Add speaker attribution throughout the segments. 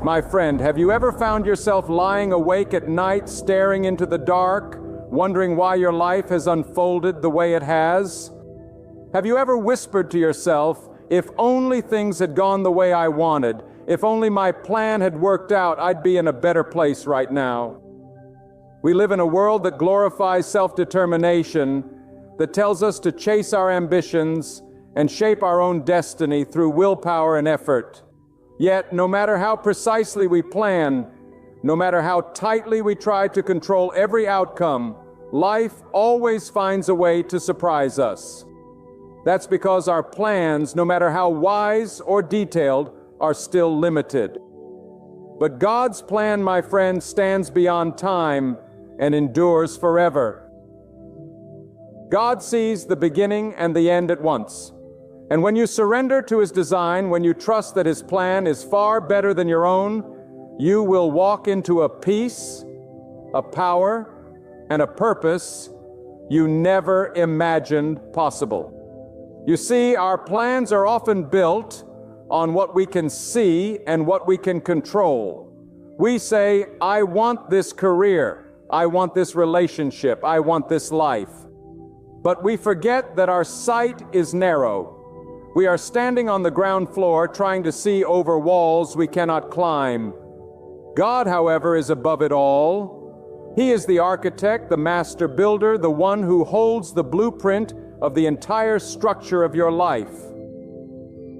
Speaker 1: My friend, have you ever found yourself lying awake at night, staring into the dark, wondering why your life has unfolded the way it has? Have you ever whispered to yourself, if only things had gone the way I wanted, if only my plan had worked out, I'd be in a better place right now? We live in a world that glorifies self-determination, that tells us to chase our ambitions and shape our own destiny through willpower and effort. Yet, no matter how precisely we plan, no matter how tightly we try to control every outcome, life always finds a way to surprise us. That's because our plans, no matter how wise or detailed, are still limited. But God's plan, my friend, stands beyond time and endures forever. God sees the beginning and the end at once. And when you surrender to His design, when you trust that His plan is far better than your own, you will walk into a peace, a power, and a purpose you never imagined possible. You see, our plans are often built on what we can see and what we can control. We say, I want this career, I want this relationship, I want this life. But we forget that our sight is narrow. We are standing on the ground floor trying to see over walls we cannot climb. God, however, is above it all. He is the architect, the master builder, the one who holds the blueprint of the entire structure of your life.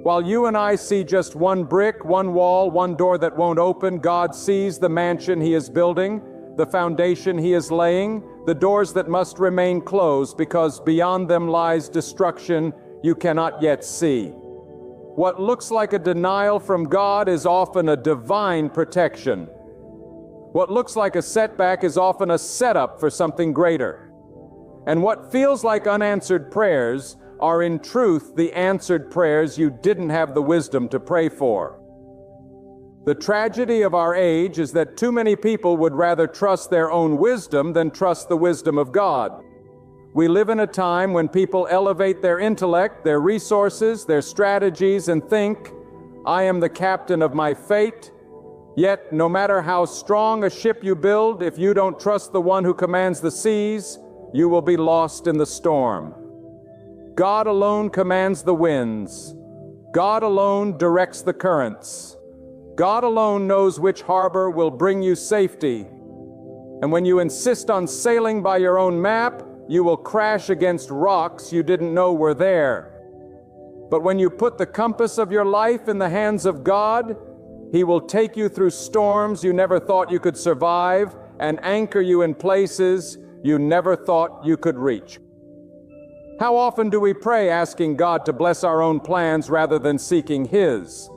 Speaker 1: While you and I see just one brick, one wall, one door that won't open, God sees the mansion He is building, the foundation He is laying, the doors that must remain closed because beyond them lies destruction you cannot yet see. What looks like a denial from God is often a divine protection. What looks like a setback is often a setup for something greater. And what feels like unanswered prayers are in truth the answered prayers you didn't have the wisdom to pray for. The tragedy of our age is that too many people would rather trust their own wisdom than trust the wisdom of God. We live in a time when people elevate their intellect, their resources, their strategies, and think, I am the captain of my fate. Yet, no matter how strong a ship you build, if you don't trust the one who commands the seas, you will be lost in the storm. God alone commands the winds. God alone directs the currents. God alone knows which harbor will bring you safety. And when you insist on sailing by your own map, you will crash against rocks you didn't know were there. But when you put the compass of your life in the hands of God, He will take you through storms you never thought you could survive and anchor you in places you never thought you could reach. How often do we pray asking God to bless our own plans rather than seeking His?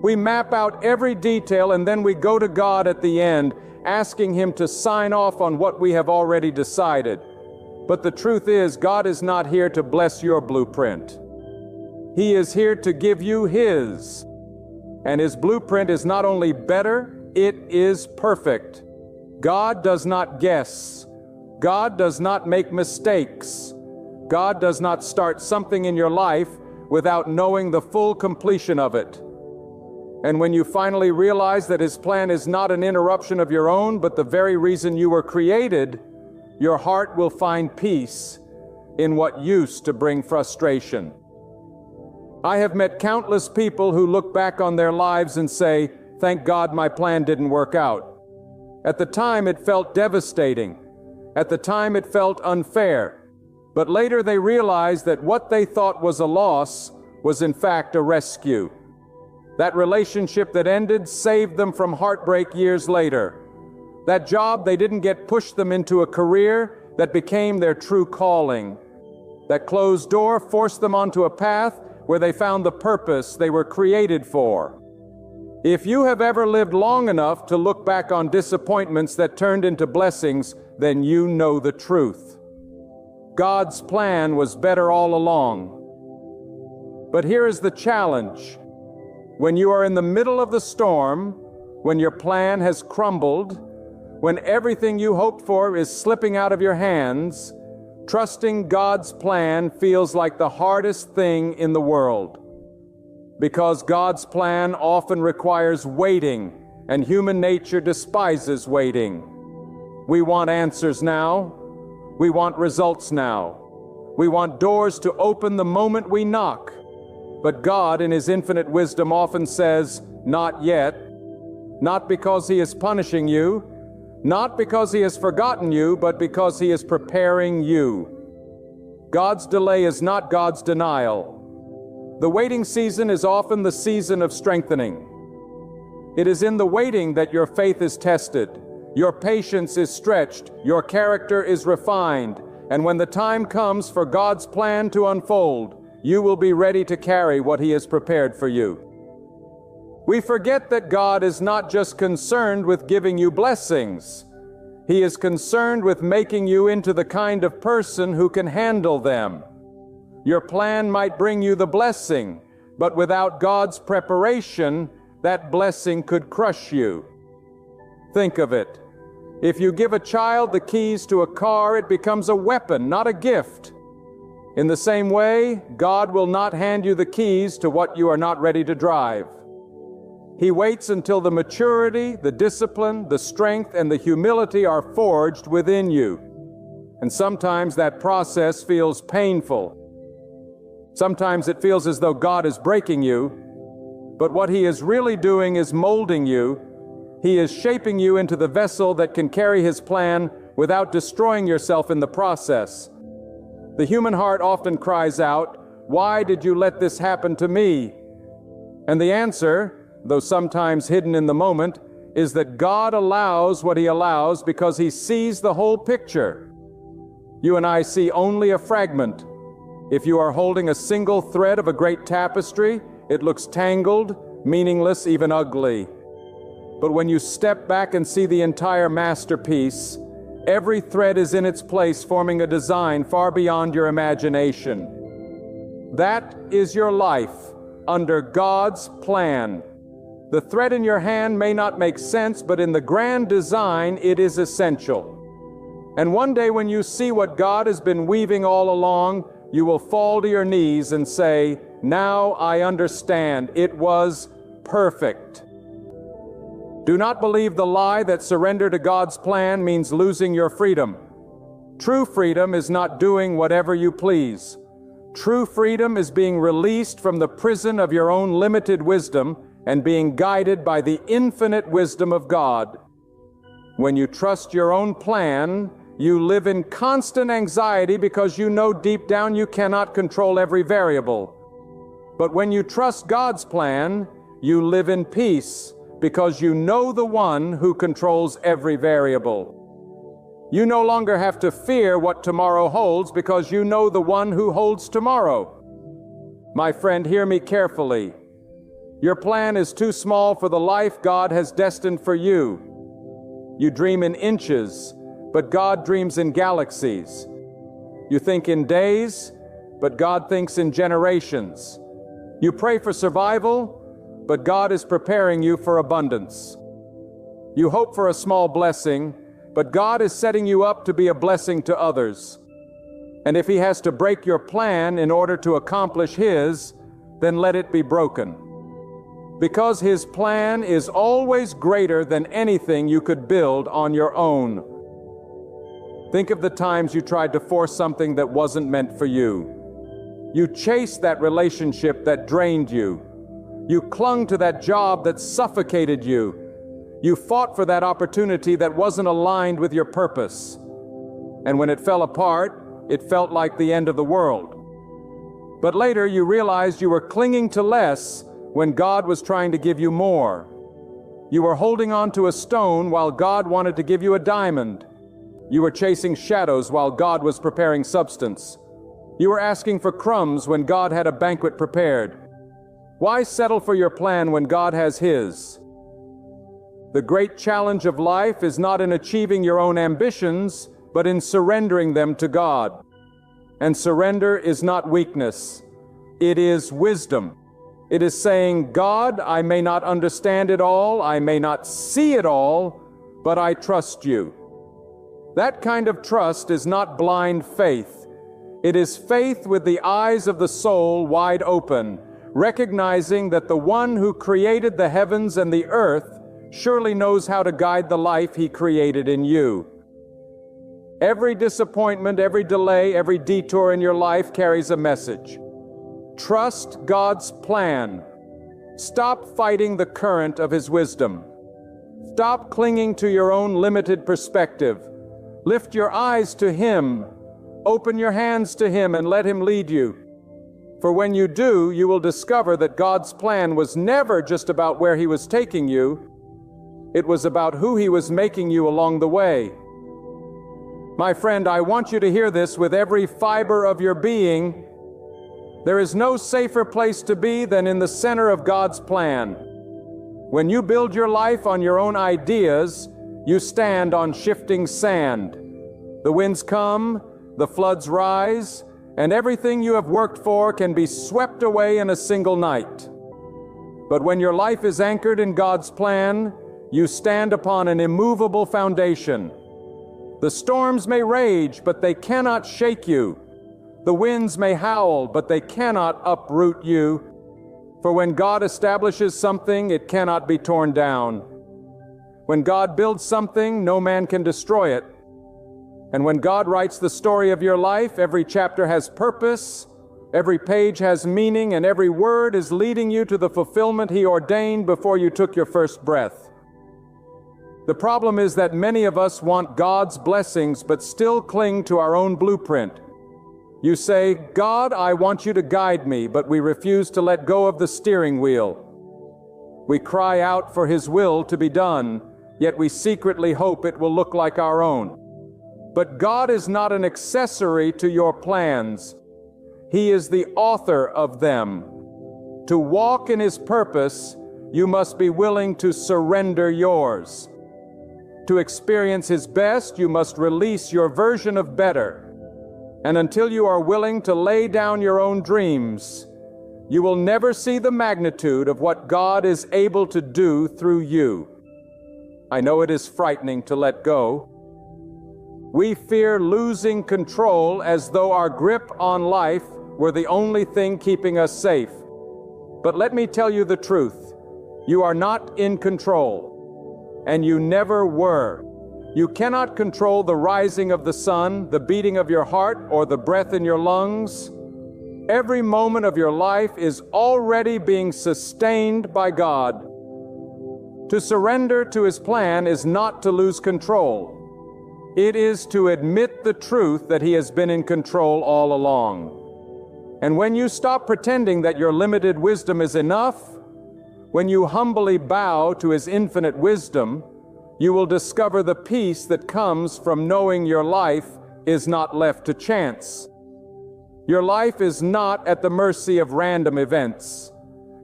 Speaker 1: We map out every detail and then we go to God at the end, asking Him to sign off on what we have already decided. But the truth is, God is not here to bless your blueprint. He is here to give you His. And His blueprint is not only better, it is perfect. God does not guess. God does not make mistakes. God does not start something in your life without knowing the full completion of it. And when you finally realize that His plan is not an interruption of your own, but the very reason you were created, your heart will find peace in what used to bring frustration. I have met countless people who look back on their lives and say, thank God my plan didn't work out. At the time it felt devastating. At the time it felt unfair. But later they realized that what they thought was a loss was in fact a rescue. That relationship that ended saved them from heartbreak years later. That job they didn't get pushed them into a career that became their true calling. That closed door forced them onto a path where they found the purpose they were created for. If you have ever lived long enough to look back on disappointments that turned into blessings, then you know the truth. God's plan was better all along. But here is the challenge. When you are in the middle of the storm, when your plan has crumbled, when everything you hoped for is slipping out of your hands, trusting God's plan feels like the hardest thing in the world. Because God's plan often requires waiting and human nature despises waiting. We want answers now. We want results now. We want doors to open the moment we knock. But God, in His infinite wisdom, often says, "Not yet." Not because He is punishing you, not because He has forgotten you, but because He is preparing you. God's delay is not God's denial. The waiting season is often the season of strengthening. It is in the waiting that your faith is tested, your patience is stretched, your character is refined, and when the time comes for God's plan to unfold, you will be ready to carry what He has prepared for you. We forget that God is not just concerned with giving you blessings. He is concerned with making you into the kind of person who can handle them. Your plan might bring you the blessing, but without God's preparation, that blessing could crush you. Think of it. If you give a child the keys to a car, it becomes a weapon, not a gift. In the same way, God will not hand you the keys to what you are not ready to drive. He waits until the maturity, the discipline, the strength, and the humility are forged within you. And sometimes that process feels painful. Sometimes it feels as though God is breaking you, but what He is really doing is molding you. He is shaping you into the vessel that can carry His plan without destroying yourself in the process. The human heart often cries out, "Why did you let this happen to me?" And the answer, though sometimes hidden in the moment, is that God allows what He allows because He sees the whole picture. You and I see only a fragment. If you are holding a single thread of a great tapestry, it looks tangled, meaningless, even ugly. But when you step back and see the entire masterpiece, every thread is in its place, forming a design far beyond your imagination. That is your life under God's plan. The thread in your hand may not make sense, but in the grand design, it is essential. And one day when you see what God has been weaving all along, you will fall to your knees and say, "Now I understand. It was perfect." Do not believe the lie that surrender to God's plan means losing your freedom. True freedom is not doing whatever you please. True freedom is being released from the prison of your own limited wisdom and being guided by the infinite wisdom of God. When you trust your own plan, you live in constant anxiety because you know deep down you cannot control every variable. But when you trust God's plan, you live in peace because you know the one who controls every variable. You no longer have to fear what tomorrow holds because you know the one who holds tomorrow. My friend, hear me carefully. Your plan is too small for the life God has destined for you. You dream in inches, but God dreams in galaxies. You think in days, but God thinks in generations. You pray for survival, but God is preparing you for abundance. You hope for a small blessing, but God is setting you up to be a blessing to others. And if He has to break your plan in order to accomplish His, then let it be broken. Because His plan is always greater than anything you could build on your own. Think of the times you tried to force something that wasn't meant for you. You chased that relationship that drained you. You clung to that job that suffocated you. You fought for that opportunity that wasn't aligned with your purpose. And when it fell apart, it felt like the end of the world. But later you realized you were clinging to less when God was trying to give you more. You were holding on to a stone while God wanted to give you a diamond. You were chasing shadows while God was preparing substance. You were asking for crumbs when God had a banquet prepared. Why settle for your plan when God has His? The great challenge of life is not in achieving your own ambitions, but in surrendering them to God. And surrender is not weakness. It is wisdom. It is saying, God, I may not understand it all, I may not see it all, but I trust you. That kind of trust is not blind faith. It is faith with the eyes of the soul wide open, recognizing that the one who created the heavens and the earth surely knows how to guide the life He created in you. Every disappointment, every delay, every detour in your life carries a message. Trust God's plan. Stop fighting the current of His wisdom. Stop clinging to your own limited perspective. Lift your eyes to Him. Open your hands to Him and let Him lead you. For when you do, you will discover that God's plan was never just about where He was taking you. It was about who He was making you along the way. My friend, I want you to hear this with every fiber of your being. There is no safer place to be than in the center of God's plan. When you build your life on your own ideas, you stand on shifting sand. The winds come, the floods rise, and everything you have worked for can be swept away in a single night. But when your life is anchored in God's plan, you stand upon an immovable foundation. The storms may rage, but they cannot shake you. The winds may howl, but they cannot uproot you. For when God establishes something, it cannot be torn down. When God builds something, no man can destroy it. And when God writes the story of your life, every chapter has purpose, every page has meaning, and every word is leading you to the fulfillment He ordained before you took your first breath. The problem is that many of us want God's blessings but still cling to our own blueprint. You say, God, I want you to guide me, but we refuse to let go of the steering wheel. We cry out for His will to be done, yet we secretly hope it will look like our own. But God is not an accessory to your plans. He is the author of them. To walk in His purpose, you must be willing to surrender yours. To experience His best, you must release your version of better. And until you are willing to lay down your own dreams, you will never see the magnitude of what God is able to do through you. I know it is frightening to let go. We fear losing control as though our grip on life were the only thing keeping us safe. But let me tell you the truth. You are not in control, and you never were. You cannot control the rising of the sun, the beating of your heart, or the breath in your lungs. Every moment of your life is already being sustained by God. To surrender to His plan is not to lose control. It is to admit the truth that He has been in control all along. And when you stop pretending that your limited wisdom is enough, when you humbly bow to His infinite wisdom, you will discover the peace that comes from knowing your life is not left to chance. Your life is not at the mercy of random events.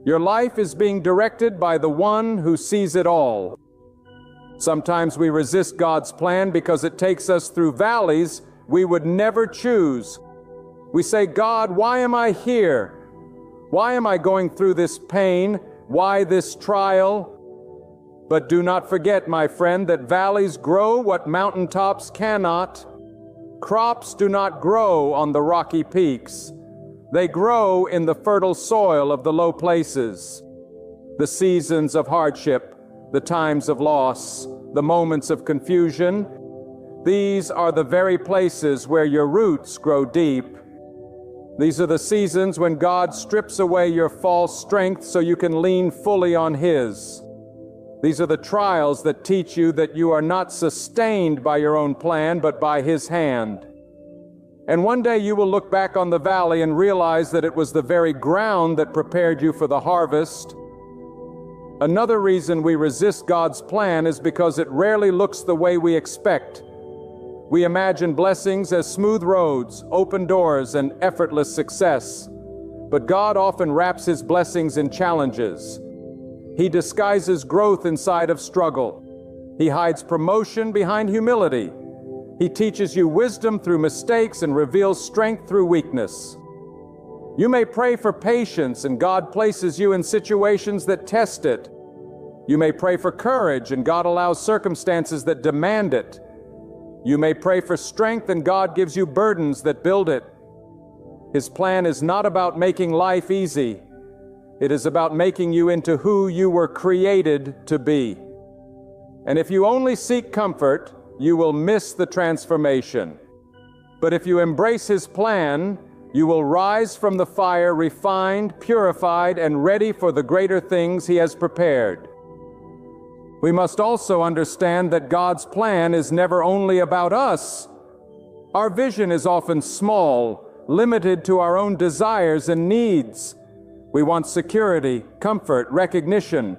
Speaker 1: Your life is being directed by the One who sees it all. Sometimes we resist God's plan because it takes us through valleys we would never choose. We say, God, why am I here? Why am I going through this pain? Why this trial? But do not forget, my friend, that valleys grow what mountaintops cannot. Crops do not grow on the rocky peaks. They grow in the fertile soil of the low places. The seasons of hardship, the times of loss, the moments of confusion, these are the very places where your roots grow deep. These are the seasons when God strips away your false strength so you can lean fully on His. These are the trials that teach you that you are not sustained by your own plan, but by His hand. And one day you will look back on the valley and realize that it was the very ground that prepared you for the harvest. Another reason we resist God's plan is because it rarely looks the way we expect. We imagine blessings as smooth roads, open doors, and effortless success. But God often wraps His blessings in challenges. He disguises growth inside of struggle. He hides promotion behind humility. He teaches you wisdom through mistakes and reveals strength through weakness. You may pray for patience, and God places you in situations that test it. You may pray for courage, and God allows circumstances that demand it. You may pray for strength, and God gives you burdens that build it. His plan is not about making life easy. It is about making you into who you were created to be. And if you only seek comfort, you will miss the transformation. But if you embrace His plan, you will rise from the fire refined, purified, and ready for the greater things He has prepared. We must also understand that God's plan is never only about us. Our vision is often small, limited to our own desires and needs. We want security, comfort, recognition.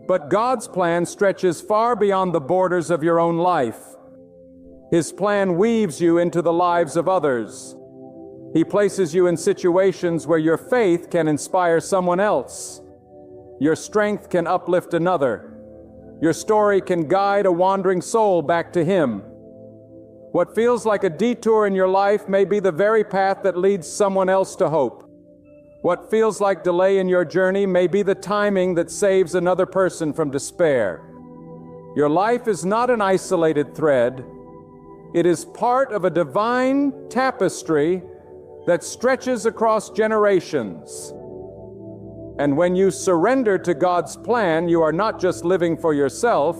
Speaker 1: But God's plan stretches far beyond the borders of your own life. His plan weaves you into the lives of others. He places you in situations where your faith can inspire someone else. Your strength can uplift another. Your story can guide a wandering soul back to Him. What feels like a detour in your life may be the very path that leads someone else to hope. What feels like delay in your journey may be the timing that saves another person from despair. Your life is not an isolated thread. It is part of a divine tapestry that stretches across generations. And when you surrender to God's plan, you are not just living for yourself,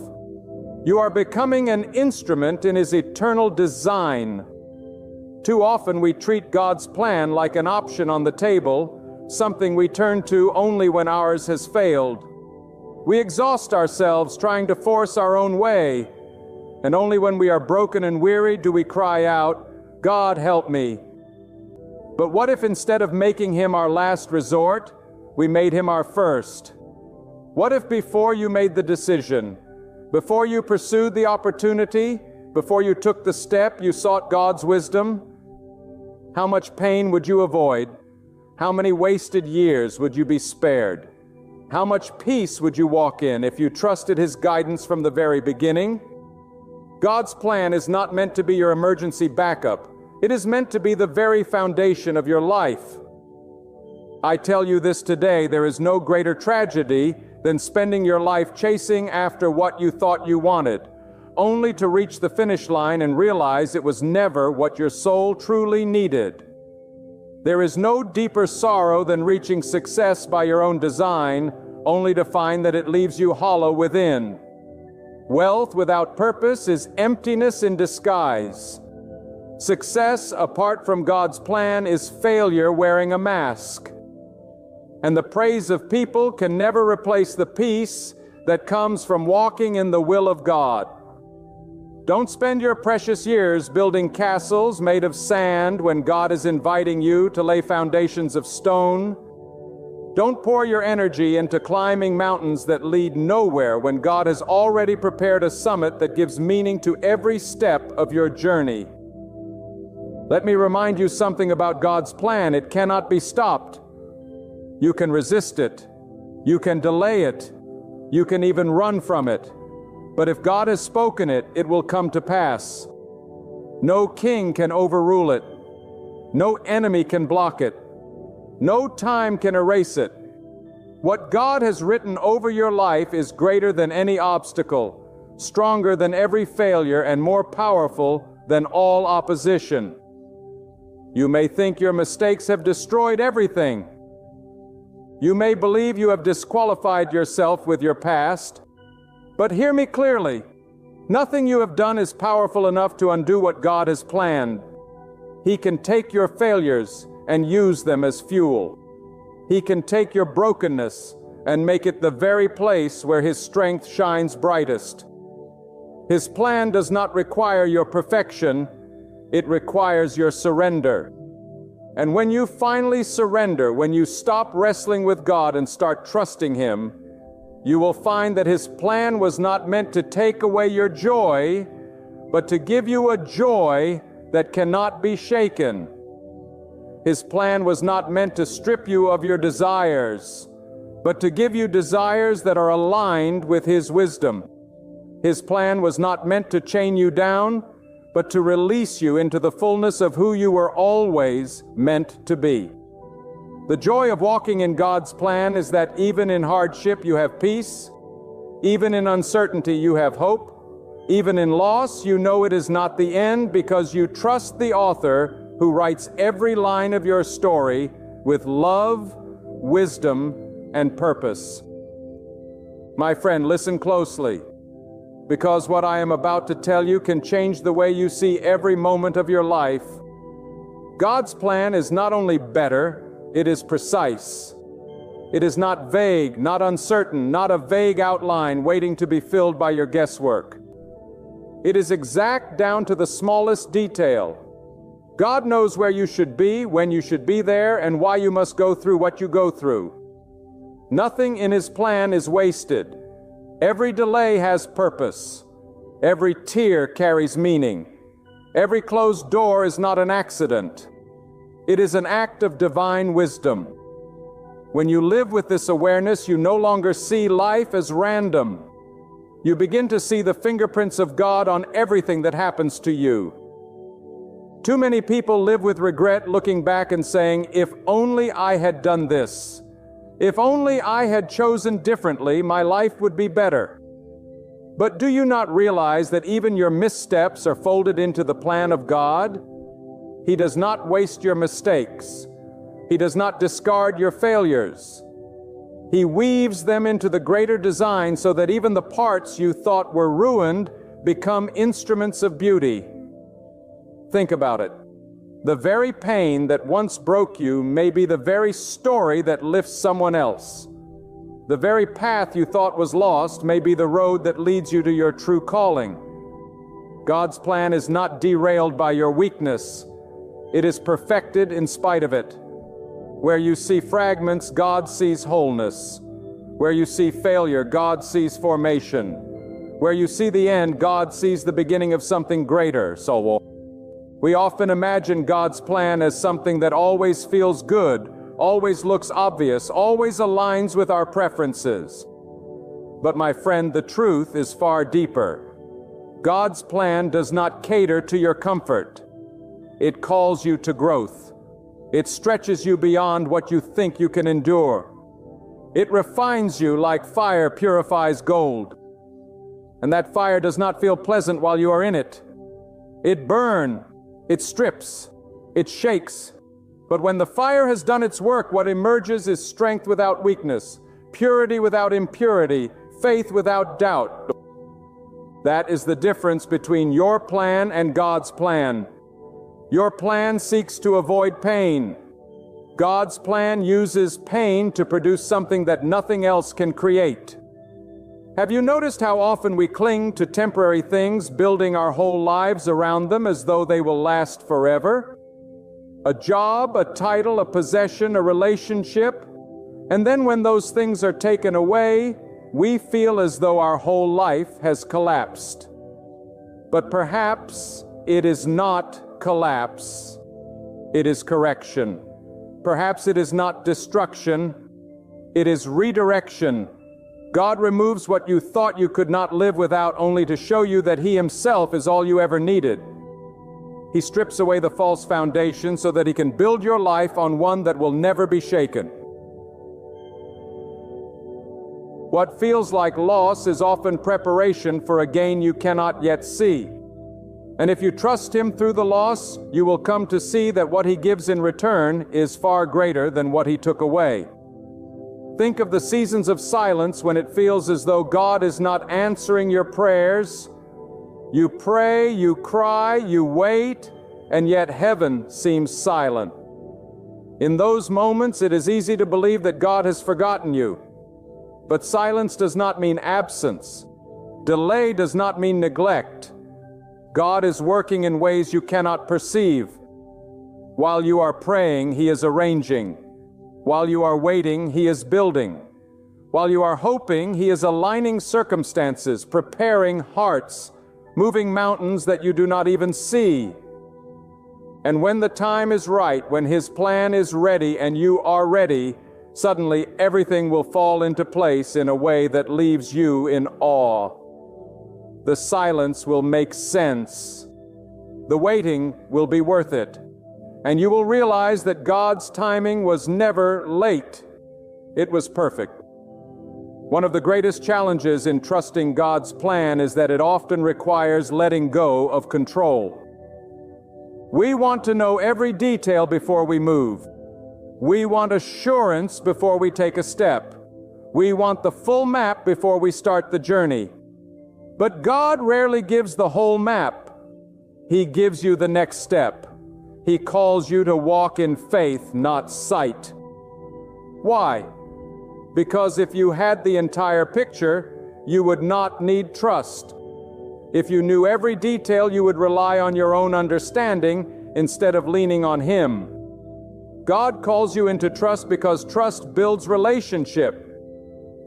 Speaker 1: you are becoming an instrument in His eternal design. Too often we treat God's plan like an option on the table, something we turn to only when ours has failed. We exhaust ourselves trying to force our own way, and only when we are broken and weary do we cry out, "God, help me." But what if instead of making Him our last resort, we made Him our first? What if before you made the decision, before you pursued the opportunity, before you took the step, you sought God's wisdom? How much pain would you avoid? How many wasted years would you be spared? How much peace would you walk in if you trusted His guidance from the very beginning? God's plan is not meant to be your emergency backup. It is meant to be the very foundation of your life. I tell you this today, there is no greater tragedy than spending your life chasing after what you thought you wanted, only to reach the finish line and realize it was never what your soul truly needed. There is no deeper sorrow than reaching success by your own design, only to find that it leaves you hollow within. Wealth without purpose is emptiness in disguise. Success apart from God's plan is failure wearing a mask. And the praise of people can never replace the peace that comes from walking in the will of God. Don't spend your precious years building castles made of sand when God is inviting you to lay foundations of stone. Don't pour your energy into climbing mountains that lead nowhere when God has already prepared a summit that gives meaning to every step of your journey. Let me remind you something about God's plan. It cannot be stopped. You can resist it. You can delay it. You can even run from it. But if God has spoken it, it will come to pass. No king can overrule it. No enemy can block it. No time can erase it. What God has written over your life is greater than any obstacle, stronger than every failure, and more powerful than all opposition. You may think your mistakes have destroyed everything. You may believe you have disqualified yourself with your past. But hear me clearly. Nothing you have done is powerful enough to undo what God has planned. He can take your failures and use them as fuel. He can take your brokenness and make it the very place where His strength shines brightest. His plan does not require your perfection. It requires your surrender. And when you finally surrender, when you stop wrestling with God and start trusting Him, you will find that His plan was not meant to take away your joy, but to give you a joy that cannot be shaken. His plan was not meant to strip you of your desires, but to give you desires that are aligned with His wisdom. His plan was not meant to chain you down, but to release you into the fullness of who you were always meant to be. The joy of walking in God's plan is that even in hardship you have peace, even in uncertainty you have hope, even in loss you know it is not the end because you trust the author who writes every line of your story with love, wisdom, and purpose. My friend, listen closely. because what I am about to tell you can change the way you see every moment of your life. God's plan is not only better, it is precise. It is not vague, not uncertain, not a vague outline waiting to be filled by your guesswork. It is exact down to the smallest detail. God knows where you should be, when you should be there, and why you must go through what you go through. Nothing in His plan is wasted. Every delay has purpose. Every tear carries meaning. Every closed door is not an accident. It is an act of divine wisdom. When you live with this awareness, you no longer see life as random. You begin to see the fingerprints of God on everything that happens to you. Too many people live with regret, looking back and saying, "If only I had done this. If only I had chosen differently, my life would be better." But do you not realize that even your missteps are folded into the plan of God? He does not waste your mistakes. He does not discard your failures. He weaves them into the greater design so that even the parts you thought were ruined become instruments of beauty. Think about it. The very pain that once broke you may be the very story that lifts someone else. The very path you thought was lost may be the road that leads you to your true calling. God's plan is not derailed by your weakness. It is perfected in spite of it. Where you see fragments, God sees wholeness. Where you see failure, God sees formation. Where you see the end, God sees the beginning of something greater. So we often imagine God's plan as something that always feels good, always looks obvious, always aligns with our preferences. But my friend, the truth is far deeper. God's plan does not cater to your comfort. It calls you to growth. It stretches you beyond what you think you can endure. It refines you like fire purifies gold. And that fire does not feel pleasant while you are in it. It burns, it strips, it shakes. But when the fire has done its work, what emerges is strength without weakness, purity without impurity, faith without doubt. That is the difference between your plan and God's plan. Your plan seeks to avoid pain. God's plan uses pain to produce something that nothing else can create. Have you noticed how often we cling to temporary things, building our whole lives around them as though they will last forever? A job, a title, a possession, a relationship, and then when those things are taken away, we feel as though our whole life has collapsed. But perhaps it is not collapse. It is correction. Perhaps it is not destruction. It is redirection. God removes what you thought you could not live without only to show you that He Himself is all you ever needed. He strips away the false foundation so that He can build your life on one that will never be shaken. What feels like loss is often preparation for a gain you cannot yet see. And if you trust Him through the loss, you will come to see that what He gives in return is far greater than what He took away. Think of the seasons of silence when it feels as though God is not answering your prayers. You pray, you cry, you wait, and yet heaven seems silent. In those moments, it is easy to believe that God has forgotten you. But silence does not mean absence. Delay does not mean neglect. God is working in ways you cannot perceive. While you are praying, He is arranging. While you are waiting, He is building. While you are hoping, He is aligning circumstances, preparing hearts, moving mountains that you do not even see. And when the time is right, when His plan is ready and you are ready, suddenly everything will fall into place in a way that leaves you in awe. The silence will make sense. The waiting will be worth it. And you will realize that God's timing was never late. It was perfect. One of the greatest challenges in trusting God's plan is that it often requires letting go of control. We want to know every detail before we move. We want assurance before we take a step. We want the full map before we start the journey. But God rarely gives the whole map. He gives you the next step. He calls you to walk in faith, not sight. Why? Because if you had the entire picture, you would not need trust. If you knew every detail, you would rely on your own understanding instead of leaning on Him. God calls you into trust because trust builds relationship.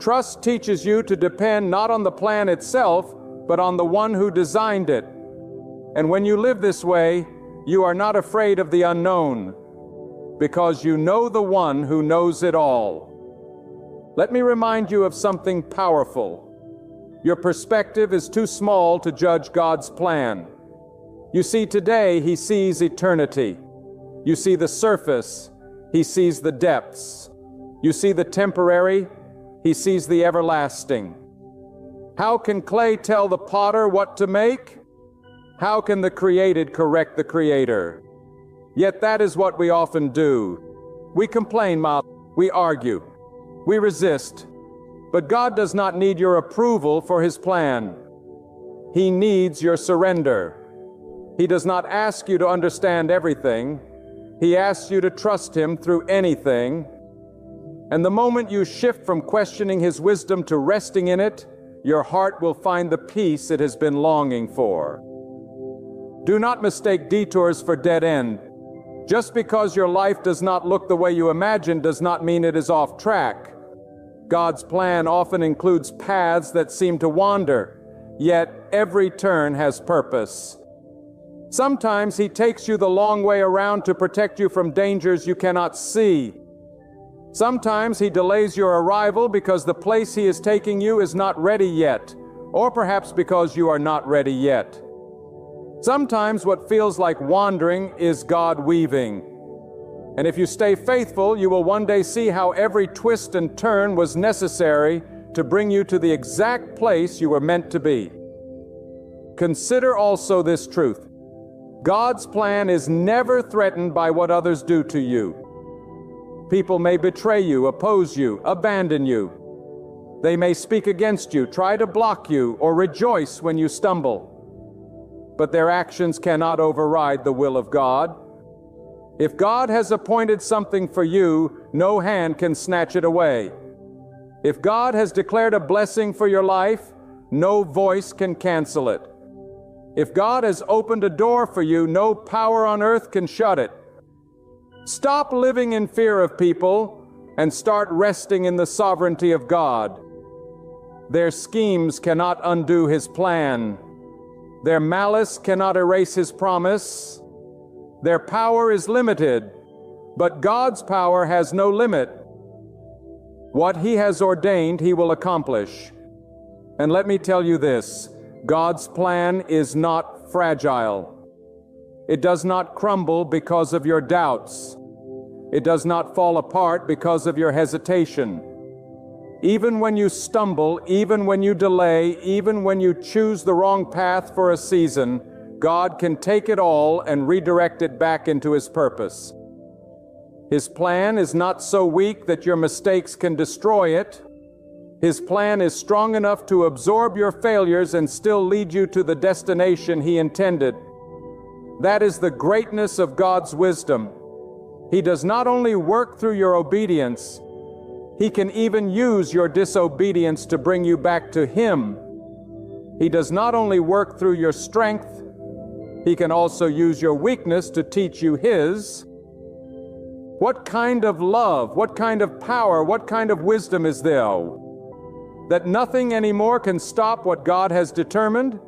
Speaker 1: Trust teaches you to depend not on the plan itself, but on the one who designed it. And when you live this way, you are not afraid of the unknown, because you know the one who knows it all. Let me remind you of something powerful. Your perspective is too small to judge God's plan. You see, today He sees eternity. You see the surface, He sees the depths. You see the temporary, He sees the everlasting. How can clay tell the potter what to make? How can the created correct the Creator? Yet that is what we often do. We complain, we argue, we resist. But God does not need your approval for His plan. He needs your surrender. He does not ask you to understand everything. He asks you to trust Him through anything. And the moment you shift from questioning His wisdom to resting in it, your heart will find the peace it has been longing for. Do not mistake detours for dead end. Just because your life does not look the way you imagined does not mean it is off track. God's plan often includes paths that seem to wander, yet every turn has purpose. Sometimes He takes you the long way around to protect you from dangers you cannot see. Sometimes He delays your arrival because the place He is taking you is not ready yet, or perhaps because you are not ready yet. Sometimes what feels like wandering is God weaving. And if you stay faithful, you will one day see how every twist and turn was necessary to bring you to the exact place you were meant to be. Consider also this truth. God's plan is never threatened by what others do to you. People may betray you, oppose you, abandon you. They may speak against you, try to block you, or rejoice when you stumble. But their actions cannot override the will of God. If God has appointed something for you, no hand can snatch it away. If God has declared a blessing for your life, no voice can cancel it. If God has opened a door for you, no power on earth can shut it. Stop living in fear of people and start resting in the sovereignty of God. Their schemes cannot undo His plan. Their malice cannot erase His promise. Their power is limited, but God's power has no limit. What He has ordained, He will accomplish. And let me tell you this, God's plan is not fragile. It does not crumble because of your doubts. It does not fall apart because of your hesitation. Even when you stumble, even when you delay, even when you choose the wrong path for a season, God can take it all and redirect it back into His purpose. His plan is not so weak that your mistakes can destroy it. His plan is strong enough to absorb your failures and still lead you to the destination He intended. That is the greatness of God's wisdom. He does not only work through your obedience, He can even use your disobedience to bring you back to Him. He does not only work through your strength, He can also use your weakness to teach you His. What kind of love, what kind of power, what kind of wisdom is there? That nothing anymore can stop what God has determined?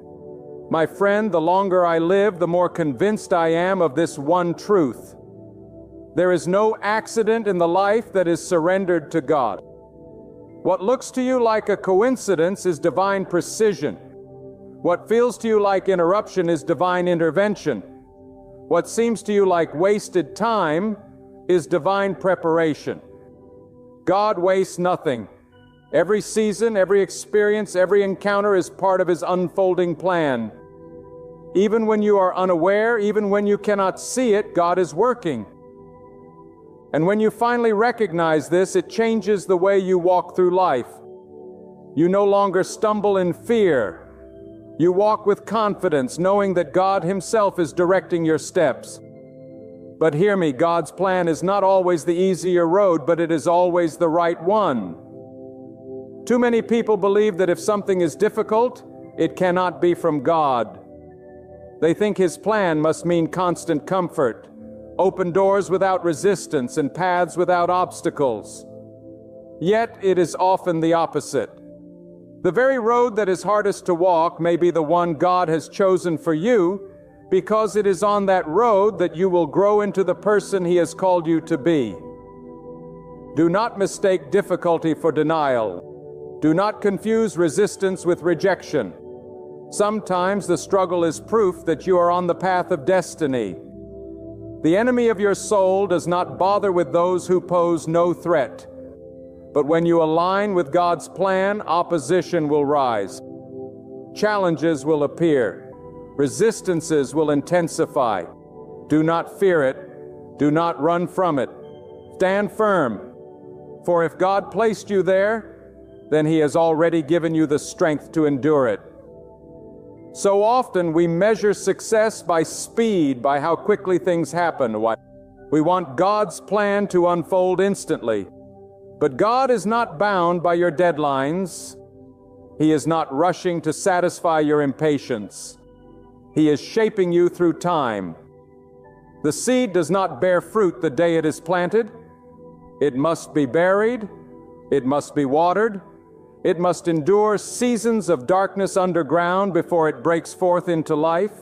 Speaker 1: My friend, the longer I live, the more convinced I am of this one truth. There is no accident in the life that is surrendered to God. What looks to you like a coincidence is divine precision. What feels to you like interruption is divine intervention. What seems to you like wasted time is divine preparation. God wastes nothing. Every season, every experience, every encounter is part of His unfolding plan. Even when you are unaware, even when you cannot see it, God is working. And when you finally recognize this, it changes the way you walk through life. You no longer stumble in fear. You walk with confidence, knowing that God Himself is directing your steps. But hear me, God's plan is not always the easier road, but it is always the right one. Too many people believe that if something is difficult, it cannot be from God. They think His plan must mean constant comfort, open doors without resistance, and paths without obstacles. Yet it is often the opposite. The very road that is hardest to walk may be the one God has chosen for you, because it is on that road that you will grow into the person He has called you to be. Do not mistake difficulty for denial. Do not confuse resistance with rejection. Sometimes the struggle is proof that you are on the path of destiny. The enemy of your soul does not bother with those who pose no threat. But when you align with God's plan, opposition will rise. Challenges will appear. Resistances will intensify. Do not fear it. Do not run from it. Stand firm. For if God placed you there, then He has already given you the strength to endure it. So often we measure success by speed, by how quickly things happen. We want God's plan to unfold instantly. But God is not bound by your deadlines. He is not rushing to satisfy your impatience. He is shaping you through time. The seed does not bear fruit the day it is planted. It must be buried. It must be watered. It must endure seasons of darkness underground before it breaks forth into life.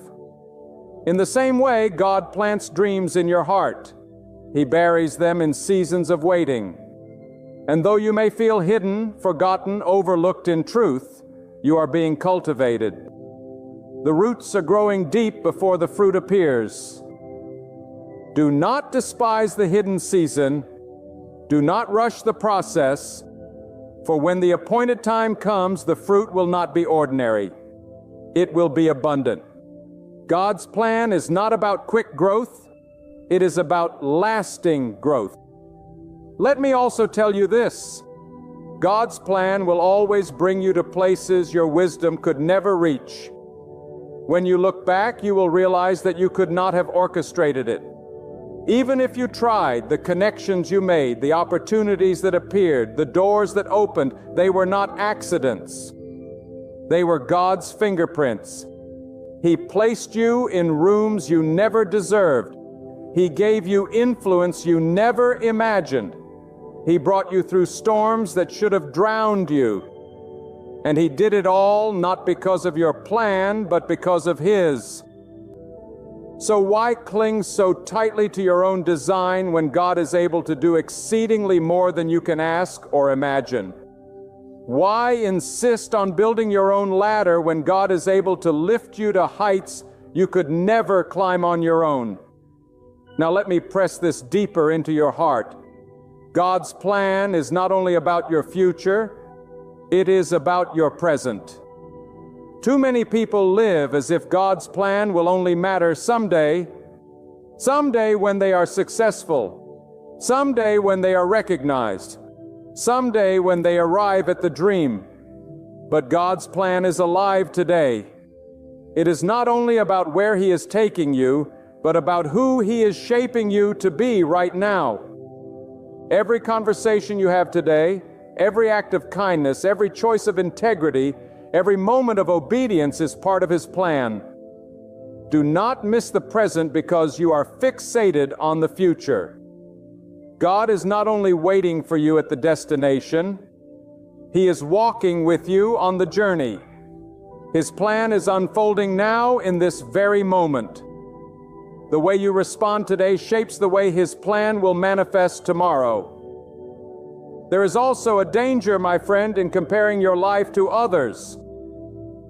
Speaker 1: In the same way, God plants dreams in your heart. He buries them in seasons of waiting. And though you may feel hidden, forgotten, overlooked in truth, you are being cultivated. The roots are growing deep before the fruit appears. Do not despise the hidden season. Do not rush the process. For when the appointed time comes, the fruit will not be ordinary. It will be abundant. God's plan is not about quick growth. It is about lasting growth. Let me also tell you this. God's plan will always bring you to places your wisdom could never reach. When you look back, you will realize that you could not have orchestrated it. Even if you tried, the connections you made, the opportunities that appeared, the doors that opened, they were not accidents. They were God's fingerprints. He placed you in rooms you never deserved. He gave you influence you never imagined. He brought you through storms that should have drowned you. And He did it all not because of your plan, but because of His. So why cling so tightly to your own design when God is able to do exceedingly more than you can ask or imagine? Why insist on building your own ladder when God is able to lift you to heights you could never climb on your own? Now let me press this deeper into your heart. God's plan is not only about your future, it is about your present. Too many people live as if God's plan will only matter someday when they are successful, someday when they are recognized, someday when they arrive at the dream. But God's plan is alive today. It is not only about where He is taking you, but about who He is shaping you to be right now. Every conversation you have today, every act of kindness, every choice of integrity, every moment of obedience is part of His plan. Do not miss the present because you are fixated on the future. God is not only waiting for you at the destination, He is walking with you on the journey. His plan is unfolding now in this very moment. The way you respond today shapes the way His plan will manifest tomorrow. There is also a danger, my friend, in comparing your life to others.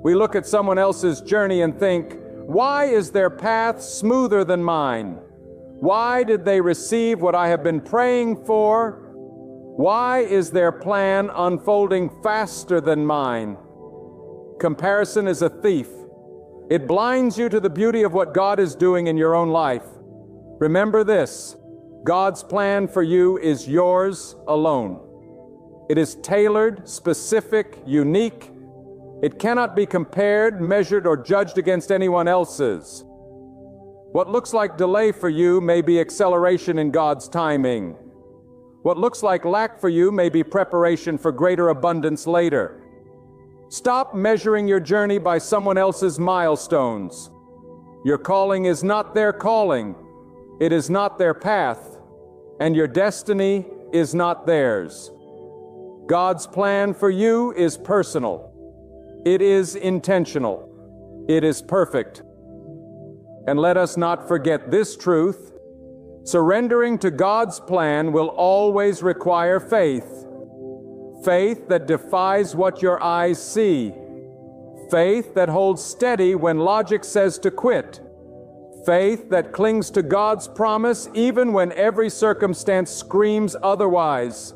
Speaker 1: We look at someone else's journey and think, why is their path smoother than mine? Why did they receive what I have been praying for? Why is their plan unfolding faster than mine? Comparison is a thief. It blinds you to the beauty of what God is doing in your own life. Remember this, God's plan for you is yours alone. It is tailored, specific, unique. It cannot be compared, measured, or judged against anyone else's. What looks like delay for you may be acceleration in God's timing. What looks like lack for you may be preparation for greater abundance later. Stop measuring your journey by someone else's milestones. Your calling is not their calling. It is not their path. And your destiny is not theirs. God's plan for you is personal. It is intentional. It is perfect. And let us not forget this truth. Surrendering to God's plan will always require faith. Faith that defies what your eyes see. Faith that holds steady when logic says to quit. Faith that clings to God's promise even when every circumstance screams otherwise.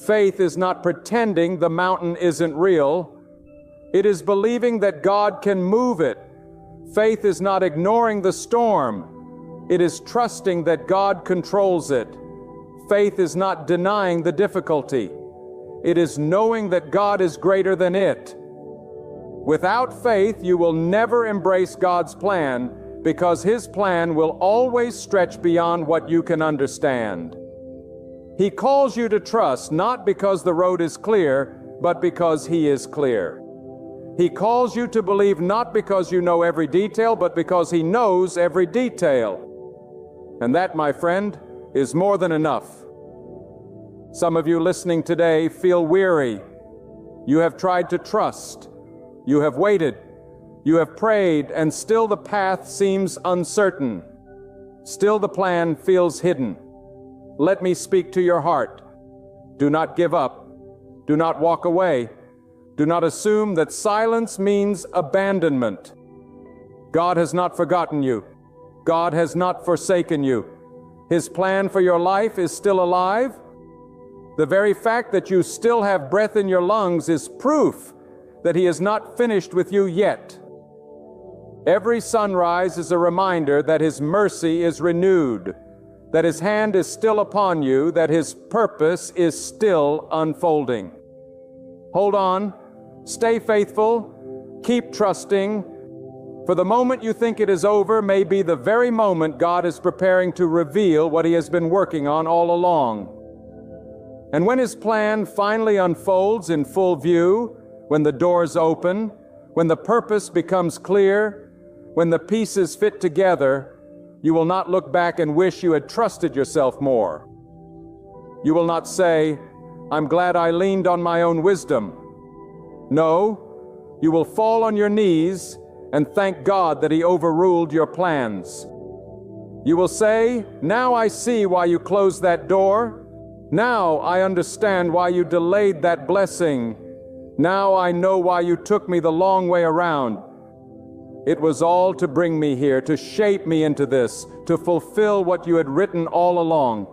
Speaker 1: Faith is not pretending the mountain isn't real. It is believing that God can move it. Faith is not ignoring the storm. It is trusting that God controls it. Faith is not denying the difficulty. It is knowing that God is greater than it. Without faith, you will never embrace God's plan because His plan will always stretch beyond what you can understand. He calls you to trust not because the road is clear, but because He is clear. He calls you to believe not because you know every detail, but because He knows every detail. And that, my friend, is more than enough. Some of you listening today feel weary. You have tried to trust. You have waited. You have prayed, and still the path seems uncertain. Still the plan feels hidden. Let me speak to your heart. Do not give up. Do not walk away. Do not assume that silence means abandonment. God has not forgotten you. God has not forsaken you. His plan for your life is still alive. The very fact that you still have breath in your lungs is proof that He is not finished with you yet. Every sunrise is a reminder that His mercy is renewed, that His hand is still upon you, that His purpose is still unfolding. Hold on, stay faithful, keep trusting, for the moment you think it is over may be the very moment God is preparing to reveal what He has been working on all along. And when His plan finally unfolds in full view, when the doors open, when the purpose becomes clear, when the pieces fit together, you will not look back and wish you had trusted yourself more. You will not say, "I'm glad I leaned on my own wisdom." No, you will fall on your knees and thank God that He overruled your plans. You will say, "Now I see why you closed that door. Now I understand why you delayed that blessing. Now I know why you took me the long way around. It was all to bring me here, to shape me into this, to fulfill what you had written all along."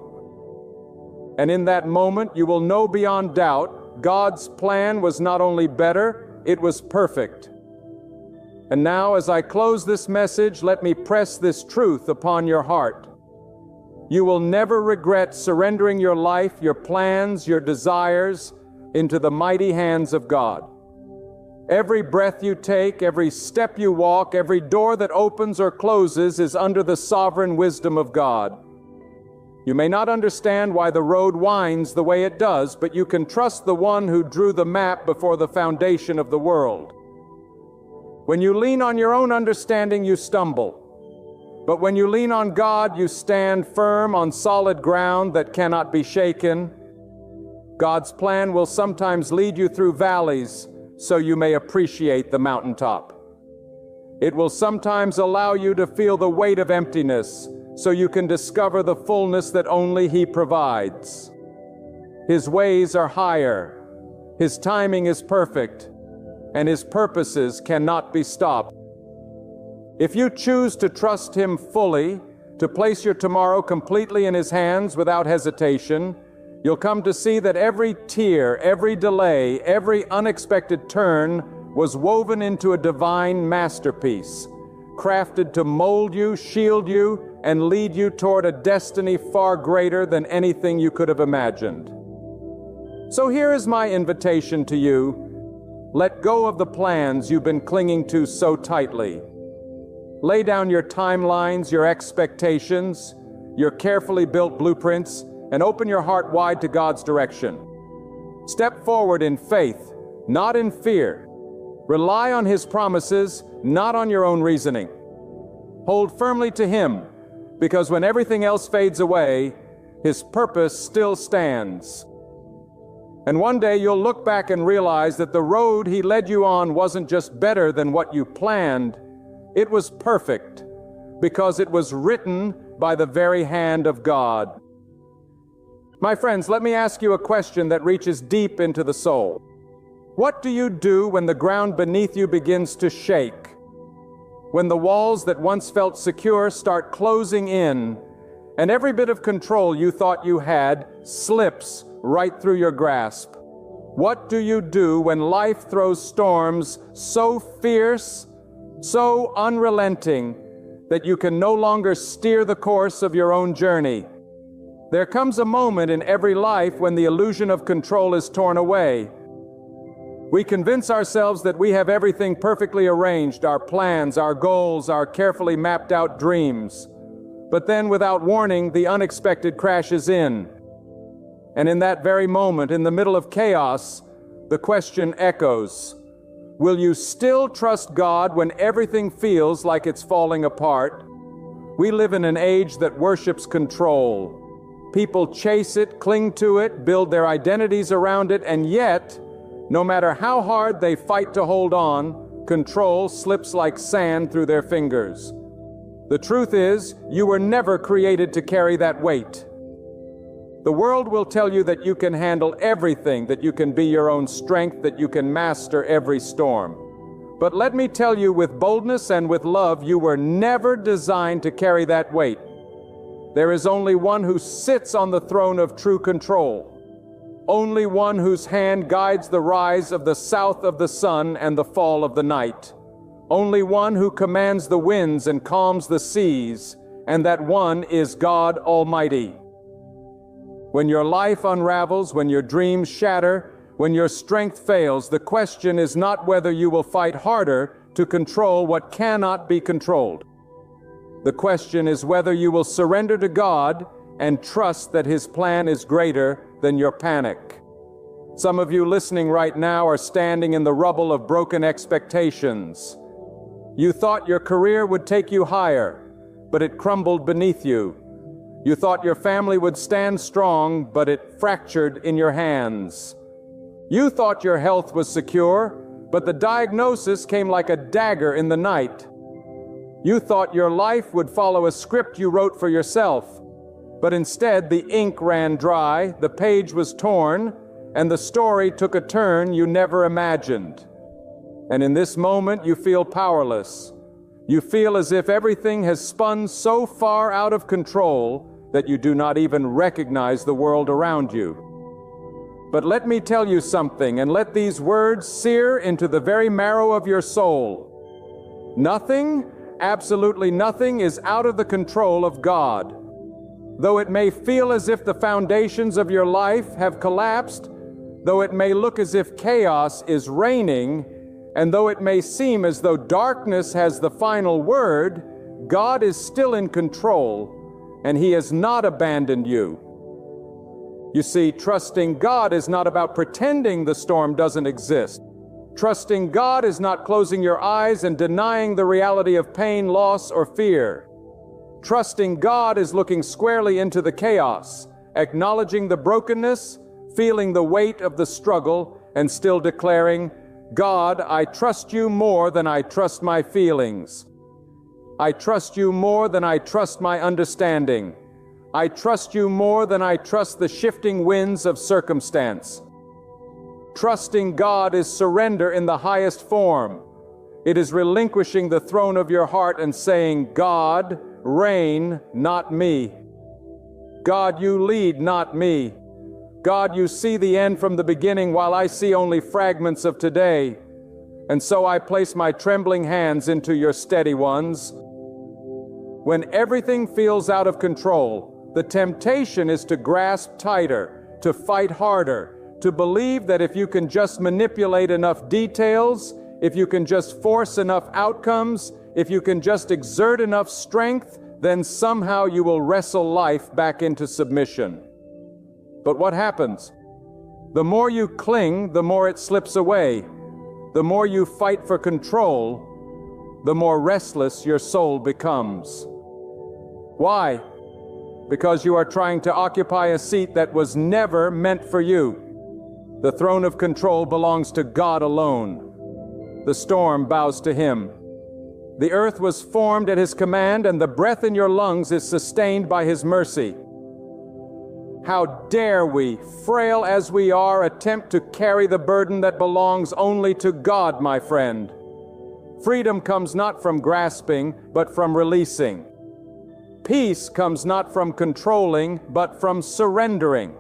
Speaker 1: And in that moment, you will know beyond doubt, God's plan was not only better, it was perfect. And now, as I close this message, let me press this truth upon your heart. You will never regret surrendering your life, your plans, your desires into the mighty hands of God. Every breath you take, every step you walk, every door that opens or closes is under the sovereign wisdom of God. You may not understand why the road winds the way it does, but you can trust the one who drew the map before the foundation of the world. When you lean on your own understanding, you stumble. But when you lean on God, you stand firm on solid ground that cannot be shaken. God's plan will sometimes lead you through valleys so you may appreciate the mountaintop. It will sometimes allow you to feel the weight of emptiness so you can discover the fullness that only He provides. His ways are higher, His timing is perfect, and His purposes cannot be stopped. If you choose to trust Him fully, to place your tomorrow completely in His hands without hesitation, you'll come to see that every tear, every delay, every unexpected turn was woven into a divine masterpiece, crafted to mold you, shield you, and lead you toward a destiny far greater than anything you could have imagined. So here is my invitation to you. Let go of the plans you've been clinging to so tightly. Lay down your timelines, your expectations, your carefully built blueprints, and open your heart wide to God's direction. Step forward in faith, not in fear. Rely on His promises, not on your own reasoning. Hold firmly to Him, because when everything else fades away, His purpose still stands. And one day you'll look back and realize that the road He led you on wasn't just better than what you planned, it was perfect, because it was written by the very hand of God. My friends, let me ask you a question that reaches deep into the soul. What do you do when the ground beneath you begins to shake? When the walls that once felt secure start closing in, and every bit of control you thought you had slips right through your grasp? What do you do when life throws storms so fierce, so unrelenting, that you can no longer steer the course of your own journey? There comes a moment in every life when the illusion of control is torn away. We convince ourselves that we have everything perfectly arranged, our plans, our goals, our carefully mapped out dreams. But then, without warning, the unexpected crashes in. And in that very moment, in the middle of chaos, the question echoes: will you still trust God when everything feels like it's falling apart? We live in an age that worships control. People chase it, cling to it, build their identities around it, and yet, no matter how hard they fight to hold on, control slips like sand through their fingers. The truth is, you were never created to carry that weight. The world will tell you that you can handle everything, that you can be your own strength, that you can master every storm. But let me tell you with boldness and with love, you were never designed to carry that weight. There is only one who sits on the throne of true control. Only one whose hand guides the rise of the south of the sun and the fall of the night. Only one who commands the winds and calms the seas, and that one is God Almighty. When your life unravels, when your dreams shatter, when your strength fails, the question is not whether you will fight harder to control what cannot be controlled. The question is whether you will surrender to God and trust that His plan is greater than your panic. Some of you listening right now are standing in the rubble of broken expectations. You thought your career would take you higher, but it crumbled beneath you. You thought your family would stand strong, but it fractured in your hands. You thought your health was secure, but the diagnosis came like a dagger in the night. You thought your life would follow a script you wrote for yourself, but instead the ink ran dry, the page was torn, and the story took a turn you never imagined. And in this moment you feel powerless. You feel as if everything has spun so far out of control that you do not even recognize the world around you. But let me tell you something, and let these words sear into the very marrow of your soul. Nothing, absolutely nothing, is out of the control of God. Though it may feel as if the foundations of your life have collapsed, though it may look as if chaos is reigning, and though it may seem as though darkness has the final word, God is still in control, and He has not abandoned you. You see, trusting God is not about pretending the storm doesn't exist. Trusting God is not closing your eyes and denying the reality of pain, loss, or fear. Trusting God is looking squarely into the chaos, acknowledging the brokenness, feeling the weight of the struggle, and still declaring, God, I trust you more than I trust my feelings. I trust you more than I trust my understanding. I trust you more than I trust the shifting winds of circumstance. Trusting God is surrender in the highest form. It is relinquishing the throne of your heart and saying, God, reign, not me. God, you lead, not me. God, you see the end from the beginning while I see only fragments of today. And so I place my trembling hands into your steady ones. When everything feels out of control, the temptation is to grasp tighter, to fight harder, To believe that if you can just manipulate enough details, if you can just force enough outcomes, if you can just exert enough strength, then somehow you will wrestle life back into submission. But what happens? The more you cling, the more it slips away. The more you fight for control, the more restless your soul becomes. Why? Because you are trying to occupy a seat that was never meant for you. The throne of control belongs to God alone. The storm bows to Him. The earth was formed at His command, and the breath in your lungs is sustained by His mercy. How dare we, frail as we are, attempt to carry the burden that belongs only to God, my friend. Freedom comes not from grasping, but from releasing. Peace comes not from controlling, but from surrendering.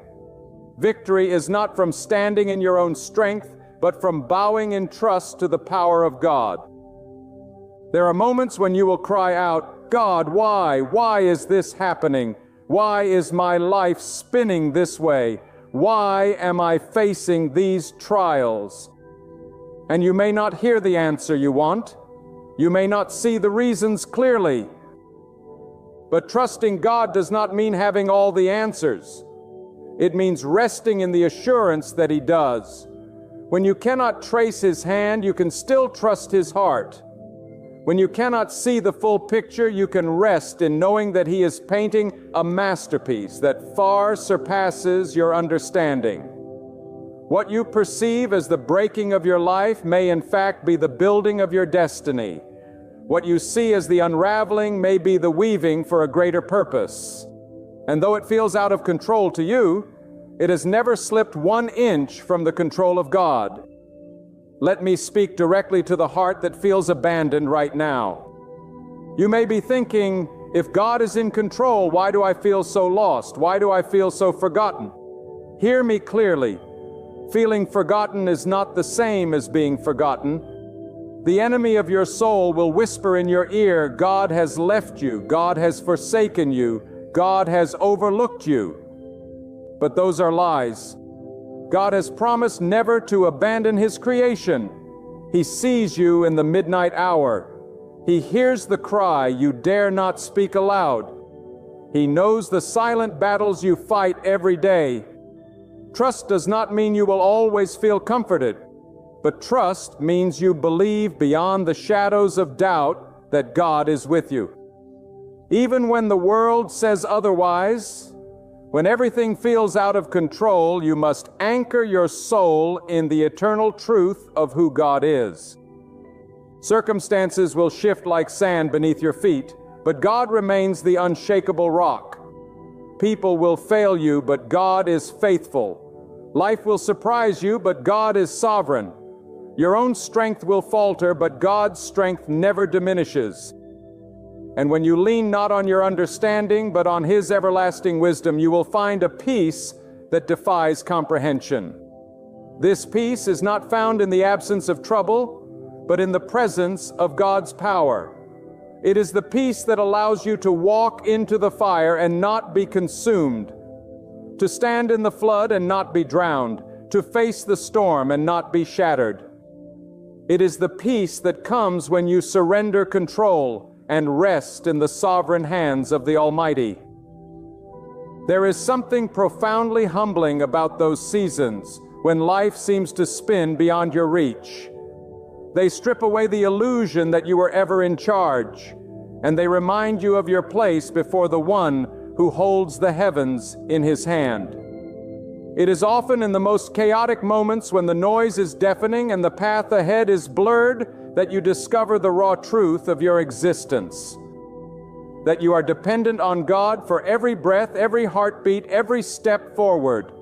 Speaker 1: Victory is not from standing in your own strength, but from bowing in trust to the power of God. There are moments when you will cry out, "God, why? Why is this happening? Why is my life spinning this way? Why am I facing these trials?" And you may not hear the answer you want. You may not see the reasons clearly. But trusting God does not mean having all the answers. It means resting in the assurance that He does. When you cannot trace His hand, you can still trust His heart. When you cannot see the full picture, you can rest in knowing that He is painting a masterpiece that far surpasses your understanding. What you perceive as the breaking of your life may in fact be the building of your destiny. What you see as the unraveling may be the weaving for a greater purpose. And though it feels out of control to you, it has never slipped 1 inch from the control of God. Let me speak directly to the heart that feels abandoned right now. You may be thinking, if God is in control, why do I feel so lost? Why do I feel so forgotten? Hear me clearly. Feeling forgotten is not the same as being forgotten. The enemy of your soul will whisper in your ear, God has left you, God has forsaken you, God has overlooked you. But those are lies. God has promised never to abandon His creation. He sees you in the midnight hour. He hears the cry you dare not speak aloud. He knows the silent battles you fight every day. Trust does not mean you will always feel comforted, but trust means you believe beyond the shadows of doubt that God is with you. Even when the world says otherwise, when everything feels out of control, you must anchor your soul in the eternal truth of who God is. Circumstances will shift like sand beneath your feet, but God remains the unshakable rock. People will fail you, but God is faithful. Life will surprise you, but God is sovereign. Your own strength will falter, but God's strength never diminishes. And when you lean not on your understanding, but on His everlasting wisdom, you will find a peace that defies comprehension. This peace is not found in the absence of trouble, but in the presence of God's power. It is the peace that allows you to walk into the fire and not be consumed, to stand in the flood and not be drowned, to face the storm and not be shattered. It is the peace that comes when you surrender control and rest in the sovereign hands of the Almighty. There is something profoundly humbling about those seasons when life seems to spin beyond your reach. They strip away the illusion that you were ever in charge, and they remind you of your place before the One who holds the heavens in His hand. It is often in the most chaotic moments when the noise is deafening and the path ahead is blurred that you discover the raw truth of your existence. That you are dependent on God for every breath, every heartbeat, every step forward.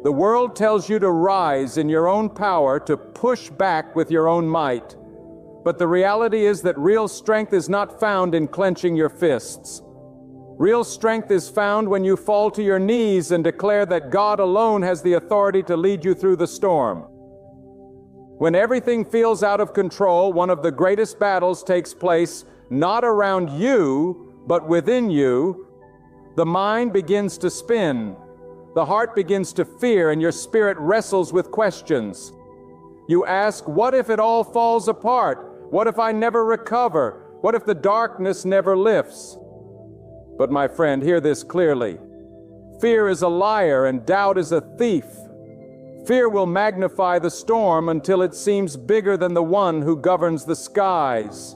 Speaker 1: The world tells you to rise in your own power, to push back with your own might. But the reality is that real strength is not found in clenching your fists. Real strength is found when you fall to your knees and declare that God alone has the authority to lead you through the storm. When everything feels out of control, one of the greatest battles takes place not around you, but within you. The mind begins to spin. The heart begins to fear and your spirit wrestles with questions. You ask, what if it all falls apart? What if I never recover? What if the darkness never lifts? But my friend, hear this clearly. Fear is a liar and doubt is a thief. Fear will magnify the storm until it seems bigger than the one who governs the skies.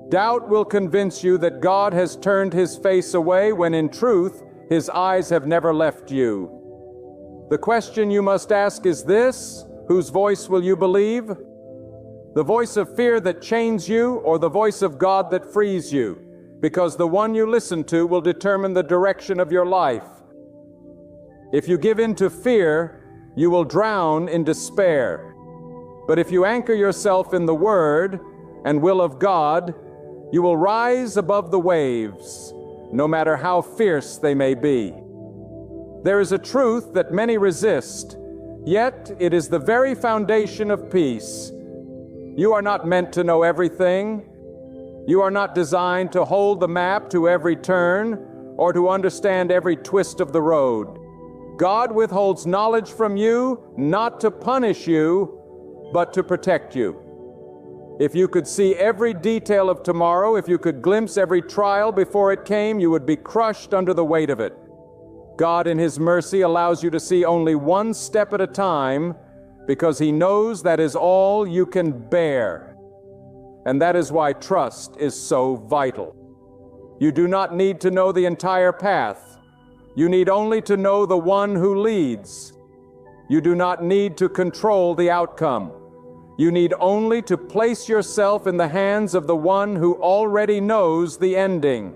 Speaker 1: Doubt will convince you that God has turned his face away when in truth, his eyes have never left you. The question you must ask is this: whose voice will you believe? The voice of fear that chains you, or the voice of God that frees you? Because the one you listen to will determine the direction of your life. If you give in to fear, you will drown in despair. But if you anchor yourself in the Word and will of God, you will rise above the waves, no matter how fierce they may be. There is a truth that many resist, yet it is the very foundation of peace. You are not meant to know everything. You are not designed to hold the map to every turn or to understand every twist of the road. God withholds knowledge from you, not to punish you, but to protect you. If you could see every detail of tomorrow, if you could glimpse every trial before it came, you would be crushed under the weight of it. God in His mercy allows you to see only one step at a time because He knows that is all you can bear. And that is why trust is so vital. You do not need to know the entire path. You need only to know the one who leads. You do not need to control the outcome. You need only to place yourself in the hands of the one who already knows the ending.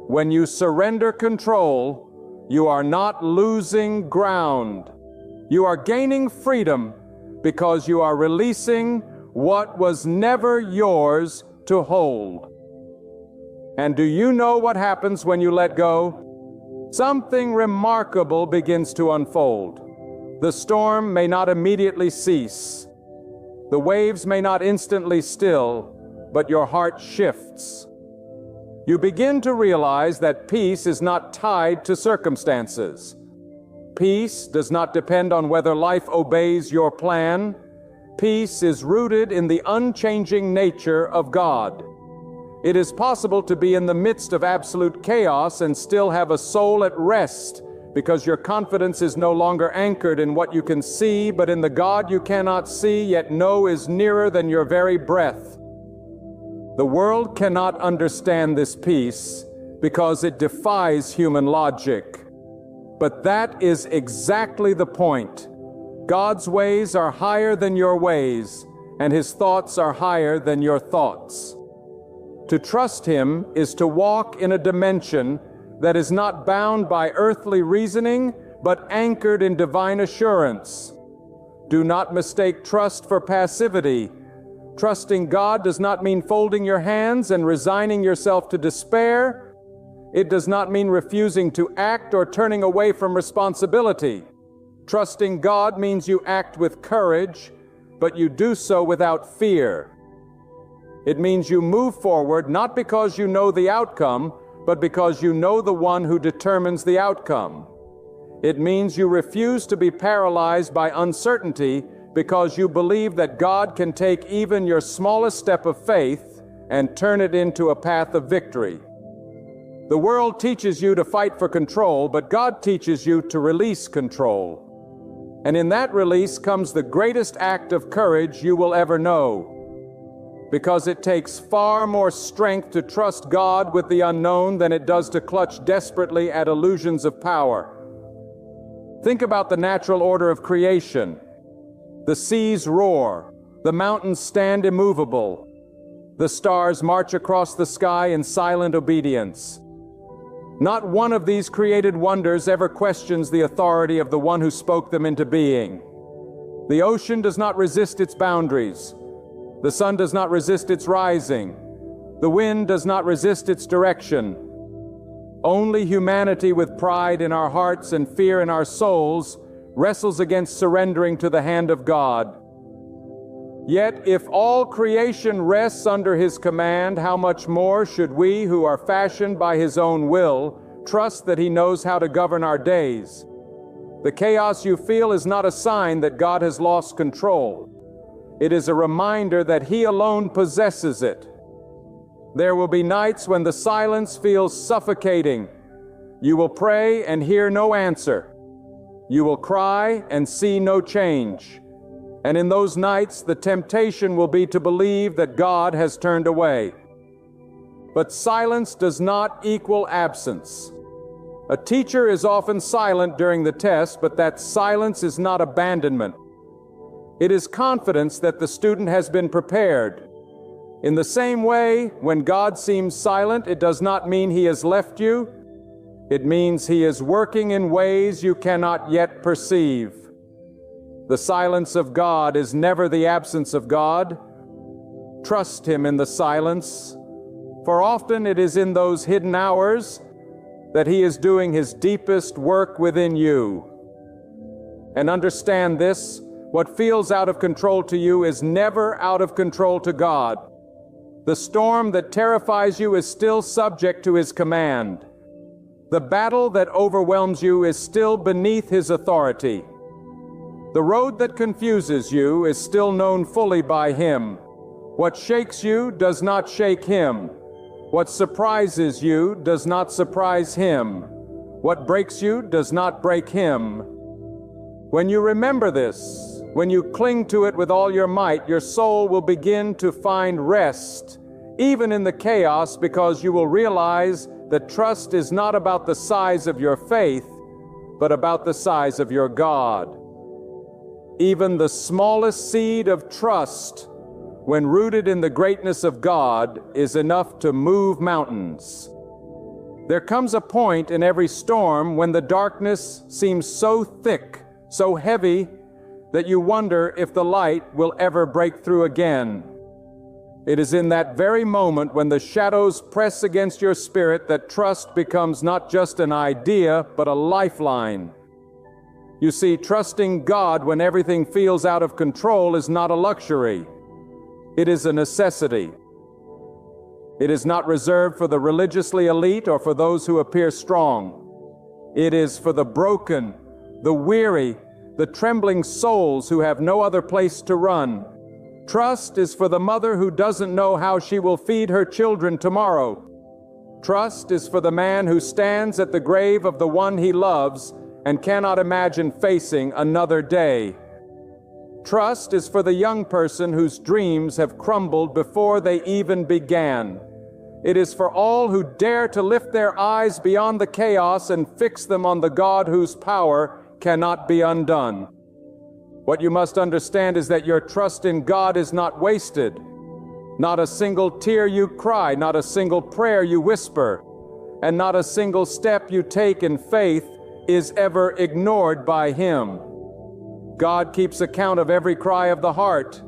Speaker 1: When you surrender control, you are not losing ground. You are gaining freedom because you are releasing what was never yours to hold. And do you know what happens when you let go? Something remarkable begins to unfold. The storm may not immediately cease. The waves may not instantly still, but your heart shifts. You begin to realize that peace is not tied to circumstances. Peace does not depend on whether life obeys your plan. Peace is rooted in the unchanging nature of God. It is possible to be in the midst of absolute chaos and still have a soul at rest, because your confidence is no longer anchored in what you can see, but in the God you cannot see, yet know is nearer than your very breath. The world cannot understand this peace because it defies human logic. But that is exactly the point. God's ways are higher than your ways, and His thoughts are higher than your thoughts. To trust Him is to walk in a dimension that is not bound by earthly reasoning, but anchored in divine assurance. Do not mistake trust for passivity. Trusting God does not mean folding your hands and resigning yourself to despair. It does not mean refusing to act or turning away from responsibility. Trusting God means you act with courage, but you do so without fear. It means you move forward not because you know the outcome, but because you know the one who determines the outcome. It means you refuse to be paralyzed by uncertainty because you believe that God can take even your smallest step of faith and turn it into a path of victory. The world teaches you to fight for control, but God teaches you to release control. And in that release comes the greatest act of courage you will ever know. Because it takes far more strength to trust God with the unknown than it does to clutch desperately at illusions of power. Think about the natural order of creation. The seas roar, the mountains stand immovable, the stars march across the sky in silent obedience. Not one of these created wonders ever questions the authority of the one who spoke them into being. The ocean does not resist its boundaries. The sun does not resist its rising. The wind does not resist its direction. Only humanity, with pride in our hearts and fear in our souls, wrestles against surrendering to the hand of God. Yet if all creation rests under His command, how much more should we, who are fashioned by His own will, trust that He knows how to govern our days? The chaos you feel is not a sign that God has lost control. It is a reminder that He alone possesses it. There will be nights when the silence feels suffocating. You will pray and hear no answer. You will cry and see no change. And in those nights, the temptation will be to believe that God has turned away. But silence does not equal absence. A teacher is often silent during the test, but that silence is not abandonment. It is confidence that the student has been prepared. In the same way, when God seems silent, it does not mean He has left you. It means He is working in ways you cannot yet perceive. The silence of God is never the absence of God. Trust Him in the silence, for often it is in those hidden hours that He is doing His deepest work within you. And understand this, what feels out of control to you is never out of control to God. The storm that terrifies you is still subject to His command. The battle that overwhelms you is still beneath His authority. The road that confuses you is still known fully by Him. What shakes you does not shake Him. What surprises you does not surprise Him. What breaks you does not break Him. When you remember this, when you cling to it with all your might, your soul will begin to find rest, even in the chaos, because you will realize that trust is not about the size of your faith, but about the size of your God. Even the smallest seed of trust, when rooted in the greatness of God, is enough to move mountains. There comes a point in every storm when the darkness seems so thick, so heavy, that you wonder if the light will ever break through again. It is in that very moment when the shadows press against your spirit that trust becomes not just an idea, but a lifeline. You see, trusting God when everything feels out of control is not a luxury. It is a necessity. It is not reserved for the religiously elite or for those who appear strong. It is for the broken, the weary, the trembling souls who have no other place to run. Trust is for the mother who doesn't know how she will feed her children tomorrow. Trust is for the man who stands at the grave of the one he loves and cannot imagine facing another day. Trust is for the young person whose dreams have crumbled before they even began. It is for all who dare to lift their eyes beyond the chaos and fix them on the God whose power cannot be undone. What you must understand is that your trust in God is not wasted. Not a single tear you cry, not a single prayer you whisper, and not a single step you take in faith is ever ignored by Him. God keeps account of every cry of the heart.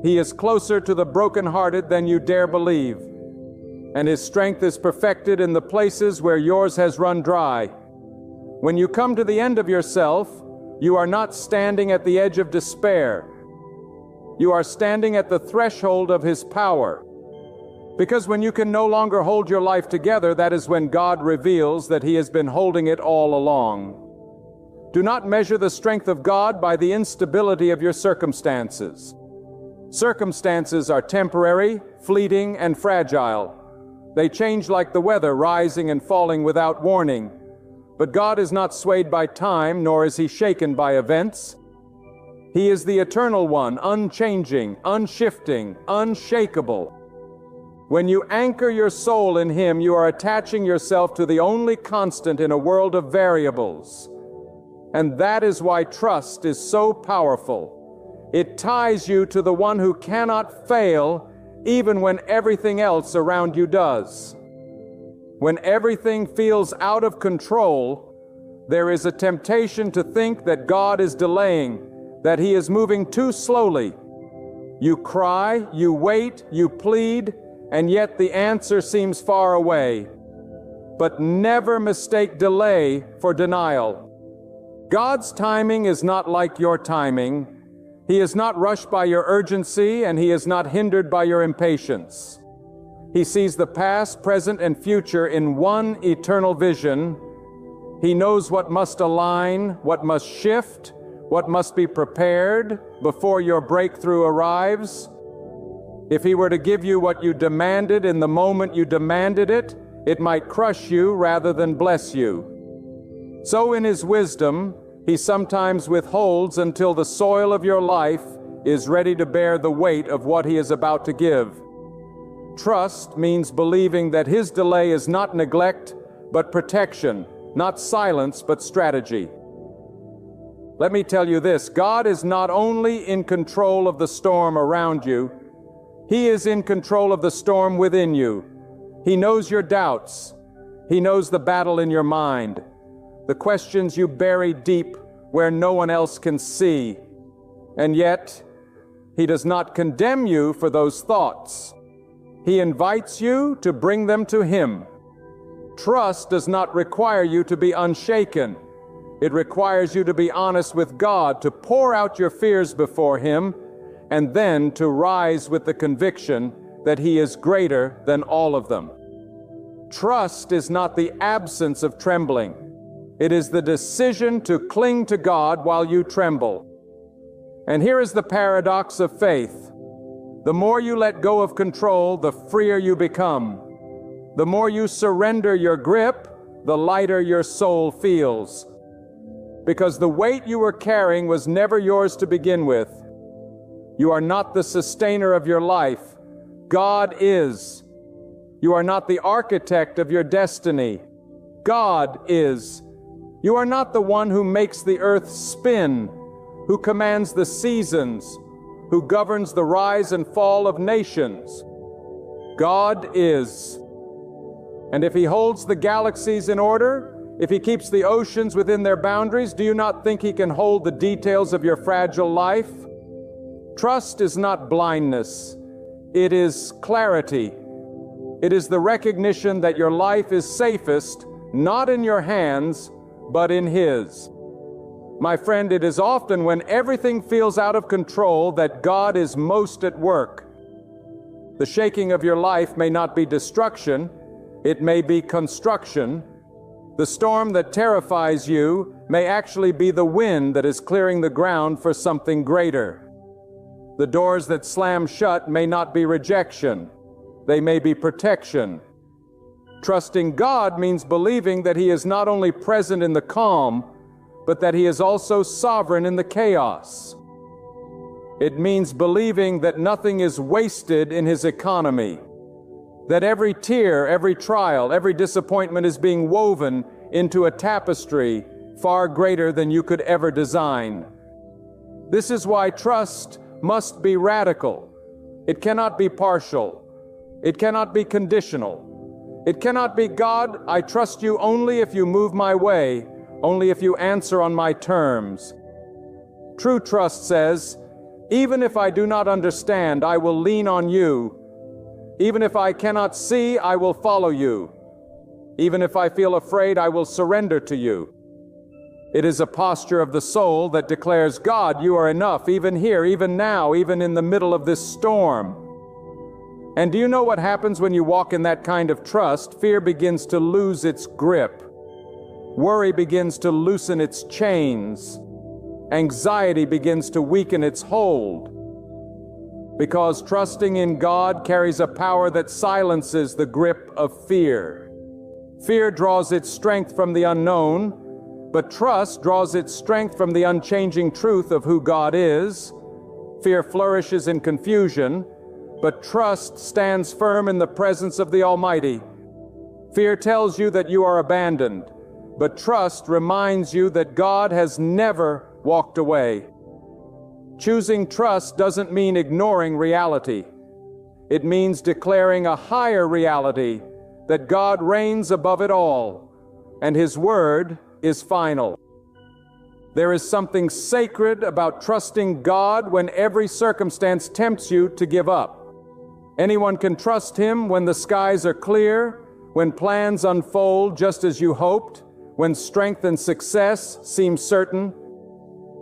Speaker 1: He is closer to the brokenhearted than you dare believe, and His strength is perfected in the places where yours has run dry. When you come to the end of yourself, you are not standing at the edge of despair. You are standing at the threshold of His power. Because when you can no longer hold your life together, that is when God reveals that He has been holding it all along. Do not measure the strength of God by the instability of your circumstances. Circumstances are temporary, fleeting, and fragile. They change like the weather, rising and falling without warning. But God is not swayed by time, nor is He shaken by events. He is the Eternal One, unchanging, unshifting, unshakable. When you anchor your soul in Him, you are attaching yourself to the only constant in a world of variables. And that is why trust is so powerful. It ties you to the one who cannot fail, even when everything else around you does. When everything feels out of control, there is a temptation to think that God is delaying, that He is moving too slowly. You cry, you wait, you plead, and yet the answer seems far away. But never mistake delay for denial. God's timing is not like your timing. He is not rushed by your urgency, and He is not hindered by your impatience. He sees the past, present, and future in one eternal vision. He knows what must align, what must shift, what must be prepared before your breakthrough arrives. If He were to give you what you demanded in the moment you demanded it, it might crush you rather than bless you. So in His wisdom, He sometimes withholds until the soil of your life is ready to bear the weight of what He is about to give. Trust means believing that His delay is not neglect, but protection, not silence, but strategy. Let me tell you this, God is not only in control of the storm around you, He is in control of the storm within you. He knows your doubts. He knows the battle in your mind, the questions you bury deep where no one else can see. And yet, He does not condemn you for those thoughts. He invites you to bring them to Him. Trust does not require you to be unshaken. It requires you to be honest with God, to pour out your fears before Him, and then to rise with the conviction that He is greater than all of them. Trust is not the absence of trembling. It is the decision to cling to God while you tremble. And here is the paradox of faith. The more you let go of control, the freer you become. The more you surrender your grip, the lighter your soul feels. Because the weight you were carrying was never yours to begin with. You are not the sustainer of your life. God is. You are not the architect of your destiny. God is. You are not the one who makes the earth spin, who commands the seasons, who governs the rise and fall of nations. God is. And if He holds the galaxies in order, if He keeps the oceans within their boundaries, do you not think He can hold the details of your fragile life? Trust is not blindness. It is clarity. It is the recognition that your life is safest, not in your hands, but in His. My friend, it is often when everything feels out of control that God is most at work. The shaking of your life may not be destruction, it may be construction. The storm that terrifies you may actually be the wind that is clearing the ground for something greater. The doors that slam shut may not be rejection, they may be protection. Trusting God means believing that He is not only present in the calm, but that He is also sovereign in the chaos. It means believing that nothing is wasted in His economy, that every tear, every trial, every disappointment is being woven into a tapestry far greater than you could ever design. This is why trust must be radical. It cannot be partial. It cannot be conditional. It cannot be, God, I trust you only if you move my way, only if you answer on my terms. True trust says, even if I do not understand, I will lean on you. Even if I cannot see, I will follow you. Even if I feel afraid, I will surrender to you. It is a posture of the soul that declares, God, you are enough, even here, even now, even in the middle of this storm. And do you know what happens when you walk in that kind of trust? Fear begins to lose its grip. Worry begins to loosen its chains. Anxiety begins to weaken its hold. Because trusting in God carries a power that silences the grip of fear. Fear draws its strength from the unknown, but trust draws its strength from the unchanging truth of who God is. Fear flourishes in confusion, but trust stands firm in the presence of the Almighty. Fear tells you that you are abandoned, but trust reminds you that God has never walked away. Choosing trust doesn't mean ignoring reality. It means declaring a higher reality, that God reigns above it all, and His word is final. There is something sacred about trusting God when every circumstance tempts you to give up. Anyone can trust Him when the skies are clear, when plans unfold just as you hoped, when strength and success seem certain.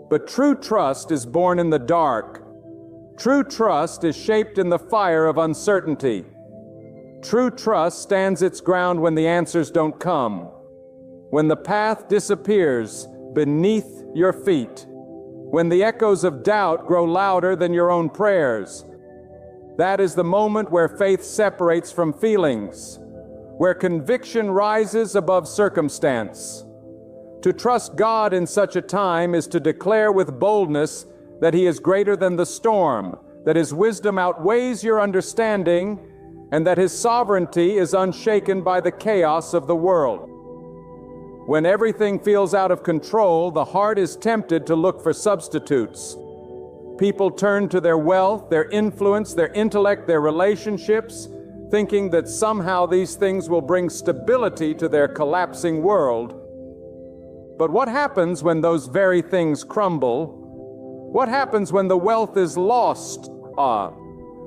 Speaker 1: But true trust is born in the dark. True trust is shaped in the fire of uncertainty. True trust stands its ground when the answers don't come. when the path disappears beneath your feet, when the echoes of doubt grow louder than your own prayers. That is the moment where faith separates from feelings, where conviction rises above circumstance. To trust God in such a time is to declare with boldness that He is greater than the storm, that His wisdom outweighs your understanding, and that His sovereignty is unshaken by the chaos of the world. When everything feels out of control, the heart is tempted to look for substitutes. People turn to their wealth, their influence, their intellect, their relationships, thinking that somehow these things will bring stability to their collapsing world. But what happens when those very things crumble? What happens when the wealth is lost?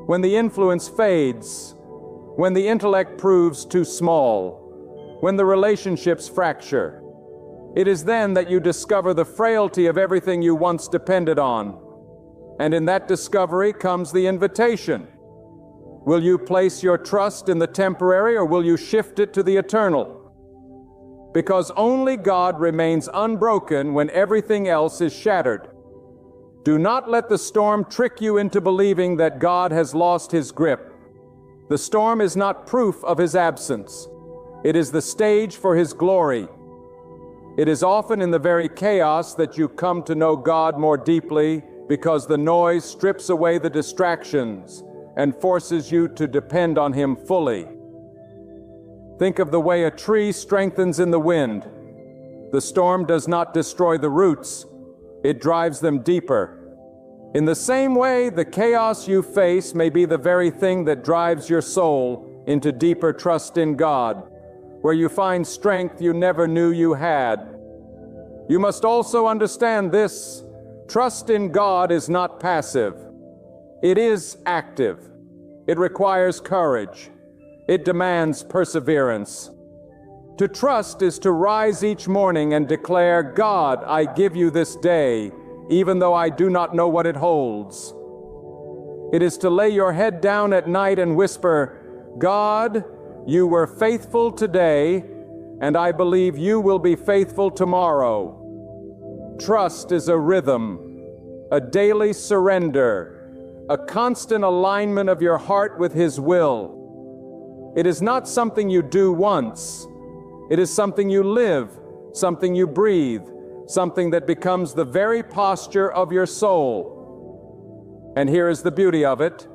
Speaker 1: When the influence fades? When the intellect proves too small? When the relationships fracture? It is then that you discover the frailty of everything you once depended on. And in that discovery comes the invitation. Will you place your trust in the temporary, or will you shift it to the eternal? Because only God remains unbroken when everything else is shattered. Do not let the storm trick you into believing that God has lost His grip. The storm is not proof of His absence. It is the stage for His glory. It is often in the very chaos that you come to know God more deeply, because the noise strips away the distractions and forces you to depend on Him fully. Think of the way a tree strengthens in the wind. The storm does not destroy the roots, it drives them deeper. In the same way, the chaos you face may be the very thing that drives your soul into deeper trust in God, where you find strength you never knew you had. You must also understand this: trust in God is not passive. It is active. It requires courage. It demands perseverance. To trust is to rise each morning and declare, God, I give you this day, even though I do not know what it holds. It is to lay your head down at night and whisper, God, you were faithful today, and I believe you will be faithful tomorrow. Trust is a rhythm, a daily surrender, a constant alignment of your heart with His will. It is not something you do once. It is something you live, something you breathe, something that becomes the very posture of your soul. And here is the beauty of it.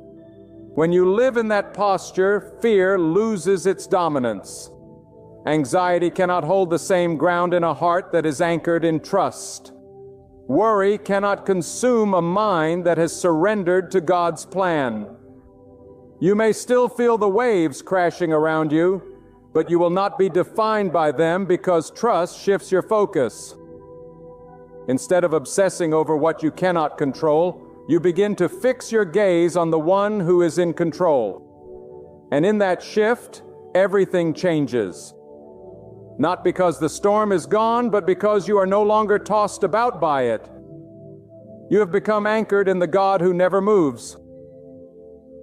Speaker 1: When you live in that posture, fear loses its dominance. Anxiety cannot hold the same ground in a heart that is anchored in trust. Worry cannot consume a mind that has surrendered to God's plan. You may still feel the waves crashing around you, but you will not be defined by them, because trust shifts your focus. Instead of obsessing over what you cannot control, you begin to fix your gaze on the one who is in control. And in that shift, everything changes. Not because the storm is gone, but because you are no longer tossed about by it. You have become anchored in the God who never moves.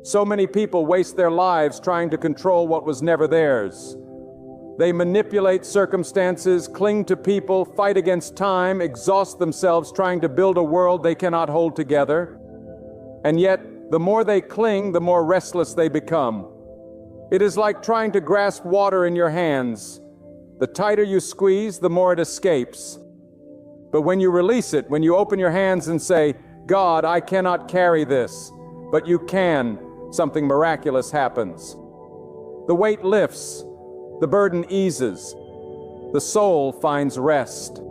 Speaker 1: So many people waste their lives trying to control what was never theirs. They manipulate circumstances, cling to people, fight against time, exhaust themselves trying to build a world they cannot hold together. And yet, the more they cling, the more restless they become. It is like trying to grasp water in your hands. The tighter you squeeze, the more it escapes. But when you release it, when you open your hands and say, God, I cannot carry this, but you can, something miraculous happens. The weight lifts, the burden eases, the soul finds rest.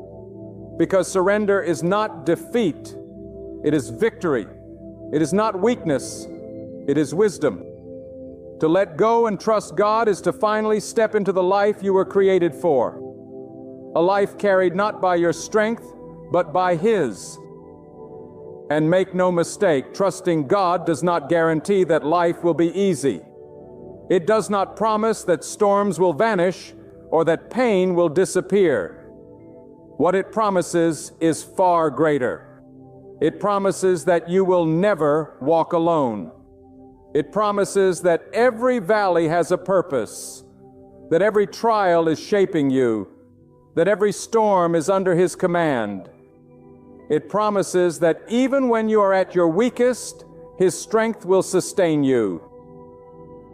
Speaker 1: Because surrender is not defeat, it is victory. It is not weakness, it is wisdom. To let go and trust God is to finally step into the life you were created for. A life carried not by your strength, but by His. And make no mistake, trusting God does not guarantee that life will be easy. It does not promise that storms will vanish or that pain will disappear. What it promises is far greater. It promises that you will never walk alone. It promises that every valley has a purpose, that every trial is shaping you, that every storm is under His command. It promises that even when you are at your weakest, His strength will sustain you.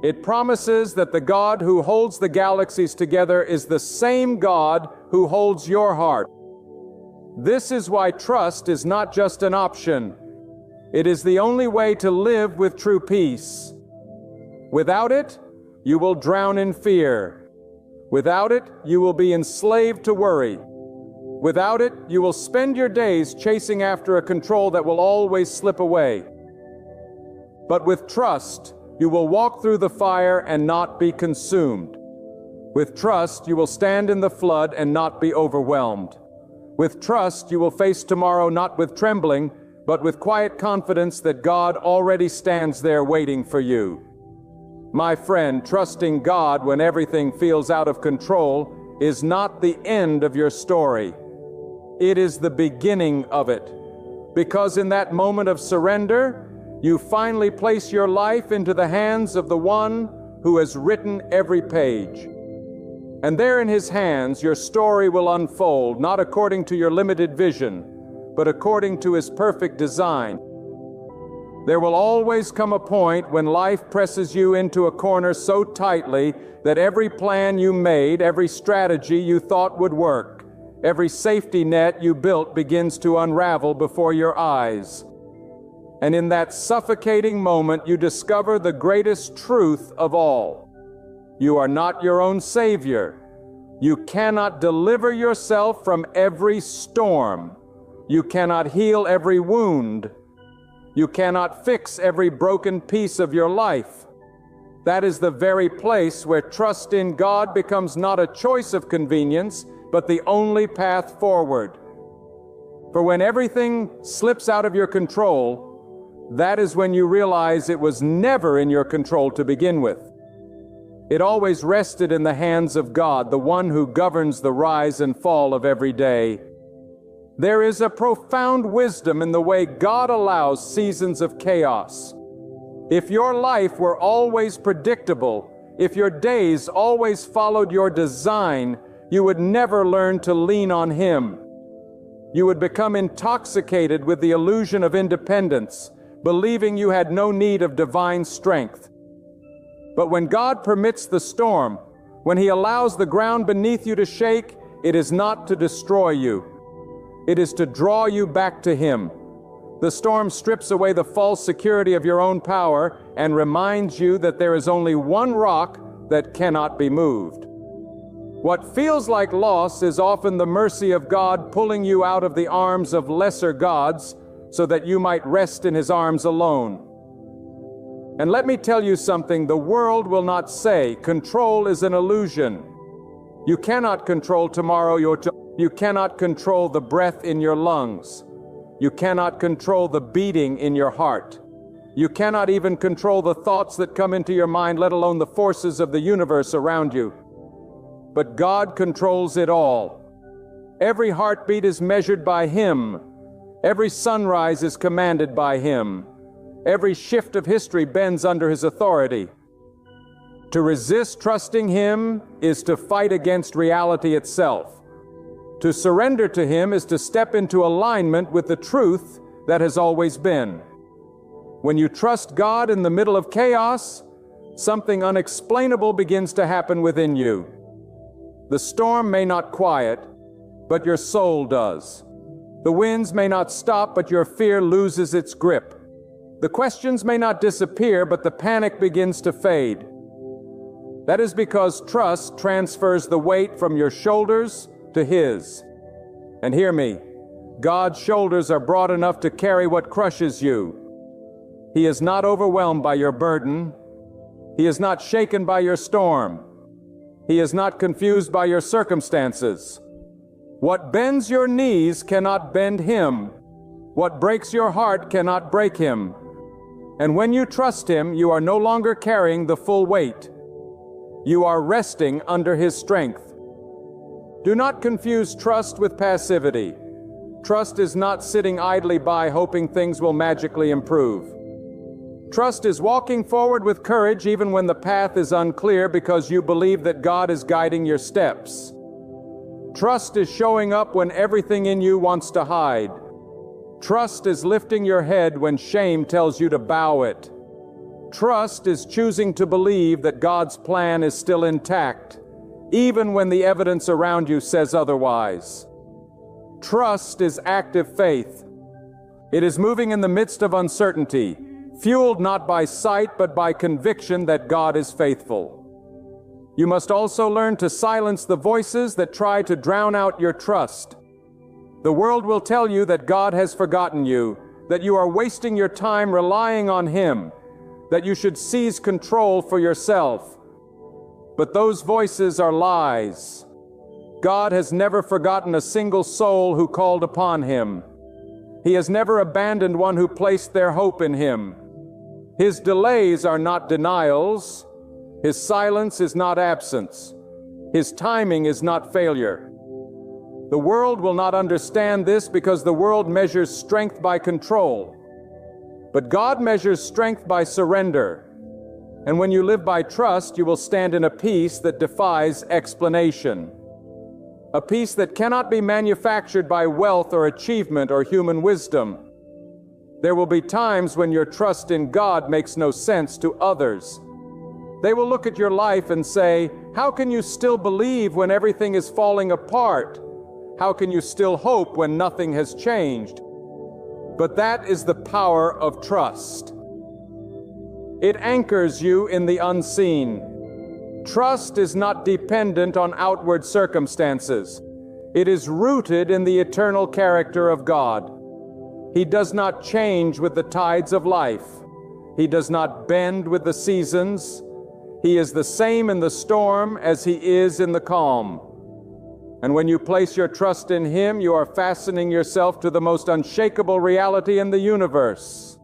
Speaker 1: It promises that the God who holds the galaxies together is the same God who holds your heart. This is why trust is not just an option. It is the only way to live with true peace. Without it, you will drown in fear. Without it, you will be enslaved to worry. Without it, you will spend your days chasing after a control that will always slip away. But with trust, you will walk through the fire and not be consumed. With trust, you will stand in the flood and not be overwhelmed. With trust, you will face tomorrow not with trembling, but with quiet confidence that God already stands there waiting for you. My friend, trusting God when everything feels out of control is not the end of your story. It is the beginning of it. Because in that moment of surrender, you finally place your life into the hands of the One who has written every page. And there in His hands, your story will unfold, not according to your limited vision, but according to His perfect design. There will always come a point when life presses you into a corner so tightly that every plan you made, every strategy you thought would work, every safety net you built begins to unravel before your eyes. And in that suffocating moment, you discover the greatest truth of all. You are not your own savior. You cannot deliver yourself from every storm. You cannot heal every wound. You cannot fix every broken piece of your life. That is the very place where trust in God becomes not a choice of convenience, but the only path forward. For when everything slips out of your control, that is when you realize it was never in your control to begin with. It always rested in the hands of God, the one who governs the rise and fall of every day. There is a profound wisdom in the way God allows seasons of chaos. If your life were always predictable, if your days always followed your design, you would never learn to lean on Him. You would become intoxicated with the illusion of independence, believing you had no need of divine strength. But when God permits the storm, when He allows the ground beneath you to shake, it is not to destroy you. It is to draw you back to Him. The storm strips away the false security of your own power and reminds you that there is only one rock that cannot be moved. What feels like loss is often the mercy of God pulling you out of the arms of lesser gods so that you might rest in His arms alone. And let me tell you something the world will not say. Control is an illusion. You cannot control tomorrow. You cannot control the breath in your lungs. You cannot control the beating in your heart. You cannot even control the thoughts that come into your mind, let alone the forces of the universe around you. But God controls it all. Every heartbeat is measured by Him. Every sunrise is commanded by Him. Every shift of history bends under His authority. To resist trusting Him is to fight against reality itself. To surrender to Him is to step into alignment with the truth that has always been. When you trust God in the middle of chaos, something unexplainable begins to happen within you. The storm may not quiet, but your soul does. The winds may not stop, but your fear loses its grip. The questions may not disappear, but the panic begins to fade. That is because trust transfers the weight from your shoulders to His. And hear me, God's shoulders are broad enough to carry what crushes you. He is not overwhelmed by your burden. He is not shaken by your storm. He is not confused by your circumstances. What bends your knees cannot bend Him. What breaks your heart cannot break Him. And when you trust Him, you are no longer carrying the full weight. You are resting under His strength. Do not confuse trust with passivity. Trust is not sitting idly by hoping things will magically improve. Trust is walking forward with courage even when the path is unclear because you believe that God is guiding your steps. Trust is showing up when everything in you wants to hide. Trust is lifting your head when shame tells you to bow it. Trust is choosing to believe that God's plan is still intact, even when the evidence around you says otherwise. Trust is active faith. It is moving in the midst of uncertainty, fueled not by sight but by conviction that God is faithful. You must also learn to silence the voices that try to drown out your trust. The world will tell you that God has forgotten you, that you are wasting your time relying on Him, that you should seize control for yourself. But those voices are lies. God has never forgotten a single soul who called upon Him. He has never abandoned one who placed their hope in Him. His delays are not denials. His silence is not absence. His timing is not failure. The world will not understand this because the world measures strength by control. But God measures strength by surrender. And when you live by trust, you will stand in a peace that defies explanation. A peace that cannot be manufactured by wealth or achievement or human wisdom. There will be times when your trust in God makes no sense to others. They will look at your life and say, "How can you still believe when everything is falling apart? How can you still hope when nothing has changed?" But that is the power of trust. It anchors you in the unseen. Trust is not dependent on outward circumstances. It is rooted in the eternal character of God. He does not change with the tides of life. He does not bend with the seasons. He is the same in the storm as He is in the calm. And when you place your trust in Him, you are fastening yourself to the most unshakable reality in the universe.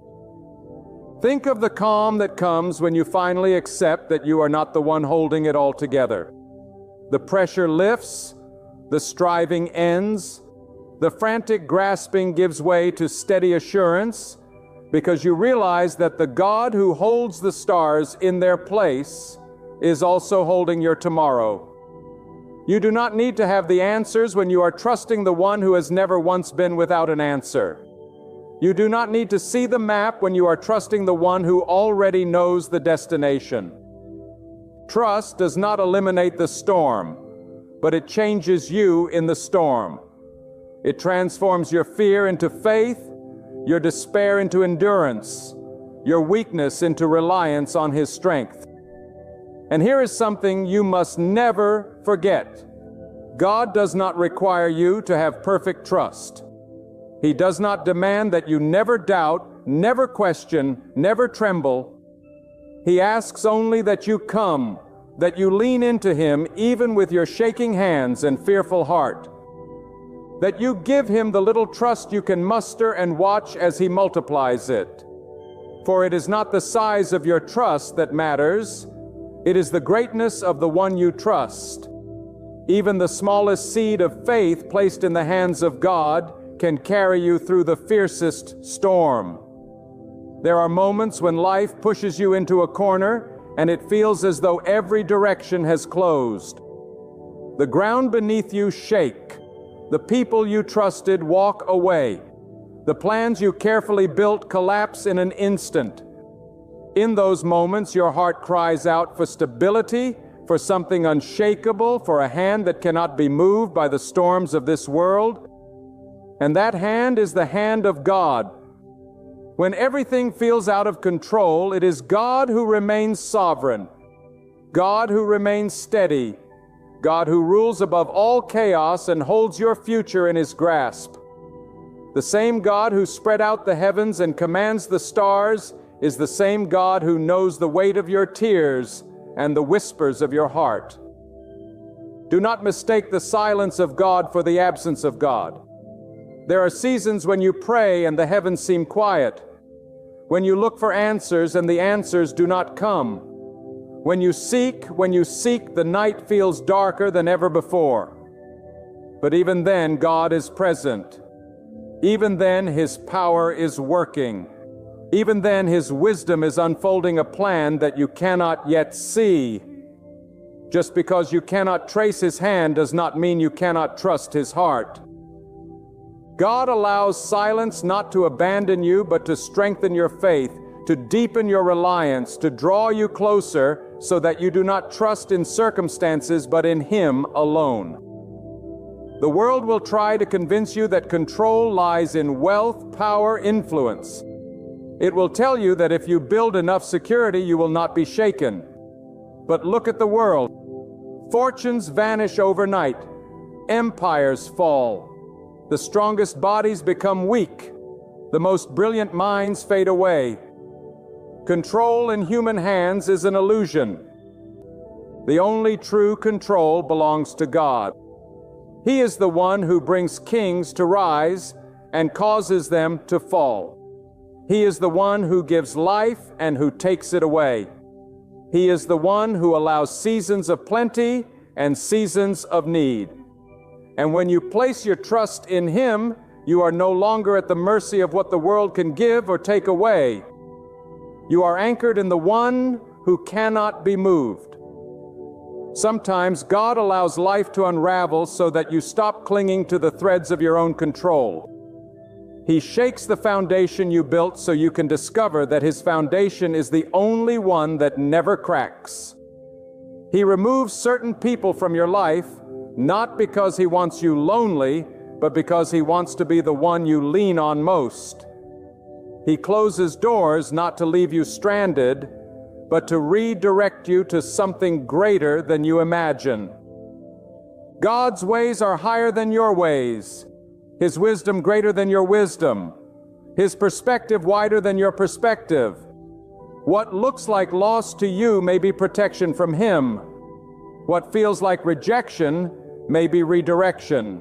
Speaker 1: Think of the calm that comes when you finally accept that you are not the one holding it all together. The pressure lifts, the striving ends, the frantic grasping gives way to steady assurance, because you realize that the God who holds the stars in their place is also holding your tomorrow. You do not need to have the answers when you are trusting the one who has never once been without an answer. You do not need to see the map when you are trusting the one who already knows the destination. Trust does not eliminate the storm, but it changes you in the storm. It transforms your fear into faith, your despair into endurance, your weakness into reliance on His strength. And here is something you must never forget. God does not require you to have perfect trust. He does not demand that you never doubt, never question, never tremble. He asks only that you come, that you lean into Him even with your shaking hands and fearful heart. That you give Him the little trust you can muster and watch as He multiplies it. For it is not the size of your trust that matters. It is the greatness of the one you trust. Even the smallest seed of faith placed in the hands of God can carry you through the fiercest storm. There are moments when life pushes you into a corner and it feels as though every direction has closed. The ground beneath you shake. The people you trusted walk away. The plans you carefully built collapse in an instant. In those moments, your heart cries out for stability, for something unshakable, for a hand that cannot be moved by the storms of this world. And that hand is the hand of God. When everything feels out of control, it is God who remains sovereign, God who remains steady, God who rules above all chaos and holds your future in His grasp. The same God who spread out the heavens and commands the stars is the same God who knows the weight of your tears and the whispers of your heart. Do not mistake the silence of God for the absence of God. There are seasons when you pray and the heavens seem quiet, when you look for answers and the answers do not come. When you seek, the night feels darker than ever before. But even then, God is present. Even then, His power is working. Even then, His wisdom is unfolding a plan that you cannot yet see. Just because you cannot trace His hand does not mean you cannot trust His heart. God allows silence not to abandon you, but to strengthen your faith, to deepen your reliance, to draw you closer, so that you do not trust in circumstances, but in Him alone. The world will try to convince you that control lies in wealth, power, influence. It will tell you that if you build enough security, you will not be shaken. But look at the world. Fortunes vanish overnight. Empires fall. The strongest bodies become weak. The most brilliant minds fade away. Control in human hands is an illusion. The only true control belongs to God. He is the one who brings kings to rise and causes them to fall. He is the one who gives life and who takes it away. He is the one who allows seasons of plenty and seasons of need. And when you place your trust in Him, you are no longer at the mercy of what the world can give or take away. You are anchored in the one who cannot be moved. Sometimes God allows life to unravel so that you stop clinging to the threads of your own control. He shakes the foundation you built so you can discover that His foundation is the only one that never cracks. He removes certain people from your life, not because He wants you lonely, but because He wants to be the one you lean on most. He closes doors not to leave you stranded, but to redirect you to something greater than you imagine. God's ways are higher than your ways, His wisdom greater than your wisdom, His perspective wider than your perspective. What looks like loss to you may be protection from Him. What feels like rejection may be redirection.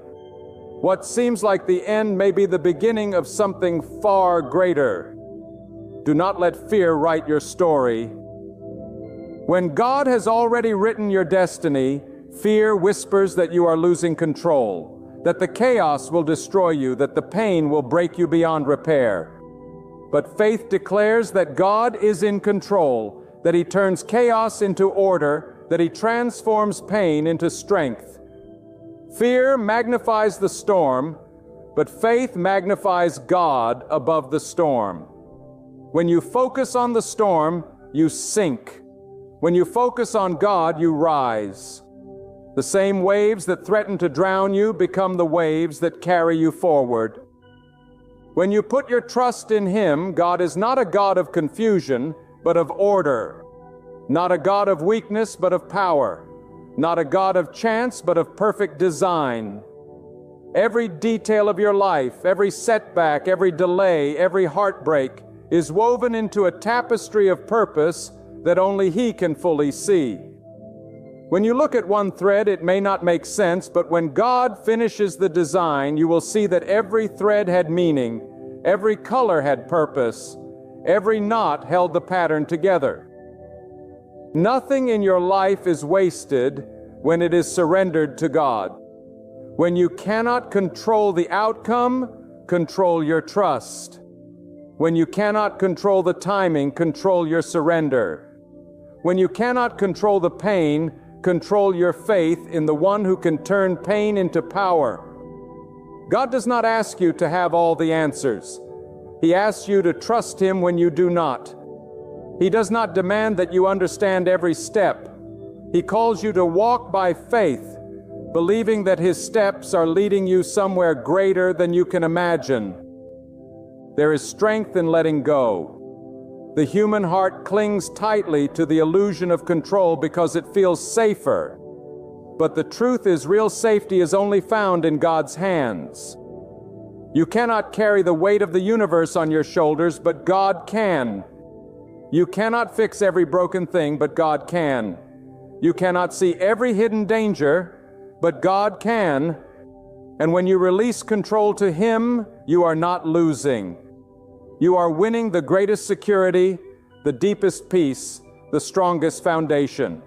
Speaker 1: What seems like the end may be the beginning of something far greater. Do not let fear write your story. When God has already written your destiny, fear whispers that you are losing control, that the chaos will destroy you, that the pain will break you beyond repair. But faith declares that God is in control, that He turns chaos into order, that He transforms pain into strength. Fear magnifies the storm, but faith magnifies God above the storm. When you focus on the storm, you sink. When you focus on God, you rise. The same waves that threaten to drown you become the waves that carry you forward. When you put your trust in Him, God is not a God of confusion, but of order. Not a God of weakness, but of power. Not a God of chance, but of perfect design. Every detail of your life, every setback, every delay, every heartbreak is woven into a tapestry of purpose that only He can fully see. When you look at one thread, it may not make sense, but when God finishes the design, you will see that every thread had meaning, every color had purpose, every knot held the pattern together. Nothing in your life is wasted when it is surrendered to God. When you cannot control the outcome, control your trust. When you cannot control the timing, control your surrender. When you cannot control the pain, control your faith in the one who can turn pain into power. God does not ask you to have all the answers. He asks you to trust Him when you do not. He does not demand that you understand every step. He calls you to walk by faith, believing that His steps are leading you somewhere greater than you can imagine. There is strength in letting go. The human heart clings tightly to the illusion of control because it feels safer. But the truth is, real safety is only found in God's hands. You cannot carry the weight of the universe on your shoulders, but God can. You cannot fix every broken thing, but God can. You cannot see every hidden danger, but God can. And when you release control to Him, you are not losing. You are winning the greatest security, the deepest peace, the strongest foundation.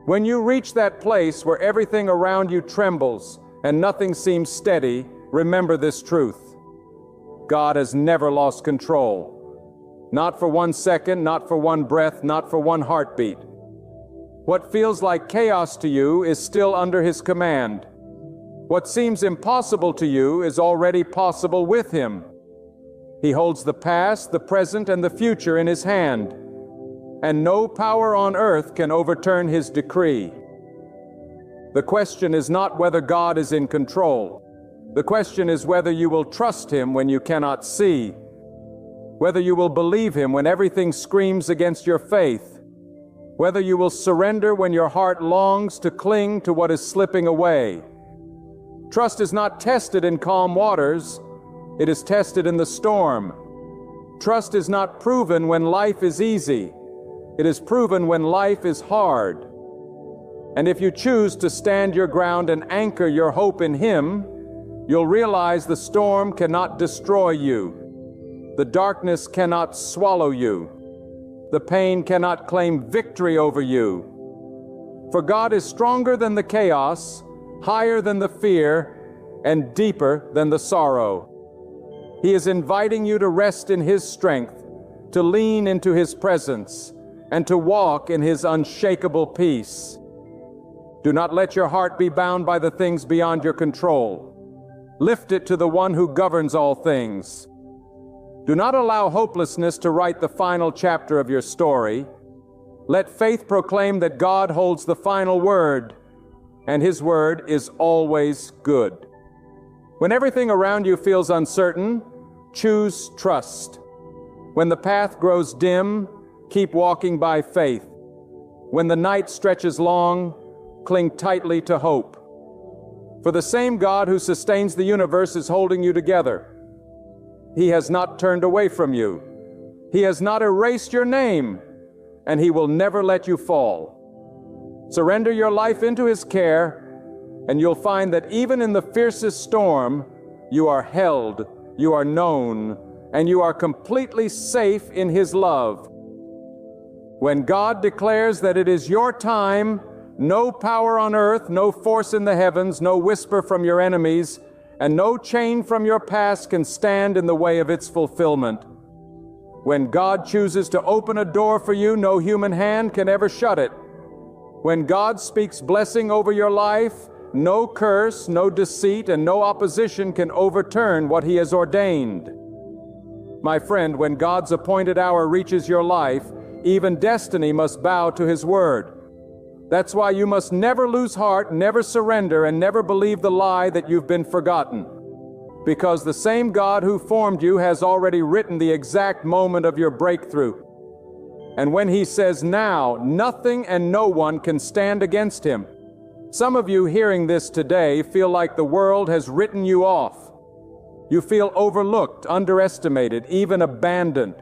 Speaker 1: When you reach that place where everything around you trembles and nothing seems steady, remember this truth. God has never lost control. Not for 1 second, not for one breath, not for one heartbeat. What feels like chaos to you is still under His command. What seems impossible to you is already possible with Him. He holds the past, the present, and the future in His hand, and no power on earth can overturn His decree. The question is not whether God is in control. The question is whether you will trust Him when you cannot see, whether you will believe Him when everything screams against your faith, whether you will surrender when your heart longs to cling to what is slipping away. Trust is not tested in calm waters, it is tested in the storm. Trust is not proven when life is easy, it is proven when life is hard. And if you choose to stand your ground and anchor your hope in Him, you'll realize the storm cannot destroy you. The darkness cannot swallow you. The pain cannot claim victory over you. For God is stronger than the chaos, higher than the fear, and deeper than the sorrow. He is inviting you to rest in His strength, to lean into His presence, and to walk in His unshakable peace. Do not let your heart be bound by the things beyond your control. Lift it to the One who governs all things. Do not allow hopelessness to write the final chapter of your story. Let faith proclaim that God holds the final word, and His word is always good. When everything around you feels uncertain, choose trust. When the path grows dim, keep walking by faith. When the night stretches long, cling tightly to hope. For the same God who sustains the universe is holding you together. He has not turned away from you. He has not erased your name, and He will never let you fall. Surrender your life into His care, and you'll find that even in the fiercest storm, you are held, you are known, and you are completely safe in His love. When God declares that it is your time, no power on earth, no force in the heavens, no whisper from your enemies, and no chain from your past can stand in the way of its fulfillment. When God chooses to open a door for you, no human hand can ever shut it. When God speaks blessing over your life, no curse, no deceit, and no opposition can overturn what He has ordained. My friend, when God's appointed hour reaches your life, even destiny must bow to His word. That's why you must never lose heart, never surrender, and never believe the lie that you've been forgotten. Because the same God who formed you has already written the exact moment of your breakthrough. And when He says now, nothing and no one can stand against Him. Some of you hearing this today feel like the world has written you off. You feel overlooked, underestimated, even abandoned.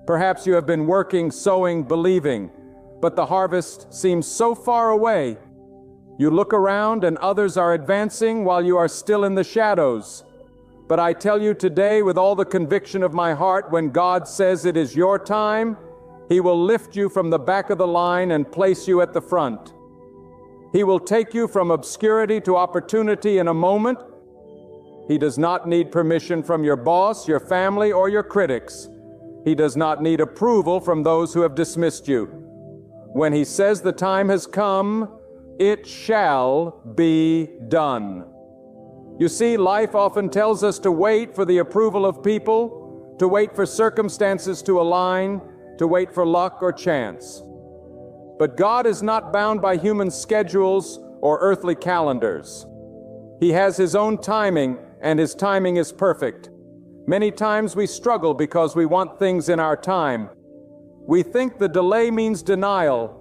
Speaker 1: Perhaps you have been working, sowing, believing, but the harvest seems so far away. You look around and others are advancing while you are still in the shadows. But I tell you today with all the conviction of my heart, when God says it is your time, He will lift you from the back of the line and place you at the front. He will take you from obscurity to opportunity in a moment. He does not need permission from your boss, your family, or your critics. He does not need approval from those who have dismissed you. When He says the time has come, it shall be done. You see, life often tells us to wait for the approval of people, to wait for circumstances to align, to wait for luck or chance. But God is not bound by human schedules or earthly calendars. He has His own timing, and His timing is perfect. Many times we struggle because we want things in our time. We think the delay means denial.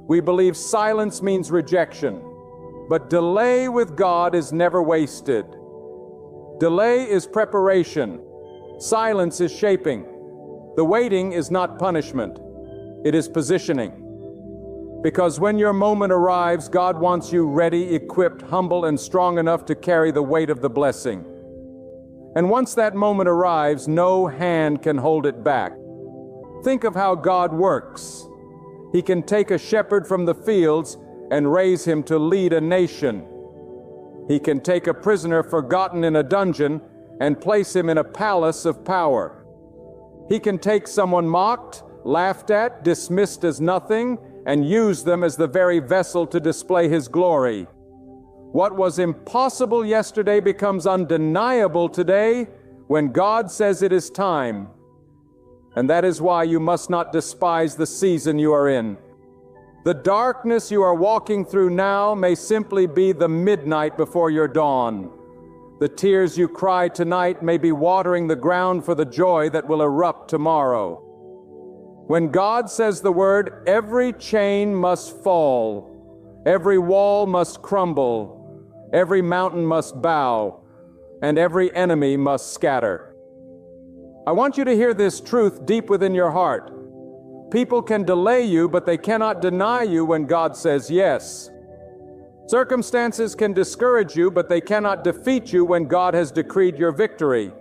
Speaker 1: We believe silence means rejection. But delay with God is never wasted. Delay is preparation. Silence is shaping. The waiting is not punishment. It is positioning. Because when your moment arrives, God wants you ready, equipped, humble, and strong enough to carry the weight of the blessing. And once that moment arrives, no hand can hold it back. Think of how God works. He can take a shepherd from the fields and raise him to lead a nation. He can take a prisoner forgotten in a dungeon and place him in a palace of power. He can take someone mocked, laughed at, dismissed as nothing, and use them as the very vessel to display His glory. What was impossible yesterday becomes undeniable today when God says it is time. And that is why you must not despise the season you are in. The darkness you are walking through now may simply be the midnight before your dawn. The tears you cry tonight may be watering the ground for the joy that will erupt tomorrow. When God says the word, every chain must fall, every wall must crumble, every mountain must bow, and every enemy must scatter. I want you to hear this truth deep within your heart. People can delay you, but they cannot deny you when God says yes. Circumstances can discourage you, but they cannot defeat you when God has decreed your victory.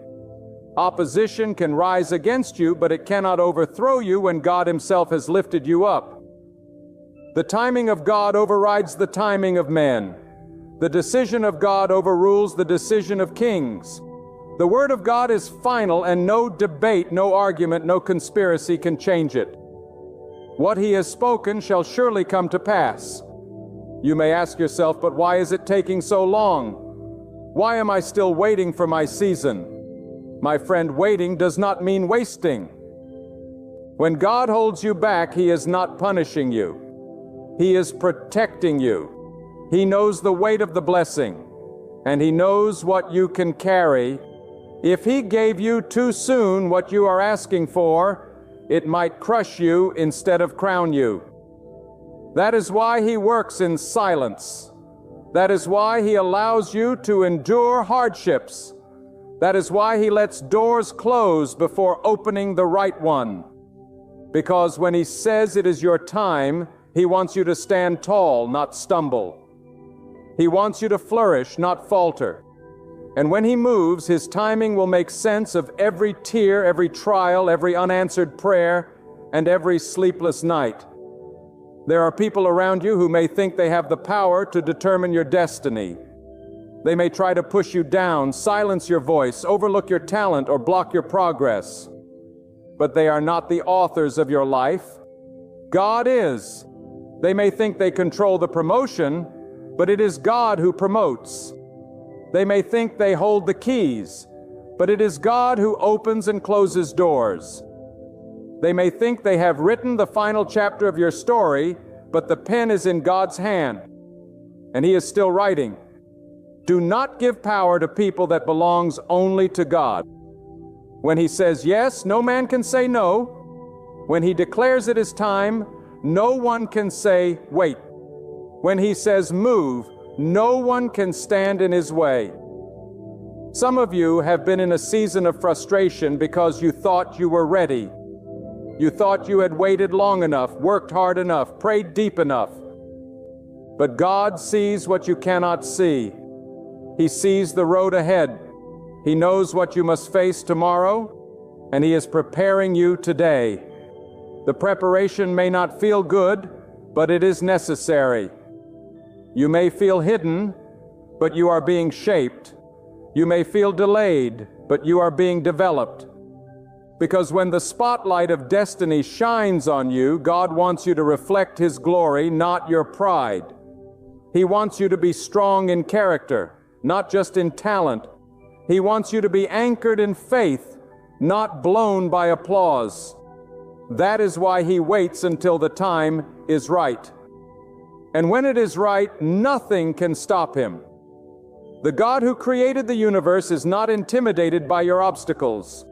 Speaker 1: Opposition can rise against you, but it cannot overthrow you when God Himself has lifted you up. The timing of God overrides the timing of men. The decision of God overrules the decision of kings. The Word of God is final, and no debate, no argument, no conspiracy can change it. What He has spoken shall surely come to pass. You may ask yourself, but why is it taking so long? Why am I still waiting for my season? My friend, waiting does not mean wasting. When God holds you back, He is not punishing you. He is protecting you. He knows the weight of the blessing, and He knows what you can carry. If He gave you too soon what you are asking for, it might crush you instead of crown you. That is why He works in silence. That is why He allows you to endure hardships. That is why He lets doors close before opening the right one. Because when He says it is your time, He wants you to stand tall, not stumble. He wants you to flourish, not falter. And when He moves, His timing will make sense of every tear, every trial, every unanswered prayer, and every sleepless night. There are people around you who may think they have the power to determine your destiny. They may try to push you down, silence your voice, overlook your talent, or block your progress. But they are not the authors of your life. God is. They may think they control the promotion, but it is God who promotes. They may think they hold the keys, but it is God who opens and closes doors. They may think they have written the final chapter of your story, but the pen is in God's hand, and He is still writing. Do not give power to people that belongs only to God. When He says yes, no man can say no. When He declares it is time, no one can say wait. When He says move, no one can stand in His way. Some of you have been in a season of frustration because you thought you were ready. You thought you had waited long enough, worked hard enough, prayed deep enough. But God sees what you cannot see. He sees the road ahead. He knows what you must face tomorrow, and He is preparing you today. The preparation may not feel good, but it is necessary. You may feel hidden, but you are being shaped. You may feel delayed, but you are being developed. Because when the spotlight of destiny shines on you, God wants you to reflect His glory, not your pride. He wants you to be strong in character, not just in talent. He wants you to be anchored in faith, not blown by applause. That is why He waits until the time is right. And when it is right, nothing can stop Him. The God who created the universe is not intimidated by your obstacles.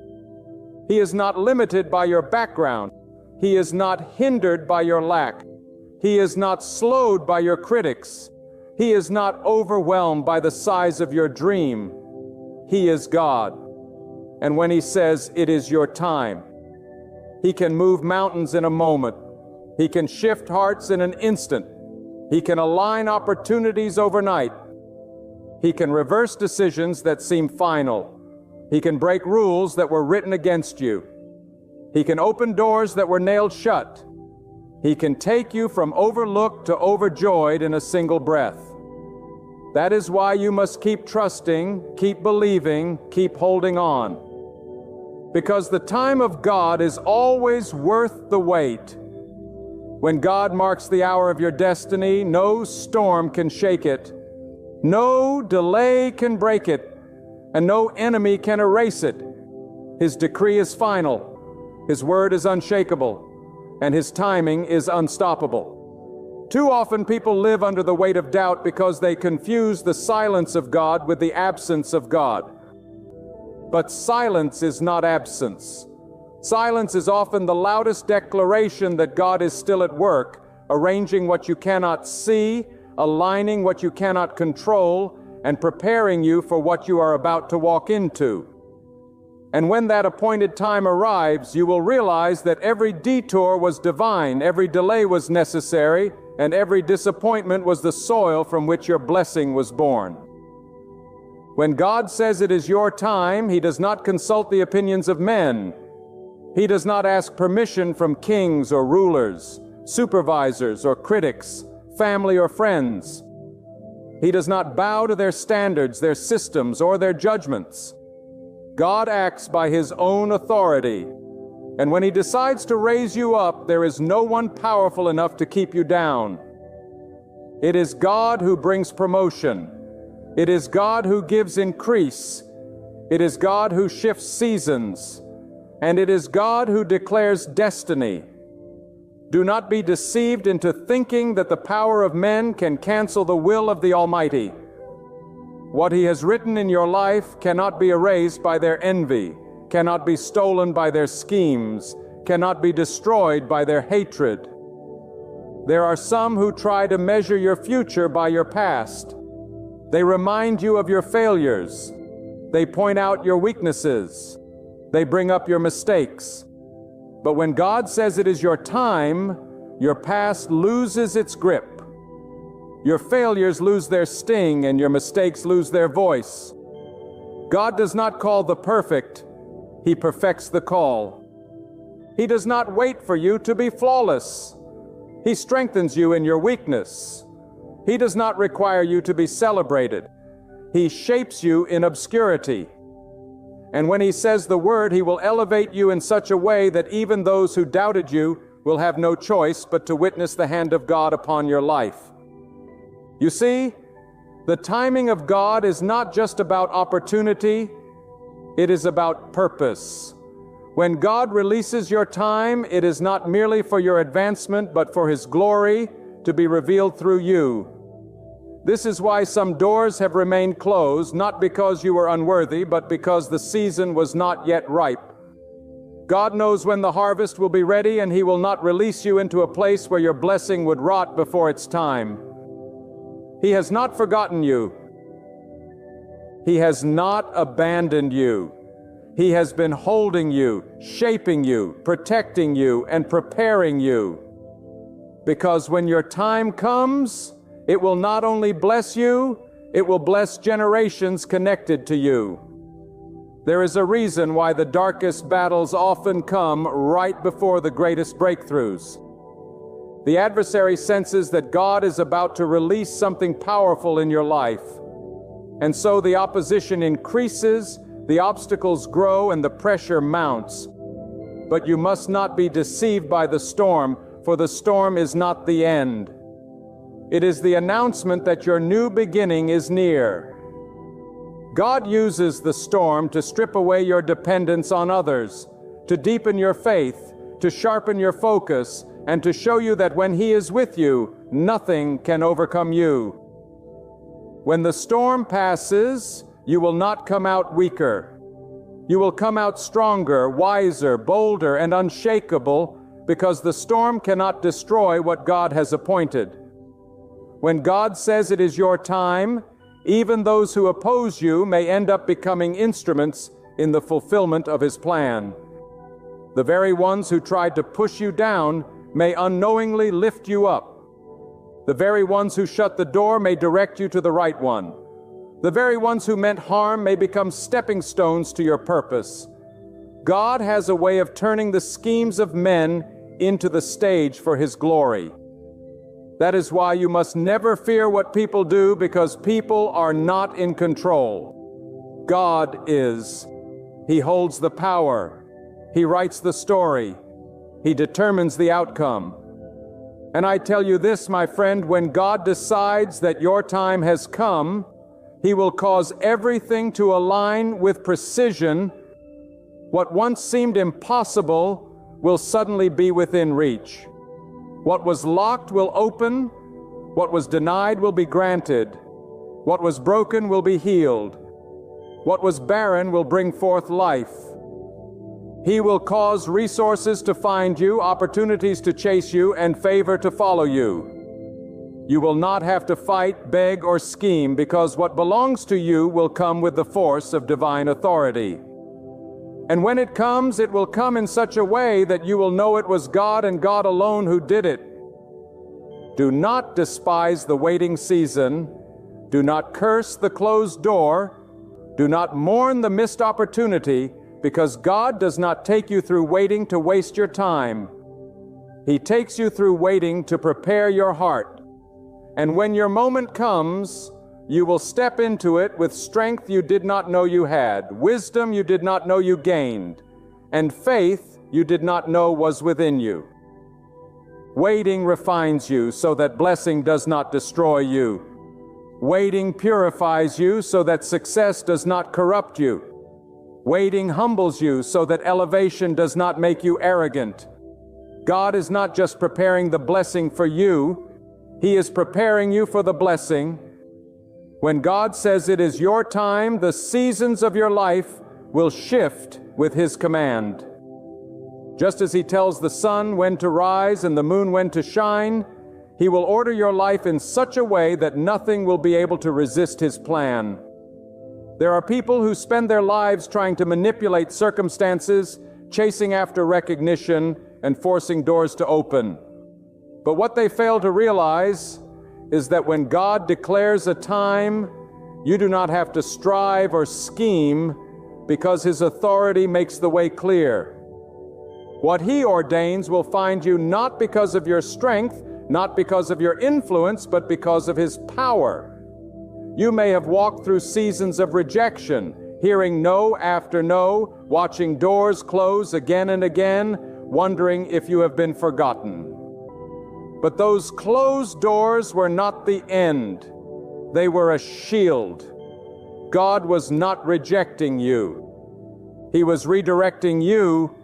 Speaker 1: He is not limited by your background. He is not hindered by your lack. He is not slowed by your critics. He is not overwhelmed by the size of your dream. He is God. And when He says it is your time, He can move mountains in a moment. He can shift hearts in an instant. He can align opportunities overnight. He can reverse decisions that seem final. He can break rules that were written against you. He can open doors that were nailed shut. He can take you from overlooked to overjoyed in a single breath. That is why you must keep trusting, keep believing, keep holding on. Because the time of God is always worth the wait. When God marks the hour of your destiny, no storm can shake it. No delay can break it, and no enemy can erase it. His decree is final, His word is unshakable, and His timing is unstoppable. Too often people live under the weight of doubt because they confuse the silence of God with the absence of God. But silence is not absence. Silence is often the loudest declaration that God is still at work, arranging what you cannot see, aligning what you cannot control, and preparing you for what you are about to walk into. And when that appointed time arrives, you will realize that every detour was divine, every delay was necessary, and every disappointment was the soil from which your blessing was born. When God says it is your time, He does not consult the opinions of men. He does not ask permission from kings or rulers, supervisors or critics, family or friends. He does not bow to their standards, their systems, or their judgments. God acts by His own authority, and when He decides to raise you up, there is no one powerful enough to keep you down. It is God who brings promotion. It is God who gives increase. It is God who shifts seasons. And it is God who declares destiny. Do not be deceived into thinking that the power of men can cancel the will of the Almighty. What He has written in your life cannot be erased by their envy, cannot be stolen by their schemes, cannot be destroyed by their hatred. There are some who try to measure your future by your past. They remind you of your failures. They point out your weaknesses. They bring up your mistakes. But when God says it is your time, your past loses its grip. Your failures lose their sting, and your mistakes lose their voice. God does not call the perfect, He perfects the call. He does not wait for you to be flawless. He strengthens you in your weakness. He does not require you to be celebrated. He shapes you in obscurity. And when He says the word, He will elevate you in such a way that even those who doubted you will have no choice but to witness the hand of God upon your life. You see, the timing of God is not just about opportunity, it is about purpose. When God releases your time, it is not merely for your advancement, but for His glory to be revealed through you. This is why some doors have remained closed, not because you were unworthy, but because the season was not yet ripe. God knows when the harvest will be ready, and He will not release you into a place where your blessing would rot before its time. He has not forgotten you. He has not abandoned you. He has been holding you, shaping you, protecting you, and preparing you. Because when your time comes, it will not only bless you, it will bless generations connected to you. There is a reason why the darkest battles often come right before the greatest breakthroughs. The adversary senses that God is about to release something powerful in your life. And so the opposition increases, the obstacles grow, and the pressure mounts. But you must not be deceived by the storm, for the storm is not the end. It is the announcement that your new beginning is near. God uses the storm to strip away your dependence on others, to deepen your faith, to sharpen your focus, and to show you that when He is with you, nothing can overcome you. When the storm passes, you will not come out weaker. You will come out stronger, wiser, bolder, and unshakable, because the storm cannot destroy what God has appointed. When God says it is your time, even those who oppose you may end up becoming instruments in the fulfillment of His plan. The very ones who tried to push you down may unknowingly lift you up. The very ones who shut the door may direct you to the right one. The very ones who meant harm may become stepping stones to your purpose. God has a way of turning the schemes of men into the stage for His glory. That is why you must never fear what people do, because people are not in control. God is. He holds the power. He writes the story. He determines the outcome. And I tell you this, my friend, when God decides that your time has come, He will cause everything to align with precision. What once seemed impossible will suddenly be within reach. What was locked will open. What was denied will be granted. What was broken will be healed. What was barren will bring forth life. He will cause resources to find you, opportunities to chase you, and favor to follow you. You will not have to fight, beg, or scheme, because what belongs to you will come with the force of divine authority. And when it comes, it will come in such a way that you will know it was God and God alone who did it. Do not despise the waiting season. Do not curse the closed door. Do not mourn the missed opportunity, because God does not take you through waiting to waste your time. He takes you through waiting to prepare your heart. And when your moment comes, you will step into it with strength you did not know you had, wisdom you did not know you gained, and faith you did not know was within you. Waiting refines you so that blessing does not destroy you. Waiting purifies you so that success does not corrupt you. Waiting humbles you so that elevation does not make you arrogant. God is not just preparing the blessing for you, He is preparing you for the blessing. When God says it is your time, the seasons of your life will shift with His command. Just as He tells the sun when to rise and the moon when to shine, He will order your life in such a way that nothing will be able to resist His plan. There are people who spend their lives trying to manipulate circumstances, chasing after recognition, and forcing doors to open. But what they fail to realize is that when God declares a time, you do not have to strive or scheme, because His authority makes the way clear. What He ordains will find you not because of your strength, not because of your influence, but because of His power. You may have walked through seasons of rejection, hearing no after no, watching doors close again and again, wondering if you have been forgotten. But those closed doors were not the end. They were a shield. God was not rejecting you. He was redirecting you.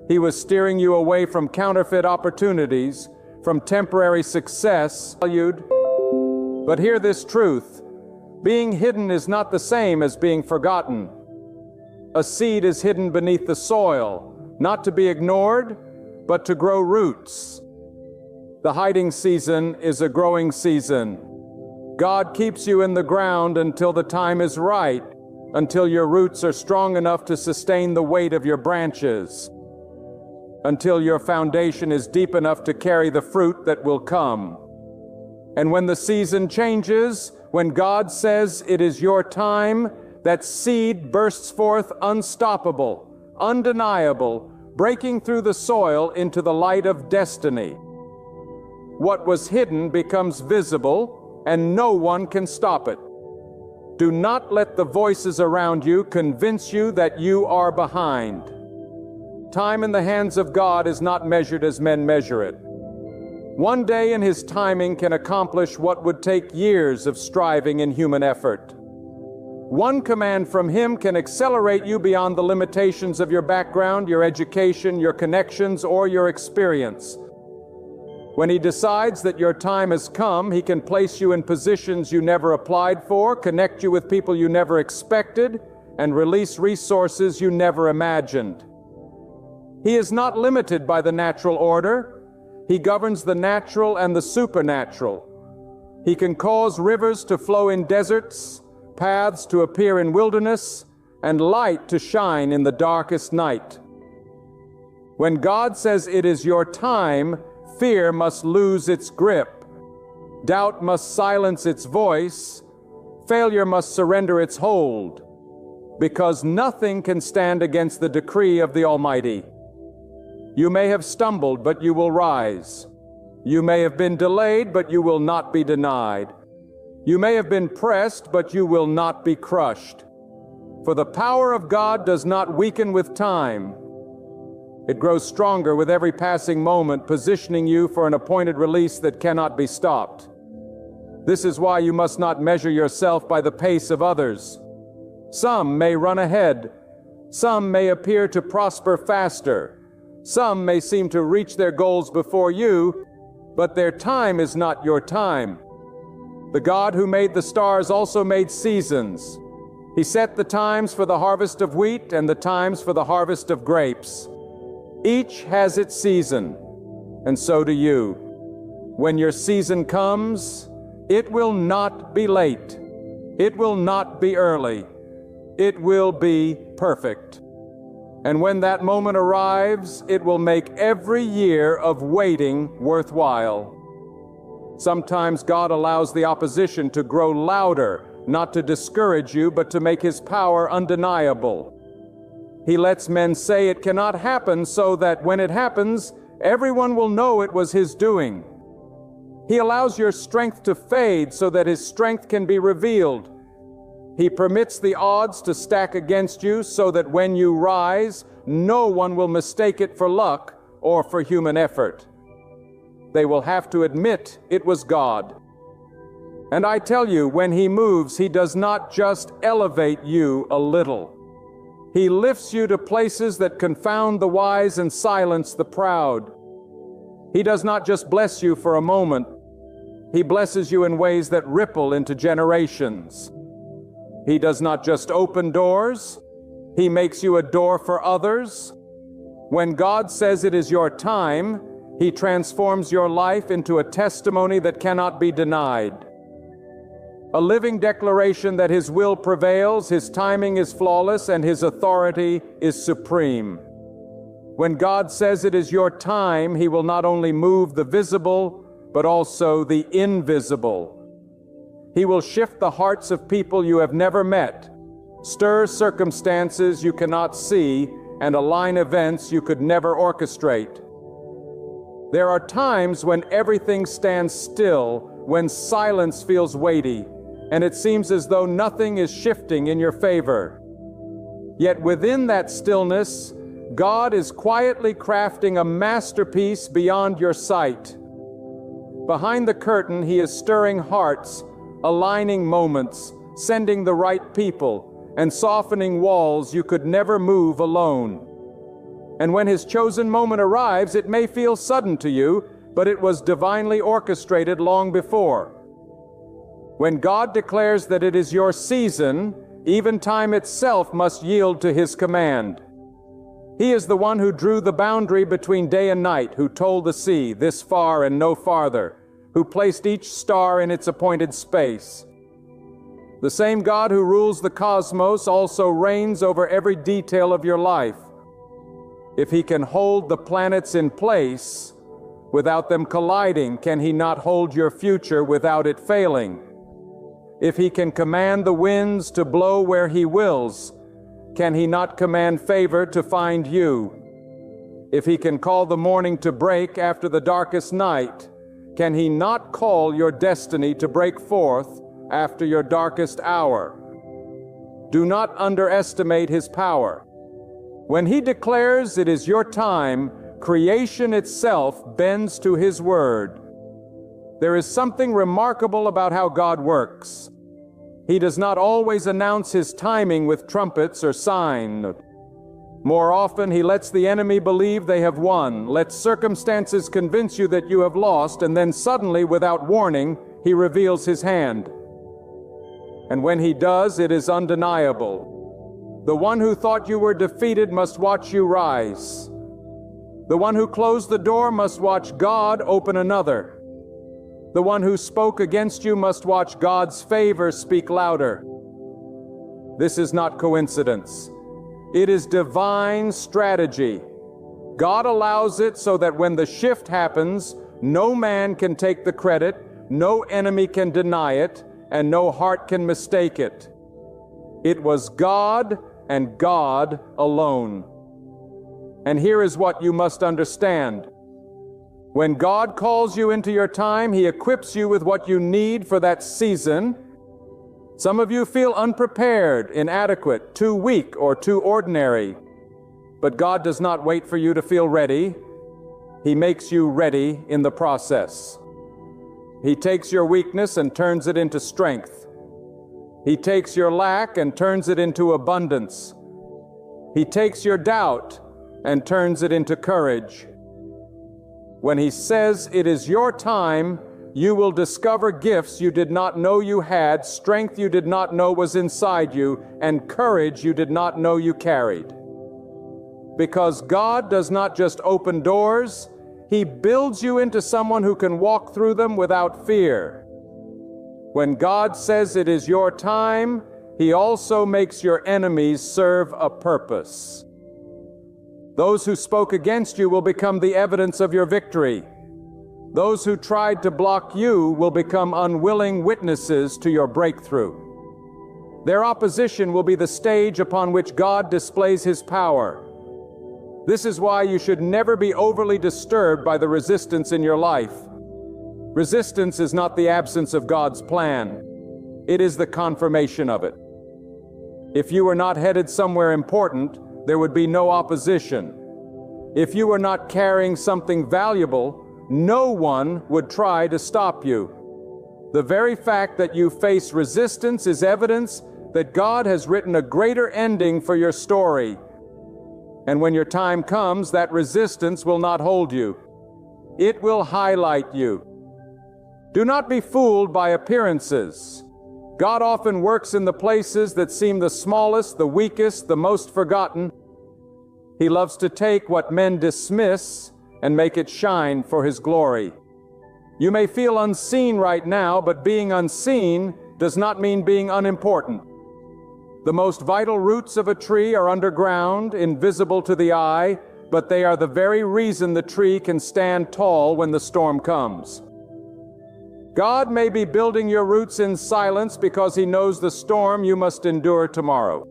Speaker 1: He was steering you away from counterfeit opportunities, from temporary success. But hear this truth. Being hidden is not the same as being forgotten. A seed is hidden beneath the soil, not to be ignored, but to grow roots. The hiding season is a growing season. God keeps you in the ground until the time is right, until your roots are strong enough to sustain the weight of your branches, until your foundation is deep enough to carry the fruit that will come. And when the season changes, when God says it is your time, that seed bursts forth unstoppable, undeniable, breaking through the soil into the light of destiny. What was hidden becomes visible, and no one can stop it. Do not let the voices around you convince you that you are behind. Time in the hands of God is not measured as men measure it. One day in His timing can accomplish what would take years of striving and human effort. One command from Him can accelerate you beyond the limitations of your background, your education, your connections, or your experience. When He decides that your time has come, He can place you in positions you never applied for, connect you with people you never expected, and release resources you never imagined. He is not limited by the natural order. He governs the natural and the supernatural. He can cause rivers to flow in deserts, paths to appear in wilderness, and light to shine in the darkest night. When God says it is your time, fear must lose its grip. Doubt must silence its voice. Failure must surrender its hold, because nothing can stand against the decree of the Almighty. You may have stumbled, but you will rise. You may have been delayed, but you will not be denied. You may have been pressed, but you will not be crushed. For the power of God does not weaken with time. It grows stronger with every passing moment, positioning you for an appointed release that cannot be stopped. This is why you must not measure yourself by the pace of others. Some may run ahead. Some may appear to prosper faster. Some may seem to reach their goals before you, but their time is not your time. The God who made the stars also made seasons. He set the times for the harvest of wheat and the times for the harvest of grapes. Each has its season, and so do you. When your season comes, it will not be late. It will not be early. It will be perfect. And when that moment arrives, it will make every year of waiting worthwhile. Sometimes God allows the opposition to grow louder, not to discourage you, but to make His power undeniable. He lets men say it cannot happen so that when it happens, everyone will know it was His doing. He allows your strength to fade so that His strength can be revealed. He permits the odds to stack against you so that when you rise, no one will mistake it for luck or for human effort. They will have to admit it was God. And I tell you, when He moves, He does not just elevate you a little. He lifts you to places that confound the wise and silence the proud. He does not just bless you for a moment. He blesses you in ways that ripple into generations. He does not just open doors. He makes you a door for others. When God says it is your time, He transforms your life into a testimony that cannot be denied. A living declaration that His will prevails, His timing is flawless, and His authority is supreme. When God says it is your time, He will not only move the visible, but also the invisible. He will shift the hearts of people you have never met, stir circumstances you cannot see, and align events you could never orchestrate. There are times when everything stands still, when silence feels weighty, and it seems as though nothing is shifting in your favor. Yet within that stillness, God is quietly crafting a masterpiece beyond your sight. Behind the curtain, He is stirring hearts, aligning moments, sending the right people, and softening walls you could never move alone. And when His chosen moment arrives, it may feel sudden to you, but it was divinely orchestrated long before. When God declares that it is your season, even time itself must yield to His command. He is the one who drew the boundary between day and night, who told the sea, "This far and no farther," who placed each star in its appointed space. The same God who rules the cosmos also reigns over every detail of your life. If He can hold the planets in place without them colliding, can He not hold your future without it failing? If He can command the winds to blow where He wills, can He not command favor to find you? If He can call the morning to break after the darkest night, can He not call your destiny to break forth after your darkest hour? Do not underestimate His power. When He declares it is your time, creation itself bends to His word. There is something remarkable about how God works. He does not always announce His timing with trumpets or sign. More often, He lets the enemy believe they have won, lets circumstances convince you that you have lost, and then suddenly, without warning, He reveals His hand. And when He does, it is undeniable. The one who thought you were defeated must watch you rise. The one who closed the door must watch God open another. The one who spoke against you must watch God's favor speak louder. This is not coincidence. It is divine strategy. God allows it so that when the shift happens, no man can take the credit, no enemy can deny it, and no heart can mistake it. It was God and God alone. And here is what you must understand. When God calls you into your time, He equips you with what you need for that season. Some of you feel unprepared, inadequate, too weak, or too ordinary. But God does not wait for you to feel ready. He makes you ready in the process. He takes your weakness and turns it into strength. He takes your lack and turns it into abundance. He takes your doubt and turns it into courage. When He says it is your time, you will discover gifts you did not know you had, strength you did not know was inside you, and courage you did not know you carried. Because God does not just open doors, He builds you into someone who can walk through them without fear. When God says it is your time, He also makes your enemies serve a purpose. Those who spoke against you will become the evidence of your victory. Those who tried to block you will become unwilling witnesses to your breakthrough. Their opposition will be the stage upon which God displays His power. This is why you should never be overly disturbed by the resistance in your life. Resistance is not the absence of God's plan. It is the confirmation of it. If you were not headed somewhere important, there would be no opposition. If you were not carrying something valuable, no one would try to stop you. The very fact that you face resistance is evidence that God has written a greater ending for your story. And when your time comes, that resistance will not hold you. It will highlight you. Do not be fooled by appearances. God often works in the places that seem the smallest, the weakest, the most forgotten. He loves to take what men dismiss and make it shine for His glory. You may feel unseen right now, but being unseen does not mean being unimportant. The most vital roots of a tree are underground, invisible to the eye, but they are the very reason the tree can stand tall when the storm comes. God may be building your roots in silence because He knows the storm you must endure tomorrow.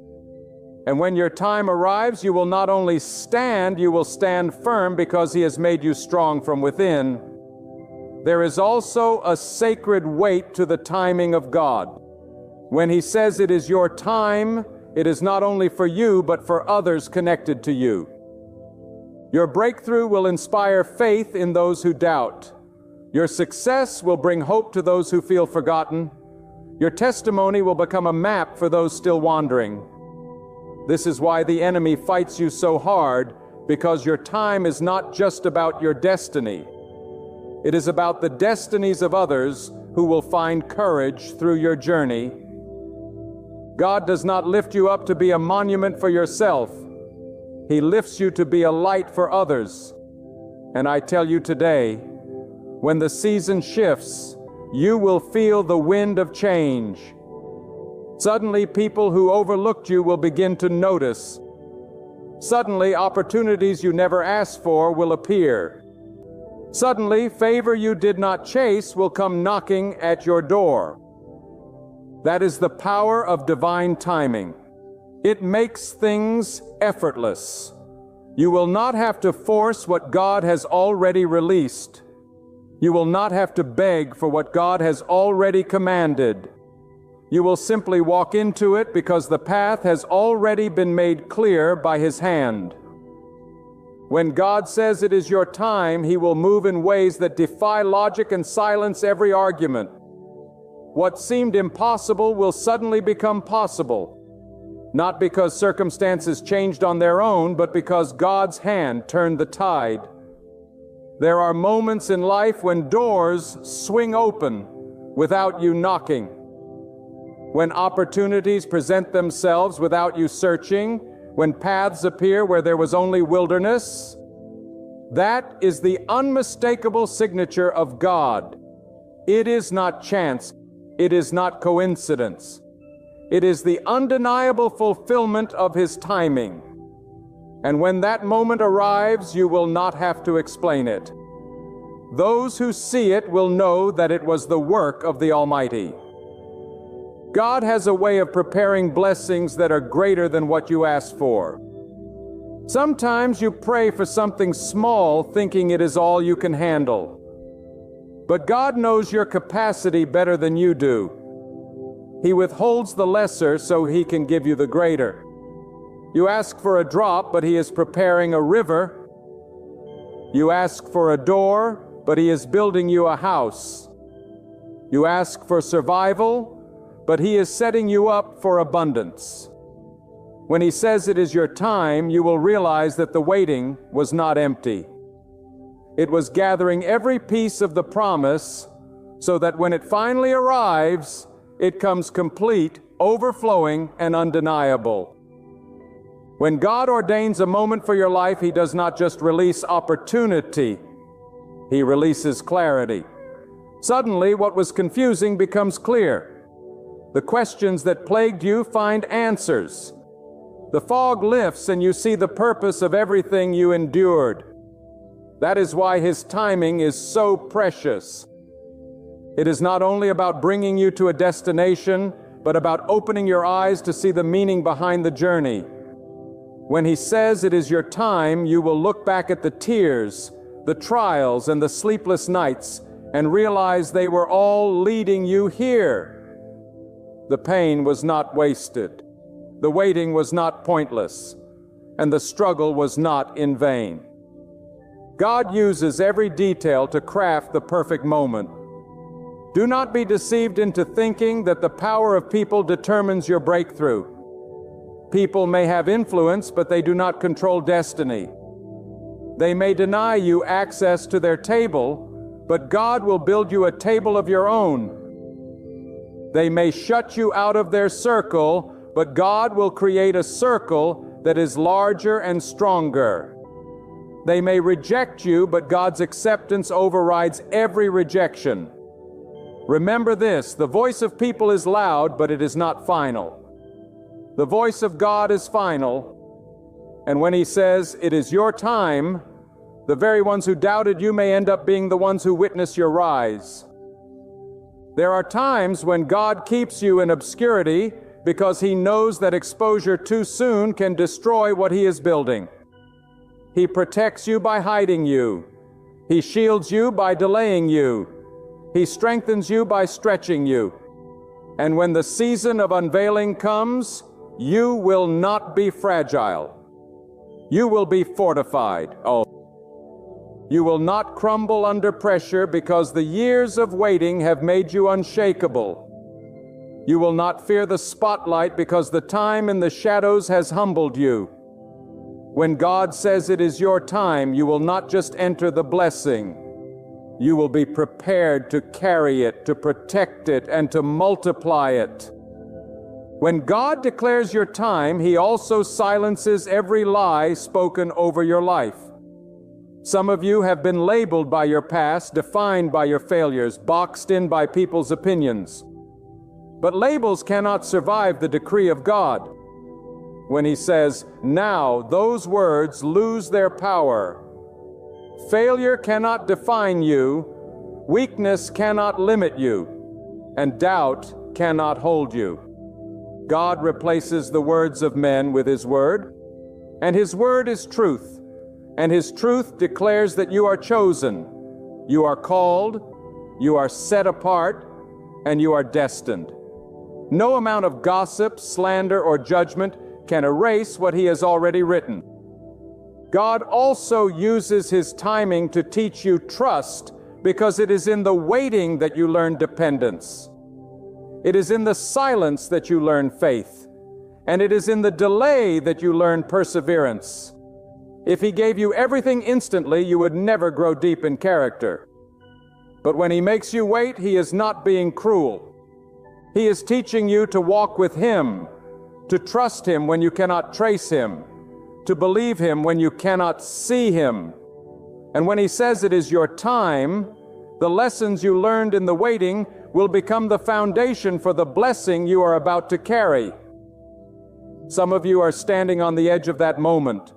Speaker 1: And when your time arrives, you will not only stand, you will stand firm because He has made you strong from within. There is also a sacred weight to the timing of God. When He says it is your time, it is not only for you, but for others connected to you. Your breakthrough will inspire faith in those who doubt. Your success will bring hope to those who feel forgotten. Your testimony will become a map for those still wandering. This is why the enemy fights you so hard, because your time is not just about your destiny. It is about the destinies of others who will find courage through your journey. God does not lift you up to be a monument for yourself. He lifts you to be a light for others. And I tell you today, when the season shifts, you will feel the wind of change. Suddenly, people who overlooked you will begin to notice. Suddenly, opportunities you never asked for will appear. Suddenly, favor you did not chase will come knocking at your door. That is the power of divine timing. It makes things effortless. You will not have to force what God has already released. You will not have to beg for what God has already commanded. You will simply walk into it because the path has already been made clear by His hand. When God says it is your time, He will move in ways that defy logic and silence every argument. What seemed impossible will suddenly become possible, not because circumstances changed on their own, but because God's hand turned the tide. There are moments in life when doors swing open without you knocking, when opportunities present themselves without you searching, when paths appear where there was only wilderness. That is the unmistakable signature of God. It is not chance. It is not coincidence. It is the undeniable fulfillment of His timing. And when that moment arrives, you will not have to explain it. Those who see it will know that it was the work of the Almighty. God has a way of preparing blessings that are greater than what you ask for. Sometimes you pray for something small, thinking it is all you can handle. But God knows your capacity better than you do. He withholds the lesser so He can give you the greater. You ask for a drop, but he is preparing a river. You ask for a door, but he is building you a house. You ask for survival, but he is setting you up for abundance. When he says it is your time, you will realize that the waiting was not empty. It was gathering every piece of the promise so that when it finally arrives, it comes complete, overflowing, and undeniable. When God ordains a moment for your life, he does not just release opportunity, he releases clarity. Suddenly, what was confusing becomes clear. The questions that plagued you find answers. The fog lifts and you see the purpose of everything you endured. That is why his timing is so precious. It is not only about bringing you to a destination, but about opening your eyes to see the meaning behind the journey. When he says it is your time, you will look back at the tears, the trials, and the sleepless nights, and realize they were all leading you here. The pain was not wasted. The waiting was not pointless, and the struggle was not in vain. God uses every detail to craft the perfect moment. Do not be deceived into thinking that the power of people determines your breakthrough. People may have influence, but they do not control destiny. They may deny you access to their table, but God will build you a table of your own. They may shut you out of their circle, but God will create a circle that is larger and stronger. They may reject you, but God's acceptance overrides every rejection. Remember this, the voice of people is loud, but it is not final. The voice of God is final, and when he says, it is your time, the very ones who doubted you may end up being the ones who witness your rise. There are times when God keeps you in obscurity because he knows that exposure too soon can destroy what he is building. He protects you by hiding you. He shields you by delaying you. He strengthens you by stretching you. And when the season of unveiling comes, you will not be fragile. You will be fortified. You will not crumble under pressure because the years of waiting have made you unshakable. You will not fear the spotlight because the time in the shadows has humbled you. When God says it is your time, you will not just enter the blessing. You will be prepared to carry it, to protect it, and to multiply it. When God declares your time, he also silences every lie spoken over your life. Some of you have been labeled by your past, defined by your failures, boxed in by people's opinions. But labels cannot survive the decree of God. When he says, now, those words lose their power. Failure cannot define you, weakness cannot limit you, and doubt cannot hold you. God replaces the words of men with his word, and his word is truth, and his truth declares that you are chosen, you are called, you are set apart, and you are destined. No amount of gossip, slander, or judgment can erase what he has already written. God also uses his timing to teach you trust because it is in the waiting that you learn dependence. It is in the silence that you learn faith, and it is in the delay that you learn perseverance. If he gave you everything instantly, you would never grow deep in character. But when he makes you wait, he is not being cruel. He is teaching you to walk with him, to trust him when you cannot trace him, to believe him when you cannot see him. And when he says it is your time, the lessons you learned in the waiting will become the foundation for the blessing you are about to carry. Some of you are standing on the edge of that moment.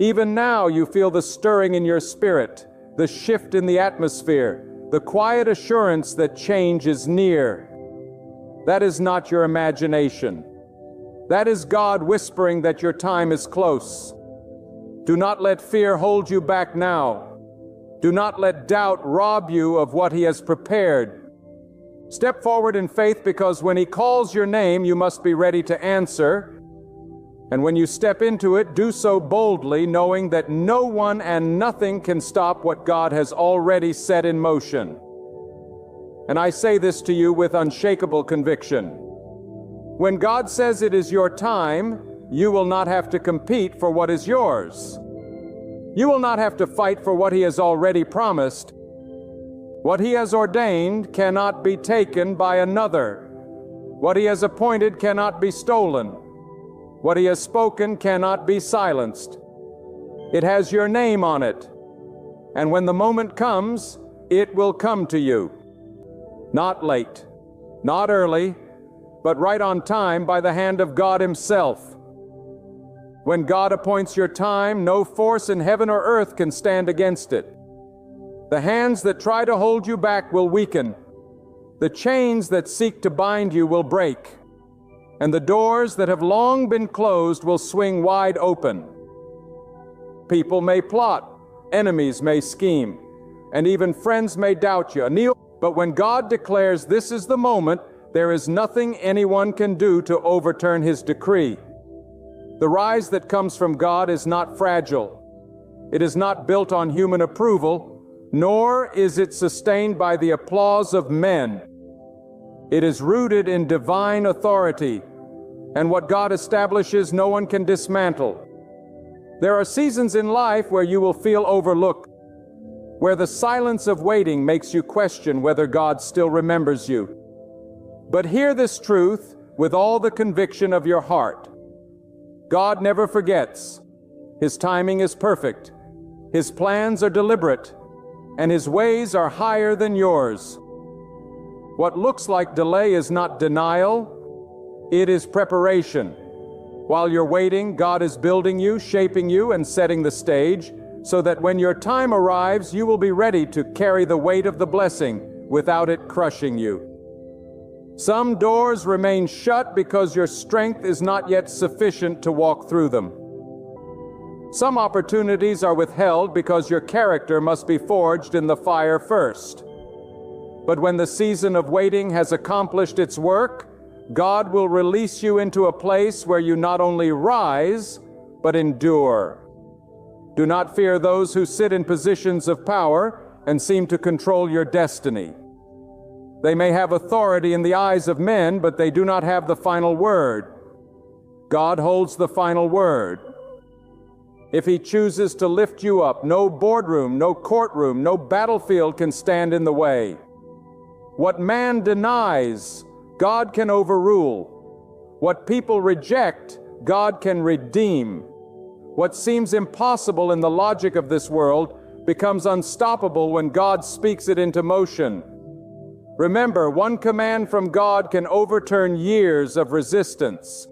Speaker 1: Even now you feel the stirring in your spirit, the shift in the atmosphere, the quiet assurance that change is near. That is not your imagination. That is God whispering that your time is close. Do not let fear hold you back now. Do not let doubt rob you of what he has prepared. Step forward in faith because when he calls your name, you must be ready to answer. And when you step into it, do so boldly, knowing that no one and nothing can stop what God has already set in motion. And I say this to you with unshakable conviction. When God says it is your time, you will not have to compete for what is yours. You will not have to fight for what He has already promised. What He has ordained cannot be taken by another. What He has appointed cannot be stolen. What He has spoken cannot be silenced. It has your name on it. And when the moment comes, it will come to you. Not late, not early, but right on time by the hand of God Himself. When God appoints your time, no force in heaven or earth can stand against it. The hands that try to hold you back will weaken. The chains that seek to bind you will break. And the doors that have long been closed will swing wide open. People may plot, enemies may scheme, and even friends may doubt you. But when God declares this is the moment, there is nothing anyone can do to overturn His decree. The rise that comes from God is not fragile. It is not built on human approval, nor is it sustained by the applause of men. It is rooted in divine authority, and what God establishes no one can dismantle. There are seasons in life where you will feel overlooked, where the silence of waiting makes you question whether God still remembers you. But hear this truth with all the conviction of your heart. God never forgets. His timing is perfect. His plans are deliberate, and His ways are higher than yours. What looks like delay is not denial, it is preparation. While you're waiting, God is building you, shaping you, and setting the stage, so that when your time arrives, you will be ready to carry the weight of the blessing without it crushing you. Some doors remain shut because your strength is not yet sufficient to walk through them. Some opportunities are withheld because your character must be forged in the fire first. But when the season of waiting has accomplished its work, God will release you into a place where you not only rise, but endure. Do not fear those who sit in positions of power and seem to control your destiny. They may have authority in the eyes of men, but they do not have the final word. God holds the final word. If He chooses to lift you up, no boardroom, no courtroom, no battlefield can stand in the way. What man denies, God can overrule. What people reject, God can redeem. What seems impossible in the logic of this world becomes unstoppable when God speaks it into motion. Remember, one command from God can overturn years of resistance.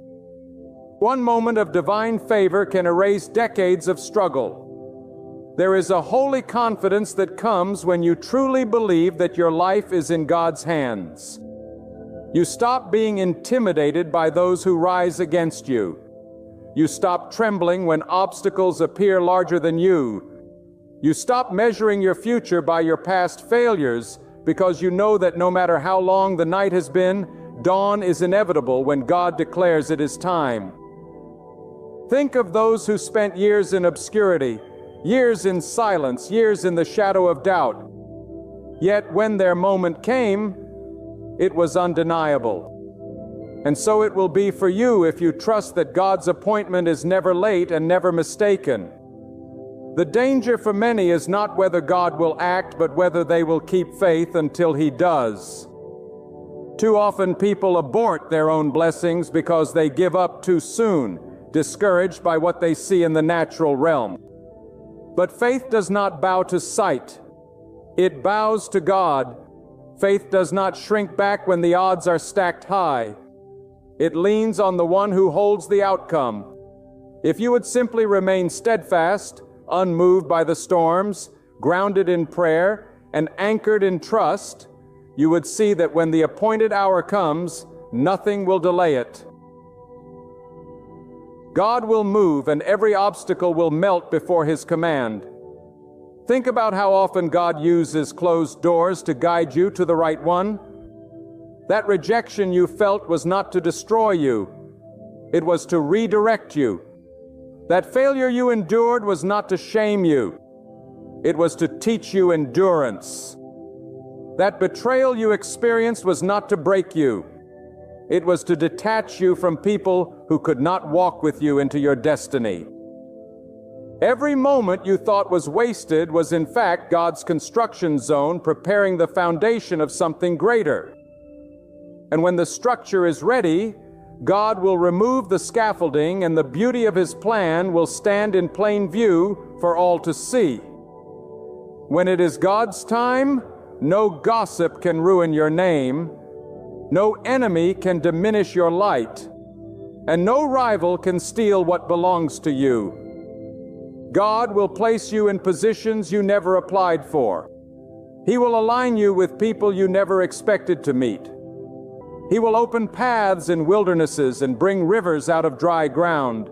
Speaker 1: One moment of divine favor can erase decades of struggle. There is a holy confidence that comes when you truly believe that your life is in God's hands. You stop being intimidated by those who rise against you. You stop trembling when obstacles appear larger than you. You stop measuring your future by your past failures, because you know that no matter how long the night has been, dawn is inevitable when God declares it is time. Think of those who spent years in obscurity, years in silence, years in the shadow of doubt. Yet when their moment came, it was undeniable. And so it will be for you if you trust that God's appointment is never late and never mistaken. The danger for many is not whether God will act, but whether they will keep faith until He does. Too often people abort their own blessings because they give up too soon, discouraged by what they see in the natural realm. But faith does not bow to sight. It bows to God. Faith does not shrink back when the odds are stacked high. It leans on the one who holds the outcome. If you would simply remain steadfast, unmoved by the storms, grounded in prayer, and anchored in trust, you would see that when the appointed hour comes, nothing will delay it. God will move and every obstacle will melt before His command. Think about how often God uses closed doors to guide you to the right one. That rejection you felt was not to destroy you. It was to redirect you. That failure you endured was not to shame you. It was to teach you endurance. That betrayal you experienced was not to break you. It was to detach you from people who could not walk with you into your destiny. Every moment you thought was wasted was in fact God's construction zone preparing the foundation of something greater. And when the structure is ready, God will remove the scaffolding and the beauty of His plan will stand in plain view for all to see. When it is God's time, no gossip can ruin your name, no enemy can diminish your light, and no rival can steal what belongs to you. God will place you in positions you never applied for. He will align you with people you never expected to meet. He will open paths in wildernesses and bring rivers out of dry ground.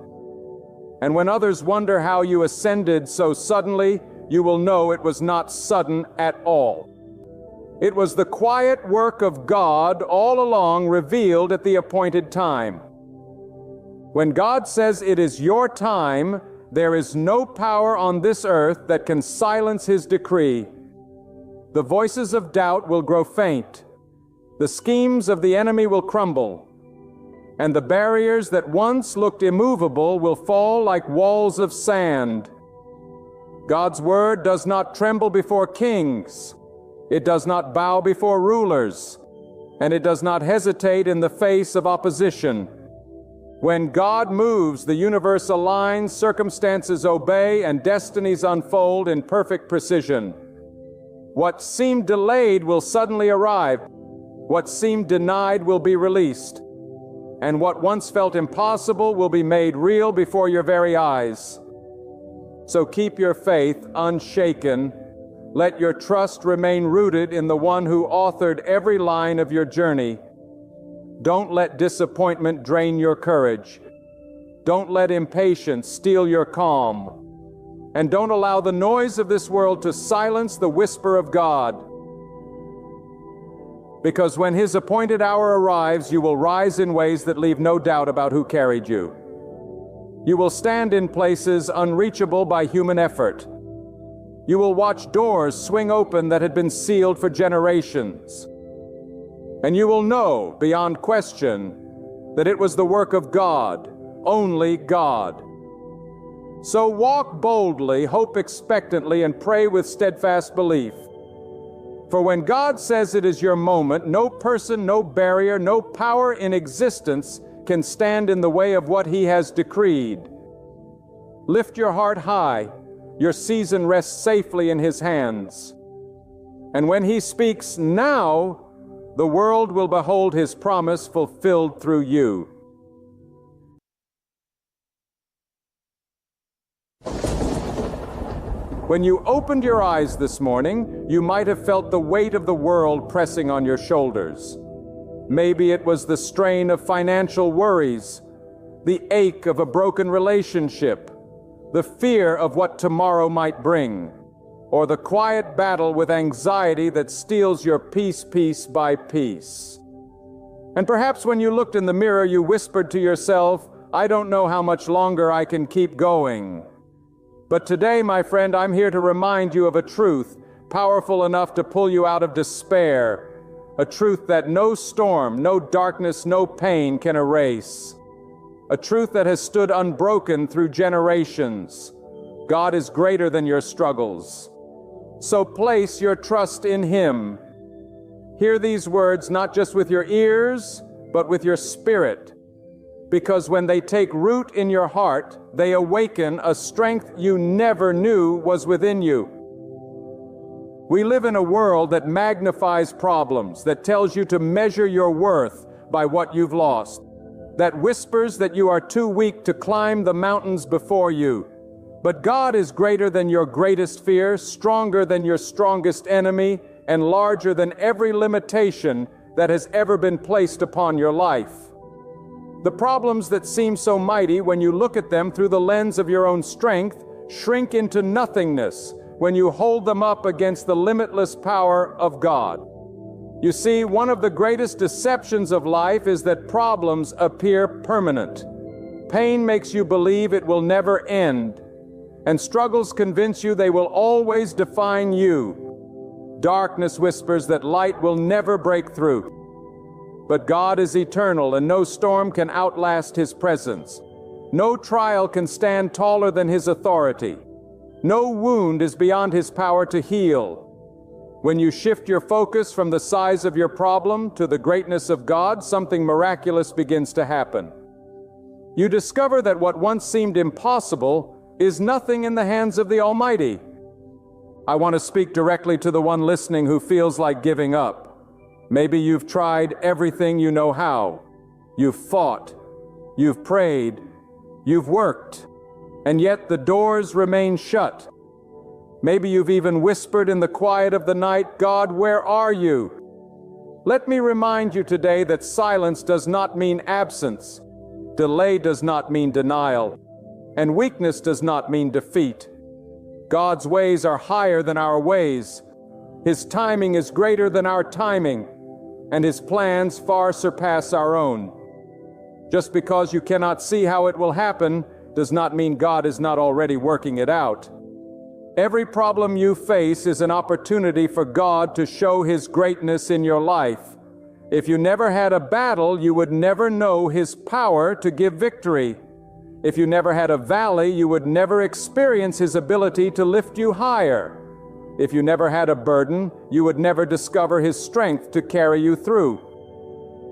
Speaker 1: And when others wonder how you ascended so suddenly, you will know it was not sudden at all. It was the quiet work of God all along revealed at the appointed time. When God says it is your time, there is no power on this earth that can silence His decree. The voices of doubt will grow faint. The schemes of the enemy will crumble. And the barriers that once looked immovable will fall like walls of sand. God's word does not tremble before kings. It does not bow before rulers. And it does not hesitate in the face of opposition. When God moves, the universe aligns, circumstances obey, and destinies unfold in perfect precision. What seemed delayed will suddenly arrive. What seemed denied will be released. And what once felt impossible will be made real before your very eyes. So keep your faith unshaken. Let your trust remain rooted in the one who authored every line of your journey. Don't let disappointment drain your courage. Don't let impatience steal your calm. And don't allow the noise of this world to silence the whisper of God. Because when His appointed hour arrives, you will rise in ways that leave no doubt about who carried you. You will stand in places unreachable by human effort. You will watch doors swing open that had been sealed for generations. And you will know, beyond question, that it was the work of God, only God. So walk boldly, hope expectantly, and pray with steadfast belief. For when God says it is your moment, no person, no barrier, no power in existence can stand in the way of what He has decreed. Lift your heart high. Your season rests safely in His hands. And when He speaks now, the world will behold His promise fulfilled through you. When you opened your eyes this morning, you might have felt the weight of the world pressing on your shoulders. Maybe it was the strain of financial worries, the ache of a broken relationship, the fear of what tomorrow might bring, or the quiet battle with anxiety that steals your peace piece by piece. And perhaps when you looked in the mirror, you whispered to yourself, "I don't know how much longer I can keep going." But today, my friend, I'm here to remind you of a truth powerful enough to pull you out of despair, a truth that no storm, no darkness, no pain can erase, a truth that has stood unbroken through generations. God is greater than your struggles. So place your trust in Him. Hear these words not just with your ears, but with your spirit. Because when they take root in your heart, they awaken a strength you never knew was within you. We live in a world that magnifies problems, that tells you to measure your worth by what you've lost, that whispers that you are too weak to climb the mountains before you. But God is greater than your greatest fear, stronger than your strongest enemy, and larger than every limitation that has ever been placed upon your life. The problems that seem so mighty when you look at them through the lens of your own strength shrink into nothingness when you hold them up against the limitless power of God. You see, one of the greatest deceptions of life is that problems appear permanent. Pain makes you believe it will never end, and struggles convince you they will always define you. Darkness whispers that light will never break through. But God is eternal, and no storm can outlast His presence. No trial can stand taller than His authority. No wound is beyond His power to heal. When you shift your focus from the size of your problem to the greatness of God, something miraculous begins to happen. You discover that what once seemed impossible is nothing in the hands of the Almighty. I want to speak directly to the one listening who feels like giving up. Maybe you've tried everything you know how. You've fought. You've prayed. You've worked. And yet the doors remain shut. Maybe you've even whispered in the quiet of the night, "God, where are you?" Let me remind you today that silence does not mean absence. Delay does not mean denial. And weakness does not mean defeat. God's ways are higher than our ways. His timing is greater than our timing, and His plans far surpass our own. Just because you cannot see how it will happen does not mean God is not already working it out. Every problem you face is an opportunity for God to show His greatness in your life. If you never had a battle, you would never know His power to give victory. If you never had a valley, you would never experience His ability to lift you higher. If you never had a burden, you would never discover His strength to carry you through.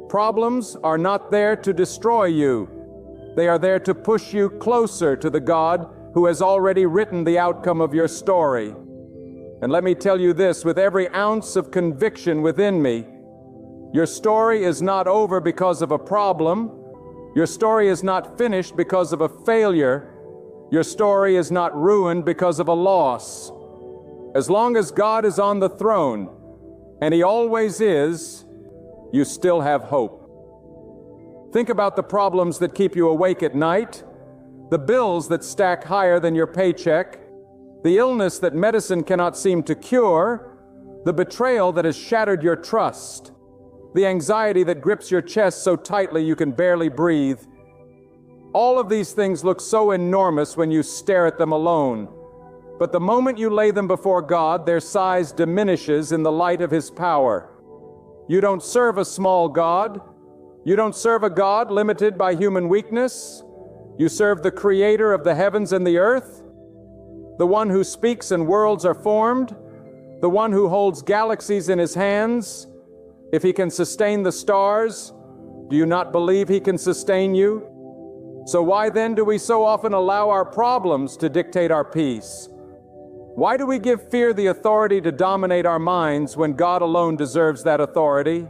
Speaker 1: Problems are not there to destroy you. They are there to push you closer to the God who has already written the outcome of your story. And let me tell you this with every ounce of conviction within me: your story is not over because of a problem. Your story is not finished because of a failure. Your story is not ruined because of a loss. As long as God is on the throne, and He always is, you still have hope. Think about the problems that keep you awake at night, the bills that stack higher than your paycheck, the illness that medicine cannot seem to cure, the betrayal that has shattered your trust, the anxiety that grips your chest so tightly you can barely breathe. All of these things look so enormous when you stare at them alone. But the moment you lay them before God, their size diminishes in the light of His power. You don't serve a small God. You don't serve a God limited by human weakness. You serve the Creator of the heavens and the earth, the one who speaks and worlds are formed, the one who holds galaxies in His hands. If He can sustain the stars, do you not believe He can sustain you? So why then do we so often allow our problems to dictate our peace? Why do we give fear the authority to dominate our minds when God alone deserves that authority?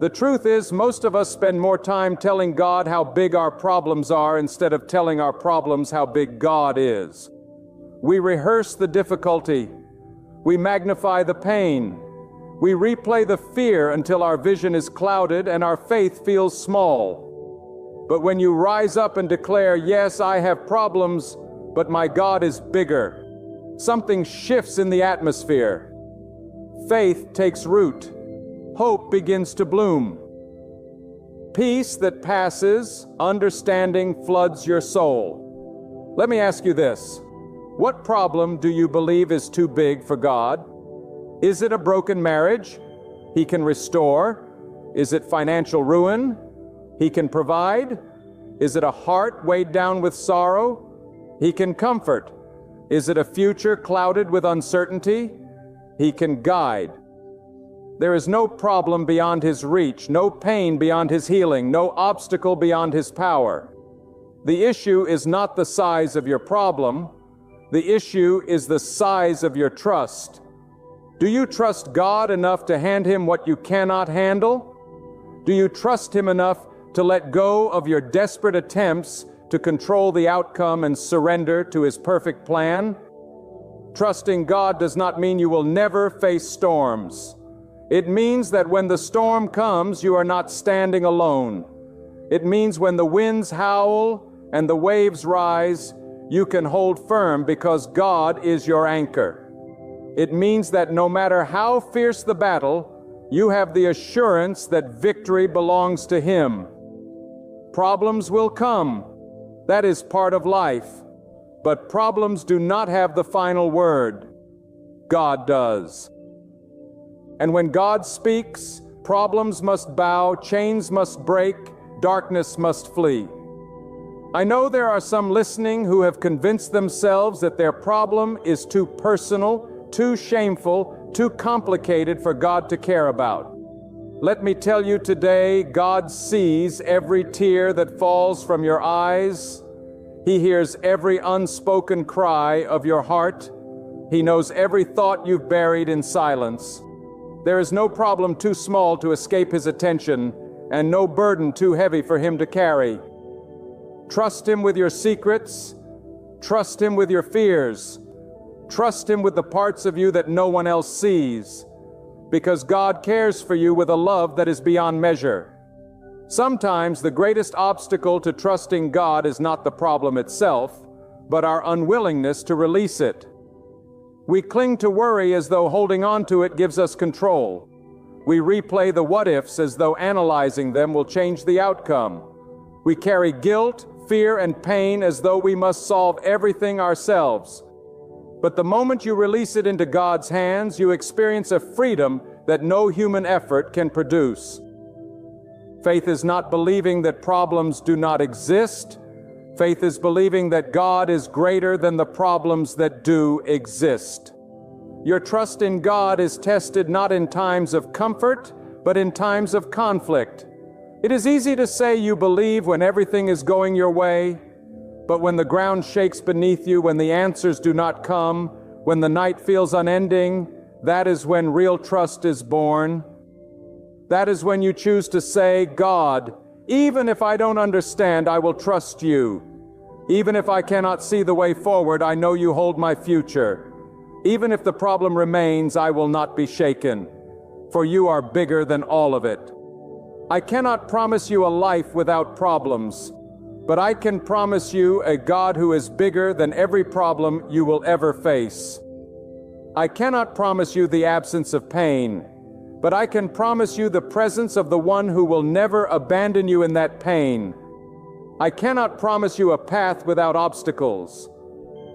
Speaker 1: The truth is, most of us spend more time telling God how big our problems are instead of telling our problems how big God is. We rehearse the difficulty. We magnify the pain. We replay the fear until our vision is clouded and our faith feels small. But when you rise up and declare, "Yes, I have problems, but my God is bigger," something shifts in the atmosphere. Faith takes root. Hope begins to bloom. Peace that passes understanding floods your soul. Let me ask you this. What problem do you believe is too big for God? Is it a broken marriage? He can restore. Is it financial ruin? He can provide. Is it a heart weighed down with sorrow? He can comfort. Is it a future clouded with uncertainty? He can guide. There is no problem beyond His reach, no pain beyond His healing, no obstacle beyond His power. The issue is not the size of your problem. The issue is the size of your trust. Do you trust God enough to hand Him what you cannot handle? Do you trust Him enough to let go of your desperate attempts to control the outcome and surrender to His perfect plan? Trusting God does not mean you will never face storms. It means that when the storm comes, you are not standing alone. It means when the winds howl and the waves rise, you can hold firm because God is your anchor. It means that no matter how fierce the battle, you have the assurance that victory belongs to Him. Problems will come. That is part of life. But problems do not have the final word. God does. And when God speaks, problems must bow, chains must break, darkness must flee. I know there are some listening who have convinced themselves that their problem is too personal, too shameful, too complicated for God to care about. Let me tell you today, God sees every tear that falls from your eyes. He hears every unspoken cry of your heart. He knows every thought you've buried in silence. There is no problem too small to escape His attention, and no burden too heavy for Him to carry. Trust Him with your secrets. Trust Him with your fears. Trust Him with the parts of you that no one else sees, because God cares for you with a love that is beyond measure. Sometimes the greatest obstacle to trusting God is not the problem itself, but our unwillingness to release it. We cling to worry as though holding on to it gives us control. We replay the what-ifs as though analyzing them will change the outcome. We carry guilt, fear, and pain as though we must solve everything ourselves. But the moment you release it into God's hands, you experience a freedom that no human effort can produce. Faith is not believing that problems do not exist. Faith is believing that God is greater than the problems that do exist. Your trust in God is tested not in times of comfort, but in times of conflict. It is easy to say you believe when everything is going your way, but when the ground shakes beneath you, when the answers do not come, when the night feels unending, that is when real trust is born. That is when you choose to say, God, even if I don't understand, I will trust you. Even if I cannot see the way forward, I know you hold my future. Even if the problem remains, I will not be shaken, for you are bigger than all of it. I cannot promise you a life without problems, but I can promise you a God who is bigger than every problem you will ever face. I cannot promise you the absence of pain, but I can promise you the presence of the one who will never abandon you in that pain. I cannot promise you a path without obstacles,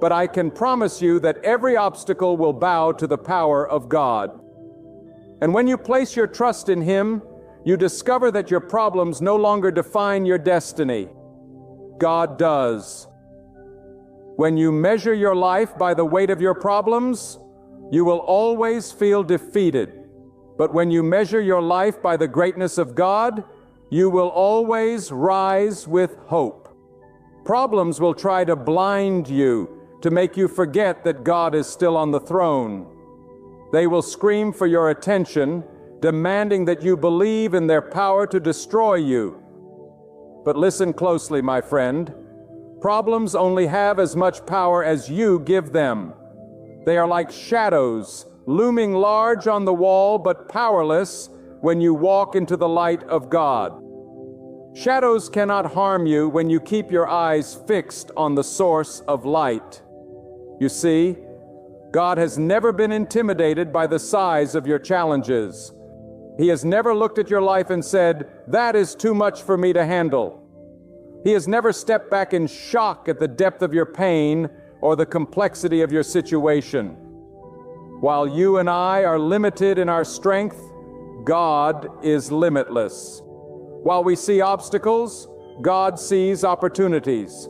Speaker 1: but I can promise you that every obstacle will bow to the power of God. And when you place your trust in Him, you discover that your problems no longer define your destiny. God does. When you measure your life by the weight of your problems, you will always feel defeated. But when you measure your life by the greatness of God, you will always rise with hope. Problems will try to blind you, to make you forget that God is still on the throne. They will scream for your attention, demanding that you believe in their power to destroy you. But listen closely, my friend. Problems only have as much power as you give them. They are like shadows, looming large on the wall, but powerless when you walk into the light of God. Shadows cannot harm you when you keep your eyes fixed on the source of light. You see, God has never been intimidated by the size of your challenges. He has never looked at your life and said, "That is too much for me to handle." He has never stepped back in shock at the depth of your pain or the complexity of your situation. While you and I are limited in our strength, God is limitless. While we see obstacles, God sees opportunities.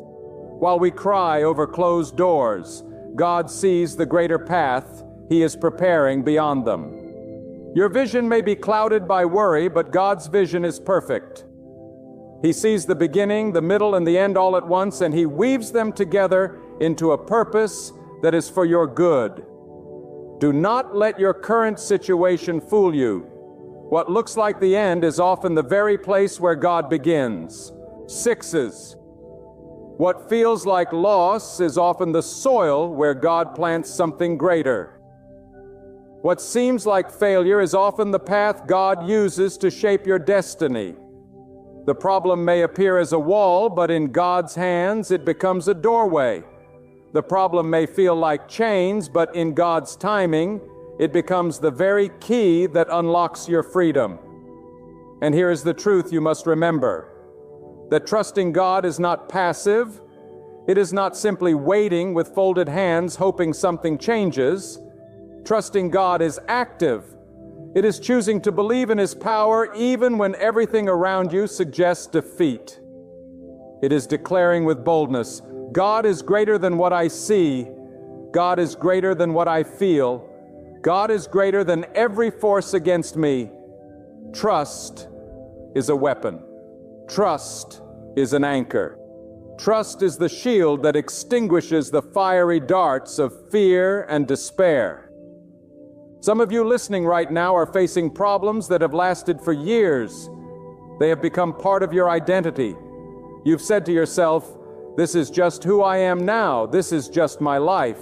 Speaker 1: While we cry over closed doors, God sees the greater path He is preparing beyond them. Your vision may be clouded by worry, but God's vision is perfect. He sees the beginning, the middle, and the end all at once, and He weaves them together into a purpose that is for your good. Do not let your current situation fool you. What looks like the end is often the very place where God begins. Sixes. What feels like loss is often the soil where God plants something greater. What seems like failure is often the path God uses to shape your destiny. The problem may appear as a wall, but in God's hands it becomes a doorway. The problem may feel like chains, but in God's timing, it becomes the very key that unlocks your freedom. And here is the truth you must remember. that trusting God is not passive. It is not simply waiting with folded hands hoping something changes. Trusting God is active. It is choosing to believe in His power even when everything around you suggests defeat. It is declaring with boldness, God is greater than what I see. God is greater than what I feel. God is greater than every force against me. Trust is a weapon. Trust is an anchor. Trust is the shield that extinguishes the fiery darts of fear and despair. Some of you listening right now are facing problems that have lasted for years. They have become part of your identity. You've said to yourself, this is just who I am now. This is just my life.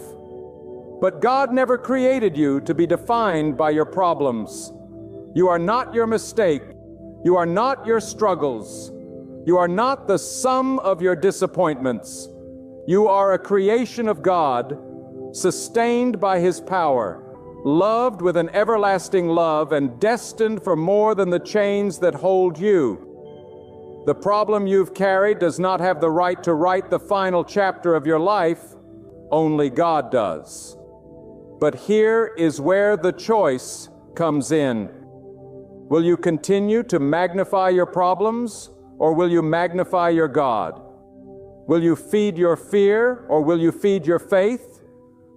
Speaker 1: But God never created you to be defined by your problems. You are not your mistake. You are not your struggles. You are not the sum of your disappointments. You are a creation of God, sustained by His power, loved with an everlasting love, and destined for more than the chains that hold you. The problem you've carried does not have the right to write the final chapter of your life. Only God does. But here is where the choice comes in. Will you continue to magnify your problems, or will you magnify your God? Will you feed your fear, or will you feed your faith?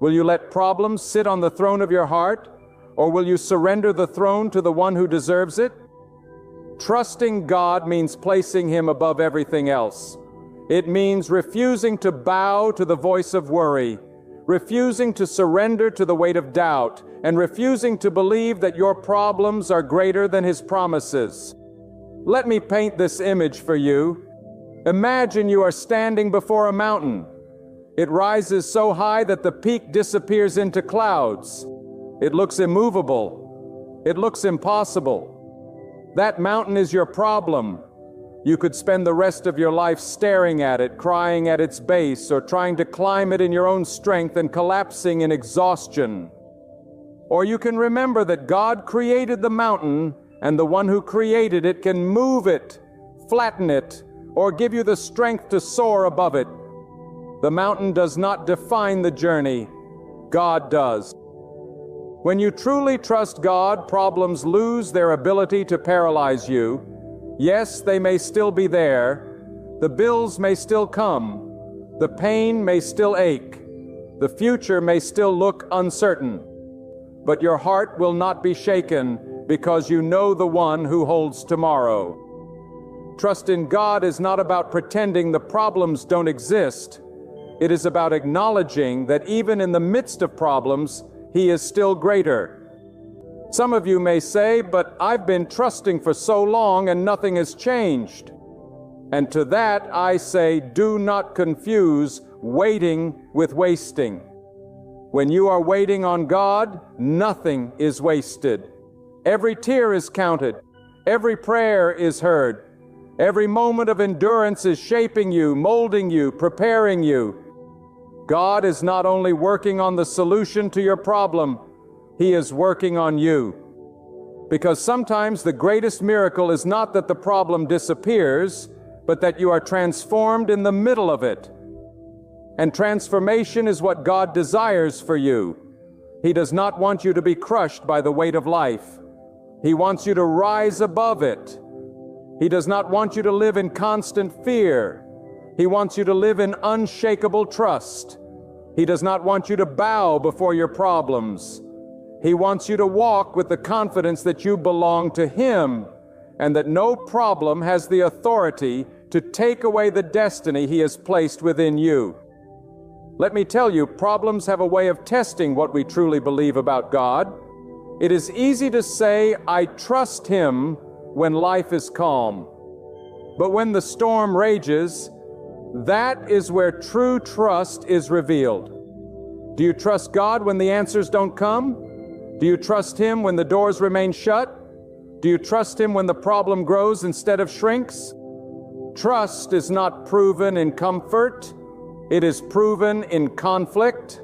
Speaker 1: Will you let problems sit on the throne of your heart, or will you surrender the throne to the one who deserves it? Trusting God means placing Him above everything else. It means refusing to bow to the voice of worry, refusing to surrender to the weight of doubt, and refusing to believe that your problems are greater than His promises. Let me paint this image for you. Imagine you are standing before a mountain. It rises so high that the peak disappears into clouds. It looks immovable. It looks impossible. That mountain is your problem. You could spend the rest of your life staring at it, crying at its base, or trying to climb it in your own strength and collapsing in exhaustion. Or you can remember that God created the mountain, and the one who created it can move it, flatten it, or give you the strength to soar above it. The mountain does not define the journey. God does. When you truly trust God, problems lose their ability to paralyze you. Yes, they may still be there. The bills may still come. The pain may still ache. The future may still look uncertain. But your heart will not be shaken because you know the one who holds tomorrow. Trust in God is not about pretending the problems don't exist. It is about acknowledging that even in the midst of problems, He is still greater. Some of you may say, but I've been trusting for so long and nothing has changed. And to that I say, do not confuse waiting with wasting. When you are waiting on God, nothing is wasted. Every tear is counted. Every prayer is heard. Every moment of endurance is shaping you, molding you, preparing you. God is not only working on the solution to your problem, He is working on you. Because sometimes the greatest miracle is not that the problem disappears, but that you are transformed in the middle of it. And transformation is what God desires for you. He does not want you to be crushed by the weight of life. He wants you to rise above it. He does not want you to live in constant fear. He wants you to live in unshakable trust. He does not want you to bow before your problems. He wants you to walk with the confidence that you belong to Him and that no problem has the authority to take away the destiny He has placed within you. Let me tell you, problems have a way of testing what we truly believe about God. It is easy to say, I trust Him when life is calm. But when the storm rages, that is where true trust is revealed. Do you trust God when the answers don't come? Do you trust Him when the doors remain shut? Do you trust Him when the problem grows instead of shrinks? Trust is not proven in comfort. It is proven in conflict.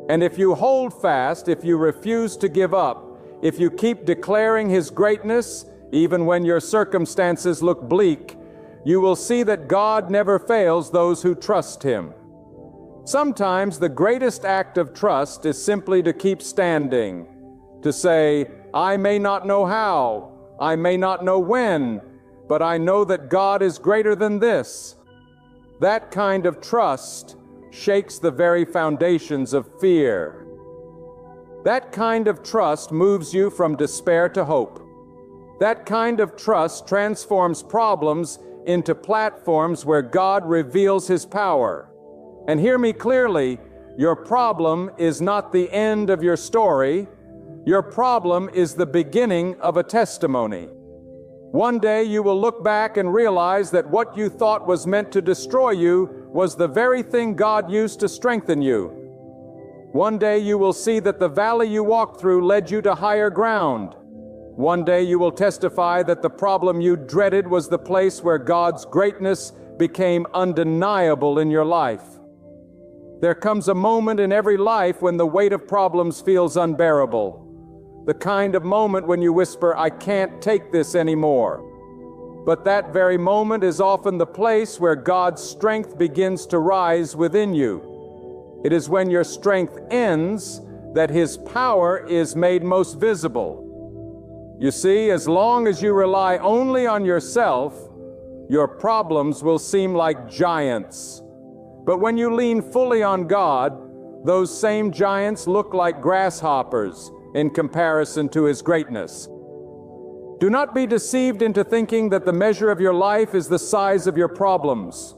Speaker 1: And if you hold fast, if you refuse to give up, if you keep declaring His greatness, even when your circumstances look bleak, you will see that God never fails those who trust Him. Sometimes the greatest act of trust is simply to keep standing, to say, I may not know how, I may not know when, but I know that God is greater than this. That kind of trust shakes the very foundations of fear. That kind of trust moves you from despair to hope. That kind of trust transforms problems into platforms where God reveals His power. And hear me clearly, your problem is not the end of your story. Your problem is the beginning of a testimony. One day you will look back and realize that what you thought was meant to destroy you was the very thing God used to strengthen you. One day you will see that the valley you walked through led you to higher ground. One day you will testify that the problem you dreaded was the place where God's greatness became undeniable in your life. There comes a moment in every life when the weight of problems feels unbearable. The kind of moment when you whisper, I can't take this anymore. But that very moment is often the place where God's strength begins to rise within you. It is when your strength ends that His power is made most visible. You see, as long as you rely only on yourself, your problems will seem like giants. But when you lean fully on God, those same giants look like grasshoppers in comparison to His greatness. Do not be deceived into thinking that the measure of your life is the size of your problems.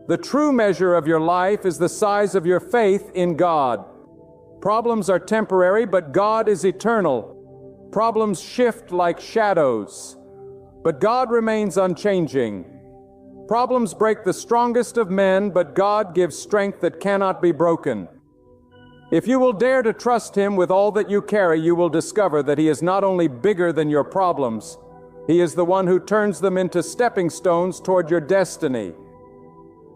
Speaker 1: The true measure of your life is the size of your faith in God. Problems are temporary, but God is eternal. Problems shift like shadows, but God remains unchanging. Problems break the strongest of men, but God gives strength that cannot be broken. If you will dare to trust Him with all that you carry, you will discover that He is not only bigger than your problems, He is the one who turns them into stepping stones toward your destiny.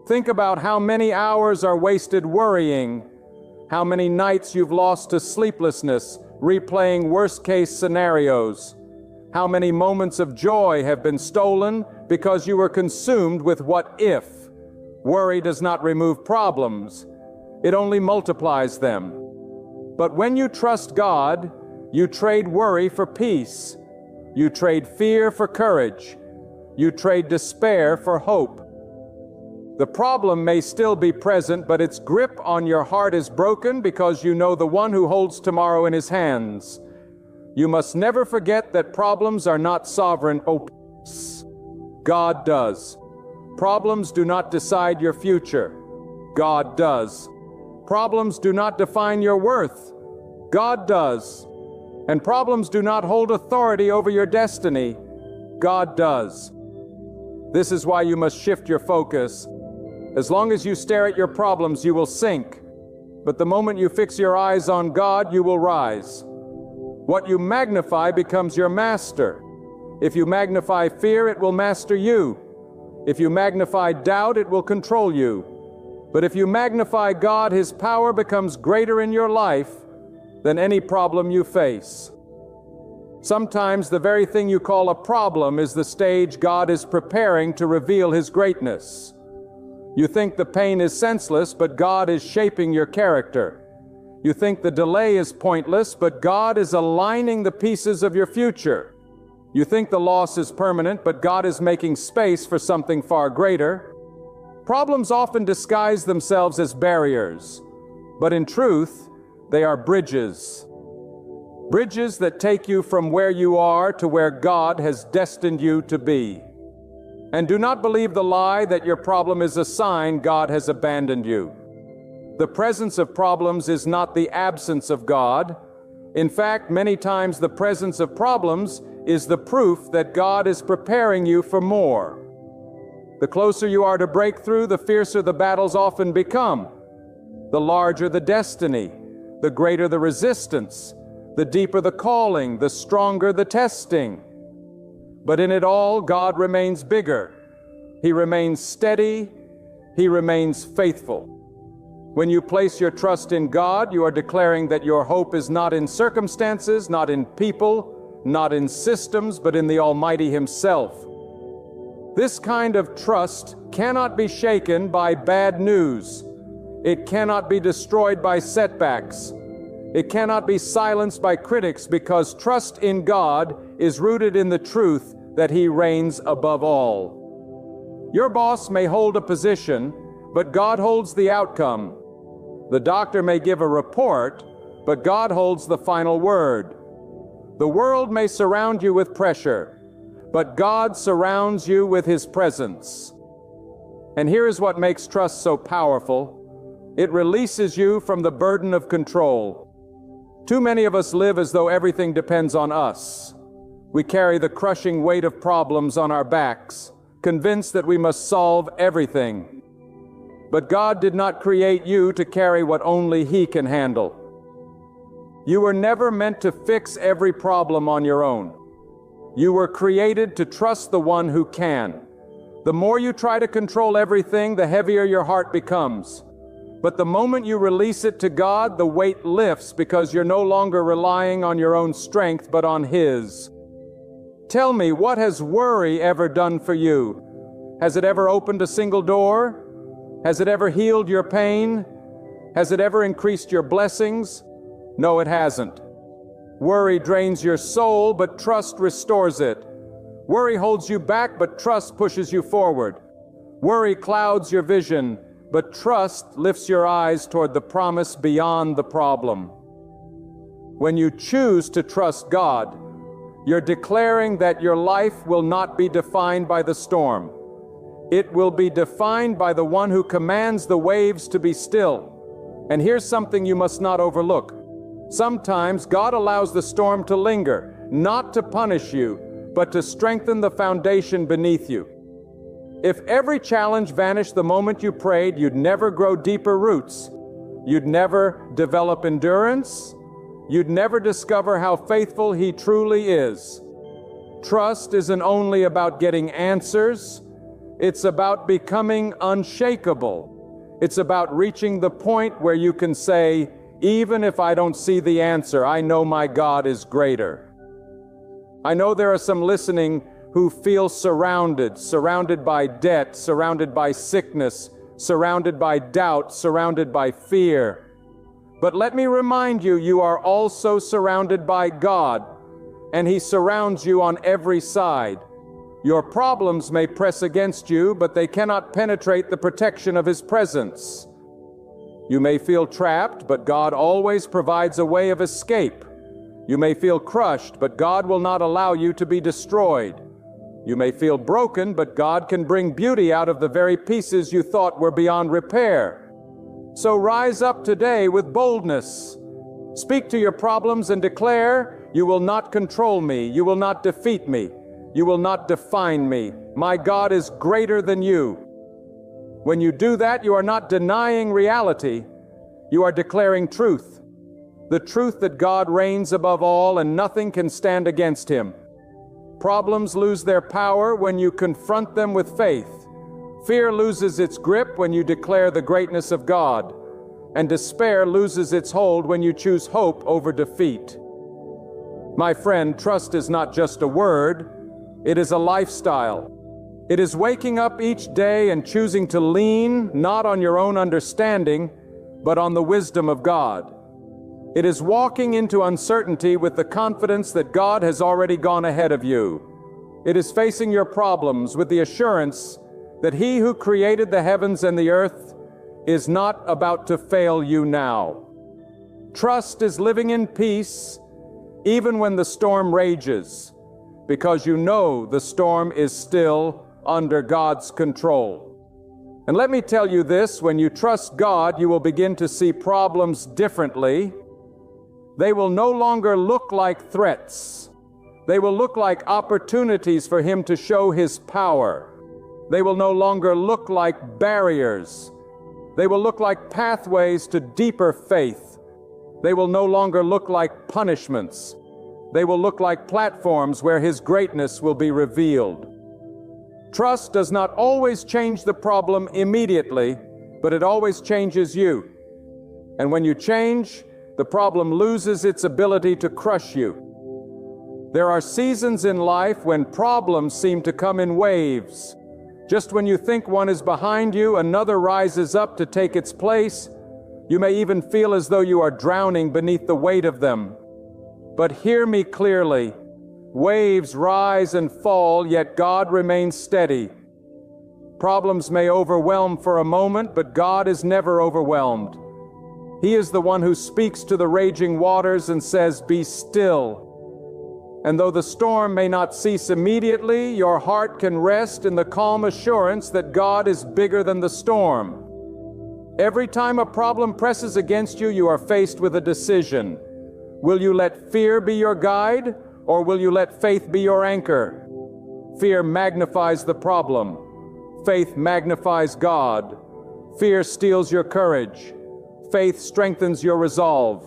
Speaker 1: Think about how many hours are wasted worrying, how many nights you've lost to sleeplessness, replaying worst-case scenarios. How many moments of joy have been stolen because you were consumed with what if. Worry does not remove problems. It only multiplies them. But when you trust God, you trade worry for peace. You trade fear for courage. You trade despair for hope. The problem may still be present, but its grip on your heart is broken because you know the one who holds tomorrow in His hands. You must never forget that problems are not sovereign opinions. God does. Problems do not decide your future. God does. Problems do not define your worth. God does. And problems do not hold authority over your destiny. God does. This is why you must shift your focus. As long as you stare at your problems, you will sink. But the moment you fix your eyes on God, you will rise. What you magnify becomes your master. If you magnify fear, it will master you. If you magnify doubt, it will control you. But if you magnify God, His power becomes greater in your life than any problem you face. Sometimes the very thing you call a problem is the stage God is preparing to reveal His greatness. You think the pain is senseless, but God is shaping your character. You think the delay is pointless, but God is aligning the pieces of your future. You think the loss is permanent, but God is making space for something far greater. Problems often disguise themselves as barriers, but in truth, they are bridges. Bridges that take you from where you are to where God has destined you to be. And do not believe the lie that your problem is a sign God has abandoned you. The presence of problems is not the absence of God. In fact, many times the presence of problems is the proof that God is preparing you for more. The closer you are to breakthrough, the fiercer the battles often become. The larger the destiny, the greater the resistance, the deeper the calling, the stronger the testing. But in it all, God remains bigger. He remains steady. He remains faithful. When you place your trust in God, you are declaring that your hope is not in circumstances, not in people, not in systems, but in the Almighty Himself. This kind of trust cannot be shaken by bad news. It cannot be destroyed by setbacks. It cannot be silenced by critics, because trust in God is rooted in the truth that He reigns above all. Your boss may hold a position, but God holds the outcome. The doctor may give a report, but God holds the final word. The world may surround you with pressure, but God surrounds you with His presence. And here is what makes trust so powerful. It releases you from the burden of control. Too many of us live as though everything depends on us. We carry the crushing weight of problems on our backs, convinced that we must solve everything. But God did not create you to carry what only He can handle. You were never meant to fix every problem on your own. You were created to trust the one who can. The more you try to control everything, the heavier your heart becomes. But the moment you release it to God, the weight lifts, because you're no longer relying on your own strength, but on His. Tell me, what has worry ever done for you? Has it ever opened a single door? Has it ever healed your pain? Has it ever increased your blessings? No, it hasn't. Worry drains your soul, but trust restores it. Worry holds you back, but trust pushes you forward. Worry clouds your vision, but trust lifts your eyes toward the promise beyond the problem. When you choose to trust God, you're declaring that your life will not be defined by the storm. It will be defined by the one who commands the waves to be still. And here's something you must not overlook. Sometimes God allows the storm to linger, not to punish you, but to strengthen the foundation beneath you. If every challenge vanished the moment you prayed, you'd never grow deeper roots. You'd never develop endurance. You'd never discover how faithful He truly is. Trust isn't only about getting answers. It's about becoming unshakable. It's about reaching the point where you can say, even if I don't see the answer, I know my God is greater. I know there are some listening who feel surrounded by debt, surrounded by sickness, surrounded by doubt, surrounded by fear. But let me remind you, you are also surrounded by God, and He surrounds you on every side. Your problems may press against you, but they cannot penetrate the protection of His presence. You may feel trapped, but God always provides a way of escape. You may feel crushed, but God will not allow you to be destroyed. You may feel broken, but God can bring beauty out of the very pieces you thought were beyond repair. So rise up today with boldness. Speak to your problems and declare, you will not control me, you will not defeat me, you will not define me. My God is greater than you. When you do that, you are not denying reality, you are declaring truth. The truth that God reigns above all and nothing can stand against Him. Problems lose their power when you confront them with faith. Fear loses its grip when you declare the greatness of God. And despair loses its hold when you choose hope over defeat. My friend, trust is not just a word, it is a lifestyle. It is waking up each day and choosing to lean not on your own understanding, but on the wisdom of God. It is walking into uncertainty with the confidence that God has already gone ahead of you. It is facing your problems with the assurance that He who created the heavens and the earth is not about to fail you now. Trust is living in peace even when the storm rages, because you know the storm is still under God's control. And let me tell you this, when you trust God, you will begin to see problems differently. They will no longer look like threats. They will look like opportunities for Him to show His power. They will no longer look like barriers. They will look like pathways to deeper faith. They will no longer look like punishments. They will look like platforms where His greatness will be revealed. Trust does not always change the problem immediately, but it always changes you. And when you change, the problem loses its ability to crush you. There are seasons in life when problems seem to come in waves. Just when you think one is behind you, another rises up to take its place. You may even feel as though you are drowning beneath the weight of them. But hear me clearly. Waves rise and fall, yet God remains steady. Problems may overwhelm for a moment, but God is never overwhelmed. He is the one who speaks to the raging waters and says, "Be still." And though the storm may not cease immediately, your heart can rest in the calm assurance that God is bigger than the storm. Every time a problem presses against you, you are faced with a decision. Will you let fear be your guide, or will you let faith be your anchor? Fear magnifies the problem. Faith magnifies God. Fear steals your courage. Faith strengthens your resolve.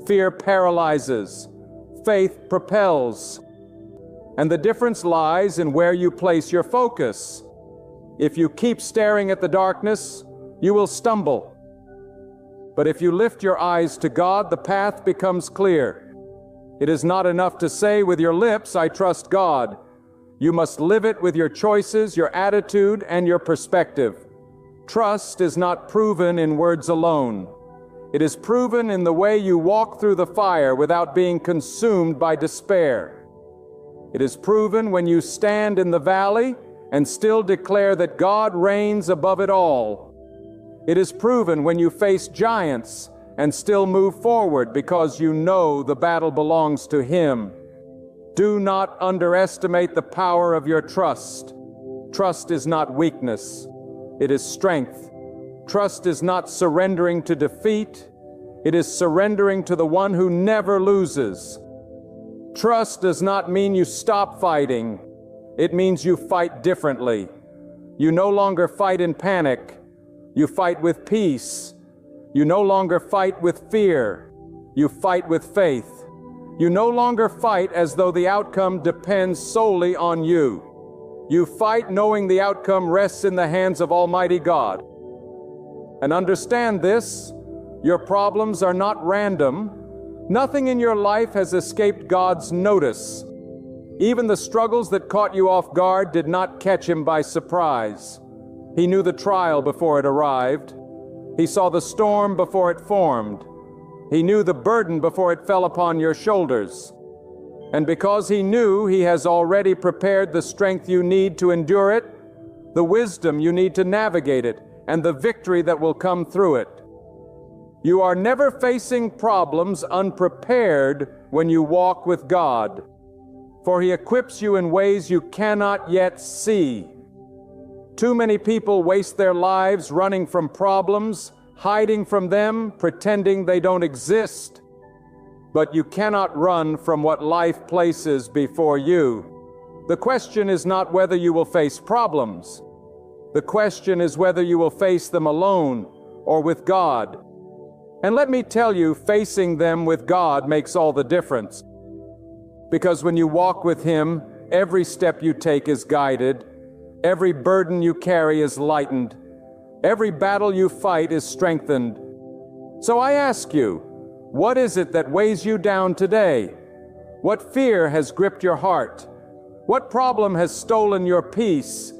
Speaker 1: Fear paralyzes. Faith propels. And the difference lies in where you place your focus. If you keep staring at the darkness, you will stumble. But if you lift your eyes to God, the path becomes clear. It is not enough to say with your lips, "I trust God." You must live it with your choices, your attitude, and your perspective. Trust is not proven in words alone. It is proven in the way you walk through the fire without being consumed by despair. It is proven when you stand in the valley and still declare that God reigns above it all. It is proven when you face giants and still move forward because you know the battle belongs to Him. Do not underestimate the power of your trust. Trust is not weakness. It is strength. Trust is not surrendering to defeat. It is surrendering to the one who never loses. Trust does not mean you stop fighting. It means you fight differently. You no longer fight in panic. You fight with peace. You no longer fight with fear. You fight with faith. You no longer fight as though the outcome depends solely on you. You fight knowing the outcome rests in the hands of Almighty God. And understand this, your problems are not random. Nothing in your life has escaped God's notice. Even the struggles that caught you off guard did not catch Him by surprise. He knew the trial before it arrived. He saw the storm before it formed. He knew the burden before it fell upon your shoulders. And because He knew, He has already prepared the strength you need to endure it, the wisdom you need to navigate it, and the victory that will come through it. You are never facing problems unprepared when you walk with God, for He equips you in ways you cannot yet see. Too many people waste their lives running from problems, hiding from them, pretending they don't exist. But you cannot run from what life places before you. The question is not whether you will face problems. The question is whether you will face them alone or with God. And let me tell you, facing them with God makes all the difference. Because when you walk with Him, every step you take is guided. Every burden you carry is lightened. Every battle you fight is strengthened. So I ask you, what is it that weighs you down today? What fear has gripped your heart? What problem has stolen your peace?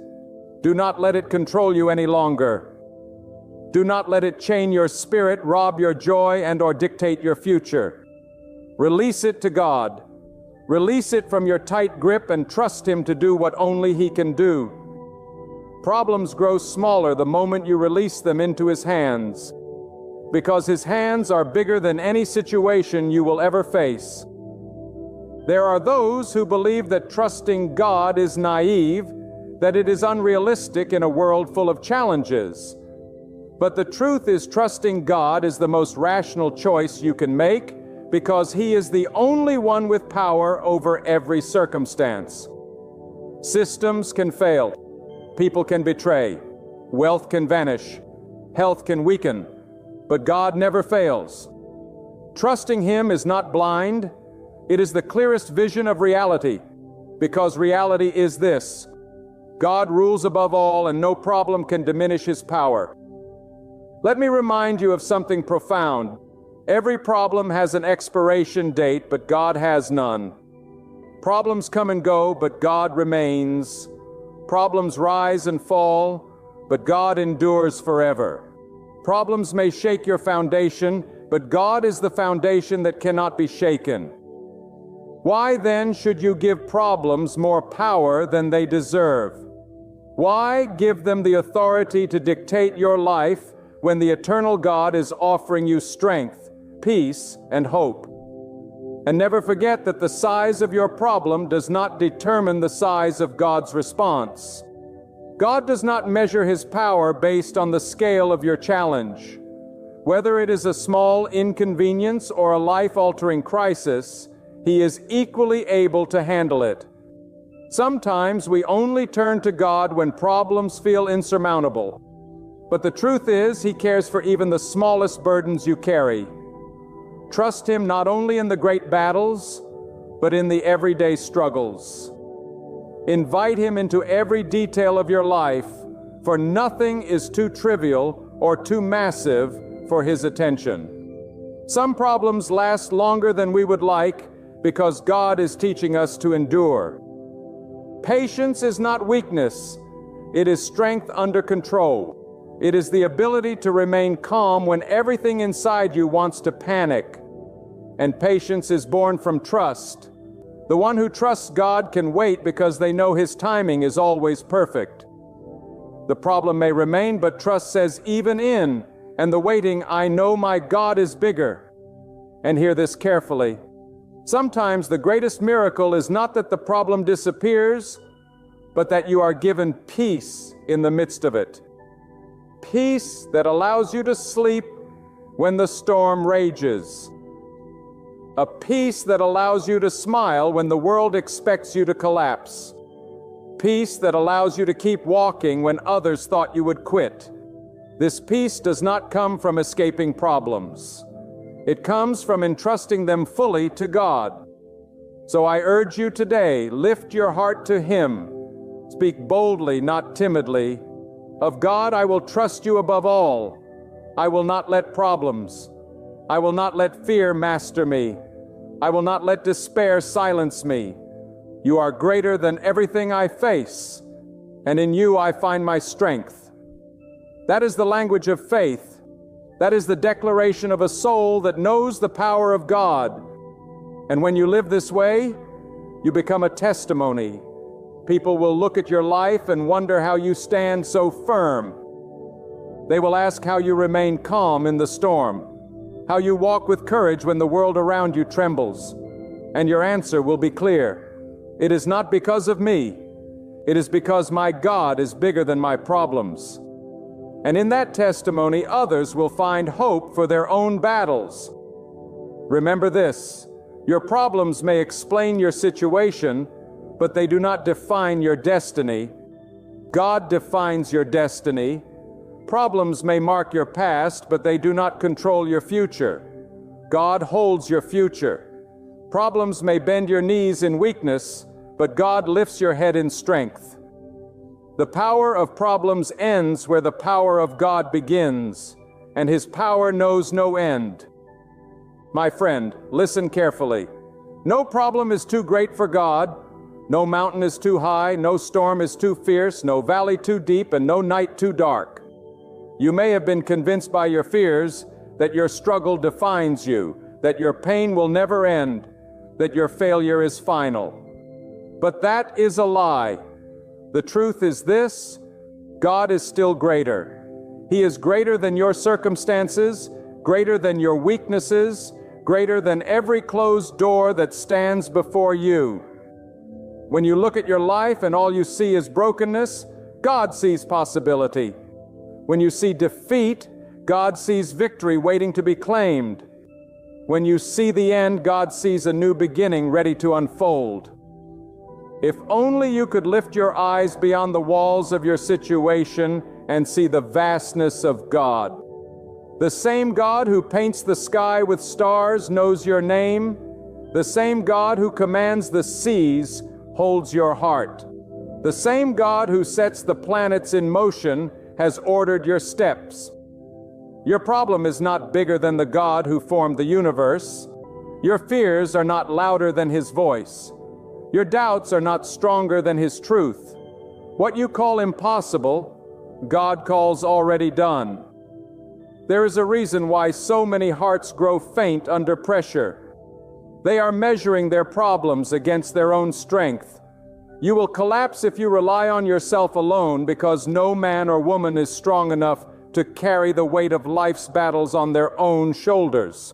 Speaker 1: Do not let it control you any longer. Do not let it chain your spirit, rob your joy, and/or dictate your future. Release it to God. Release it from your tight grip and trust Him to do what only He can do. Problems grow smaller the moment you release them into His hands, because His hands are bigger than any situation you will ever face. There are those who believe that trusting God is naive, that it is unrealistic in a world full of challenges. But the truth is, trusting God is the most rational choice you can make, because He is the only one with power over every circumstance. Systems can fail. People can betray. Wealth can vanish. Health can weaken. But God never fails. Trusting Him is not blind. It is the clearest vision of reality, because reality is this: God rules above all, and no problem can diminish His power. Let me remind you of something profound. Every problem has an expiration date, but God has none. Problems come and go, but God remains. Problems rise and fall, but God endures forever. Problems may shake your foundation, but God is the foundation that cannot be shaken. Why then should you give problems more power than they deserve? Why give them the authority to dictate your life when the eternal God is offering you strength, peace, and hope? And never forget that the size of your problem does not determine the size of God's response. God does not measure His power based on the scale of your challenge. Whether it is a small inconvenience or a life-altering crisis, He is equally able to handle it. Sometimes we only turn to God when problems feel insurmountable. But the truth is, He cares for even the smallest burdens you carry. Trust Him not only in the great battles, but in the everyday struggles. Invite Him into every detail of your life, for nothing is too trivial or too massive for His attention. Some problems last longer than we would like because God is teaching us to endure. Patience is not weakness. It is strength under control. It is the ability to remain calm when everything inside you wants to panic. And patience is born from trust. The one who trusts God can wait because they know His timing is always perfect. The problem may remain, but trust says, even in and the waiting, I know my God is bigger. And hear this carefully. Sometimes the greatest miracle is not that the problem disappears, but that you are given peace in the midst of it. Peace that allows you to sleep when the storm rages. A peace that allows you to smile when the world expects you to collapse. Peace that allows you to keep walking when others thought you would quit. This peace does not come from escaping problems. It comes from entrusting them fully to God. So I urge you today, lift your heart to Him. Speak boldly, not timidly. Of God I will trust you above all. I will not let problems. I will not let fear master me. I will not let despair silence me. You are greater than everything I face, and in you I find my strength. That is the language of faith. That is the declaration of a soul that knows the power of God. And when you live this way, you become a testimony. People will look at your life and wonder how you stand so firm. They will ask how you remain calm in the storm, how you walk with courage when the world around you trembles. And your answer will be clear. It is not because of me. It is because my God is bigger than my problems. And in that testimony, others will find hope for their own battles. Remember this, your problems may explain your situation, but they do not define your destiny. God defines your destiny. Problems may mark your past, but they do not control your future. God holds your future. Problems may bend your knees in weakness, but God lifts your head in strength. The power of problems ends where the power of God begins, and His power knows no end. My friend, listen carefully. No problem is too great for God. No mountain is too high, no storm is too fierce, no valley too deep, and no night too dark. You may have been convinced by your fears that your struggle defines you, that your pain will never end, that your failure is final. But that is a lie. The truth is this: God is still greater. He is greater than your circumstances, greater than your weaknesses, greater than every closed door that stands before you. When you look at your life and all you see is brokenness, God sees possibility. When you see defeat, God sees victory waiting to be claimed. When you see the end, God sees a new beginning ready to unfold. If only you could lift your eyes beyond the walls of your situation and see the vastness of God. The same God who paints the sky with stars knows your name. The same God who commands the seas holds your heart. The same God who sets the planets in motion has ordered your steps. Your problem is not bigger than the God who formed the universe. Your fears are not louder than His voice. Your doubts are not stronger than His truth. What you call impossible, God calls already done. There is a reason why so many hearts grow faint under pressure. They are measuring their problems against their own strength. You will collapse if you rely on yourself alone, because no man or woman is strong enough to carry the weight of life's battles on their own shoulders.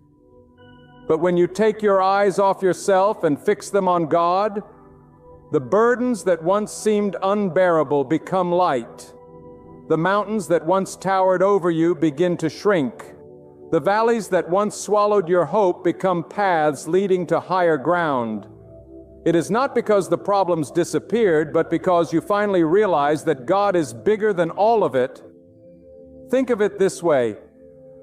Speaker 1: But when you take your eyes off yourself and fix them on God, the burdens that once seemed unbearable become light. The mountains that once towered over you begin to shrink. The valleys that once swallowed your hope become paths leading to higher ground. It is not because the problems disappeared, but because you finally realize that God is bigger than all of it. Think of it this way.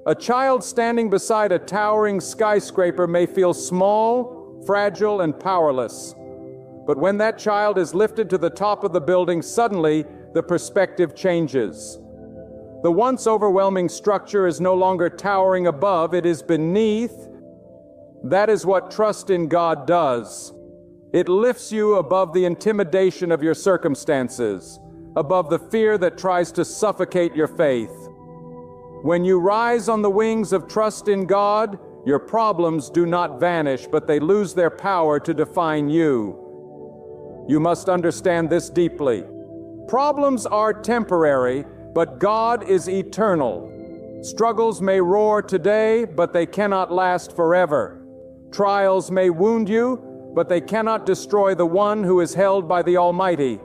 Speaker 1: A child standing beside a towering skyscraper may feel small, fragile, and powerless. But when that child is lifted to the top of the building, suddenly the perspective changes. The once overwhelming structure is no longer towering above, it is beneath. That is what trust in God does. It lifts you above the intimidation of your circumstances, above the fear that tries to suffocate your faith. When you rise on the wings of trust in God, your problems do not vanish, but they lose their power to define you. You must understand this deeply. Problems are temporary, but God is eternal. Struggles may roar today, but they cannot last forever. Trials may wound you, but they cannot destroy the one who is held by the Almighty.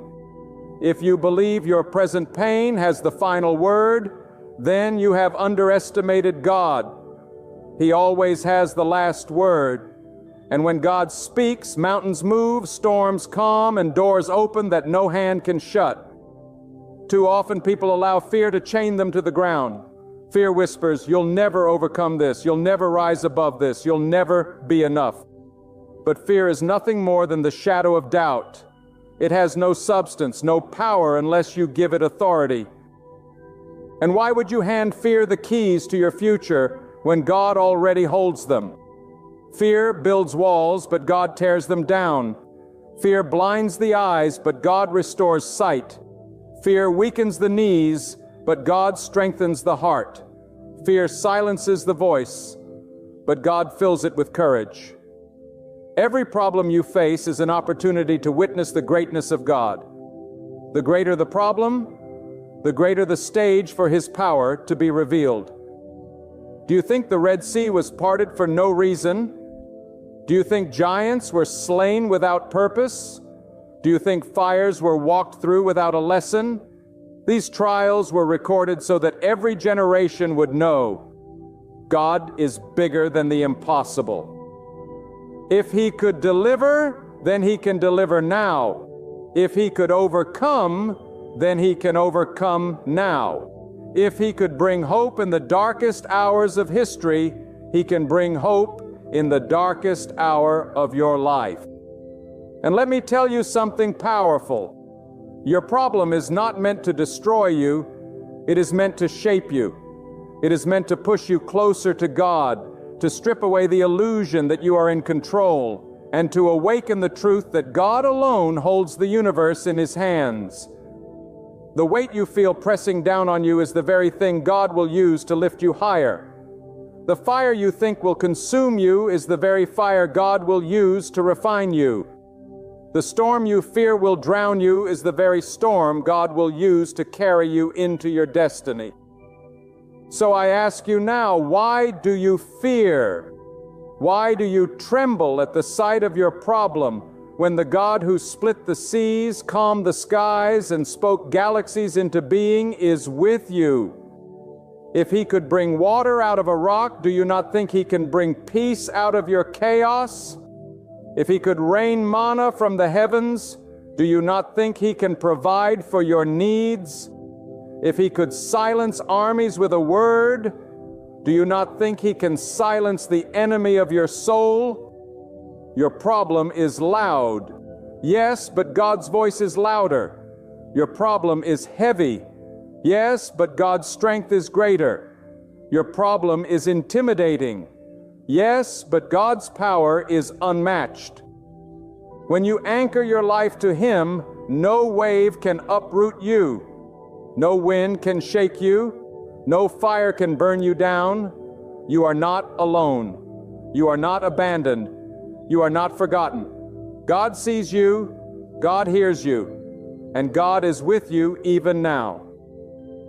Speaker 1: If you believe your present pain has the final word, then you have underestimated God. He always has the last word. And when God speaks, mountains move, storms calm, and doors open that no hand can shut. Too often people allow fear to chain them to the ground. Fear whispers, "You'll never overcome this. You'll never rise above this. You'll never be enough." But fear is nothing more than the shadow of doubt. It has no substance, no power unless you give it authority. And why would you hand fear the keys to your future when God already holds them? Fear builds walls, but God tears them down. Fear blinds the eyes, but God restores sight. Fear weakens the knees, but God strengthens the heart. Fear silences the voice, but God fills it with courage. Every problem you face is an opportunity to witness the greatness of God. The greater the problem, the greater the stage for His power to be revealed. Do you think the Red Sea was parted for no reason? Do you think giants were slain without purpose? Do you think fires were walked through without a lesson? These trials were recorded so that every generation would know God is bigger than the impossible. If He could deliver, then He can deliver now. If He could overcome, then He can overcome now. If He could bring hope in the darkest hours of history, He can bring hope in the darkest hour of your life. And let me tell you something powerful. Your problem is not meant to destroy you. It is meant to shape you. It is meant to push you closer to God, to strip away the illusion that you are in control, and to awaken the truth that God alone holds the universe in His hands. The weight you feel pressing down on you is the very thing God will use to lift you higher. The fire you think will consume you is the very fire God will use to refine you. The storm you fear will drown you is the very storm God will use to carry you into your destiny. So I ask you now, why do you fear? Why do you tremble at the sight of your problem when the God who split the seas, calmed the skies, and spoke galaxies into being is with you? If He could bring water out of a rock, do you not think He can bring peace out of your chaos? If He could rain manna from the heavens, do you not think He can provide for your needs? If He could silence armies with a word, do you not think He can silence the enemy of your soul? Your problem is loud. Yes, but God's voice is louder. Your problem is heavy. Yes, but God's strength is greater. Your problem is intimidating. Yes, but God's power is unmatched. When you anchor your life to Him, No wave can uproot you. No wind can shake you. No fire can burn you down. You are not alone. You are not abandoned. You are not forgotten. God sees you. God hears you. And God is with you even now.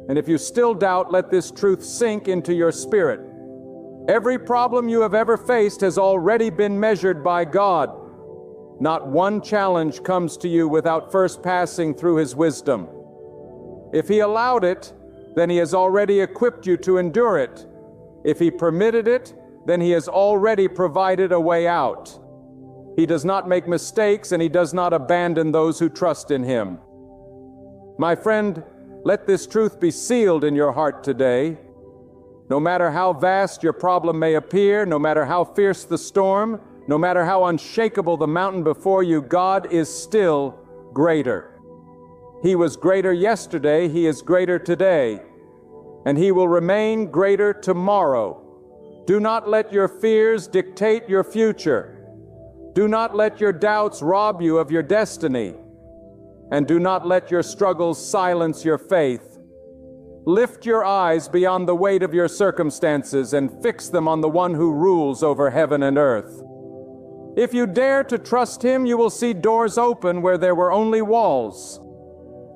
Speaker 1: And if you still doubt, let this truth sink into your spirit. Every problem you have ever faced has already been measured by God. Not one challenge comes to you without first passing through His wisdom. If He allowed it, then He has already equipped you to endure it. If He permitted it, then He has already provided a way out. He does not make mistakes, and He does not abandon those who trust in Him. My friend, let this truth be sealed in your heart today. No matter how vast your problem may appear, no matter how fierce the storm, no matter how unshakable the mountain before you, God is still greater. He was greater yesterday, He is greater today, and He will remain greater tomorrow. Do not let your fears dictate your future. Do not let your doubts rob you of your destiny. And do not let your struggles silence your faith. Lift your eyes beyond the weight of your circumstances and fix them on the one who rules over heaven and earth. If you dare to trust Him, you will see doors open where there were only walls.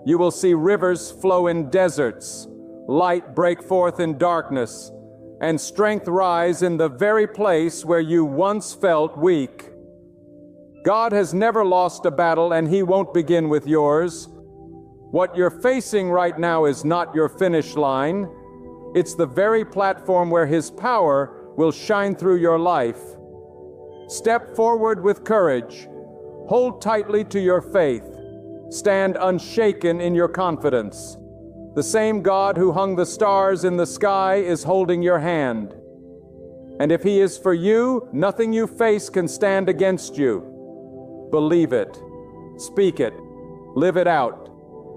Speaker 1: You will see rivers flow in deserts, light break forth in darkness, and strength rise in the very place where you once felt weak. God has never lost a battle, and He won't begin with yours. What you're facing right now is not your finish line. It's the very platform where His power will shine through your life. Step forward with courage. Hold tightly to your faith. Stand unshaken in your confidence. The same God who hung the stars in the sky is holding your hand. And if He is for you, nothing you face can stand against you. Believe it. Speak it. Live it out.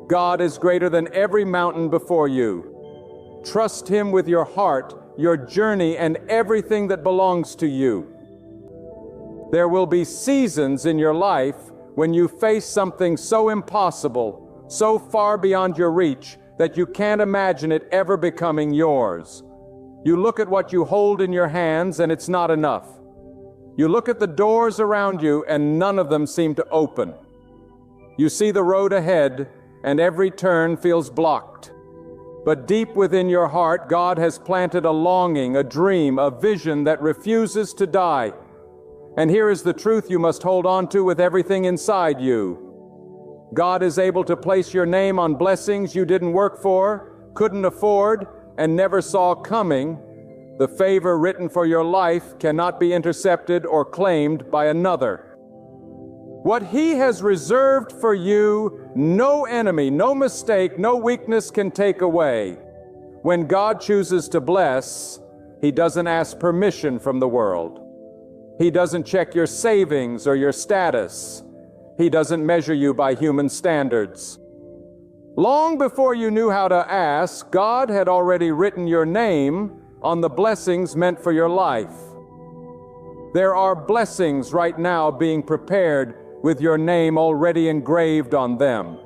Speaker 1: God is greater than every mountain before you. Trust Him with your heart, your journey, and everything that belongs to you. There will be seasons in your life when you face something so impossible, so far beyond your reach, that you can't imagine it ever becoming yours. You look at what you hold in your hands and it's not enough. You look at the doors around you and none of them seem to open. You see the road ahead and every turn feels blocked. But deep within your heart, God has planted a longing, a dream, a vision that refuses to die. And here is the truth you must hold on to with everything inside you. God is able to place your name on blessings you didn't work for, couldn't afford, and never saw coming. The favor written for your life cannot be intercepted or claimed by another. What He has reserved for you, no enemy, no mistake, no weakness can take away. When God chooses to bless, He doesn't ask permission from the world. He doesn't check your savings or your status. He doesn't measure you by human standards. Long before you knew how to ask, God had already written your name on the blessings meant for your life. There are blessings right now being prepared with your name already engraved on them.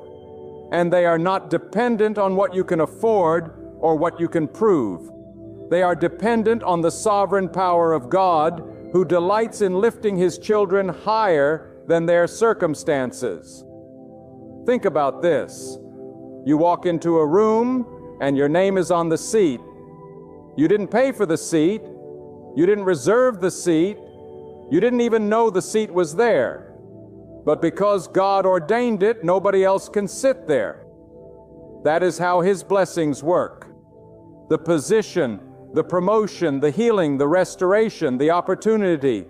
Speaker 1: And they are not dependent on what you can afford or what you can prove. They are dependent on the sovereign power of God, who delights in lifting His children higher than their circumstances. Think about this. You walk into a room and your name is on the seat. You didn't pay for the seat. You didn't reserve the seat. You didn't even know the seat was there. But because God ordained it, nobody else can sit there. That is how His blessings work. The position, the promotion, the healing, the restoration, the opportunity.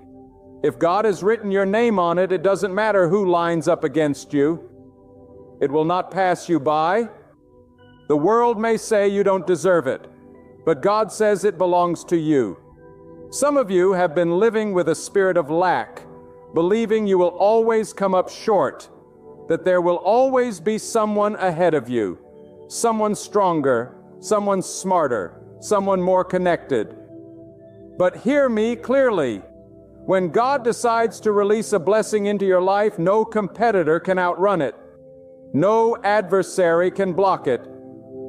Speaker 1: If God has written your name on it, it doesn't matter who lines up against you. It will not pass you by. The world may say you don't deserve it, but God says it belongs to you. Some of you have been living with a spirit of lack, believing you will always come up short, that there will always be someone ahead of you, someone stronger, someone smarter, someone more connected. But hear me clearly. When God decides to release a blessing into your life, no competitor can outrun it. No adversary can block it,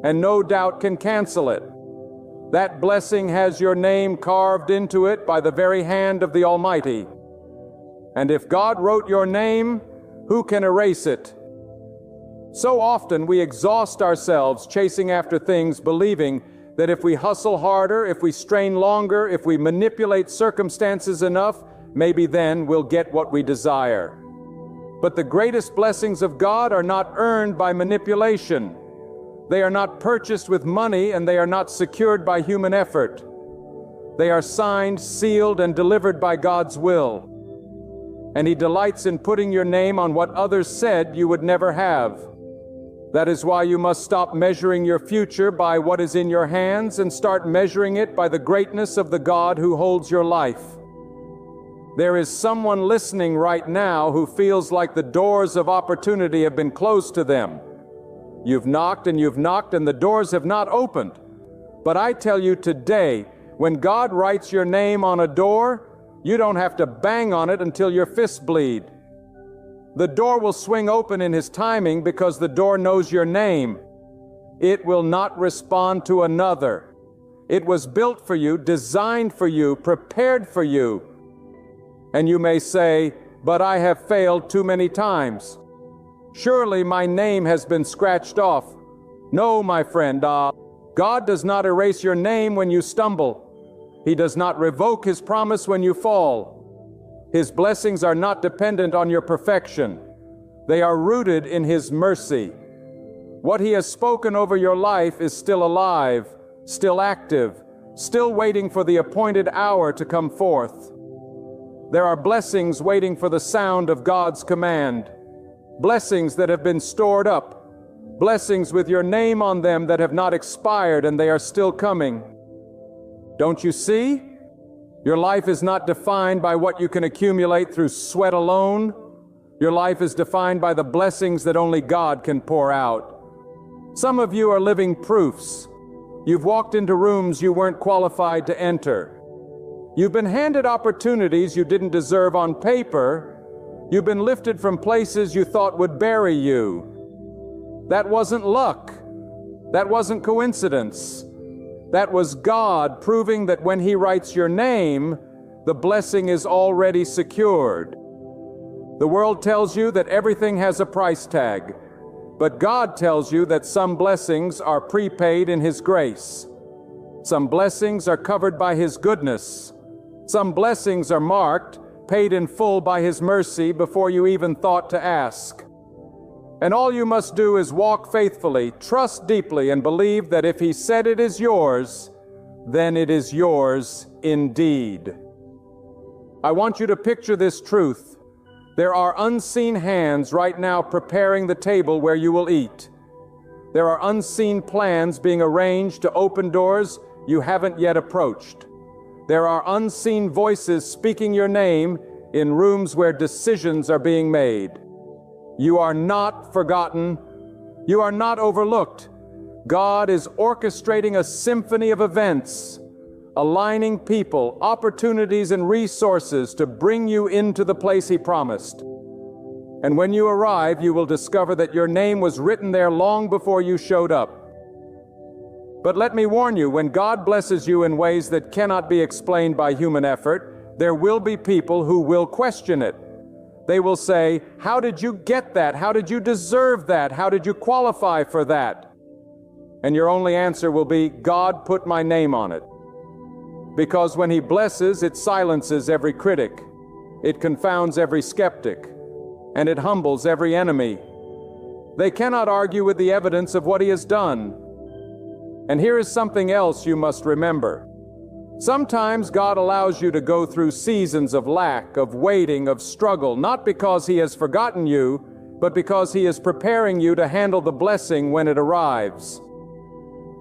Speaker 1: and no doubt can cancel it. That blessing has your name carved into it by the very hand of the Almighty. And if God wrote your name, who can erase it? So often we exhaust ourselves chasing after things, believing that if we hustle harder, if we strain longer, if we manipulate circumstances enough, maybe then we'll get what we desire. But the greatest blessings of God are not earned by manipulation. They are not purchased with money, and they are not secured by human effort. They are signed, sealed, and delivered by God's will. And He delights in putting your name on what others said you would never have. That is why you must stop measuring your future by what is in your hands and start measuring it by the greatness of the God who holds your life. There is someone listening right now who feels like the doors of opportunity have been closed to them. You've knocked and the doors have not opened. But I tell you today, when God writes your name on a door, you don't have to bang on it until your fists bleed. The door will swing open in His timing because the door knows your name. It will not respond to another. It was built for you, designed for you, prepared for you. And you may say, "But I have failed too many times. Surely my name has been scratched off." No, my friend, God does not erase your name when you stumble. He does not revoke His promise when you fall. His blessings are not dependent on your perfection. They are rooted in His mercy. What He has spoken over your life is still alive, still active, still waiting for the appointed hour to come forth. There are blessings waiting for the sound of God's command. Blessings that have been stored up. Blessings with your name on them that have not expired, and they are still coming. Don't you see? Your life is not defined by what you can accumulate through sweat alone. Your life is defined by the blessings that only God can pour out. Some of you are living proofs. You've walked into rooms you weren't qualified to enter. You've been handed opportunities you didn't deserve on paper. You've been lifted from places you thought would bury you. That wasn't luck. That wasn't coincidence. That was God proving that when He writes your name, the blessing is already secured. The world tells you that everything has a price tag, but God tells you that some blessings are prepaid in His grace. Some blessings are covered by His goodness. Some blessings are marked, paid in full by His mercy before you even thought to ask. And all you must do is walk faithfully, trust deeply, and believe that if He said it is yours, then it is yours indeed. I want you to picture this truth. There are unseen hands right now preparing the table where you will eat. There are unseen plans being arranged to open doors you haven't yet approached. There are unseen voices speaking your name in rooms where decisions are being made. You are not forgotten. You are not overlooked. God is orchestrating a symphony of events, aligning people, opportunities, and resources to bring you into the place He promised. And when you arrive, you will discover that your name was written there long before you showed up. But let me warn you, when God blesses you in ways that cannot be explained by human effort, there will be people who will question it. They will say, "How did you get that? How did you deserve that? How did you qualify for that?" And your only answer will be, "God put my name on it." Because when He blesses, it silences every critic. It confounds every skeptic. And it humbles every enemy. They cannot argue with the evidence of what He has done. And here is something else you must remember. Sometimes God allows you to go through seasons of lack, of waiting, of struggle, not because He has forgotten you, but because He is preparing you to handle the blessing when it arrives.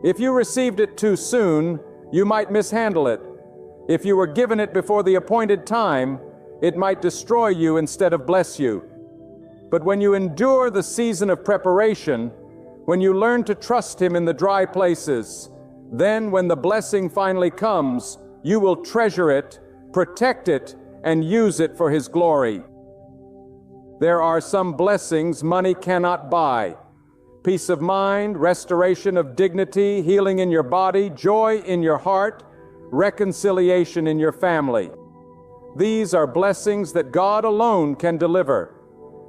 Speaker 1: If you received it too soon, you might mishandle it. If you were given it before the appointed time, it might destroy you instead of bless you. But when you endure the season of preparation, when you learn to trust Him in the dry places, then when the blessing finally comes, you will treasure it, protect it, and use it for His glory. There are some blessings money cannot buy. Peace of mind, restoration of dignity, healing in your body, joy in your heart, reconciliation in your family. These are blessings that God alone can deliver.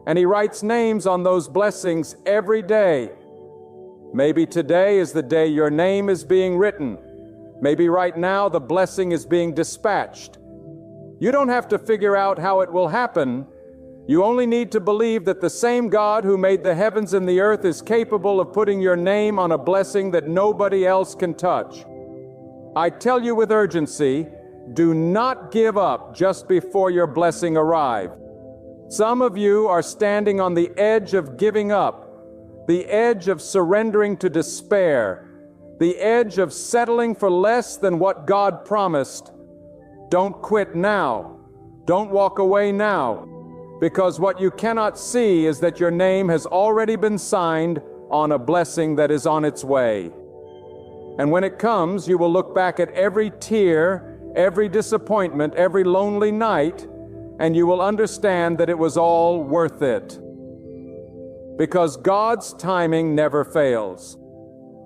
Speaker 1: And He writes names on those blessings every day. Maybe today is the day your name is being written. Maybe right now the blessing is being dispatched. You don't have to figure out how it will happen. You only need to believe that the same God who made the heavens and the earth is capable of putting your name on a blessing that nobody else can touch. I tell you with urgency, do not give up just before your blessing arrives. Some of you are standing on the edge of giving up, the edge of surrendering to despair, the edge of settling for less than what God promised. Don't quit now. Don't walk away now, because what you cannot see is that your name has already been signed on a blessing that is on its way. And when it comes, you will look back at every tear, every disappointment, every lonely night, and you will understand that it was all worth it. Because God's timing never fails.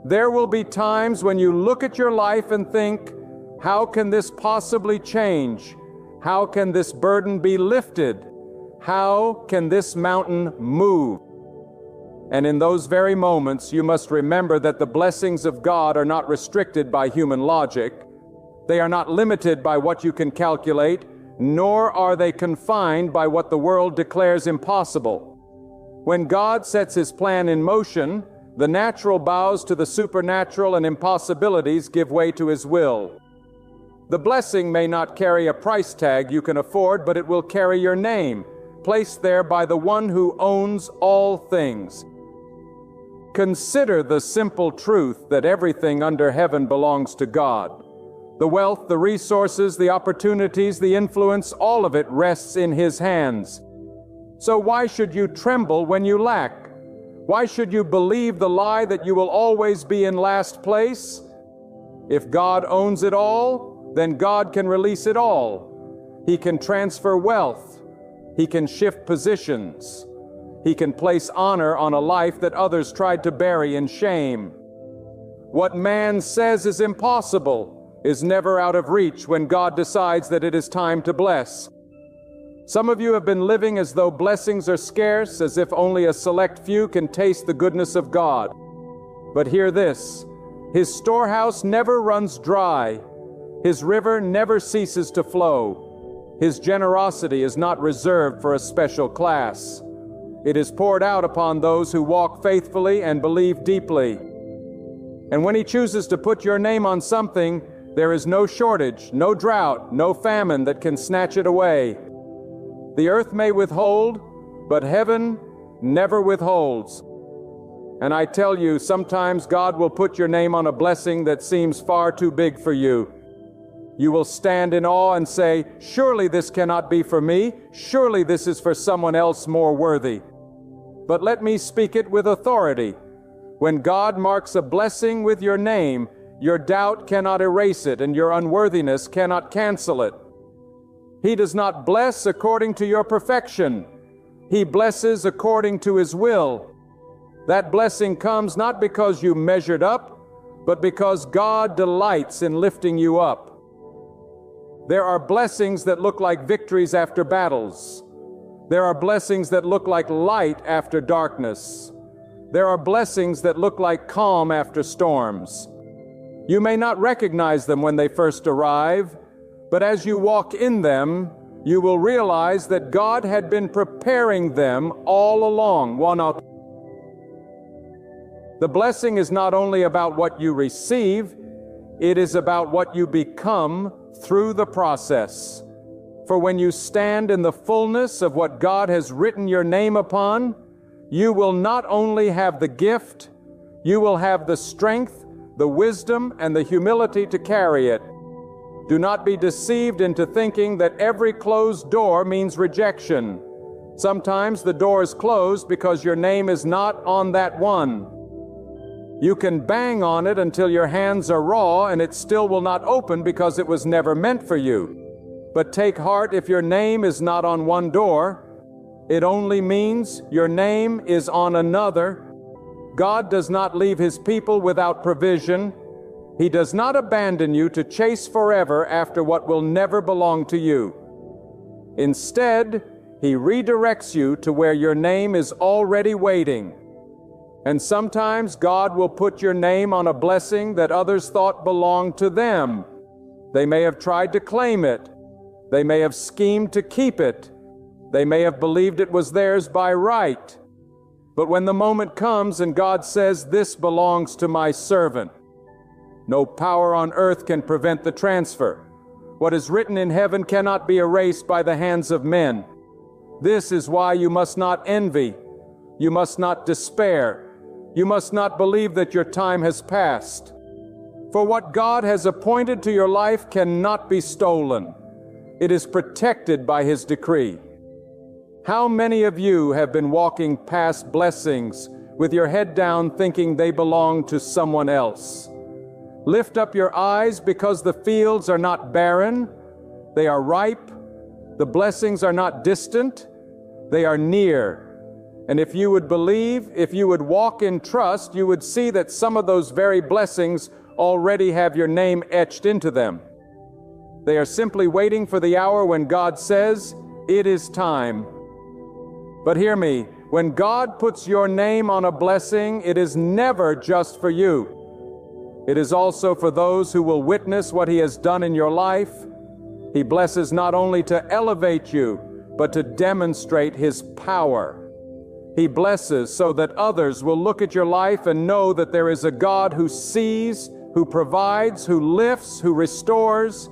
Speaker 1: There will be times when you look at your life and think, how can this possibly change? How can this burden be lifted? How can this mountain move? And in those very moments, you must remember that the blessings of God are not restricted by human logic. They are not limited by what you can calculate, nor are they confined by what the world declares impossible. When God sets His plan in motion, the natural bows to the supernatural and impossibilities give way to His will. The blessing may not carry a price tag you can afford, but it will carry your name, placed there by the one who owns all things. Consider the simple truth that everything under heaven belongs to God. The wealth, the resources, the opportunities, the influence, all of it rests in His hands. So why should you tremble when you lack? Why should you believe the lie that you will always be in last place? If God owns it all, then God can release it all. He can transfer wealth. He can shift positions. He can place honor on a life that others tried to bury in shame. What man says is impossible is never out of reach when God decides that it is time to bless. Some of you have been living as though blessings are scarce, as if only a select few can taste the goodness of God. But hear this, His storehouse never runs dry. His river never ceases to flow. His generosity is not reserved for a special class. It is poured out upon those who walk faithfully and believe deeply. And when He chooses to put your name on something, there is no shortage, no drought, no famine that can snatch it away. The earth may withhold, but heaven never withholds. And I tell you, sometimes God will put your name on a blessing that seems far too big for you. You will stand in awe and say, surely this cannot be for me. Surely this is for someone else more worthy. But let me speak it with authority. When God marks a blessing with your name, your doubt cannot erase it, and your unworthiness cannot cancel it. He does not bless according to your perfection. He blesses according to His will. That blessing comes not because you measured up, but because God delights in lifting you up. There are blessings that look like victories after battles. There are blessings that look like light after darkness. There are blessings that look like calm after storms. You may not recognize them when they first arrive, but as you walk in them, you will realize that God had been preparing them all along. The blessing is not only about what you receive, it is about what you become through the process. For when you stand in the fullness of what God has written your name upon, you will not only have the gift, you will have the strength, the wisdom, and the humility to carry it. Do not be deceived into thinking that every closed door means rejection. Sometimes the door is closed because your name is not on that one. You can bang on it until your hands are raw and it still will not open because it was never meant for you. But take heart if your name is not on one door. It only means your name is on another. God does not leave His people without provision. He does not abandon you to chase forever after what will never belong to you. Instead, He redirects you to where your name is already waiting. And sometimes God will put your name on a blessing that others thought belonged to them. They may have tried to claim it. They may have schemed to keep it. They may have believed it was theirs by right. But when the moment comes and God says, "This belongs to my servant," no power on earth can prevent the transfer. What is written in heaven cannot be erased by the hands of men. This is why you must not envy. You must not despair. You must not believe that your time has passed. For what God has appointed to your life cannot be stolen. It is protected by His decree. How many of you have been walking past blessings with your head down thinking they belong to someone else? Lift up your eyes, because the fields are not barren, they are ripe. The blessings are not distant, they are near. And if you would believe, if you would walk in trust, you would see that some of those very blessings already have your name etched into them. They are simply waiting for the hour when God says, "It is time." But hear me, when God puts your name on a blessing, it is never just for you. It is also for those who will witness what He has done in your life. He blesses not only to elevate you, but to demonstrate His power. He blesses so that others will look at your life and know that there is a God who sees, who provides, who lifts, who restores.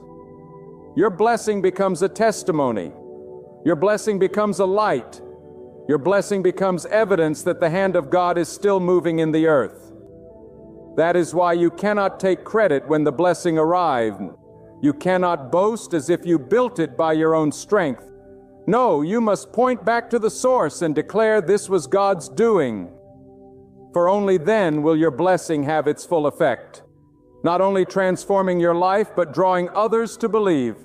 Speaker 1: Your blessing becomes a testimony. Your blessing becomes a light. Your blessing becomes evidence that the hand of God is still moving in the earth. That is why you cannot take credit when the blessing arrived. You cannot boast as if you built it by your own strength. No, you must point back to the source and declare this was God's doing. For only then will your blessing have its full effect, not only transforming your life, but drawing others to believe.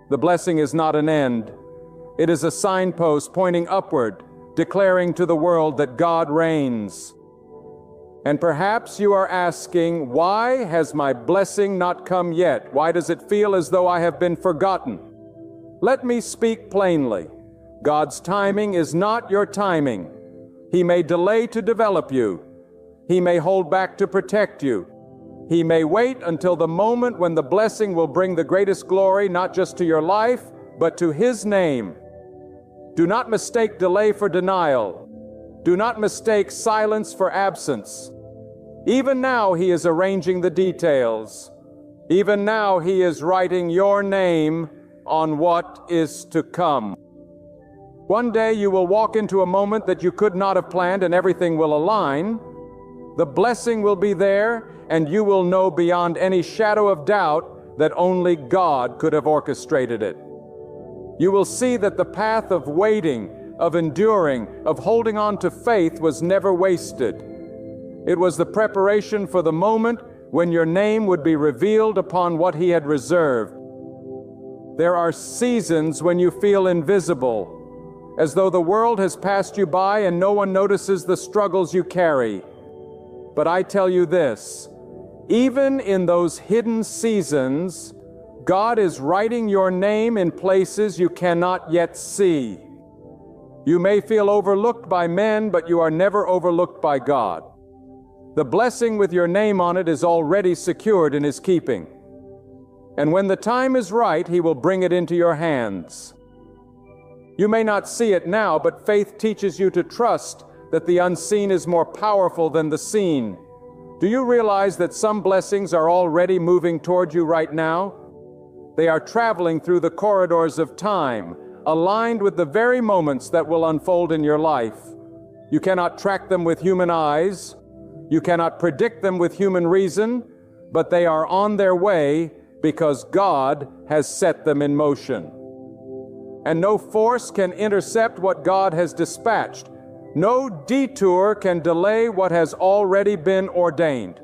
Speaker 1: The blessing is not an end. It is a signpost pointing upward, declaring to the world that God reigns. And perhaps you are asking, why has my blessing not come yet? Why does it feel as though I have been forgotten? Let me speak plainly. God's timing is not your timing. He may delay to develop you. He may hold back to protect you. He may wait until the moment when the blessing will bring the greatest glory, not just to your life, but to His name. Do not mistake delay for denial. Do not mistake silence for absence. Even now He is arranging the details. Even now He is writing your name on what is to come. One day you will walk into a moment that you could not have planned, and everything will align. The blessing will be there, and you will know beyond any shadow of doubt that only God could have orchestrated it. You will see that the path of waiting, of enduring, of holding on to faith was never wasted. It was the preparation for the moment when your name would be revealed upon what He had reserved. There are seasons when you feel invisible, as though the world has passed you by and no one notices the struggles you carry. But I tell you this, even in those hidden seasons, God is writing your name in places you cannot yet see. You may feel overlooked by men, but you are never overlooked by God. The blessing with your name on it is already secured in His keeping. And when the time is right, He will bring it into your hands. You may not see it now, but faith teaches you to trust that the unseen is more powerful than the seen. Do you realize that some blessings are already moving toward you right now? They are traveling through the corridors of time, aligned with the very moments that will unfold in your life. You cannot track them with human eyes. You cannot predict them with human reason, but they are on their way because God has set them in motion. And no force can intercept what God has dispatched. No detour can delay what has already been ordained.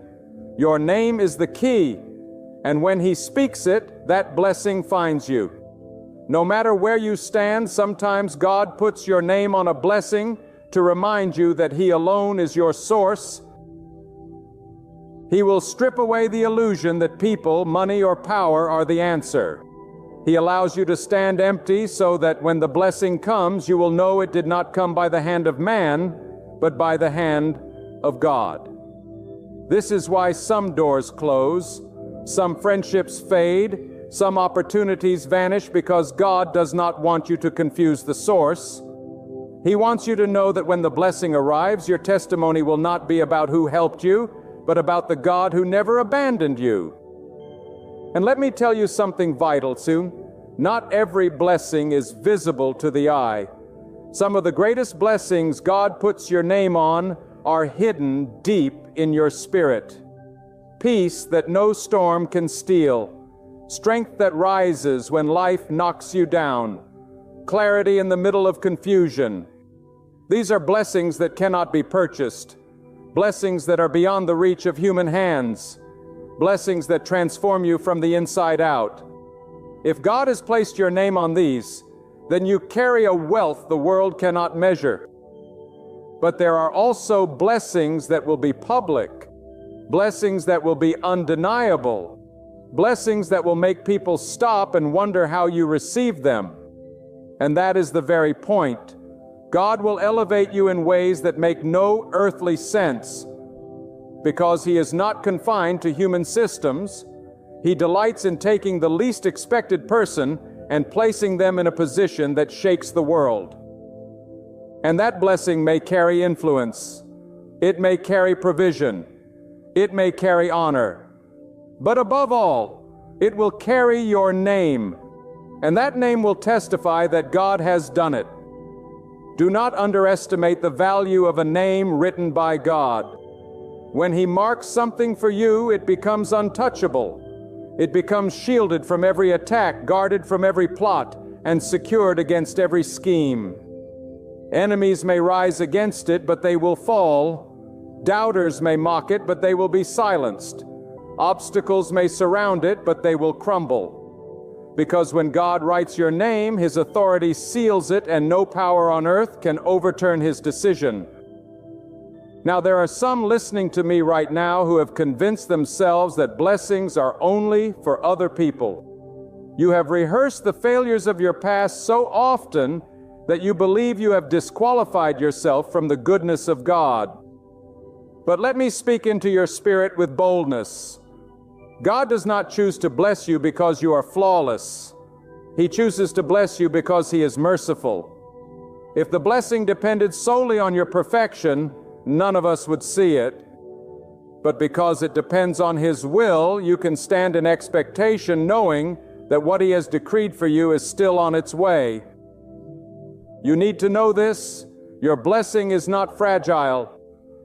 Speaker 1: Your name is the key, and when He speaks it, that blessing finds you. No matter where you stand, sometimes God puts your name on a blessing to remind you that He alone is your source. He will strip away the illusion that people, money, or power are the answer. He allows you to stand empty so that when the blessing comes, you will know it did not come by the hand of man, but by the hand of God. This is why some doors close, some friendships fade, some opportunities vanish, because God does not want you to confuse the source. He wants you to know that when the blessing arrives, your testimony will not be about who helped you, but about the God who never abandoned you. And let me tell you something vital soon. Not every blessing is visible to the eye. Some of the greatest blessings God puts your name on are hidden deep in your spirit. Peace that no storm can steal. Strength that rises when life knocks you down. Clarity in the middle of confusion. These are blessings that cannot be purchased. Blessings that are beyond the reach of human hands. Blessings that transform you from the inside out. If God has placed your name on these, then you carry a wealth the world cannot measure. But there are also blessings that will be public. Blessings that will be undeniable. Blessings that will make people stop and wonder how you received them. And that is the very point. God will elevate you in ways that make no earthly sense. Because He is not confined to human systems, He delights in taking the least expected person and placing them in a position that shakes the world. And that blessing may carry influence. It may carry provision. It may carry honor. But above all, it will carry your name, and that name will testify that God has done it. Do not underestimate the value of a name written by God. When He marks something for you, it becomes untouchable. It becomes shielded from every attack, guarded from every plot, and secured against every scheme. Enemies may rise against it, but they will fall. Doubters may mock it, but they will be silenced. Obstacles may surround it, but they will crumble. Because when God writes your name, His authority seals it, and no power on earth can overturn His decision. Now, there are some listening to me right now who have convinced themselves that blessings are only for other people. You have rehearsed the failures of your past so often that you believe you have disqualified yourself from the goodness of God. But let me speak into your spirit with boldness. God does not choose to bless you because you are flawless. He chooses to bless you because He is merciful. If the blessing depended solely on your perfection, none of us would see it. But because it depends on His will, you can stand in expectation, knowing that what He has decreed for you is still on its way. You need to know this: your blessing is not fragile.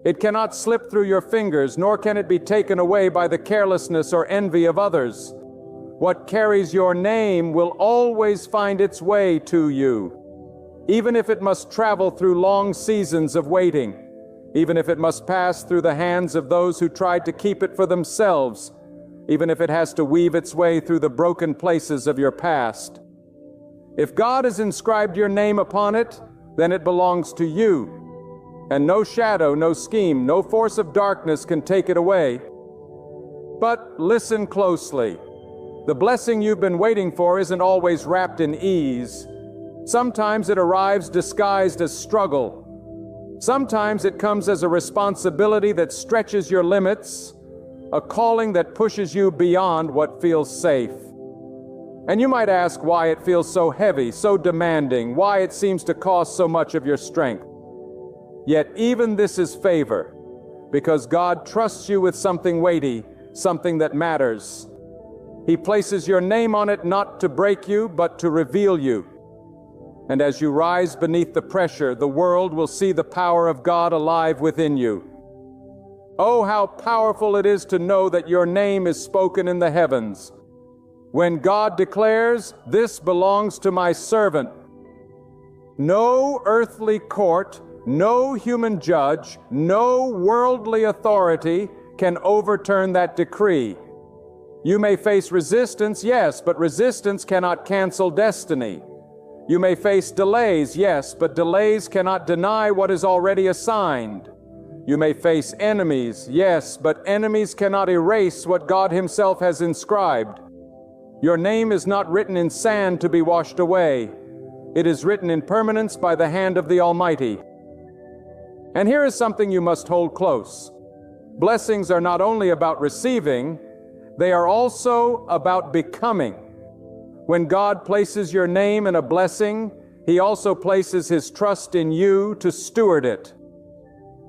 Speaker 1: It cannot slip through your fingers, nor can it be taken away by the carelessness or envy of others. What carries your name will always find its way to you, even if it must travel through long seasons of waiting, even if it must pass through the hands of those who tried to keep it for themselves, even if it has to weave its way through the broken places of your past. If God has inscribed your name upon it, then it belongs to you. And no shadow, no scheme, no force of darkness can take it away. But listen closely. The blessing you've been waiting for isn't always wrapped in ease. Sometimes it arrives disguised as struggle. Sometimes it comes as a responsibility that stretches your limits, a calling that pushes you beyond what feels safe. And you might ask why it feels so heavy, so demanding, why it seems to cost so much of your strength. Yet even this is favor, because God trusts you with something weighty, something that matters. He places your name on it not to break you, but to reveal you. And as you rise beneath the pressure, the world will see the power of God alive within you. Oh, how powerful it is to know that your name is spoken in the heavens. When God declares, "This belongs to my servant," no earthly court, no human judge, no worldly authority can overturn that decree. You may face resistance, yes, but resistance cannot cancel destiny. You may face delays, yes, but delays cannot deny what is already assigned. You may face enemies, yes, but enemies cannot erase what God Himself has inscribed. Your name is not written in sand to be washed away. It is written in permanence by the hand of the Almighty. And here is something you must hold close. Blessings are not only about receiving, they are also about becoming. When God places your name in a blessing, He also places His trust in you to steward it.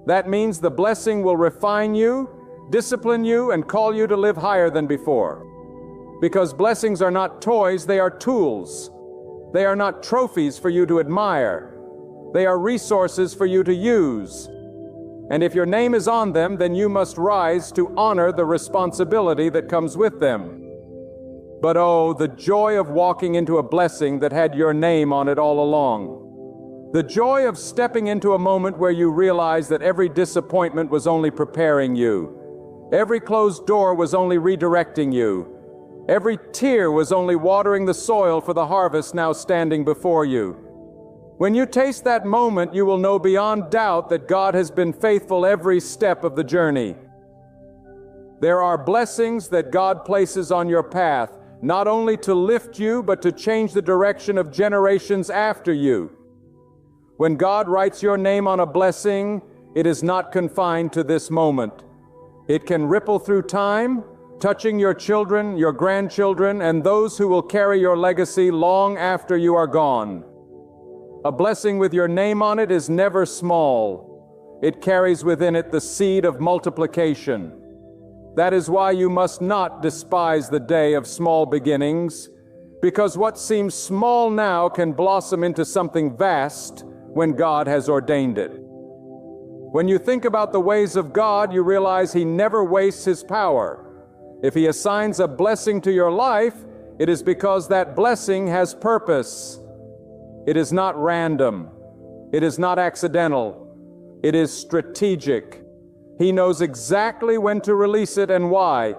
Speaker 1: That means the blessing will refine you, discipline you, and call you to live higher than before. Because blessings are not toys, they are tools. They are not trophies for you to admire. They are resources for you to use. And if your name is on them, then you must rise to honor the responsibility that comes with them. But oh, the joy of walking into a blessing that had your name on it all along. The joy of stepping into a moment where you realize that every disappointment was only preparing you. Every closed door was only redirecting you. Every tear was only watering the soil for the harvest now standing before you. When you taste that moment, you will know beyond doubt that God has been faithful every step of the journey. There are blessings that God places on your path, not only to lift you, but to change the direction of generations after you. When God writes your name on a blessing, it is not confined to this moment. It can ripple through time, touching your children, your grandchildren, and those who will carry your legacy long after you are gone. A blessing with your name on it is never small. It carries within it the seed of multiplication. That is why you must not despise the day of small beginnings, because what seems small now can blossom into something vast when God has ordained it. When you think about the ways of God, you realize He never wastes His power. If He assigns a blessing to your life, it is because that blessing has purpose. It is not random. It is not accidental. It is strategic. He knows exactly when to release it and why.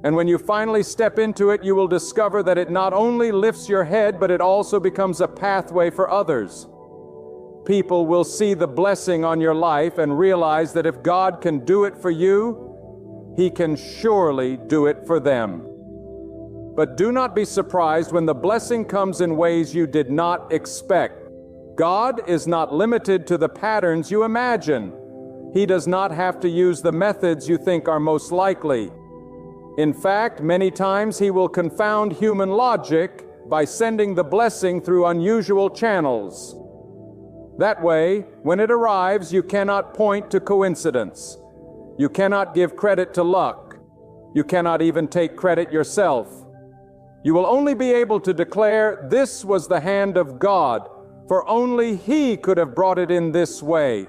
Speaker 1: And when you finally step into it, you will discover that it not only lifts your head, but it also becomes a pathway for others. People will see the blessing on your life and realize that if God can do it for you, He can surely do it for them. But do not be surprised when the blessing comes in ways you did not expect. God is not limited to the patterns you imagine. He does not have to use the methods you think are most likely. In fact, many times He will confound human logic by sending the blessing through unusual channels. That way, when it arrives, you cannot point to coincidence. You cannot give credit to luck. You cannot even take credit yourself. You will only be able to declare, "This was the hand of God, for only He could have brought it in this way."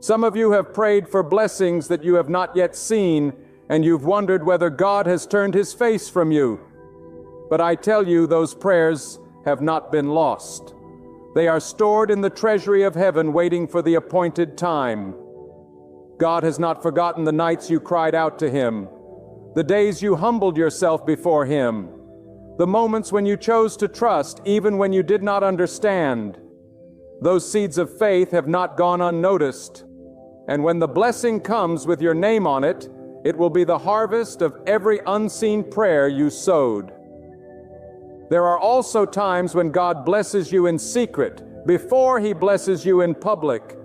Speaker 1: Some of you have prayed for blessings that you have not yet seen, and you've wondered whether God has turned His face from you. But I tell you, those prayers have not been lost. They are stored in the treasury of heaven, waiting for the appointed time. God has not forgotten the nights you cried out to Him, the days you humbled yourself before Him, the moments when you chose to trust even when you did not understand. Those seeds of faith have not gone unnoticed. And when the blessing comes with your name on it, it will be the harvest of every unseen prayer you sowed. There are also times when God blesses you in secret, before He blesses you in public.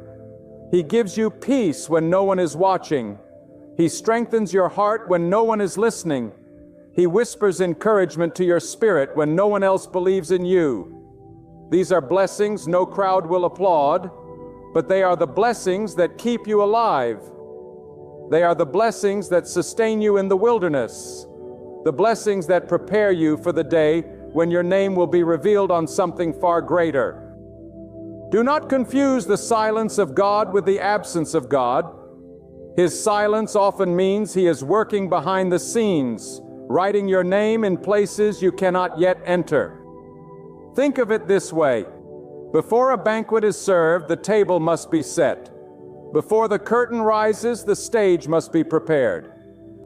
Speaker 1: He gives you peace when no one is watching. He strengthens your heart when no one is listening. He whispers encouragement to your spirit when no one else believes in you. These are blessings no crowd will applaud, but they are the blessings that keep you alive. They are the blessings that sustain you in the wilderness, the blessings that prepare you for the day when your name will be revealed on something far greater. Do not confuse the silence of God with the absence of God. His silence often means He is working behind the scenes, writing your name in places you cannot yet enter. Think of it this way. Before a banquet is served, the table must be set. Before the curtain rises, the stage must be prepared.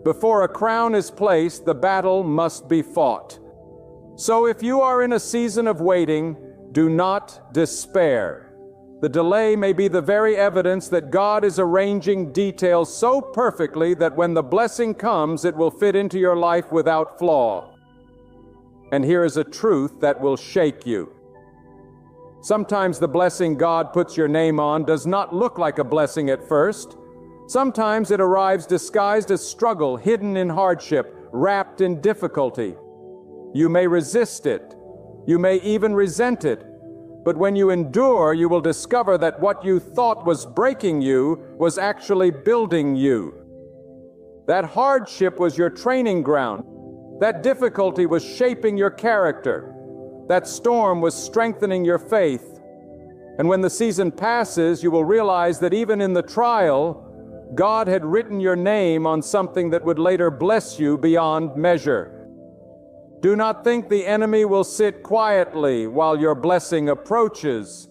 Speaker 1: Before a crown is placed, the battle must be fought. So if you are in a season of waiting, do not despair. The delay may be the very evidence that God is arranging details so perfectly that when the blessing comes, it will fit into your life without flaw. And here is a truth that will shake you. Sometimes the blessing God puts your name on does not look like a blessing at first. Sometimes it arrives disguised as struggle, hidden in hardship, wrapped in difficulty. You may resist it. You may even resent it. But when you endure, you will discover that what you thought was breaking you was actually building you. That hardship was your training ground. That difficulty was shaping your character. That storm was strengthening your faith. And when the season passes, you will realize that even in the trial, God had written your name on something that would later bless you beyond measure. Do not think the enemy will sit quietly while your blessing approaches.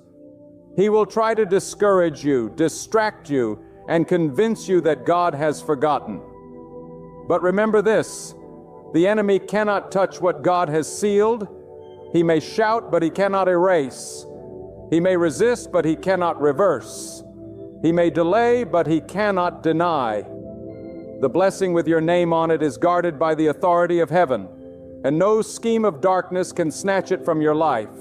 Speaker 1: He will try to discourage you, distract you, and convince you that God has forgotten. But remember this, the enemy cannot touch what God has sealed. He may shout, but he cannot erase. He may resist, but he cannot reverse. He may delay, but he cannot deny. The blessing with your name on it is guarded by the authority of heaven, and no scheme of darkness can snatch it from your life.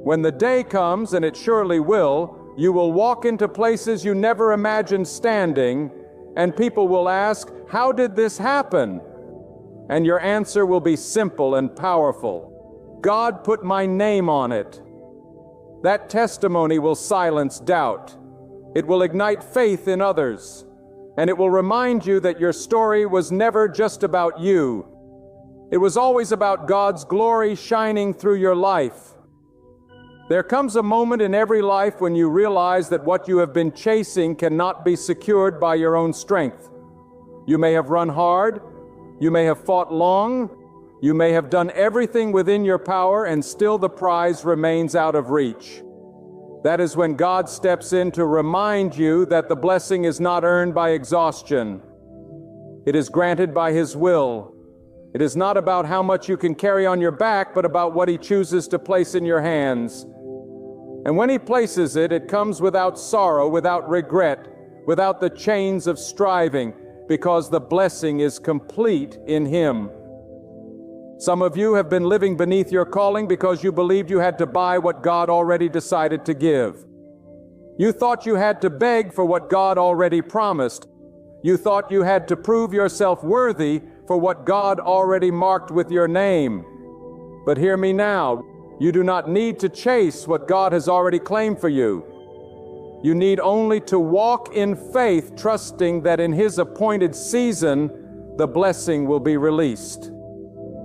Speaker 1: When the day comes, and it surely will, you will walk into places you never imagined standing, and people will ask, "How did this happen?" And your answer will be simple and powerful. God put my name on it. That testimony will silence doubt. It will ignite faith in others, and it will remind you that your story was never just about you. It was always about God's glory shining through your life. There comes a moment in every life when you realize that what you have been chasing cannot be secured by your own strength. You may have run hard, you may have fought long, you may have done everything within your power, and still the prize remains out of reach. That is when God steps in to remind you that the blessing is not earned by exhaustion. It is granted by His will. It is not about how much you can carry on your back, but about what He chooses to place in your hands. And when He places it, it comes without sorrow, without regret, without the chains of striving, because the blessing is complete in Him. Some of you have been living beneath your calling because you believed you had to buy what God already decided to give. You thought you had to beg for what God already promised. You thought you had to prove yourself worthy for what God already marked with your name. But hear me now, you do not need to chase what God has already claimed for you. You need only to walk in faith, trusting that in His appointed season, the blessing will be released.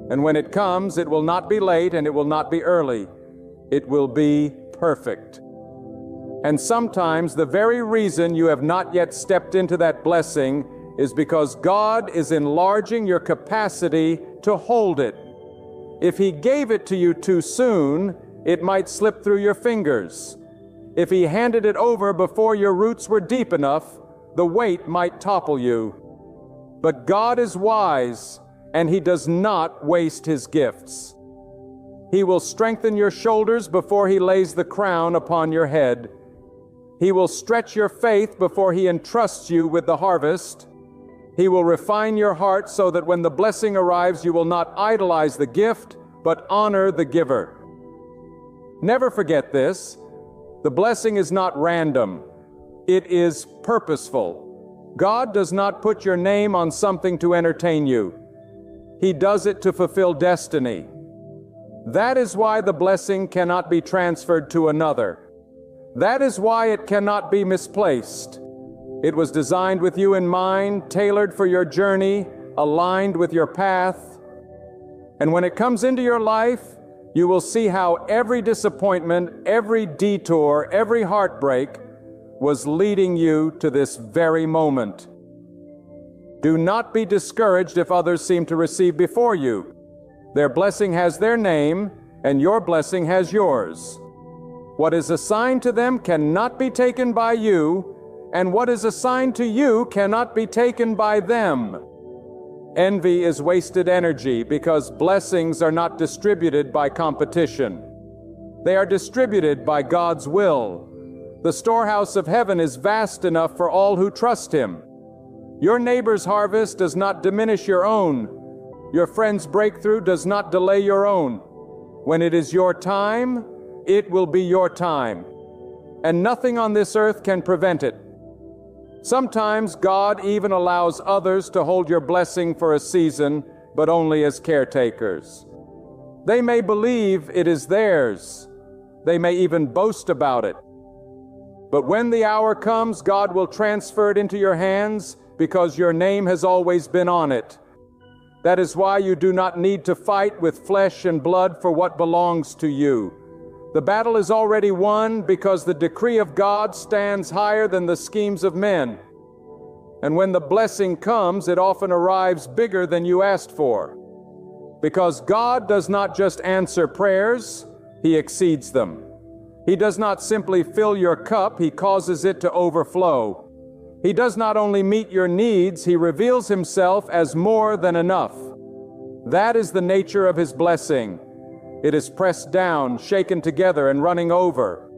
Speaker 1: And when it comes, it will not be late and it will not be early. It will be perfect. And sometimes the very reason you have not yet stepped into that blessing is because God is enlarging your capacity to hold it. If He gave it to you too soon, it might slip through your fingers. If He handed it over before your roots were deep enough, the weight might topple you. But God is wise, and He does not waste His gifts. He will strengthen your shoulders before He lays the crown upon your head. He will stretch your faith before He entrusts you with the harvest. He will refine your heart so that when the blessing arrives, you will not idolize the gift, but honor the giver. Never forget this. The blessing is not random. It is purposeful. God does not put your name on something to entertain you. He does it to fulfill destiny. That is why the blessing cannot be transferred to another. That is why it cannot be misplaced. It was designed with you in mind, tailored for your journey, aligned with your path. And when it comes into your life, you will see how every disappointment, every detour, every heartbreak was leading you to this very moment. Do not be discouraged if others seem to receive before you. Their blessing has their name, and your blessing has yours. What is assigned to them cannot be taken by you, and what is assigned to you cannot be taken by them. Envy is wasted energy because blessings are not distributed by competition. They are distributed by God's will. The storehouse of heaven is vast enough for all who trust Him. Your neighbor's harvest does not diminish your own. Your friend's breakthrough does not delay your own. When it is your time, it will be your time. And nothing on this earth can prevent it. Sometimes God even allows others to hold your blessing for a season, but only as caretakers. They may believe it is theirs. They may even boast about it. But when the hour comes, God will transfer it into your hands because your name has always been on it. That is why you do not need to fight with flesh and blood for what belongs to you. The battle is already won because the decree of God stands higher than the schemes of men. And when the blessing comes, it often arrives bigger than you asked for. Because God does not just answer prayers, He exceeds them. He does not simply fill your cup, He causes it to overflow. He does not only meet your needs, He reveals Himself as more than enough. That is the nature of His blessing. It is pressed down, shaken together, and running over.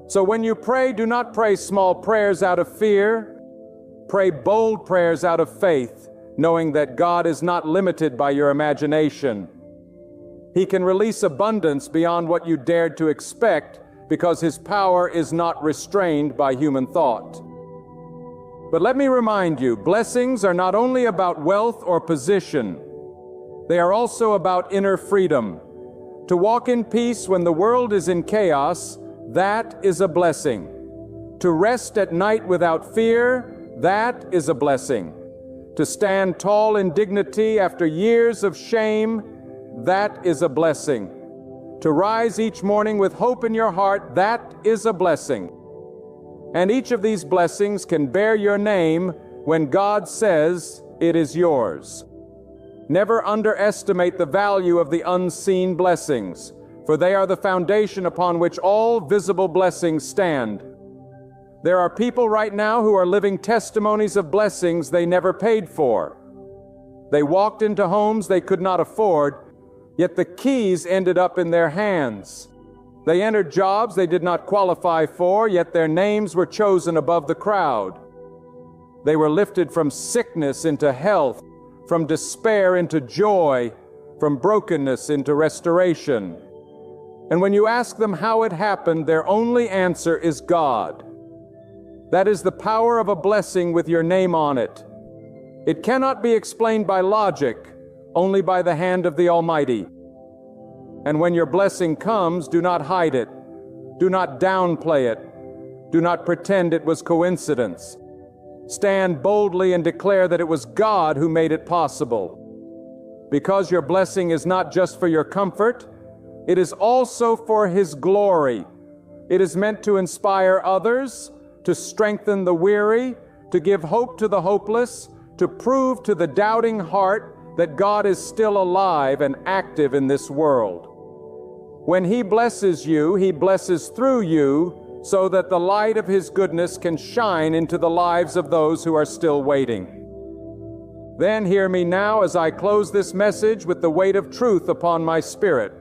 Speaker 1: So when you pray, do not pray small prayers out of fear. Pray bold prayers out of faith, knowing that God is not limited by your imagination. He can release abundance beyond what you dared to expect because His power is not restrained by human thought. But let me remind you, blessings are not only about wealth or position. They are also about inner freedom. To walk in peace when the world is in chaos, that is a blessing. To rest at night without fear, that is a blessing. To stand tall in dignity after years of shame, that is a blessing. To rise each morning with hope in your heart, that is a blessing. And each of these blessings can bear your name when God says it is yours. Never underestimate the value of the unseen blessings, for they are the foundation upon which all visible blessings stand. There are people right now who are living testimonies of blessings they never paid for. They walked into homes they could not afford, yet the keys ended up in their hands. They entered jobs they did not qualify for, yet their names were chosen above the crowd. They were lifted from sickness into health, from despair into joy, from brokenness into restoration. And when you ask them how it happened, their only answer is God. That is the power of a blessing with your name on it. It cannot be explained by logic, only by the hand of the Almighty. And when your blessing comes, do not hide it. Do not downplay it. Do not pretend it was coincidence. Stand boldly and declare that it was God who made it possible. Because your blessing is not just for your comfort, it is also for His glory. It is meant to inspire others, to strengthen the weary, to give hope to the hopeless, to prove to the doubting heart that God is still alive and active in this world. When He blesses you, He blesses through you, so that the light of His goodness can shine into the lives of those who are still waiting. Then hear me now as I close this message with the weight of truth upon my spirit.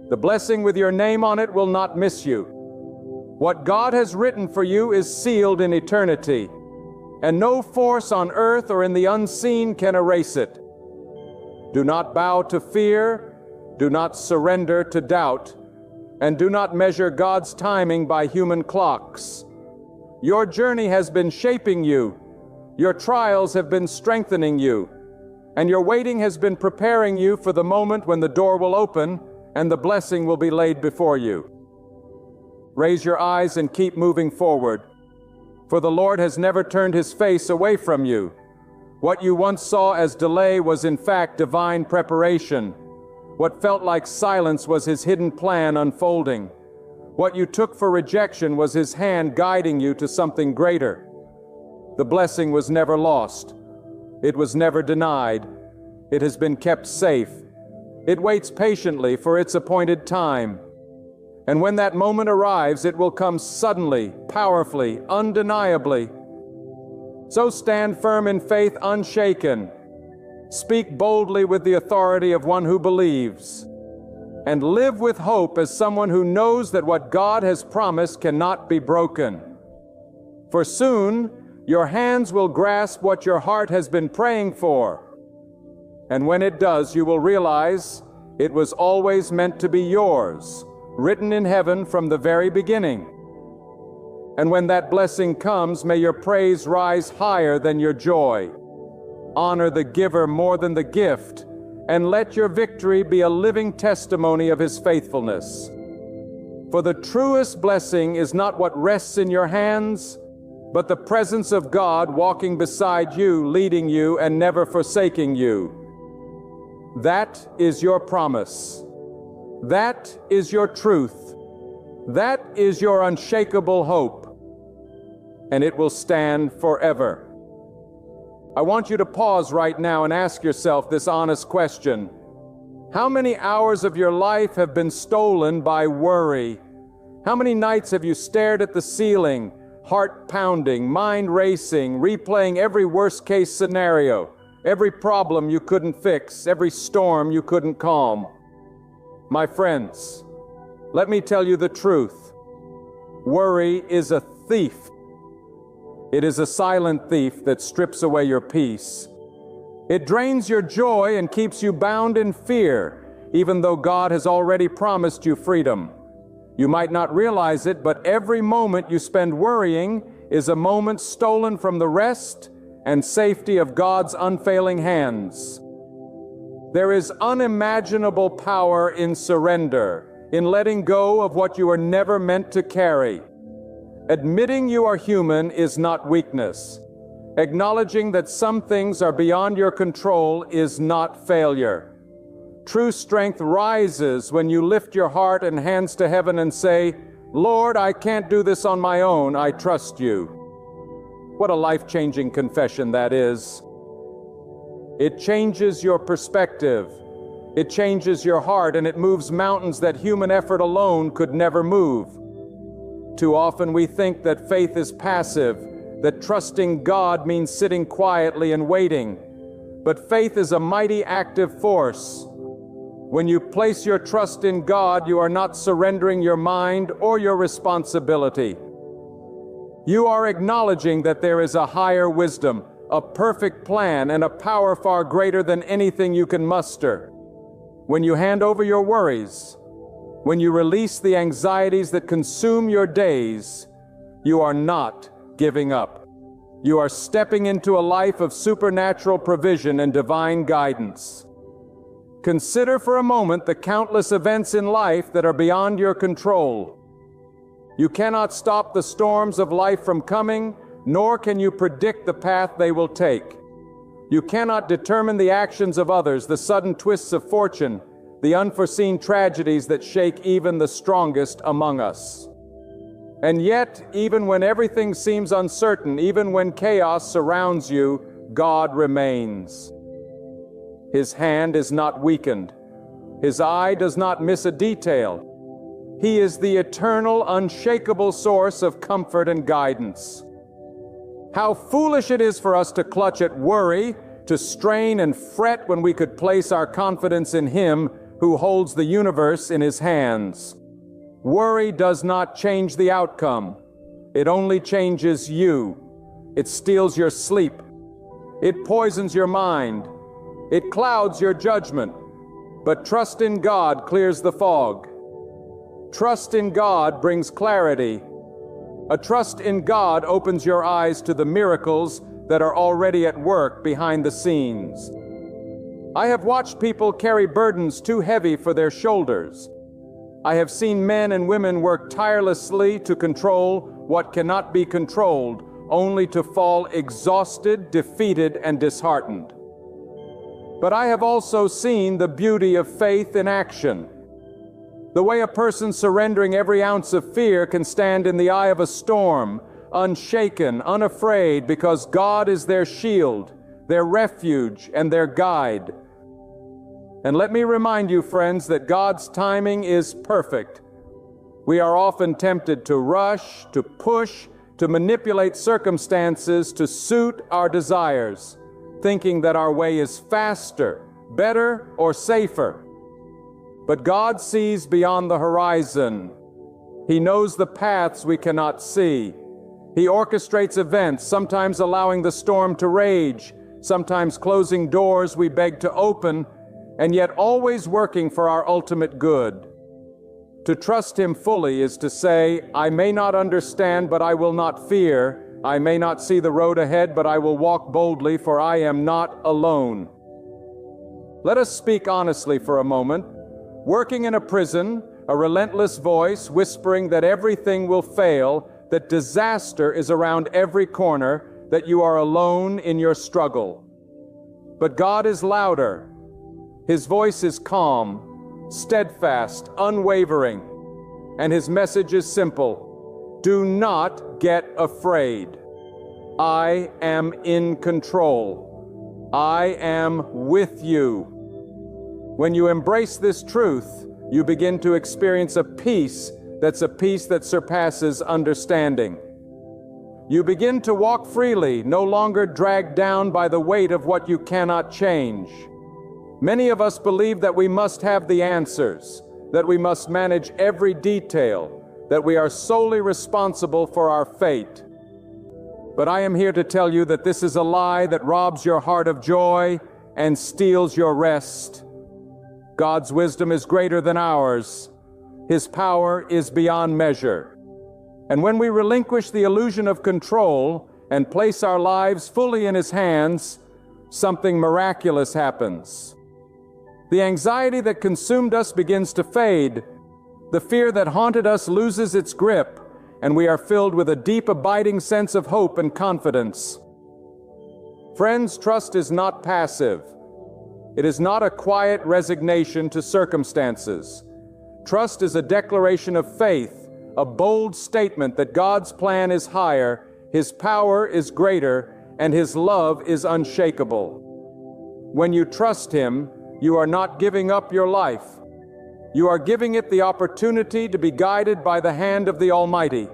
Speaker 1: The blessing with your name on it will not miss you. What God has written for you is sealed in eternity, and no force on earth or in the unseen can erase it. Do not bow to fear, do not surrender to doubt, and do not measure God's timing by human clocks. Your journey has been shaping you, your trials have been strengthening you, and your waiting has been preparing you for the moment when the door will open and the blessing will be laid before you. Raise your eyes and keep moving forward, for the Lord has never turned His face away from you. What you once saw as delay was in fact divine preparation. What felt like silence was His hidden plan unfolding. What you took for rejection was His hand guiding you to something greater. The blessing was never lost. It was never denied. It has been kept safe. It waits patiently for its appointed time. And when that moment arrives, it will come suddenly, powerfully, undeniably. So stand firm in faith, unshaken. Speak boldly with the authority of one who believes. And live with hope as someone who knows that what God has promised cannot be broken. For soon, your hands will grasp what your heart has been praying for. And when it does, you will realize it was always meant to be yours, written in heaven from the very beginning. And when that blessing comes, may your praise rise higher than your joy. Honor the giver more than the gift, and let your victory be a living testimony of His faithfulness. For the truest blessing is not what rests in your hands, but the presence of God walking beside you, leading you, and never forsaking you. That is your promise. That is your truth. That is your unshakable hope. And it will stand forever. I want you to pause right now and ask yourself this honest question. How many hours of your life have been stolen by worry? How many nights have you stared at the ceiling, heart pounding, mind racing, replaying every worst-case scenario, every problem you couldn't fix, every storm you couldn't calm? My friends, let me tell you the truth. Worry is a thief. It is a silent thief that strips away your peace. It drains your joy and keeps you bound in fear, even though God has already promised you freedom. You might not realize it, but every moment you spend worrying is a moment stolen from the rest and safety of God's unfailing hands. There is unimaginable power in surrender, in letting go of what you are never meant to carry. Admitting you are human is not weakness. Acknowledging that some things are beyond your control is not failure. True strength rises when you lift your heart and hands to heaven and say, "Lord, I can't do this on my own. I trust you." What a life-changing confession that is. It changes your perspective. It changes your heart, and it moves mountains that human effort alone could never move. Too often we think that faith is passive, that trusting God means sitting quietly and waiting. But faith is a mighty active force. When you place your trust in God, you are not surrendering your mind or your responsibility. You are acknowledging that there is a higher wisdom, a perfect plan, and a power far greater than anything you can muster. When you hand over your worries, when you release the anxieties that consume your days, you are not giving up. You are stepping into a life of supernatural provision and divine guidance. Consider for a moment the countless events in life that are beyond your control. You cannot stop the storms of life from coming, nor can you predict the path they will take. You cannot determine the actions of others, the sudden twists of fortune, the unforeseen tragedies that shake even the strongest among us. And yet, even when everything seems uncertain, even when chaos surrounds you, God remains. His hand is not weakened. His eye does not miss a detail. He is the eternal, unshakable source of comfort and guidance. How foolish it is for us to clutch at worry, to strain and fret when we could place our confidence in Him who holds the universe in His hands. Worry does not change the outcome. It only changes you. It steals your sleep. It poisons your mind. It clouds your judgment. But trust in God clears the fog. Trust in God brings clarity. A trust in God opens your eyes to the miracles that are already at work behind the scenes. I have watched people carry burdens too heavy for their shoulders. I have seen men and women work tirelessly to control what cannot be controlled, only to fall exhausted, defeated, and disheartened. But I have also seen the beauty of faith in action. The way a person surrendering every ounce of fear can stand in the eye of a storm, unshaken, unafraid, because God is their shield, their refuge, and their guide. And let me remind you, friends, that God's timing is perfect. We are often tempted to rush, to push, to manipulate circumstances to suit our desires. thinking that our way is faster, better, or safer. But God sees beyond the horizon. He knows the paths we cannot see. He orchestrates events, sometimes allowing the storm to rage, sometimes closing doors we beg to open, and yet always working for our ultimate good. To trust Him fully is to say, I may not understand, but I will not fear. I may not see the road ahead, but I will walk boldly, for I am not alone. Let us speak honestly for a moment. Working in a prison, a relentless voice whispering that everything will fail, that disaster is around every corner, that you are alone in your struggle. But God is louder. His voice is calm, steadfast, unwavering, and His message is simple. Do not get afraid. I am in control. I am with you. When you embrace this truth, you begin to experience a peace that's a peace that surpasses understanding. You begin to walk freely, no longer dragged down by the weight of what you cannot change. Many of us believe that we must have the answers, that we must manage every detail, that we are solely responsible for our fate. But I am here to tell you that this is a lie that robs your heart of joy and steals your rest. God's wisdom is greater than ours. His power is beyond measure. And when we relinquish the illusion of control and place our lives fully in His hands, something miraculous happens. The anxiety that consumed us begins to fade. The fear that haunted us loses its grip, and we are filled with a deep, abiding sense of hope and confidence. Friends, trust is not passive. It is not a quiet resignation to circumstances. Trust is a declaration of faith, a bold statement that God's plan is higher, His power is greater, and His love is unshakable. When you trust Him, you are not giving up your life. You are giving it the opportunity to be guided by the hand of the Almighty.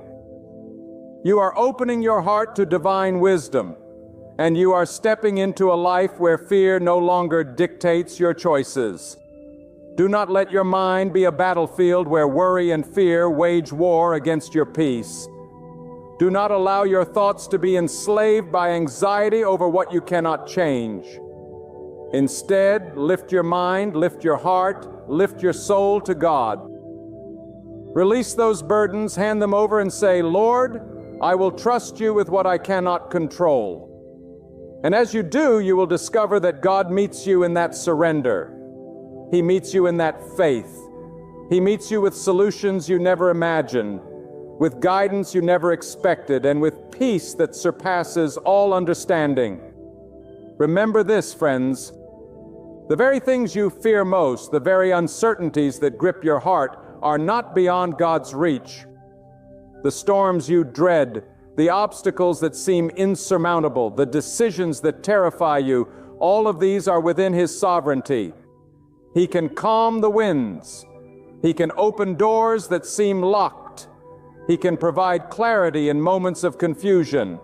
Speaker 1: You are opening your heart to divine wisdom, and you are stepping into a life where fear no longer dictates your choices. Do not let your mind be a battlefield where worry and fear wage war against your peace. Do not allow your thoughts to be enslaved by anxiety over what you cannot change. Instead, lift your mind, lift your heart, lift your soul to God. Release those burdens, hand them over, and say, Lord, I will trust you with what I cannot control. And as you do, you will discover that God meets you in that surrender. He meets you in that faith. He meets you with solutions you never imagined, with guidance you never expected, and with peace that surpasses all understanding. Remember this, friends. The very things you fear most, the very uncertainties that grip your heart, are not beyond God's reach. The storms you dread, the obstacles that seem insurmountable, the decisions that terrify you, all of these are within His sovereignty. He can calm the winds. He can open doors that seem locked. He can provide clarity in moments of confusion.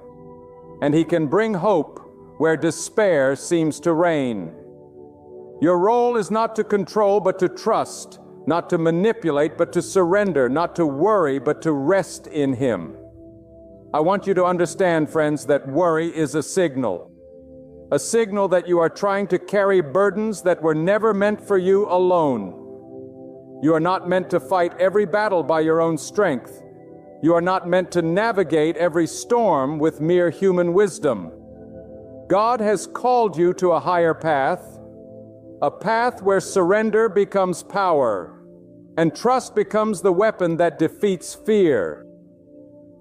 Speaker 1: And He can bring hope where despair seems to reign. Your role is not to control, but to trust, not to manipulate, but to surrender, not to worry, but to rest in Him. I want you to understand, friends, that worry is a signal that you are trying to carry burdens that were never meant for you alone. You are not meant to fight every battle by your own strength. You are not meant to navigate every storm with mere human wisdom. God has called you to a higher path, a path where surrender becomes power, and trust becomes the weapon that defeats fear.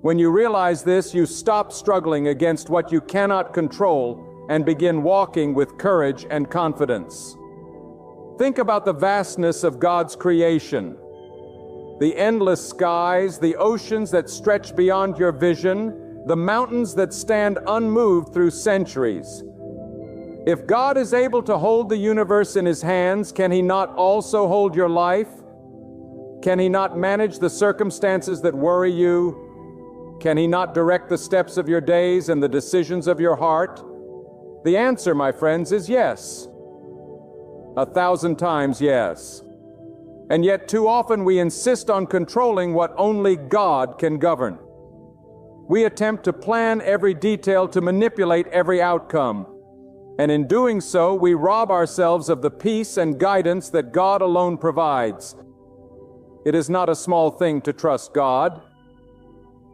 Speaker 1: When you realize this, you stop struggling against what you cannot control and begin walking with courage and confidence. Think about the vastness of God's creation. The endless skies, the oceans that stretch beyond your vision, the mountains that stand unmoved through centuries. If God is able to hold the universe in His hands, can He not also hold your life? Can He not manage the circumstances that worry you? Can He not direct the steps of your days and the decisions of your heart? The answer, my friends, is yes. 1,000 times yes. And yet too often we insist on controlling what only God can govern. We attempt to plan every detail, to manipulate every outcome. And in doing so, we rob ourselves of the peace and guidance that God alone provides. It is not a small thing to trust God.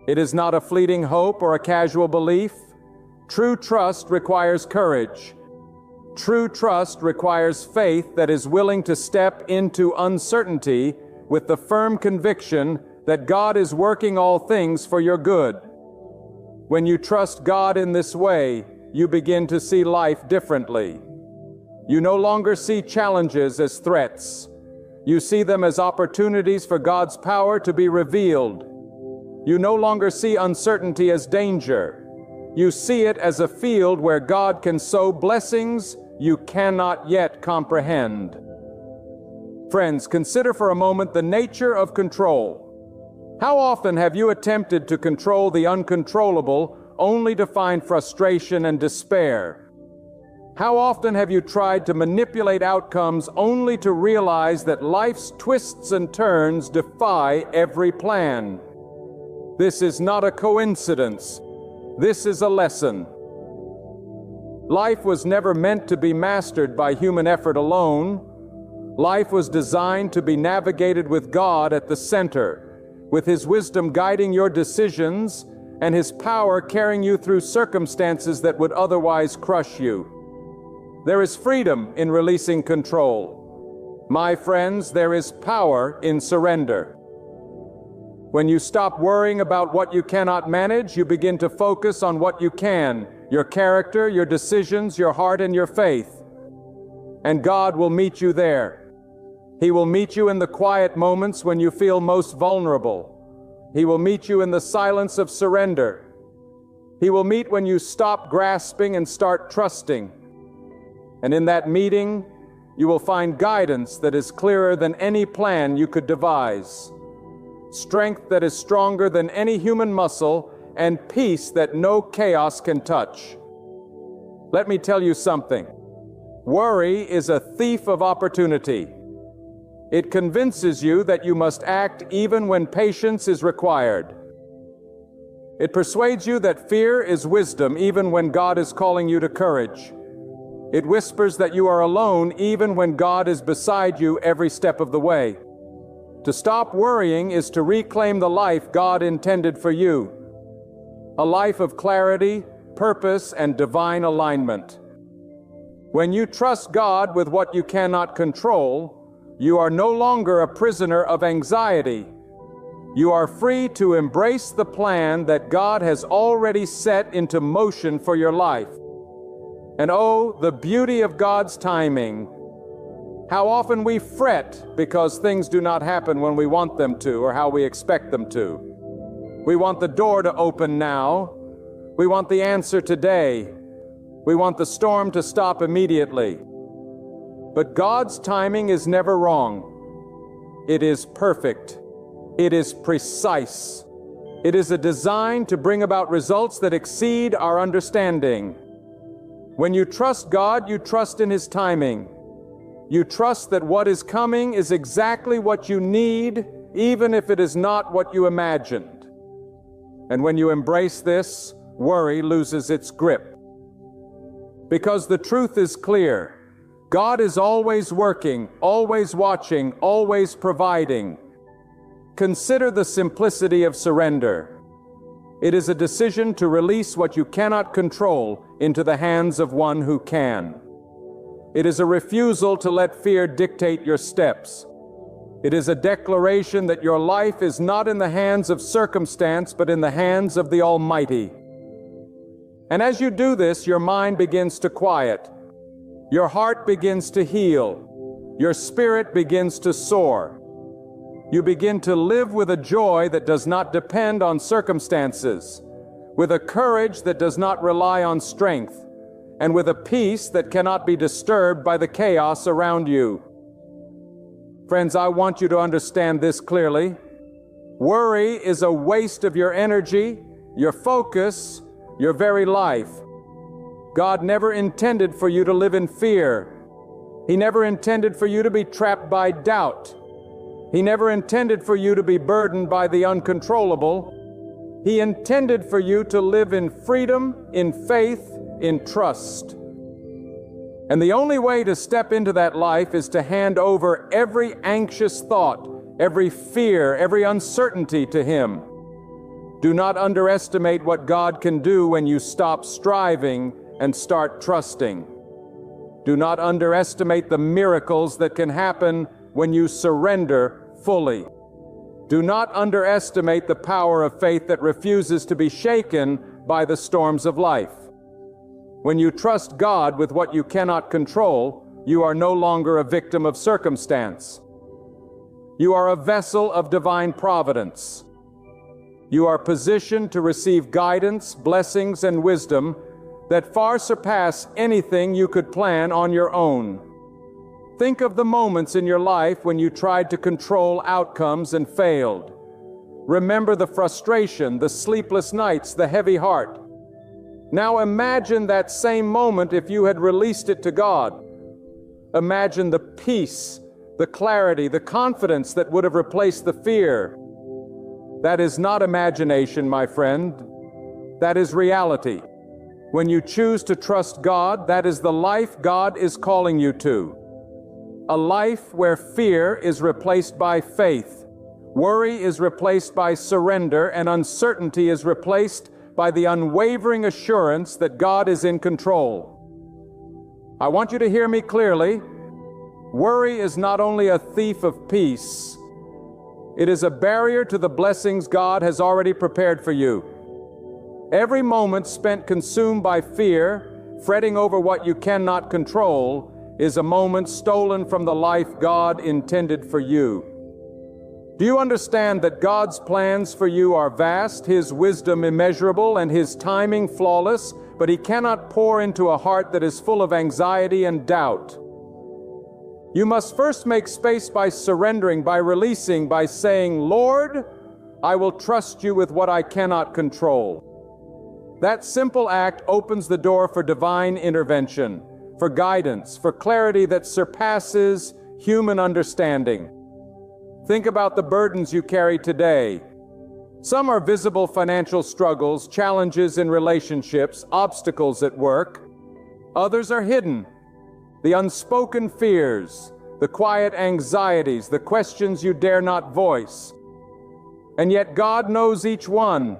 Speaker 1: It is not a fleeting hope or a casual belief. True trust requires courage. True trust requires faith that is willing to step into uncertainty with the firm conviction that God is working all things for your good. When you trust God in this way, you begin to see life differently. You no longer see challenges as threats. You see them as opportunities for God's power to be revealed. You no longer see uncertainty as danger. You see it as a field where God can sow blessings you cannot yet comprehend. Friends, consider for a moment the nature of control. How often have you attempted to control the uncontrollable only to find frustration and despair? How often have you tried to manipulate outcomes only to realize that life's twists and turns defy every plan? This is not a coincidence. This is a lesson. Life was never meant to be mastered by human effort alone. Life was designed to be navigated with God at the center, with His wisdom guiding your decisions and His power carrying you through circumstances that would otherwise crush you. There is freedom in releasing control. My friends, there is power in surrender. When you stop worrying about what you cannot manage, you begin to focus on what you can, your character, your decisions, your heart, and your faith. And God will meet you there. He will meet you in the quiet moments when you feel most vulnerable. He will meet you in the silence of surrender. He will meet when you stop grasping and start trusting. And in that meeting, you will find guidance that is clearer than any plan you could devise, strength that is stronger than any human muscle, and peace that no chaos can touch. Let me tell you something. Worry is a thief of opportunity. It convinces you that you must act even when patience is required. It persuades you that fear is wisdom even when God is calling you to courage. It whispers that you are alone even when God is beside you every step of the way. To stop worrying is to reclaim the life God intended for you. A life of clarity, purpose, and divine alignment. When you trust God with what you cannot control, you are no longer a prisoner of anxiety. You are free to embrace the plan that God has already set into motion for your life. And oh, the beauty of God's timing. How often we fret because things do not happen when we want them to or how we expect them to. We want the door to open now. We want the answer today. We want the storm to stop immediately. But God's timing is never wrong. It is perfect. It is precise. It is a design to bring about results that exceed our understanding. When you trust God, you trust in His timing. You trust that what is coming is exactly what you need, even if it is not what you imagined. And when you embrace this, worry loses its grip. Because the truth is clear. God is always working, always watching, always providing. Consider the simplicity of surrender. It is a decision to release what you cannot control into the hands of one who can. It is a refusal to let fear dictate your steps. It is a declaration that your life is not in the hands of circumstance, but in the hands of the Almighty. And as you do this, your mind begins to quiet. Your heart begins to heal. Your spirit begins to soar. You begin to live with a joy that does not depend on circumstances, with a courage that does not rely on strength, and with a peace that cannot be disturbed by the chaos around you. Friends, I want you to understand this clearly. Worry is a waste of your energy, your focus, your very life. God never intended for you to live in fear. He never intended for you to be trapped by doubt. He never intended for you to be burdened by the uncontrollable. He intended for you to live in freedom, in faith, in trust. And the only way to step into that life is to hand over every anxious thought, every fear, every uncertainty to Him. Do not underestimate what God can do when you stop striving and start trusting. Do not underestimate the miracles that can happen when you surrender fully. Do not underestimate the power of faith that refuses to be shaken by the storms of life. When you trust God with what you cannot control, you are no longer a victim of circumstance. You are a vessel of divine providence. You are positioned to receive guidance, blessings, and wisdom that far surpass anything you could plan on your own. Think of the moments in your life when you tried to control outcomes and failed. Remember the frustration, the sleepless nights, the heavy heart. Now imagine that same moment if you had released it to God. Imagine the peace, the clarity, the confidence that would have replaced the fear. That is not imagination, my friend. That is reality. When you choose to trust God, that is the life God is calling you to. A life where fear is replaced by faith, worry is replaced by surrender, and uncertainty is replaced by the unwavering assurance that God is in control. I want you to hear me clearly. Worry is not only a thief of peace, it is a barrier to the blessings God has already prepared for you. Every moment spent consumed by fear, fretting over what you cannot control, is a moment stolen from the life God intended for you. Do you understand that God's plans for you are vast, His wisdom immeasurable, and His timing flawless, but He cannot pour into a heart that is full of anxiety and doubt? You must first make space by surrendering, by releasing, by saying, "Lord, I will trust you with what I cannot control." That simple act opens the door for divine intervention, for guidance, for clarity that surpasses human understanding. Think about the burdens you carry today. Some are visible financial struggles, challenges in relationships, obstacles at work. Others are hidden. The unspoken fears, the quiet anxieties, the questions you dare not voice. And yet God knows each one.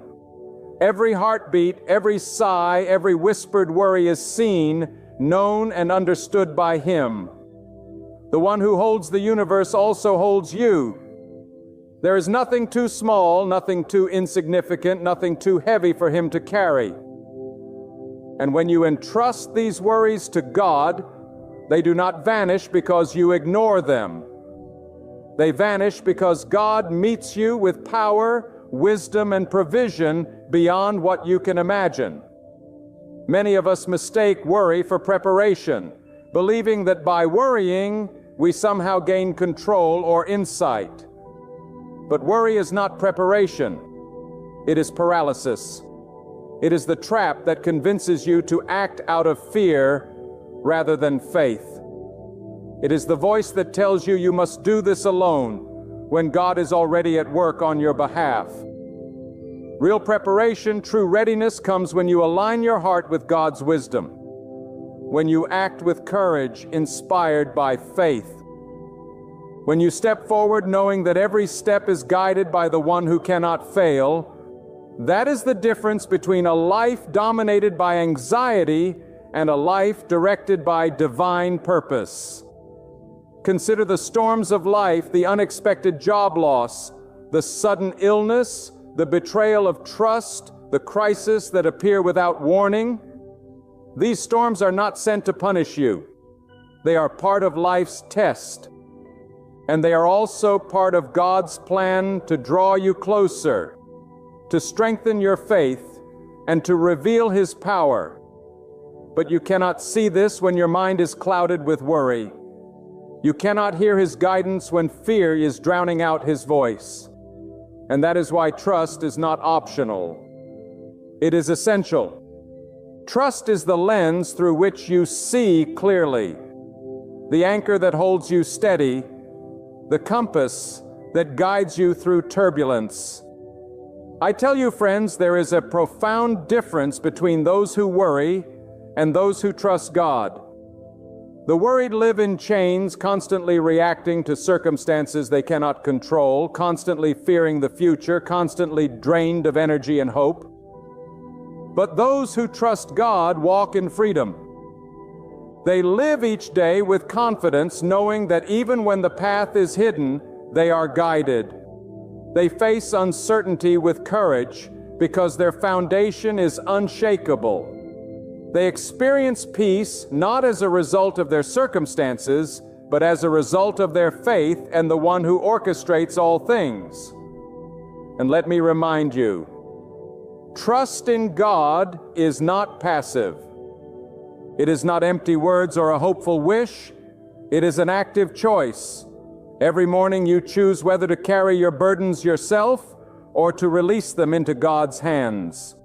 Speaker 1: Every heartbeat, every sigh, every whispered worry is seen, known, and understood by Him. The one who holds the universe also holds you. There is nothing too small, nothing too insignificant, nothing too heavy for Him to carry. And when you entrust these worries to God, they do not vanish because you ignore them. They vanish because God meets you with power, wisdom, and provision beyond what you can imagine. Many of us mistake worry for preparation, believing that by worrying, we somehow gain control or insight. But worry is not preparation. It is paralysis. It is the trap that convinces you to act out of fear rather than faith. It is the voice that tells you you must do this alone when God is already at work on your behalf. Real preparation, true readiness comes when you align your heart with God's wisdom, when you act with courage inspired by faith, when you step forward knowing that every step is guided by the one who cannot fail. That is the difference between a life dominated by anxiety and a life directed by divine purpose. Consider the storms of life, the unexpected job loss, the sudden illness, the betrayal of trust, the crisis that appear without warning. These storms are not sent to punish you. They are part of life's test. And they are also part of God's plan to draw you closer, to strengthen your faith, and to reveal His power. But you cannot see this when your mind is clouded with worry. You cannot hear His guidance when fear is drowning out His voice. And that is why trust is not optional. It is essential. Trust is the lens through which you see clearly, the anchor that holds you steady, the compass that guides you through turbulence. I tell you, friends, there is a profound difference between those who worry and those who trust God. The worried live in chains, constantly reacting to circumstances they cannot control, constantly fearing the future, constantly drained of energy and hope. But those who trust God walk in freedom. They live each day with confidence, knowing that even when the path is hidden, they are guided. They face uncertainty with courage because their foundation is unshakable. They experience peace not as a result of their circumstances, but as a result of their faith and the one who orchestrates all things. And let me remind you, trust in God is not passive. It is not empty words or a hopeful wish. It is an active choice. Every morning you choose whether to carry your burdens yourself or to release them into God's hands.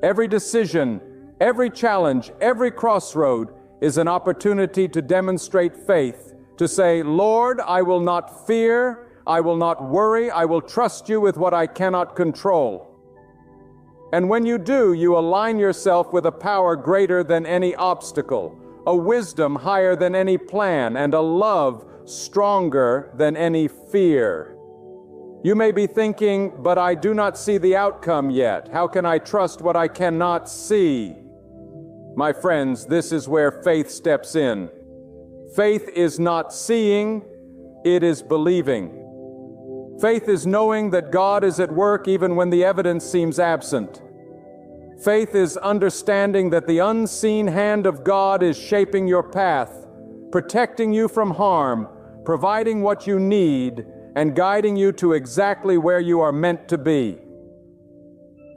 Speaker 1: Every decision, every challenge, every crossroad is an opportunity to demonstrate faith, to say, Lord, I will not fear, I will not worry, I will trust you with what I cannot control. And when you do, you align yourself with a power greater than any obstacle, a wisdom higher than any plan, and a love stronger than any fear. You may be thinking, but I do not see the outcome yet. How can I trust what I cannot see? My friends, this is where faith steps in. Faith is not seeing, it is believing. Faith is knowing that God is at work even when the evidence seems absent. Faith is understanding that the unseen hand of God is shaping your path, protecting you from harm, providing what you need, and guiding you to exactly where you are meant to be.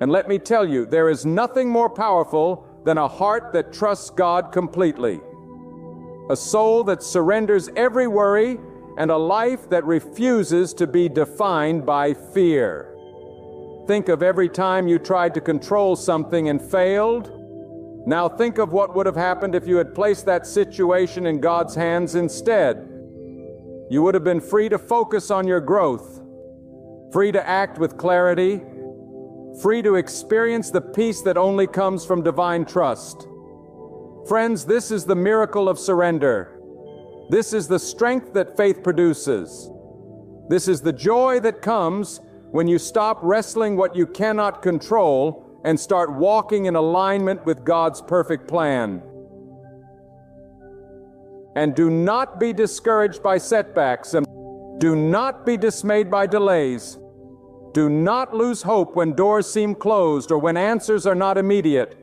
Speaker 1: And let me tell you, there is nothing more powerful than a heart that trusts God completely, a soul that surrenders every worry, and a life that refuses to be defined by fear. Think of every time you tried to control something and failed. Now think of what would have happened if you had placed that situation in God's hands instead. You would have been free to focus on your growth, free to act with clarity, free to experience the peace that only comes from divine trust. Friends, this is the miracle of surrender. This is the strength that faith produces. This is the joy that comes when you stop wrestling what you cannot control and start walking in alignment with God's perfect plan. And do not be discouraged by setbacks, and do not be dismayed by delays. Do not lose hope when doors seem closed or when answers are not immediate.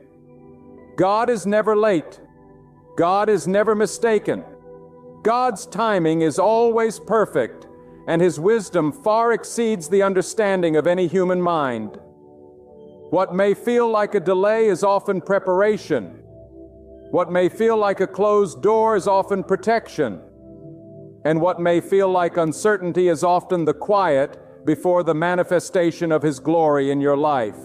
Speaker 1: God is never late. God is never mistaken. God's timing is always perfect, and His wisdom far exceeds the understanding of any human mind. What may feel like a delay is often preparation. What may feel like a closed door is often protection. And what may feel like uncertainty is often the quiet before the manifestation of His glory in your life.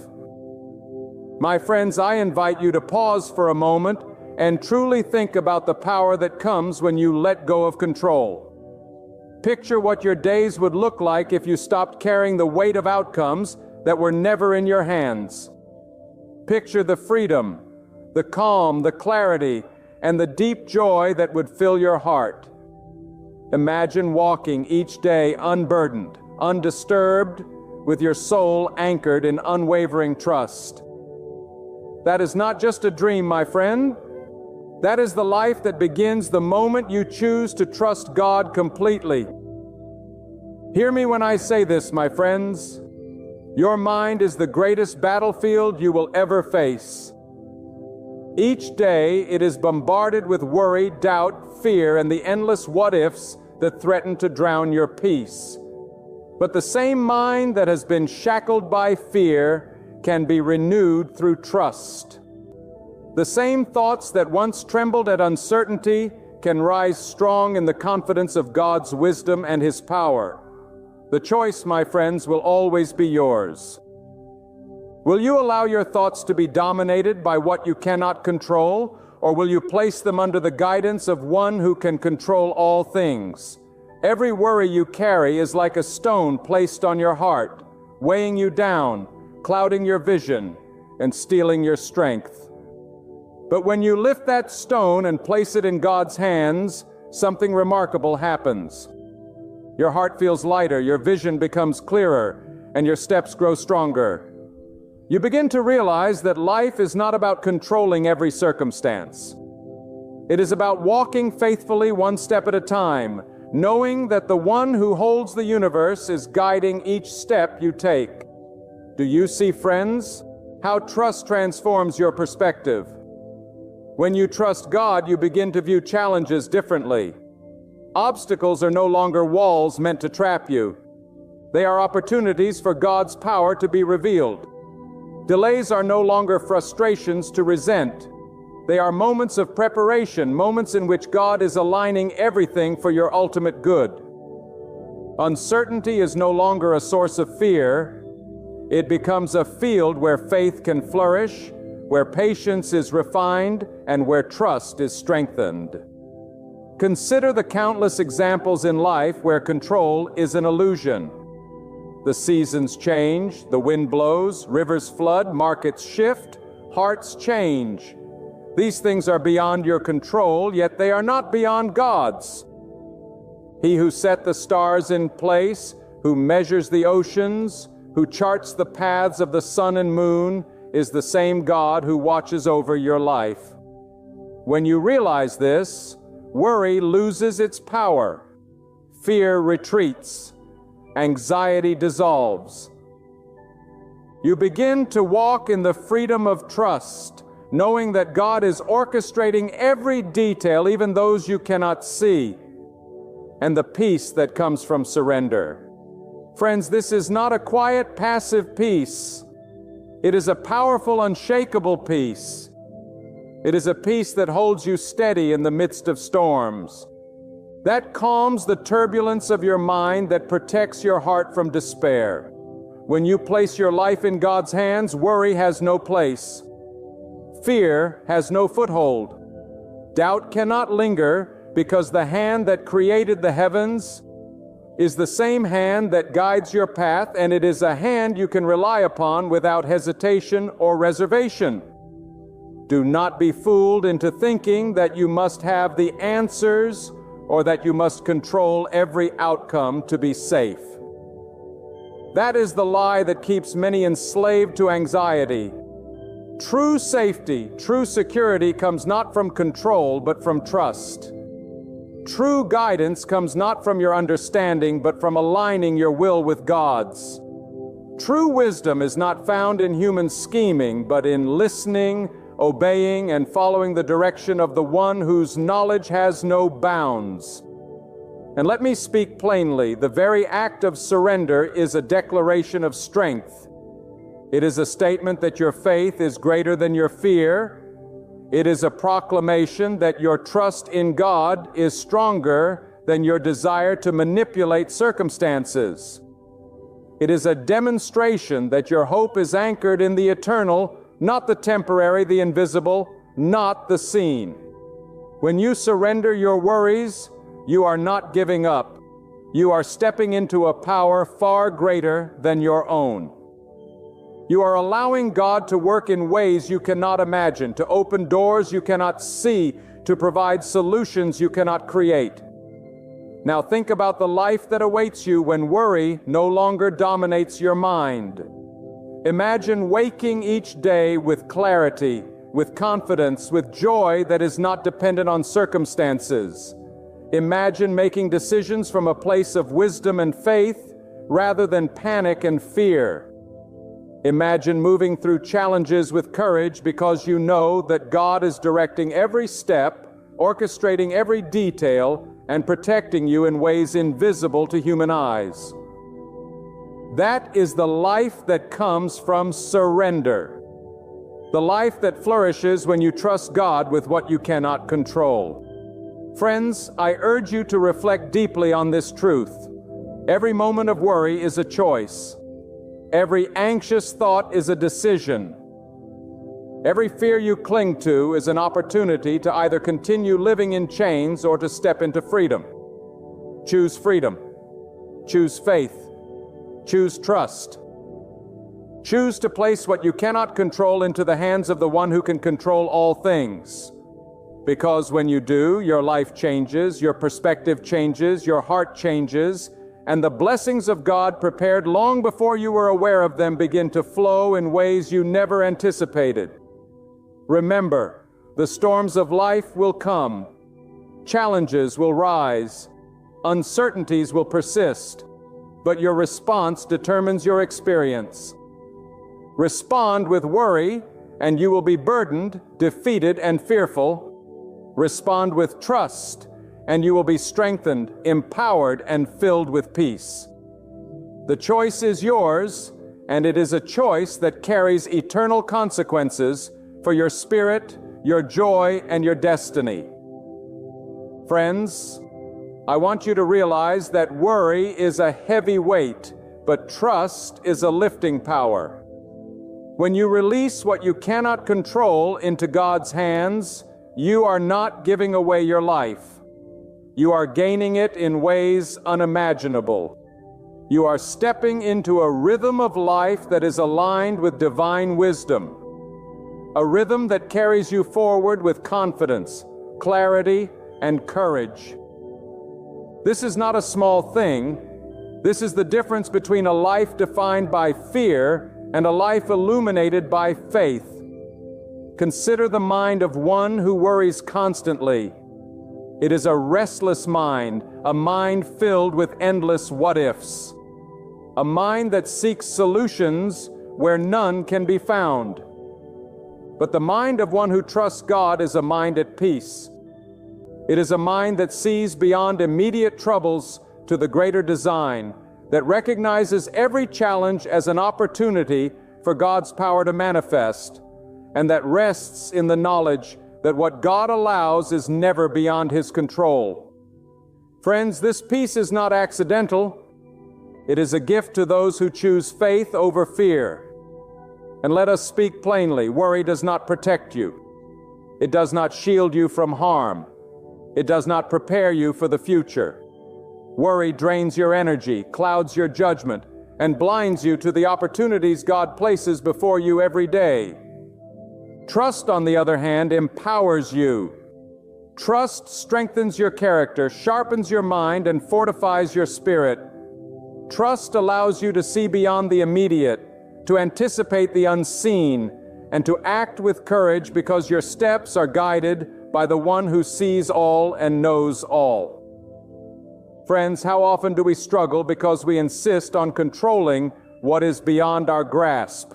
Speaker 1: My friends, I invite you to pause for a moment and truly think about the power that comes when you let go of control. Picture what your days would look like if you stopped carrying the weight of outcomes that were never in your hands. Picture the freedom, the calm, the clarity, and the deep joy that would fill your heart. Imagine walking each day unburdened, undisturbed, with your soul anchored in unwavering trust. That is not just a dream, my friend. That is the life that begins the moment you choose to trust God completely. Hear me when I say this, my friends. Your mind is the greatest battlefield you will ever face. Each day it is bombarded with worry, doubt, fear, and the endless what-ifs that threaten to drown your peace. But the same mind that has been shackled by fear can be renewed through trust. The same thoughts that once trembled at uncertainty can rise strong in the confidence of God's wisdom and His power. The choice, my friends, will always be yours. Will you allow your thoughts to be dominated by what you cannot control, or will you place them under the guidance of one who can control all things? Every worry you carry is like a stone placed on your heart, weighing you down, clouding your vision, and stealing your strength. But when you lift that stone and place it in God's hands, something remarkable happens. Your heart feels lighter, your vision becomes clearer, and your steps grow stronger. You begin to realize that life is not about controlling every circumstance. It is about walking faithfully one step at a time, knowing that the one who holds the universe is guiding each step you take. Do you see, friends, how trust transforms your perspective? When you trust God, you begin to view challenges differently. Obstacles are no longer walls meant to trap you. They are opportunities for God's power to be revealed. Delays are no longer frustrations to resent. They are moments of preparation, moments in which God is aligning everything for your ultimate good. Uncertainty is no longer a source of fear. It becomes a field where faith can flourish, where patience is refined, and where trust is strengthened. Consider the countless examples in life where control is an illusion. The seasons change, the wind blows, rivers flood, markets shift, hearts change. These things are beyond your control, yet they are not beyond God's. He who set the stars in place, who measures the oceans, who charts the paths of the sun and moon, is the same God who watches over your life. When you realize this, worry loses its power, fear retreats, anxiety dissolves. You begin to walk in the freedom of trust, knowing that God is orchestrating every detail, even those you cannot see, and the peace that comes from surrender. Friends, this is not a quiet, passive peace. It is a powerful, unshakable peace. It is a peace that holds you steady in the midst of storms. That calms the turbulence of your mind, that protects your heart from despair. When you place your life in God's hands, worry has no place. Fear has no foothold. Doubt cannot linger, because the hand that created the heavens is the same hand that guides your path, and it is a hand you can rely upon without hesitation or reservation. Do not be fooled into thinking that you must have the answers or that you must control every outcome to be safe. That is the lie that keeps many enslaved to anxiety. True safety, true security comes not from control, but from trust. True guidance comes not from your understanding, but from aligning your will with God's. True wisdom is not found in human scheming, but in listening, obeying, and following the direction of the one whose knowledge has no bounds. And let me speak plainly, the very act of surrender is a declaration of strength. It is a statement that your faith is greater than your fear. It is a proclamation that your trust in God is stronger than your desire to manipulate circumstances. It is a demonstration that your hope is anchored in the eternal, not the temporary, the invisible, not the seen. When you surrender your worries, you are not giving up. You are stepping into a power far greater than your own. You are allowing God to work in ways you cannot imagine, to open doors you cannot see, to provide solutions you cannot create. Now think about the life that awaits you when worry no longer dominates your mind. Imagine waking each day with clarity, with confidence, with joy that is not dependent on circumstances. Imagine making decisions from a place of wisdom and faith rather than panic and fear. Imagine moving through challenges with courage because you know that God is directing every step, orchestrating every detail, and protecting you in ways invisible to human eyes. That is the life that comes from surrender. The life that flourishes when you trust God with what you cannot control. Friends, I urge you to reflect deeply on this truth. Every moment of worry is a choice. Every anxious thought is a decision. Every fear you cling to is an opportunity to either continue living in chains or to step into freedom. Choose freedom. Choose faith. Choose trust. Choose to place what you cannot control into the hands of the one who can control all things. Because when you do, your life changes, your perspective changes, your heart changes, and the blessings of God prepared long before you were aware of them begin to flow in ways you never anticipated. Remember, the storms of life will come. Challenges will rise. Uncertainties will persist. But your response determines your experience. Respond with worry, and you will be burdened, defeated, and fearful. Respond with trust, and you will be strengthened, empowered, and filled with peace. The choice is yours, and it is a choice that carries eternal consequences for your spirit, your joy, and your destiny. Friends, I want you to realize that worry is a heavy weight, but trust is a lifting power. When you release what you cannot control into God's hands, you are not giving away your life. You are gaining it in ways unimaginable. You are stepping into a rhythm of life that is aligned with divine wisdom. A rhythm that carries you forward with confidence, clarity, and courage. This is not a small thing. This is the difference between a life defined by fear and a life illuminated by faith. Consider the mind of one who worries constantly. It is a restless mind, a mind filled with endless what-ifs. A mind that seeks solutions where none can be found. But the mind of one who trusts God is a mind at peace. It is a mind that sees beyond immediate troubles to the greater design, that recognizes every challenge as an opportunity for God's power to manifest, and that rests in the knowledge that what God allows is never beyond His control. Friends, this peace is not accidental. It is a gift to those who choose faith over fear. And let us speak plainly, worry does not protect you. It does not shield you from harm. It does not prepare you for the future. Worry drains your energy, clouds your judgment, and blinds you to the opportunities God places before you every day. Trust, on the other hand, empowers you. Trust strengthens your character, sharpens your mind, and fortifies your spirit. Trust allows you to see beyond the immediate, to anticipate the unseen, and to act with courage because your steps are guided by the one who sees all and knows all. Friends, how often do we struggle because we insist on controlling what is beyond our grasp?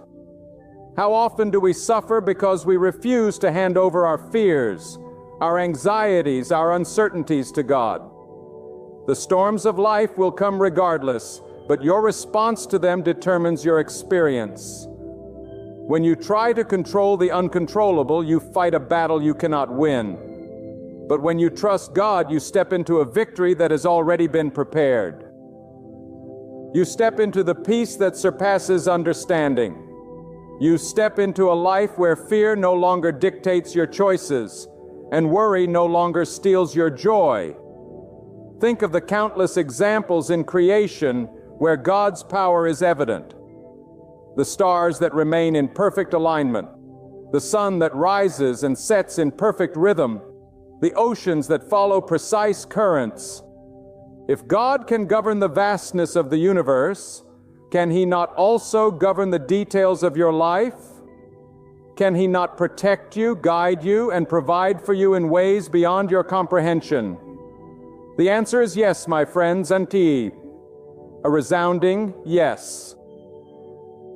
Speaker 1: How often do we suffer because we refuse to hand over our fears, our anxieties, our uncertainties to God? The storms of life will come regardless, but your response to them determines your experience. When you try to control the uncontrollable, you fight a battle you cannot win. But when you trust God, you step into a victory that has already been prepared. You step into the peace that surpasses understanding. You step into a life where fear no longer dictates your choices, and worry no longer steals your joy. Think of the countless examples in creation where God's power is evident. The stars that remain in perfect alignment, the sun that rises and sets in perfect rhythm, the oceans that follow precise currents. If God can govern the vastness of the universe, can He not also govern the details of your life? Can He not protect you, guide you, and provide for you in ways beyond your comprehension? The answer is yes, my friends, and a resounding yes.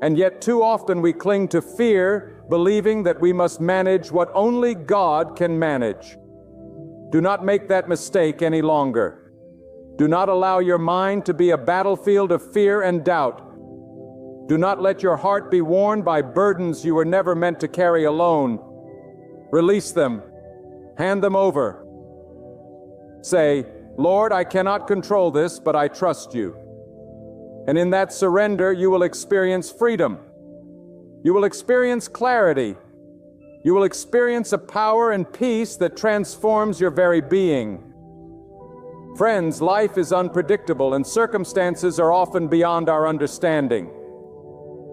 Speaker 1: And yet too often we cling to fear, believing that we must manage what only God can manage. Do not make that mistake any longer. Do not allow your mind to be a battlefield of fear and doubt. Do not let your heart be worn by burdens you were never meant to carry alone. Release them. Hand them over. Say, Lord, I cannot control this, but I trust you. And in that surrender, you will experience freedom. You will experience clarity. You will experience a power and peace that transforms your very being. Friends, life is unpredictable and circumstances are often beyond our understanding.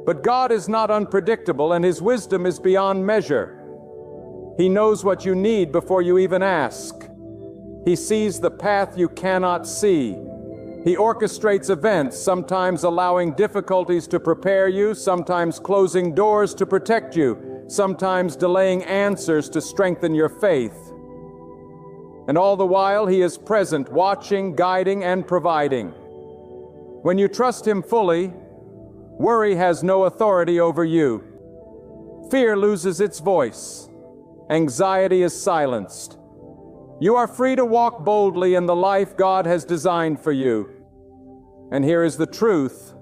Speaker 1: But God is not unpredictable, and His wisdom is beyond measure. He knows what you need before you even ask. He sees the path you cannot see. He orchestrates events, sometimes allowing difficulties to prepare you, sometimes closing doors to protect you, sometimes delaying answers to strengthen your faith. And all the while, He is present, watching, guiding, and providing. When you trust Him fully, worry has no authority over you. Fear loses its voice. Anxiety is silenced. You are free to walk boldly in the life God has designed for you. And here is the truth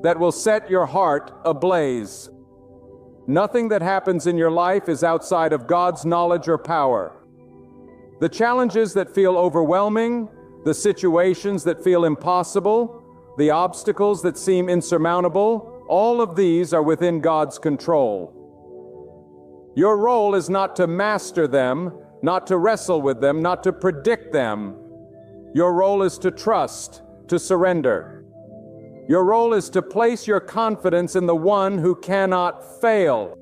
Speaker 1: that will set your heart ablaze. Nothing that happens in your life is outside of God's knowledge or power. The challenges that feel overwhelming, the situations that feel impossible, the obstacles that seem insurmountable, all of these are within God's control. Your role is not to master them, not to wrestle with them, not to predict them. Your role is to trust, to surrender. Your role is to place your confidence in the one who cannot fail.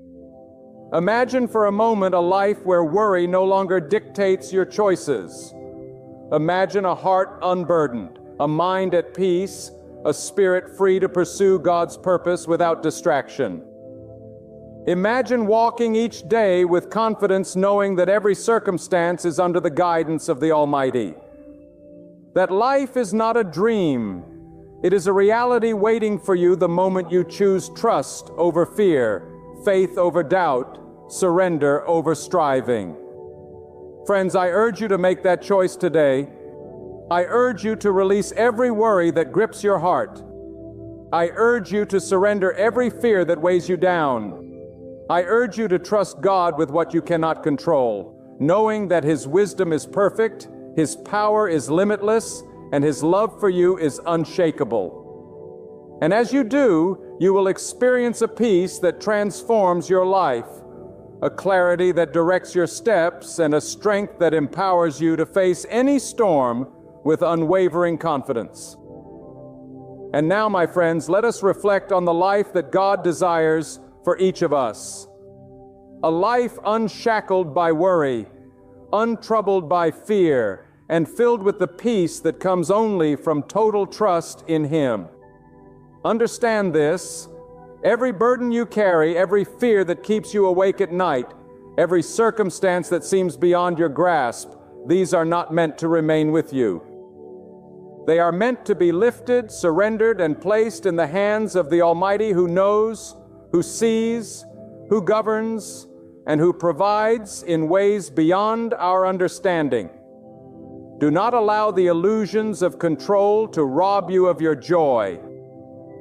Speaker 1: Imagine for a moment a life where worry no longer dictates your choices. Imagine a heart unburdened, a mind at peace, a spirit free to pursue God's purpose without distraction. Imagine walking each day with confidence, knowing that every circumstance is under the guidance of the Almighty. That life is not a dream. It is a reality waiting for you the moment you choose trust over fear, faith over doubt, surrender over striving. Friends, I urge you to make that choice today. I urge you to release every worry that grips your heart. I urge you to surrender every fear that weighs you down. I urge you to trust God with what you cannot control, knowing that His wisdom is perfect, His power is limitless, and His love for you is unshakable. And as you do, you will experience a peace that transforms your life, a clarity that directs your steps, and a strength that empowers you to face any storm with unwavering confidence. And now, my friends, let us reflect on the life that God desires for each of us. A life unshackled by worry, untroubled by fear, and filled with the peace that comes only from total trust in Him. Understand this: every burden you carry, every fear that keeps you awake at night, every circumstance that seems beyond your grasp, these are not meant to remain with you. They are meant to be lifted, surrendered, and placed in the hands of the Almighty, who knows, who sees, who governs, and who provides in ways beyond our understanding. Do not allow the illusions of control to rob you of your joy.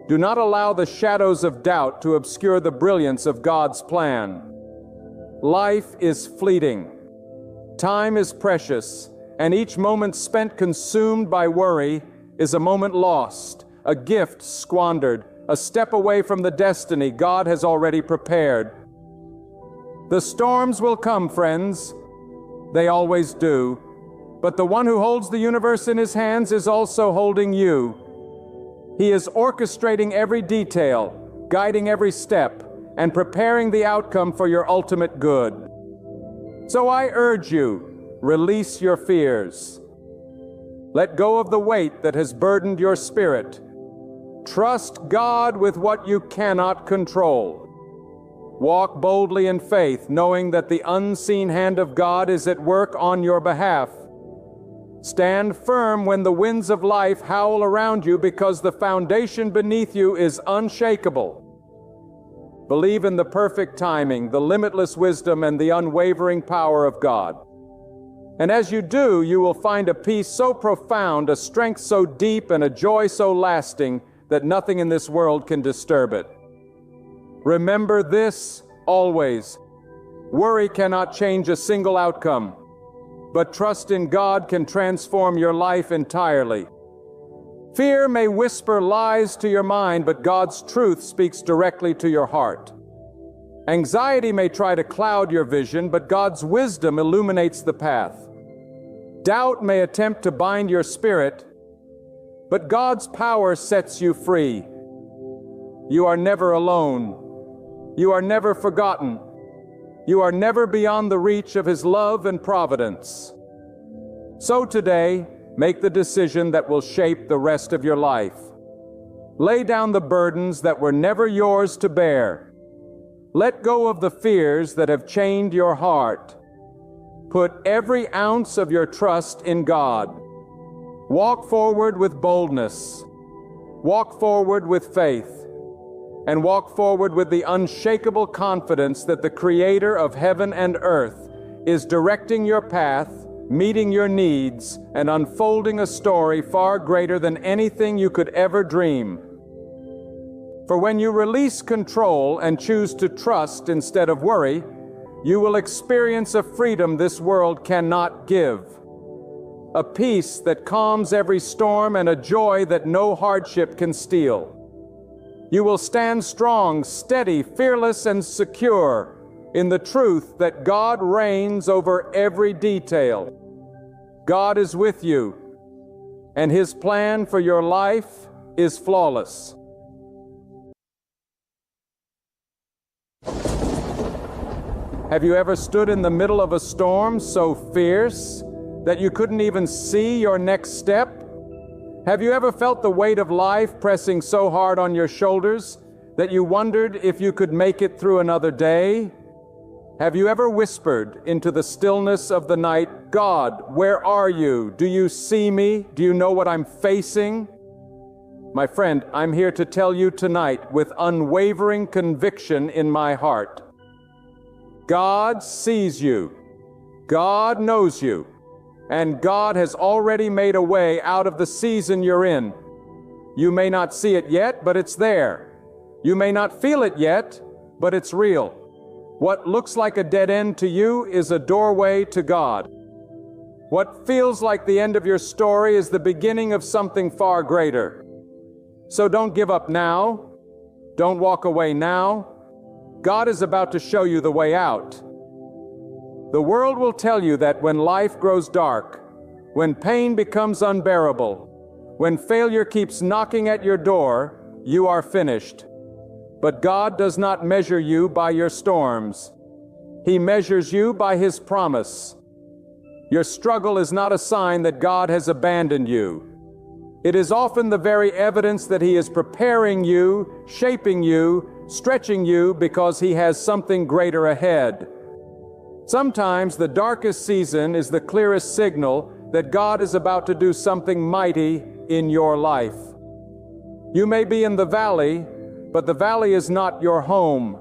Speaker 1: Do not allow the shadows of doubt to obscure the brilliance of God's plan. Life is fleeting. Time is precious, and each moment spent consumed by worry is a moment lost, a gift squandered, a step away from the destiny God has already prepared. The storms will come, friends. They always do. But the one who holds the universe in His hands is also holding you. He is orchestrating every detail, guiding every step, and preparing the outcome for your ultimate good. So I urge you, release your fears. Let go of the weight that has burdened your spirit. Trust God with what you cannot control. Walk boldly in faith, knowing that the unseen hand of God is at work on your behalf. Stand firm when the winds of life howl around you, because the foundation beneath you is unshakable. Believe in the perfect timing, the limitless wisdom, and the unwavering power of God. And as you do, you will find a peace so profound, a strength so deep, and a joy so lasting that nothing in this world can disturb it. Remember this always: worry cannot change a single outcome, but trust in God can transform your life entirely. Fear may whisper lies to your mind, but God's truth speaks directly to your heart. Anxiety may try to cloud your vision, but God's wisdom illuminates the path. Doubt may attempt to bind your spirit, but God's power sets you free. You are never alone. You are never forgotten. You are never beyond the reach of His love and providence. So today, make the decision that will shape the rest of your life. Lay down the burdens that were never yours to bear. Let go of the fears that have chained your heart. Put every ounce of your trust in God. Walk forward with boldness. Walk forward with faith. And walk forward with the unshakable confidence that the Creator of heaven and earth is directing your path, meeting your needs, and unfolding a story far greater than anything you could ever dream. For when you release control and choose to trust instead of worry, you will experience a freedom this world cannot give. A peace that calms every storm and a joy that no hardship can steal. You will stand strong, steady, fearless, and secure in the truth that God reigns over every detail. God is with you, and His plan for your life is flawless. Have you ever stood in the middle of a storm so fierce that you couldn't even see your next step? Have you ever felt the weight of life pressing so hard on your shoulders that you wondered if you could make it through another day? Have you ever whispered into the stillness of the night, "God, where are you? Do you see me? Do you know what I'm facing?" My friend, I'm here to tell you tonight with unwavering conviction in my heart. God sees you, God knows you, and God has already made a way out of the season you're in. You may not see it yet, but it's there. You may not feel it yet, but it's real. What looks like a dead end to you is a doorway to God. What feels like the end of your story is the beginning of something far greater. So don't give up now. Don't walk away now. God is about to show you the way out. The world will tell you that when life grows dark, when pain becomes unbearable, when failure keeps knocking at your door, you are finished. But God does not measure you by your storms. He measures you by His promise. Your struggle is not a sign that God has abandoned you. It is often the very evidence that He is preparing you, shaping you, stretching you because He has something greater ahead. Sometimes the darkest season is the clearest signal that God is about to do something mighty in your life. You may be in the valley, but the valley is not your home.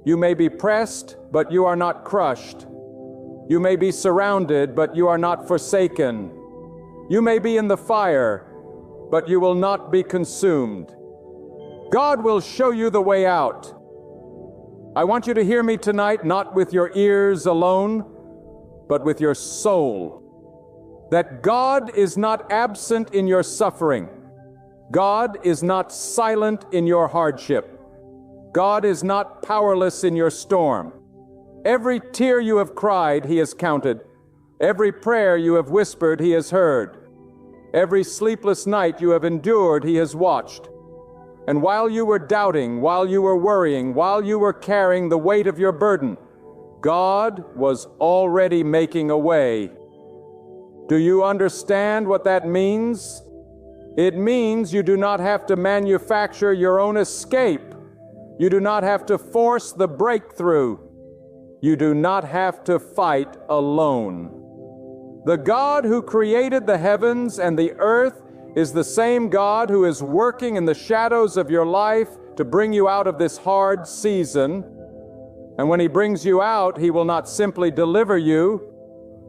Speaker 1: You may be pressed, but you are not crushed. You may be surrounded, but you are not forsaken. You may be in the fire, but you will not be consumed. God will show you the way out. I want you to hear me tonight, not with your ears alone, but with your soul. That God is not absent in your suffering. God is not silent in your hardship. God is not powerless in your storm. Every tear you have cried, He has counted. Every prayer you have whispered, He has heard. Every sleepless night you have endured, He has watched. And while you were doubting, while you were worrying, while you were carrying the weight of your burden, God was already making a way. Do you understand what that means? It means you do not have to manufacture your own escape. You do not have to force the breakthrough. You do not have to fight alone. The God who created the heavens and the earth is the same God who is working in the shadows of your life to bring you out of this hard season. And when He brings you out, He will not simply deliver you,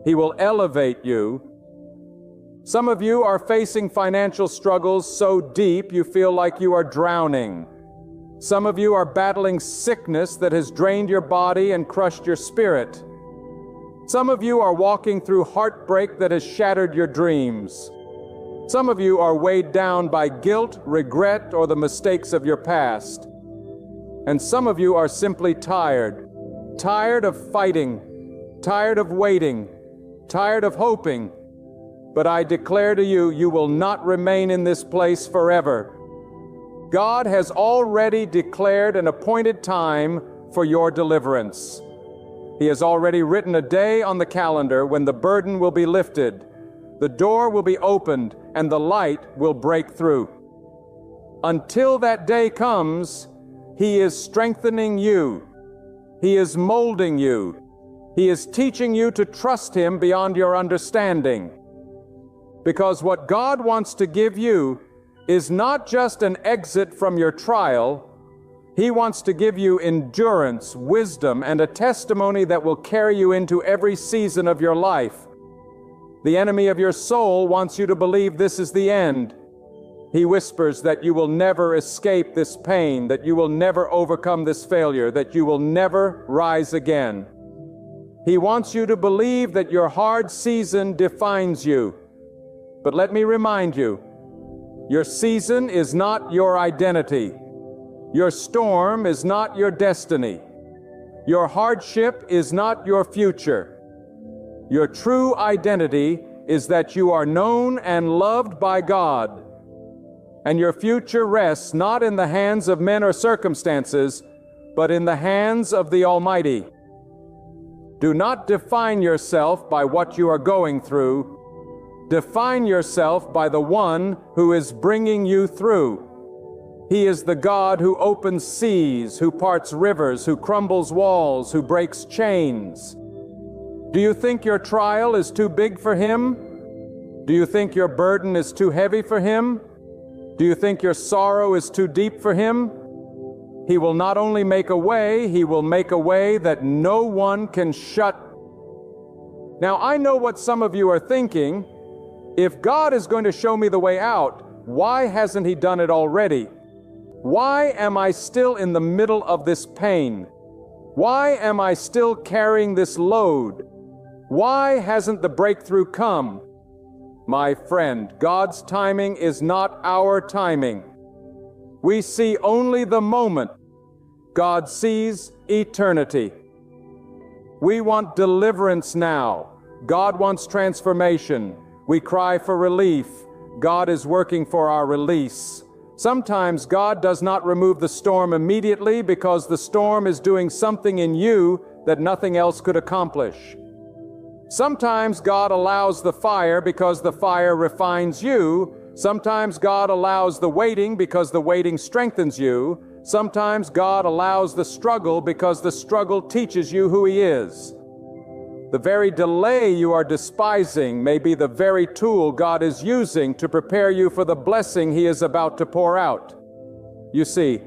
Speaker 1: He will elevate you. Some of you are facing financial struggles so deep you feel like you are drowning. Some of you are battling sickness that has drained your body and crushed your spirit. Some of you are walking through heartbreak that has shattered your dreams. Some of you are weighed down by guilt, regret, or the mistakes of your past. And some of you are simply tired. Tired of fighting, tired of waiting, tired of hoping. But I declare to you, you will not remain in this place forever. God has already declared an appointed time for your deliverance. He has already written a day on the calendar when the burden will be lifted, the door will be opened, and the light will break through. Until that day comes, He is strengthening you. He is molding you. He is teaching you to trust Him beyond your understanding. Because what God wants to give you is not just an exit from your trial. He wants to give you endurance, wisdom, and a testimony that will carry you into every season of your life. The enemy of your soul wants you to believe this is the end. He whispers that you will never escape this pain, that you will never overcome this failure, that you will never rise again. He wants you to believe that your hard season defines you. But let me remind you, your season is not your identity. Your storm is not your destiny. Your hardship is not your future. Your true identity is that you are known and loved by God. And your future rests not in the hands of men or circumstances, but in the hands of the Almighty. Do not define yourself by what you are going through. Define yourself by the one who is bringing you through. He is the God who opens seas, who parts rivers, who crumbles walls, who breaks chains. Do you think your trial is too big for Him? Do you think your burden is too heavy for Him? Do you think your sorrow is too deep for Him? He will not only make a way, He will make a way that no one can shut. Now, I know what some of you are thinking. If God is going to show me the way out, why hasn't He done it already? Why am I still in the middle of this pain? Why am I still carrying this load? Why hasn't the breakthrough come? My friend, God's timing is not our timing. We see only the moment. God sees eternity. We want deliverance now. God wants transformation. We cry for relief. God is working for our release. Sometimes God does not remove the storm immediately because the storm is doing something in you that nothing else could accomplish. Sometimes God allows the fire because the fire refines you. Sometimes God allows the waiting because the waiting strengthens you. Sometimes God allows the struggle because the struggle teaches you who He is. The very delay you are despising may be the very tool God is using to prepare you for the blessing He is about to pour out. You see,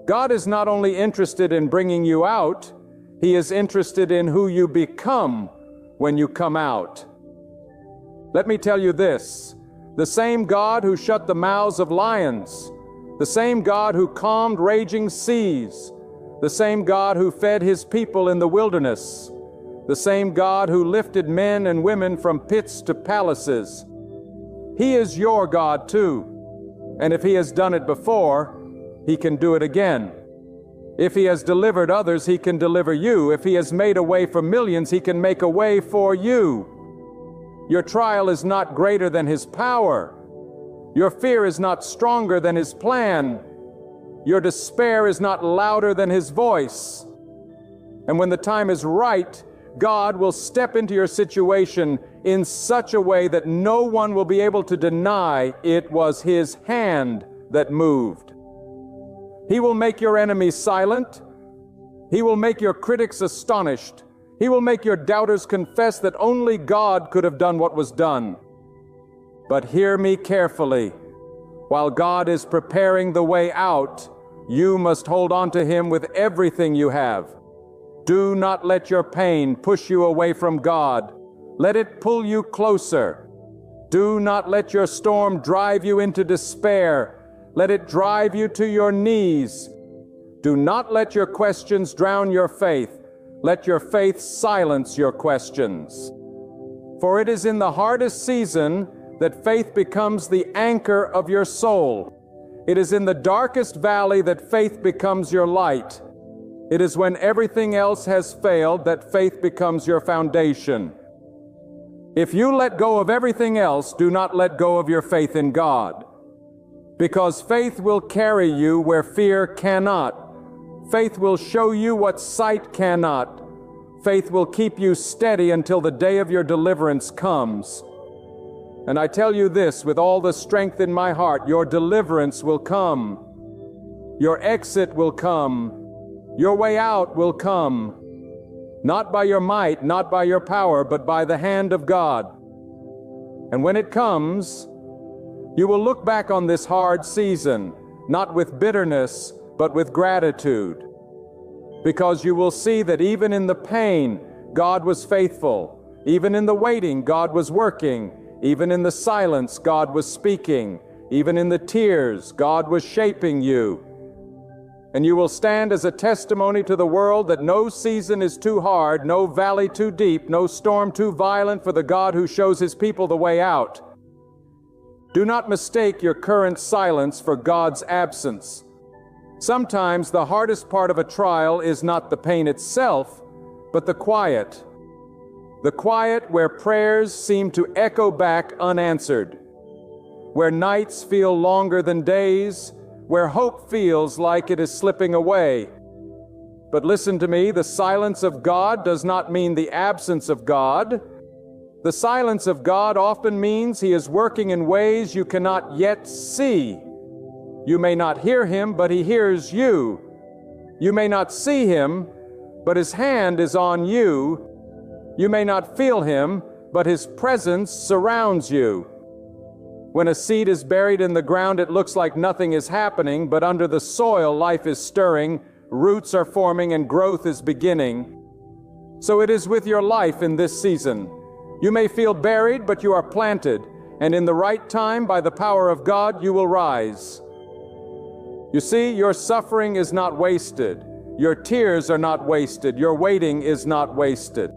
Speaker 1: God is not only interested in bringing you out, He is interested in who you become when you come out. Let me tell you this, the same God who shut the mouths of lions, the same God who calmed raging seas, the same God who fed His people in the wilderness, the same God who lifted men and women from pits to palaces. He is your God too. And if He has done it before, He can do it again. If He has delivered others, He can deliver you. If He has made a way for millions, He can make a way for you. Your trial is not greater than His power. Your fear is not stronger than His plan. Your despair is not louder than His voice. And when the time is right, God will step into your situation in such a way that no one will be able to deny it was His hand that moved. He will make your enemies silent. He will make your critics astonished. He will make your doubters confess that only God could have done what was done. But hear me carefully. While God is preparing the way out, you must hold on to Him with everything you have. Do not let your pain push you away from God. Let it pull you closer. Do not let your storm drive you into despair. Let it drive you to your knees. Do not let your questions drown your faith. Let your faith silence your questions. For it is in the hardest season that faith becomes the anchor of your soul. It is in the darkest valley that faith becomes your light. It is when everything else has failed that faith becomes your foundation. If you let go of everything else, do not let go of your faith in God. Because faith will carry you where fear cannot. Faith will show you what sight cannot. Faith will keep you steady until the day of your deliverance comes. And I tell you this with all the strength in my heart, your deliverance will come. Your exit will come. Your way out will come. Not by your might, not by your power, but by the hand of God. And when it comes, you will look back on this hard season, not with bitterness, but with gratitude. Because you will see that even in the pain, God was faithful. Even in the waiting, God was working. Even in the silence, God was speaking. Even in the tears, God was shaping you. And you will stand as a testimony to the world that no season is too hard, no valley too deep, no storm too violent for the God who shows His people the way out. Do not mistake your current silence for God's absence. Sometimes the hardest part of a trial is not the pain itself, but the quiet. The quiet where prayers seem to echo back unanswered, where nights feel longer than days, where hope feels like it is slipping away. But listen to me, the silence of God does not mean the absence of God. The silence of God often means He is working in ways you cannot yet see. You may not hear Him, but He hears you. You may not see Him, but His hand is on you. You may not feel Him, but His presence surrounds you. When a seed is buried in the ground, it looks like nothing is happening, but under the soil, life is stirring, roots are forming, and growth is beginning. So it is with your life in this season. You may feel buried, but you are planted, and in the right time, by the power of God, you will rise. You see, your suffering is not wasted. Your tears are not wasted. Your waiting is not wasted.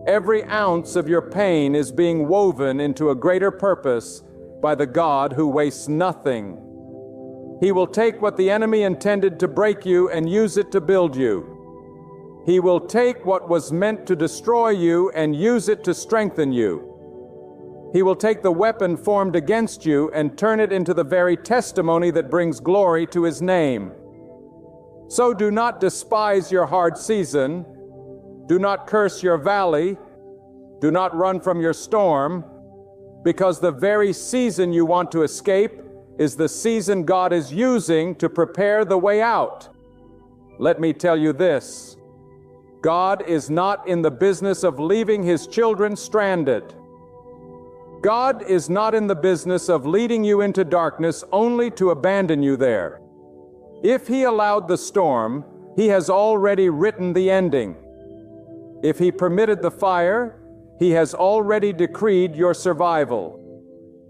Speaker 1: Every ounce of your pain is being woven into a greater purpose by the God who wastes nothing. He will take what the enemy intended to break you and use it to build you. He will take what was meant to destroy you and use it to strengthen you. He will take the weapon formed against you and turn it into the very testimony that brings glory to His name. So do not despise your hard season. Do not curse your valley. Do not run from your storm. Because the very season you want to escape is the season God is using to prepare the way out. Let me tell you this: God is not in the business of leaving His children stranded. God is not in the business of leading you into darkness only to abandon you there. If He allowed the storm, He has already written the ending. If He permitted the fire, He has already decreed your survival.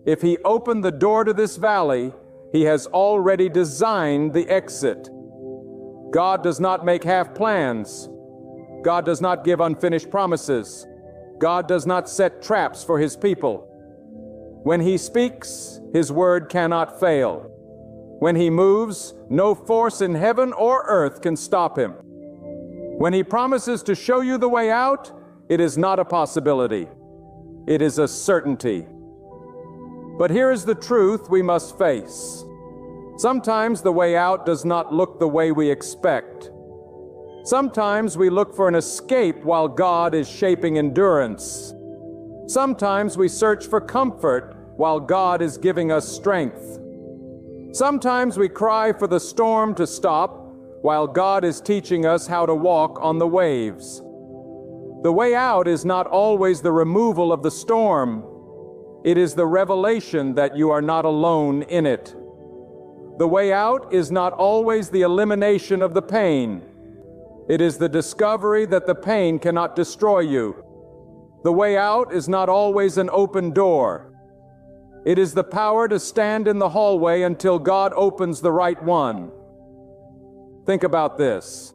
Speaker 1: If He opened the door to this valley, He has already designed the exit. God does not make half plans. God does not give unfinished promises. God does not set traps for His people. When He speaks, His word cannot fail. When He moves, no force in heaven or earth can stop Him. When He promises to show you the way out, it is not a possibility. It is a certainty. But here is the truth we must face. Sometimes the way out does not look the way we expect. Sometimes we look for an escape while God is shaping endurance. Sometimes we search for comfort while God is giving us strength. Sometimes we cry for the storm to stop while God is teaching us how to walk on the waves. The way out is not always the removal of the storm. It is the revelation that you are not alone in it. The way out is not always the elimination of the pain. It is the discovery that the pain cannot destroy you. The way out is not always an open door. It is the power to stand in the hallway until God opens the right one. Think about this.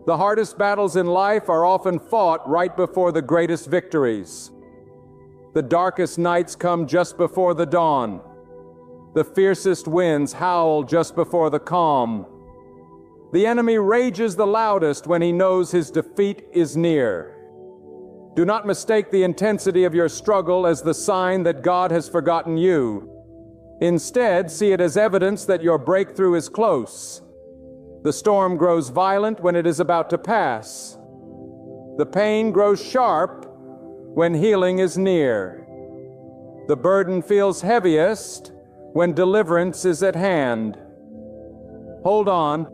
Speaker 1: The hardest battles in life are often fought right before the greatest victories. The darkest nights come just before the dawn. The fiercest winds howl just before the calm. The enemy rages the loudest when he knows his defeat is near. Do not mistake the intensity of your struggle as the sign that God has forgotten you. Instead, see it as evidence that your breakthrough is close. The storm grows violent when it is about to pass. The pain grows sharp when healing is near. The burden feels heaviest when deliverance is at hand. Hold on,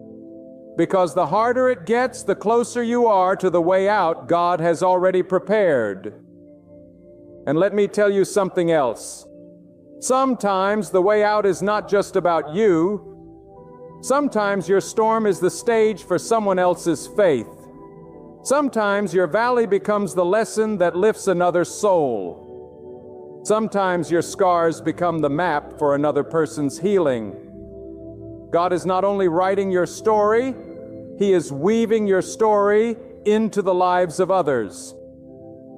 Speaker 1: because the harder it gets, the closer you are to the way out God has already prepared. And let me tell you something else. Sometimes the way out is not just about you. Sometimes your storm is the stage for someone else's faith. Sometimes your valley becomes the lesson that lifts another soul. Sometimes your scars become the map for another person's healing. God is not only writing your story, He is weaving your story into the lives of others.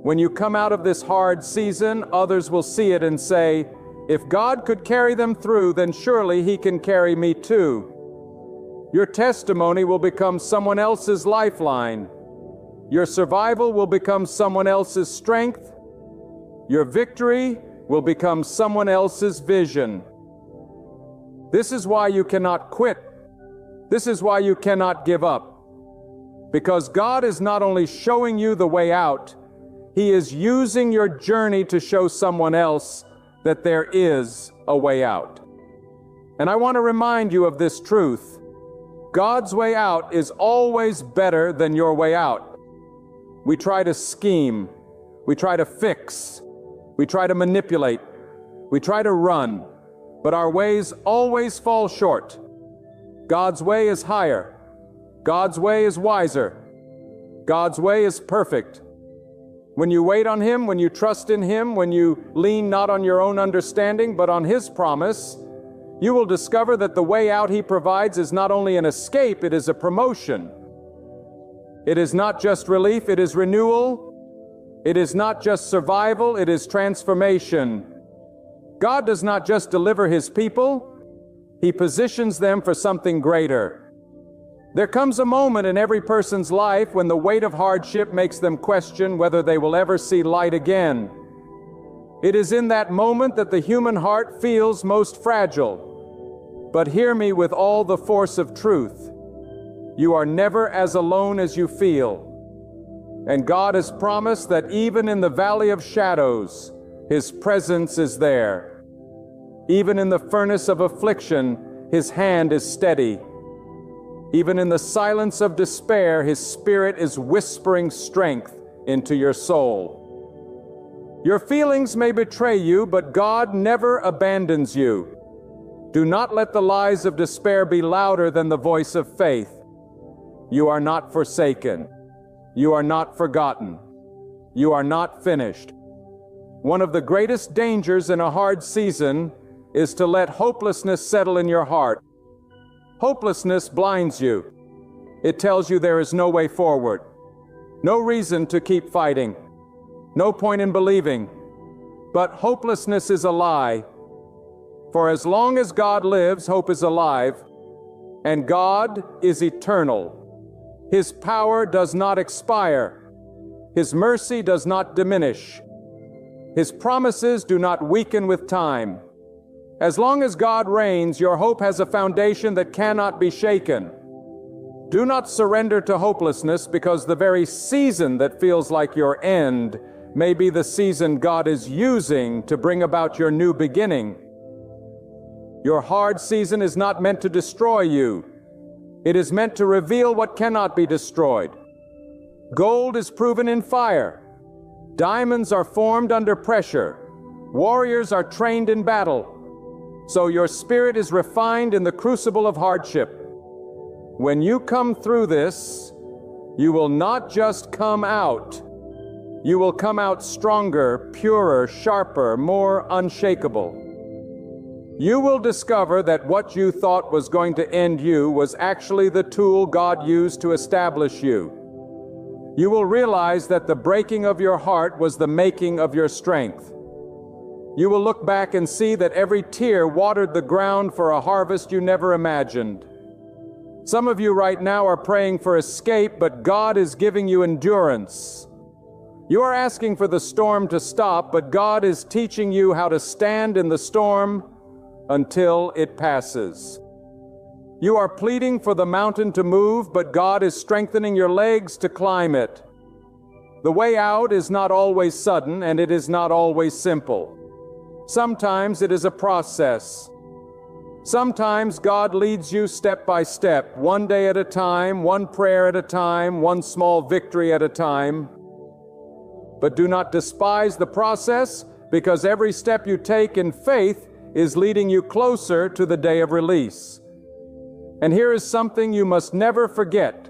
Speaker 1: When you come out of this hard season, others will see it and say, if God could carry them through, then surely He can carry me too. Your testimony will become someone else's lifeline. Your survival will become someone else's strength. Your victory will become someone else's vision. This is why you cannot quit. This is why you cannot give up. Because God is not only showing you the way out, He is using your journey to show someone else that there is a way out. And I want to remind you of this truth. God's way out is always better than your way out. We try to scheme. We try to fix. We try to manipulate. We try to run. But our ways always fall short. God's way is higher. God's way is wiser. God's way is perfect. When you wait on Him, when you trust in Him, when you lean not on your own understanding, but on His promise, you will discover that the way out He provides is not only an escape, it is a promotion. It is not just relief, it is renewal. It is not just survival, it is transformation. God does not just deliver His people, He positions them for something greater. There comes a moment in every person's life when the weight of hardship makes them question whether they will ever see light again. It is in that moment that the human heart feels most fragile. But hear me with all the force of truth. You are never as alone as you feel. And God has promised that even in the valley of shadows, His presence is there. Even in the furnace of affliction, His hand is steady. Even in the silence of despair, His Spirit is whispering strength into your soul. Your feelings may betray you, but God never abandons you. Do not let the lies of despair be louder than the voice of faith. You are not forsaken. You are not forgotten. You are not finished. One of the greatest dangers in a hard season is to let hopelessness settle in your heart. Hopelessness blinds you. It tells you there is no way forward, no reason to keep fighting, no point in believing. But hopelessness is a lie. For as long as God lives, hope is alive, and God is eternal. His power does not expire. His mercy does not diminish. His promises do not weaken with time. As long as God reigns, your hope has a foundation that cannot be shaken. Do not surrender to hopelessness, because the very season that feels like your end may be the season God is using to bring about your new beginning. Your hard season is not meant to destroy you. It is meant to reveal what cannot be destroyed. Gold is proven in fire. Diamonds are formed under pressure. Warriors are trained in battle. So your spirit is refined in the crucible of hardship. When you come through this, you will not just come out. You will come out stronger, purer, sharper, more unshakable. You will discover that what you thought was going to end you was actually the tool God used to establish you. You will realize that the breaking of your heart was the making of your strength. You will look back and see that every tear watered the ground for a harvest you never imagined. Some of you right now are praying for escape, but God is giving you endurance. You are asking for the storm to stop, but God is teaching you how to stand in the storm until it passes. You are pleading for the mountain to move, but God is strengthening your legs to climb it. The way out is not always sudden, and it is not always simple. Sometimes it is a process. Sometimes God leads you step by step, one day at a time, one prayer at a time, one small victory at a time. But do not despise the process, because every step you take in faith is leading you closer to the day of release. And here is something you must never forget.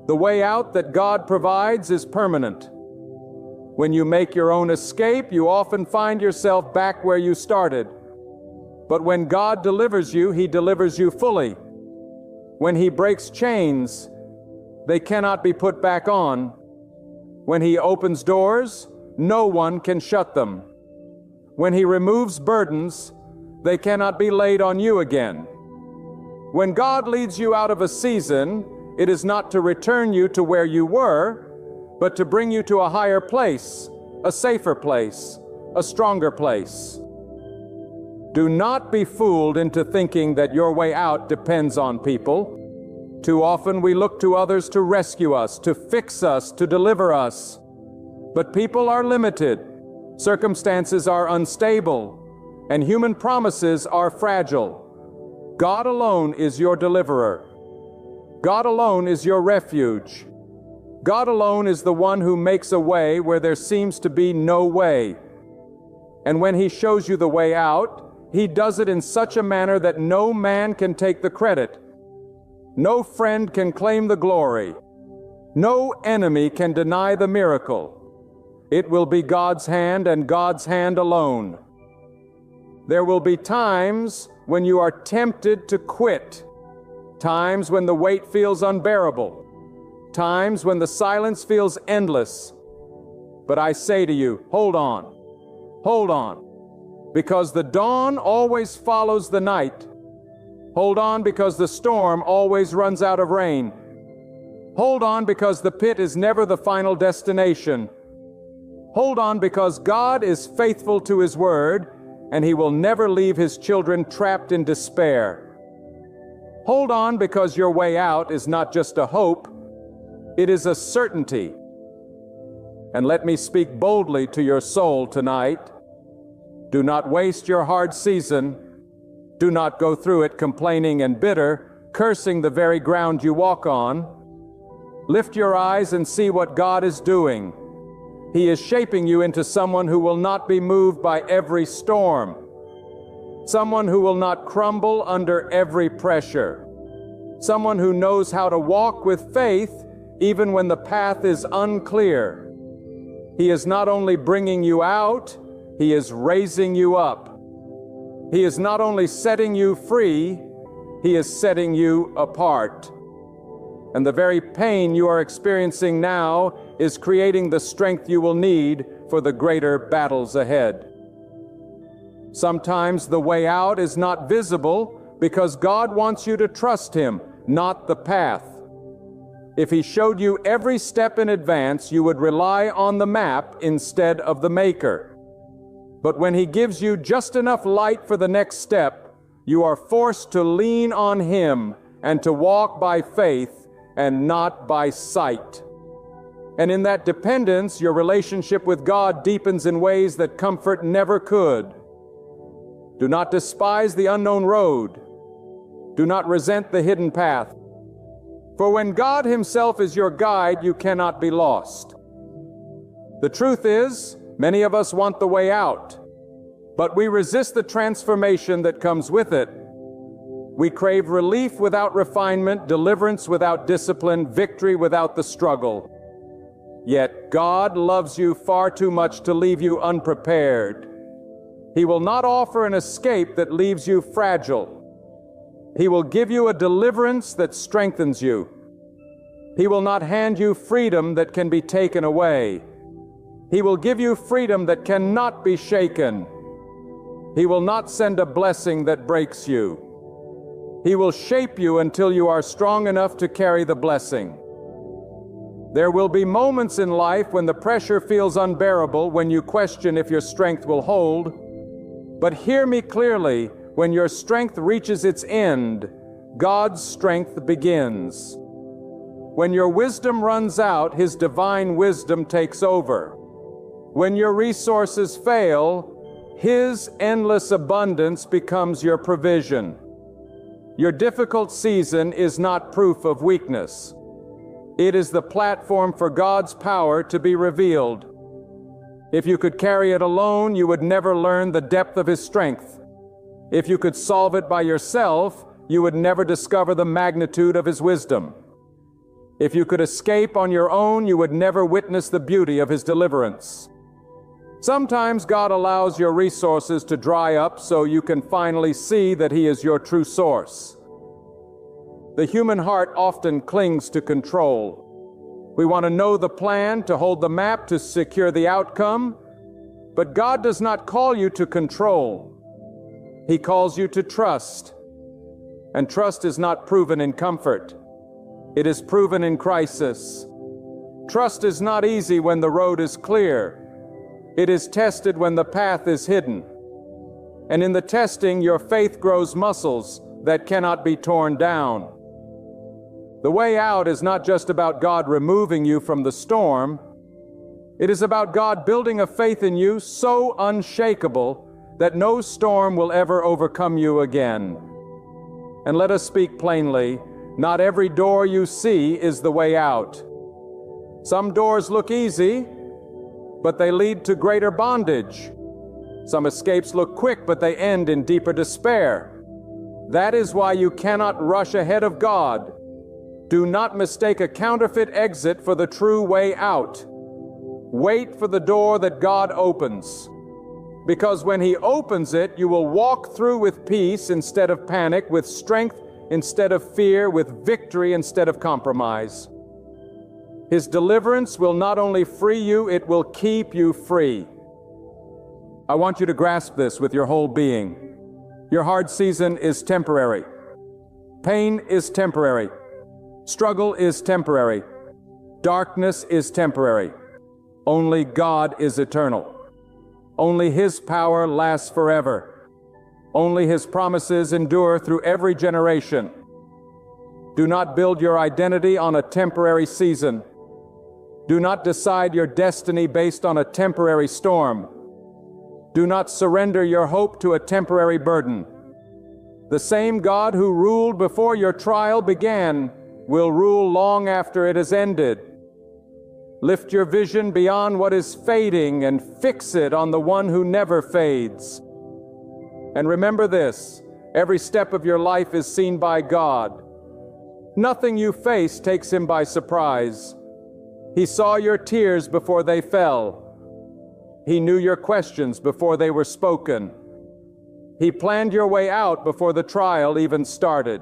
Speaker 1: The way out that God provides is permanent. When you make your own escape, you often find yourself back where you started. But when God delivers you, He delivers you fully. When He breaks chains, they cannot be put back on. When He opens doors, no one can shut them. When He removes burdens, they cannot be laid on you again. When God leads you out of a season, it is not to return you to where you were, but to bring you to a higher place, a safer place, a stronger place. Do not be fooled into thinking that your way out depends on people. Too often we look to others to rescue us, to fix us, to deliver us. But people are limited, circumstances are unstable, and human promises are fragile. God alone is your deliverer. God alone is your refuge. God alone is the one who makes a way where there seems to be no way. And when He shows you the way out, He does it in such a manner that no man can take the credit. No friend can claim the glory. No enemy can deny the miracle. It will be God's hand and God's hand alone. There will be times when you are tempted to quit, times when the weight feels unbearable, times when the silence feels endless. But I say to you, hold on, because the dawn always follows the night. Hold on, because the storm always runs out of rain. Hold on, because the pit is never the final destination. Hold on, because God is faithful to His word, and He will never leave His children trapped in despair. Hold on, because your way out is not just a hope, it is a certainty. And let me speak boldly to your soul tonight. Do not waste your hard season. Do not go through it complaining and bitter, cursing the very ground you walk on. Lift your eyes and see what God is doing. He is shaping you into someone who will not be moved by every storm, someone who will not crumble under every pressure, someone who knows how to walk with faith even when the path is unclear. He is not only bringing you out, He is raising you up. He is not only setting you free, He is setting you apart. And the very pain you are experiencing now is creating the strength you will need for the greater battles ahead. Sometimes the way out is not visible because God wants you to trust Him, not the path. If He showed you every step in advance, you would rely on the map instead of the Maker. But when He gives you just enough light for the next step, you are forced to lean on Him and to walk by faith and not by sight. And in that dependence, your relationship with God deepens in ways that comfort never could. Do not despise the unknown road. Do not resent the hidden path. For when God Himself is your guide, you cannot be lost. The truth is, many of us want the way out, but we resist the transformation that comes with it. We crave relief without refinement, deliverance without discipline, victory without the struggle. Yet God loves you far too much to leave you unprepared. He will not offer an escape that leaves you fragile. He will give you a deliverance that strengthens you. He will not hand you freedom that can be taken away. He will give you freedom that cannot be shaken. He will not send a blessing that breaks you. He will shape you until you are strong enough to carry the blessing. There will be moments in life when the pressure feels unbearable, when you question if your strength will hold. But hear me clearly, when your strength reaches its end, God's strength begins. When your wisdom runs out, His divine wisdom takes over. When your resources fail, His endless abundance becomes your provision. Your difficult season is not proof of weakness. It is the platform for God's power to be revealed. If you could carry it alone, you would never learn the depth of His strength. If you could solve it by yourself, you would never discover the magnitude of His wisdom. If you could escape on your own, you would never witness the beauty of His deliverance. Sometimes God allows your resources to dry up so you can finally see that He is your true source. The human heart often clings to control. We want to know the plan, to hold the map, to secure the outcome. But God does not call you to control. He calls you to trust. And trust is not proven in comfort. It is proven in crisis. Trust is not easy when the road is clear. It is tested when the path is hidden. And in the testing, your faith grows muscles that cannot be torn down. The way out is not just about God removing you from the storm. It is about God building a faith in you so unshakable that no storm will ever overcome you again. And let us speak plainly, not every door you see is the way out. Some doors look easy, but they lead to greater bondage. Some escapes look quick, but they end in deeper despair. That is why you cannot rush ahead of God. Do not mistake a counterfeit exit for the true way out. Wait for the door that God opens. Because when He opens it, you will walk through with peace instead of panic, with strength instead of fear, with victory instead of compromise. His deliverance will not only free you, it will keep you free. I want you to grasp this with your whole being. Your hard season is temporary. Pain is temporary. Struggle is temporary. Darkness is temporary. Only God is eternal. Only His power lasts forever. Only His promises endure through every generation. Do not build your identity on a temporary season. Do not decide your destiny based on a temporary storm. Do not surrender your hope to a temporary burden. The same God who ruled before your trial began will rule long after it has ended. Lift your vision beyond what is fading and fix it on the one who never fades. And remember this, every step of your life is seen by God. Nothing you face takes Him by surprise. He saw your tears before they fell. He knew your questions before they were spoken. He planned your way out before the trial even started.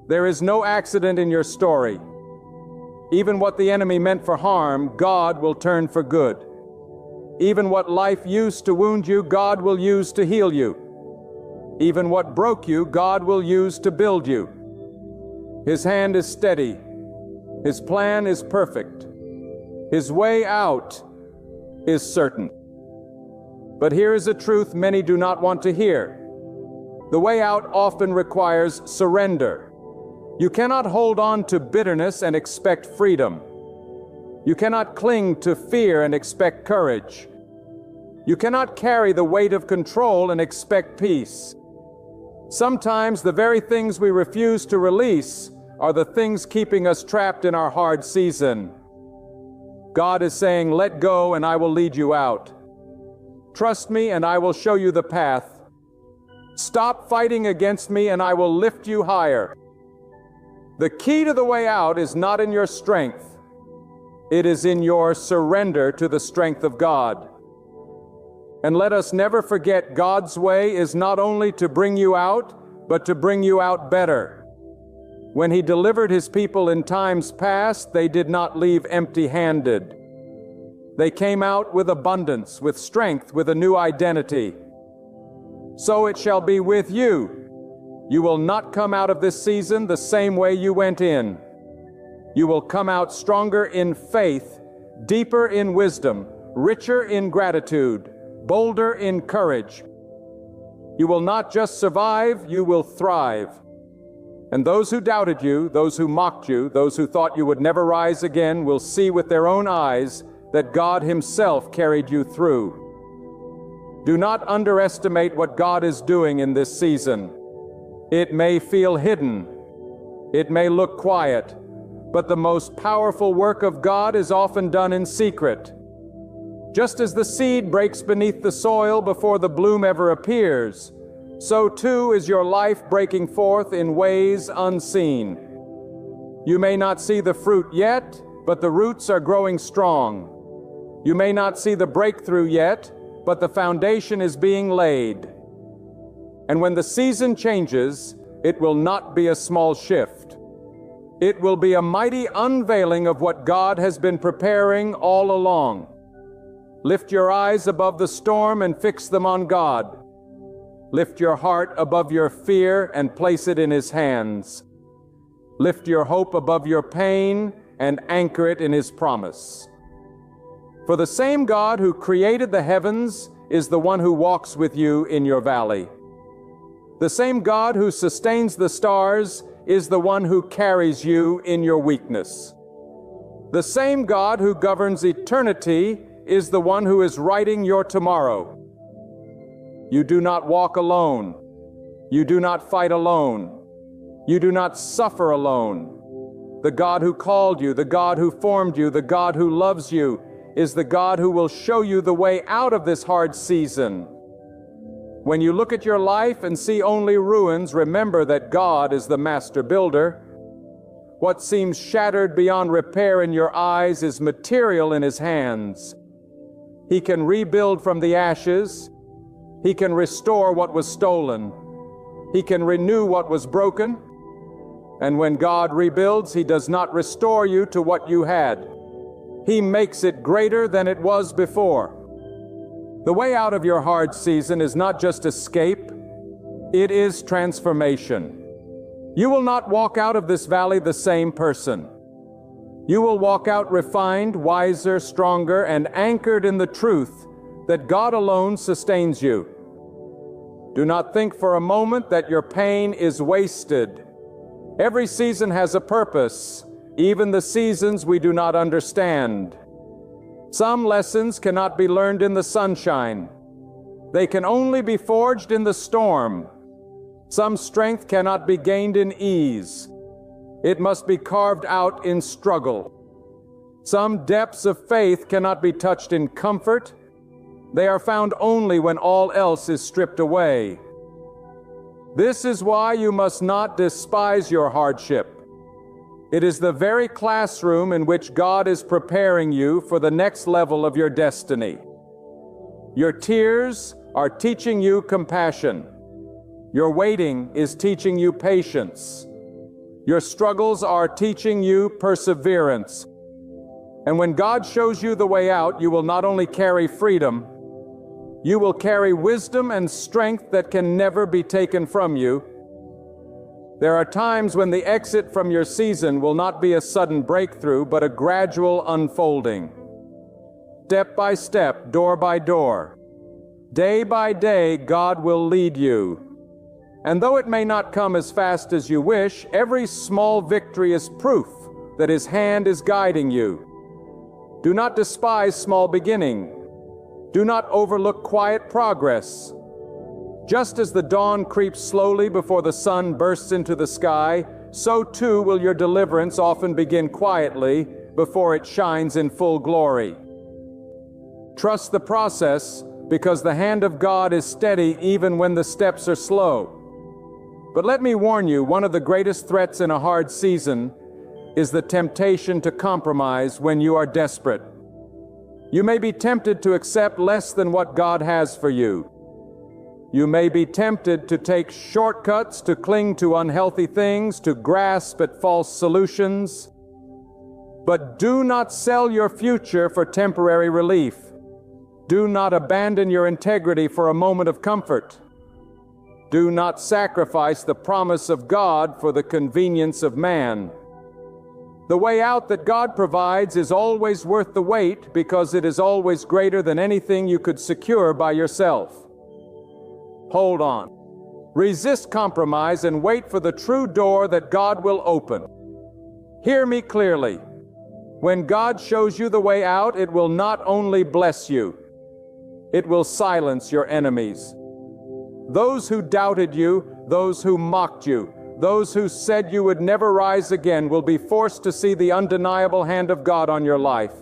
Speaker 1: There is no accident in your story. Even what the enemy meant for harm, God will turn for good. Even what life used to wound you, God will use to heal you. Even what broke you, God will use to build you. His hand is steady. His plan is perfect. His way out is certain. But here is a truth many do not want to hear. The way out often requires surrender. You cannot hold on to bitterness and expect freedom. You cannot cling to fear and expect courage. You cannot carry the weight of control and expect peace. Sometimes the very things we refuse to release are the things keeping us trapped in our hard season. God is saying, let go and I will lead you out. Trust me and I will show you the path. Stop fighting against me and I will lift you higher. The key to the way out is not in your strength. It is in your surrender to the strength of God. And let us never forget, God's way is not only to bring you out, but to bring you out better. When He delivered His people in times past, they did not leave empty-handed. They came out with abundance, with strength, with a new identity. so it shall be with you. You will not come out of this season the same way you went in. You will come out stronger in faith, deeper in wisdom, richer in gratitude, bolder in courage. You will not just survive, you will thrive. And those who doubted you, those who mocked you, those who thought you would never rise again, will see with their own eyes that God Himself carried you through. Do not underestimate what God is doing in this season. It may feel hidden. It may look quiet. But the most powerful work of God is often done in secret. Just as the seed breaks beneath the soil before the bloom ever appears, so too is your life breaking forth in ways unseen. You may not see the fruit yet, but the roots are growing strong. You may not see the breakthrough yet, but the foundation is being laid. And when the season changes, it will not be a small shift. It will be a mighty unveiling of what God has been preparing all along. Lift your eyes above the storm and fix them on God. Lift your heart above your fear and place it in His hands. Lift your hope above your pain and anchor it in His promise. For the same God who created the heavens is the one who walks with you in your valley. The same God who sustains the stars is the one who carries you in your weakness. The same God who governs eternity is the one who is writing your tomorrow. You do not walk alone. You do not fight alone. You do not suffer alone. The God who called you, the God who formed you, the God who loves you, is the God who will show you the way out of this hard season. When you look at your life and see only ruins, remember that God is the master builder. What seems shattered beyond repair in your eyes is material in His hands. He can rebuild from the ashes. He can restore what was stolen. He can renew what was broken. And when God rebuilds, He does not restore you to what you had. He makes it greater than it was before. The way out of your hard season is not just escape, it is transformation. You will not walk out of this valley the same person. You will walk out refined, wiser, stronger, and anchored in the truth that God alone sustains you. Do not think for a moment that your pain is wasted. Every season has a purpose, even the seasons we do not understand. Some lessons cannot be learned in the sunshine. They can only be forged in the storm. Some strength cannot be gained in ease. It must be carved out in struggle. Some depths of faith cannot be touched in comfort. They are found only when all else is stripped away. This is why you must not despise your hardship. It is the very classroom in which God is preparing you for the next level of your destiny. Your tears are teaching you compassion. Your waiting is teaching you patience. Your struggles are teaching you perseverance. And when God shows you the way out, you will not only carry freedom, you will carry wisdom and strength that can never be taken from you. There are times when the exit from your season will not be a sudden breakthrough, but a gradual unfolding. Step by step, door by door. Day by day, God will lead you. And though it may not come as fast as you wish, every small victory is proof that His hand is guiding you. Do not despise small beginning. Do not overlook quiet progress. Just as the dawn creeps slowly before the sun bursts into the sky, so too will your deliverance often begin quietly before it shines in full glory. Trust the process, because the hand of God is steady even when the steps are slow. But let me warn you, one of the greatest threats in a hard season is the temptation to compromise when you are desperate. You may be tempted to accept less than what God has for you. You may be tempted to take shortcuts, to cling to unhealthy things, to grasp at false solutions. But do not sell your future for temporary relief. Do not abandon your integrity for a moment of comfort. Do not sacrifice the promise of God for the convenience of man. The way out that God provides is always worth the wait because it is always greater than anything you could secure by yourself. Hold on. Resist compromise and wait for the true door that God will open. Hear me clearly. When God shows you the way out, it will not only bless you, it will silence your enemies. Those who doubted you, those who mocked you, those who said you would never rise again will be forced to see the undeniable hand of God on your life.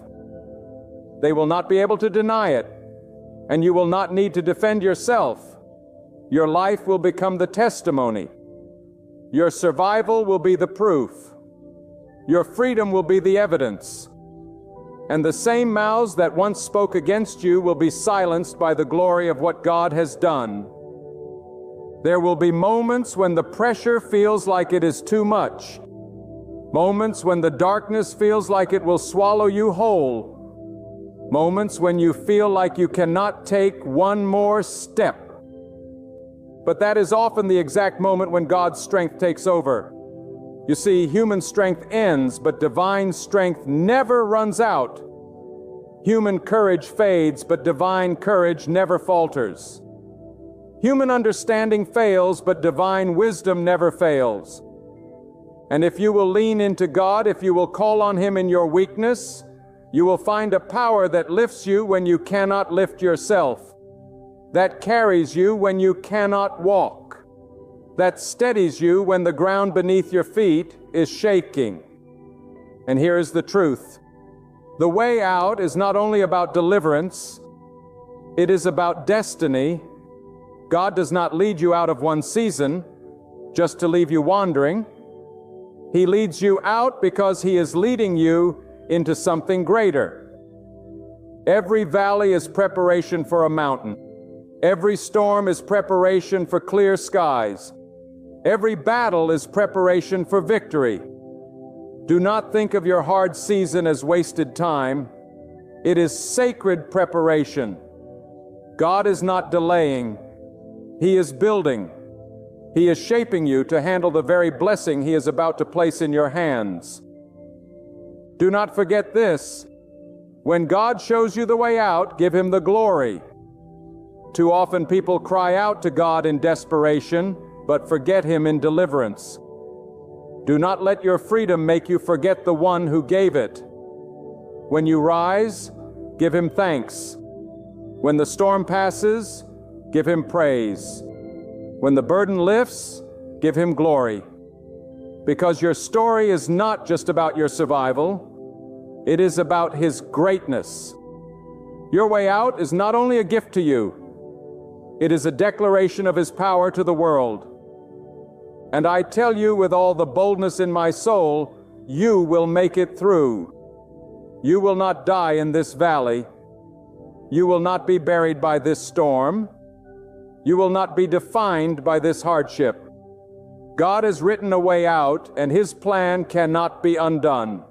Speaker 1: They will not be able to deny it, and you will not need to defend yourself. Your life will become the testimony. Your survival will be the proof. Your freedom will be the evidence. And the same mouths that once spoke against you will be silenced by the glory of what God has done. There will be moments when the pressure feels like it is too much. Moments when the darkness feels like it will swallow you whole. Moments when you feel like you cannot take one more step. But that is often the exact moment when God's strength takes over. You see, human strength ends, but divine strength never runs out. Human courage fades, but divine courage never falters. Human understanding fails, but divine wisdom never fails. And if you will lean into God, if you will call on Him in your weakness, you will find a power that lifts you when you cannot lift yourself, that carries you when you cannot walk, that steadies you when the ground beneath your feet is shaking. And here is the truth. The way out is not only about deliverance, it is about destiny. God does not lead you out of one season just to leave you wandering. He leads you out because He is leading you into something greater. Every valley is preparation for a mountain. Every storm is preparation for clear skies. Every battle is preparation for victory. Do not think of your hard season as wasted time. It is sacred preparation. God is not delaying. He is building. He is shaping you to handle the very blessing He is about to place in your hands. Do not forget this. When God shows you the way out, give Him the glory. Too often people cry out to God in desperation, but forget Him in deliverance. Do not let your freedom make you forget the one who gave it. When you rise, give Him thanks. When the storm passes, give Him praise. When the burden lifts, give Him glory. Because your story is not just about your survival, it is about His greatness. Your way out is not only a gift to you, it is a declaration of His power to the world. And I tell you with all the boldness in my soul, you will make it through. You will not die in this valley. You will not be buried by this storm. You will not be defined by this hardship. God has written a way out, and His plan cannot be undone.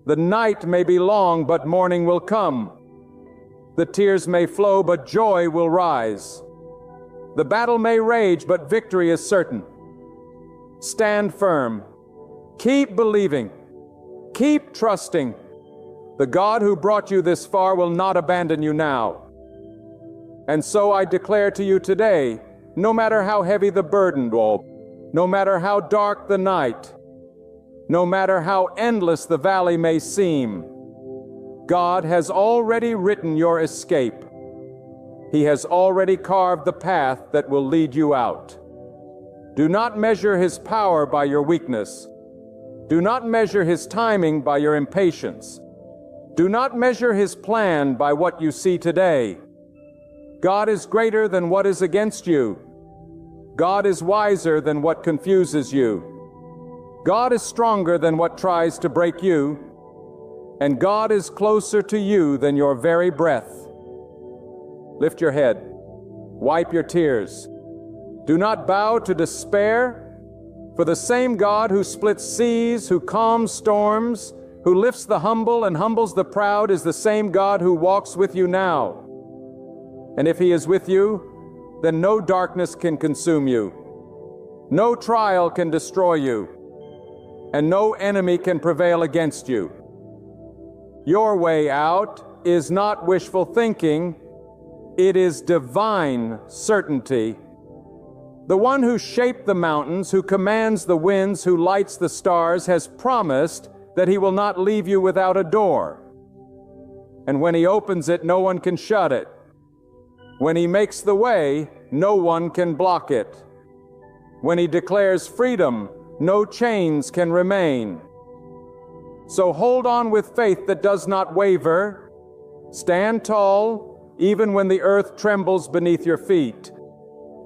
Speaker 1: The night may be long, but morning will come. The tears may flow, but joy will rise. The battle may rage, but victory is certain. Stand firm. Keep believing. Keep trusting. The God who brought you this far will not abandon you now. And so I declare to you today, no matter how heavy the burden, no matter how dark the night, no matter how endless the valley may seem, God has already written your escape. He has already carved the path that will lead you out. Do not measure His power by your weakness. Do not measure His timing by your impatience. Do not measure His plan by what you see today. God is greater than what is against you. God is wiser than what confuses you. God is stronger than what tries to break you. And God is closer to you than your very breath. Lift your head. Wipe your tears. Do not bow to despair, for the same God who splits seas, who calms storms, who lifts the humble and humbles the proud is the same God who walks with you now. And if He is with you, then no darkness can consume you. No trial can destroy you, and no enemy can prevail against you. Your way out is not wishful thinking, it is divine certainty. The one who shaped the mountains, who commands the winds, who lights the stars, has promised that he will not leave you without a door. And when he opens it, no one can shut it. When he makes the way, no one can block it. When he declares freedom, no chains can remain. So hold on with faith that does not waver. Stand tall, even when the earth trembles beneath your feet.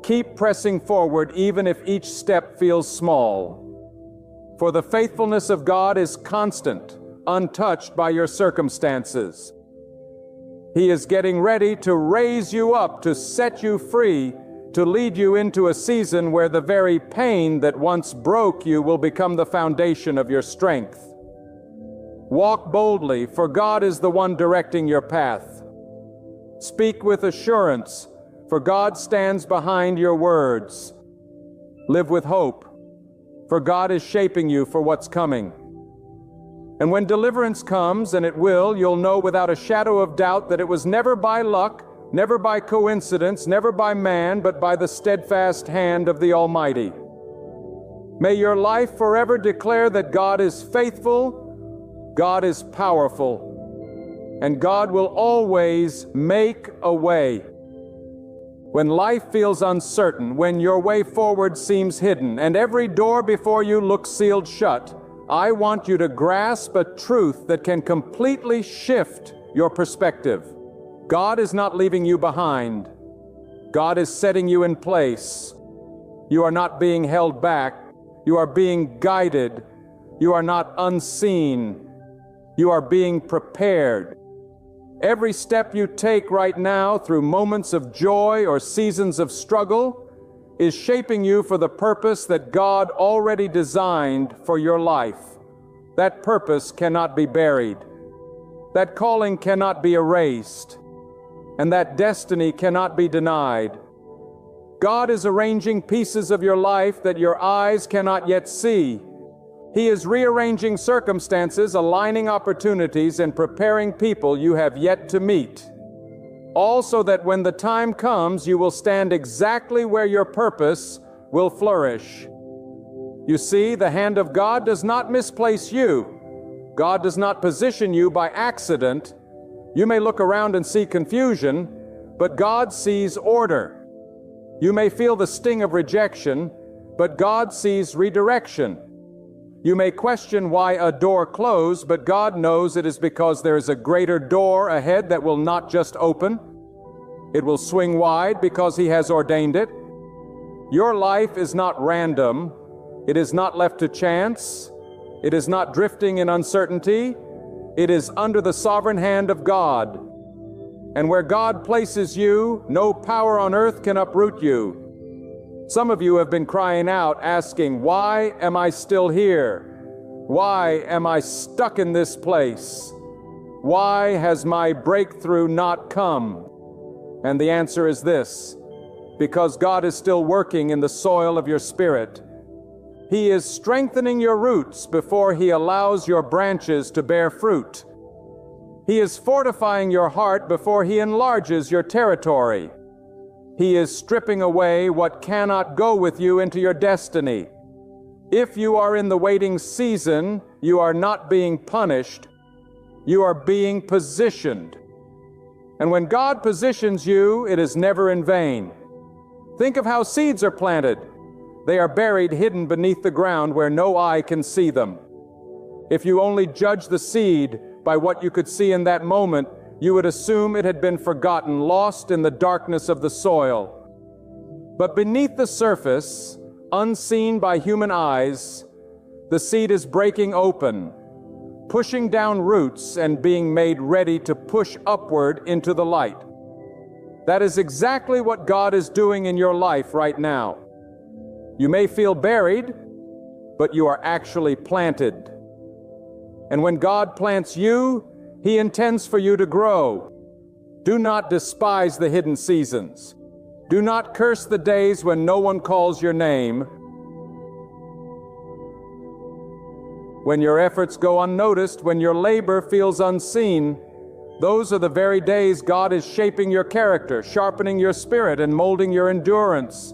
Speaker 1: Keep pressing forward, even if each step feels small. For the faithfulness of God is constant, untouched by your circumstances. He is getting ready to raise you up, to set you free, to lead you into a season where the very pain that once broke you will become the foundation of your strength. Walk boldly, for God is the one directing your path. Speak with assurance, for God stands behind your words. Live with hope, for God is shaping you for what's coming. And when deliverance comes, and it will, you'll know without a shadow of doubt that it was never by luck, never by coincidence, never by man, but by the steadfast hand of the Almighty. May your life forever declare that God is faithful, God is powerful, and God will always make a way. When life feels uncertain, when your way forward seems hidden, and every door before you looks sealed shut, I want you to grasp a truth that can completely shift your perspective. God is not leaving you behind. God is setting you in place. You are not being held back. You are being guided. You are not unseen. You are being prepared. Every step you take right now through moments of joy or seasons of struggle is shaping you for the purpose that God already designed for your life. That purpose cannot be buried. That calling cannot be erased. And that destiny cannot be denied. God is arranging pieces of your life that your eyes cannot yet see. He is rearranging circumstances, aligning opportunities, and preparing people you have yet to meet. All so that when the time comes, you will stand exactly where your purpose will flourish. You see, the hand of God does not misplace you. God does not position you by accident. You may look around and see confusion, but God sees order. You may feel the sting of rejection, but God sees redirection. You may question why a door closed, but God knows it is because there is a greater door ahead that will not just open. It will swing wide because He has ordained it. Your life is not random. It is not left to chance. It is not drifting in uncertainty. It is under the sovereign hand of God. And where God places you, no power on earth can uproot you. Some of you have been crying out, asking, why am I still here? Why am I stuck in this place? Why has my breakthrough not come? And the answer is this: because God is still working in the soil of your spirit. He is strengthening your roots before He allows your branches to bear fruit. He is fortifying your heart before He enlarges your territory. He is stripping away what cannot go with you into your destiny. If you are in the waiting season, you are not being punished. You are being positioned. And when God positions you, it is never in vain. Think of how seeds are planted. They are buried, hidden beneath the ground where no eye can see them. If you only judge the seed by what you could see in that moment, you would assume it had been forgotten, lost in the darkness of the soil. But beneath the surface, unseen by human eyes, the seed is breaking open, pushing down roots and being made ready to push upward into the light. That is exactly what God is doing in your life right now. You may feel buried, but you are actually planted. And when God plants you, He intends for you to grow. Do not despise the hidden seasons. Do not curse the days when no one calls your name, when your efforts go unnoticed, when your labor feels unseen. Those are the very days God is shaping your character, sharpening your spirit, and molding your endurance.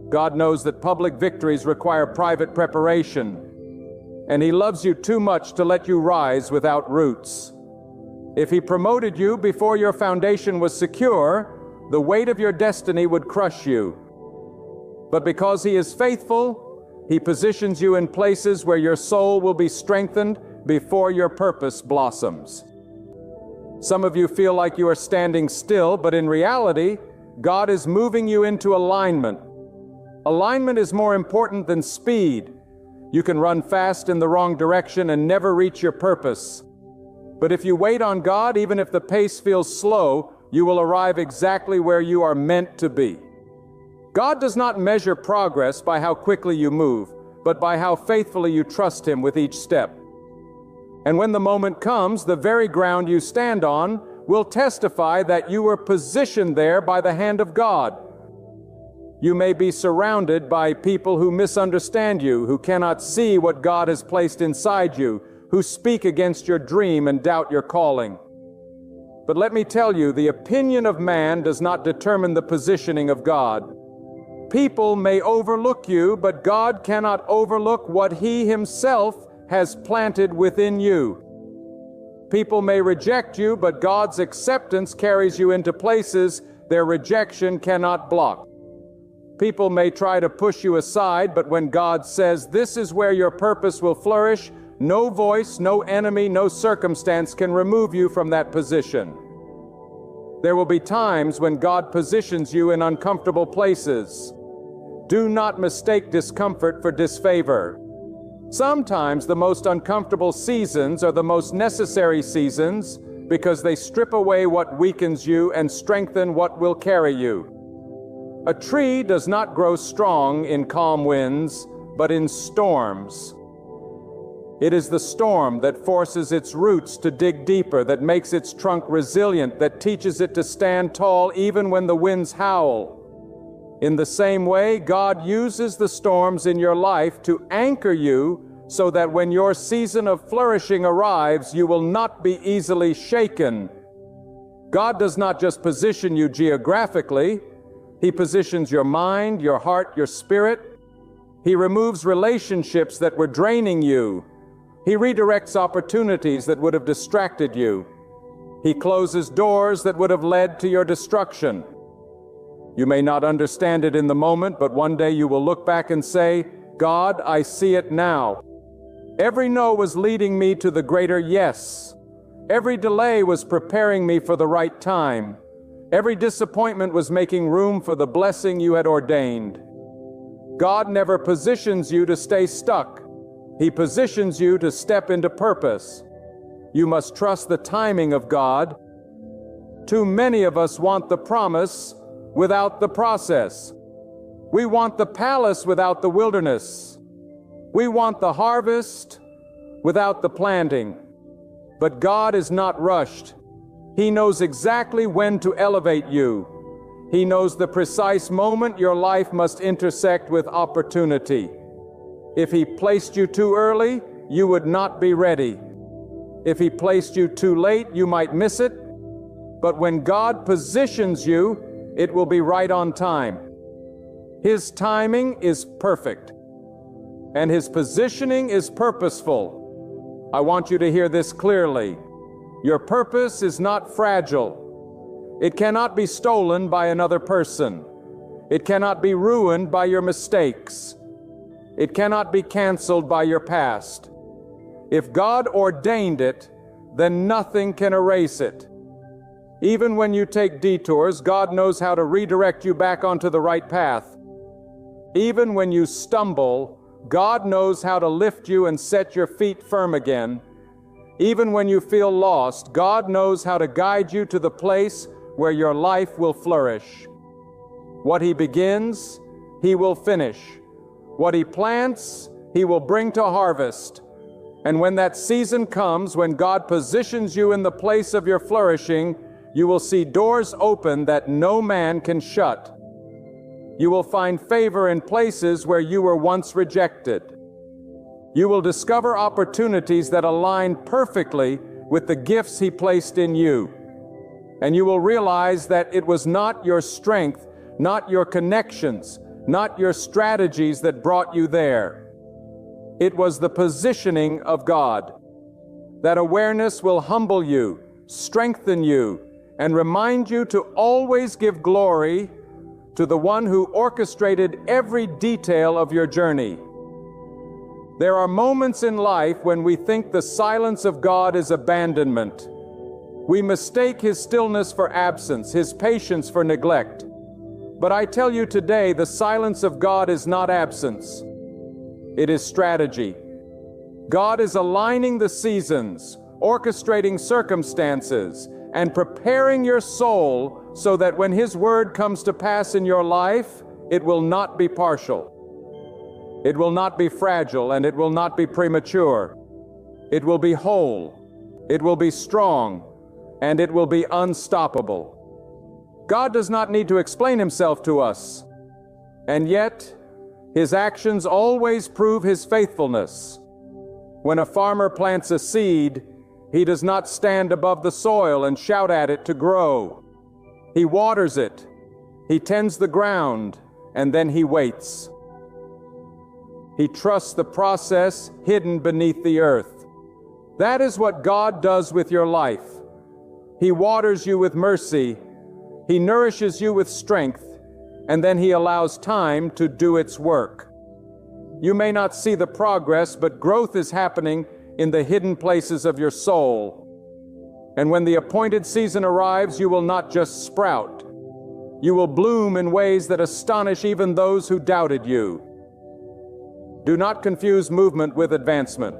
Speaker 1: God knows that public victories require private preparation, and He loves you too much to let you rise without roots. If He promoted you before your foundation was secure, the weight of your destiny would crush you. But because He is faithful, He positions you in places where your soul will be strengthened before your purpose blossoms. Some of you feel like you are standing still, but in reality, God is moving you into alignment. Alignment is more important than speed. You can run fast in the wrong direction and never reach your purpose. But if you wait on God, even if the pace feels slow, you will arrive exactly where you are meant to be. God does not measure progress by how quickly you move, but by how faithfully you trust Him with each step. And when the moment comes, the very ground you stand on will testify that you were positioned there by the hand of God. You may be surrounded by people who misunderstand you, who cannot see what God has placed inside you, who speak against your dream and doubt your calling. But let me tell you, the opinion of man does not determine the positioning of God. People may overlook you, but God cannot overlook what He Himself has planted within you. People may reject you, but God's acceptance carries you into places their rejection cannot block. People may try to push you aside, but when God says, "This is where your purpose will flourish," no voice, no enemy, no circumstance can remove you from that position. There will be times when God positions you in uncomfortable places. Do not mistake discomfort for disfavor. Sometimes the most uncomfortable seasons are the most necessary seasons because they strip away what weakens you and strengthen what will carry you. A tree does not grow strong in calm winds, but in storms. It is the storm that forces its roots to dig deeper, that makes its trunk resilient, that teaches it to stand tall even when the winds howl. In the same way, God uses the storms in your life to anchor you so that when your season of flourishing arrives, you will not be easily shaken. God does not just position you geographically. He positions your mind, your heart, your spirit. He removes relationships that were draining you. He redirects opportunities that would have distracted you. He closes doors that would have led to your destruction. You may not understand it in the moment, but one day you will look back and say, "God, I see it now. Every no was leading me to the greater yes. Every delay was preparing me for the right time. Every disappointment was making room for the blessing you had ordained." God never positions you to stay stuck. He positions you to step into purpose. You must trust the timing of God. Too many of us want the promise without the process. We want the palace without the wilderness. We want the harvest without the planting. But God is not rushed. He knows exactly when to elevate you. He knows the precise moment your life must intersect with opportunity. If He placed you too early, you would not be ready. If He placed you too late, you might miss it. But when God positions you, it will be right on time. His timing is perfect, and His positioning is purposeful. I want you to hear this clearly. Your purpose is not fragile. It cannot be stolen by another person. It cannot be ruined by your mistakes. It cannot be canceled by your past. If God ordained it, then nothing can erase it. Even when you take detours, God knows how to redirect you back onto the right path. Even when you stumble, God knows how to lift you and set your feet firm again. Even when you feel lost, God knows how to guide you to the place where your life will flourish. What He begins, He will finish. What He plants, He will bring to harvest. And when that season comes, when God positions you in the place of your flourishing, you will see doors open that no man can shut. You will find favor in places where you were once rejected. You will discover opportunities that align perfectly with the gifts He placed in you. And you will realize that it was not your strength, not your connections, not your strategies that brought you there. It was the positioning of God. That awareness will humble you, strengthen you, and remind you to always give glory to the one who orchestrated every detail of your journey. There are moments in life when we think the silence of God is abandonment. We mistake His stillness for absence, His patience for neglect. But I tell you today, the silence of God is not absence. It is strategy. God is aligning the seasons, orchestrating circumstances, and preparing your soul so that when His word comes to pass in your life, it will not be partial. It will not be fragile, and it will not be premature. It will be whole. It will be strong, and it will be unstoppable. God does not need to explain Himself to us, and yet His actions always prove His faithfulness. When a farmer plants a seed, he does not stand above the soil and shout at it to grow. He waters it, he tends the ground, and then he waits. He trusts the process hidden beneath the earth. That is what God does with your life. He waters you with mercy, He nourishes you with strength, and then He allows time to do its work. You may not see the progress, but growth is happening in the hidden places of your soul. And when the appointed season arrives, you will not just sprout. You will bloom in ways that astonish even those who doubted you. Do not confuse movement with advancement.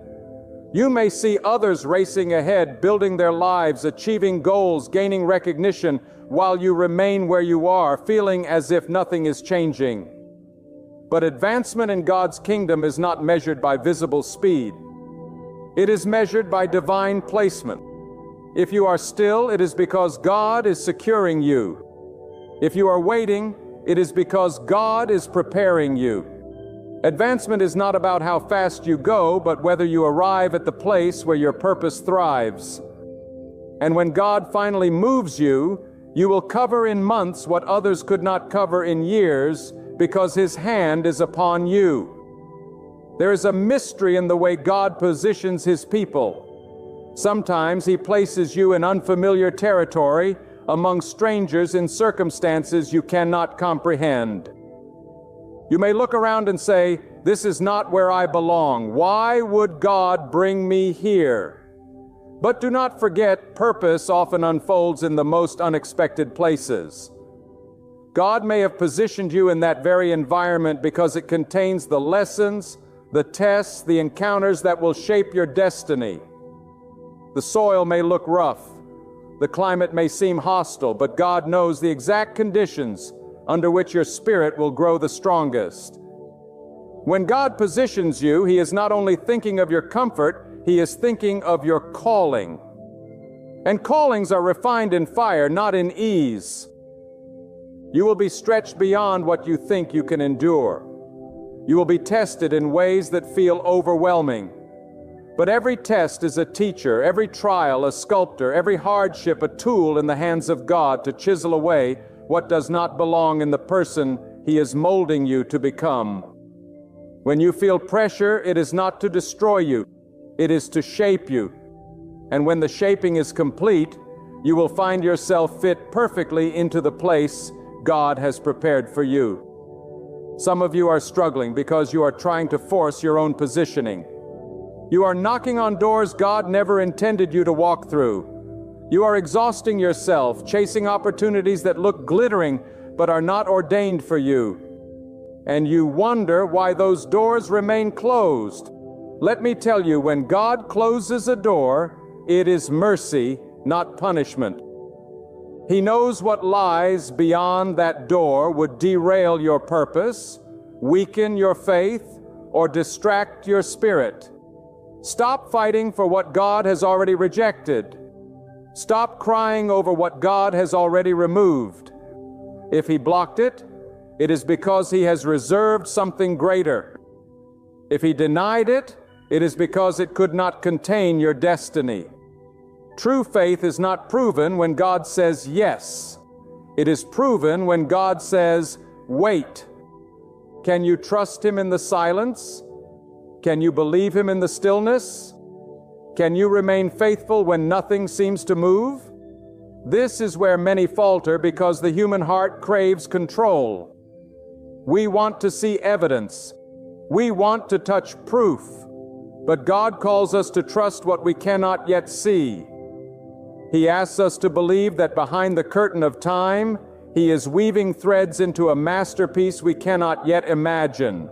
Speaker 1: You may see others racing ahead, building their lives, achieving goals, gaining recognition, while you remain where you are, feeling as if nothing is changing. But advancement in God's kingdom is not measured by visible speed. It is measured by divine placement. If you are still, it is because God is securing you. If you are waiting, it is because God is preparing you. Advancement is not about how fast you go, but whether you arrive at the place where your purpose thrives. And when God finally moves you, you will cover in months what others could not cover in years, because His hand is upon you. There is a mystery in the way God positions His people. Sometimes He places you in unfamiliar territory, among strangers in circumstances you cannot comprehend. You may look around and say, "This is not where I belong. Why would God bring me here?" But do not forget, purpose often unfolds in the most unexpected places. God may have positioned you in that very environment because it contains the lessons, the tests, the encounters that will shape your destiny. The soil may look rough, the climate may seem hostile, but God knows the exact conditions under which your spirit will grow the strongest. When God positions you, He is not only thinking of your comfort, He is thinking of your calling. And callings are refined in fire, not in ease. You will be stretched beyond what you think you can endure. You will be tested in ways that feel overwhelming. But every test is a teacher, every trial a sculptor, every hardship a tool in the hands of God to chisel away what does not belong in the person He is molding you to become. When you feel pressure, it is not to destroy you, it is to shape you. And when the shaping is complete, you will find yourself fit perfectly into the place God has prepared for you. Some of you are struggling because you are trying to force your own positioning. You are knocking on doors God never intended you to walk through. You are exhausting yourself, chasing opportunities that look glittering but are not ordained for you. And you wonder why those doors remain closed. Let me tell you, when God closes a door, it is mercy, not punishment. He knows what lies beyond that door would derail your purpose, weaken your faith, or distract your spirit. Stop fighting for what God has already rejected. Stop crying over what God has already removed. If He blocked it, it is because He has reserved something greater. If He denied it, it is because it could not contain your destiny. True faith is not proven when God says yes. It is proven when God says, wait. Can you trust Him in the silence? Can you believe Him in the stillness? Can you remain faithful when nothing seems to move? This is where many falter because the human heart craves control. We want to see evidence. We want to touch proof. But God calls us to trust what we cannot yet see. He asks us to believe that behind the curtain of time, He is weaving threads into a masterpiece we cannot yet imagine.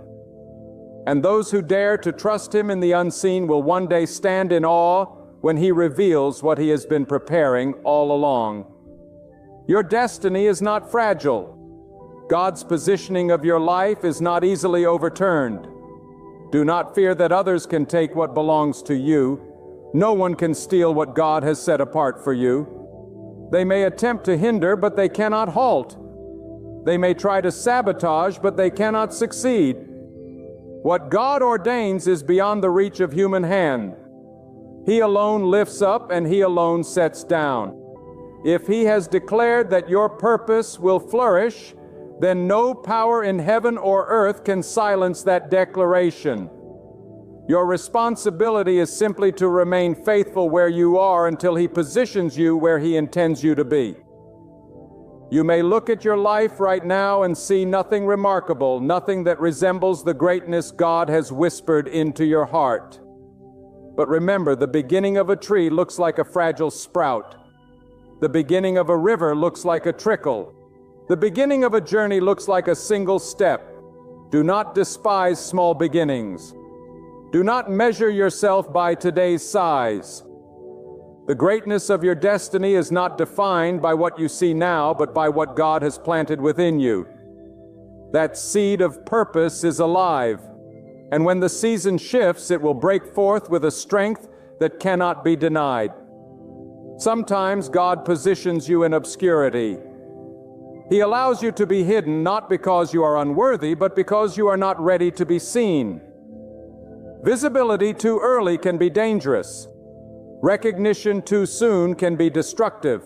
Speaker 1: And those who dare to trust Him in the unseen will one day stand in awe when He reveals what He has been preparing all along. Your destiny is not fragile. God's positioning of your life is not easily overturned. Do not fear that others can take what belongs to you. No one can steal what God has set apart for you. They may attempt to hinder, but they cannot halt. They may try to sabotage, but they cannot succeed. What God ordains is beyond the reach of human hand. He alone lifts up and He alone sets down. If He has declared that your purpose will flourish, then no power in heaven or earth can silence that declaration. Your responsibility is simply to remain faithful where you are until He positions you where He intends you to be. You may look at your life right now and see nothing remarkable, nothing that resembles the greatness God has whispered into your heart. But remember, the beginning of a tree looks like a fragile sprout. The beginning of a river looks like a trickle. The beginning of a journey looks like a single step. Do not despise small beginnings. Do not measure yourself by today's size. The greatness of your destiny is not defined by what you see now, but by what God has planted within you. That seed of purpose is alive, and when the season shifts, it will break forth with a strength that cannot be denied. Sometimes God positions you in obscurity. He allows you to be hidden not because you are unworthy, but because you are not ready to be seen. Visibility too early can be dangerous. Recognition too soon can be destructive.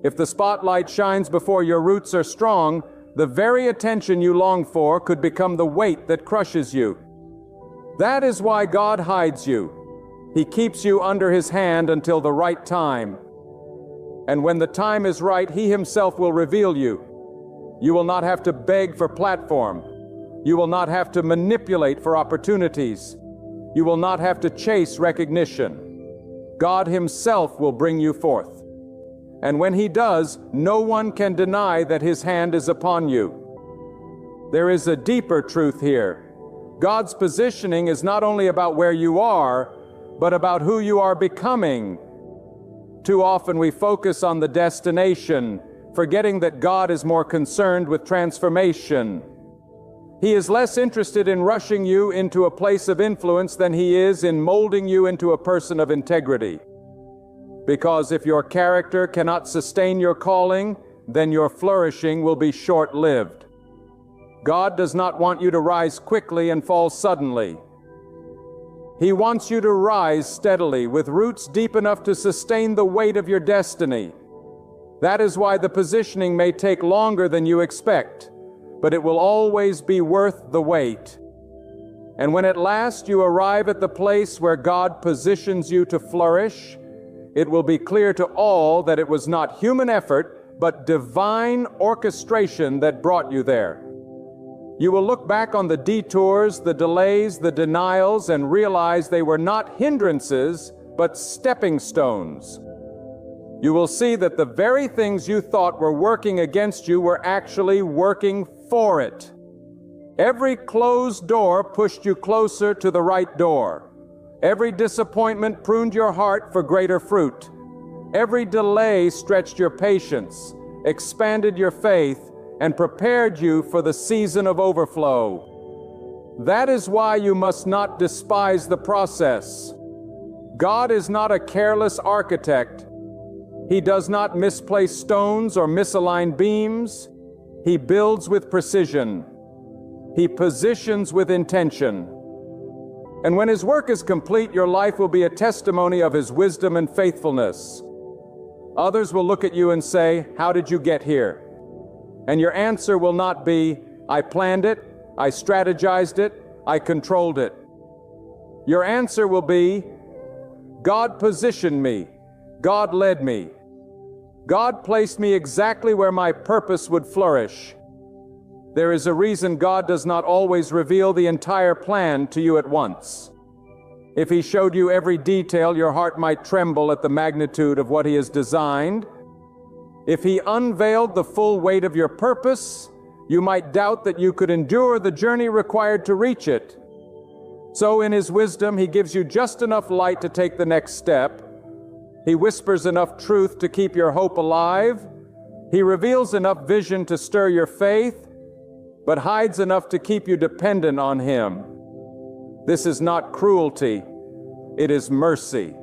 Speaker 1: If the spotlight shines before your roots are strong, the very attention you long for could become the weight that crushes you. That is why God hides you. He keeps you under His hand until the right time. And when the time is right, He Himself will reveal you. You will not have to beg for platform. You will not have to manipulate for opportunities. You will not have to chase recognition. God Himself will bring you forth. And when He does, no one can deny that His hand is upon you. There is a deeper truth here. God's positioning is not only about where you are, but about who you are becoming. Too often we focus on the destination, forgetting that God is more concerned with transformation. He is less interested in rushing you into a place of influence than He is in molding you into a person of integrity. Because if your character cannot sustain your calling, then your flourishing will be short-lived. God does not want you to rise quickly and fall suddenly. He wants you to rise steadily with roots deep enough to sustain the weight of your destiny. That is why the positioning may take longer than you expect, but it will always be worth the wait. And when at last you arrive at the place where God positions you to flourish, it will be clear to all that it was not human effort, but divine orchestration that brought you there. You will look back on the detours, the delays, the denials, and realize they were not hindrances, but stepping stones. You will see that the very things you thought were working against you were actually working for it. Every closed door pushed you closer to the right door. Every disappointment pruned your heart for greater fruit. Every delay stretched your patience, expanded your faith, and prepared you for the season of overflow. That is why you must not despise the process. God is not a careless architect. He does not misplace stones or misalign beams. He builds with precision. He positions with intention. And when His work is complete, your life will be a testimony of His wisdom and faithfulness. Others will look at you and say, "How did you get here?" And your answer will not be, "I planned it, I strategized it, I controlled it." Your answer will be, "God positioned me, God led me. God placed me exactly where my purpose would flourish." There is a reason God does not always reveal the entire plan to you at once. If He showed you every detail, your heart might tremble at the magnitude of what He has designed. If He unveiled the full weight of your purpose, you might doubt that you could endure the journey required to reach it. So in His wisdom, He gives you just enough light to take the next step. He whispers enough truth to keep your hope alive. He reveals enough vision to stir your faith, but hides enough to keep you dependent on Him. This is not cruelty, it is mercy.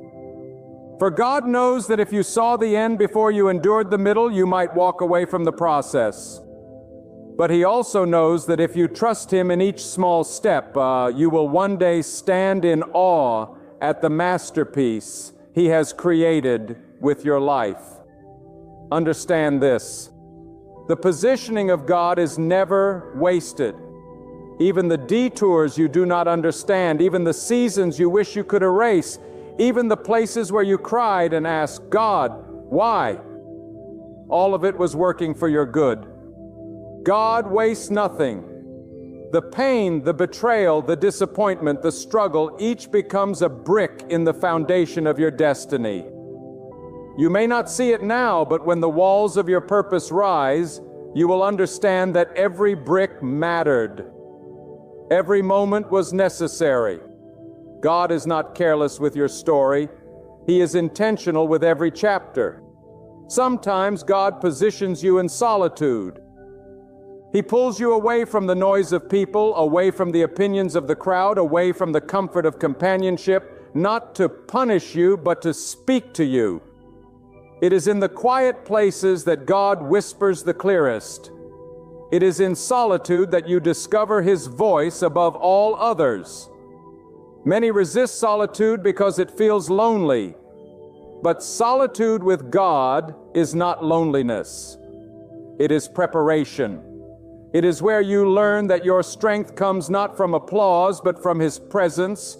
Speaker 1: For God knows that if you saw the end before you endured the middle, you might walk away from the process. But He also knows that if you trust Him in each small step, you will one day stand in awe at the masterpiece He has created with your life. Understand this: the positioning of God is never wasted. Even the detours you do not understand, even the seasons you wish you could erase, even the places where you cried and asked, "God, why?" all of it was working for your good. God wastes nothing. The pain, the betrayal, the disappointment, the struggle, each becomes a brick in the foundation of your destiny. You may not see it now, but when the walls of your purpose rise, you will understand that every brick mattered. Every moment was necessary. God is not careless with your story. He is intentional with every chapter. Sometimes God positions you in solitude. He pulls you away from the noise of people, away from the opinions of the crowd, away from the comfort of companionship, not to punish you, but to speak to you. It is in the quiet places that God whispers the clearest. It is in solitude that you discover His voice above all others. Many resist solitude because it feels lonely. But solitude with God is not loneliness. It is preparation. It is where you learn that your strength comes not from applause, but from His presence,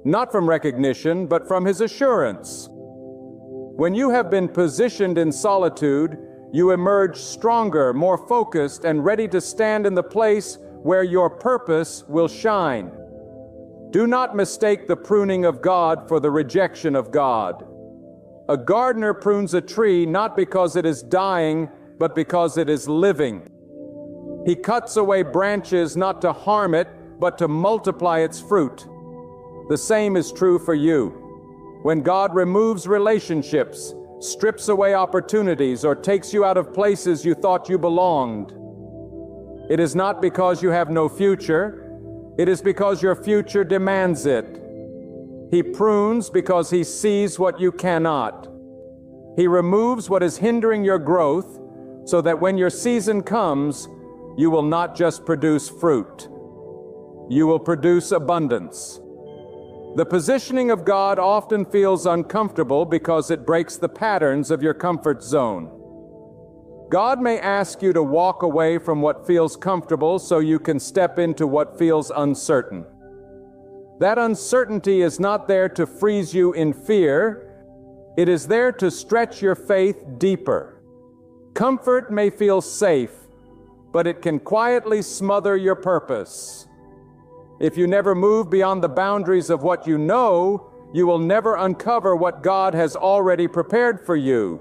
Speaker 1: not from recognition, but from His assurance. When you have been positioned in solitude, you emerge stronger, more focused, and ready to stand in the place where your purpose will shine. Do not mistake the pruning of God for the rejection of God. A gardener prunes a tree not because it is dying, but because it is living. He cuts away branches not to harm it, but to multiply its fruit. The same is true for you. When God removes relationships, strips away opportunities, or takes you out of places you thought you belonged, it is not because you have no future. It is because your future demands it. He prunes because He sees what you cannot. He removes what is hindering your growth so that when your season comes, you will not just produce fruit. You will produce abundance. The positioning of God often feels uncomfortable because it breaks the patterns of your comfort zone. God may ask you to walk away from what feels comfortable so you can step into what feels uncertain. That uncertainty is not there to freeze you in fear. It is there to stretch your faith deeper. Comfort may feel safe, but it can quietly smother your purpose. If you never move beyond the boundaries of what you know, you will never uncover what God has already prepared for you.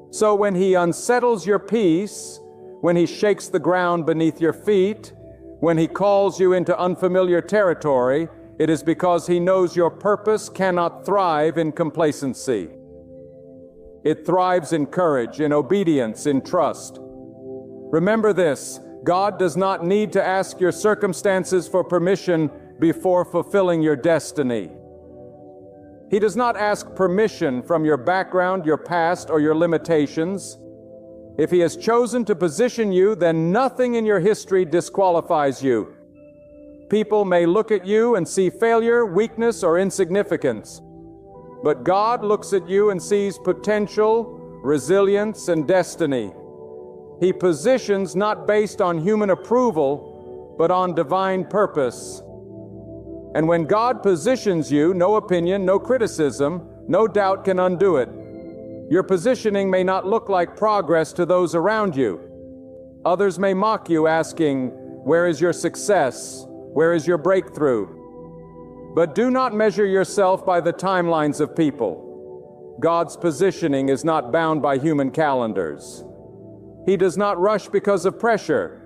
Speaker 1: So when He unsettles your peace, when He shakes the ground beneath your feet, when He calls you into unfamiliar territory, it is because He knows your purpose cannot thrive in complacency. It thrives in courage, in obedience, in trust. Remember this: God does not need to ask your circumstances for permission before fulfilling your destiny. He does not ask permission from your background, your past, or your limitations. If He has chosen to position you, then nothing in your history disqualifies you. People may look at you and see failure, weakness, or insignificance. But God looks at you and sees potential, resilience, and destiny. He positions not based on human approval, but on divine purpose. And when God positions you, no opinion, no criticism, no doubt can undo it. Your positioning may not look like progress to those around you. Others may mock you, asking, "Where is your success? Where is your breakthrough?" But do not measure yourself by the timelines of people. God's positioning is not bound by human calendars. He does not rush because of pressure.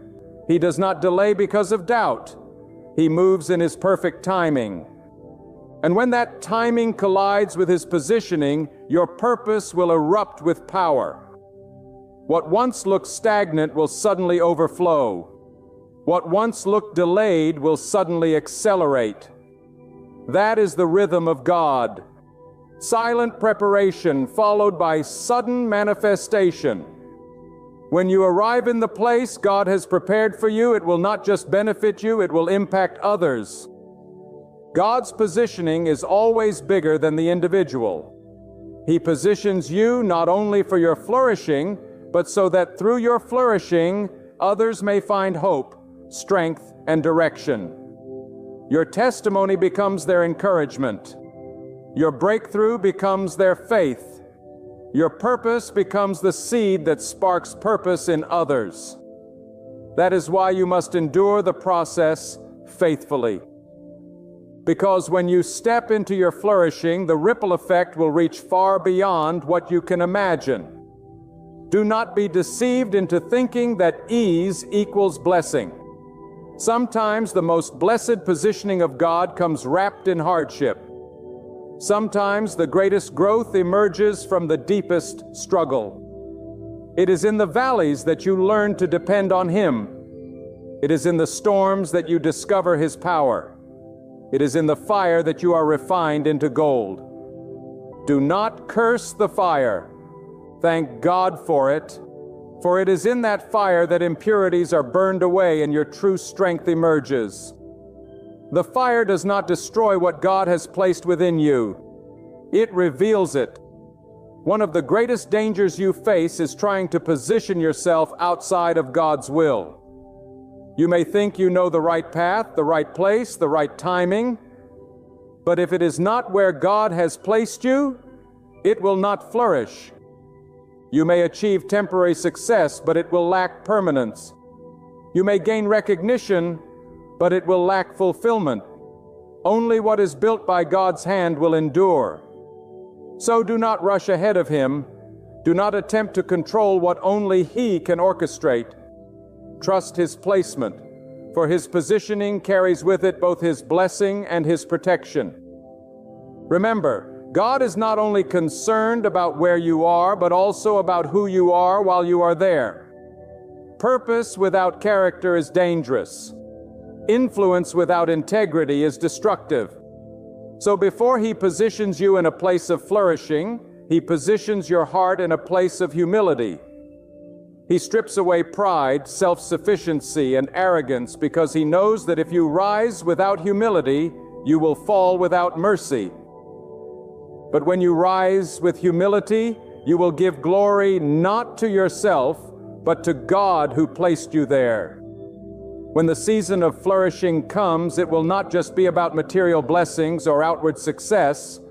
Speaker 1: He does not delay because of doubt. He moves in His perfect timing. And when that timing collides with His positioning, your purpose will erupt with power. What once looked stagnant will suddenly overflow. What once looked delayed will suddenly accelerate. That is the rhythm of God. Silent preparation followed by sudden manifestation. When you arrive in the place God has prepared for you, it will not just benefit you, it will impact others. God's positioning is always bigger than the individual. He positions you not only for your flourishing, but so that through your flourishing, others may find hope, strength, and direction. Your testimony becomes their encouragement. Your breakthrough becomes their faith. Your purpose becomes the seed that sparks purpose in others. That is why you must endure the process faithfully. Because when you step into your flourishing, the ripple effect will reach far beyond what you can imagine. Do not be deceived into thinking that ease equals blessing. Sometimes the most blessed positioning of God comes wrapped in hardship. Sometimes the greatest growth emerges from the deepest struggle. It is in the valleys that you learn to depend on Him. It is in the storms that you discover His power. It is in the fire that you are refined into gold. Do not curse the fire. Thank God for it is in that fire that impurities are burned away and your true strength emerges. The fire does not destroy what God has placed within you. It reveals it. One of the greatest dangers you face is trying to position yourself outside of God's will. You may think you know the right path, the right place, the right timing, but if it is not where God has placed you, it will not flourish. You may achieve temporary success, but it will lack permanence. You may gain recognition, but it will lack fulfillment. Only what is built by God's hand will endure. So do not rush ahead of Him. Do not attempt to control what only He can orchestrate. Trust His placement, for His positioning carries with it both His blessing and His protection. Remember, God is not only concerned about where you are, but also about who you are while you are there. Purpose without character is dangerous. Influence without integrity is destructive. So before He positions you in a place of flourishing, He positions your heart in a place of humility. He strips away pride, self-sufficiency, and arrogance because He knows that if you rise without humility, you will fall without mercy. But when you rise with humility, you will give glory not to yourself, but to God who placed you there. When the season of flourishing comes, it will not just be about material blessings or outward success.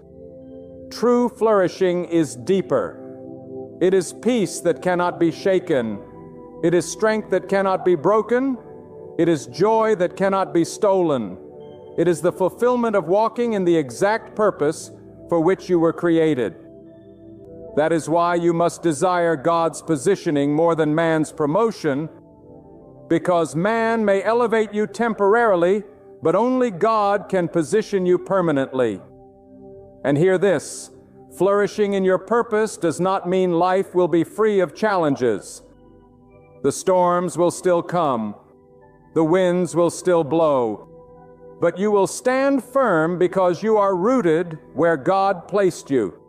Speaker 1: True flourishing is deeper. It is peace that cannot be shaken. It is strength that cannot be broken. It is joy that cannot be stolen. It is the fulfillment of walking in the exact purpose for which you were created. That is why you must desire God's positioning more than man's promotion, because man may elevate you temporarily, but only God can position you permanently. And hear this, flourishing in your purpose does not mean life will be free of challenges. The storms will still come. The winds will still blow. but you will stand firm because you are rooted where God placed you.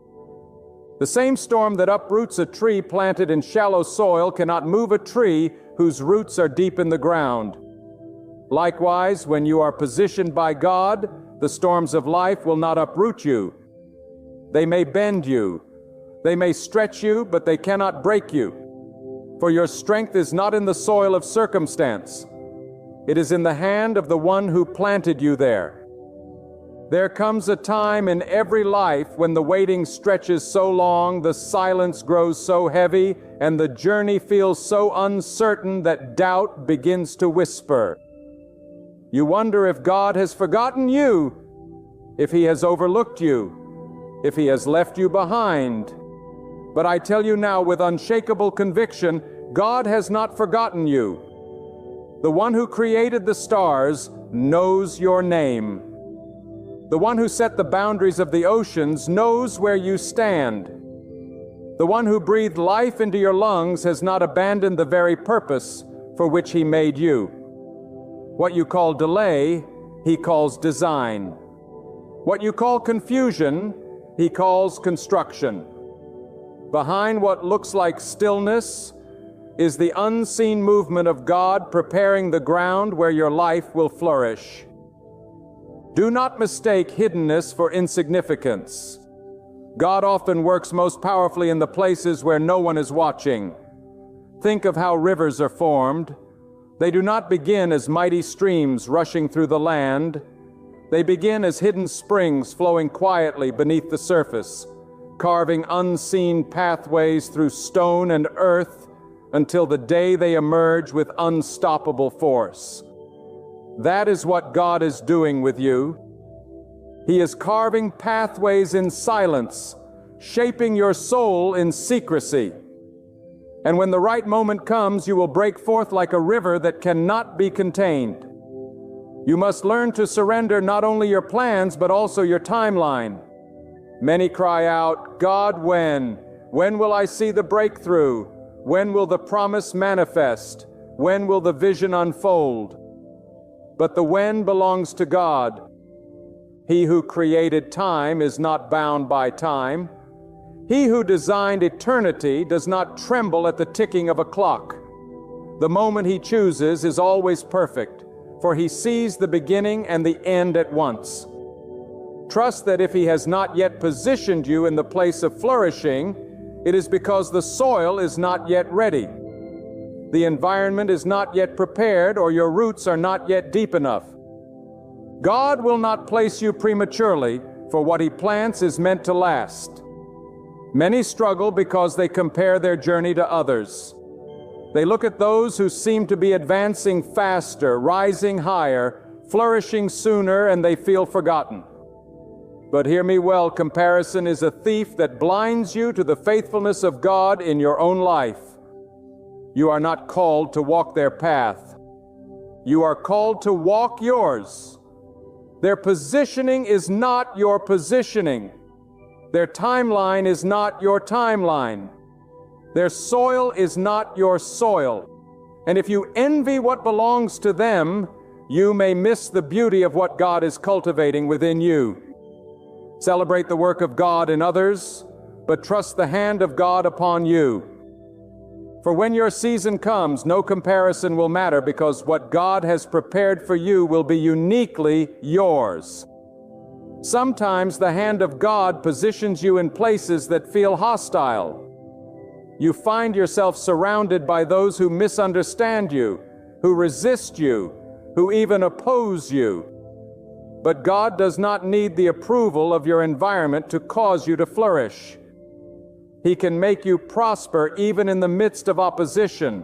Speaker 1: The same storm that uproots a tree planted in shallow soil cannot move a tree whose roots are deep in the ground. Likewise, when you are positioned by God, the storms of life will not uproot you. They may bend you, they may stretch you, but they cannot break you. For your strength is not in the soil of circumstance. It is in the hand of the one who planted you there. There comes a time in every life when the waiting stretches so long, the silence grows so heavy, and the journey feels so uncertain that doubt begins to whisper. You wonder if God has forgotten you, if He has overlooked you, if He has left you behind. But I tell you now with unshakable conviction, God has not forgotten you. The one who created the stars knows your name. The one who set the boundaries of the oceans knows where you stand. The one who breathed life into your lungs has not abandoned the very purpose for which He made you. What you call delay, He calls design. What you call confusion, He calls construction. Behind what looks like stillness is the unseen movement of God preparing the ground where your life will flourish. Do not mistake hiddenness for insignificance. God often works most powerfully in the places where no one is watching. Think of how rivers are formed. They do not begin as mighty streams rushing through the land. They begin as hidden springs flowing quietly beneath the surface, carving unseen pathways through stone and earth until the day they emerge with unstoppable force. That is what God is doing with you. He is carving pathways in silence, shaping your soul in secrecy. And when the right moment comes, you will break forth like a river that cannot be contained. You must learn to surrender not only your plans, but also your timeline. Many cry out, God, when? When will I see the breakthrough? When will the promise manifest? When will the vision unfold? But the when belongs to God. He who created time is not bound by time. He who designed eternity does not tremble at the ticking of a clock. The moment He chooses is always perfect, for He sees the beginning and the end at once. Trust that if He has not yet positioned you in the place of flourishing, it is because the soil is not yet ready. The environment is not yet prepared, or your roots are not yet deep enough. God will not place you prematurely, for what He plants is meant to last. Many struggle because they compare their journey to others. They look at those who seem to be advancing faster, rising higher, flourishing sooner, and they feel forgotten. But hear me well, comparison is a thief that blinds you to the faithfulness of God in your own life. You are not called to walk their path. You are called to walk yours. Their positioning is not your positioning. Their timeline is not your timeline. Their soil is not your soil. And if you envy what belongs to them, you may miss the beauty of what God is cultivating within you. Celebrate the work of God in others, but trust the hand of God upon you. For when your season comes, no comparison will matter, because what God has prepared for you will be uniquely yours. Sometimes the hand of God positions you in places that feel hostile. You find yourself surrounded by those who misunderstand you, who resist you, who even oppose you. But God does not need the approval of your environment to cause you to flourish. He can make you prosper even in the midst of opposition.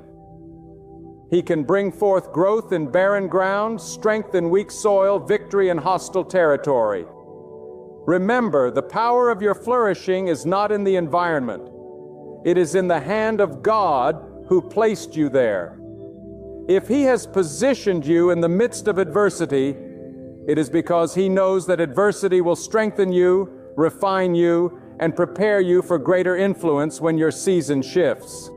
Speaker 1: He can bring forth growth in barren ground, strength in weak soil, victory in hostile territory. Remember, the power of your flourishing is not in the environment. It is in the hand of God who placed you there. If He has positioned you in the midst of adversity, it is because He knows that adversity will strengthen you, refine you, and prepare you for greater influence when your season shifts.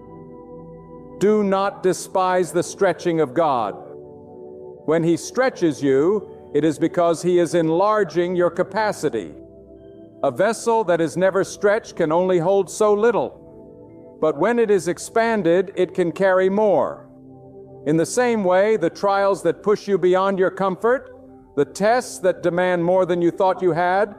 Speaker 1: Do not despise the stretching of God. When He stretches you, It is because He is enlarging your capacity. A vessel that is never stretched can only hold so little, but when it is expanded, it can carry more. In the same way, the trials that push you beyond your comfort, the tests that demand more than you thought you had,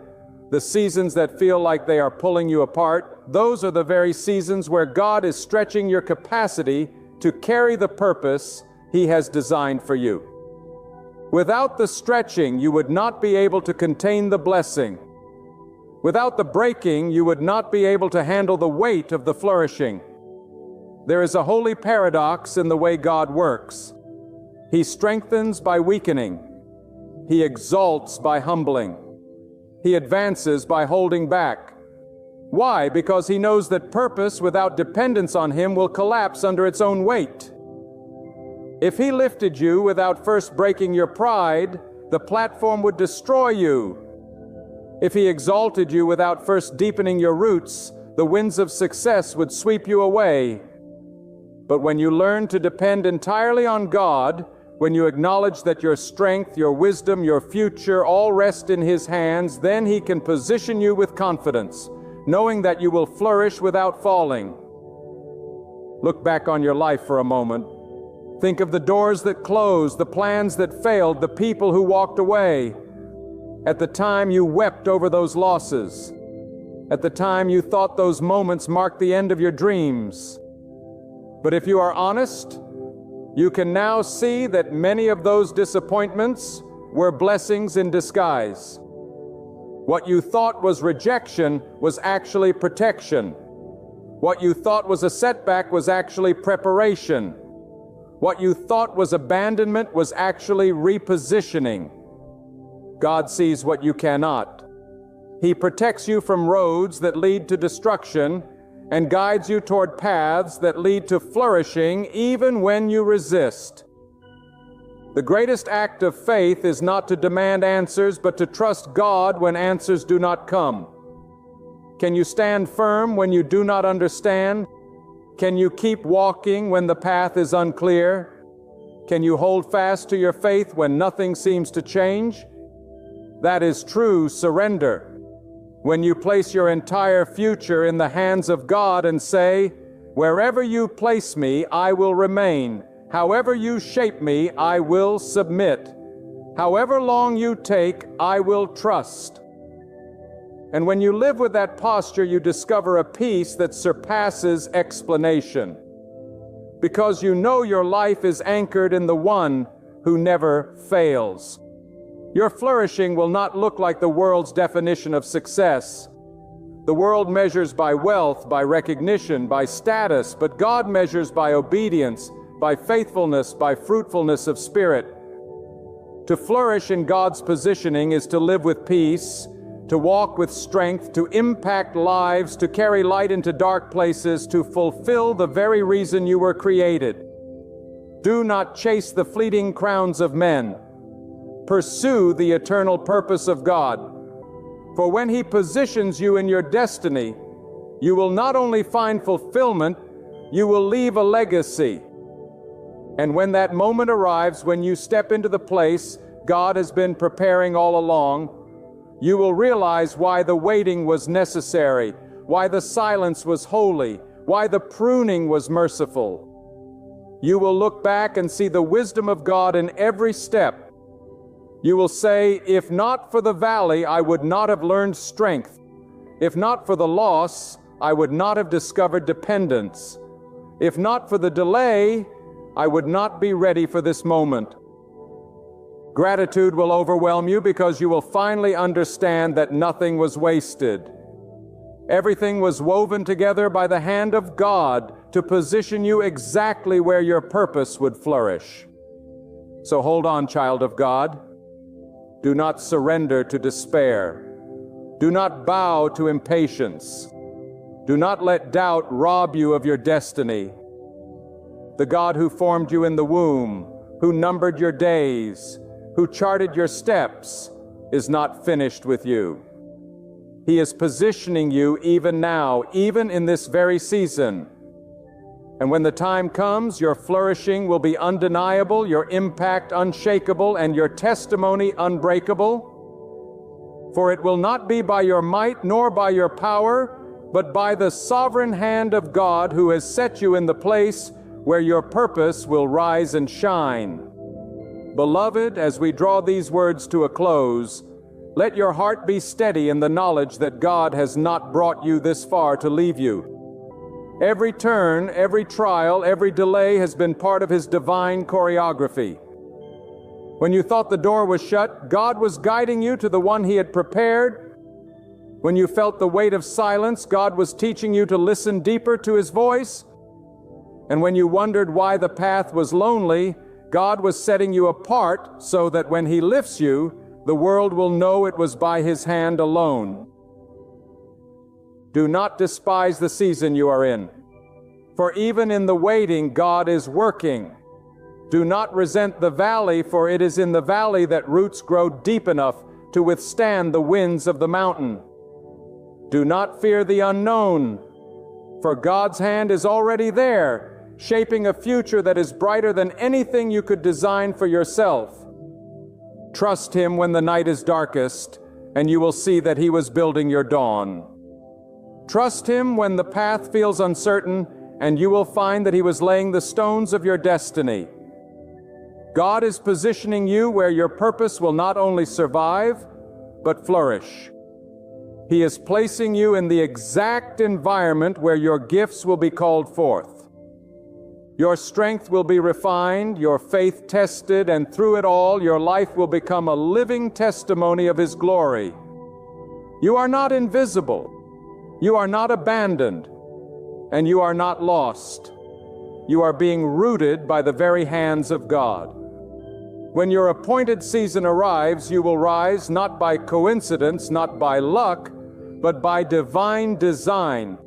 Speaker 1: the seasons that feel like they are pulling you apart, those are the very seasons where God is stretching your capacity to carry the purpose He has designed for you. Without the stretching, you would not be able to contain the blessing. Without the breaking, you would not be able to handle the weight of the flourishing. There is a holy paradox in the way God works. He strengthens by weakening. He exalts by humbling. He advances by holding back. Why? Because He knows that purpose without dependence on Him will collapse under its own weight. If He lifted you without first breaking your pride, the platform would destroy you. If He exalted you without first deepening your roots, the winds of success would sweep you away. But when you learn to depend entirely on God, when you acknowledge that your strength, your wisdom, your future all rest in His hands, then He can position you with confidence, knowing that you will flourish without falling. Look back on your life for a moment. Think of the doors that closed, the plans that failed, the people who walked away. At the time you wept over those losses. At the time you thought those moments marked the end of your dreams. But if you are honest, you can now see that many of those disappointments were blessings in disguise. What you thought was rejection was actually protection. What you thought was a setback was actually preparation. What you thought was abandonment was actually repositioning. God sees what you cannot. He protects you from roads that lead to destruction and guides you toward paths that lead to flourishing even when you resist. The greatest act of faith is not to demand answers, but to trust God when answers do not come. Can you stand firm when you do not understand? Can you keep walking when the path is unclear? Can you hold fast to your faith when nothing seems to change? That is true surrender. When you place your entire future in the hands of God and say, "Wherever you place me, I will remain. However you shape me, I will submit. However long you take, I will trust." And when you live with that posture, you discover a peace that surpasses explanation. Because you know your life is anchored in the One who never fails. Your flourishing will not look like the world's definition of success. The world measures by wealth, by recognition, by status, but God measures by obedience, by faithfulness, by fruitfulness of spirit. To flourish in God's positioning is to live with peace, to walk with strength, to impact lives, to carry light into dark places, to fulfill the very reason you were created. Do not chase the fleeting crowns of men. Pursue the eternal purpose of God. For when He positions you in your destiny, you will not only find fulfillment, you will leave a legacy. And when that moment arrives, when you step into the place God has been preparing all along, you will realize why the waiting was necessary, why the silence was holy, why the pruning was merciful. You will look back and see the wisdom of God in every step. You will say, "If not for the valley, I would not have learned strength. If not for the loss, I would not have discovered dependence. If not for the delay, I would not be ready for this moment." Gratitude will overwhelm you because you will finally understand that nothing was wasted. Everything was woven together by the hand of God to position you exactly where your purpose would flourish. So hold on, child of God. Do not surrender to despair. Do not bow to impatience. Do not let doubt rob you of your destiny. The God who formed you in the womb, who numbered your days, who charted your steps, is not finished with you. He is positioning you even now, even in this very season. And when the time comes, your flourishing will be undeniable, your impact unshakable, and your testimony unbreakable. For it will not be by your might nor by your power, but by the sovereign hand of God who has set you in the place where your purpose will rise and shine. Beloved, as we draw these words to a close, let your heart be steady in the knowledge that God has not brought you this far to leave you. Every turn, every trial, every delay has been part of His divine choreography. When you thought the door was shut, God was guiding you to the one He had prepared. When you felt the weight of silence, God was teaching you to listen deeper to His voice. And when you wondered why the path was lonely, God was setting you apart so that when He lifts you, the world will know it was by His hand alone. Do not despise the season you are in, for even in the waiting, God is working. Do not resent the valley, for it is in the valley that roots grow deep enough to withstand the winds of the mountain. Do not fear the unknown, for God's hand is already there, shaping a future that is brighter than anything you could design for yourself. Trust Him when the night is darkest, and you will see that He was building your dawn. Trust Him when the path feels uncertain, and you will find that He was laying the stones of your destiny. God is positioning you where your purpose will not only survive, but flourish. He is placing you in the exact environment where your gifts will be called forth. Your strength will be refined, your faith tested, and through it all, your life will become a living testimony of His glory. You are not invisible. You are not abandoned, and you are not lost. You are being rooted by the very hands of God. When your appointed season arrives, you will rise not by coincidence, not by luck, but by divine design.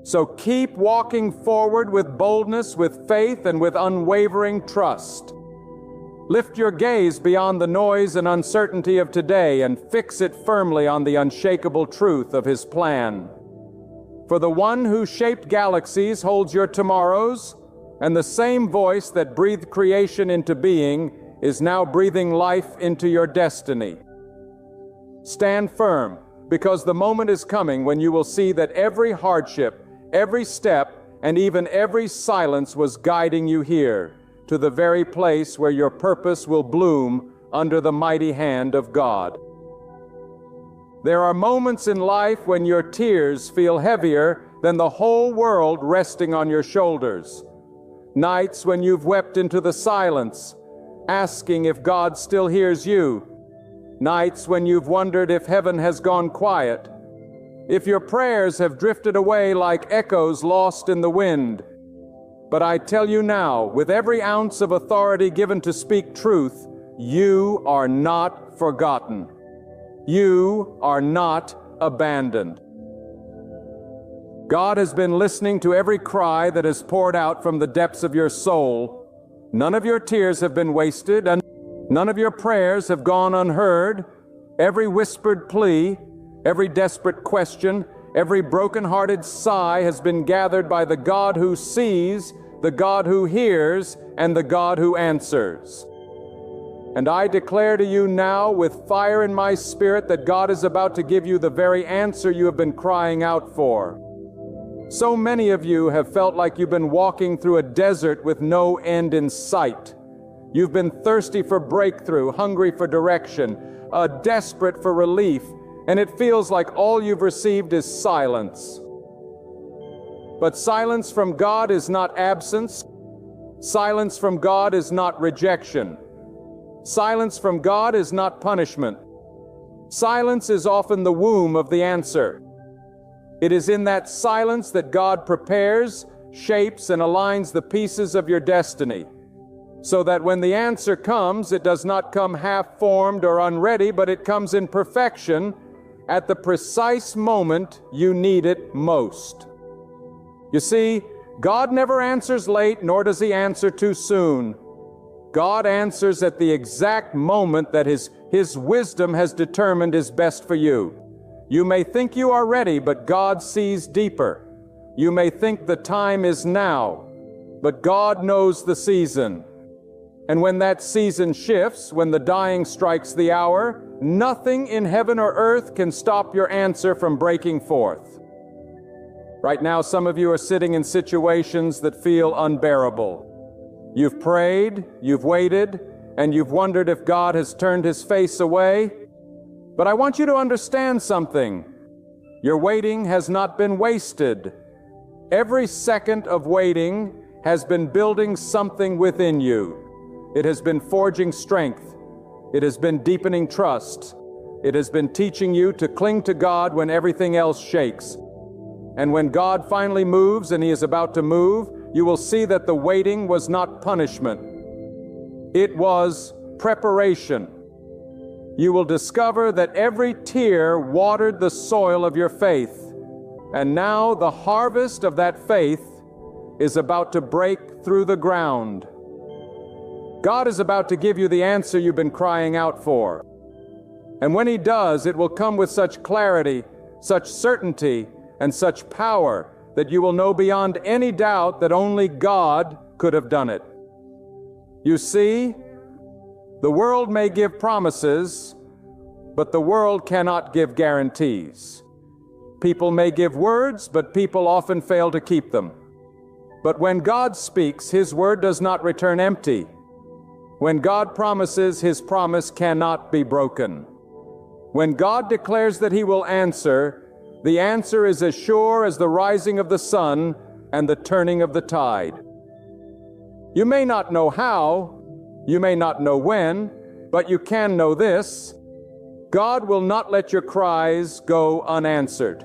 Speaker 1: So keep walking forward with boldness, with faith, and with unwavering trust. Lift your gaze beyond the noise and uncertainty of today and fix it firmly on the unshakable truth of His plan. For the one who shaped galaxies holds your tomorrows, and the same voice that breathed creation into being is now breathing life into your destiny. Stand firm, because the moment is coming when you will see that every hardship, every step, and even every silence was guiding you here, to the very place where your purpose will bloom under the mighty hand of God. There are moments in life when your tears feel heavier than the whole world resting on your shoulders. Nights when you've wept into the silence, asking if God still hears you. Nights when you've wondered if heaven has gone quiet. If your prayers have drifted away like echoes lost in the wind. But I tell you now, with every ounce of authority given to speak truth, you are not forgotten. You are not abandoned. God has been listening to every cry that has poured out from the depths of your soul. None of your tears have been wasted, and none of your prayers have gone unheard. Every whispered plea, every desperate question, every broken-hearted sigh has been gathered by the God who sees, the God who hears, and the God who answers. And I declare to you now with fire in my spirit that God is about to give you the very answer you have been crying out for. So many of you have felt like you've been walking through a desert with no end in sight. You've been thirsty for breakthrough, hungry for direction, desperate for relief, and it feels like all you've received is silence. But silence from God is not absence. Silence from God is not rejection. Silence from God is not punishment. Silence is often the womb of the answer. It is in that silence that God prepares, shapes, and aligns the pieces of your destiny, so that when the answer comes, it does not come half-formed or unready, but it comes in perfection at the precise moment you need it most. You see, God never answers late, nor does He answer too soon. God answers at the exact moment that His wisdom has determined is best for you. You may think you are ready, but God sees deeper. You may think the time is now, but God knows the season. And when that season shifts, when the dying strikes the hour, nothing in heaven or earth can stop your answer from breaking forth. Right now, some of you are sitting in situations that feel unbearable. You've prayed, you've waited, and you've wondered if God has turned His face away. But I want you to understand something. Your waiting has not been wasted. Every second of waiting has been building something within you. It has been forging strength. It has been deepening trust. It has been teaching you to cling to God when everything else shakes. And when God finally moves, and He is about to move, you will see that the waiting was not punishment. It was preparation. You will discover that every tear watered the soil of your faith. And now the harvest of that faith is about to break through the ground. God is about to give you the answer you've been crying out for. And when He does, it will come with such clarity, such certainty, and such power that you will know beyond any doubt that only God could have done it. You see, the world may give promises, but the world cannot give guarantees. People may give words, but people often fail to keep them. But when God speaks, His word does not return empty. When God promises, His promise cannot be broken. When God declares that He will answer, the answer is as sure as the rising of the sun and the turning of the tide. You may not know how, you may not know when, but you can know this: God will not let your cries go unanswered.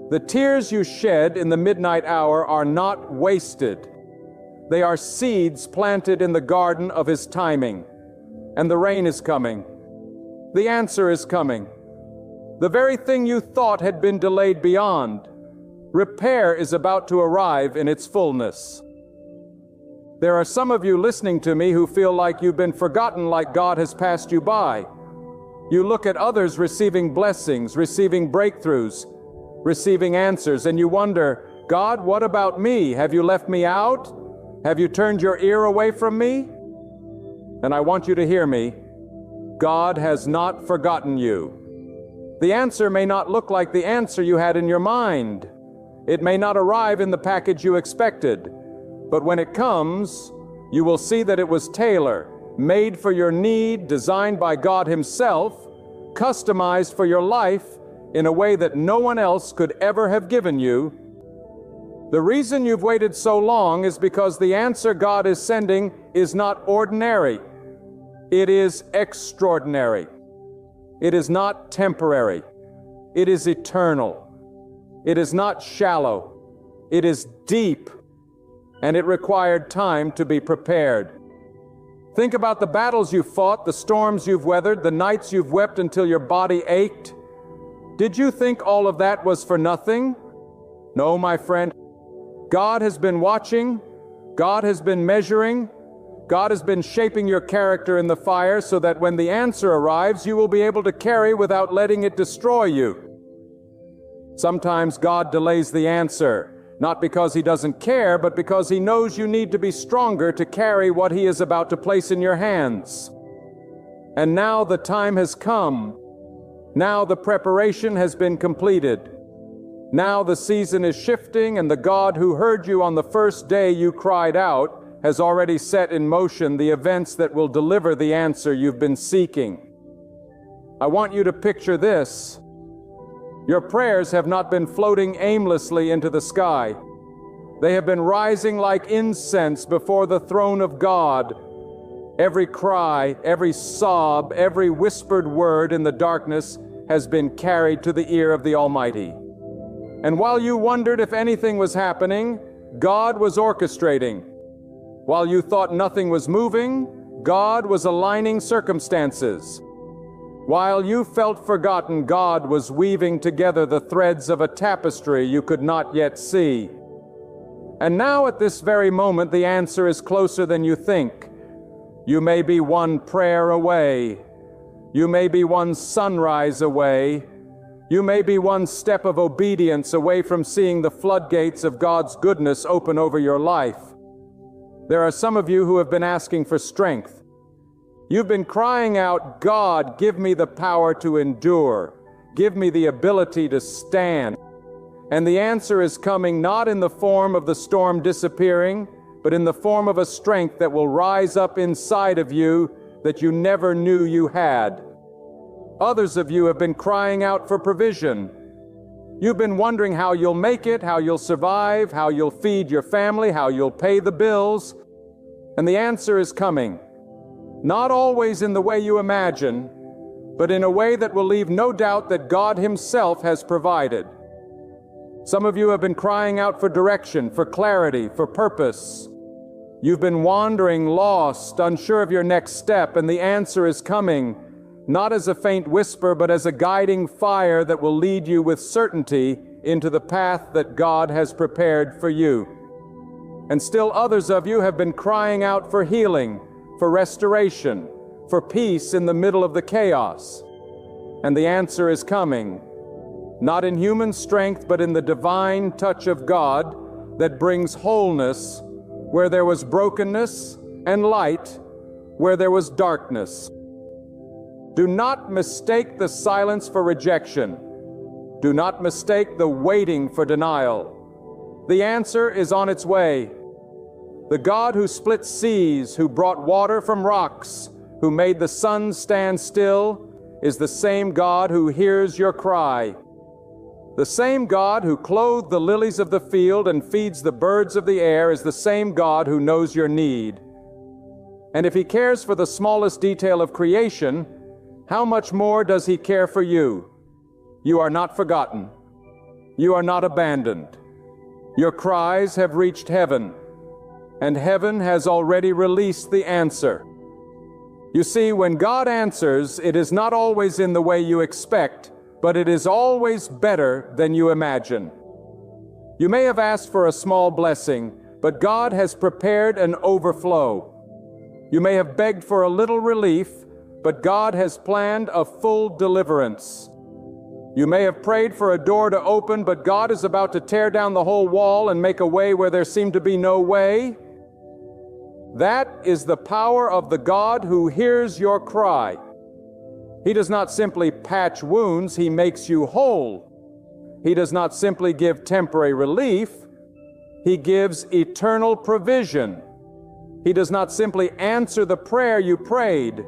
Speaker 1: The tears you shed in the midnight hour are not wasted. They are seeds planted in the garden of His timing. And the rain is coming. The answer is coming. The very thing you thought had been delayed beyond, repair is about to arrive in its fullness. There are some of you listening to me who feel like you've been forgotten, like God has passed you by. You look at others receiving blessings, receiving breakthroughs, receiving answers, and you wonder, God, what about me? Have you left me out? Have you turned your ear away from me? And I want you to hear me. God has not forgotten you. The answer may not look like the answer you had in your mind. It may not arrive in the package you expected. But when it comes, you will see that it was tailored, made for your need, designed by God Himself, customized for your life in a way that no one else could ever have given you. The reason you've waited so long is because the answer God is sending is not ordinary. It is extraordinary. It is not temporary. It is eternal. It is not shallow. It is deep. And it required time to be prepared. Think about the battles you've fought, the storms you've weathered, the nights you've wept until your body ached. Did you think all of that was for nothing? No, my friend. God has been watching. God has been measuring. God has been shaping your character in the fire so that when the answer arrives, you will be able to carry without letting it destroy you. Sometimes God delays the answer, not because He doesn't care, but because He knows you need to be stronger to carry what He is about to place in your hands. And now the time has come. Now the preparation has been completed. Now the season is shifting, and the God who heard you on the first day you cried out has already set in motion the events that will deliver the answer you've been seeking. I want you to picture this. Your prayers have not been floating aimlessly into the sky. They have been rising like incense before the throne of God. Every cry, every sob, every whispered word in the darkness has been carried to the ear of the Almighty. And while you wondered if anything was happening, God was orchestrating. While you thought nothing was moving, God was aligning circumstances. While you felt forgotten, God was weaving together the threads of a tapestry you could not yet see. And now at this very moment, the answer is closer than you think. You may be one prayer away. You may be one sunrise away. You may be one step of obedience away from seeing the floodgates of God's goodness open over your life. There are some of you who have been asking for strength. You've been crying out, "God, give me the power to endure. Give me the ability to stand." And the answer is coming not in the form of the storm disappearing, but in the form of a strength that will rise up inside of you that you never knew you had. Others of you have been crying out for provision. You've been wondering how you'll make it, how you'll survive, how you'll feed your family, how you'll pay the bills. And the answer is coming. Not always in the way you imagine, but in a way that will leave no doubt that God Himself has provided. Some of you have been crying out for direction, for clarity, for purpose. You've been wandering, lost, unsure of your next step, and the answer is coming, not as a faint whisper, but as a guiding fire that will lead you with certainty into the path that God has prepared for you. And still others of you have been crying out for healing, for restoration, for peace in the middle of the chaos. And the answer is coming, not in human strength, but in the divine touch of God that brings wholeness where there was brokenness and light where there was darkness. Do not mistake the silence for rejection. Do not mistake the waiting for denial. The answer is on its way. The God who split seas, who brought water from rocks, who made the sun stand still, is the same God who hears your cry. The same God who clothed the lilies of the field and feeds the birds of the air is the same God who knows your need. And if He cares for the smallest detail of creation, how much more does He care for you? You are not forgotten. You are not abandoned. Your cries have reached heaven, and heaven has already released the answer. You see, when God answers, it is not always in the way you expect, but it is always better than you imagine. You may have asked for a small blessing, but God has prepared an overflow. You may have begged for a little relief, but God has planned a full deliverance. You may have prayed for a door to open, but God is about to tear down the whole wall and make a way where there seemed to be no way. That is the power of the God who hears your cry. He does not simply patch wounds, He makes you whole. He does not simply give temporary relief, He gives eternal provision. He does not simply answer the prayer you prayed,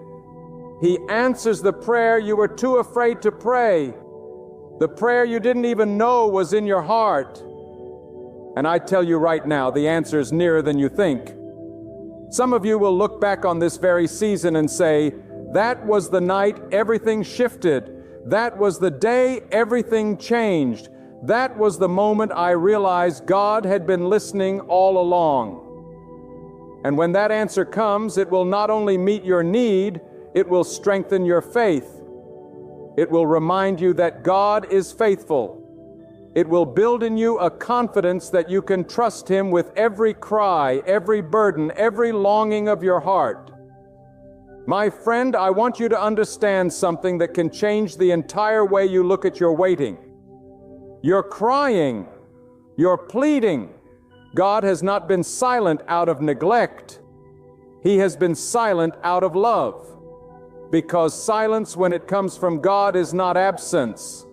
Speaker 1: He answers the prayer you were too afraid to pray, the prayer you didn't even know was in your heart. And I tell you right now, the answer is nearer than you think. Some of you will look back on this very season and say, that was the night everything shifted. That was the day everything changed. That was the moment I realized God had been listening all along. And when that answer comes, it will not only meet your need, it will strengthen your faith. It will remind you that God is faithful. It will build in you a confidence that you can trust Him with every cry, every burden, every longing of your heart. My friend, I want you to understand something that can change the entire way you look at your waiting. You're crying. You're pleading. God has not been silent out of neglect. He has been silent out of love. Because silence, when it comes from God, is not absence.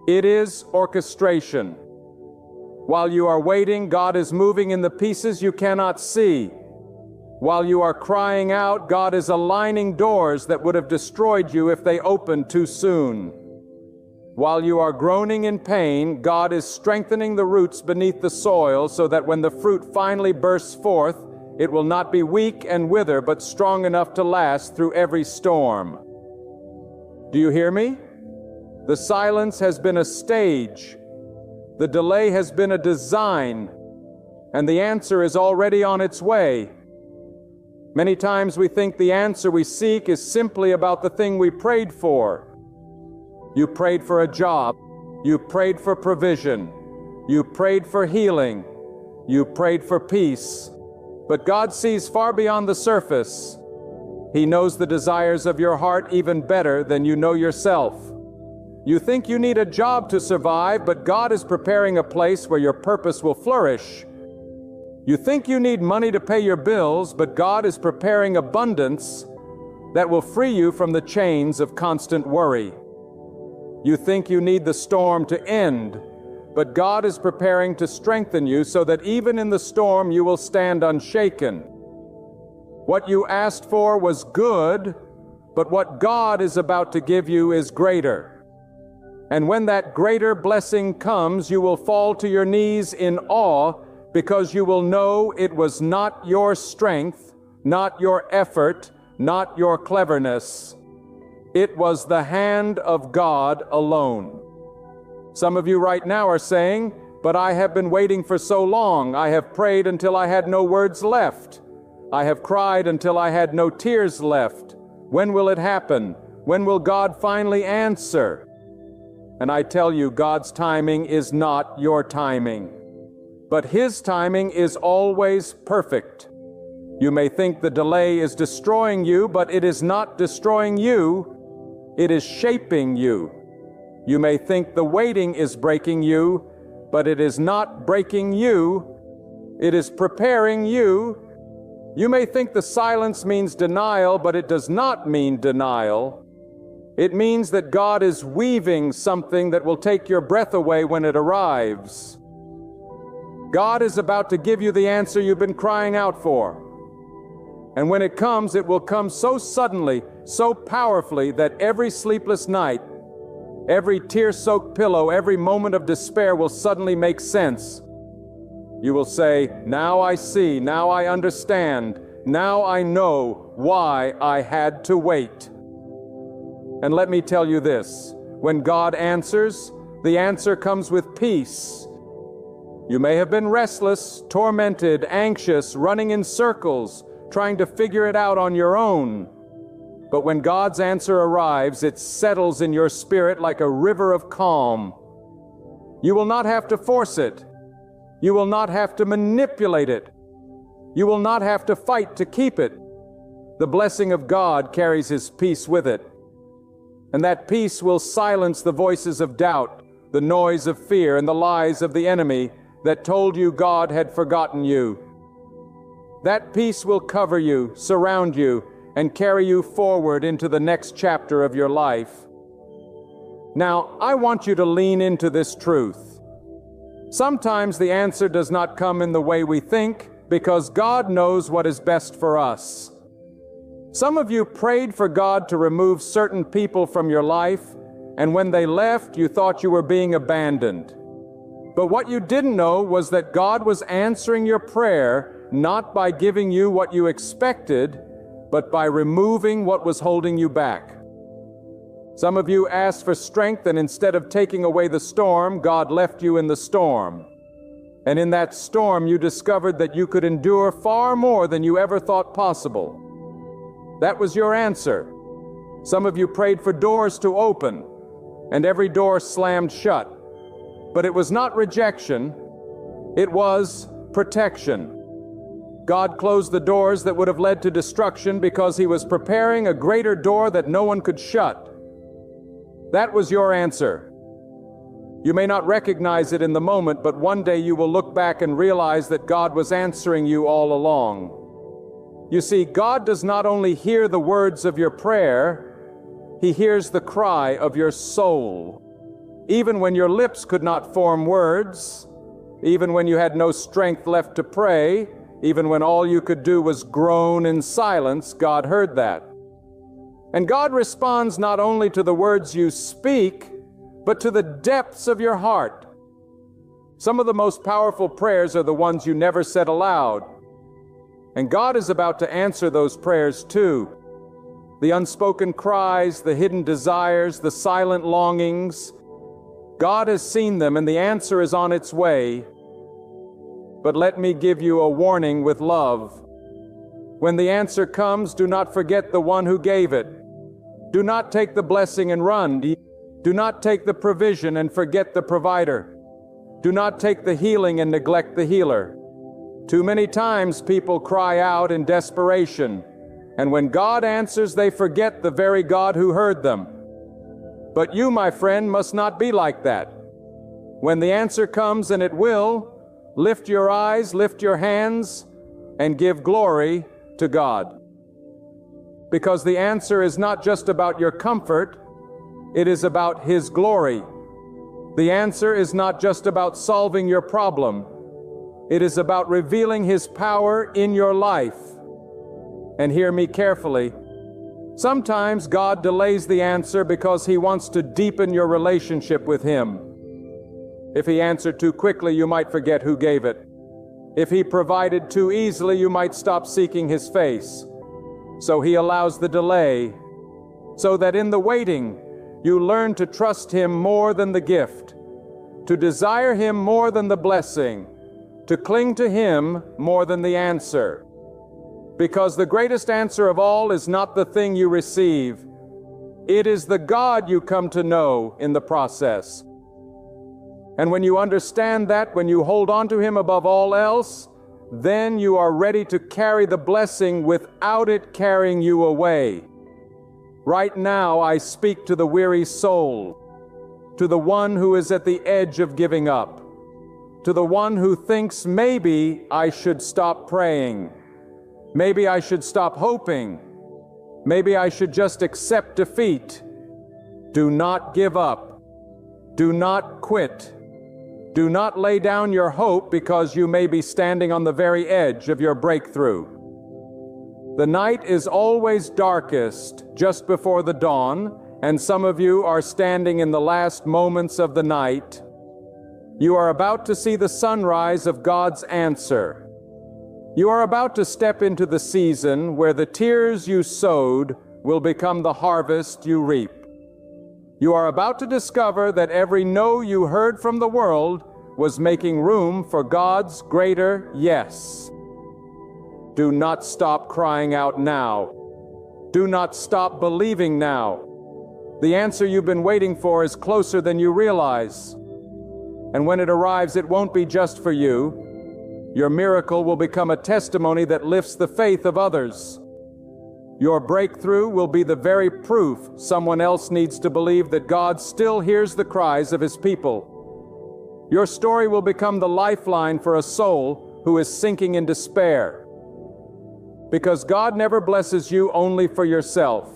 Speaker 1: It is orchestration. While you are waiting, God is moving in the pieces you cannot see. While you are crying out, God is aligning doors that would have destroyed you if they opened too soon. While you are groaning in pain, God is strengthening the roots beneath the soil so that when the fruit finally bursts forth, it will not be weak and wither, but strong enough to last through every storm. Do you hear me? The silence has been a stage. The delay has been a design. And the answer is already on its way. Many times we think the answer we seek is simply about the thing we prayed for. You prayed for a job. You prayed for provision. You prayed for healing. You prayed for peace. But God sees far beyond the surface. He knows the desires of your heart even better than you know yourself. You think you need a job to survive, but God is preparing a place where your purpose will flourish. You think you need money to pay your bills, but God is preparing abundance that will free you from the chains of constant worry. You think you need the storm to end, but God is preparing to strengthen you so that even in the storm you will stand unshaken. What you asked for was good, but what God is about to give you is greater. And when that greater blessing comes, you will fall to your knees in awe, because you will know it was not your strength, not your effort, not your cleverness. It was the hand of God alone. Some of you right now are saying, "But I have been waiting for so long. I have prayed until I had no words left. I have cried until I had no tears left. When will it happen? When will God finally answer?" And I tell you, God's timing is not your timing. But His timing is always perfect. You may think the delay is destroying you, but it is not destroying you. It is shaping you. You may think the waiting is breaking you, but it is not breaking you. It is preparing you. You may think the silence means denial, but it does not mean denial. It means that God is weaving something that will take your breath away when it arrives. God is about to give you the answer you've been crying out for. And when it comes, it will come so suddenly, so powerfully, that every sleepless night, every tear-soaked pillow, every moment of despair will suddenly make sense. You will say, "Now I see, now I understand, now I know why I had to wait." And let me tell you this, when God answers, the answer comes with peace. You may have been restless, tormented, anxious, running in circles, trying to figure it out on your own. But when God's answer arrives, it settles in your spirit like a river of calm. You will not have to force it. You will not have to manipulate it. You will not have to fight to keep it. The blessing of God carries His peace with it. And that peace will silence the voices of doubt, the noise of fear, and the lies of the enemy that told you God had forgotten you. That peace will cover you, surround you, and carry you forward into the next chapter of your life. Now, I want you to lean into this truth. Sometimes the answer does not come in the way we think, because God knows what is best for us. Some of you prayed for God to remove certain people from your life, and when they left, you thought you were being abandoned. But what you didn't know was that God was answering your prayer not by giving you what you expected, but by removing what was holding you back. Some of you asked for strength, and instead of taking away the storm, God left you in the storm. And in that storm, you discovered that you could endure far more than you ever thought possible. That was your answer. Some of you prayed for doors to open, and every door slammed shut. But it was not rejection, it was protection. God closed the doors that would have led to destruction because He was preparing a greater door that no one could shut. That was your answer. You may not recognize it in the moment, but one day you will look back and realize that God was answering you all along. You see, God does not only hear the words of your prayer, He hears the cry of your soul. Even when your lips could not form words, even when you had no strength left to pray, even when all you could do was groan in silence, God heard that. And God responds not only to the words you speak, but to the depths of your heart. Some of the most powerful prayers are the ones you never said aloud. And God is about to answer those prayers too. The unspoken cries, the hidden desires, the silent longings. God has seen them, and the answer is on its way. But let me give you a warning with love. When the answer comes, do not forget the one who gave it. Do not take the blessing and run. Do not take the provision and forget the provider. Do not take the healing and neglect the healer. Too many times people cry out in desperation, and when God answers, they forget the very God who heard them. But you, my friend, must not be like that. When the answer comes, and it will, lift your eyes, lift your hands, and give glory to God. Because the answer is not just about your comfort, it is about His glory. The answer is not just about solving your problem. It is about revealing His power in your life. And hear me carefully. Sometimes God delays the answer because He wants to deepen your relationship with Him. If He answered too quickly, you might forget who gave it. If He provided too easily, you might stop seeking His face. So He allows the delay, so that in the waiting, you learn to trust Him more than the gift, to desire Him more than the blessing, to cling to Him more than the answer. Because the greatest answer of all is not the thing you receive. It is the God you come to know in the process. And when you understand that, when you hold on to Him above all else, then you are ready to carry the blessing without it carrying you away. Right now, I speak to the weary soul, to the one who is at the edge of giving up, to the one who thinks maybe I should stop praying, maybe I should stop hoping, maybe I should just accept defeat. Do not give up. Do not quit. Do not lay down your hope because you may be standing on the very edge of your breakthrough. The night is always darkest just before the dawn, and some of you are standing in the last moments of the night. You are about to see the sunrise of God's answer. You are about to step into the season where the tears you sowed will become the harvest you reap. You are about to discover that every no you heard from the world was making room for God's greater yes. Do not stop crying out now. Do not stop believing now. The answer you've been waiting for is closer than you realize. And when it arrives, it won't be just for you. Your miracle will become a testimony that lifts the faith of others. Your breakthrough will be the very proof someone else needs to believe that God still hears the cries of His people. Your story will become the lifeline for a soul who is sinking in despair. Because God never blesses you only for yourself.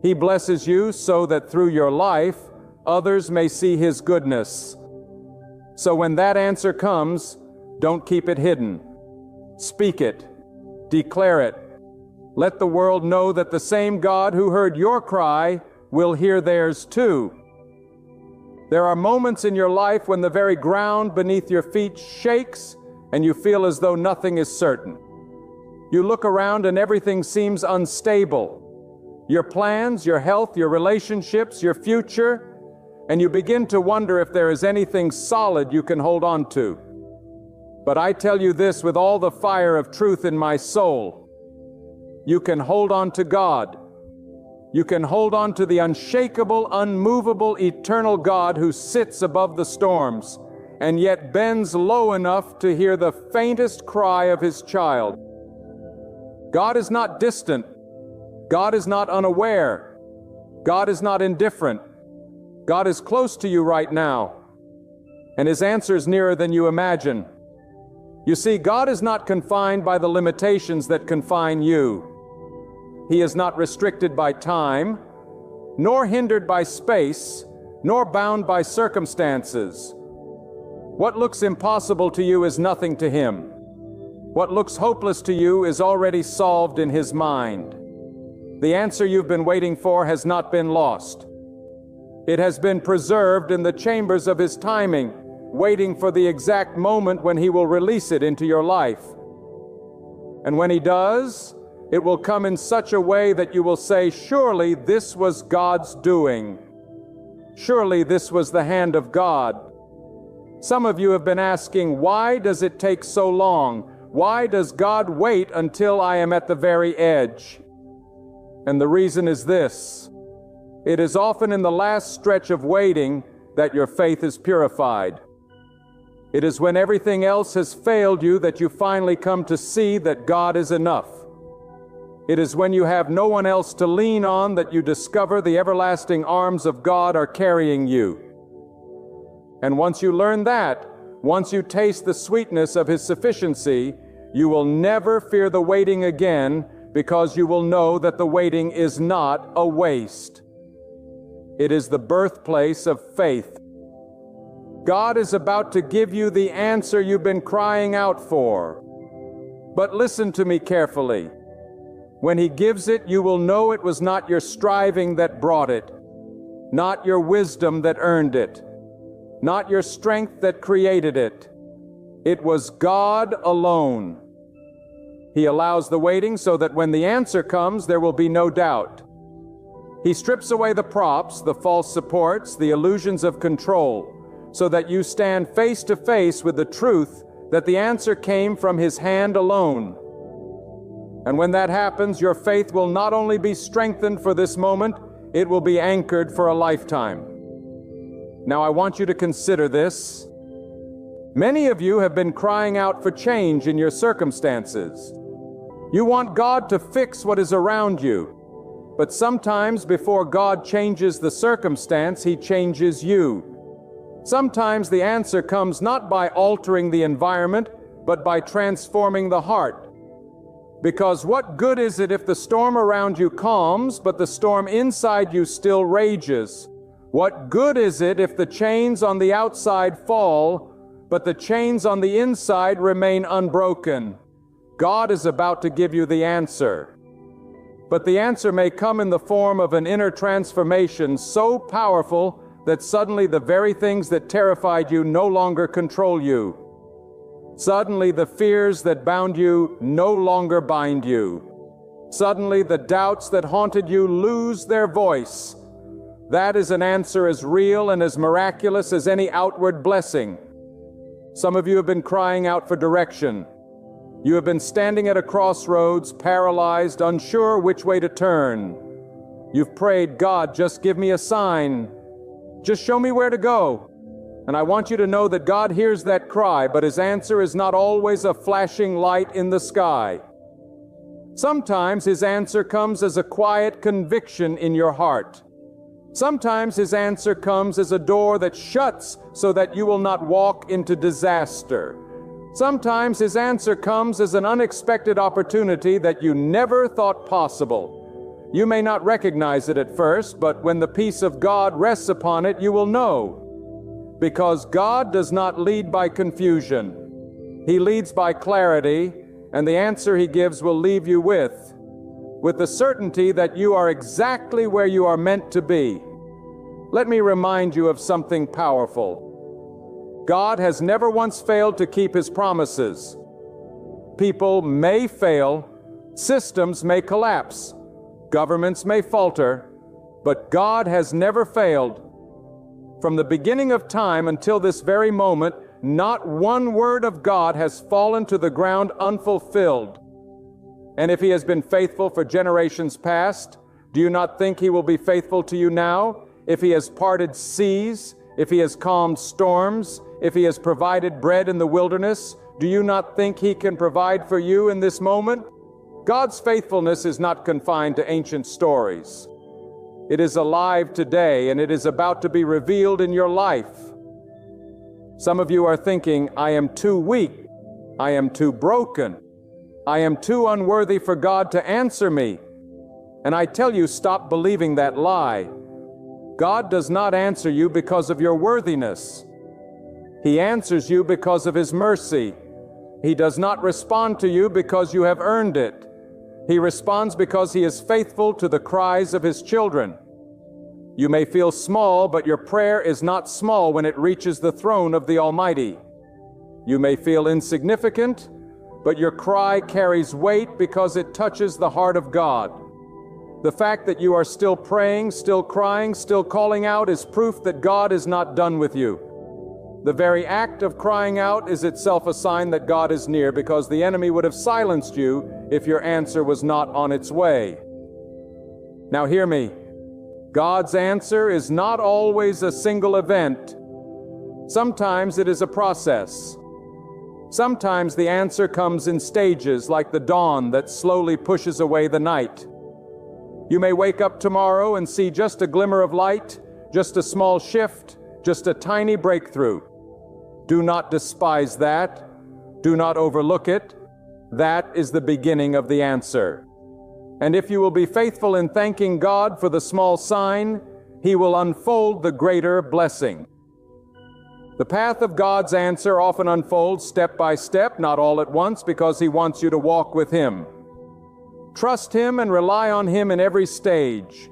Speaker 1: He blesses you so that through your life, others may see His goodness. So when that answer comes, don't keep it hidden. Speak it. Declare it. Let the world know that the same God who heard your cry will hear theirs too. There are moments in your life when the very ground beneath your feet shakes and you feel as though nothing is certain. You look around and everything seems unstable. Your plans, your health, your relationships, your future, and you begin to wonder if there is anything solid you can hold on to. But I tell you this with all the fire of truth in my soul. You can hold on to God. You can hold on to the unshakable, unmovable, eternal God who sits above the storms and yet bends low enough to hear the faintest cry of His child. God is not distant. God is not unaware. God is not indifferent. God is close to you right now, and His answer is nearer than you imagine. You see, God is not confined by the limitations that confine you. He is not restricted by time, nor hindered by space, nor bound by circumstances. What looks impossible to you is nothing to Him. What looks hopeless to you is already solved in His mind. The answer you've been waiting for has not been lost. It has been preserved in the chambers of His timing, waiting for the exact moment when He will release it into your life. And when He does, it will come in such a way that you will say, surely this was God's doing. Surely this was the hand of God. Some of you have been asking, why does it take so long? Why does God wait until I am at the very edge? And the reason is this. It is often in the last stretch of waiting that your faith is purified. It is when everything else has failed you that you finally come to see that God is enough. It is when you have no one else to lean on that you discover the everlasting arms of God are carrying you. And once you learn that, once you taste the sweetness of His sufficiency, you will never fear the waiting again, because you will know that the waiting is not a waste. It is the birthplace of faith. God is about to give you the answer you've been crying out for. But listen to me carefully. When He gives it, you will know it was not your striving that brought it, not your wisdom that earned it, not your strength that created it. It was God alone. He allows the waiting so that when the answer comes, there will be no doubt. He strips away the props, the false supports, the illusions of control, so that you stand face to face with the truth that the answer came from His hand alone. And when that happens, your faith will not only be strengthened for this moment, it will be anchored for a lifetime. Now I want you to consider this. Many of you have been crying out for change in your circumstances. You want God to fix what is around you. But sometimes before God changes the circumstance, He changes you. Sometimes the answer comes not by altering the environment, but by transforming the heart. Because what good is it if the storm around you calms, but the storm inside you still rages? What good is it if the chains on the outside fall, but the chains on the inside remain unbroken? God is about to give you the answer. But the answer may come in the form of an inner transformation so powerful that suddenly the very things that terrified you no longer control you. Suddenly the fears that bound you no longer bind you. Suddenly the doubts that haunted you lose their voice. That is an answer as real and as miraculous as any outward blessing. Some of you have been crying out for direction. You have been standing at a crossroads, paralyzed, unsure which way to turn. You've prayed, God, just give me a sign. Just show me where to go. And I want you to know that God hears that cry, but His answer is not always a flashing light in the sky. Sometimes His answer comes as a quiet conviction in your heart. Sometimes His answer comes as a door that shuts so that you will not walk into disaster. Sometimes His answer comes as an unexpected opportunity that you never thought possible. You may not recognize it at first, but when the peace of God rests upon it, you will know. Because God does not lead by confusion. He leads by clarity, and the answer He gives will leave you with the certainty that you are exactly where you are meant to be. Let me remind you of something powerful. God has never once failed to keep His promises. People may fail, systems may collapse, governments may falter, but God has never failed. From the beginning of time until this very moment, not one word of God has fallen to the ground unfulfilled. And if He has been faithful for generations past, do you not think He will be faithful to you now? If He has parted seas, if He has calmed storms, if He has provided bread in the wilderness, do you not think He can provide for you in this moment? God's faithfulness is not confined to ancient stories. It is alive today, and it is about to be revealed in your life. Some of you are thinking, I am too weak. I am too broken. I am too unworthy for God to answer me. And I tell you, stop believing that lie. God does not answer you because of your worthiness. He answers you because of His mercy. He does not respond to you because you have earned it. He responds because He is faithful to the cries of His children. You may feel small, but your prayer is not small when it reaches the throne of the Almighty. You may feel insignificant, but your cry carries weight because it touches the heart of God. The fact that you are still praying, still crying, still calling out is proof that God is not done with you. The very act of crying out is itself a sign that God is near, because the enemy would have silenced you if your answer was not on its way. Now hear me. God's answer is not always a single event. Sometimes it is a process. Sometimes the answer comes in stages, like the dawn that slowly pushes away the night. You may wake up tomorrow and see just a glimmer of light, just a small shift, just a tiny breakthrough. Do not despise that. Do not overlook it. That is the beginning of the answer. And if you will be faithful in thanking God for the small sign, He will unfold the greater blessing. The path of God's answer often unfolds step by step, not all at once, because He wants you to walk with Him. Trust Him and rely on Him in every stage.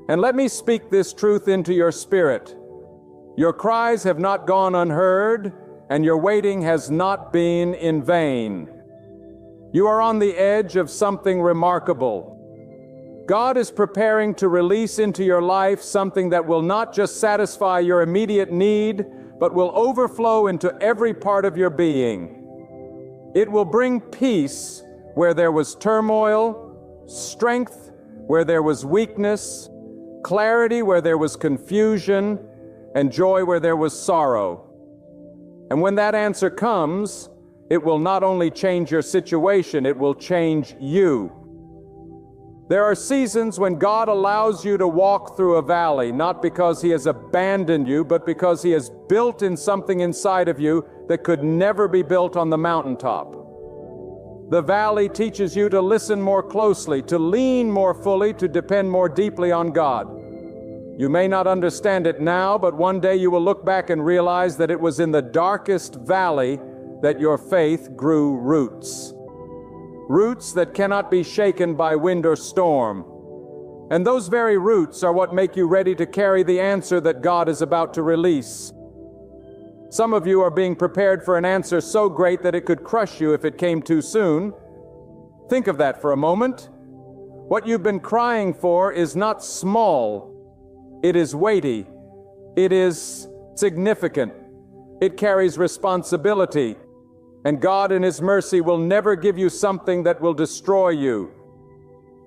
Speaker 1: And let me speak this truth into your spirit. Your cries have not gone unheard, and your waiting has not been in vain. You are on the edge of something remarkable. God is preparing to release into your life something that will not just satisfy your immediate need, but will overflow into every part of your being. It will bring peace where there was turmoil, strength where there was weakness, clarity where there was confusion, and joy where there was sorrow. And when that answer comes, it will not only change your situation, it will change you. There are seasons when God allows you to walk through a valley, not because He has abandoned you, but because He has built in something inside of you that could never be built on the mountaintop. The valley teaches you to listen more closely, to lean more fully, to depend more deeply on God. You may not understand it now, but one day you will look back and realize that it was in the darkest valley that your faith grew roots. Roots that cannot be shaken by wind or storm. And those very roots are what make you ready to carry the answer that God is about to release. Some of you are being prepared for an answer so great that it could crush you if it came too soon. Think of that for a moment. What you've been crying for is not small. It is weighty. It is significant. It carries responsibility. And God in His mercy will never give you something that will destroy you.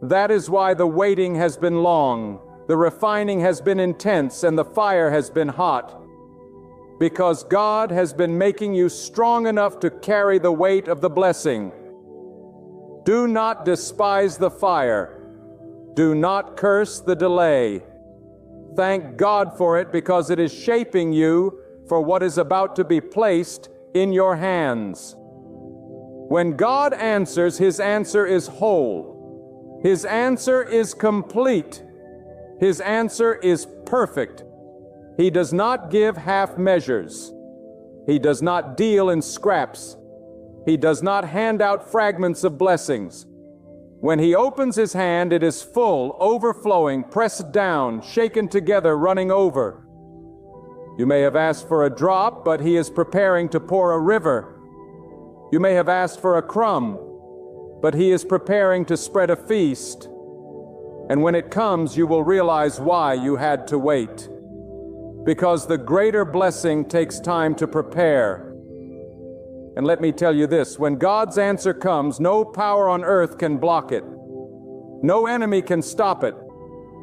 Speaker 1: That is why the waiting has been long, the refining has been intense, and the fire has been hot. Because God has been making you strong enough to carry the weight of the blessing. Do not despise the fire. Do not curse the delay. Thank God for it, because it is shaping you for what is about to be placed in your hands. When God answers, His answer is whole. His answer is complete. His answer is perfect. He does not give half measures. He does not deal in scraps. He does not hand out fragments of blessings. When He opens His hand, it is full, overflowing, pressed down, shaken together, running over. You may have asked for a drop, but He is preparing to pour a river. You may have asked for a crumb, but He is preparing to spread a feast. And when it comes, you will realize why you had to wait. Because the greater blessing takes time to prepare. And let me tell you this, when God's answer comes, no power on earth can block it. No enemy can stop it.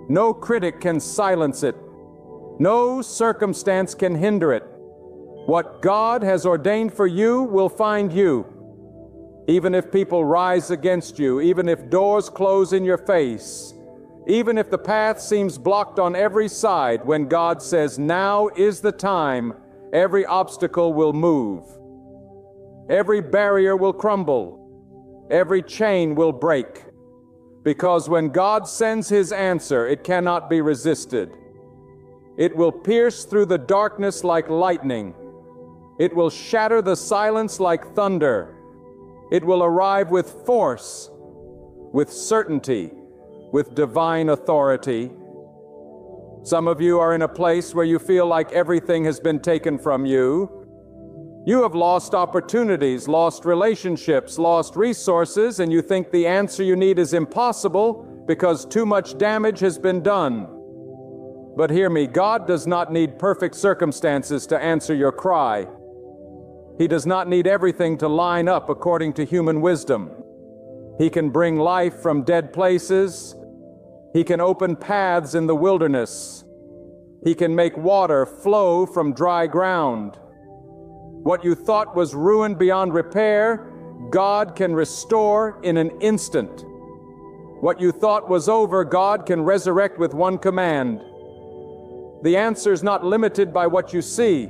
Speaker 1: No critic can silence it. No circumstance can hinder it. What God has ordained for you will find you. Even if people rise against you, even if doors close in your face, even if the path seems blocked on every side, when God says, now is the time, every obstacle will move. Every barrier will crumble. Every chain will break. Because when God sends His answer, it cannot be resisted. It will pierce through the darkness like lightning. It will shatter the silence like thunder. It will arrive with force, with certainty, with divine authority. Some of you are in a place where you feel like everything has been taken from you. You have lost opportunities, lost relationships, lost resources, and you think the answer you need is impossible because too much damage has been done. But hear me, God does not need perfect circumstances to answer your cry. He does not need everything to line up according to human wisdom. He can bring life from dead places. He can open paths in the wilderness. He can make water flow from dry ground. What you thought was ruined beyond repair, God can restore in an instant. What you thought was over, God can resurrect with one command. The answer is not limited by what you see.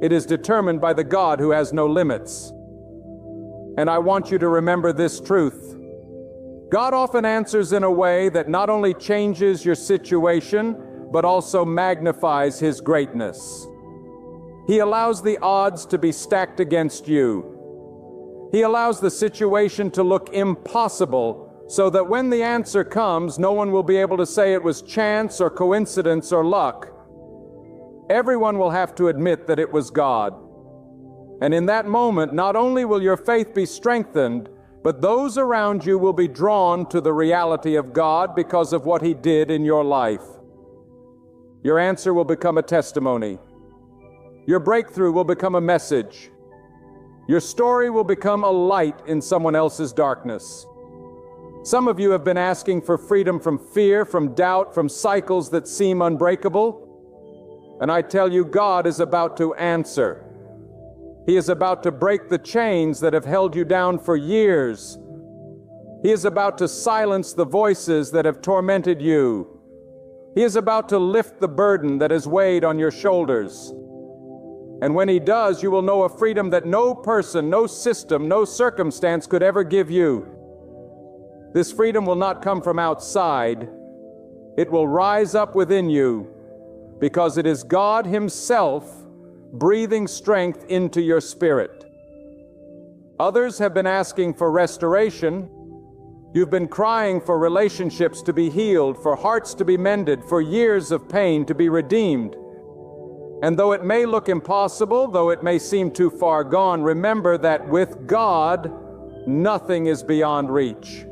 Speaker 1: It is determined by the God who has no limits. And I want you to remember this truth. God often answers in a way that not only changes your situation, but also magnifies His greatness. He allows the odds to be stacked against you. He allows the situation to look impossible, so that when the answer comes, no one will be able to say it was chance or coincidence or luck. Everyone will have to admit that it was God. And in that moment, not only will your faith be strengthened, but those around you will be drawn to the reality of God because of what He did in your life. Your answer will become a testimony. Your breakthrough will become a message. Your story will become a light in someone else's darkness. Some of you have been asking for freedom from fear, from doubt, from cycles that seem unbreakable. And I tell you, God is about to answer. He is about to break the chains that have held you down for years. He is about to silence the voices that have tormented you. He is about to lift the burden that has weighed on your shoulders. And when He does, you will know a freedom that no person, no system, no circumstance could ever give you. This freedom will not come from outside. It will rise up within you, because it is God Himself breathing strength into your spirit. Others have been asking for restoration. You've been crying for relationships to be healed, for hearts to be mended, for years of pain to be redeemed. And though it may look impossible, though it may seem too far gone, remember that with God, nothing is beyond reach.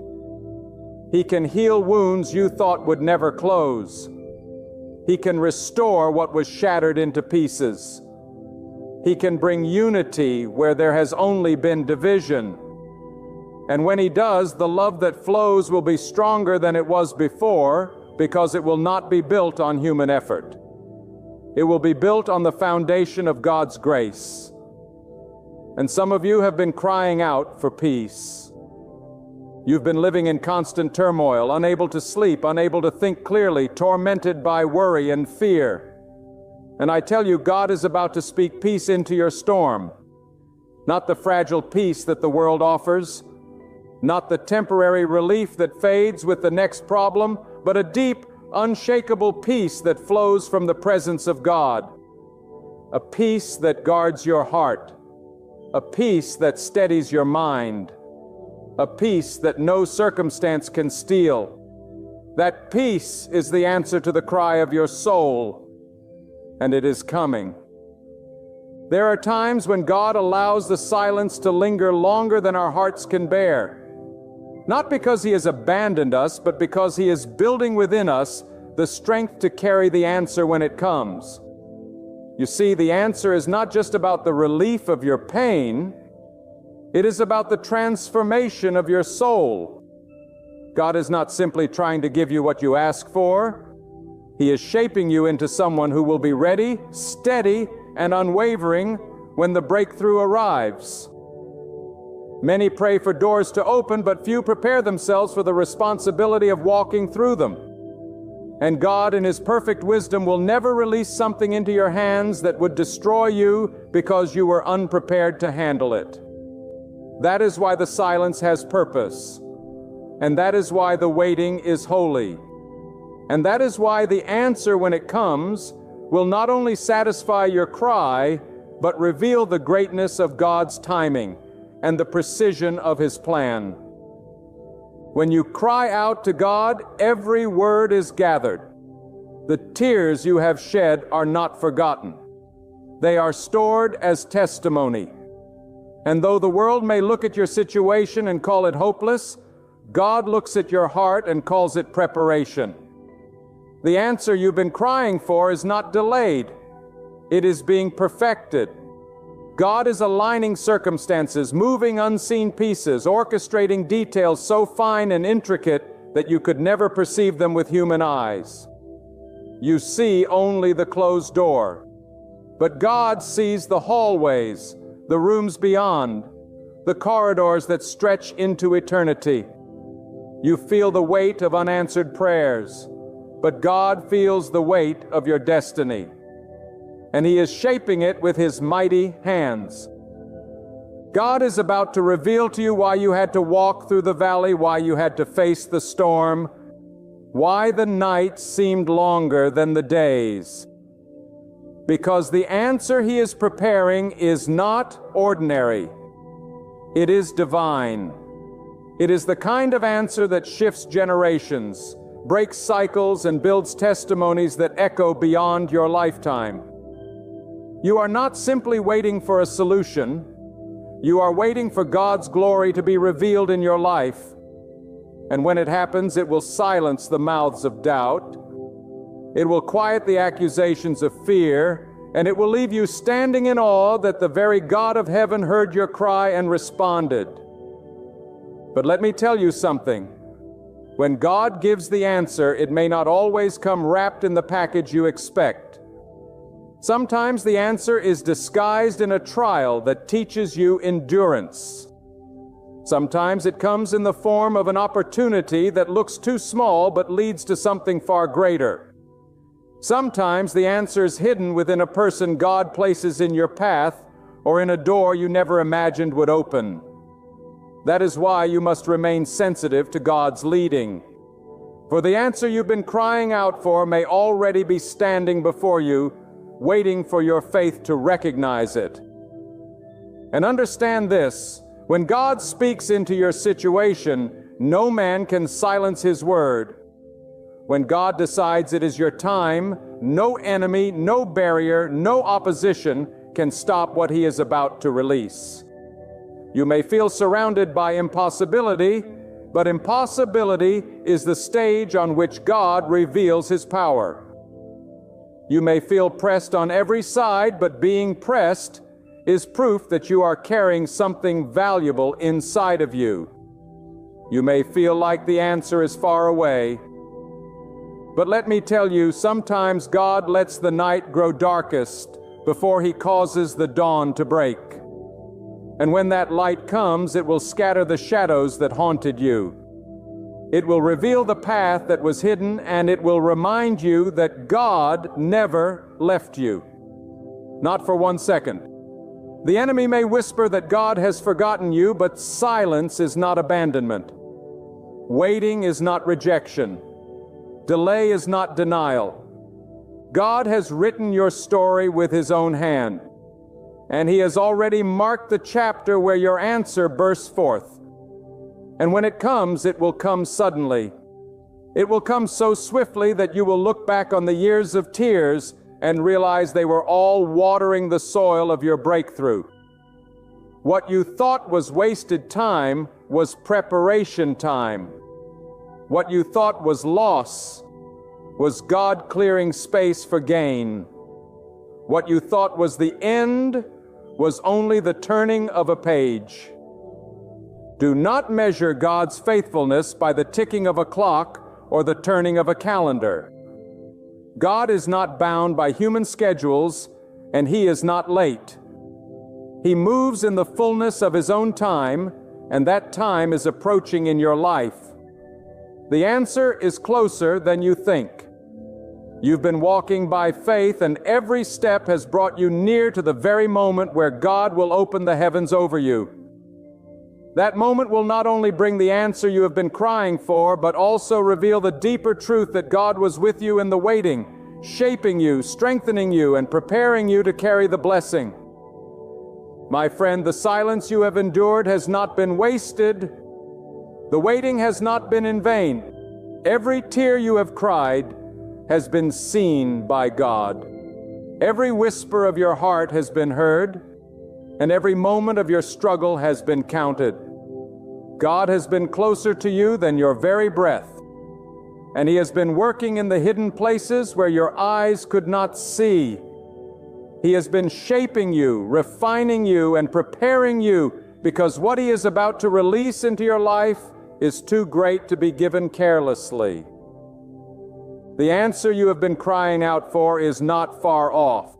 Speaker 1: He can heal wounds you thought would never close. He can restore what was shattered into pieces. He can bring unity where there has only been division. And when He does, the love that flows will be stronger than it was before, because it will not be built on human effort. It will be built on the foundation of God's grace. And some of you have been crying out for peace. You've been living in constant turmoil, unable to sleep, unable to think clearly, tormented by worry and fear. And I tell you, God is about to speak peace into your storm. Not the fragile peace that the world offers, not the temporary relief that fades with the next problem, but a deep, unshakable peace that flows from the presence of God. A peace that guards your heart. A peace that steadies your mind. A peace that no circumstance can steal. That peace is the answer to the cry of your soul, and it is coming. There are times when God allows the silence to linger longer than our hearts can bear. Not because He has abandoned us, but because He is building within us the strength to carry the answer when it comes. You see, the answer is not just about the relief of your pain, it is about the transformation of your soul. God is not simply trying to give you what you ask for. He is shaping you into someone who will be ready, steady, and unwavering when the breakthrough arrives. Many pray for doors to open, but few prepare themselves for the responsibility of walking through them. And God, in His perfect wisdom, will never release something into your hands that would destroy you because you were unprepared to handle it. That is why the silence has purpose. And that is why the waiting is holy. And that is why the answer, when it comes, will not only satisfy your cry, but reveal the greatness of God's timing and the precision of His plan. When you cry out to God, every word is gathered. The tears you have shed are not forgotten. They are stored as testimony. And though the world may look at your situation and call it hopeless, God looks at your heart and calls it preparation. The answer you've been crying for is not delayed. It is being perfected. God is aligning circumstances, moving unseen pieces, orchestrating details so fine and intricate that you could never perceive them with human eyes. You see only the closed door. But God sees the hallways, the rooms beyond, the corridors that stretch into eternity. You feel the weight of unanswered prayers, but God feels the weight of your destiny, and He is shaping it with His mighty hands. God is about to reveal to you why you had to walk through the valley, why you had to face the storm, why the nights seemed longer than the days. Because the answer He is preparing is not ordinary. It is divine. It is the kind of answer that shifts generations, breaks cycles, and builds testimonies that echo beyond your lifetime. You are not simply waiting for a solution. You are waiting for God's glory to be revealed in your life. And when it happens, it will silence the mouths of doubt. It will quiet the accusations of fear, and it will leave you standing in awe that the very God of heaven heard your cry and responded. But let me tell you something. When God gives the answer, it may not always come wrapped in the package you expect. Sometimes the answer is disguised in a trial that teaches you endurance. Sometimes it comes in the form of an opportunity that looks too small but leads to something far greater. Sometimes the answer is hidden within a person God places in your path or in a door you never imagined would open. That is why you must remain sensitive to God's leading. For the answer you've been crying out for may already be standing before you, waiting for your faith to recognize it. And understand this, when God speaks into your situation, no man can silence His word. When God decides it is your time, no enemy, no barrier, no opposition can stop what He is about to release. You may feel surrounded by impossibility, but impossibility is the stage on which God reveals His power. You may feel pressed on every side, but being pressed is proof that you are carrying something valuable inside of you. You may feel like the answer is far away, but let me tell you, sometimes God lets the night grow darkest before He causes the dawn to break. And when that light comes, it will scatter the shadows that haunted you. It will reveal the path that was hidden, and it will remind you that God never left you. Not for 1 second. The enemy may whisper that God has forgotten you, but silence is not abandonment. Waiting is not rejection. Delay is not denial. God has written your story with His own hand, and He has already marked the chapter where your answer bursts forth. And when it comes, it will come suddenly. It will come so swiftly that you will look back on the years of tears and realize they were all watering the soil of your breakthrough. What you thought was wasted time was preparation time. What you thought was loss was God clearing space for gain. What you thought was the end was only the turning of a page. Do not measure God's faithfulness by the ticking of a clock or the turning of a calendar. God is not bound by human schedules, and He is not late. He moves in the fullness of His own time, and that time is approaching in your life. The answer is closer than you think. You've been walking by faith, and every step has brought you near to the very moment where God will open the heavens over you. That moment will not only bring the answer you have been crying for, but also reveal the deeper truth that God was with you in the waiting, shaping you, strengthening you, and preparing you to carry the blessing. My friend, the silence you have endured has not been wasted. The waiting has not been in vain. Every tear you have cried has been seen by God. Every whisper of your heart has been heard, and every moment of your struggle has been counted. God has been closer to you than your very breath, and He has been working in the hidden places where your eyes could not see. He has been shaping you, refining you, and preparing you, because what He is about to release into your life is too great to be given carelessly. The answer you have been crying out for is not far off.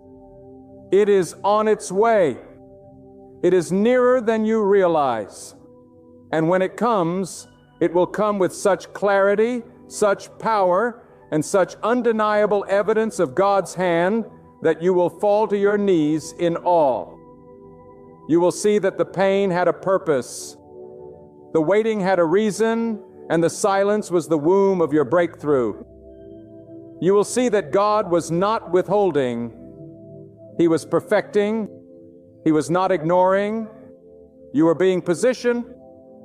Speaker 1: It is on its way. It is nearer than you realize. And when it comes, it will come with such clarity, such power, and such undeniable evidence of God's hand that you will fall to your knees in awe. You will see that the pain had a purpose. The waiting had a reason, and the silence was the womb of your breakthrough. You will see that God was not withholding. He was perfecting. He was not ignoring. You were being positioned.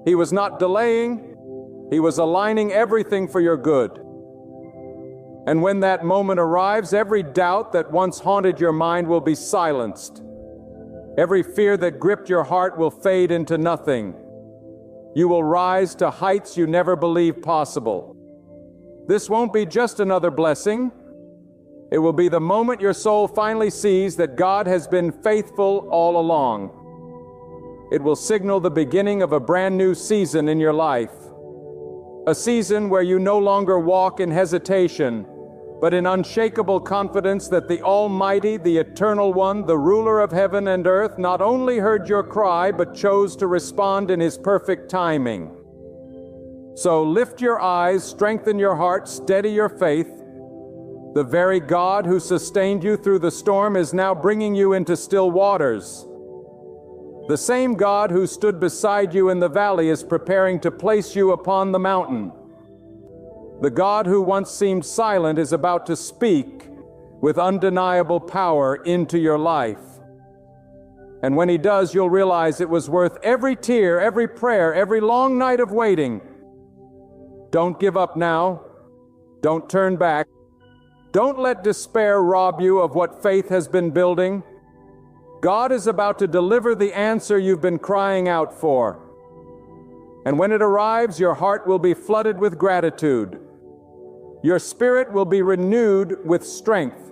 Speaker 1: He was not delaying. He was aligning everything for your good. And when that moment arrives, every doubt that once haunted your mind will be silenced. Every fear that gripped your heart will fade into nothing. You will rise to heights you never believed possible. This won't be just another blessing. It will be the moment your soul finally sees that God has been faithful all along. It will signal the beginning of a brand new season in your life. A season where you no longer walk in hesitation, but in unshakable confidence that the Almighty, the Eternal One, the ruler of heaven and earth, not only heard your cry, but chose to respond in His perfect timing. So lift your eyes, strengthen your heart, steady your faith. The very God who sustained you through the storm is now bringing you into still waters. The same God who stood beside you in the valley is preparing to place you upon the mountain. The God who once seemed silent is about to speak with undeniable power into your life. And when He does, you'll realize it was worth every tear, every prayer, every long night of waiting. Don't give up now. Don't turn back. Don't let despair rob you of what faith has been building. God is about to deliver the answer you've been crying out for. And when it arrives, your heart will be flooded with gratitude. Your spirit will be renewed with strength.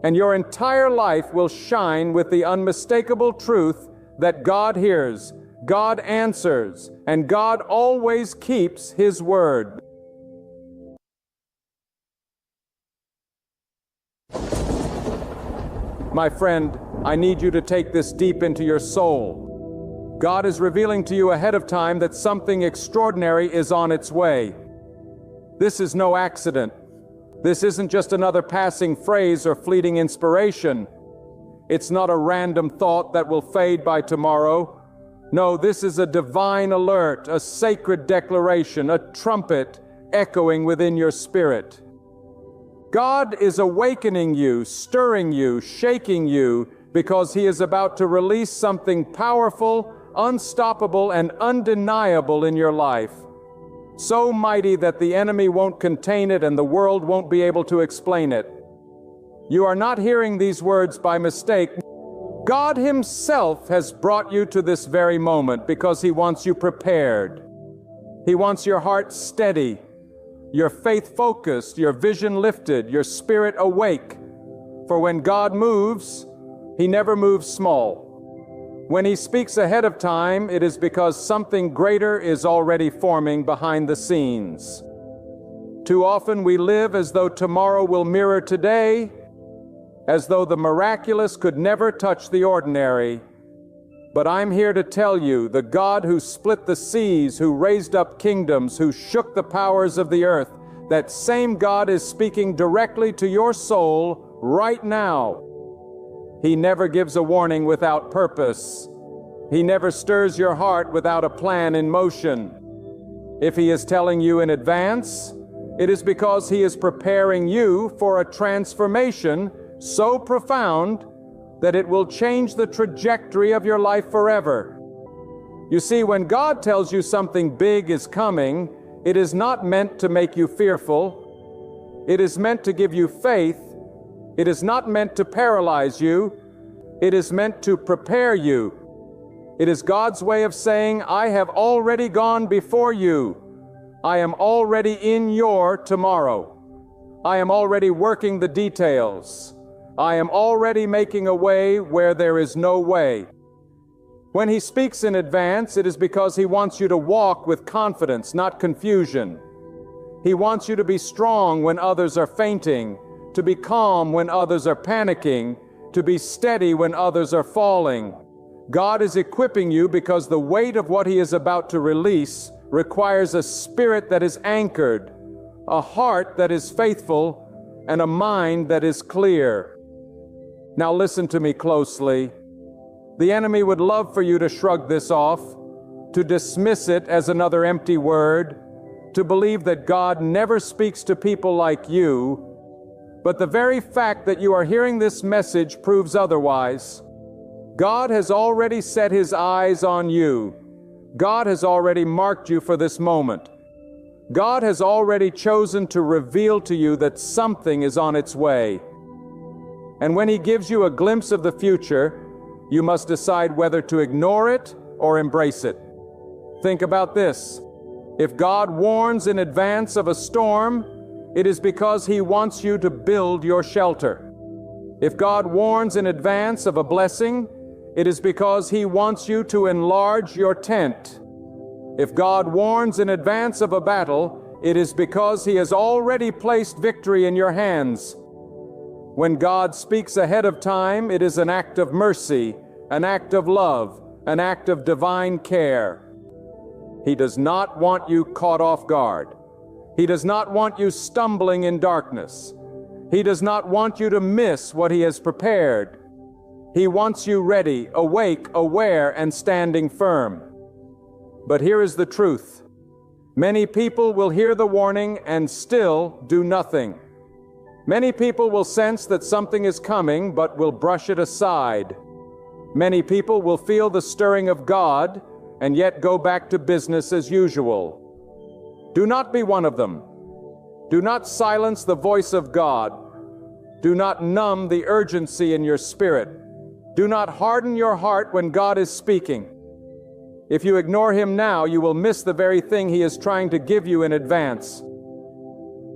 Speaker 1: And your entire life will shine with the unmistakable truth that God hears, God answers, and God always keeps His word. My friend, I need you to take this deep into your soul. God is revealing to you ahead of time that something extraordinary is on its way. This is no accident. This isn't just another passing phrase or fleeting inspiration. It's not a random thought that will fade by tomorrow. No, this is a divine alert, a sacred declaration, a trumpet echoing within your spirit. God is awakening you, stirring you, shaking you, because He is about to release something powerful, unstoppable, and undeniable in your life. So mighty that the enemy won't contain it and the world won't be able to explain it. You are not hearing these words by mistake. God Himself has brought you to this very moment because He wants you prepared. He wants your heart steady, your faith focused, your vision lifted, your spirit awake. For when God moves, He never moves small. When He speaks ahead of time, it is because something greater is already forming behind the scenes. Too often we live as though tomorrow will mirror today, as though the miraculous could never touch the ordinary. But I'm here to tell you, the God who split the seas, who raised up kingdoms, who shook the powers of the earth, that same God is speaking directly to your soul right now. He never gives a warning without purpose. He never stirs your heart without a plan in motion. If He is telling you in advance, it is because He is preparing you for a transformation so profound that it will change the trajectory of your life forever. You see, when God tells you something big is coming, it is not meant to make you fearful. It is meant to give you faith. It is not meant to paralyze you. It is meant to prepare you. It is God's way of saying, I have already gone before you. I am already in your tomorrow. I am already working the details. I am already making a way where there is no way. When He speaks in advance, it is because He wants you to walk with confidence, not confusion. He wants you to be strong when others are fainting, to be calm when others are panicking, to be steady when others are falling. God is equipping you because the weight of what He is about to release requires a spirit that is anchored, a heart that is faithful, and a mind that is clear. Now listen to me closely. The enemy would love for you to shrug this off, to dismiss it as another empty word, to believe that God never speaks to people like you. But the very fact that you are hearing this message proves otherwise. God has already set His eyes on you. God has already marked you for this moment. God has already chosen to reveal to you that something is on its way. And when He gives you a glimpse of the future, you must decide whether to ignore it or embrace it. Think about this. If God warns in advance of a storm, it is because He wants you to build your shelter. If God warns in advance of a blessing, it is because He wants you to enlarge your tent. If God warns in advance of a battle, it is because He has already placed victory in your hands. When God speaks ahead of time, it is an act of mercy, an act of love, an act of divine care. He does not want you caught off guard. He does not want you stumbling in darkness. He does not want you to miss what He has prepared. He wants you ready, awake, aware, and standing firm. But here is the truth. Many people will hear the warning and still do nothing. Many people will sense that something is coming, but will brush it aside. Many people will feel the stirring of God, and yet go back to business as usual. Do not be one of them. Do not silence the voice of God. Do not numb the urgency in your spirit. Do not harden your heart when God is speaking. If you ignore Him now, you will miss the very thing He is trying to give you in advance.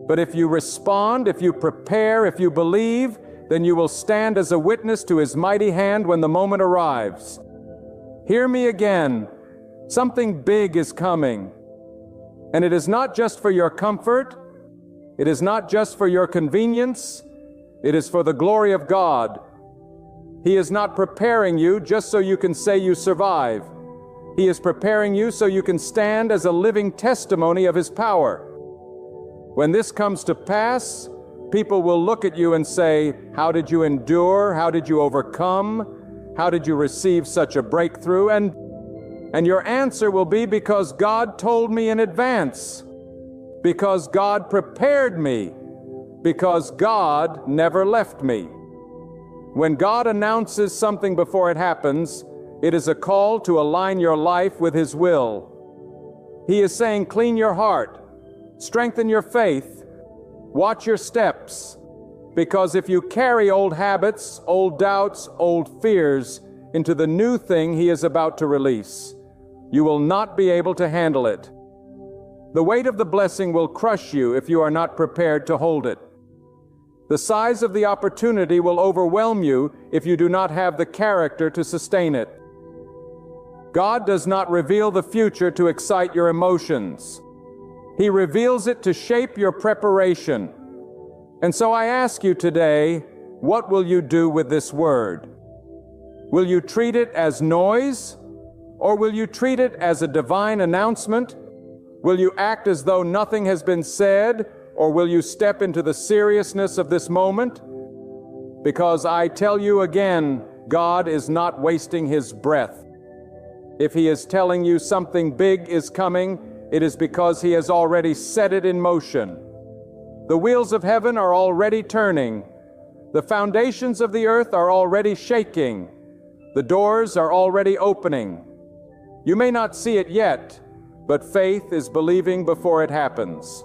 Speaker 1: But if you respond, if you prepare, if you believe, then you will stand as a witness to His mighty hand when the moment arrives. Hear me again. Something big is coming. And it is not just for your comfort. It is not just for your convenience. It is for the glory of God. He is not preparing you just so you can say you survive. He is preparing you so you can stand as a living testimony of His power. When this comes to pass, people will look at you and say, "How did you endure? How did you overcome? How did you receive such a breakthrough?" And your answer will be, "Because God told me in advance. Because God prepared me. Because God never left me." When God announces something before it happens, it is a call to align your life with His will. He is saying, clean your heart, strengthen your faith, watch your steps, because if you carry old habits, old doubts, old fears into the new thing He is about to release, you will not be able to handle it. The weight of the blessing will crush you if you are not prepared to hold it. The size of the opportunity will overwhelm you if you do not have the character to sustain it. God does not reveal the future to excite your emotions. He reveals it to shape your preparation. And so I ask you today, what will you do with this word? Will you treat it as noise, or will you treat it as a divine announcement? Will you act as though nothing has been said, or will you step into the seriousness of this moment? Because I tell you again, God is not wasting His breath. If He is telling you something big is coming, it is because He has already set it in motion. The wheels of heaven are already turning. The foundations of the earth are already shaking. The doors are already opening. You may not see it yet, but faith is believing before it happens.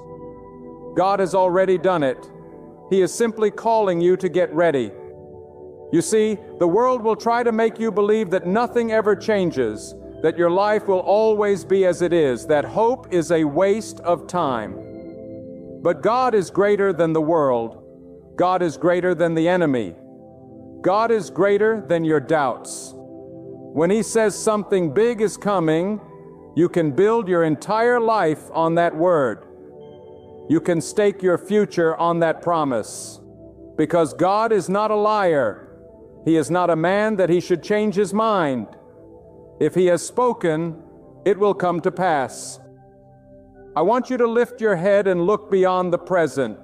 Speaker 1: God has already done it. He is simply calling you to get ready. You see, the world will try to make you believe that nothing ever changes, that your life will always be as it is, that hope is a waste of time. But God is greater than the world. God is greater than the enemy. God is greater than your doubts. When He says something big is coming, you can build your entire life on that word. You can stake your future on that promise. Because God is not a liar. He is not a man that he should change his mind. If he has spoken, it will come to pass. I want you to lift your head and look beyond the present.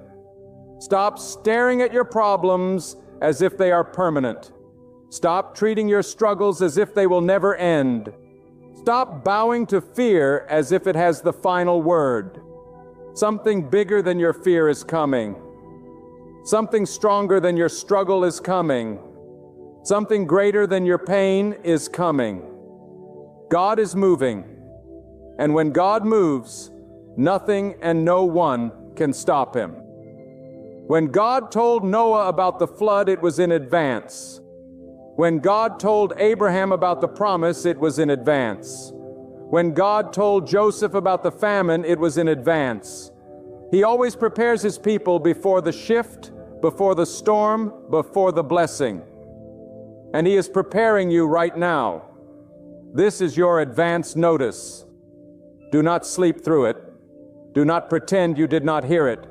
Speaker 1: Stop staring at your problems as if they are permanent. Stop treating your struggles as if they will never end. Stop bowing to fear as if it has the final word. Something bigger than your fear is coming. Something stronger than your struggle is coming. Something greater than your pain is coming. God is moving. And when God moves, nothing and no one can stop him. When God told Noah about the flood, it was in advance. When God told Abraham about the promise, it was in advance. When God told Joseph about the famine, it was in advance. He always prepares his people before the shift, before the storm, before the blessing. And he is preparing you right now. This is your advance notice. Do not sleep through it. Do not pretend you did not hear it.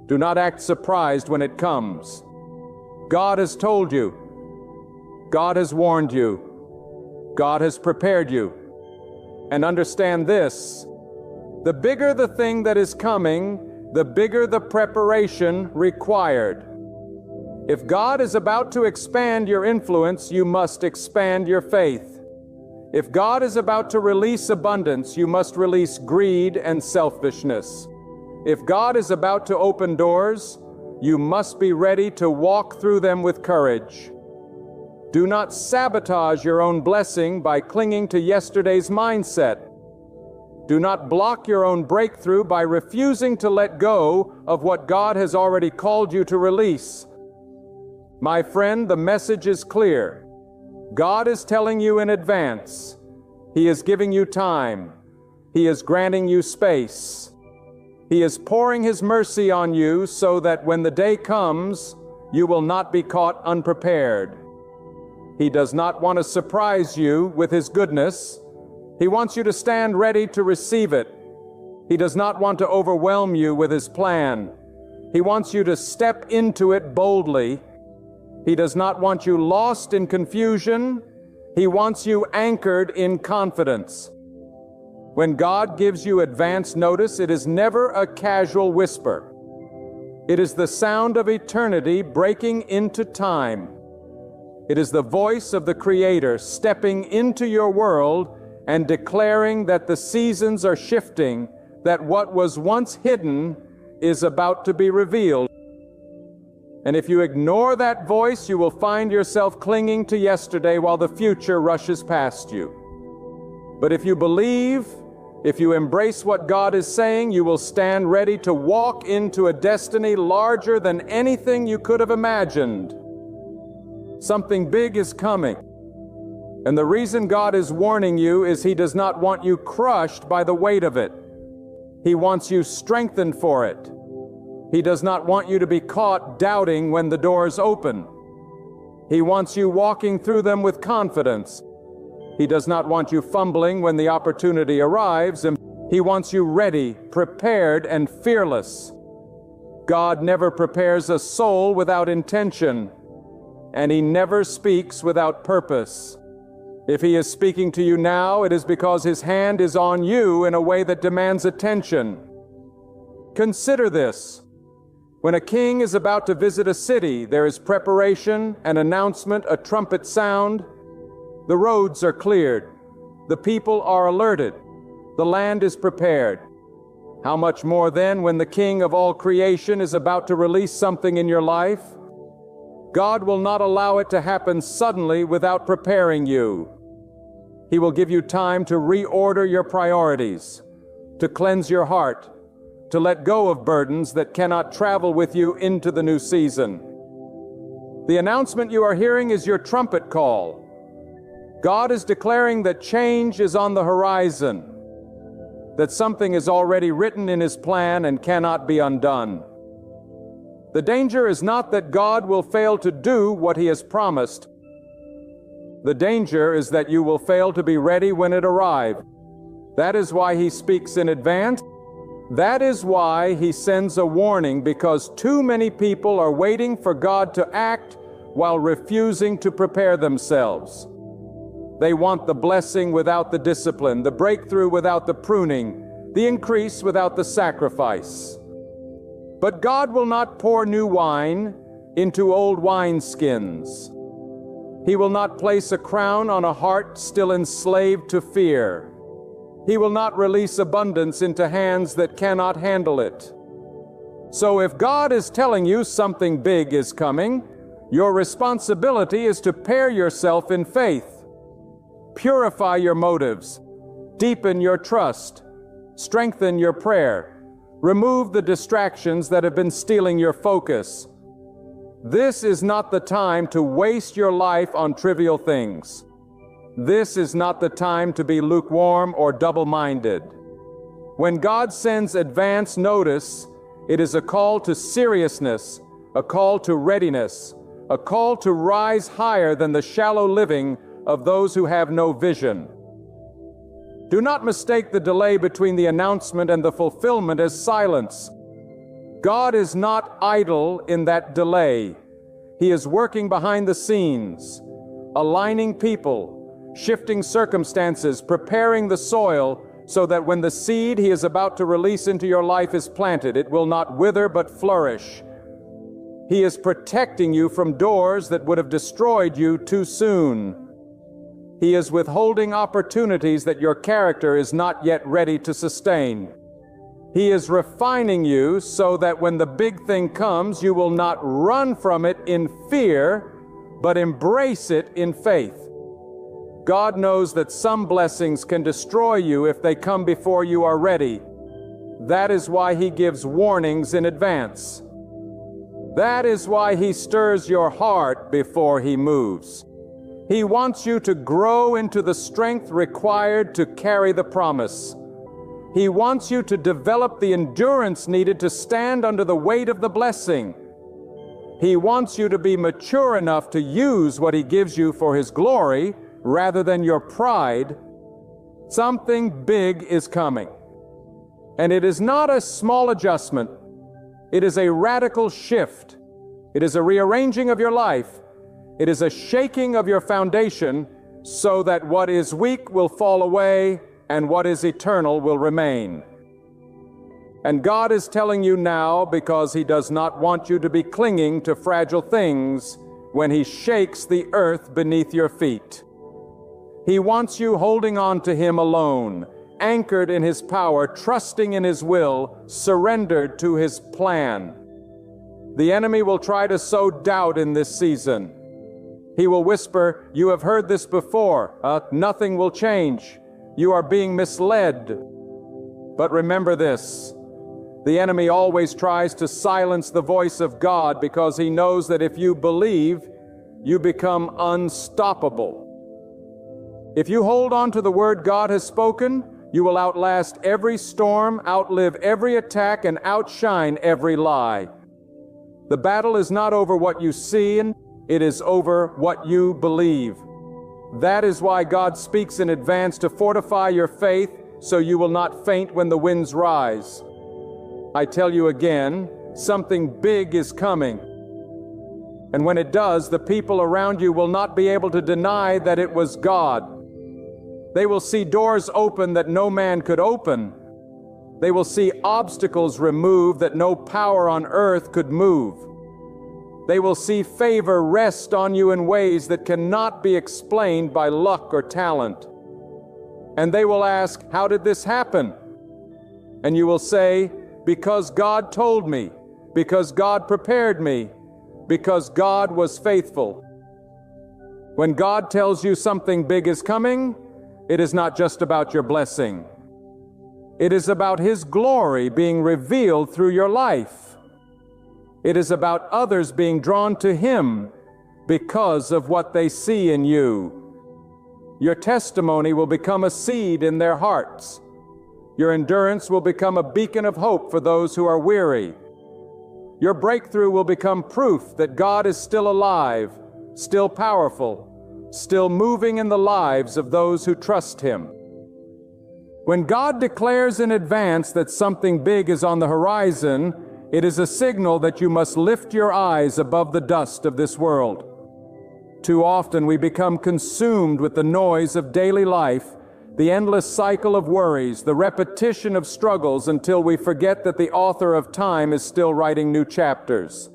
Speaker 1: Do not act surprised when it comes. God has told you. God has warned you. God has prepared you. And understand this: the bigger the thing that is coming, the bigger the preparation required. If God is about to expand your influence, you must expand your faith. If God is about to release abundance, you must release greed and selfishness. If God is about to open doors, you must be ready to walk through them with courage. Do not sabotage your own blessing by clinging to yesterday's mindset. Do not block your own breakthrough by refusing to let go of what God has already called you to release. My friend, the message is clear. God is telling you in advance. He is giving you time. He is granting you space. He is pouring His mercy on you so that when the day comes, you will not be caught unprepared. He does not want to surprise you with His goodness. He wants you to stand ready to receive it. He does not want to overwhelm you with His plan. He wants you to step into it boldly. He does not want you lost in confusion. He wants you anchored in confidence. When God gives you advance notice, it is never a casual whisper. It is the sound of eternity breaking into time. It is the voice of the Creator stepping into your world and declaring that the seasons are shifting, that what was once hidden is about to be revealed. And if you ignore that voice, you will find yourself clinging to yesterday while the future rushes past you. But if you believe, if you embrace what God is saying, you will stand ready to walk into a destiny larger than anything you could have imagined. Something big is coming. And the reason God is warning you is He does not want you crushed by the weight of it. He wants you strengthened for it. He does not want you to be caught doubting when the doors open. He wants you walking through them with confidence. He does not want you fumbling when the opportunity arrives, and He wants you ready, prepared, and fearless. God never prepares a soul without intention, and He never speaks without purpose. If He is speaking to you now, it is because His hand is on you in a way that demands attention. Consider this. When a king is about to visit a city, there is preparation, an announcement, a trumpet sound. The roads are cleared. The people are alerted. The land is prepared. How much more then when the King of all creation is about to release something in your life? God will not allow it to happen suddenly without preparing you. He will give you time to reorder your priorities, to cleanse your heart, to let go of burdens that cannot travel with you into the new season. The announcement you are hearing is your trumpet call. God is declaring that change is on the horizon, that something is already written in His plan and cannot be undone. The danger is not that God will fail to do what He has promised. The danger is that you will fail to be ready when it arrives. That is why He speaks in advance. That is why He sends a warning, because too many people are waiting for God to act while refusing to prepare themselves. They want the blessing without the discipline, the breakthrough without the pruning, the increase without the sacrifice. But God will not pour new wine into old wineskins. He will not place a crown on a heart still enslaved to fear. He will not release abundance into hands that cannot handle it. So if God is telling you something big is coming, your responsibility is to pair yourself in faith. Purify your motives, deepen your trust, strengthen your prayer, remove the distractions that have been stealing your focus. This is not the time to waste your life on trivial things. This is not the time to be lukewarm or double-minded. When God sends advance notice, it is a call to seriousness, a call to readiness, a call to rise higher than the shallow living of those who have no vision. Do not mistake the delay between the announcement and the fulfillment as silence. God is not idle in that delay. He is working behind the scenes, aligning people, shifting circumstances, preparing the soil so that when the seed He is about to release into your life is planted, it will not wither but flourish. He is protecting you from doors that would have destroyed you too soon. He is withholding opportunities that your character is not yet ready to sustain. He is refining you so that when the big thing comes, you will not run from it in fear, but embrace it in faith. God knows that some blessings can destroy you if they come before you are ready. That is why He gives warnings in advance. That is why He stirs your heart before He moves. He wants you to grow into the strength required to carry the promise. He wants you to develop the endurance needed to stand under the weight of the blessing. He wants you to be mature enough to use what He gives you for His glory rather than your pride. Something big is coming. And it is not a small adjustment. It is a radical shift. It is a rearranging of your life. It is a shaking of your foundation so that what is weak will fall away and what is eternal will remain. And God is telling you now because He does not want you to be clinging to fragile things when He shakes the earth beneath your feet. He wants you holding on to Him alone, anchored in His power, trusting in His will, surrendered to His plan. The enemy will try to sow doubt in this season. He will whisper, "You have heard this before. Nothing will change. You are being misled." But remember this, the enemy always tries to silence the voice of God because he knows that if you believe, you become unstoppable. If you hold on to the word God has spoken, you will outlast every storm, outlive every attack, and outshine every lie. The battle is not over what you see, it is over what you believe. That is why God speaks in advance to fortify your faith so you will not faint when the winds rise. I tell you again, something big is coming. And when it does, the people around you will not be able to deny that it was God. They will see doors open that no man could open. They will see obstacles removed that no power on earth could move. They will see favor rest on you in ways that cannot be explained by luck or talent. And they will ask, "How did this happen?" And you will say, "Because God told me, because God prepared me, because God was faithful." When God tells you something big is coming, it is not just about your blessing. It is about His glory being revealed through your life. It is about others being drawn to Him because of what they see in you. Your testimony will become a seed in their hearts. Your endurance will become a beacon of hope for those who are weary. Your breakthrough will become proof that God is still alive, still powerful, still moving in the lives of those who trust Him. When God declares in advance that something big is on the horizon, it is a signal that you must lift your eyes above the dust of this world. Too often we become consumed with the noise of daily life, the endless cycle of worries, the repetition of struggles, until we forget that the author of time is still writing new chapters.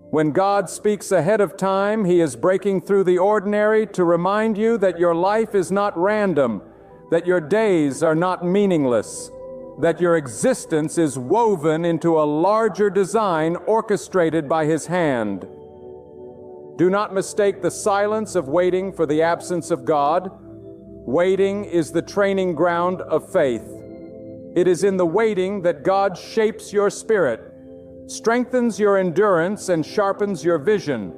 Speaker 1: When God speaks ahead of time, He is breaking through the ordinary to remind you that your life is not random, that your days are not meaningless, that your existence is woven into a larger design orchestrated by His hand. Do not mistake the silence of waiting for the absence of God. Waiting is the training ground of faith. It is in the waiting that God shapes your spirit, strengthens your endurance, and sharpens your vision.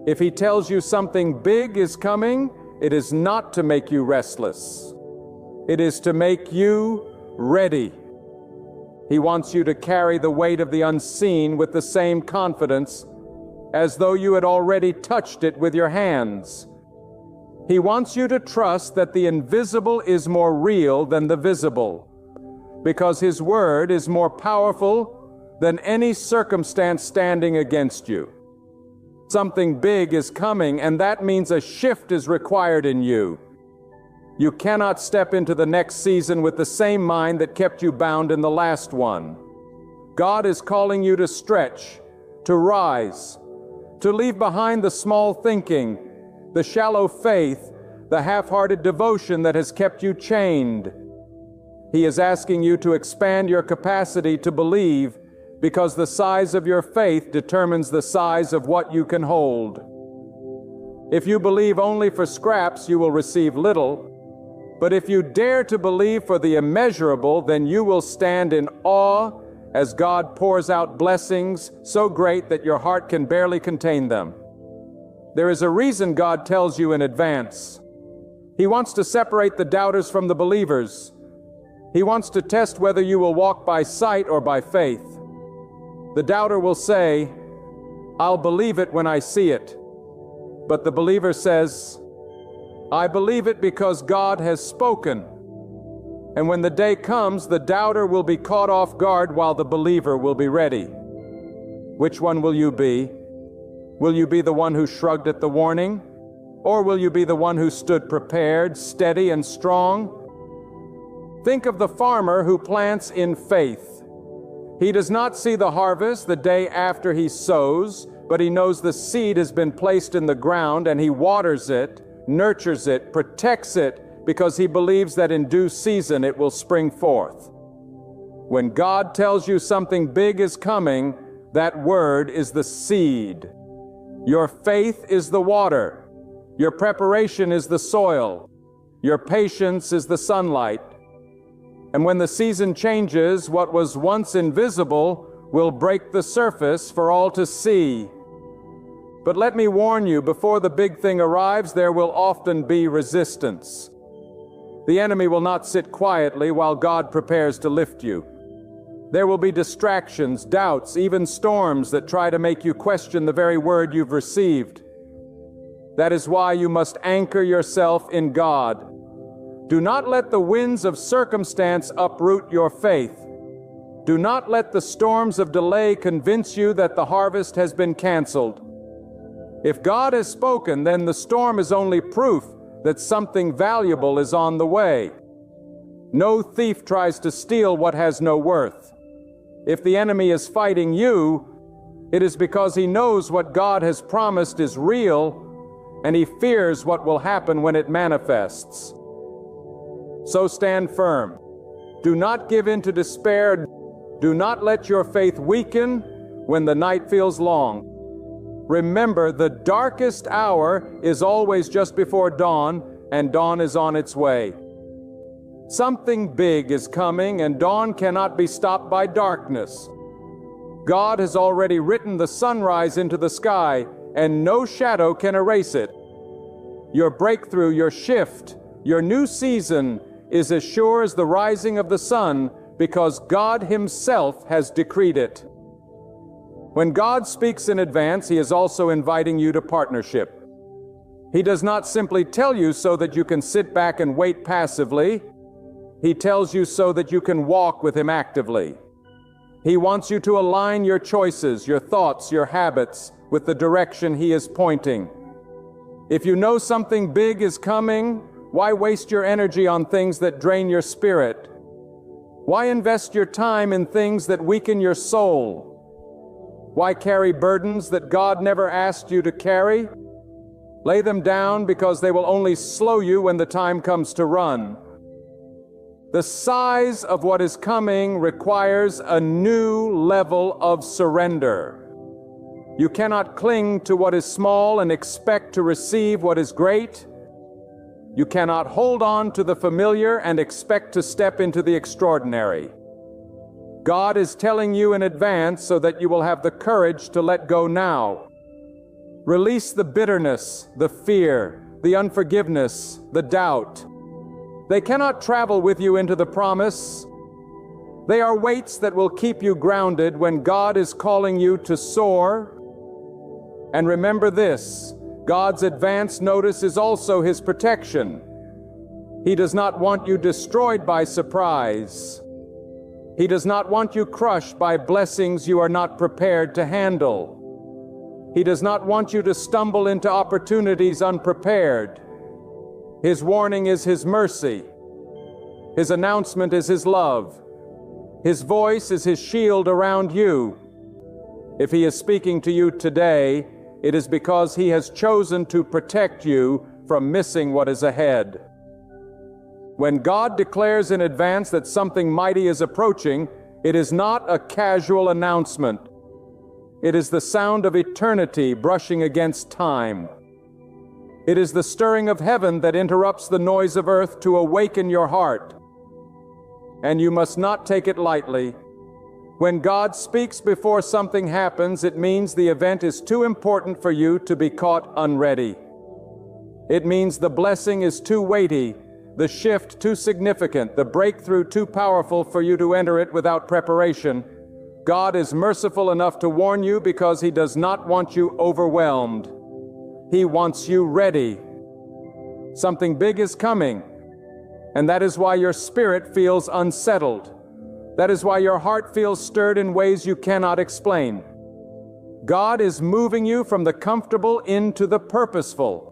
Speaker 1: If He tells you something big is coming, it is not to make you restless. It is to make you ready. He wants you to carry the weight of the unseen with the same confidence as though you had already touched it with your hands. He wants you to trust that the invisible is more real than the visible, because His Word is more powerful than any circumstance standing against you. Something big is coming, and that means a shift is required in you. You cannot step into the next season with the same mind that kept you bound in the last one. God is calling you to stretch, to rise, to leave behind the small thinking, the shallow faith, the half-hearted devotion that has kept you chained. He is asking you to expand your capacity to believe, because the size of your faith determines the size of what you can hold. If you believe only for scraps, you will receive little. But if you dare to believe for the immeasurable, then you will stand in awe as God pours out blessings so great that your heart can barely contain them. There is a reason God tells you in advance. He wants to separate the doubters from the believers. He wants to test whether you will walk by sight or by faith. The doubter will say, "I'll believe it when I see it." But the believer says, "I believe it because God has spoken." And when the day comes, the doubter will be caught off guard while the believer will be ready. Which one will you be? Will you be the one who shrugged at the warning? Or will you be the one who stood prepared, steady, and strong? Think of the farmer who plants in faith. He does not see the harvest the day after he sows, but he knows the seed has been placed in the ground, and he waters it, nurtures it, protects it, because he believes that in due season it will spring forth. When God tells you something big is coming, that word is the seed. Your faith is the water. Your preparation is the soil. Your patience is the sunlight. And when the season changes, what was once invisible will break the surface for all to see. But let me warn you, before the big thing arrives, there will often be resistance. The enemy will not sit quietly while God prepares to lift you. There will be distractions, doubts, even storms that try to make you question the very word you've received. That is why you must anchor yourself in God. Do not let the winds of circumstance uproot your faith. Do not let the storms of delay convince you that the harvest has been canceled. If God has spoken, then the storm is only proof that something valuable is on the way. No thief tries to steal what has no worth. If the enemy is fighting you, it is because he knows what God has promised is real, and he fears what will happen when it manifests. So stand firm. Do not give in to despair. Do not let your faith weaken when the night feels long. Remember, the darkest hour is always just before dawn, and dawn is on its way. Something big is coming, and dawn cannot be stopped by darkness. God has already written the sunrise into the sky, and no shadow can erase it. Your breakthrough, your shift, your new season is as sure as the rising of the sun, because God Himself has decreed it. When God speaks in advance, He is also inviting you to partnership. He does not simply tell you so that you can sit back and wait passively. He tells you so that you can walk with Him actively. He wants you to align your choices, your thoughts, your habits with the direction He is pointing. If you know something big is coming, why waste your energy on things that drain your spirit? Why invest your time in things that weaken your soul? Why carry burdens that God never asked you to carry? Lay them down because they will only slow you when the time comes to run. The size of what is coming requires a new level of surrender. You cannot cling to what is small and expect to receive what is great. You cannot hold on to the familiar and expect to step into the extraordinary. God is telling you in advance so that you will have the courage to let go now. Release the bitterness, the fear, the unforgiveness, the doubt. They cannot travel with you into the promise. They are weights that will keep you grounded when God is calling you to soar. And remember this, God's advance notice is also His protection. He does not want you destroyed by surprise. He does not want you crushed by blessings you are not prepared to handle. He does not want you to stumble into opportunities unprepared. His warning is His mercy. His announcement is His love. His voice is His shield around you. If He is speaking to you today, it is because He has chosen to protect you from missing what is ahead. When God declares in advance that something mighty is approaching, it is not a casual announcement. It is the sound of eternity brushing against time. It is the stirring of heaven that interrupts the noise of earth to awaken your heart. And you must not take it lightly. When God speaks before something happens, it means the event is too important for you to be caught unready. It means the blessing is too weighty, the shift too significant, the breakthrough too powerful for you to enter it without preparation. God is merciful enough to warn you because He does not want you overwhelmed. He wants you ready. Something big is coming, and that is why your spirit feels unsettled. That is why your heart feels stirred in ways you cannot explain. God is moving you from the comfortable into the purposeful.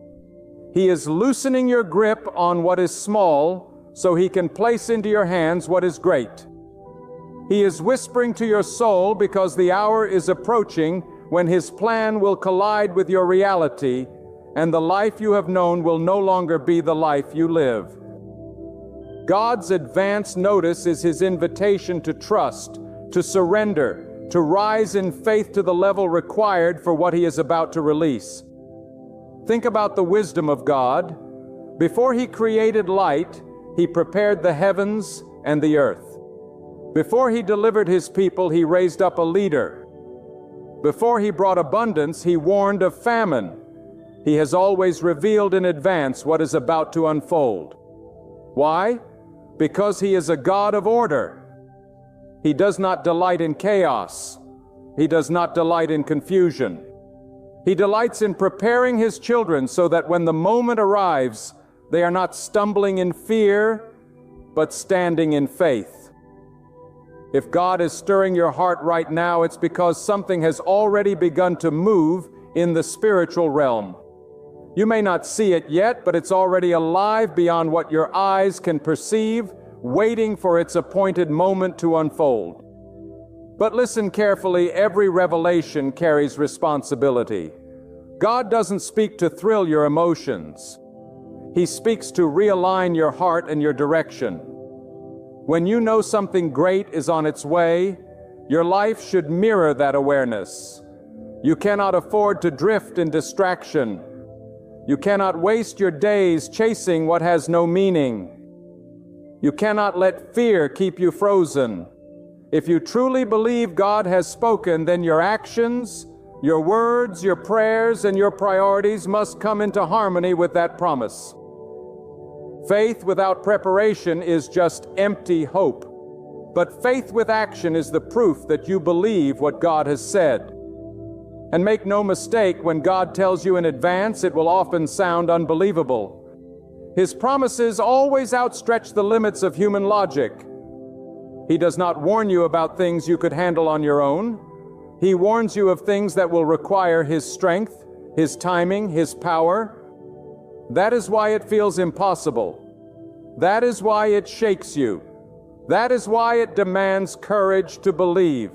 Speaker 1: He is loosening your grip on what is small so He can place into your hands what is great. He is whispering to your soul because the hour is approaching when His plan will collide with your reality, and the life you have known will no longer be the life you live. God's advance notice is His invitation to trust, to surrender, to rise in faith to the level required for what He is about to release. Think about the wisdom of God. Before He created light, He prepared the heavens and the earth. Before He delivered His people, He raised up a leader. Before He brought abundance, He warned of famine. He has always revealed in advance what is about to unfold. Why? Because He is a God of order. He does not delight in chaos. He does not delight in confusion. He delights in preparing His children so that when the moment arrives, they are not stumbling in fear, but standing in faith. If God is stirring your heart right now, it's because something has already begun to move in the spiritual realm. You may not see it yet, but it's already alive beyond what your eyes can perceive, waiting for its appointed moment to unfold. But listen carefully, every revelation carries responsibility. God doesn't speak to thrill your emotions. He speaks to realign your heart and your direction. When you know something great is on its way, your life should mirror that awareness. You cannot afford to drift in distraction. You cannot waste your days chasing what has no meaning. You cannot let fear keep you frozen. If you truly believe God has spoken, then your actions, your words, your prayers, and your priorities must come into harmony with that promise. Faith without preparation is just empty hope. But faith with action is the proof that you believe what God has said. And make no mistake, when God tells you in advance, it will often sound unbelievable. His promises always outstretch the limits of human logic. He does not warn you about things you could handle on your own. He warns you of things that will require His strength, His timing, His power. That is why it feels impossible. That is why it shakes you. That is why it demands courage to believe.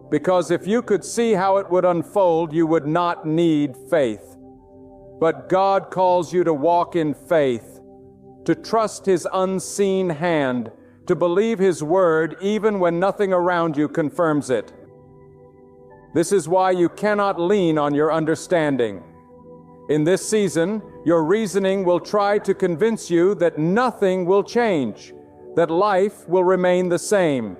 Speaker 1: Because if you could see how it would unfold, you would not need faith. But God calls you to walk in faith, to trust His unseen hand, to believe His word even when nothing around you confirms it. This is why you cannot lean on your understanding. In this season, your reasoning will try to convince you that nothing will change, that life will remain the same.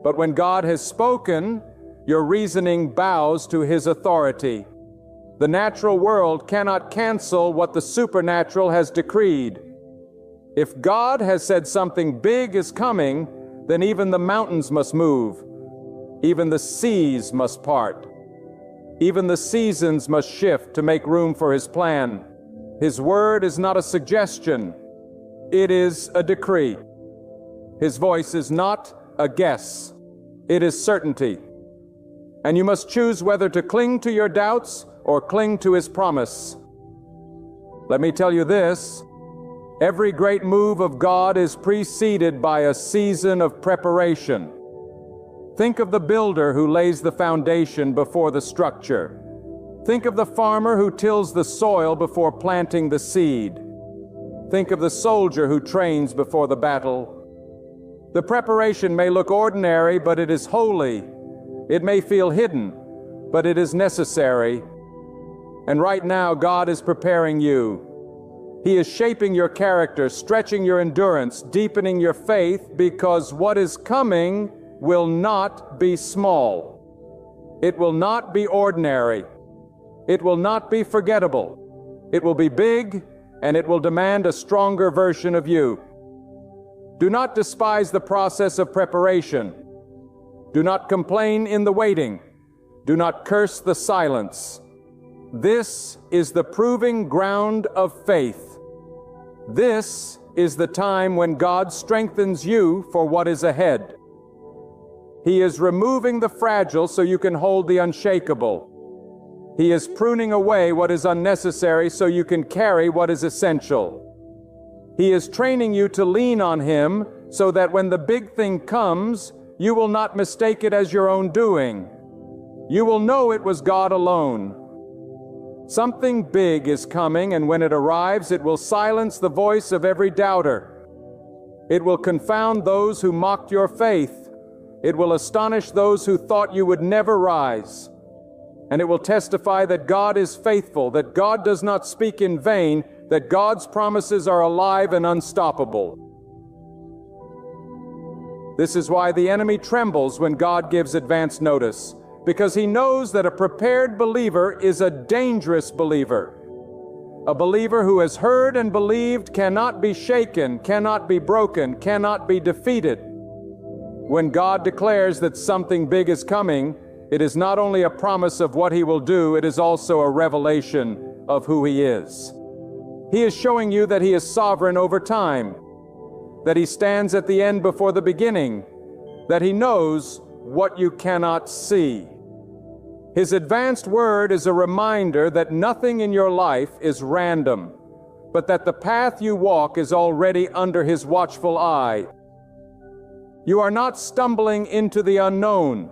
Speaker 1: But when God has spoken, your reasoning bows to His authority. The natural world cannot cancel what the supernatural has decreed. If God has said something big is coming, then even the mountains must move. Even the seas must part. Even the seasons must shift to make room for His plan. His word is not a suggestion. It is a decree. His voice is not a guess. It is certainty. And you must choose whether to cling to your doubts or cling to His promise. Let me tell you this. Every great move of God is preceded by a season of preparation. Think of the builder who lays the foundation before the structure. Think of the farmer who tills the soil before planting the seed. Think of the soldier who trains before the battle. The preparation may look ordinary, but it is holy. It may feel hidden, but it is necessary. And right now, God is preparing you. He is shaping your character, stretching your endurance, deepening your faith, because what is coming will not be small. It will not be ordinary. It will not be forgettable. It will be big, and it will demand a stronger version of you. Do not despise the process of preparation. Do not complain in the waiting. Do not curse the silence. This is the proving ground of faith. This is the time when God strengthens you for what is ahead. He is removing the fragile so you can hold the unshakable. He is pruning away what is unnecessary so you can carry what is essential. He is training you to lean on Him so that when the big thing comes, you will not mistake it as your own doing. You will know it was God alone. Something big is coming, and when it arrives, it will silence the voice of every doubter. It will confound those who mocked your faith. It will astonish those who thought you would never rise. And it will testify that God is faithful, that God does not speak in vain, that God's promises are alive and unstoppable. This is why the enemy trembles when God gives advance notice, because he knows that a prepared believer is a dangerous believer. A believer who has heard and believed cannot be shaken, cannot be broken, cannot be defeated. When God declares that something big is coming, it is not only a promise of what He will do, it is also a revelation of who He is. He is showing you that He is sovereign over time, that He stands at the end before the beginning, that He knows what you cannot see. His advanced word is a reminder that nothing in your life is random, but that the path you walk is already under His watchful eye. You are not stumbling into the unknown.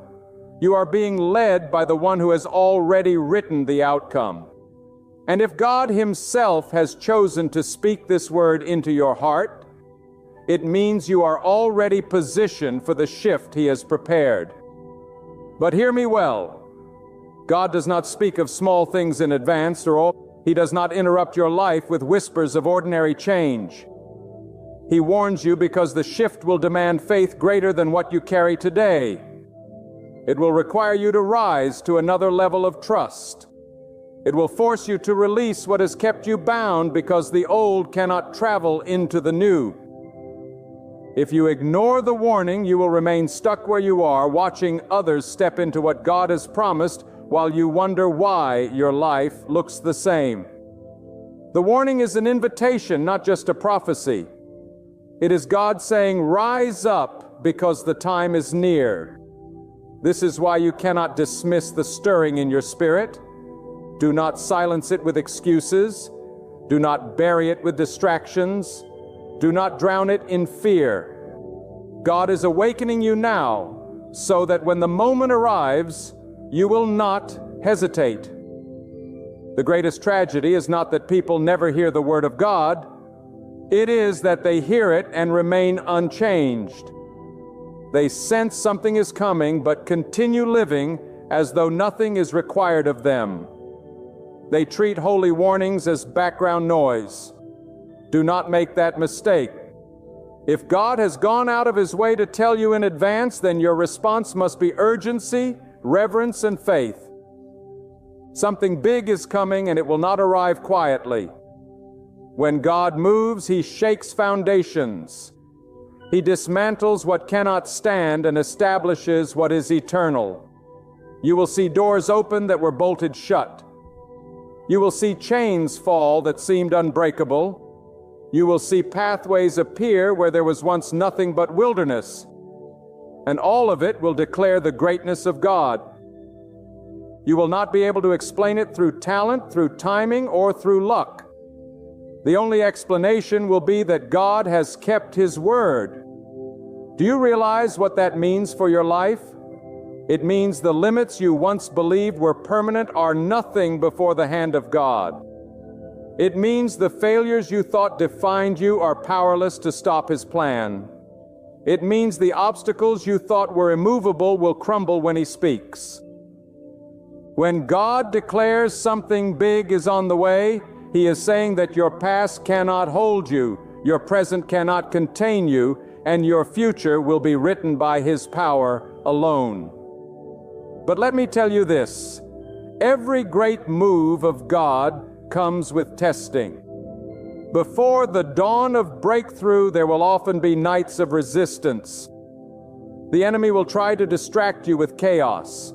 Speaker 1: You are being led by the one who has already written the outcome. And if God Himself has chosen to speak this word into your heart, it means you are already positioned for the shift He has prepared. But hear me well. God does not speak of small things in advance, or He does not interrupt your life with whispers of ordinary change. He warns you because the shift will demand faith greater than what you carry today. It will require you to rise to another level of trust. It will force you to release what has kept you bound because the old cannot travel into the new. If you ignore the warning, you will remain stuck where you are, watching others step into what God has promised while you wonder why your life looks the same. The warning is an invitation, not just a prophecy. It is God saying, "Rise up, because the time is near." This is why you cannot dismiss the stirring in your spirit. Do not silence it with excuses. Do not bury it with distractions. Do not drown it in fear. God is awakening you now so that when the moment arrives, you will not hesitate. The greatest tragedy is not that people never hear the Word of God. It is that they hear it and remain unchanged. They sense something is coming but continue living as though nothing is required of them. They treat holy warnings as background noise. Do not make that mistake. If God has gone out of His way to tell you in advance, then your response must be urgency, reverence, and faith. Something big is coming, and it will not arrive quietly. When God moves, He shakes foundations. He dismantles what cannot stand and establishes what is eternal. You will see doors open that were bolted shut. You will see chains fall that seemed unbreakable. You will see pathways appear where there was once nothing but wilderness. And all of it will declare the greatness of God. You will not be able to explain it through talent, through timing, or through luck. The only explanation will be that God has kept His word. Do you realize what that means for your life? It means the limits you once believed were permanent are nothing before the hand of God. It means the failures you thought defined you are powerless to stop His plan. It means the obstacles you thought were immovable will crumble when He speaks. When God declares something big is on the way, He is saying that your past cannot hold you, your present cannot contain you, and your future will be written by His power alone. But let me tell you this, every great move of God comes with testing. Before the dawn of breakthrough, there will often be nights of resistance. The enemy will try to distract you with chaos.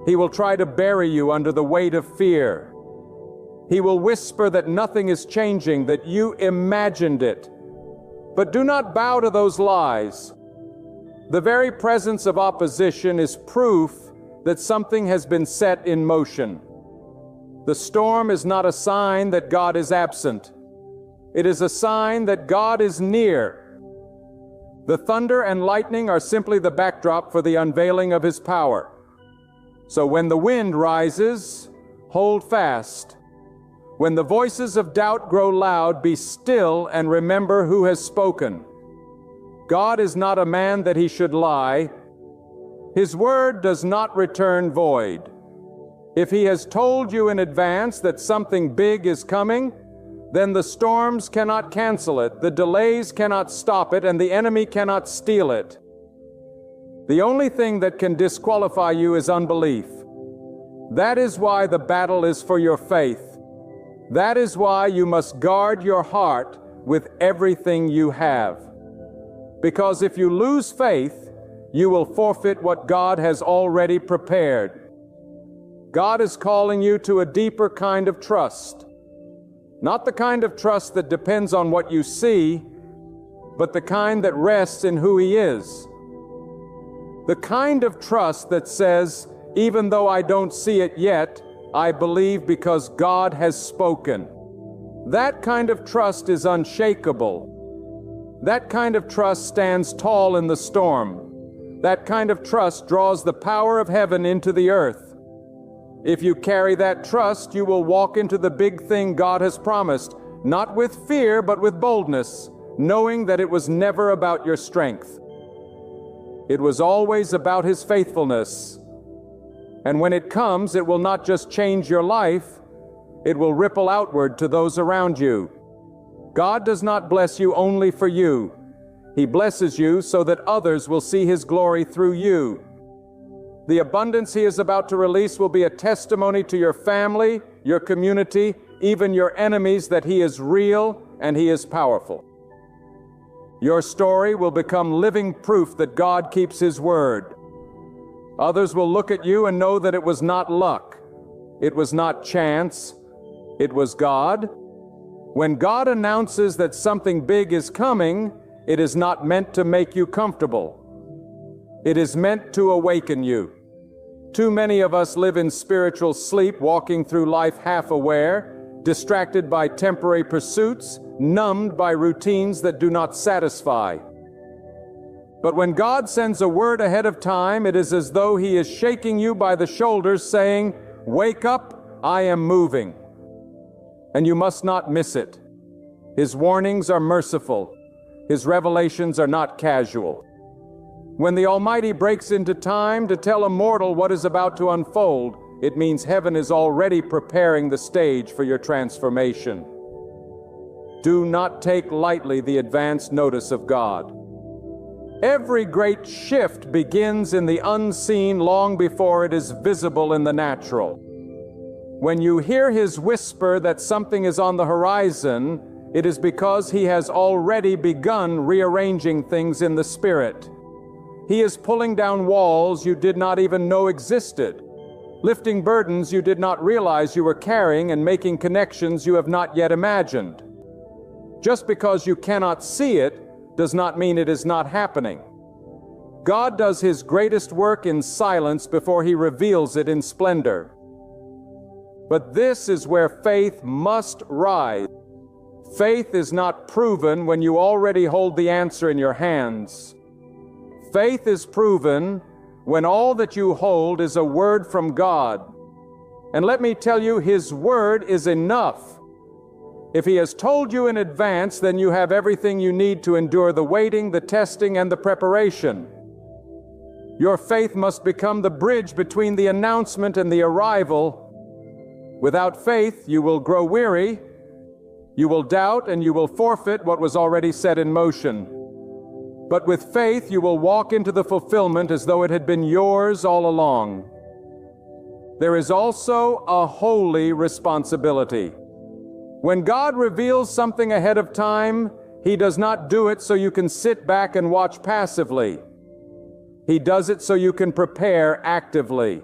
Speaker 1: He will try to bury you under the weight of fear. He will whisper that nothing is changing, that you imagined it. But do not bow to those lies. The very presence of opposition is proof that something has been set in motion. The storm is not a sign that God is absent. It is a sign that God is near. The thunder and lightning are simply the backdrop for the unveiling of His power. So when the wind rises, hold fast. When the voices of doubt grow loud, be still and remember who has spoken. God is not a man that He should lie. His word does not return void. If He has told you in advance that something big is coming, then the storms cannot cancel it, the delays cannot stop it, and the enemy cannot steal it. The only thing that can disqualify you is unbelief. That is why the battle is for your faith. That is why you must guard your heart with everything you have. Because if you lose faith, you will forfeit what God has already prepared. God is calling you to a deeper kind of trust. Not the kind of trust that depends on what you see, but the kind that rests in who He is. The kind of trust that says, even though I don't see it yet, I believe because God has spoken. That kind of trust is unshakable. That kind of trust stands tall in the storm. That kind of trust draws the power of heaven into the earth. If you carry that trust, you will walk into the big thing God has promised, not with fear, but with boldness, knowing that it was never about your strength. It was always about His faithfulness. And when it comes, it will not just change your life, it will ripple outward to those around you. God does not bless you only for you. He blesses you so that others will see His glory through you. The abundance He is about to release will be a testimony to your family, your community, even your enemies that He is real and He is powerful. Your story will become living proof that God keeps His word. Others will look at you and know that it was not luck. It was not chance. It was God. When God announces that something big is coming, it is not meant to make you comfortable. It is meant to awaken you. Too many of us live in spiritual sleep, walking through life half aware, distracted by temporary pursuits, numbed by routines that do not satisfy. But when God sends a word ahead of time, it is as though He is shaking you by the shoulders, saying, "Wake up, I am moving." And you must not miss it. His warnings are merciful. His revelations are not casual. When the Almighty breaks into time to tell a mortal what is about to unfold, it means heaven is already preparing the stage for your transformation. Do not take lightly the advance notice of God. Every great shift begins in the unseen long before it is visible in the natural. When you hear His whisper that something is on the horizon, it is because He has already begun rearranging things in the Spirit. He is pulling down walls you did not even know existed, lifting burdens you did not realize you were carrying, and making connections you have not yet imagined. Just because you cannot see it does not mean it is not happening. God does His greatest work in silence before He reveals it in splendor. But this is where faith must rise. Faith is not proven when you already hold the answer in your hands. Faith is proven when all that you hold is a word from God. And let me tell you, His word is enough. If He has told you in advance, then you have everything you need to endure the waiting, the testing, and the preparation. Your faith must become the bridge between the announcement and the arrival. Without faith, you will grow weary, you will doubt, and you will forfeit what was already set in motion. But with faith, you will walk into the fulfillment as though it had been yours all along. There is also a holy responsibility. When God reveals something ahead of time, He does not do it so you can sit back and watch passively. He does it so you can prepare actively.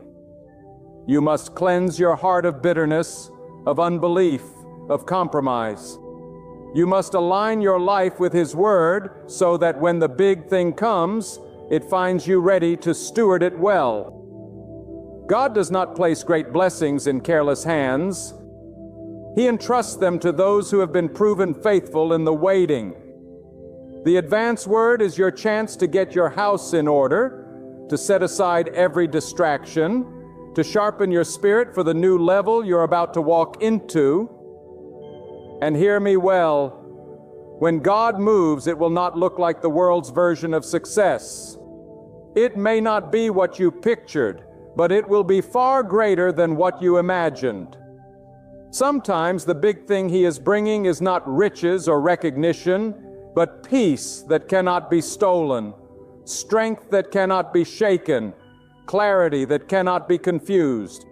Speaker 1: You must cleanse your heart of bitterness, of unbelief, of compromise. You must align your life with His Word so that when the big thing comes, it finds you ready to steward it well. God does not place great blessings in careless hands. He entrusts them to those who have been proven faithful in the waiting. The advance word is your chance to get your house in order, to set aside every distraction, to sharpen your spirit for the new level you're about to walk into. And hear me well, when God moves, it will not look like the world's version of success. It may not be what you pictured, but it will be far greater than what you imagined. Sometimes the big thing He is bringing is not riches or recognition, but peace that cannot be stolen, strength that cannot be shaken, clarity that cannot be confused.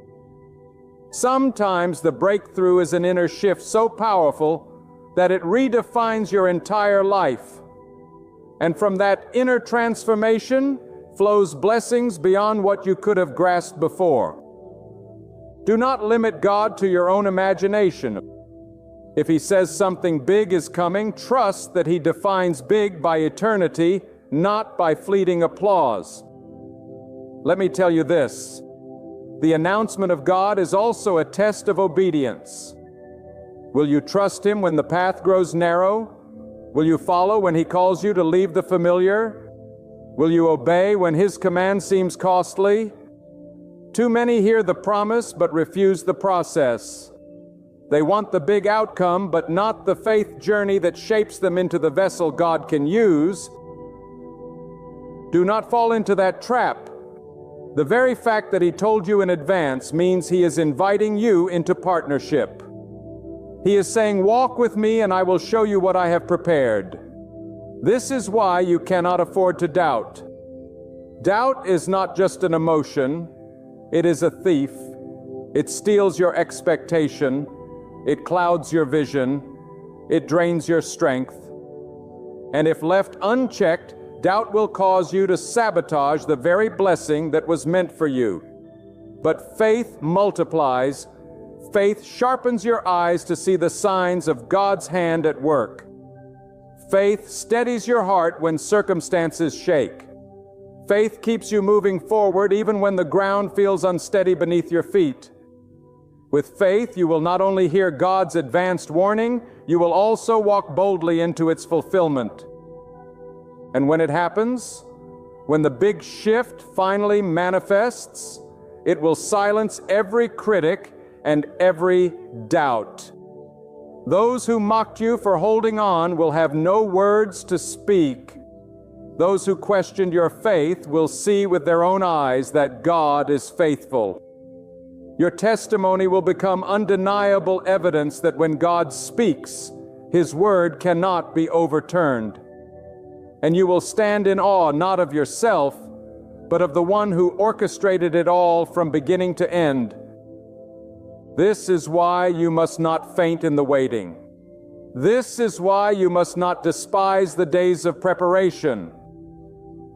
Speaker 1: Sometimes the breakthrough is an inner shift so powerful that it redefines your entire life. And from that inner transformation flows blessings beyond what you could have grasped before. Do not limit God to your own imagination. If He says something big is coming, trust that He defines big by eternity, not by fleeting applause. Let me tell you this. The announcement of God is also a test of obedience. Will you trust Him when the path grows narrow? Will you follow when He calls you to leave the familiar? Will you obey when His command seems costly? Too many hear the promise but refuse the process. They want the big outcome but not the faith journey that shapes them into the vessel God can use. Do not fall into that trap. The very fact that He told you in advance means He is inviting you into partnership. He is saying, "Walk with me and I will show you what I have prepared." This is why you cannot afford to doubt. Doubt is not just an emotion. It is a thief. It steals your expectation. It clouds your vision. It drains your strength. And if left unchecked, doubt will cause you to sabotage the very blessing that was meant for you. But faith multiplies. Faith sharpens your eyes to see the signs of God's hand at work. Faith steadies your heart when circumstances shake. Faith keeps you moving forward even when the ground feels unsteady beneath your feet. With faith, you will not only hear God's advanced warning, you will also walk boldly into its fulfillment. And when it happens, when the big shift finally manifests, it will silence every critic and every doubt. Those who mocked you for holding on will have no words to speak. Those who questioned your faith will see with their own eyes that God is faithful. Your testimony will become undeniable evidence that when God speaks, His word cannot be overturned. And you will stand in awe not of yourself, but of the one who orchestrated it all from beginning to end. This is why you must not faint in the waiting. This is why you must not despise the days of preparation,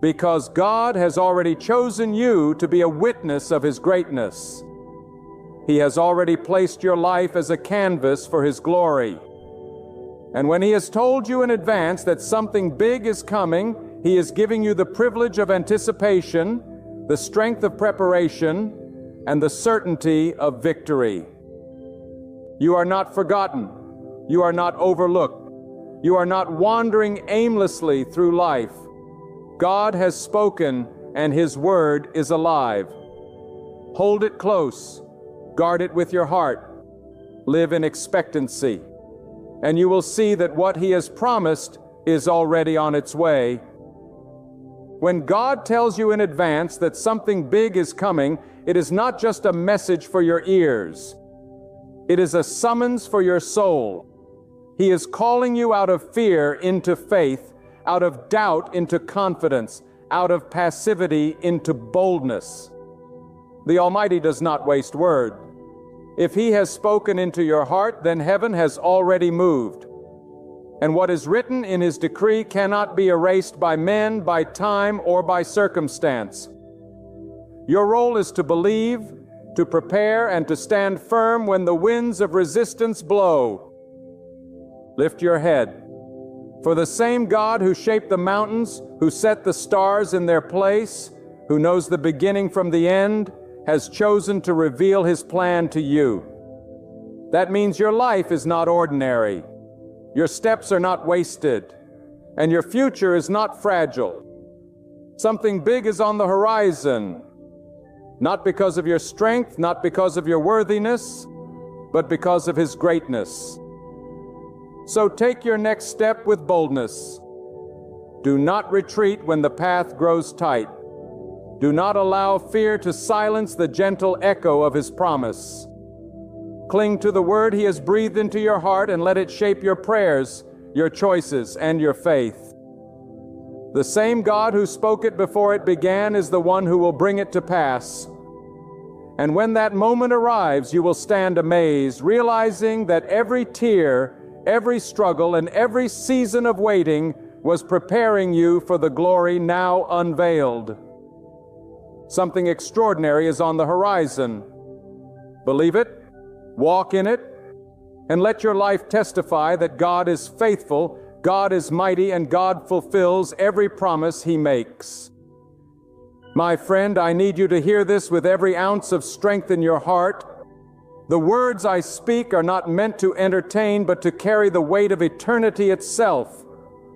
Speaker 1: because God has already chosen you to be a witness of His greatness. He has already placed your life as a canvas for His glory. And when He has told you in advance that something big is coming, He is giving you the privilege of anticipation, the strength of preparation, and the certainty of victory. You are not forgotten. You are not overlooked. You are not wandering aimlessly through life. God has spoken, and His word is alive. Hold it close. Guard it with your heart. Live in expectancy. And you will see that what He has promised is already on its way. When God tells you in advance that something big is coming, it is not just a message for your ears. It is a summons for your soul. He is calling you out of fear into faith, out of doubt into confidence, out of passivity into boldness. The Almighty does not waste word. If He has spoken into your heart, then heaven has already moved. And what is written in His decree cannot be erased by men, by time, or by circumstance. Your role is to believe, to prepare, and to stand firm when the winds of resistance blow. Lift your head. For the same God who shaped the mountains, who set the stars in their place, who knows the beginning from the end, has chosen to reveal His plan to you. That means your life is not ordinary. Your steps are not wasted, and your future is not fragile. Something big is on the horizon, not because of your strength, not because of your worthiness, but because of His greatness. So take your next step with boldness. Do not retreat when the path grows tight. Do not allow fear to silence the gentle echo of His promise. Cling to the word He has breathed into your heart and let it shape your prayers, your choices, and your faith. The same God who spoke it before it began is the one who will bring it to pass. And when that moment arrives, you will stand amazed, realizing that every tear, every struggle, and every season of waiting was preparing you for the glory now unveiled. Something extraordinary is on the horizon. Believe it, walk in it, and let your life testify that God is faithful, God is mighty, and God fulfills every promise He makes. My friend, I need you to hear this with every ounce of strength in your heart. The words I speak are not meant to entertain, but to carry the weight of eternity itself.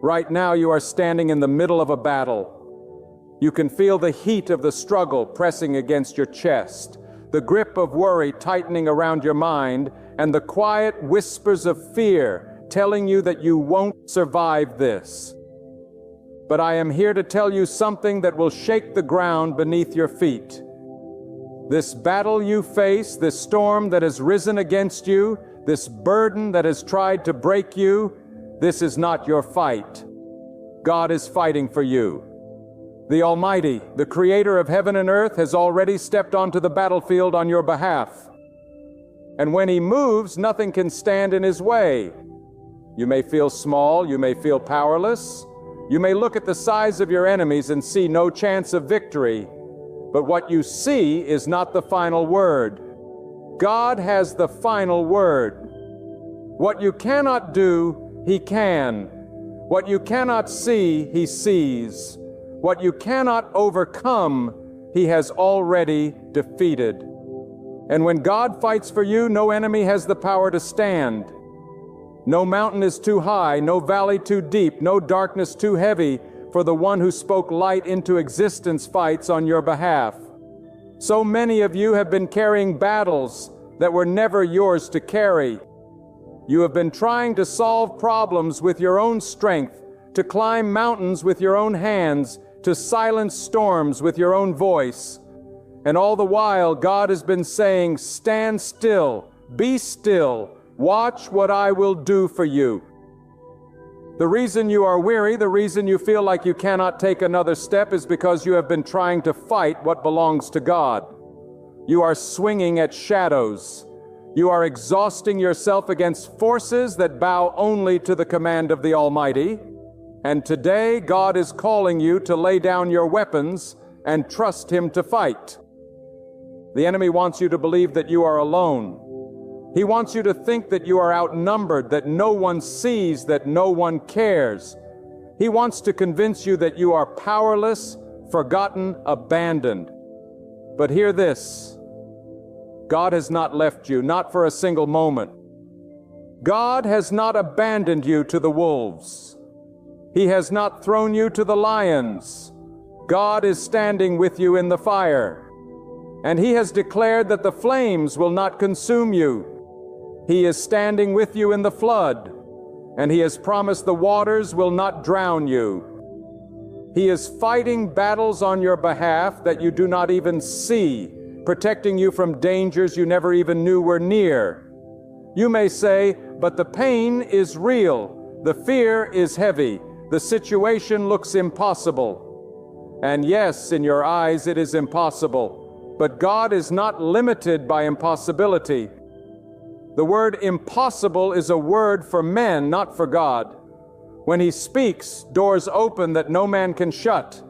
Speaker 1: Right now you are standing in the middle of a battle. You can feel the heat of the struggle pressing against your chest, the grip of worry tightening around your mind, and the quiet whispers of fear telling you that you won't survive this. But I am here to tell you something that will shake the ground beneath your feet. This battle you face, this storm that has risen against you, this burden that has tried to break you, this is not your fight. God is fighting for you. The Almighty, the Creator of heaven and earth, has already stepped onto the battlefield on your behalf. And when He moves, nothing can stand in His way. You may feel small, you may feel powerless, you may look at the size of your enemies and see no chance of victory, but what you see is not the final word. God has the final word. What you cannot do, He can. What you cannot see, He sees. What you cannot overcome, He has already defeated. And when God fights for you, no enemy has the power to stand. No mountain is too high, no valley too deep, no darkness too heavy for the one who spoke light into existence fights on your behalf. So many of you have been carrying battles that were never yours to carry. You have been trying to solve problems with your own strength, to climb mountains with your own hands, to silence storms with your own voice. And all the while, God has been saying, stand still, be still, watch what I will do for you. The reason you are weary, the reason you feel like you cannot take another step is because you have been trying to fight what belongs to God. You are swinging at shadows. You are exhausting yourself against forces that bow only to the command of the Almighty. And today, God is calling you to lay down your weapons and trust Him to fight. The enemy wants you to believe that you are alone. He wants you to think that you are outnumbered, that no one sees, that no one cares. He wants to convince you that you are powerless, forgotten, abandoned. But hear this: God has not left you, not for a single moment. God has not abandoned you to the wolves. He has not thrown you to the lions. God is standing with you in the fire. And He has declared that the flames will not consume you. He is standing with you in the flood, and He has promised the waters will not drown you. He is fighting battles on your behalf that you do not even see, protecting you from dangers you never even knew were near. You may say, but the pain is real, the fear is heavy, the situation looks impossible. And yes, in your eyes it is impossible, but God is not limited by impossibility. The word impossible is a word for men, not for God. When He speaks, doors open that no man can shut.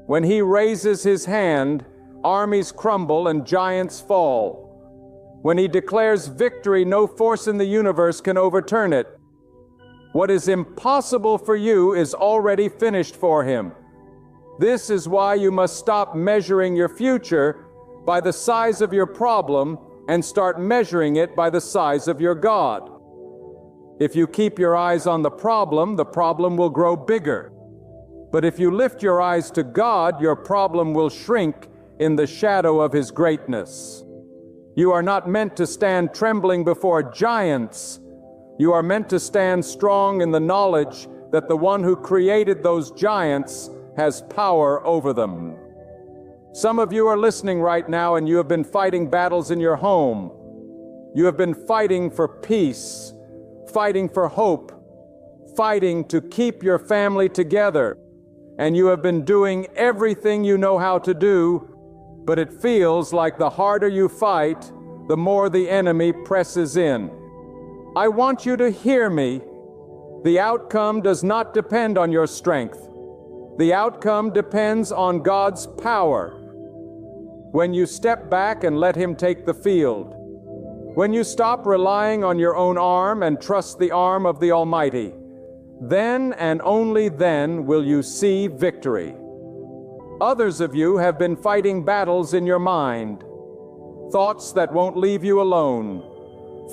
Speaker 1: When He raises His hand, armies crumble and giants fall. When He declares victory, no force in the universe can overturn it. What is impossible for you is already finished for Him. This is why you must stop measuring your future by the size of your problem and start measuring it by the size of your God. If you keep your eyes on the problem will grow bigger. But if you lift your eyes to God, your problem will shrink in the shadow of His greatness. You are not meant to stand trembling before giants. You are meant to stand strong in the knowledge that the one who created those giants has power over them. Some of you are listening right now and you have been fighting battles in your home. You have been fighting for peace, fighting for hope, fighting to keep your family together. And you have been doing everything you know how to do, but it feels like the harder you fight, the more the enemy presses in. I want you to hear me. The outcome does not depend on your strength. The outcome depends on God's power. When you step back and let Him take the field, when you stop relying on your own arm and trust the arm of the Almighty, then and only then will you see victory. Others of you have been fighting battles in your mind, thoughts that won't leave you alone,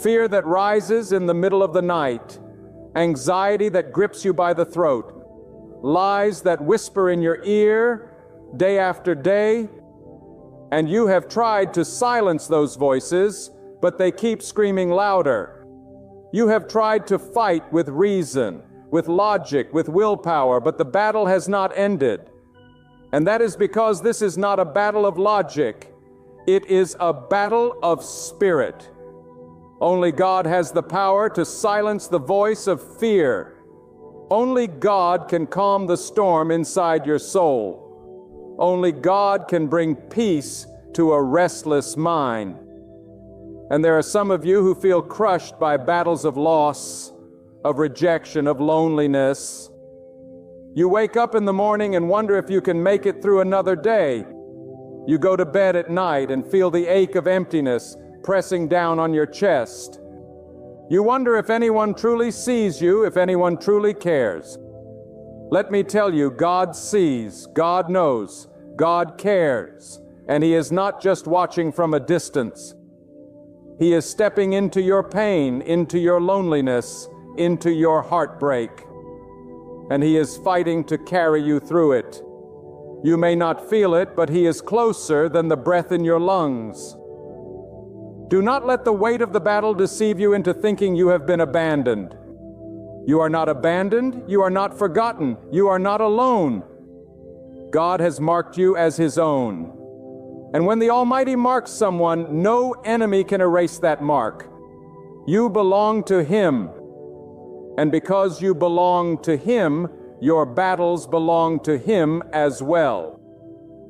Speaker 1: fear that rises in the middle of the night, anxiety that grips you by the throat, lies that whisper in your ear day after day, and you have tried to silence those voices, but they keep screaming louder. You have tried to fight with reason, with logic, with willpower, but the battle has not ended. And that is because this is not a battle of logic. It is a battle of spirit. Only God has the power to silence the voice of fear. Only God can calm the storm inside your soul. Only God can bring peace to a restless mind. And there are some of you who feel crushed by battles of loss, of rejection, of loneliness. You wake up in the morning and wonder if you can make it through another day. You go to bed at night and feel the ache of emptiness pressing down on your chest. You wonder if anyone truly sees you, if anyone truly cares. Let me tell you, God sees, God knows, God cares. and He is not just watching from a distance. He is stepping into your pain, into your loneliness, into your heartbreak, and He is fighting to carry you through it. You may not feel it, but He is closer than the breath in your lungs. Do not let the weight of the battle deceive you into thinking you have been abandoned. You are not abandoned, you are not forgotten, you are not alone. God has marked you as His own. And when the Almighty marks someone, no enemy can erase that mark. You belong to Him. And because you belong to Him, your battles belong to Him as well.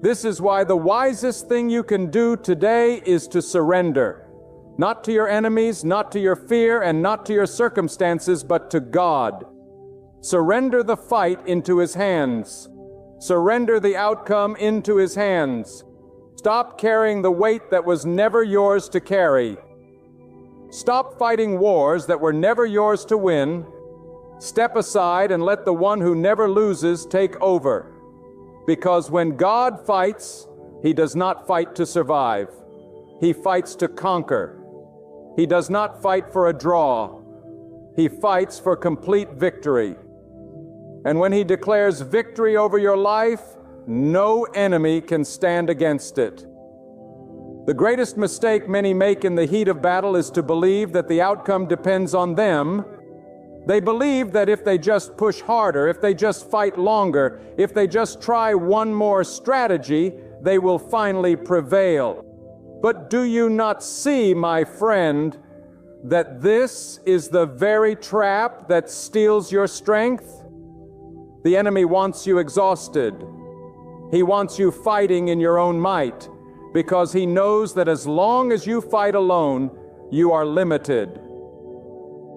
Speaker 1: This is why the wisest thing you can do today is to surrender. Not to your enemies, not to your fear, and not to your circumstances, but to God. Surrender the fight into His hands. Surrender the outcome into His hands. Stop carrying the weight that was never yours to carry. Stop fighting wars that were never yours to win. Step aside and let the one who never loses take over. Because when God fights, He does not fight to survive. He fights to conquer. He does not fight for a draw. He fights for complete victory. And when He declares victory over your life, no enemy can stand against it. The greatest mistake many make in the heat of battle is to believe that the outcome depends on them. They believe that if they just push harder, if they just fight longer, if they just try one more strategy, they will finally prevail. But do you not see, my friend, that this is the very trap that steals your strength? The enemy wants you exhausted. He wants you fighting in your own might, because he knows that as long as you fight alone, you are limited.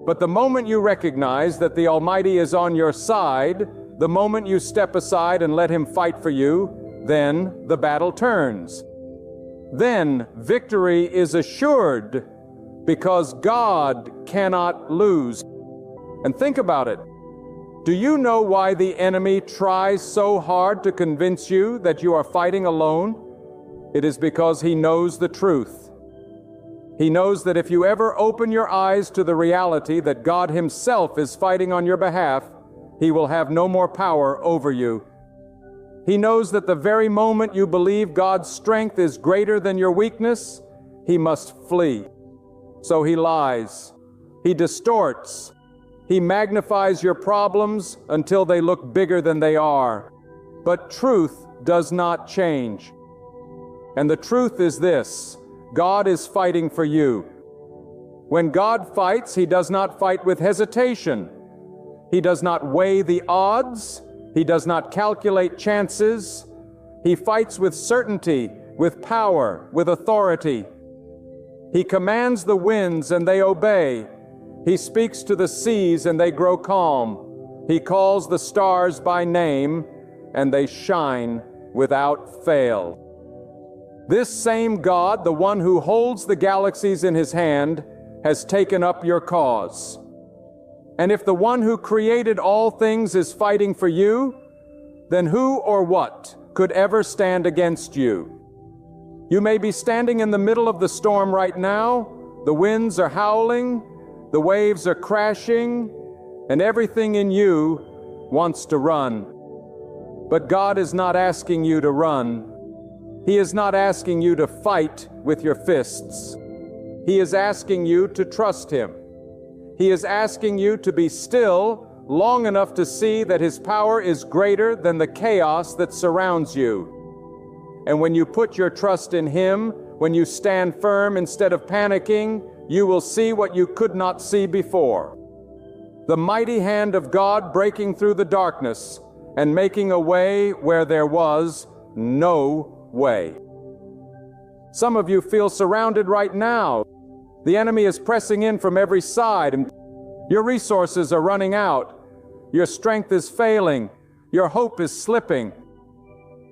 Speaker 1: But the moment you recognize that the Almighty is on your side, the moment you step aside and let Him fight for you, then the battle turns. Then victory is assured, because God cannot lose. And think about it. Do you know why the enemy tries so hard to convince you that you are fighting alone? It is because he knows the truth. He knows that if you ever open your eyes to the reality that God Himself is fighting on your behalf, He will have no more power over you. He knows that the very moment you believe God's strength is greater than your weakness, He must flee. So He lies. He distorts. He magnifies your problems until they look bigger than they are. But truth does not change. And the truth is this: God is fighting for you. When God fights, He does not fight with hesitation. He does not weigh the odds. He does not calculate chances. He fights with certainty, with power, with authority. He commands the winds and they obey. He speaks to the seas and they grow calm. He calls the stars by name and they shine without fail. This same God, the one who holds the galaxies in His hand, has taken up your cause. And if the one who created all things is fighting for you, then who or what could ever stand against you? You may be standing in the middle of the storm right now. The winds are howling, the waves are crashing, and everything in you wants to run. But God is not asking you to run. He is not asking you to fight with your fists. He is asking you to trust Him. He is asking you to be still long enough to see that His power is greater than the chaos that surrounds you. And when you put your trust in Him, when you stand firm instead of panicking, you will see what you could not see before. The mighty hand of God breaking through the darkness and making a way where there was no way. Some of you feel surrounded right now. The enemy is pressing in from every side, and your resources are running out. Your strength is failing. Your hope is slipping.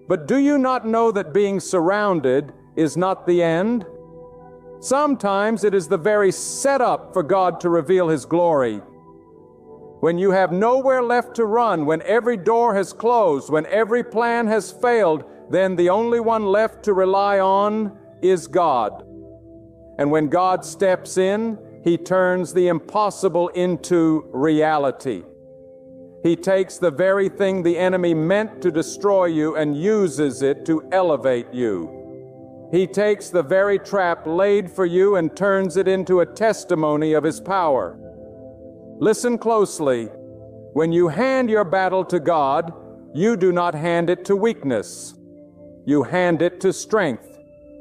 Speaker 1: But do you not know that being surrounded is not the end? Sometimes it is the very setup for God to reveal His glory. When you have nowhere left to run, when every door has closed, when every plan has failed, then the only one left to rely on is God. And when God steps in, He turns the impossible into reality. He takes the very thing the enemy meant to destroy you and uses it to elevate you. He takes the very trap laid for you and turns it into a testimony of His power. Listen closely. When you hand your battle to God, you do not hand it to weakness. You hand it to strength.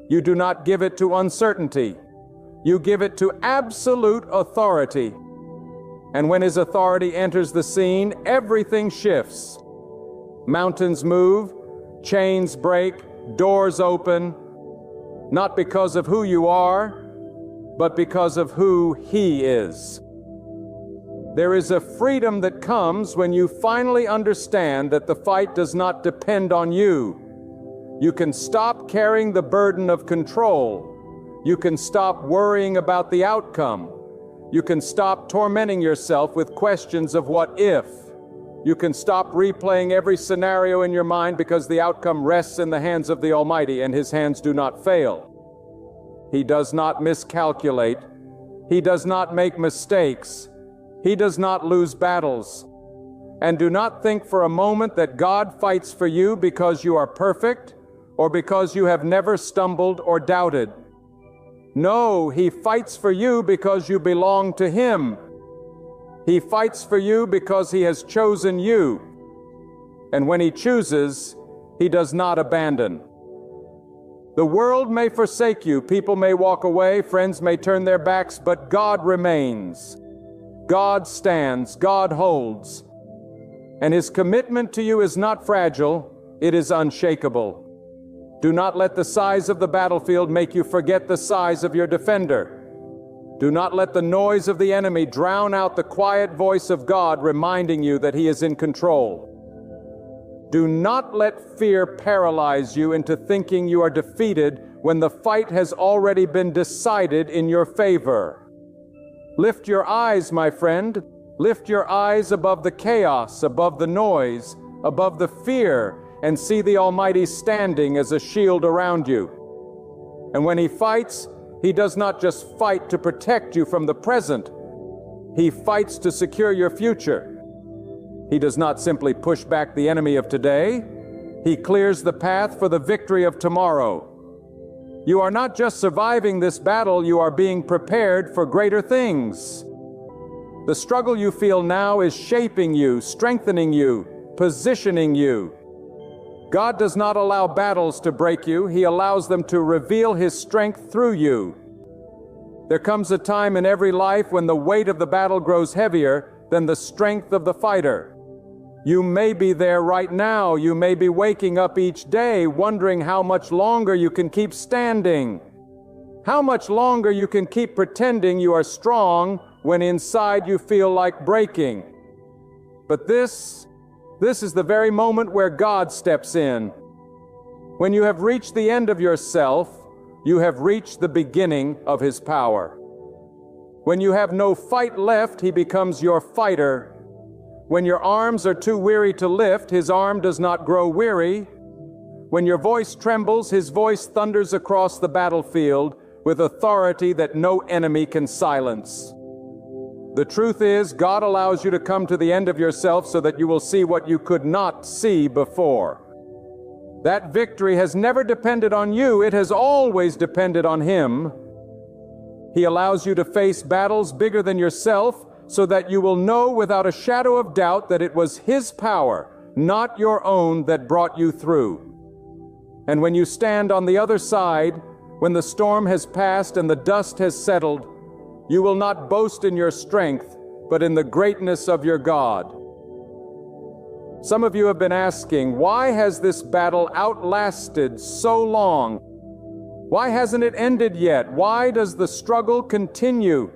Speaker 1: You do not give it to uncertainty. You give it to absolute authority. And when His authority enters the scene, everything shifts. Mountains move, chains break, doors open, not because of who you are, but because of who He is. There is a freedom that comes when you finally understand that the fight does not depend on you. You can stop carrying the burden of control. You can stop worrying about the outcome. You can stop tormenting yourself with questions of what if. You can stop replaying every scenario in your mind because the outcome rests in the hands of the Almighty, and His hands do not fail. He does not miscalculate. He does not make mistakes. He does not lose battles. And do not think for a moment that God fights for you because you are perfect or because you have never stumbled or doubted. No, He fights for you because you belong to Him. He fights for you because He has chosen you. And when He chooses, He does not abandon. The world may forsake you, people may walk away, friends may turn their backs, but God remains. God stands, God holds. And His commitment to you is not fragile, it is unshakable. Do not let the size of the battlefield make you forget the size of your defender. Do not let the noise of the enemy drown out the quiet voice of God reminding you that He is in control. Do not let fear paralyze you into thinking you are defeated when the fight has already been decided in your favor. Lift your eyes, my friend. Lift your eyes above the chaos, above the noise, above the fear, and see the Almighty standing as a shield around you. And when He fights, He does not just fight to protect you from the present. He fights to secure your future. He does not simply push back the enemy of today. He clears the path for the victory of tomorrow. You are not just surviving this battle, you are being prepared for greater things. The struggle you feel now is shaping you, strengthening you, positioning you. God does not allow battles to break you. He allows them to reveal His strength through you. There comes a time in every life when the weight of the battle grows heavier than the strength of the fighter. You may be there right now. You may be waking up each day wondering how much longer you can keep standing. How much longer you can keep pretending you are strong when inside you feel like breaking. But this is the very moment where God steps in. When you have reached the end of yourself, you have reached the beginning of His power. When you have no fight left, He becomes your fighter. When your arms are too weary to lift, His arm does not grow weary. When your voice trembles, His voice thunders across the battlefield with authority that no enemy can silence. The truth is, God allows you to come to the end of yourself so that you will see what you could not see before. That victory has never depended on you, it has always depended on Him. He allows you to face battles bigger than yourself so that you will know without a shadow of doubt that it was His power, not your own, that brought you through. And when you stand on the other side, when the storm has passed and the dust has settled, you will not boast in your strength, but in the greatness of your God. Some of you have been asking, why has this battle outlasted so long? Why hasn't it ended yet? Why does the struggle continue?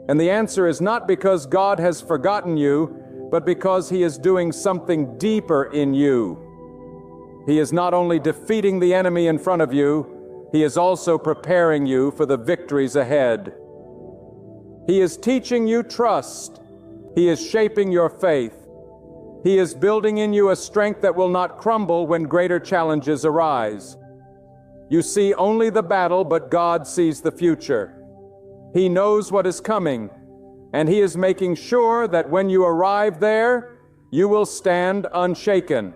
Speaker 1: And the answer is not because God has forgotten you, but because He is doing something deeper in you. He is not only defeating the enemy in front of you, He is also preparing you for the victories ahead. He is teaching you trust. He is shaping your faith. He is building in you a strength that will not crumble when greater challenges arise. You see only the battle, but God sees the future. He knows what is coming, and He is making sure that when you arrive there, you will stand unshaken.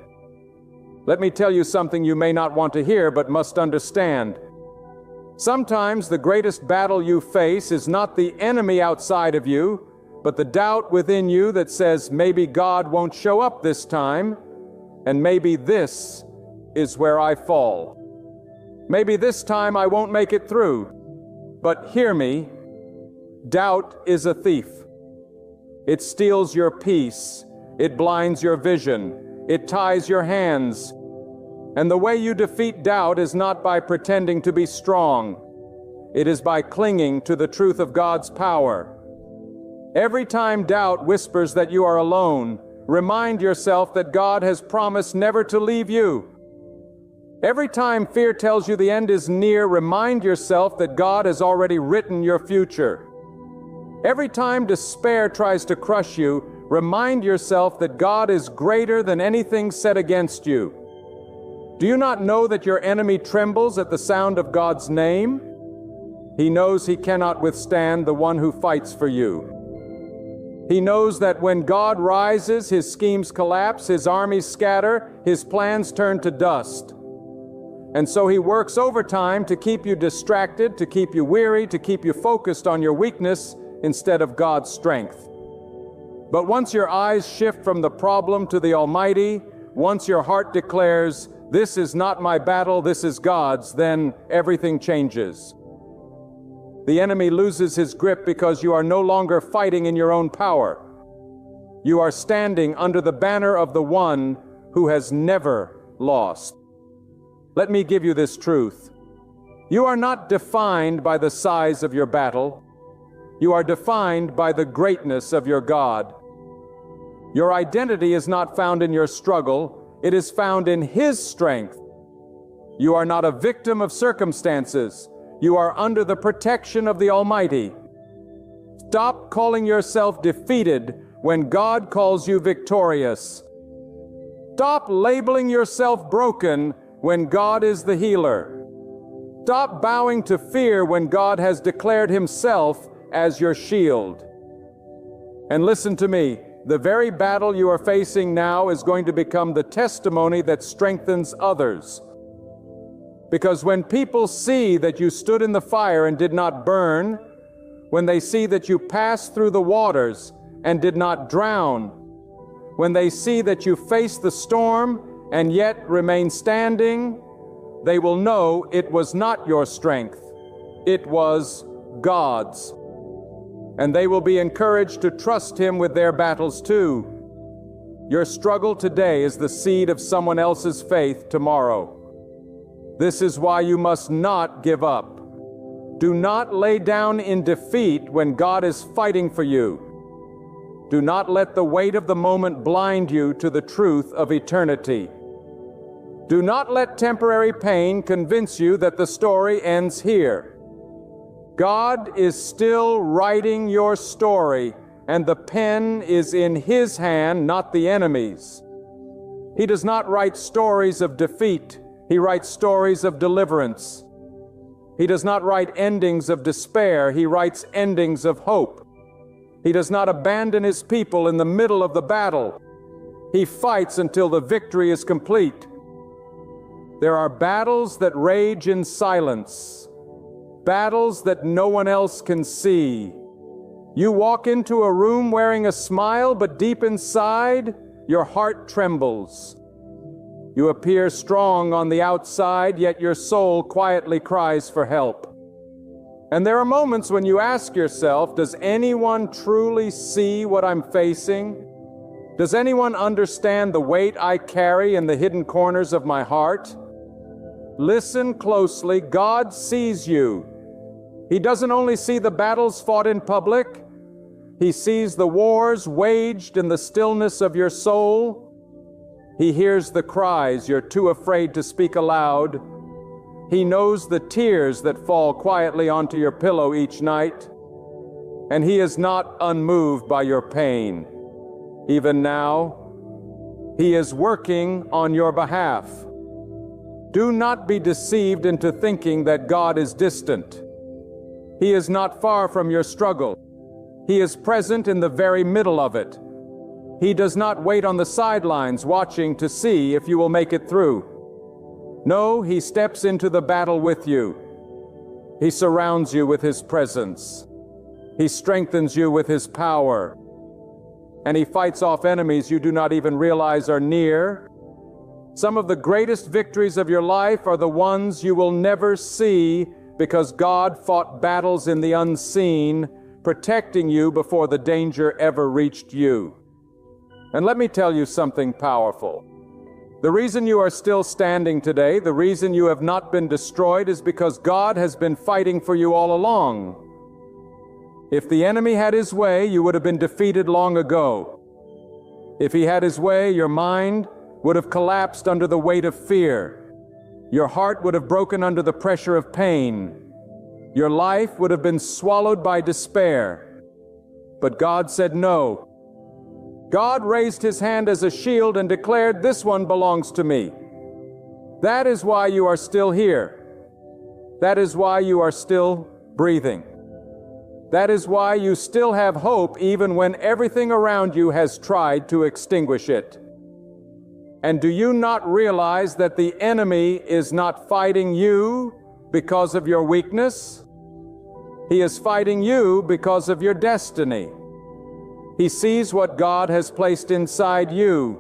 Speaker 1: Let me tell you something you may not want to hear, but must understand. Sometimes the greatest battle you face is not the enemy outside of you, but the doubt within you that says maybe God won't show up this time, and maybe this is where I fall. Maybe this time I won't make it through. But hear me, doubt is a thief. It steals your peace, it blinds your vision, it ties your hands. And the way you defeat doubt is not by pretending to be strong. It is by clinging to the truth of God's power. Every time doubt whispers that you are alone, remind yourself that God has promised never to leave you. Every time fear tells you the end is near, remind yourself that God has already written your future. Every time despair tries to crush you, remind yourself that God is greater than anything set against you. Do you not know that your enemy trembles at the sound of God's name? He knows he cannot withstand the one who fights for you. He knows that when God rises, his schemes collapse, his armies scatter, his plans turn to dust. And so he works overtime to keep you distracted, to keep you weary, to keep you focused on your weakness instead of God's strength. But once your eyes shift from the problem to the Almighty, once your heart declares, "This is not my battle, this is God's," then everything changes. The enemy loses his grip because you are no longer fighting in your own power. You are standing under the banner of the one who has never lost. Let me give you this truth. You are not defined by the size of your battle. You are defined by the greatness of your God. Your identity is not found in your struggle. It is found in His strength. You are not a victim of circumstances. You are under the protection of the Almighty. Stop calling yourself defeated when God calls you victorious. Stop labeling yourself broken when God is the healer. Stop bowing to fear when God has declared Himself as your shield. And listen to me, the very battle you are facing now is going to become the testimony that strengthens others. Because when people see that you stood in the fire and did not burn, when they see that you passed through the waters and did not drown, when they see that you faced the storm and yet remain standing, they will know it was not your strength, it was God's. And they will be encouraged to trust Him with their battles too. Your struggle today is the seed of someone else's faith tomorrow. This is why you must not give up. Do not lay down in defeat when God is fighting for you. Do not let the weight of the moment blind you to the truth of eternity. Do not let temporary pain convince you that the story ends here. God is still writing your story, and the pen is in His hand, not the enemy's. He does not write stories of defeat. He writes stories of deliverance. He does not write endings of despair. He writes endings of hope. He does not abandon His people in the middle of the battle. He fights until the victory is complete. There are battles that rage in silence, battles that no one else can see. You walk into a room wearing a smile, but deep inside, your heart trembles. You appear strong on the outside, yet your soul quietly cries for help. And there are moments when you ask yourself, does anyone truly see what I'm facing? Does anyone understand the weight I carry in the hidden corners of my heart? Listen closely. God sees you. He doesn't only see the battles fought in public. He sees the wars waged in the stillness of your soul. He hears the cries you're too afraid to speak aloud. He knows the tears that fall quietly onto your pillow each night. And He is not unmoved by your pain. Even now, He is working on your behalf. Do not be deceived into thinking that God is distant. He is not far from your struggle. He is present in the very middle of it. He does not wait on the sidelines watching to see if you will make it through. No, He steps into the battle with you. He surrounds you with His presence. He strengthens you with His power. And He fights off enemies you do not even realize are near. Some of the greatest victories of your life are the ones you will never see because God fought battles in the unseen, protecting you before the danger ever reached you. And let me tell you something powerful. The reason you are still standing today, the reason you have not been destroyed, is because God has been fighting for you all along. If the enemy had his way, you would have been defeated long ago. If he had his way, your mind would have collapsed under the weight of fear. Your heart would have broken under the pressure of pain. Your life would have been swallowed by despair. But God said no. God raised His hand as a shield and declared, "This one belongs to me." That is why you are still here. That is why you are still breathing. That is why you still have hope even when everything around you has tried to extinguish it. And do you not realize that the enemy is not fighting you because of your weakness? He is fighting you because of your destiny. He sees what God has placed inside you.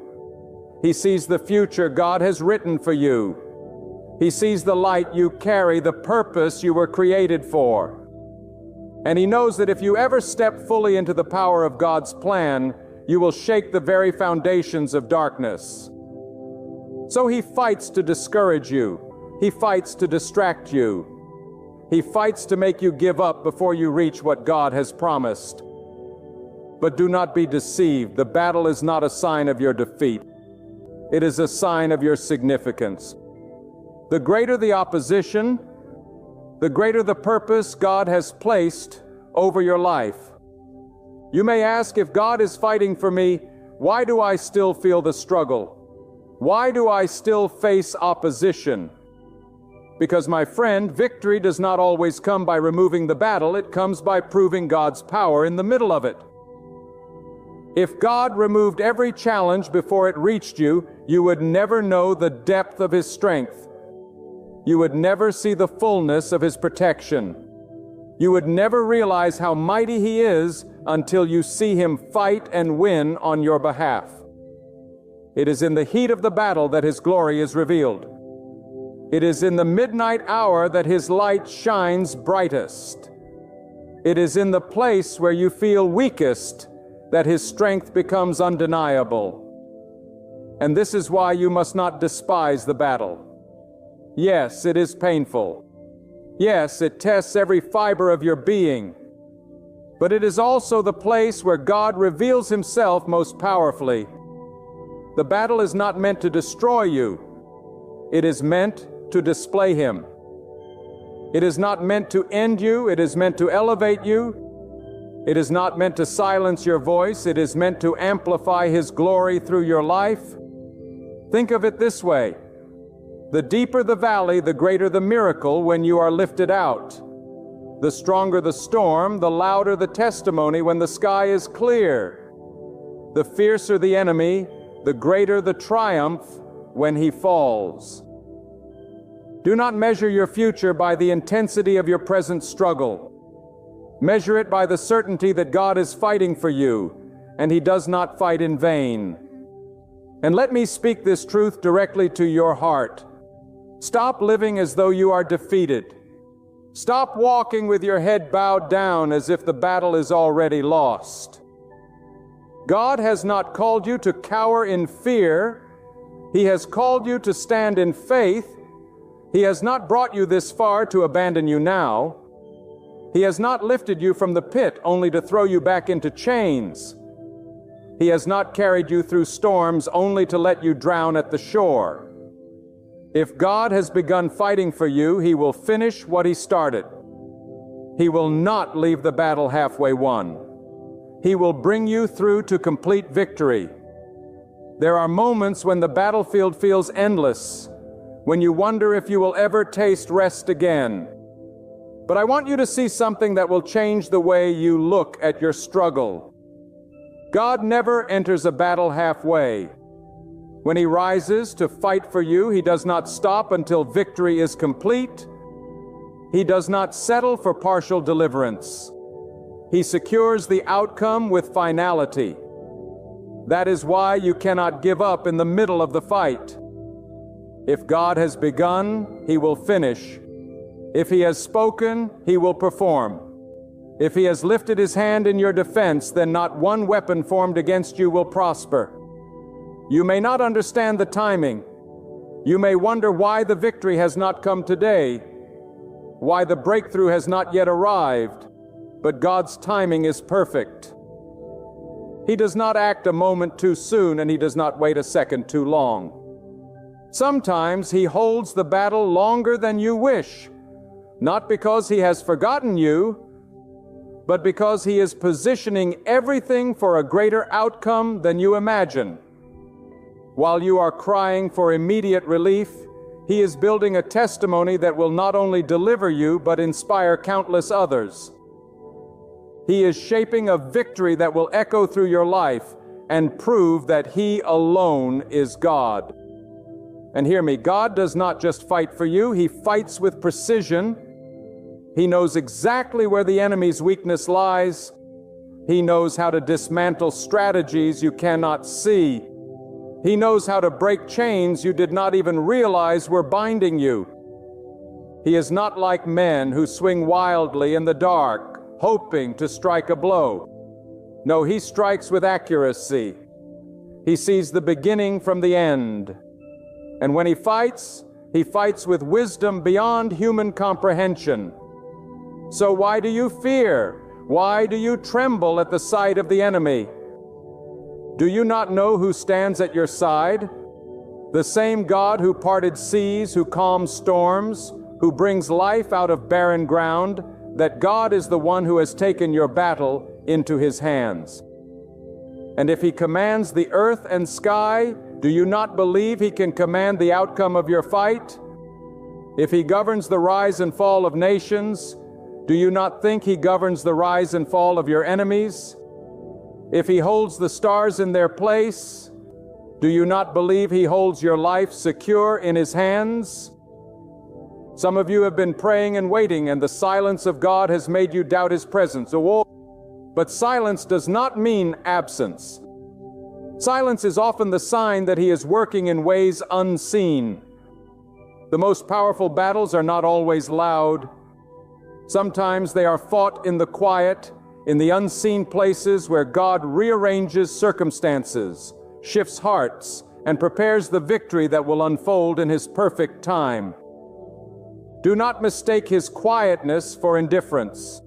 Speaker 1: He sees the future God has written for you. He sees the light you carry, the purpose you were created for. And He knows that if you ever step fully into the power of God's plan, you will shake the very foundations of darkness. So He fights to discourage you. He fights to distract you. He fights to make you give up before you reach what God has promised. But do not be deceived. The battle is not a sign of your defeat. It is a sign of your significance. The greater the opposition, the greater the purpose God has placed over your life. You may ask, if God is fighting for me, why do I still feel the struggle? Why do I still face opposition? Because, my friend, victory does not always come by removing the battle. It comes by proving God's power in the middle of it. If God removed every challenge before it reached you, you would never know the depth of His strength. You would never see the fullness of His protection. You would never realize how mighty He is until you see Him fight and win on your behalf. It is in the heat of the battle that His glory is revealed. It is in the midnight hour that His light shines brightest. It is in the place where you feel weakest that His strength becomes undeniable. And this is why you must not despise the battle. Yes, it is painful. Yes, it tests every fiber of your being. But it is also the place where God reveals Himself most powerfully. The battle is not meant to destroy you. It is meant to display Him. It is not meant to end you. It is meant to elevate you. It is not meant to silence your voice. It is meant to amplify His glory through your life. Think of it this way. The deeper the valley, the greater the miracle when you are lifted out. The stronger the storm, the louder the testimony when the sky is clear. The fiercer the enemy, the greater the triumph when he falls. Do not measure your future by the intensity of your present struggle. Measure it by the certainty that God is fighting for you, and He does not fight in vain. And let me speak this truth directly to your heart. Stop living as though you are defeated. Stop walking with your head bowed down as if the battle is already lost. God has not called you to cower in fear. He has called you to stand in faith. He has not brought you this far to abandon you now. He has not lifted you from the pit only to throw you back into chains. He has not carried you through storms only to let you drown at the shore. If God has begun fighting for you, He will finish what He started. He will not leave the battle halfway won. He will bring you through to complete victory. There are moments when the battlefield feels endless, when you wonder if you will ever taste rest again. But I want you to see something that will change the way you look at your struggle. God never enters a battle halfway. When He rises to fight for you, He does not stop until victory is complete. He does not settle for partial deliverance. He secures the outcome with finality. That is why you cannot give up in the middle of the fight. If God has begun, He will finish. If He has spoken, He will perform. If He has lifted His hand in your defense, then not one weapon formed against you will prosper. You may not understand the timing. You may wonder why the victory has not come today, why the breakthrough has not yet arrived, but God's timing is perfect. He does not act a moment too soon, and He does not wait a second too long. Sometimes He holds the battle longer than you wish, not because He has forgotten you, but because He is positioning everything for a greater outcome than you imagine. While you are crying for immediate relief, He is building a testimony that will not only deliver you, but inspire countless others. He is shaping a victory that will echo through your life and prove that He alone is God. And hear me, God does not just fight for you, He fights with precision. He knows exactly where the enemy's weakness lies. He knows how to dismantle strategies you cannot see. He knows how to break chains you did not even realize were binding you. He is not like men who swing wildly in the dark, hoping to strike a blow. No, He strikes with accuracy. He sees the beginning from the end. And when He fights with wisdom beyond human comprehension. So why do you fear? Why do you tremble at the sight of the enemy? Do you not know who stands at your side? The same God who parted seas, who calms storms, who brings life out of barren ground, that God is the one who has taken your battle into His hands. And if He commands the earth and sky, do you not believe He can command the outcome of your fight? If He governs the rise and fall of nations, do you not think He governs the rise and fall of your enemies? If He holds the stars in their place, do you not believe He holds your life secure in His hands? Some of you have been praying and waiting, and the silence of God has made you doubt His presence. But silence does not mean absence. Silence is often the sign that He is working in ways unseen. The most powerful battles are not always loud. Sometimes they are fought in the quiet, in the unseen places where God rearranges circumstances, shifts hearts, and prepares the victory that will unfold in His perfect time. Do not mistake His quietness for indifference.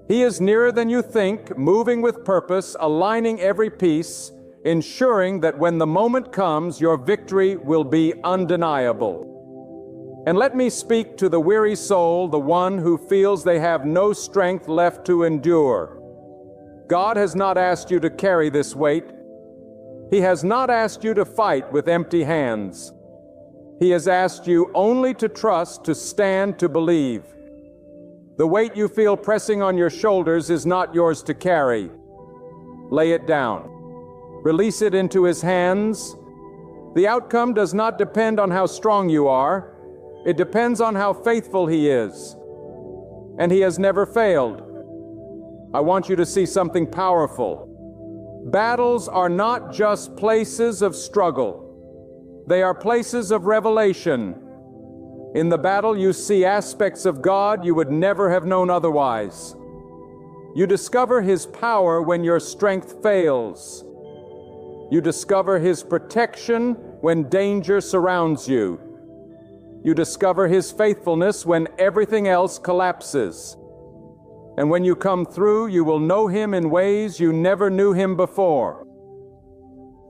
Speaker 1: He is nearer than you think, moving with purpose, aligning every piece, ensuring that when the moment comes, your victory will be undeniable. And let me speak to the weary soul, the one who feels they have no strength left to endure. God has not asked you to carry this weight. He has not asked you to fight with empty hands. He has asked you only to trust, to stand, to believe. The weight you feel pressing on your shoulders is not yours to carry. Lay it down. Release it into His hands. The outcome does not depend on how strong you are. It depends on how faithful He is. And He has never failed. I want you to see something powerful. Battles are not just places of struggle. They are places of revelation. In the battle, you see aspects of God you would never have known otherwise. You discover His power when your strength fails. You discover His protection when danger surrounds you. You discover His faithfulness when everything else collapses. And when you come through, you will know Him in ways you never knew Him before.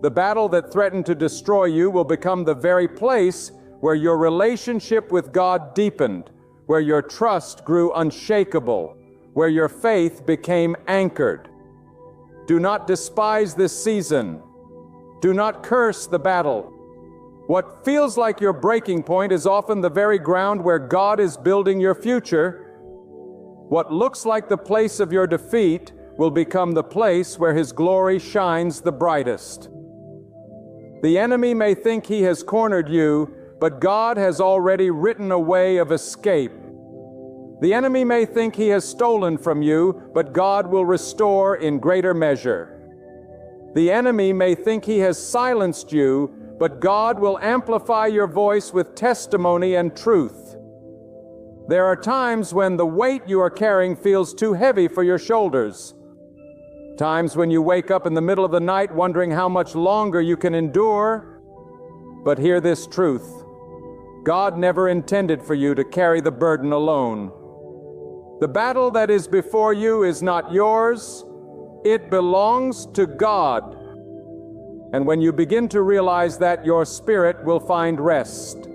Speaker 1: The battle that threatened to destroy you will become the very place where your relationship with God deepened, where your trust grew unshakable, where your faith became anchored. Do not despise this season. Do not curse the battle. What feels like your breaking point is often the very ground where God is building your future. What looks like the place of your defeat will become the place where His glory shines the brightest. The enemy may think he has cornered you, but God has already written a way of escape. The enemy may think he has stolen from you, but God will restore in greater measure. The enemy may think he has silenced you, but God will amplify your voice with testimony and truth. There are times when the weight you are carrying feels too heavy for your shoulders. Times when you wake up in the middle of the night wondering how much longer you can endure. But hear this truth. God never intended for you to carry the burden alone. The battle that is before you is not yours. It belongs to God. And when you begin to realize that, your spirit will find rest.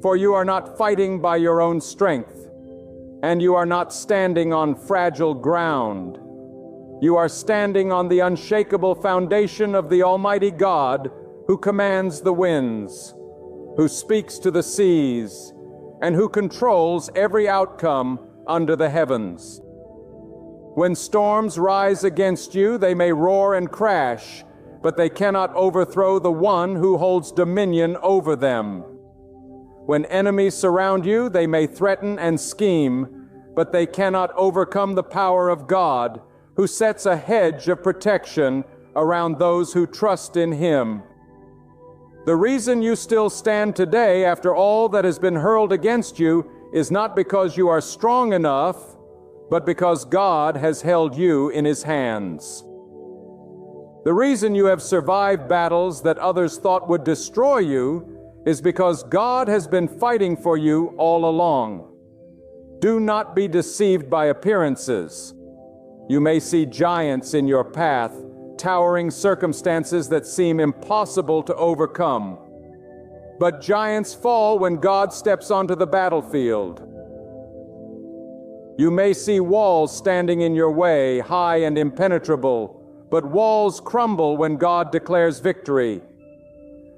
Speaker 1: For you are not fighting by your own strength, and you are not standing on fragile ground. You are standing on the unshakable foundation of the Almighty God, who commands the winds, who speaks to the seas, and who controls every outcome under the heavens. When storms rise against you, they may roar and crash, but they cannot overthrow the one who holds dominion over them. When enemies surround you, they may threaten and scheme, but they cannot overcome the power of God, who sets a hedge of protection around those who trust in Him. The reason you still stand today after all that has been hurled against you is not because you are strong enough, but because God has held you in His hands. The reason you have survived battles that others thought would destroy you is because God has been fighting for you all along. Do not be deceived by appearances. You may see giants in your path, towering circumstances that seem impossible to overcome. But giants fall when God steps onto the battlefield. You may see walls standing in your way, high and impenetrable, but walls crumble when God declares victory.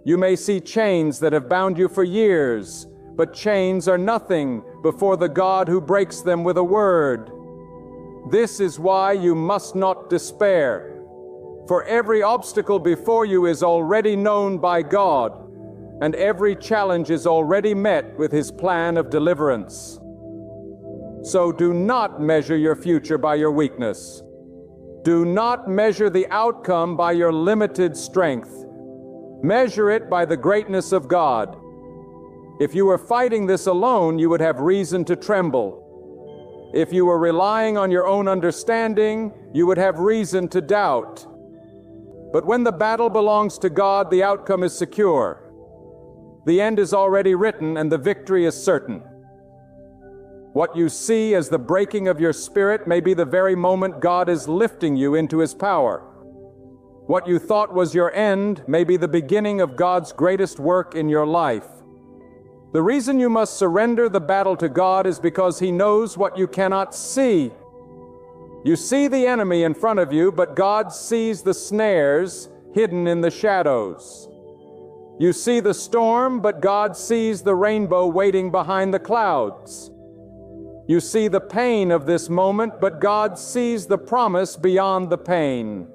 Speaker 1: You may see chains that have bound you for years, but chains are nothing before the God who breaks them with a word. This is why you must not despair, for every obstacle before you is already known by God, and every challenge is already met with His plan of deliverance. So do not measure your future by your weakness. Do not measure the outcome by your limited strength. Measure it by the greatness of God. If you were fighting this alone, you would have reason to tremble. If you were relying on your own understanding, you would have reason to doubt. But when the battle belongs to God, the outcome is secure. The end is already written and the victory is certain. What you see as the breaking of your spirit may be the very moment God is lifting you into His power. What you thought was your end may be the beginning of God's greatest work in your life. The reason you must surrender the battle to God is because He knows what you cannot see. You see the enemy in front of you, but God sees the snares hidden in the shadows. You see the storm, but God sees the rainbow waiting behind the clouds. You see the pain of this moment, but God sees the promise beyond the pain.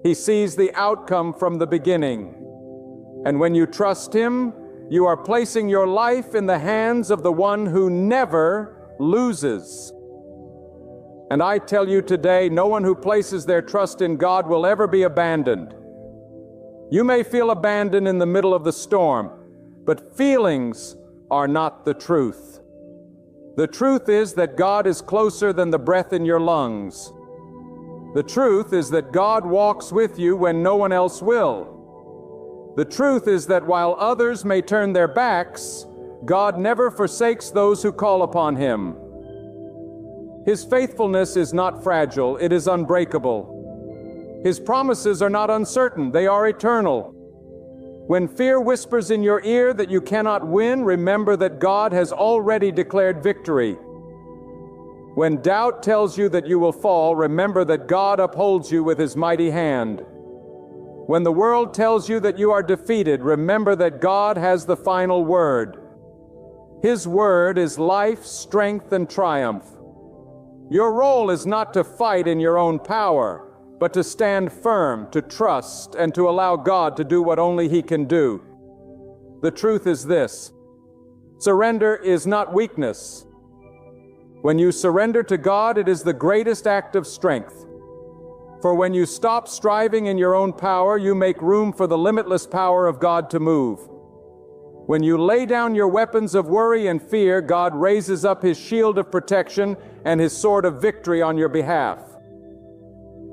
Speaker 1: He sees the outcome from the beginning. And when you trust Him, you are placing your life in the hands of the one who never loses. And I tell you today, no one who places their trust in God will ever be abandoned. You may feel abandoned in the middle of the storm, but feelings are not the truth. The truth is that God is closer than the breath in your lungs. The truth is that God walks with you when no one else will. The truth is that while others may turn their backs, God never forsakes those who call upon Him. His faithfulness is not fragile, it is unbreakable. His promises are not uncertain, they are eternal. When fear whispers in your ear that you cannot win, remember that God has already declared victory. When doubt tells you that you will fall, remember that God upholds you with His mighty hand. When the world tells you that you are defeated, remember that God has the final word. His word is life, strength, and triumph. Your role is not to fight in your own power, but to stand firm, to trust, and to allow God to do what only He can do. The truth is this: surrender is not weakness. When you surrender to God, it is the greatest act of strength. For when you stop striving in your own power, you make room for the limitless power of God to move. When you lay down your weapons of worry and fear, God raises up His shield of protection and His sword of victory on your behalf.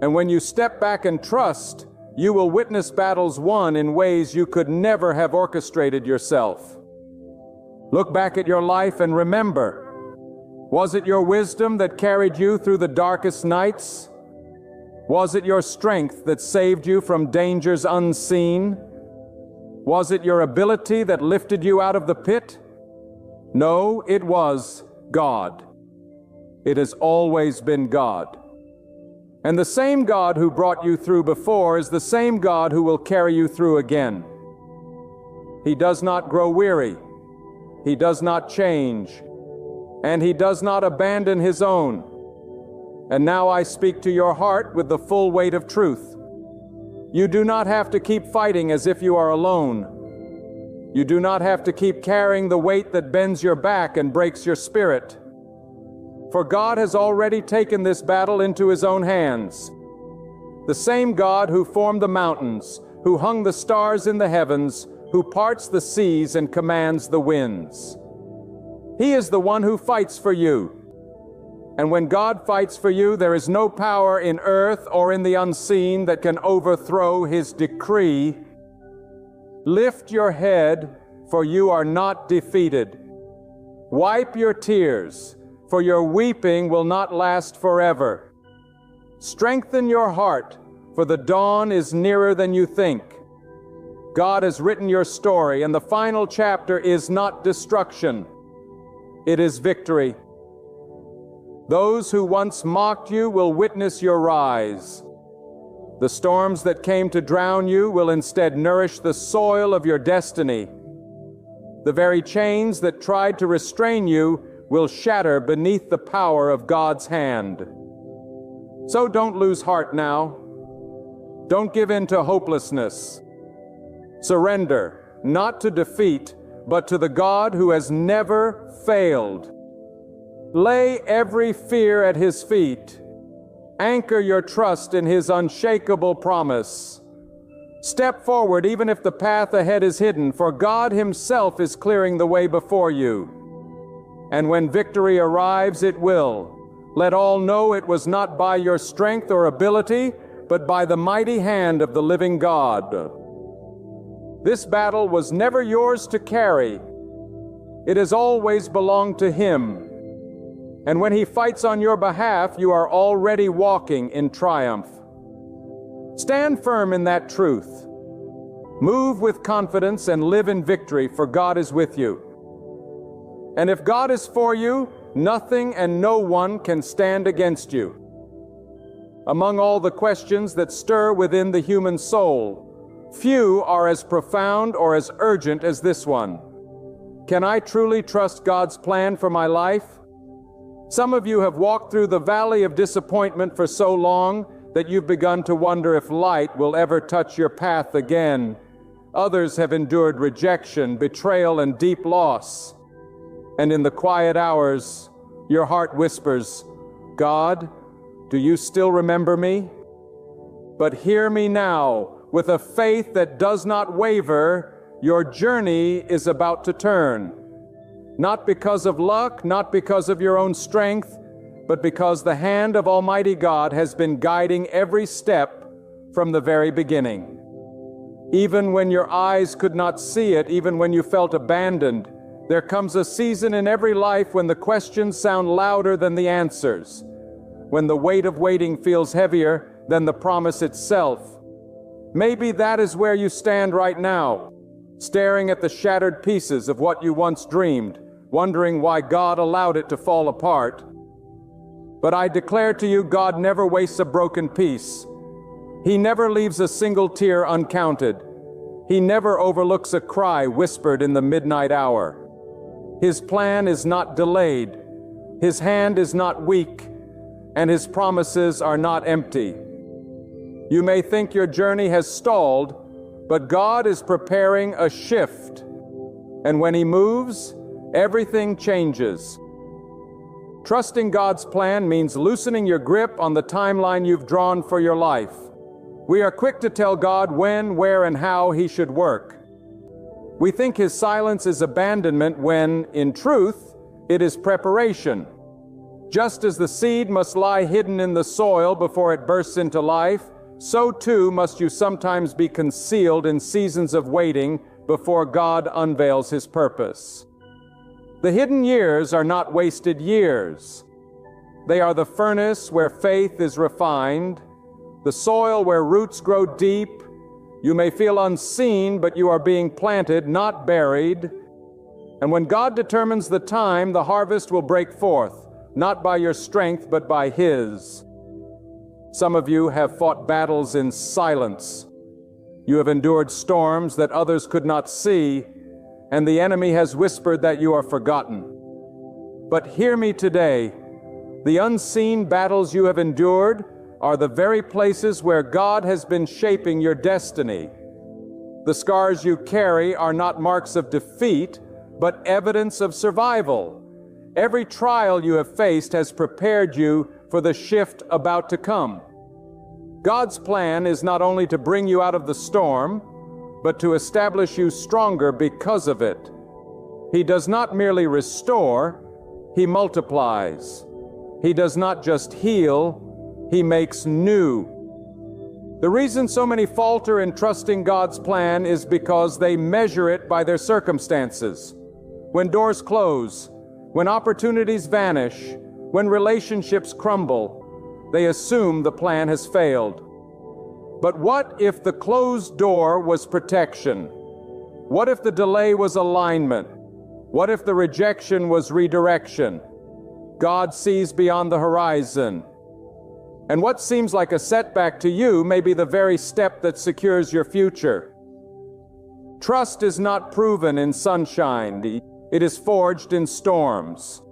Speaker 1: And when you step back and trust, you will witness battles won in ways you could never have orchestrated yourself. Look back at your life and remember, was it your wisdom that carried you through the darkest nights? Was it your strength that saved you from dangers unseen? Was it your ability that lifted you out of the pit? No, it was God. It has always been God. And the same God who brought you through before is the same God who will carry you through again. He does not grow weary. He does not change. And He does not abandon His own. And now I speak to your heart with the full weight of truth. You do not have to keep fighting as if you are alone. You do not have to keep carrying the weight that bends your back and breaks your spirit. For God has already taken this battle into His own hands. The same God who formed the mountains, who hung the stars in the heavens, who parts the seas and commands the winds. He is the one who fights for you. And when God fights for you, there is no power in earth or in the unseen that can overthrow His decree. Lift your head, for you are not defeated. Wipe your tears, for your weeping will not last forever. Strengthen your heart, for the dawn is nearer than you think. God has written your story, and the final chapter is not destruction. It is victory. Those who once mocked you will witness your rise. The storms that came to drown you will instead nourish the soil of your destiny. The very chains that tried to restrain you will shatter beneath the power of God's hand. So don't lose heart now. Don't give in to hopelessness. Surrender, not to defeat, but to the God who has never failed. Lay every fear at His feet. Anchor your trust in His unshakable promise. Step forward even if the path ahead is hidden, for God Himself is clearing the way before you. And when victory arrives, it will. Let all know it was not by your strength or ability, but by the mighty hand of the living God. This battle was never yours to carry. It has always belonged to Him. And when He fights on your behalf, you are already walking in triumph. Stand firm in that truth. Move with confidence and live in victory, for God is with you. And if God is for you, nothing and no one can stand against you. Among all the questions that stir within the human soul, few are as profound or as urgent as this one. Can I truly trust God's plan for my life? Some of you have walked through the valley of disappointment for so long that you've begun to wonder if light will ever touch your path again. Others have endured rejection, betrayal, and deep loss. And in the quiet hours, your heart whispers, God, do you still remember me? But hear me now, with a faith that does not waver, your journey is about to turn. Not because of luck, not because of your own strength, but because the hand of Almighty God has been guiding every step from the very beginning. Even when your eyes could not see it, even when you felt abandoned, there comes a season in every life when the questions sound louder than the answers, when the weight of waiting feels heavier than the promise itself. Maybe that is where you stand right now, staring at the shattered pieces of what you once dreamed, wondering why God allowed it to fall apart. But I declare to you, God never wastes a broken piece. He never leaves a single tear uncounted. He never overlooks a cry whispered in the midnight hour. His plan is not delayed. His hand is not weak, and His promises are not empty. You may think your journey has stalled, but God is preparing a shift. And when He moves, everything changes. Trusting God's plan means loosening your grip on the timeline you've drawn for your life. We are quick to tell God when, where, and how He should work. We think His silence is abandonment when, in truth, it is preparation. Just as the seed must lie hidden in the soil before it bursts into life, so too must you sometimes be concealed in seasons of waiting before God unveils His purpose. The hidden years are not wasted years. They are the furnace where faith is refined, the soil where roots grow deep. You may feel unseen, but you are being planted, not buried. And when God determines the time, the harvest will break forth, not by your strength, but by His. Some of you have fought battles in silence. You have endured storms that others could not see, and the enemy has whispered that you are forgotten. But hear me today. The unseen battles you have endured are the very places where God has been shaping your destiny. The scars you carry are not marks of defeat, but evidence of survival. Every trial you have faced has prepared you for the shift about to come. God's plan is not only to bring you out of the storm, but to establish you stronger because of it. He does not merely restore, He multiplies. He does not just heal, He makes new. The reason so many falter in trusting God's plan is because they measure it by their circumstances. When doors close, when opportunities vanish, when relationships crumble, they assume the plan has failed. But what if the closed door was protection? What if the delay was alignment? What if the rejection was redirection? God sees beyond the horizon. And what seems like a setback to you may be the very step that secures your future. Trust is not proven in sunshine. It is forged in storms.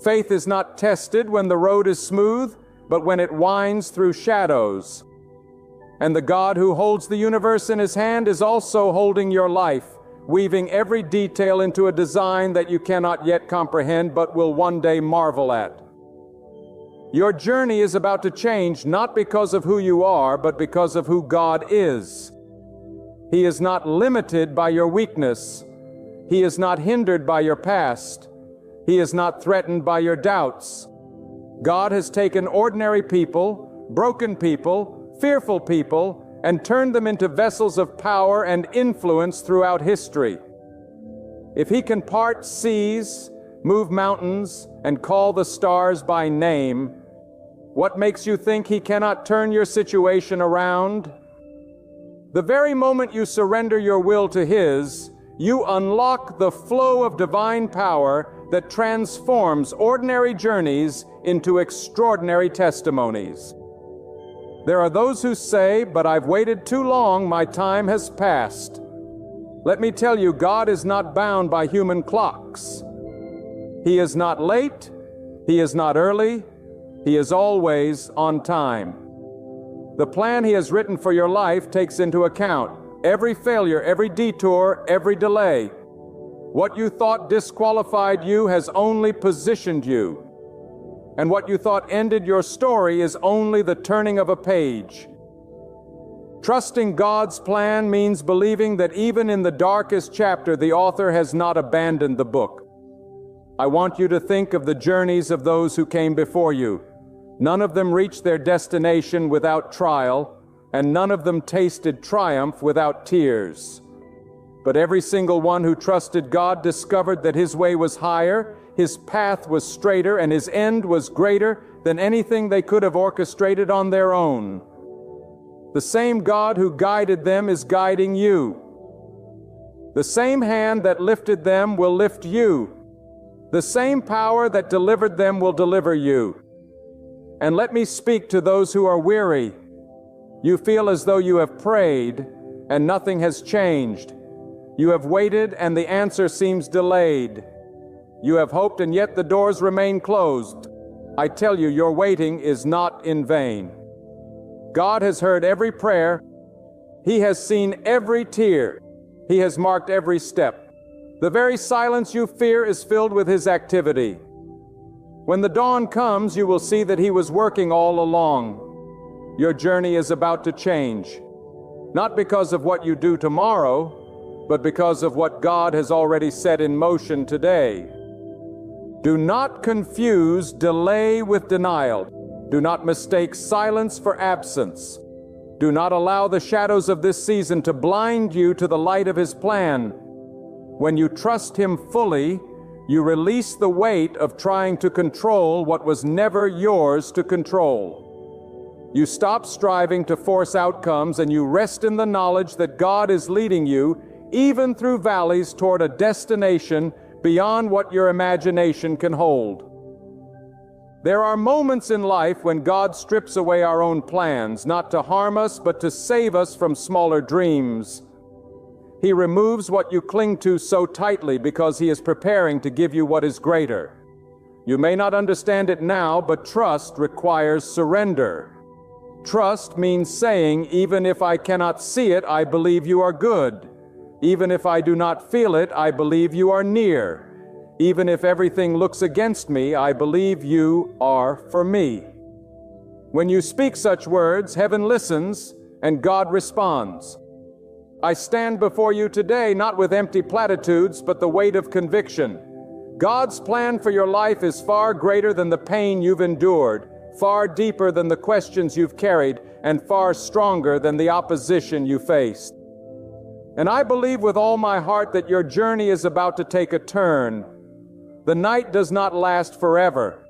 Speaker 1: Faith is not tested when the road is smooth, but when it winds through shadows. And the God who holds the universe in His hand is also holding your life, weaving every detail into a design that you cannot yet comprehend but will one day marvel at. Your journey is about to change not because of who you are, but because of who God is. He is not limited by your weakness. He is not hindered by your past. He is not threatened by your doubts. God has taken ordinary people, broken people, fearful people, and turned them into vessels of power and influence throughout history. If He can part seas, move mountains, and call the stars by name, what makes you think He cannot turn your situation around? The very moment you surrender your will to His, you unlock the flow of divine power that transforms ordinary journeys into extraordinary testimonies. There are those who say, "But I've waited too long, my time has passed." Let me tell you, God is not bound by human clocks. He is not late, He is not early, He is always on time. The plan He has written for your life takes into account every failure, every detour, every delay. What you thought disqualified you has only positioned you. And what you thought ended your story is only the turning of a page. Trusting God's plan means believing that even in the darkest chapter, the author has not abandoned the book. I want you to think of the journeys of those who came before you. None of them reached their destination without trial, and none of them tasted triumph without tears. But every single one who trusted God discovered that His way was higher, His path was straighter, and His end was greater than anything they could have orchestrated on their own. The same God who guided them is guiding you. The same hand that lifted them will lift you. The same power that delivered them will deliver you. And let me speak to those who are weary. You feel as though you have prayed and nothing has changed. You have waited and the answer seems delayed. You have hoped and yet the doors remain closed. I tell you, your waiting is not in vain. God has heard every prayer. He has seen every tear. He has marked every step. The very silence you fear is filled with His activity. When the dawn comes, you will see that He was working all along. Your journey is about to change, not because of what you do tomorrow, but because of what God has already set in motion today. Do not confuse delay with denial. Do not mistake silence for absence. Do not allow the shadows of this season to blind you to the light of His plan. When you trust Him fully, you release the weight of trying to control what was never yours to control. You stop striving to force outcomes and you rest in the knowledge that God is leading you, even through valleys, toward a destination beyond what your imagination can hold. There are moments in life when God strips away our own plans, not to harm us, but to save us from smaller dreams. He removes what you cling to so tightly because He is preparing to give you what is greater. You may not understand it now, but trust requires surrender. Trust means saying, even if I cannot see it, I believe you are good. Even if I do not feel it, I believe you are near. Even if everything looks against me, I believe you are for me. When you speak such words, heaven listens and God responds. I stand before you today not with empty platitudes, but the weight of conviction. God's plan for your life is far greater than the pain you've endured, far deeper than the questions you've carried, and far stronger than the opposition you faced. And I believe with all my heart that your journey is about to take a turn. The night does not last forever.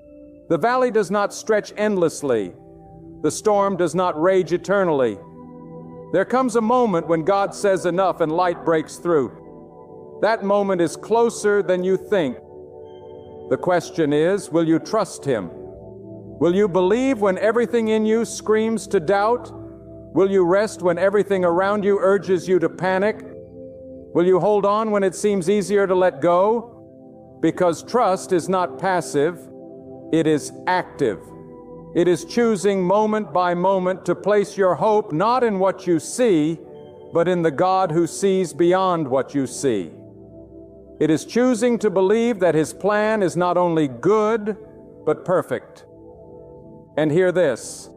Speaker 1: The valley does not stretch endlessly. The storm does not rage eternally. There comes a moment when God says enough and light breaks through. That moment is closer than you think. The question is, will you trust Him? Will you believe when everything in you screams to doubt? Will you rest when everything around you urges you to panic? Will you hold on when it seems easier to let go? Because trust is not passive, it is active. It is choosing moment by moment to place your hope not in what you see, but in the God who sees beyond what you see. It is choosing to believe that His plan is not only good, but perfect. And hear this: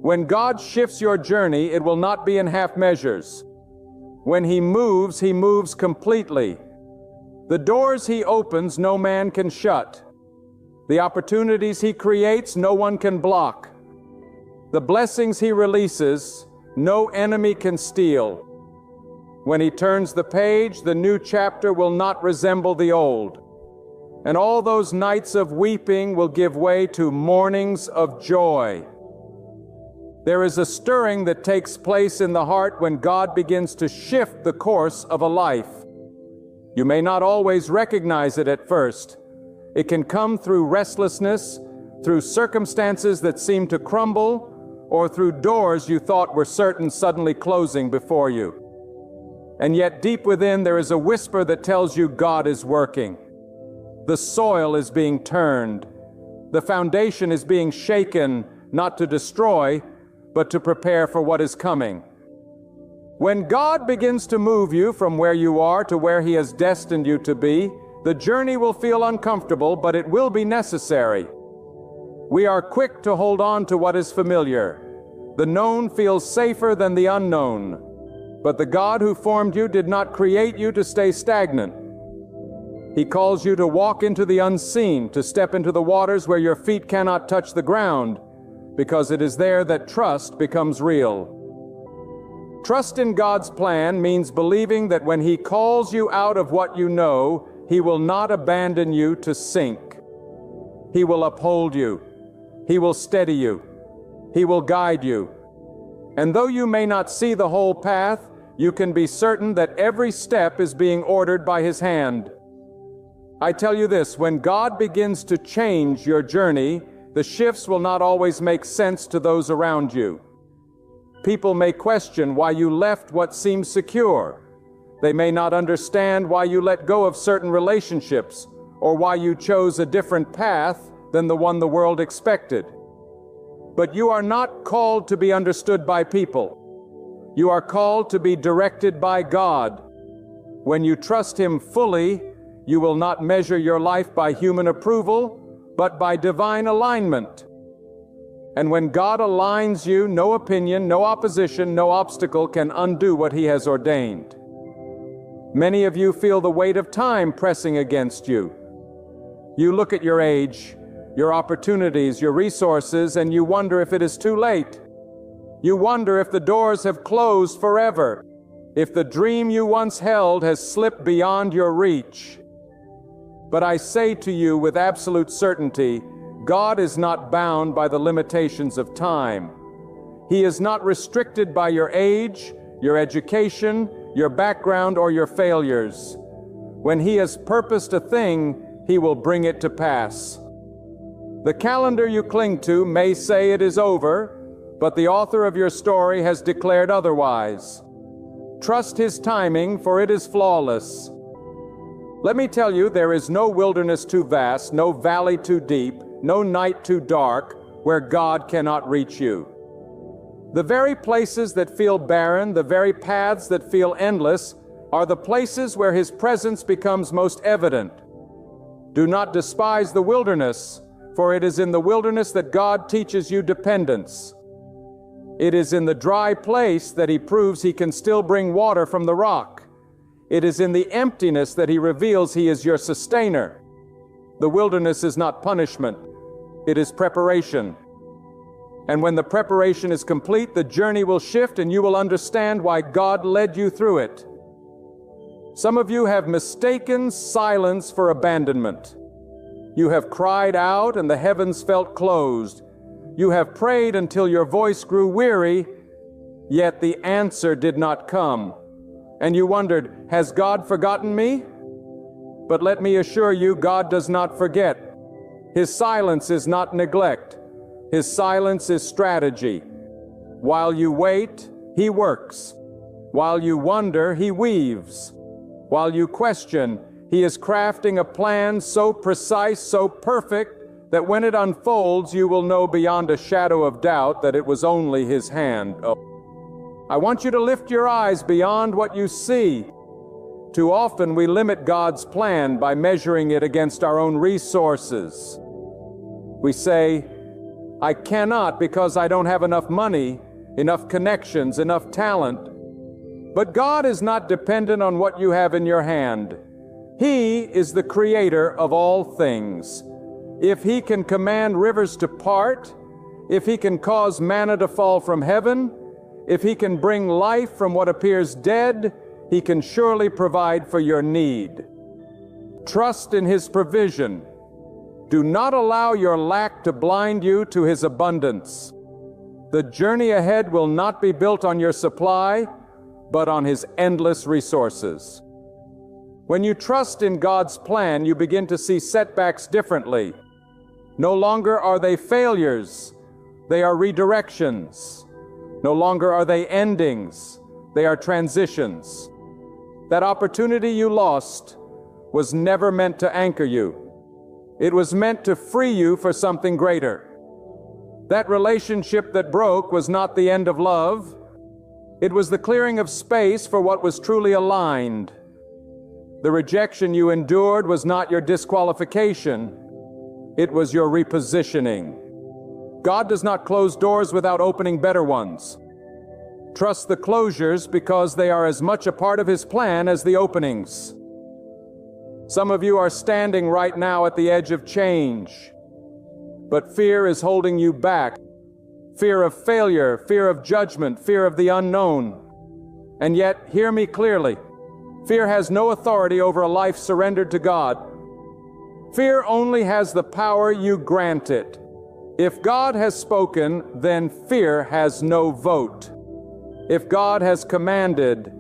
Speaker 1: when God shifts your journey, it will not be in half measures. When He moves completely. The doors He opens, no man can shut. The opportunities He creates, no one can block. The blessings He releases, no enemy can steal. When He turns the page, the new chapter will not resemble the old. And all those nights of weeping will give way to mornings of joy. There is a stirring that takes place in the heart when God begins to shift the course of a life. You may not always recognize it at first. It can come through restlessness, through circumstances that seem to crumble, or through doors you thought were certain suddenly closing before you. And yet deep within there is a whisper that tells you God is working. The soil is being turned. The foundation is being shaken, not to destroy, but to prepare for what is coming. When God begins to move you from where you are to where He has destined you to be, the journey will feel uncomfortable, but it will be necessary. We are quick to hold on to what is familiar. The known feels safer than the unknown. But the God who formed you did not create you to stay stagnant. He calls you to walk into the unseen, to step into the waters where your feet cannot touch the ground, because it is there that trust becomes real. Trust in God's plan means believing that when He calls you out of what you know, He will not abandon you to sink. He will uphold you. He will steady you. He will guide you. And though you may not see the whole path, you can be certain that every step is being ordered by His hand. I tell you this, when God begins to change your journey, the shifts will not always make sense to those around you. People may question why you left what seems secure. They may not understand why you let go of certain relationships or why you chose a different path than the one the world expected. But you are not called to be understood by people. You are called to be directed by God. When you trust Him fully, you will not measure your life by human approval, but by divine alignment. And when God aligns you, no opinion, no opposition, no obstacle can undo what He has ordained. Many of you feel the weight of time pressing against you. You look at your age, your opportunities, your resources, and you wonder if it is too late. You wonder if the doors have closed forever, if the dream you once held has slipped beyond your reach. But I say to you with absolute certainty, God is not bound by the limitations of time. He is not restricted by your age, your education, your background, or your failures. When He has purposed a thing, He will bring it to pass. The calendar you cling to may say it is over, but the author of your story has declared otherwise. Trust His timing, for it is flawless. Let me tell you, there is no wilderness too vast, no valley too deep, no night too dark, where God cannot reach you. The very places that feel barren, the very paths that feel endless, are the places where His presence becomes most evident. Do not despise the wilderness, for it is in the wilderness that God teaches you dependence. It is in the dry place that He proves He can still bring water from the rock. It is in the emptiness that He reveals He is your sustainer. The wilderness is not punishment. It is preparation. And when the preparation is complete, the journey will shift and you will understand why God led you through it. Some of you have mistaken silence for abandonment. You have cried out and the heavens felt closed. You have prayed until your voice grew weary, yet the answer did not come. And you wondered, has God forgotten me? But let me assure you, God does not forget. His silence is not neglect. His silence is strategy. While you wait, He works. While you wonder, He weaves. While you question, He is crafting a plan so precise, so perfect, that when it unfolds, you will know beyond a shadow of doubt that it was only His hand. I want you to lift your eyes beyond what you see. Too often we limit God's plan by measuring it against our own resources. We say, I cannot because I don't have enough money, enough connections, enough talent. But God is not dependent on what you have in your hand. He is the creator of all things. If He can command rivers to part, if He can cause manna to fall from heaven, if He can bring life from what appears dead, He can surely provide for your need. Trust in His provision. Do not allow your lack to blind you to His abundance. The journey ahead will not be built on your supply, but on His endless resources. When you trust in God's plan, you begin to see setbacks differently. No longer are they failures, they are redirections. No longer are they endings, they are transitions. That opportunity you lost was never meant to anchor you. It was meant to free you for something greater. That relationship that broke was not the end of love. It was the clearing of space for what was truly aligned. The rejection you endured was not your disqualification. It was your repositioning. God does not close doors without opening better ones. Trust the closures because they are as much a part of His plan as the openings. Some of you are standing right now at the edge of change, but fear is holding you back. Fear of failure, fear of judgment, fear of the unknown. And yet, hear me clearly, fear has no authority over a life surrendered to God. Fear only has the power you grant it. If God has spoken, then fear has no vote. If God has commanded,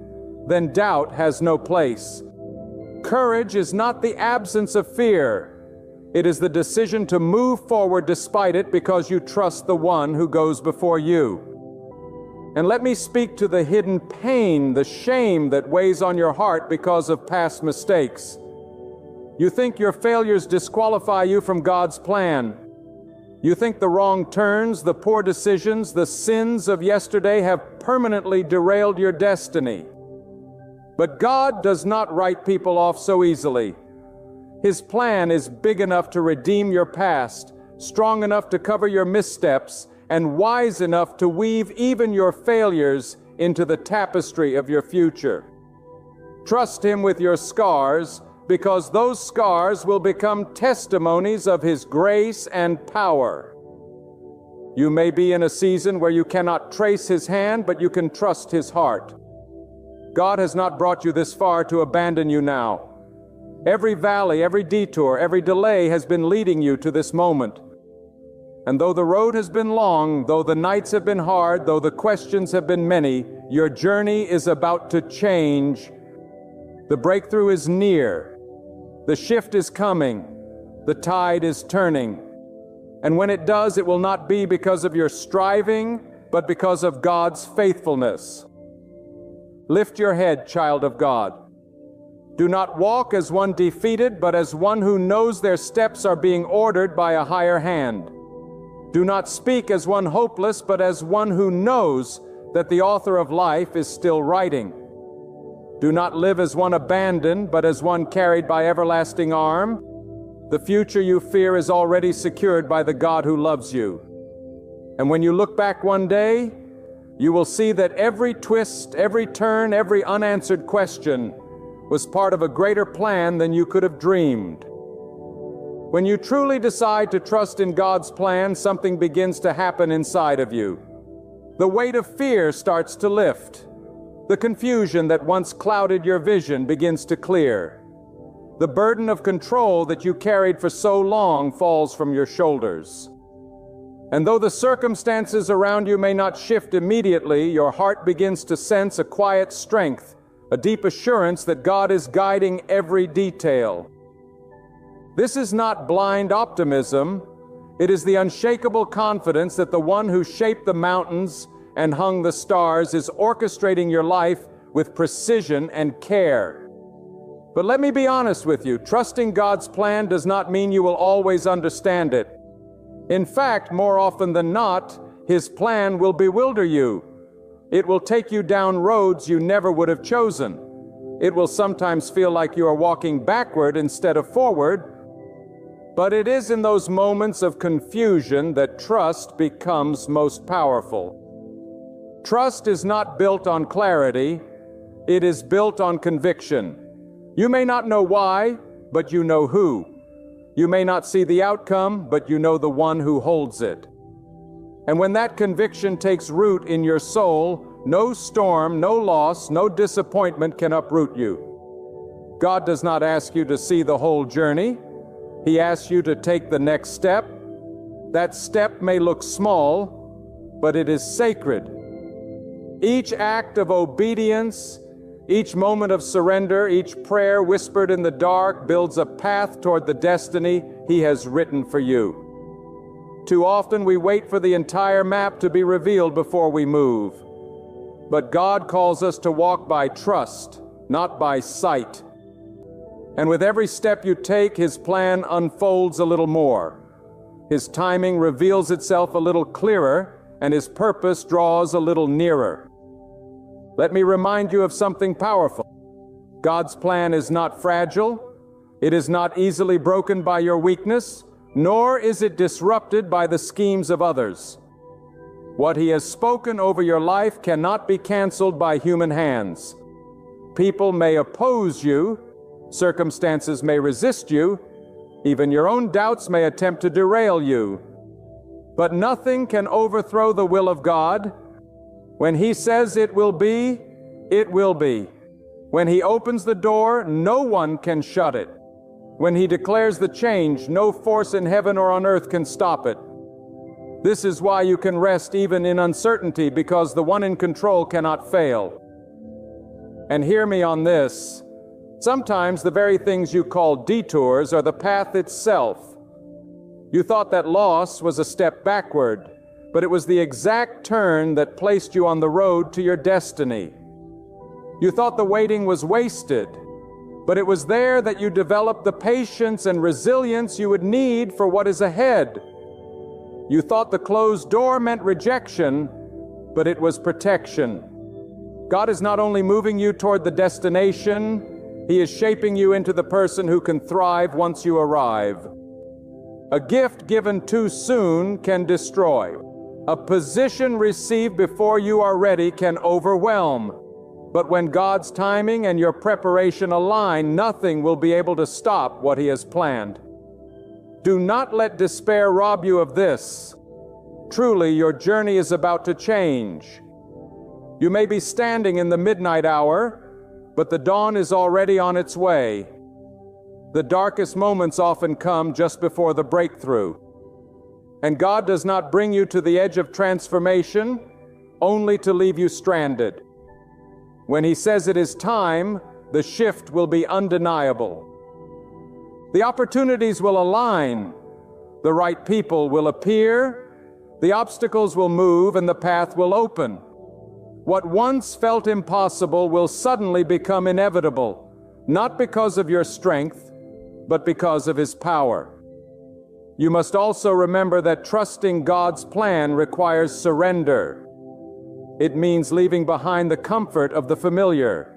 Speaker 1: then doubt has no place. Courage is not the absence of fear. It is the decision to move forward despite it because you trust the one who goes before you. And let me speak to the hidden pain, the shame that weighs on your heart because of past mistakes. You think your failures disqualify you from God's plan. You think the wrong turns, the poor decisions, the sins of yesterday have permanently derailed your destiny. But God does not write people off so easily. His plan is big enough to redeem your past, strong enough to cover your missteps, and wise enough to weave even your failures into the tapestry of your future. Trust Him with your scars, because those scars will become testimonies of His grace and power. You may be in a season where you cannot trace His hand, but you can trust His heart. God has not brought you this far to abandon you now. Every valley, every detour, every delay has been leading you to this moment. And though the road has been long, though the nights have been hard, though the questions have been many, your journey is about to change. The breakthrough is near. The shift is coming. The tide is turning. And when it does, it will not be because of your striving, but because of God's faithfulness. Lift your head, child of God. Do not walk as one defeated, but as one who knows their steps are being ordered by a higher hand. Do not speak as one hopeless, but as one who knows that the author of life is still writing. Do not live as one abandoned, but as one carried by everlasting arm. The future you fear is already secured by the God who loves you. And when you look back one day, you will see that every twist, every turn, every unanswered question was part of a greater plan than you could have dreamed. When you truly decide to trust in God's plan, something begins to happen inside of you. The weight of fear starts to lift. The confusion that once clouded your vision begins to clear. The burden of control that you carried for so long falls from your shoulders. And though the circumstances around you may not shift immediately, your heart begins to sense a quiet strength, a deep assurance that God is guiding every detail. This is not blind optimism. It is the unshakable confidence that the one who shaped the mountains and hung the stars is orchestrating your life with precision and care. But let me be honest with you, trusting God's plan does not mean you will always understand it. In fact, more often than not, His plan will bewilder you. It will take you down roads you never would have chosen. It will sometimes feel like you are walking backward instead of forward. But it is in those moments of confusion that trust becomes most powerful. Trust is not built on clarity, it is built on conviction. You may not know why, but you know who. You may not see the outcome, but you know the one who holds it. And when that conviction takes root in your soul, no storm, no loss, no disappointment can uproot you. God does not ask you to see the whole journey. He asks you to take the next step. That step may look small, but it is sacred. Each act of obedience, each moment of surrender, each prayer whispered in the dark builds a path toward the destiny He has written for you. Too often we wait for the entire map to be revealed before we move. But God calls us to walk by trust, not by sight. And with every step you take, His plan unfolds a little more. His timing reveals itself a little clearer, and His purpose draws a little nearer. Let me remind you of something powerful. God's plan is not fragile. It is not easily broken by your weakness, nor is it disrupted by the schemes of others. What He has spoken over your life cannot be canceled by human hands. People may oppose you, circumstances may resist you, even your own doubts may attempt to derail you. But nothing can overthrow the will of God. When He says it will be, it will be. When He opens the door, no one can shut it. When He declares the change, no force in heaven or on earth can stop it. This is why you can rest even in uncertainty, because the one in control cannot fail. And hear me on this. Sometimes the very things you call detours are the path itself. You thought that loss was a step backward, but it was the exact turn that placed you on the road to your destiny. You thought the waiting was wasted, but it was there that you developed the patience and resilience you would need for what is ahead. You thought the closed door meant rejection, but it was protection. God is not only moving you toward the destination, He is shaping you into the person who can thrive once you arrive. A gift given too soon can destroy. A position received before you are ready can overwhelm. But when God's timing and your preparation align, nothing will be able to stop what He has planned. Do not let despair rob you of this. Truly, your journey is about to change. You may be standing in the midnight hour, but the dawn is already on its way. The darkest moments often come just before the breakthrough. And God does not bring you to the edge of transformation only to leave you stranded. When He says it is time, the shift will be undeniable. The opportunities will align, the right people will appear, the obstacles will move, and the path will open. What once felt impossible will suddenly become inevitable, not because of your strength, but because of His power. You must also remember that trusting God's plan requires surrender. It means leaving behind the comfort of the familiar.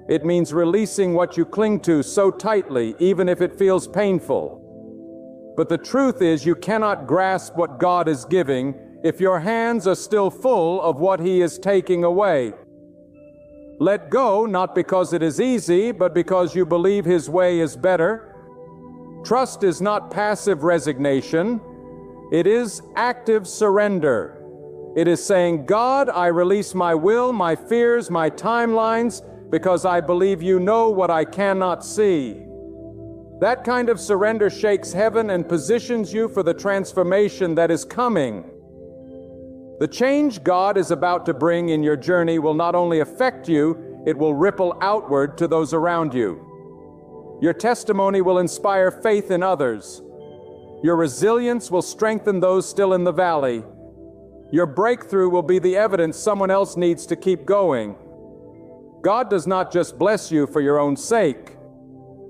Speaker 1: It means releasing what you cling to so tightly, even if it feels painful. But the truth is, you cannot grasp what God is giving if your hands are still full of what He is taking away. Let go, not because it is easy, but because you believe His way is better. Trust is not passive resignation. It is active surrender. It is saying, God, I release my will, my fears, my timelines, because I believe You know what I cannot see. That kind of surrender shakes heaven and positions you for the transformation that is coming. The change God is about to bring in your journey will not only affect you, it will ripple outward to those around you. Your testimony will inspire faith in others. Your resilience will strengthen those still in the valley. Your breakthrough will be the evidence someone else needs to keep going. God does not just bless you for your own sake.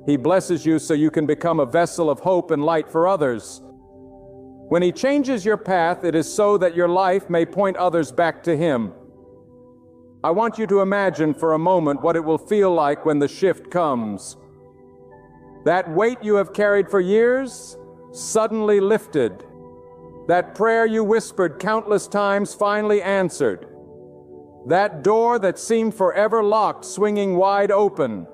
Speaker 1: He blesses you so you can become a vessel of hope and light for others. When He changes your path, it is so that your life may point others back to Him. I want you to imagine for a moment what it will feel like when the shift comes. That weight you have carried for years, suddenly lifted. That prayer you whispered countless times, finally answered. That door that seemed forever locked, swinging wide open.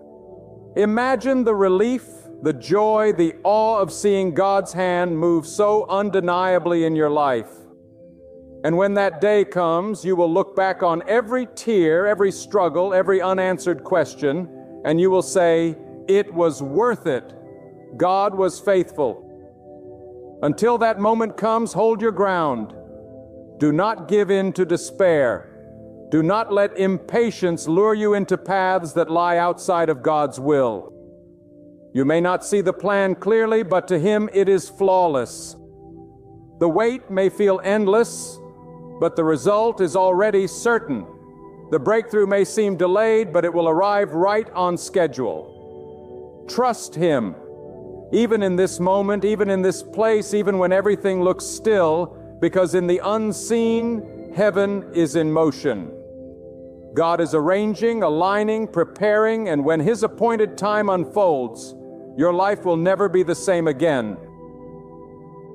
Speaker 1: Imagine the relief, the joy, the awe of seeing God's hand move so undeniably in your life. And when that day comes, you will look back on every tear, every struggle, every unanswered question, and you will say, it was worth it. God was faithful. Until that moment comes, hold your ground. Do not give in to despair. Do not let impatience lure you into paths that lie outside of God's will. You may not see the plan clearly, but to Him it is flawless. The wait may feel endless, but the result is already certain. The breakthrough may seem delayed, but it will arrive right on schedule. Trust Him. Even in this moment, even in this place, even when everything looks still, because in the unseen, heaven is in motion. God is arranging, aligning, preparing, and when His appointed time unfolds, your life will never be the same again.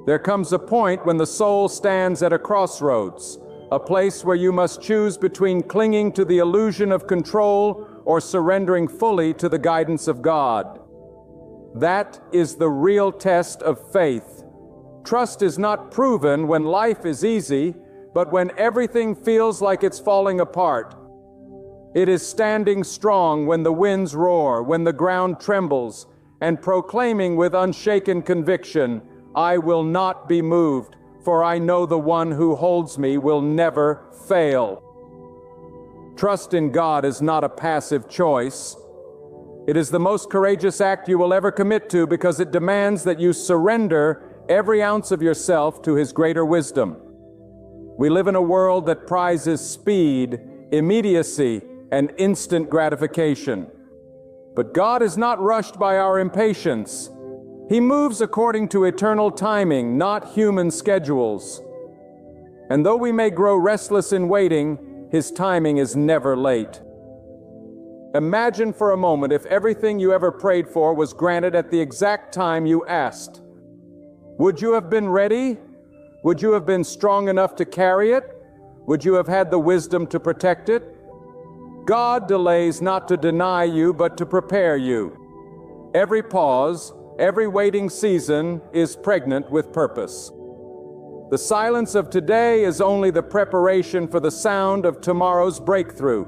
Speaker 1: There comes a point when the soul stands at a crossroads, a place where you must choose between clinging to the illusion of control or surrendering fully to the guidance of God. That is the real test of faith. Trust is not proven when life is easy, but when everything feels like it's falling apart. It is standing strong when the winds roar, when the ground trembles, and proclaiming with unshaken conviction, I will not be moved, for I know the one who holds me will never fail. Trust in God is not a passive choice. It is the most courageous act you will ever commit to because it demands that you surrender every ounce of yourself to His greater wisdom. We live in a world that prizes speed, immediacy, and instant gratification. But God is not rushed by our impatience. He moves according to eternal timing, not human schedules. And though we may grow restless in waiting, His timing is never late. Imagine for a moment if everything you ever prayed for was granted at the exact time you asked. Would you have been ready? Would you have been strong enough to carry it? Would you have had the wisdom to protect it? God delays not to deny you, but to prepare you. Every pause, every waiting season is pregnant with purpose. The silence of today is only the preparation for the sound of tomorrow's breakthrough.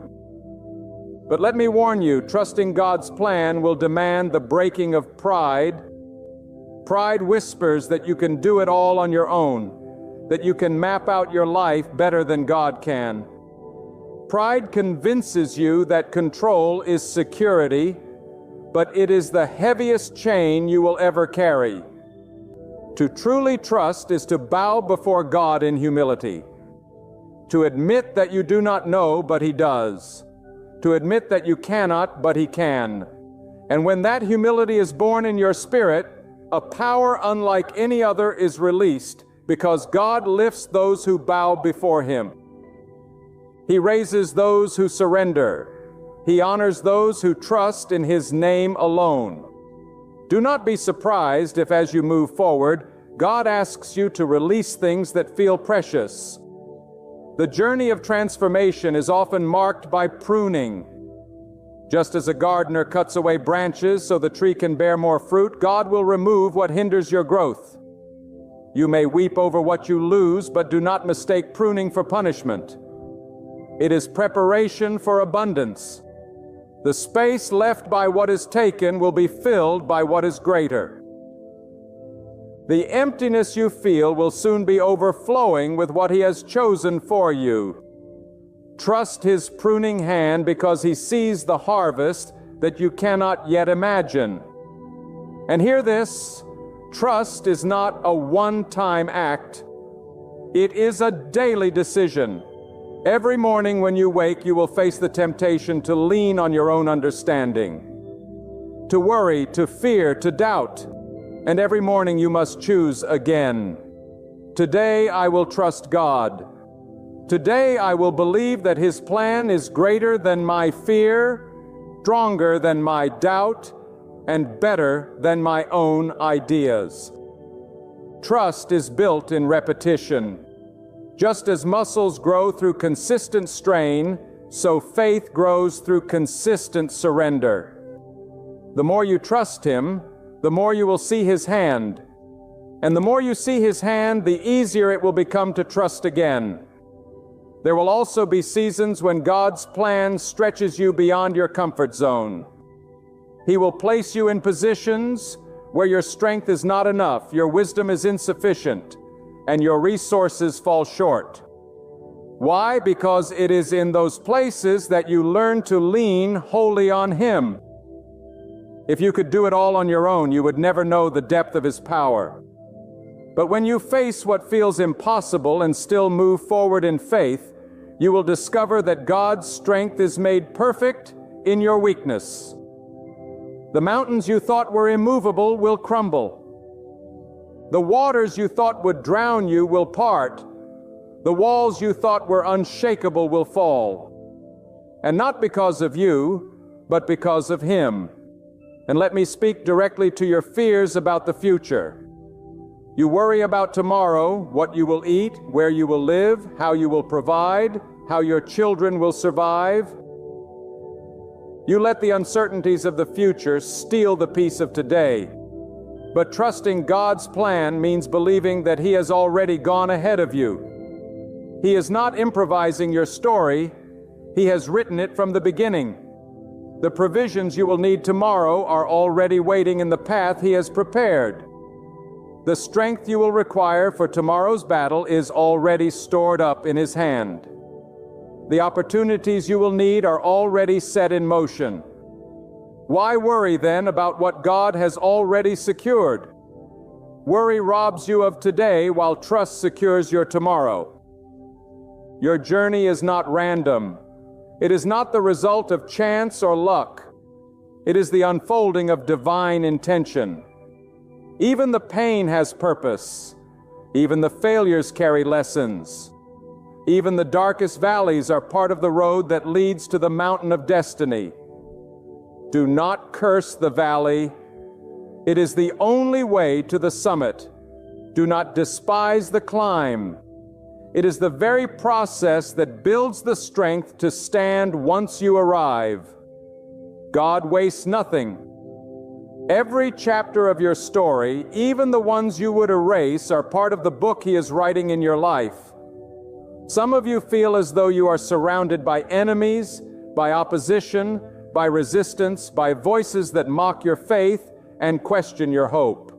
Speaker 1: But let me warn you, trusting God's plan will demand the breaking of pride. Pride whispers that you can do it all on your own, that you can map out your life better than God can. Pride convinces you that control is security, but it is the heaviest chain you will ever carry. To truly trust is to bow before God in humility, to admit that you do not know, but He does, to admit that you cannot, but He can. And when that humility is born in your spirit, a power unlike any other is released, because God lifts those who bow before Him. He raises those who surrender. He honors those who trust in His name alone. Do not be surprised if, as you move forward, God asks you to release things that feel precious. The journey of transformation is often marked by pruning. Just as a gardener cuts away branches so the tree can bear more fruit, God will remove what hinders your growth. You may weep over what you lose, but do not mistake pruning for punishment. It is preparation for abundance. The space left by what is taken will be filled by what is greater. The emptiness you feel will soon be overflowing with what He has chosen for you. Trust His pruning hand because He sees the harvest that you cannot yet imagine. And hear this, trust is not a one-time act. It is a daily decision. Every morning when you wake, you will face the temptation to lean on your own understanding, to worry, to fear, to doubt. And every morning you must choose again. Today I will trust God. Today I will believe that His plan is greater than my fear, stronger than my doubt, and better than my own ideas. Trust is built in repetition. Just as muscles grow through consistent strain, so faith grows through consistent surrender. The more you trust Him, the more you will see His hand. And the more you see His hand, the easier it will become to trust again. There will also be seasons when God's plan stretches you beyond your comfort zone. He will place you in positions where your strength is not enough, your wisdom is insufficient, and your resources fall short. Why? Because it is in those places that you learn to lean wholly on Him. If you could do it all on your own, you would never know the depth of His power. But when you face what feels impossible and still move forward in faith, you will discover that God's strength is made perfect in your weakness. The mountains you thought were immovable will crumble. The waters you thought would drown you will part. The walls you thought were unshakable will fall. And not because of you, but because of Him. And let me speak directly to your fears about the future. You worry about tomorrow, what you will eat, where you will live, how you will provide, how your children will survive. You let the uncertainties of the future steal the peace of today. But trusting God's plan means believing that He has already gone ahead of you. He is not improvising your story. He has written it from the beginning. The provisions you will need tomorrow are already waiting in the path He has prepared. The strength you will require for tomorrow's battle is already stored up in His hand. The opportunities you will need are already set in motion. Why worry then about what God has already secured? Worry robs you of today while trust secures your tomorrow. Your journey is not random. It is not the result of chance or luck. It is the unfolding of divine intention. Even the pain has purpose. Even the failures carry lessons. Even the darkest valleys are part of the road that leads to the mountain of destiny. Do not curse the valley. It is the only way to the summit. Do not despise the climb. It is the very process that builds the strength to stand once you arrive. God wastes nothing. Every chapter of your story, even the ones you would erase, are part of the book He is writing in your life. Some of you feel as though you are surrounded by enemies, by opposition, by resistance, by voices that mock your faith and question your hope.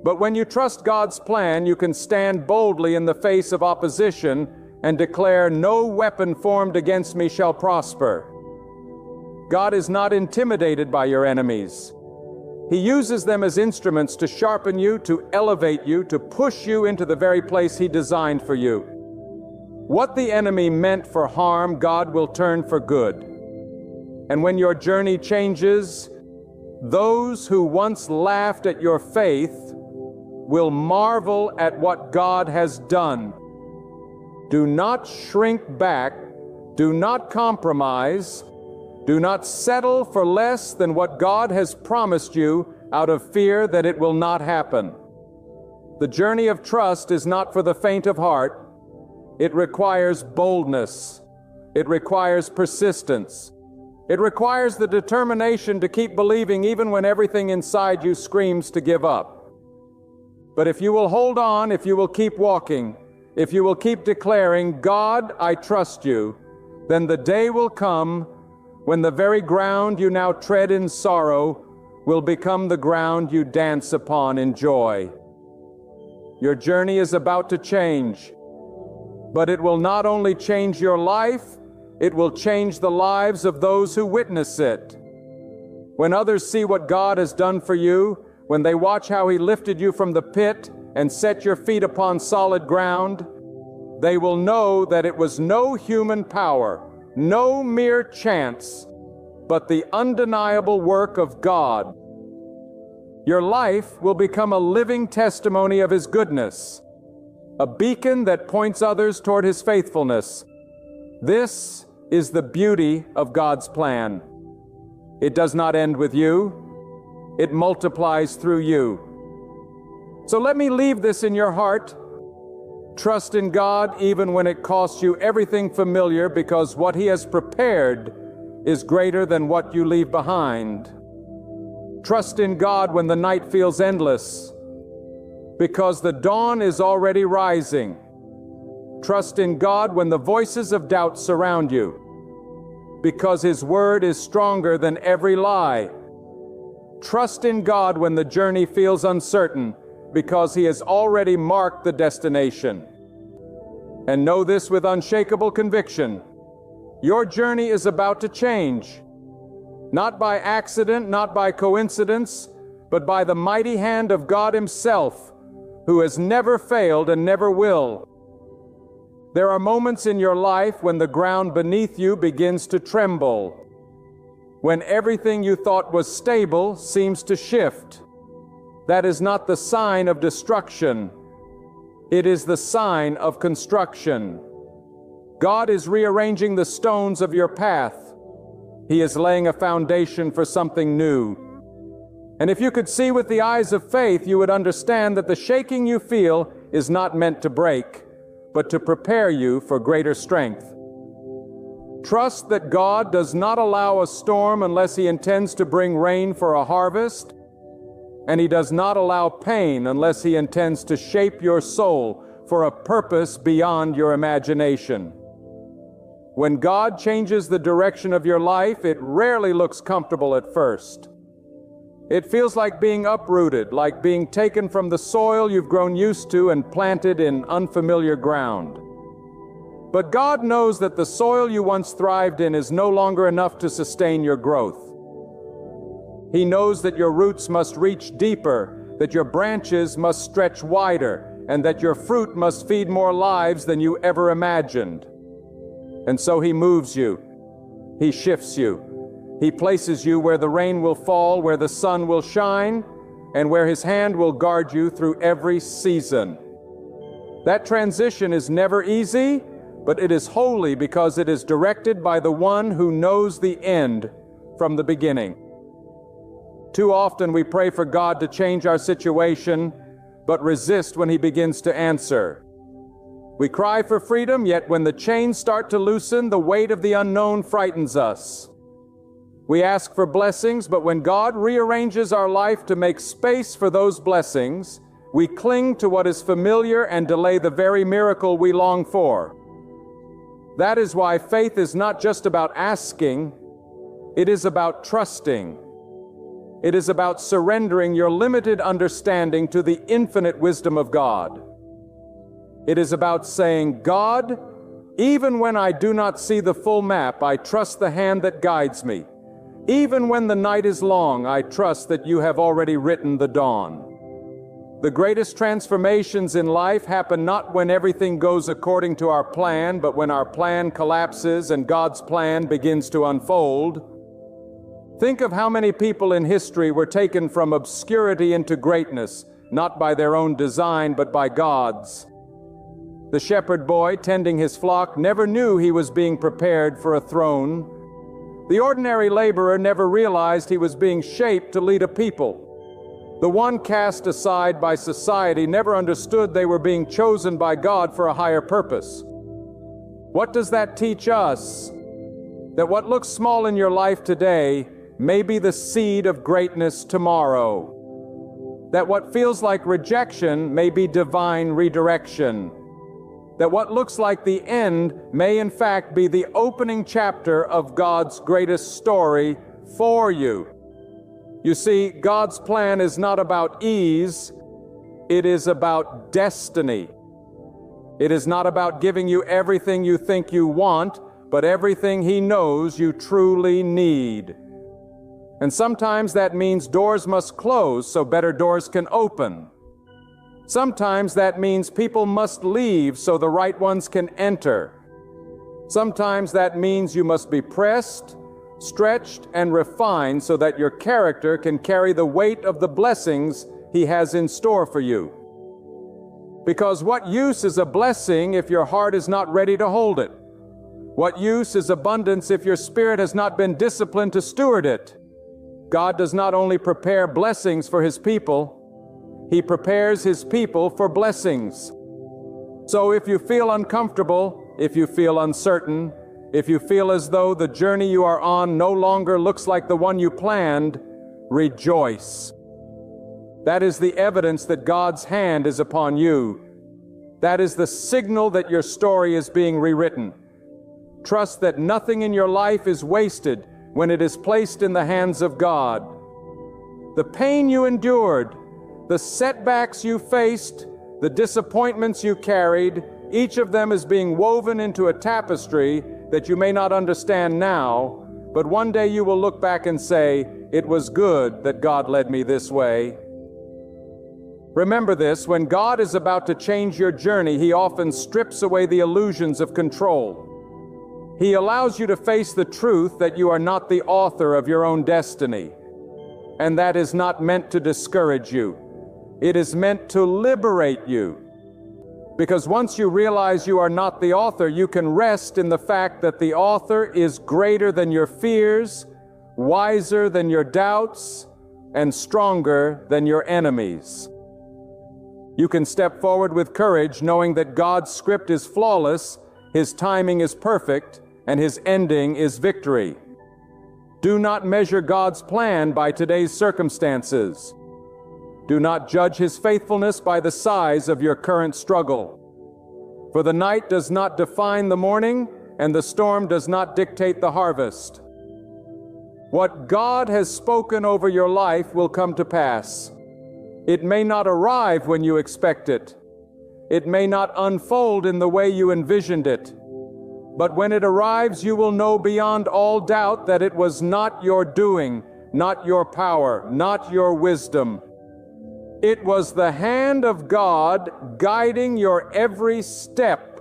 Speaker 1: But when you trust God's plan, you can stand boldly in the face of opposition and declare, "No weapon formed against me shall prosper." God is not intimidated by your enemies. He uses them as instruments to sharpen you, to elevate you, to push you into the very place He designed for you. What the enemy meant for harm, God will turn for good. And when your journey changes, those who once laughed at your faith will marvel at what God has done. Do not shrink back. Do not compromise. Do not settle for less than what God has promised you out of fear that it will not happen. The journey of trust is not for the faint of heart. It requires boldness. It requires persistence. It requires the determination to keep believing even when everything inside you screams to give up. But if you will hold on, if you will keep walking, if you will keep declaring, "God, I trust you," then the day will come when the very ground you now tread in sorrow will become the ground you dance upon in joy. Your journey is about to change, but it will not only change your life, it will change the lives of those who witness it. When others see what God has done for you, when they watch how He lifted you from the pit and set your feet upon solid ground, they will know that it was no human power, no mere chance, but the undeniable work of God. Your life will become a living testimony of His goodness, a beacon that points others toward His faithfulness. This is the beauty of God's plan. It does not end with you. It multiplies through you. So let me leave this in your heart. Trust in God even when it costs you everything familiar, because what He has prepared is greater than what you leave behind. Trust in God when the night feels endless, because the dawn is already rising. Trust in God when the voices of doubt surround you, because His word is stronger than every lie. Trust in God when the journey feels uncertain, because He has already marked the destination. And know this with unshakable conviction: your journey is about to change, not by accident, not by coincidence, but by the mighty hand of God Himself, who has never failed and never will. There are moments in your life when the ground beneath you begins to tremble, when everything you thought was stable seems to shift. That is not the sign of destruction. It is the sign of construction. God is rearranging the stones of your path. He is laying a foundation for something new. And if you could see with the eyes of faith, you would understand that the shaking you feel is not meant to break, but to prepare you for greater strength. Trust that God does not allow a storm unless He intends to bring rain for a harvest, and He does not allow pain unless He intends to shape your soul for a purpose beyond your imagination. When God changes the direction of your life, it rarely looks comfortable at first. It feels like being uprooted, like being taken from the soil you've grown used to and planted in unfamiliar ground. But God knows that the soil you once thrived in is no longer enough to sustain your growth. He knows that your roots must reach deeper, that your branches must stretch wider, and that your fruit must feed more lives than you ever imagined. And so He moves you. He shifts you. He places you where the rain will fall, where the sun will shine, and where His hand will guard you through every season. That transition is never easy, but it is holy because it is directed by the one who knows the end from the beginning. Too often we pray for God to change our situation, but resist when He begins to answer. We cry for freedom, yet when the chains start to loosen, the weight of the unknown frightens us. We ask for blessings, but when God rearranges our life to make space for those blessings, we cling to what is familiar and delay the very miracle we long for. That is why faith is not just about asking, it is about trusting. It is about surrendering your limited understanding to the infinite wisdom of God. It is about saying, God, even when I do not see the full map, I trust the hand that guides me. Even when the night is long, I trust that you have already written the dawn. The greatest transformations in life happen not when everything goes according to our plan, but when our plan collapses and God's plan begins to unfold. Think of how many people in history were taken from obscurity into greatness, not by their own design, but by God's. The shepherd boy tending his flock never knew he was being prepared for a throne. The ordinary laborer never realized he was being shaped to lead a people. The one cast aside by society never understood they were being chosen by God for a higher purpose. What does that teach us? That what looks small in your life today may be the seed of greatness tomorrow. That what feels like rejection may be divine redirection. That what looks like the end may in fact be the opening chapter of God's greatest story for you. You see, God's plan is not about ease, it is about destiny. It is not about giving you everything you think you want, but everything He knows you truly need. And sometimes that means doors must close so better doors can open. Sometimes that means people must leave so the right ones can enter. Sometimes that means you must be pressed, stretched, and refined so that your character can carry the weight of the blessings He has in store for you. Because what use is a blessing if your heart is not ready to hold it? What use is abundance if your spirit has not been disciplined to steward it? God does not only prepare blessings for His people, He prepares His people for blessings. So if you feel uncomfortable, if you feel uncertain, if you feel as though the journey you are on no longer looks like the one you planned, rejoice. That is the evidence that God's hand is upon you. That is the signal that your story is being rewritten. Trust that nothing in your life is wasted when it is placed in the hands of God. The pain you endured, the setbacks you faced, the disappointments you carried, each of them is being woven into a tapestry that you may not understand now, but one day you will look back and say, it was good that God led me this way. Remember this, when God is about to change your journey, He often strips away the illusions of control. He allows you to face the truth that you are not the author of your own destiny. And that is not meant to discourage you. It is meant to liberate you. Because once you realize you are not the author, you can rest in the fact that the author is greater than your fears, wiser than your doubts, and stronger than your enemies. You can step forward with courage, knowing that God's script is flawless, His timing is perfect, and His ending is victory. Do not measure God's plan by today's circumstances. Do not judge His faithfulness by the size of your current struggle. For the night does not define the morning, and the storm does not dictate the harvest. What God has spoken over your life will come to pass. It may not arrive when you expect it. It may not unfold in the way you envisioned it. But when it arrives, you will know beyond all doubt that it was not your doing, not your power, not your wisdom. It was the hand of God guiding your every step.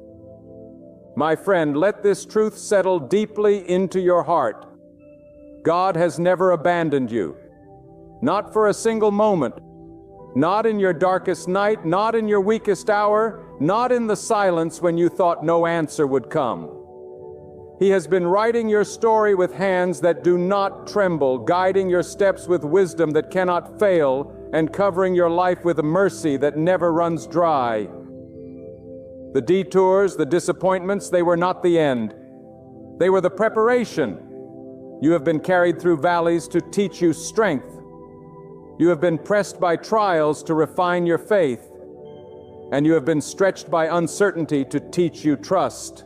Speaker 1: My friend, let this truth settle deeply into your heart. God has never abandoned you. Not for a single moment. Not in your darkest night, not in your weakest hour, not in the silence when you thought no answer would come. He has been writing your story with hands that do not tremble, guiding your steps with wisdom that cannot fail, and covering your life with a mercy that never runs dry. The detours, the disappointments, they were not the end. They were the preparation. You have been carried through valleys to teach you strength. You have been pressed by trials to refine your faith. And you have been stretched by uncertainty to teach you trust.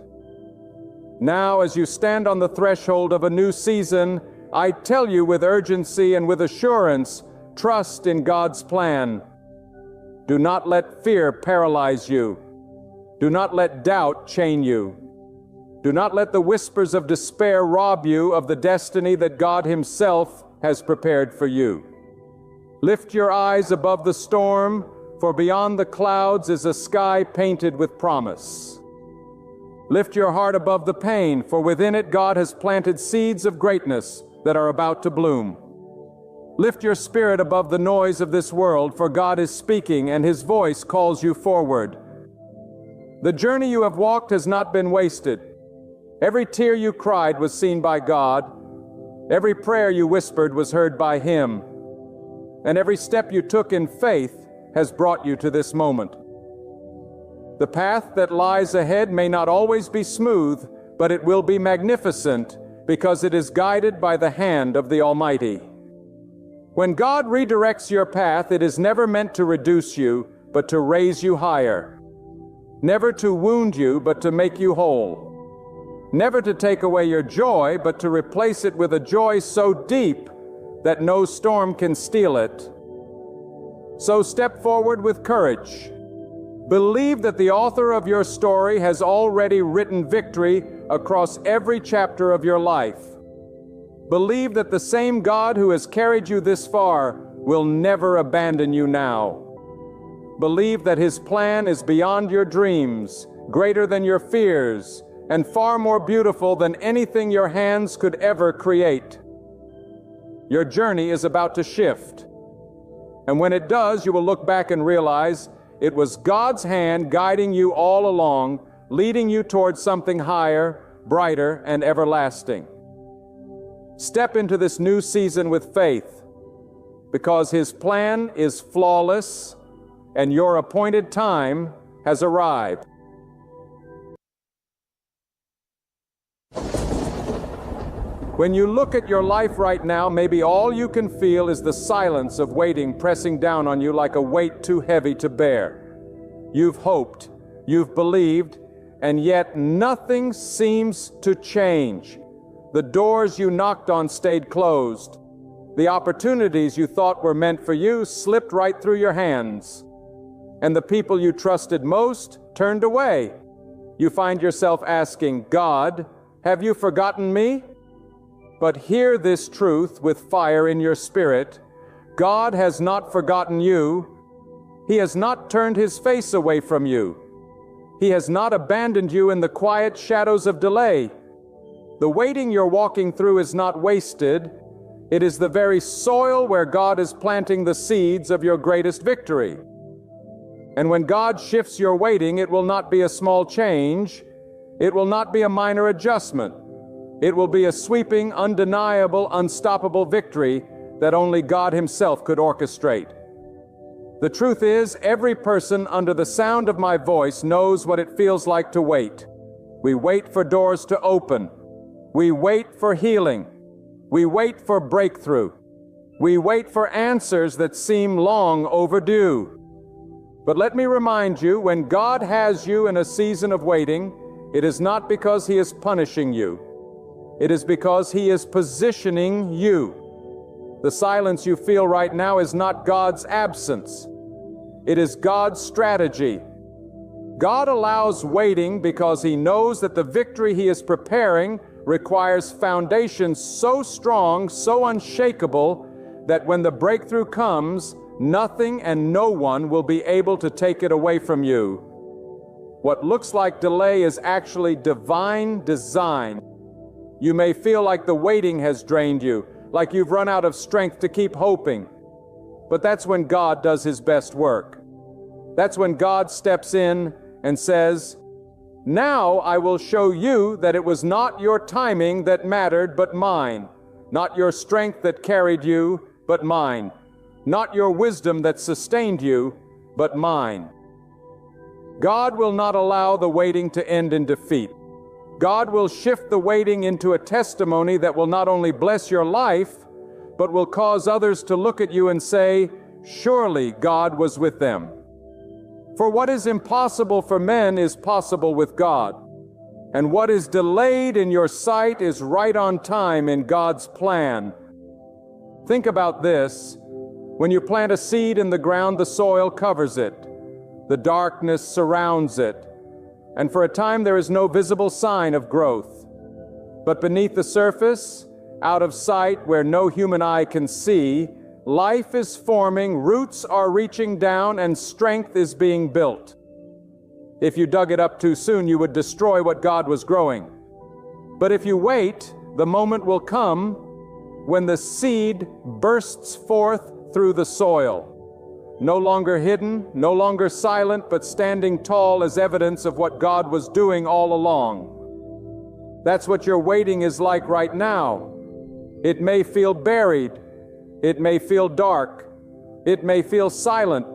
Speaker 1: Now, as you stand on the threshold of a new season, I tell you with urgency and with assurance, trust in God's plan. Do not let fear paralyze you. Do not let doubt chain you. Do not let the whispers of despair rob you of the destiny that God Himself has prepared for you. Lift your eyes above the storm, for beyond the clouds is a sky painted with promise. Lift your heart above the pain, for within it God has planted seeds of greatness that are about to bloom. Lift your spirit above the noise of this world, for God is speaking and His voice calls you forward. The journey you have walked has not been wasted. Every tear you cried was seen by God. Every prayer you whispered was heard by Him. And every step you took in faith has brought you to this moment. The path that lies ahead may not always be smooth, but it will be magnificent because it is guided by the hand of the Almighty. When God redirects your path, it is never meant to reduce you, but to raise you higher. Never to wound you, but to make you whole. Never to take away your joy, but to replace it with a joy so deep that no storm can steal it. So step forward with courage. Believe that the author of your story has already written victory across every chapter of your life. Believe that the same God who has carried you this far will never abandon you now. Believe that His plan is beyond your dreams, greater than your fears, and far more beautiful than anything your hands could ever create. Your journey is about to shift. And when it does, you will look back and realize it was God's hand guiding you all along, leading you towards something higher, brighter, and everlasting. Step into this new season with faith, because His plan is flawless and your appointed time has arrived. When you look at your life right now, maybe all you can feel is the silence of waiting pressing down on you like a weight too heavy to bear. You've hoped, you've believed, and yet nothing seems to change. The doors you knocked on stayed closed. The opportunities you thought were meant for you slipped right through your hands. And the people you trusted most turned away. You find yourself asking, God, have you forgotten me? But hear this truth with fire in your spirit. God has not forgotten you. He has not turned His face away from you. He has not abandoned you in the quiet shadows of delay. The waiting you're walking through is not wasted. It is the very soil where God is planting the seeds of your greatest victory. And when God shifts your waiting, it will not be a small change. It will not be a minor adjustment. It will be a sweeping, undeniable, unstoppable victory that only God Himself could orchestrate. The truth is, every person under the sound of my voice knows what it feels like to wait. We wait for doors to open. We wait for healing. We wait for breakthrough. We wait for answers that seem long overdue. But let me remind you, when God has you in a season of waiting, it is not because He is punishing you. It is because He is positioning you. The silence you feel right now is not God's absence. It is God's strategy. God allows waiting because He knows that the victory He is preparing requires foundations so strong, so unshakable, that when the breakthrough comes, Nothing and no one will be able to take it away from you. What looks like delay is actually divine design. You may feel like the waiting has drained you, like you've run out of strength to keep hoping. But that's when God does His best work. That's when God steps in and says, "Now I will show you that it was not your timing that mattered, but mine. Not your strength that carried you, but mine. Not your wisdom that sustained you, but mine." God will not allow the waiting to end in defeat. God will shift the waiting into a testimony that will not only bless your life, but will cause others to look at you and say, "Surely God was with them." For what is impossible for men is possible with God. And what is delayed in your sight is right on time in God's plan. Think about this. When you plant a seed in the ground, the soil covers it. The darkness surrounds it. And for a time there is no visible sign of growth. But beneath the surface, out of sight where no human eye can see, life is forming, roots are reaching down, and strength is being built. If you dug it up too soon, you would destroy what God was growing. But if you wait, the moment will come when the seed bursts forth through the soil. No longer hidden, no longer silent, but standing tall as evidence of what God was doing all along. That's what your waiting is like right now. It may feel buried. It may feel dark. It may feel silent.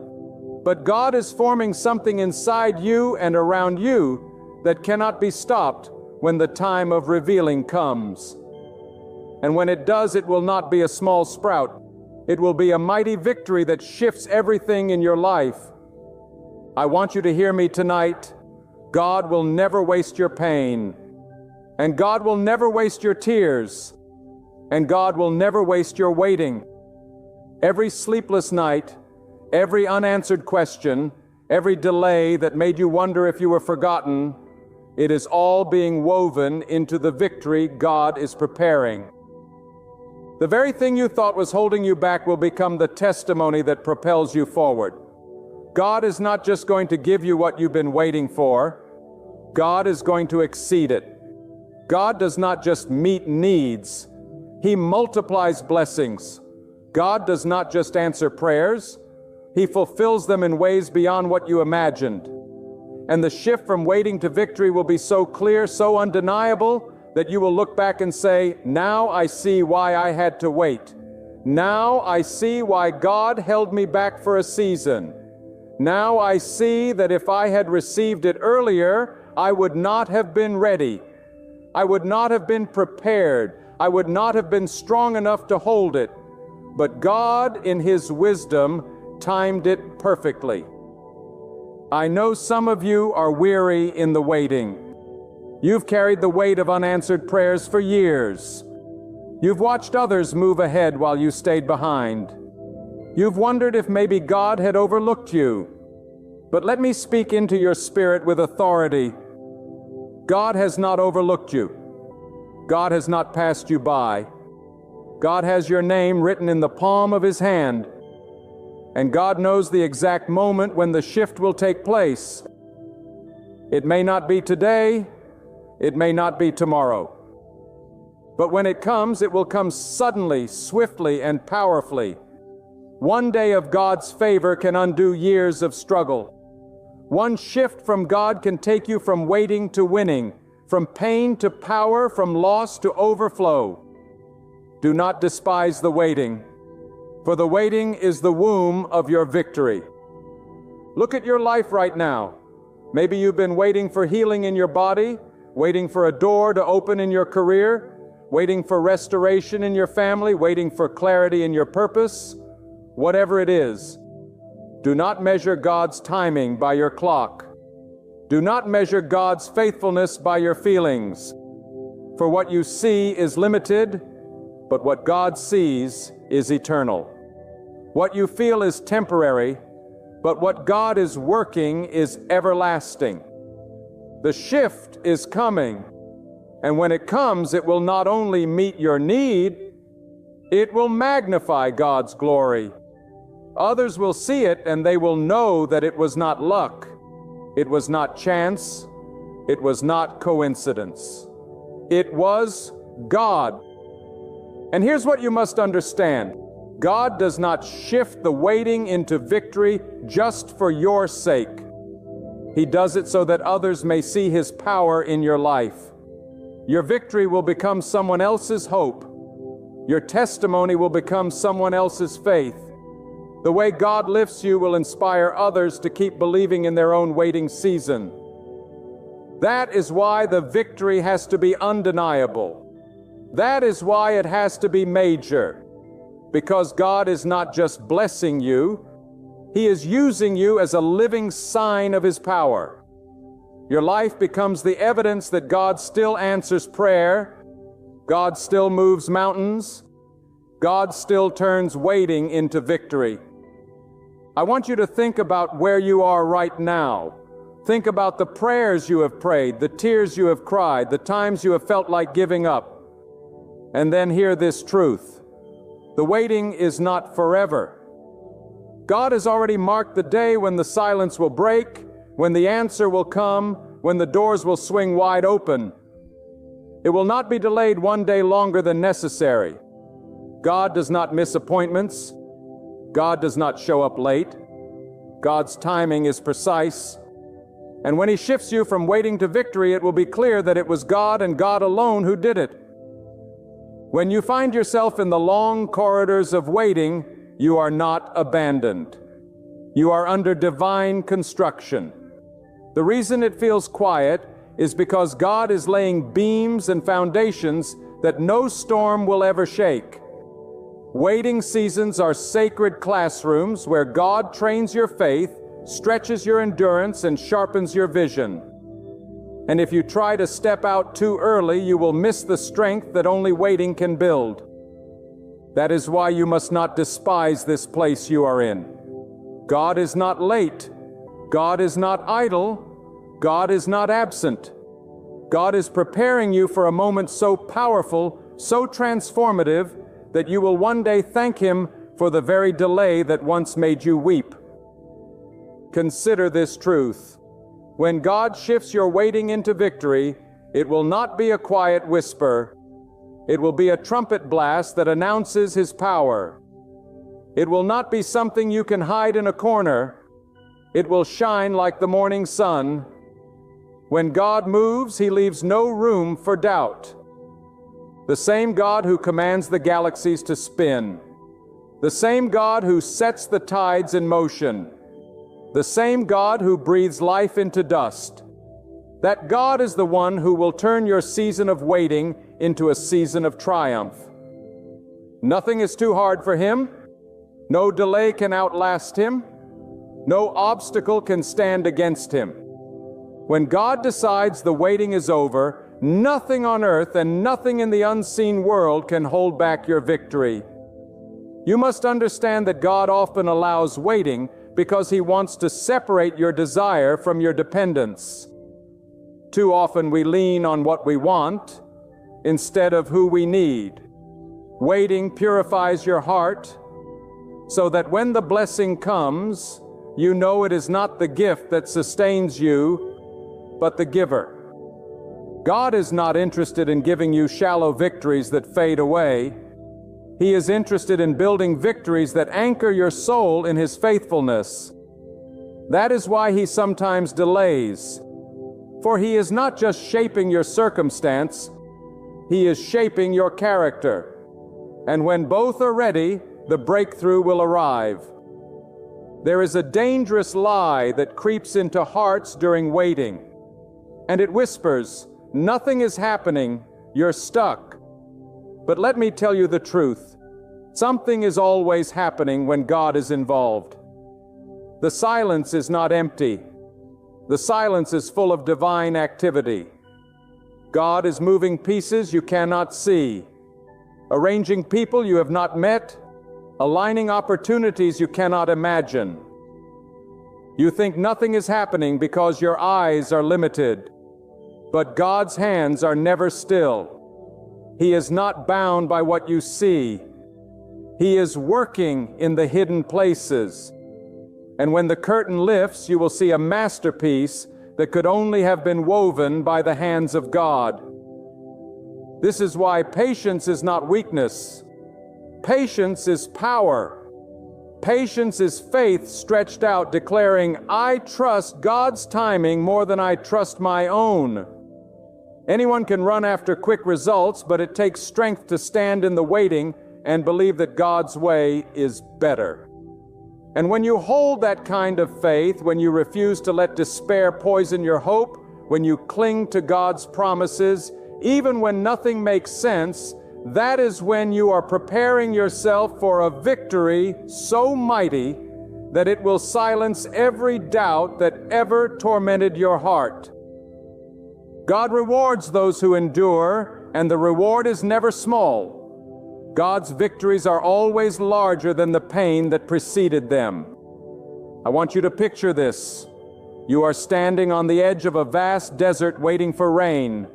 Speaker 1: But God is forming something inside you and around you that cannot be stopped when the time of revealing comes. And when it does, it will not be a small sprout. It will be a mighty victory that shifts everything in your life. I want you to hear me tonight. God will never waste your pain. And God will never waste your tears. And God will never waste your waiting. Every sleepless night, every unanswered question, every delay that made you wonder if you were forgotten, it is all being woven into the victory God is preparing. The very thing you thought was holding you back will become the testimony that propels you forward. God is not just going to give you what you've been waiting for. God is going to exceed it. God does not just meet needs. He multiplies blessings. God does not just answer prayers. He fulfills them in ways beyond what you imagined. And the shift from waiting to victory will be so clear, so undeniable, that you will look back and say, "Now I see why I had to wait. Now I see why God held me back for a season. Now I see that if I had received it earlier, I would not have been ready. I would not have been prepared. I would not have been strong enough to hold it. But God, in His wisdom, timed it perfectly." I know some of you are weary in the waiting. You've carried the weight of unanswered prayers for years. You've watched others move ahead while you stayed behind. You've wondered if maybe God had overlooked you. But let me speak into your spirit with authority. God has not overlooked you. God has not passed you by. God has your name written in the palm of His hand. And God knows the exact moment when the shift will take place. It may not be today. It may not be tomorrow. But when it comes, it will come suddenly, swiftly, and powerfully. One day of God's favor can undo years of struggle. One shift from God can take you from waiting to winning, from pain to power, from loss to overflow. Do not despise the waiting, for the waiting is the womb of your victory. Look at your life right now. Maybe you've been waiting for healing in your body, waiting for a door to open in your career, waiting for restoration in your family, waiting for clarity in your purpose. Whatever it is, do not measure God's timing by your clock. Do not measure God's faithfulness by your feelings. For what you see is limited, but what God sees is eternal. What you feel is temporary, but what God is working is everlasting. The shift is coming, and when it comes, it will not only meet your need, it will magnify God's glory. Others will see it and they will know that it was not luck, it was not chance, it was not coincidence. It was God. And here's what you must understand. God does not shift the waiting into victory just for your sake. He does it so that others may see His power in your life. Your victory will become someone else's hope. Your testimony will become someone else's faith. The way God lifts you will inspire others to keep believing in their own waiting season. That is why the victory has to be undeniable. That is why it has to be major. Because God is not just blessing you, He is using you as a living sign of His power. Your life becomes the evidence that God still answers prayer, God still moves mountains, God still turns waiting into victory. I want you to think about where you are right now. Think about the prayers you have prayed, the tears you have cried, the times you have felt like giving up. And then hear this truth. The waiting is not forever. God has already marked the day when the silence will break, when the answer will come, when the doors will swing wide open. It will not be delayed one day longer than necessary. God does not miss appointments. God does not show up late. God's timing is precise. And when He shifts you from waiting to victory, it will be clear that it was God and God alone who did it. When you find yourself in the long corridors of waiting, you are not abandoned. You are under divine construction. The reason it feels quiet is because God is laying beams and foundations that no storm will ever shake. Waiting seasons are sacred classrooms where God trains your faith, stretches your endurance, and sharpens your vision. And if you try to step out too early, you will miss the strength that only waiting can build. That is why you must not despise this place you are in. God is not late. God is not idle. God is not absent. God is preparing you for a moment so powerful, so transformative, that you will one day thank Him for the very delay that once made you weep. Consider this truth. When God shifts your waiting into victory, it will not be a quiet whisper. It will be a trumpet blast that announces His power. It will not be something you can hide in a corner. It will shine like the morning sun. When God moves, He leaves no room for doubt. The same God who commands the galaxies to spin, the same God who sets the tides in motion, the same God who breathes life into dust, that God is the one who will turn your season of waiting into a season of triumph. Nothing is too hard for Him. No delay can outlast Him. No obstacle can stand against Him. When God decides the waiting is over, nothing on earth and nothing in the unseen world can hold back your victory. You must understand that God often allows waiting because He wants to separate your desire from your dependence. Too often we lean on what we want instead of who we need. Waiting purifies your heart so that when the blessing comes, you know it is not the gift that sustains you, but the giver. God is not interested in giving you shallow victories that fade away. He is interested in building victories that anchor your soul in His faithfulness. That is why He sometimes delays. For He is not just shaping your circumstance, He is shaping your character. And when both are ready, the breakthrough will arrive. There is a dangerous lie that creeps into hearts during waiting, and it whispers, "Nothing is happening, you're stuck." But let me tell you the truth. Something is always happening when God is involved. The silence is not empty. The silence is full of divine activity. God is moving pieces you cannot see, arranging people you have not met, aligning opportunities you cannot imagine. You think nothing is happening because your eyes are limited, but God's hands are never still. He is not bound by what you see. He is working in the hidden places. And when the curtain lifts, you will see a masterpiece that could only have been woven by the hands of God. This is why patience is not weakness. Patience is power. Patience is faith stretched out, declaring, I trust God's timing more than I trust my own. Anyone can run after quick results, but it takes strength to stand in the waiting and believe that God's way is better. And when you hold that kind of faith, when you refuse to let despair poison your hope, when you cling to God's promises, even when nothing makes sense, that is when you are preparing yourself for a victory so mighty that it will silence every doubt that ever tormented your heart. God rewards those who endure, and the reward is never small. God's victories are always larger than the pain that preceded them. I want you to picture this. You are standing on the edge of a vast desert waiting for rain.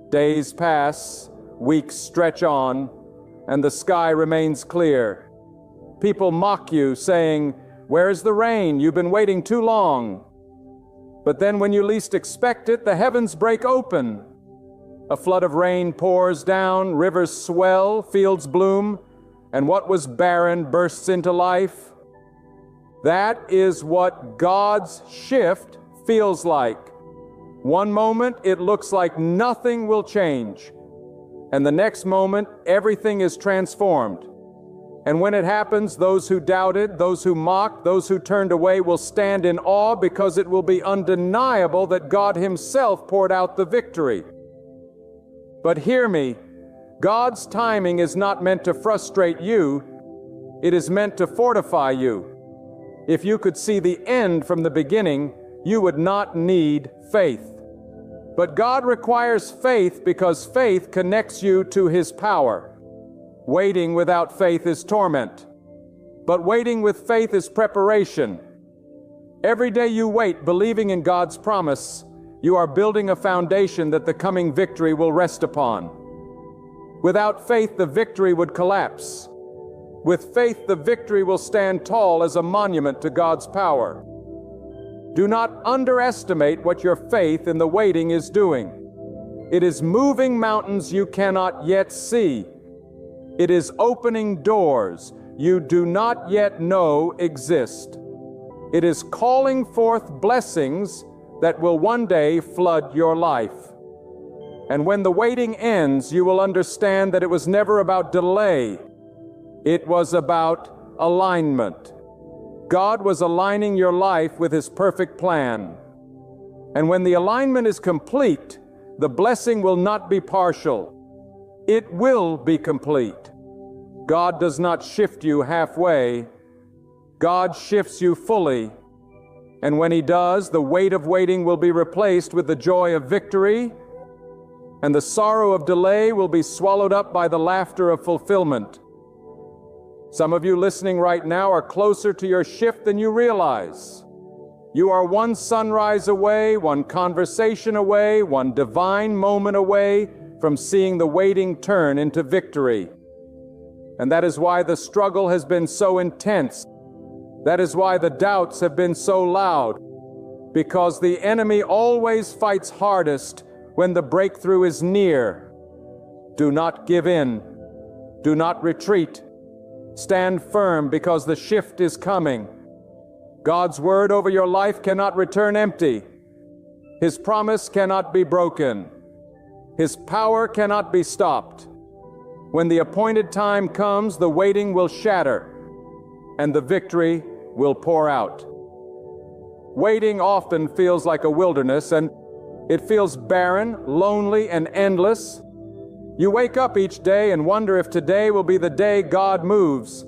Speaker 1: Days pass, weeks stretch on, and the sky remains clear. People mock you, saying, "Where's the rain? You've been waiting too long." But then when you least expect it, the heavens break open. A flood of rain pours down, rivers swell, fields bloom, and what was barren bursts into life. That is what God's shift feels like. One moment it looks like nothing will change, and the next moment everything is transformed. And when it happens, those who doubted, those who mocked, those who turned away will stand in awe, because it will be undeniable that God Himself poured out the victory. But hear me, God's timing is not meant to frustrate you, it is meant to fortify you. If you could see the end from the beginning, you would not need faith. But God requires faith because faith connects you to His power. Waiting without faith is torment, but waiting with faith is preparation. Every day you wait, believing in God's promise, you are building a foundation that the coming victory will rest upon. Without faith, the victory would collapse. With faith, the victory will stand tall as a monument to God's power. Do not underestimate what your faith in the waiting is doing. It is moving mountains you cannot yet see. It is opening doors you do not yet know exist. It is calling forth blessings that will one day flood your life. And when the waiting ends, you will understand that it was never about delay. It was about alignment. God was aligning your life with His perfect plan. And when the alignment is complete, the blessing will not be partial. It will be complete. God does not shift you halfway. God shifts you fully. And when He does, the weight of waiting will be replaced with the joy of victory, and the sorrow of delay will be swallowed up by the laughter of fulfillment. Some of you listening right now are closer to your shift than you realize. You are one sunrise away, one conversation away, one divine moment away from seeing the waiting turn into victory. And that is why the struggle has been so intense. That is why the doubts have been so loud. Because the enemy always fights hardest when the breakthrough is near. Do not give in. Do not retreat. Stand firm, because the shift is coming. God's word over your life cannot return empty. His promise cannot be broken. His power cannot be stopped. When the appointed time comes, the waiting will shatter, and the victory will pour out. Waiting often feels like a wilderness, and it feels barren, lonely, and endless. You wake up each day and wonder if today will be the day God moves.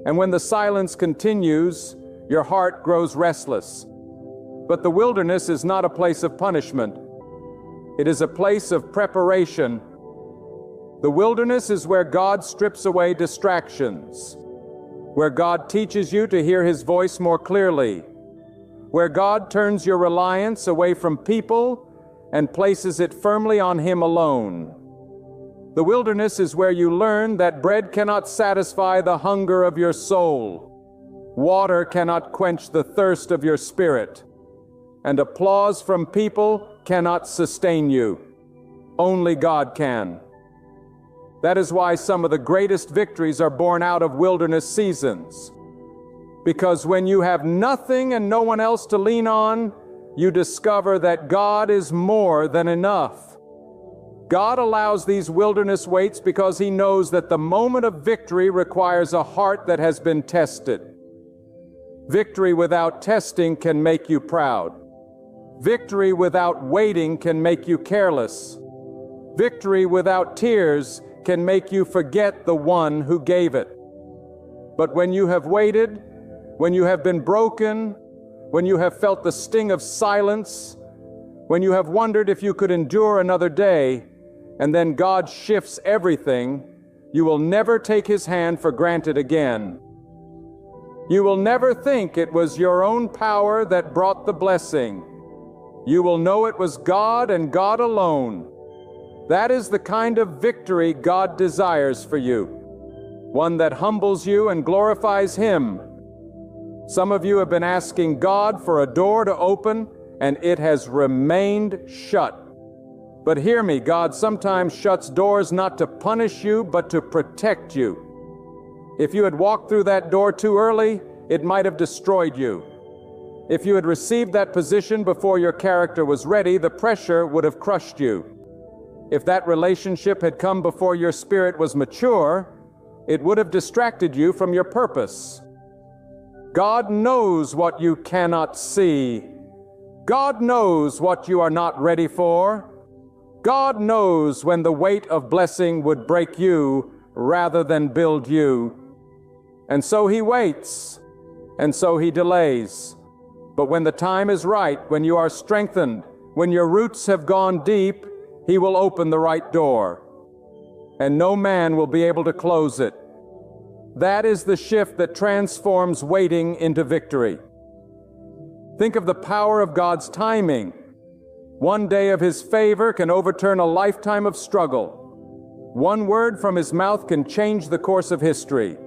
Speaker 1: And when the silence continues, your heart grows restless. But the wilderness is not a place of punishment. It is a place of preparation. The wilderness is where God strips away distractions, where God teaches you to hear His voice more clearly, where God turns your reliance away from people and places it firmly on Him alone. The wilderness is where you learn that bread cannot satisfy the hunger of your soul. Water cannot quench the thirst of your spirit. And applause from people cannot sustain you. Only God can. That is why some of the greatest victories are born out of wilderness seasons. Because when you have nothing and no one else to lean on, you discover that God is more than enough. God allows these wilderness waits because He knows that the moment of victory requires a heart that has been tested. Victory without testing can make you proud. Victory without waiting can make you careless. Victory without tears can make you forget the one who gave it. But when you have waited, when you have been broken, when you have felt the sting of silence, when you have wondered if you could endure another day, and then God shifts everything, you will never take His hand for granted again. You will never think it was your own power that brought the blessing. You will know it was God and God alone. That is the kind of victory God desires for you, one that humbles you and glorifies Him. Some of you have been asking God for a door to open, and it has remained shut. But hear me, God sometimes shuts doors not to punish you, but to protect you. If you had walked through that door too early, it might have destroyed you. If you had received that position before your character was ready, the pressure would have crushed you. If that relationship had come before your spirit was mature, it would have distracted you from your purpose. God knows what you cannot see. God knows what you are not ready for. God knows when the weight of blessing would break you rather than build you. And so He waits, and so He delays. But when the time is right, when you are strengthened, when your roots have gone deep, He will open the right door, and no man will be able to close it. That is the shift that transforms waiting into victory. Think of the power of God's timing. One day of His favor can overturn a lifetime of struggle. One word from His mouth can change the course of history.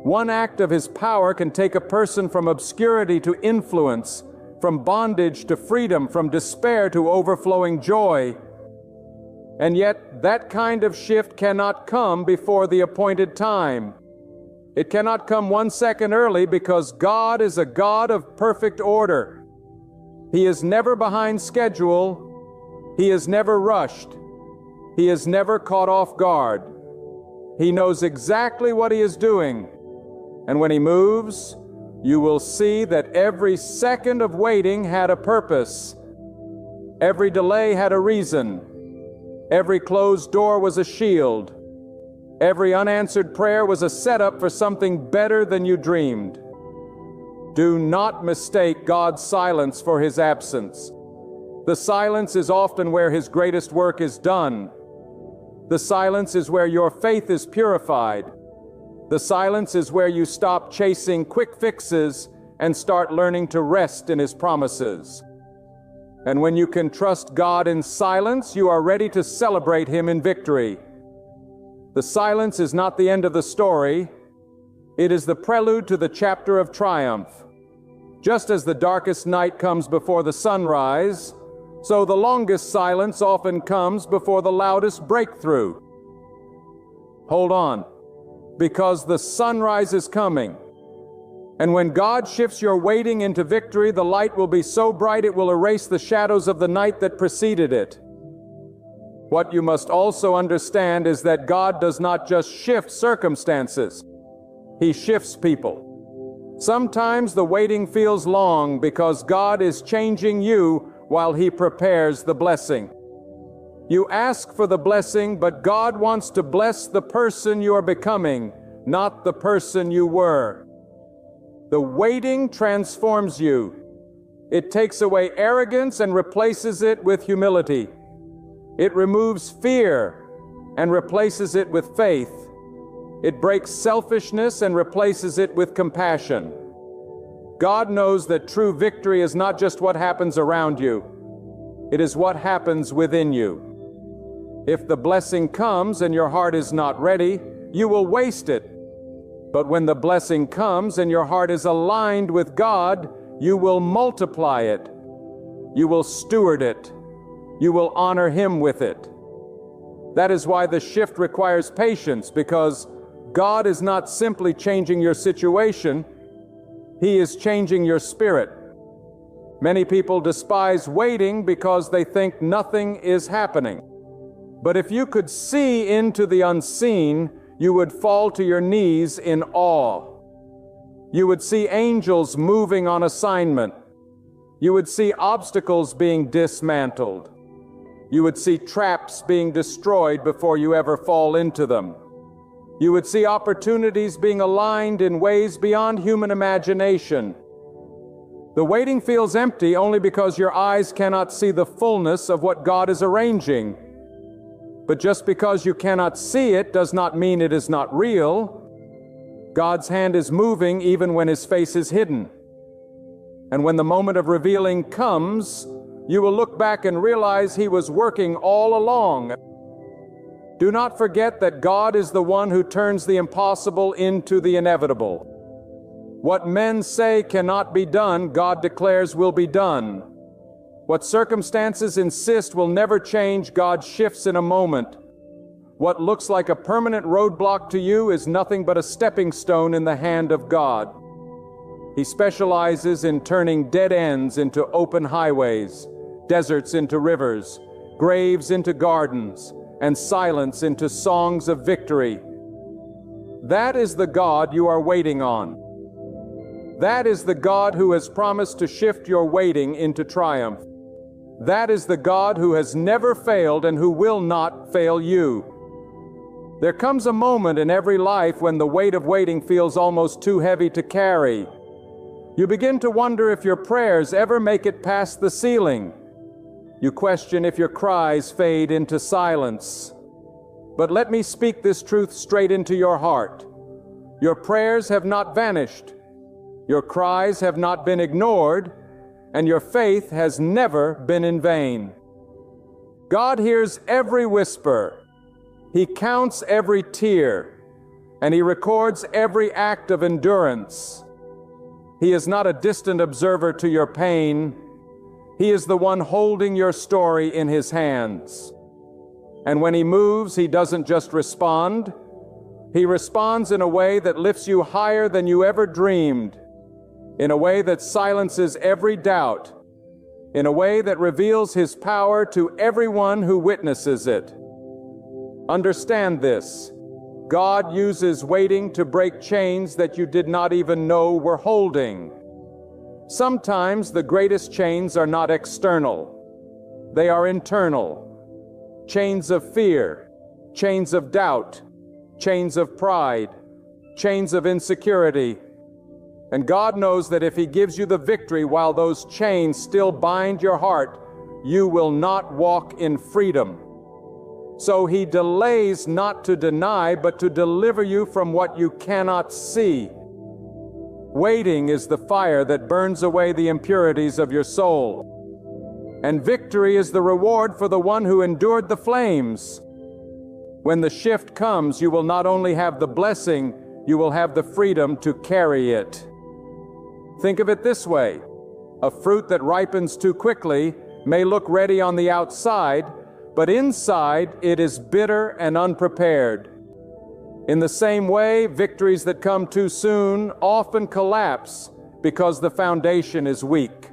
Speaker 1: One act of His power can take a person from obscurity to influence, from bondage to freedom, from despair to overflowing joy. And yet, that kind of shift cannot come before the appointed time. It cannot come 1 second early because God is a God of perfect order. He is never behind schedule. He is never rushed. He is never caught off guard. He knows exactly what He is doing. And when He moves, you will see that every second of waiting had a purpose. Every delay had a reason. Every closed door was a shield. Every unanswered prayer was a setup for something better than you dreamed. Do not mistake God's silence for His absence. The silence is often where His greatest work is done. The silence is where your faith is purified. The silence is where you stop chasing quick fixes and start learning to rest in His promises. And when you can trust God in silence, you are ready to celebrate Him in victory. The silence is not the end of the story. It is the prelude to the chapter of triumph. Just as the darkest night comes before the sunrise, so the longest silence often comes before the loudest breakthrough. Hold on, because the sunrise is coming. And when God shifts your waiting into victory, the light will be so bright it will erase the shadows of the night that preceded it. What you must also understand is that God does not just shift circumstances. He shifts people. Sometimes the waiting feels long because God is changing you while He prepares the blessing. You ask for the blessing, but God wants to bless the person you are becoming, not the person you were. The waiting transforms you. It takes away arrogance and replaces it with humility. It removes fear and replaces it with faith. It breaks selfishness and replaces it with compassion. God knows that true victory is not just what happens around you. It is what happens within you. If the blessing comes and your heart is not ready, you will waste it. But when the blessing comes and your heart is aligned with God, you will multiply it. You will steward it. You will honor Him with it. That is why the shift requires patience, because God is not simply changing your situation, He is changing your spirit. Many people despise waiting because they think nothing is happening. But if you could see into the unseen, you would fall to your knees in awe. You would see angels moving on assignment. You would see obstacles being dismantled. You would see traps being destroyed before you ever fall into them. You would see opportunities being aligned in ways beyond human imagination. The waiting feels empty only because your eyes cannot see the fullness of what God is arranging. But just because you cannot see it does not mean it is not real. God's hand is moving even when His face is hidden. And when the moment of revealing comes, you will look back and realize He was working all along. Do not forget that God is the one who turns the impossible into the inevitable. What men say cannot be done, God declares will be done. What circumstances insist will never change, God shifts in a moment. What looks like a permanent roadblock to you is nothing but a stepping stone in the hand of God. He specializes in turning dead ends into open highways, deserts into rivers, graves into gardens, and silence into songs of victory. That is the God you are waiting on. That is the God who has promised to shift your waiting into triumph. That is the God who has never failed and who will not fail you. There comes a moment in every life when the weight of waiting feels almost too heavy to carry. You begin to wonder if your prayers ever make it past the ceiling. You question if your cries fade into silence. But let me speak this truth straight into your heart. Your prayers have not vanished. Your cries have not been ignored. And your faith has never been in vain. God hears every whisper. He counts every tear, and He records every act of endurance. He is not a distant observer to your pain. He is the one holding your story in His hands. And when He moves, He doesn't just respond. He responds in a way that lifts you higher than you ever dreamed, in a way that silences every doubt, in a way that reveals His power to everyone who witnesses it. Understand this: God uses waiting to break chains that you did not even know were holding. Sometimes the greatest chains are not external. They are internal. Chains of fear, chains of doubt, chains of pride, chains of insecurity. And God knows that if He gives you the victory while those chains still bind your heart, you will not walk in freedom. So He delays not to deny, but to deliver you from what you cannot see. Waiting is the fire that burns away the impurities of your soul. And victory is the reward for the one who endured the flames. When the shift comes, you will not only have the blessing, you will have the freedom to carry it. Think of it this way: a fruit that ripens too quickly may look ready on the outside, but inside it is bitter and unprepared. In the same way, victories that come too soon often collapse because the foundation is weak.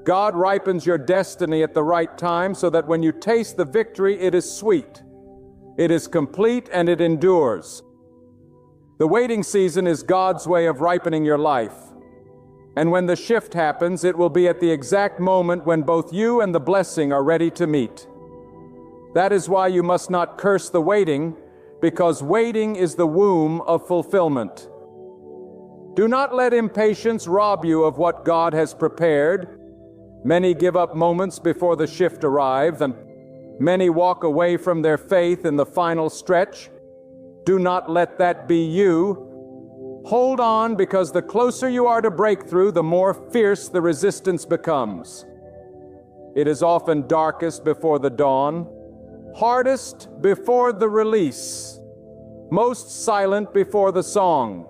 Speaker 1: God ripens your destiny at the right time so that when you taste the victory, it is sweet, it is complete, and it endures. The waiting season is God's way of ripening your life. And when the shift happens, it will be at the exact moment when both you and the blessing are ready to meet. That is why you must not curse the waiting, because waiting is the womb of fulfillment. Do not let impatience rob you of what God has prepared. Many give up moments before the shift arrives, and many walk away from their faith in the final stretch. Do not let that be you. Hold on, because the closer you are to breakthrough, the more fierce the resistance becomes. It is often darkest before the dawn, hardest before the release, most silent before the song.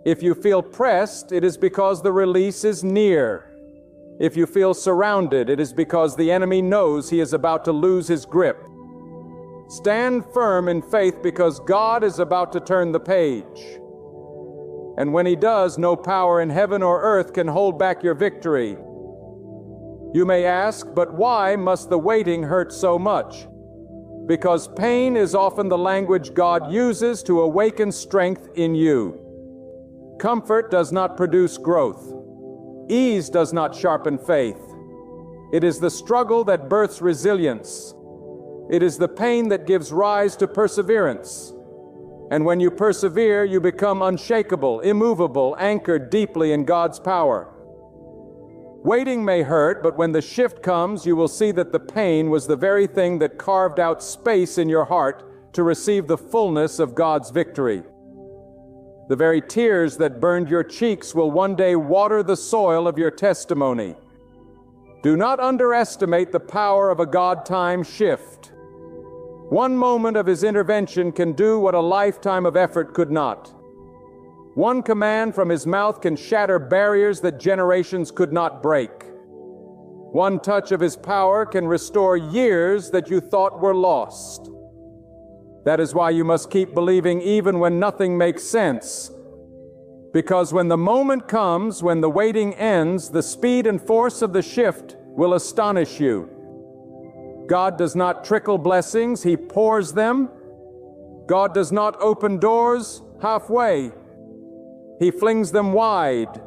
Speaker 1: If you feel pressed, it is because the release is near. If you feel surrounded, it is because the enemy knows he is about to lose his grip. Stand firm in faith because God is about to turn the page. And when he does, no power in heaven or earth can hold back your victory. You may ask, but why must the waiting hurt so much? Because pain is often the language God uses to awaken strength in you. Comfort does not produce growth. Ease does not sharpen faith. It is the struggle that births resilience. It is the pain that gives rise to perseverance. And when you persevere, you become unshakable, immovable, anchored deeply in God's power. Waiting may hurt, but when the shift comes, you will see that the pain was the very thing that carved out space in your heart to receive the fullness of God's victory. The very tears that burned your cheeks will one day water the soil of your testimony. Do not underestimate the power of a God-time shift. One moment of His intervention can do what a lifetime of effort could not. One command from His mouth can shatter barriers that generations could not break. One touch of His power can restore years that you thought were lost. That is why you must keep believing even when nothing makes sense. Because when the moment comes, when the waiting ends, the speed and force of the shift will astonish you. God does not trickle blessings, He pours them. God does not open doors halfway. He flings them wide.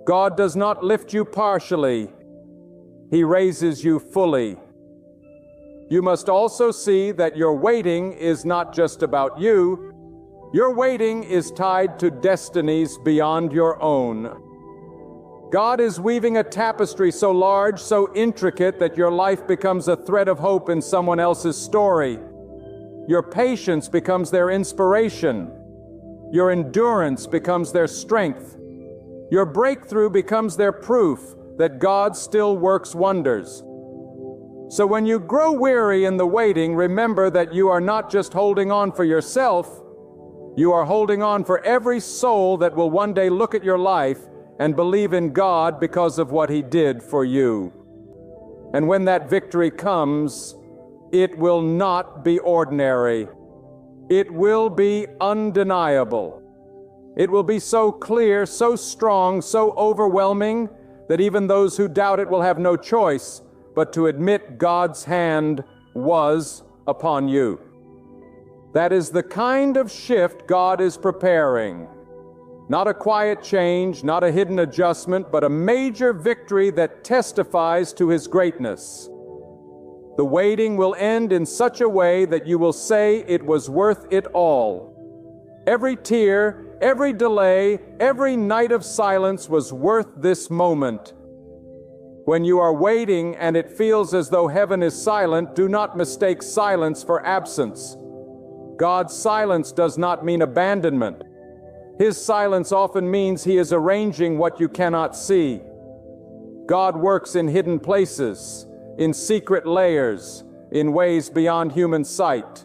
Speaker 1: God does not lift you partially. He raises you fully. You must also see that your waiting is not just about you. Your waiting is tied to destinies beyond your own. God is weaving a tapestry so large, so intricate, that your life becomes a thread of hope in someone else's story. Your patience becomes their inspiration. Your endurance becomes their strength. Your breakthrough becomes their proof that God still works wonders. So when you grow weary in the waiting, remember that you are not just holding on for yourself, you are holding on for every soul that will one day look at your life and believe in God because of what He did for you. And when that victory comes, it will not be ordinary. It will be undeniable. It will be so clear, so strong, so overwhelming that even those who doubt it will have no choice but to admit God's hand was upon you. That is the kind of shift God is preparing. Not a quiet change, not a hidden adjustment, but a major victory that testifies to His greatness. The waiting will end in such a way that you will say it was worth it all. Every tear, every delay, every night of silence was worth this moment. When you are waiting and it feels as though heaven is silent, do not mistake silence for absence. God's silence does not mean abandonment. His silence often means He is arranging what you cannot see. God works in hidden places, in secret layers, in ways beyond human sight.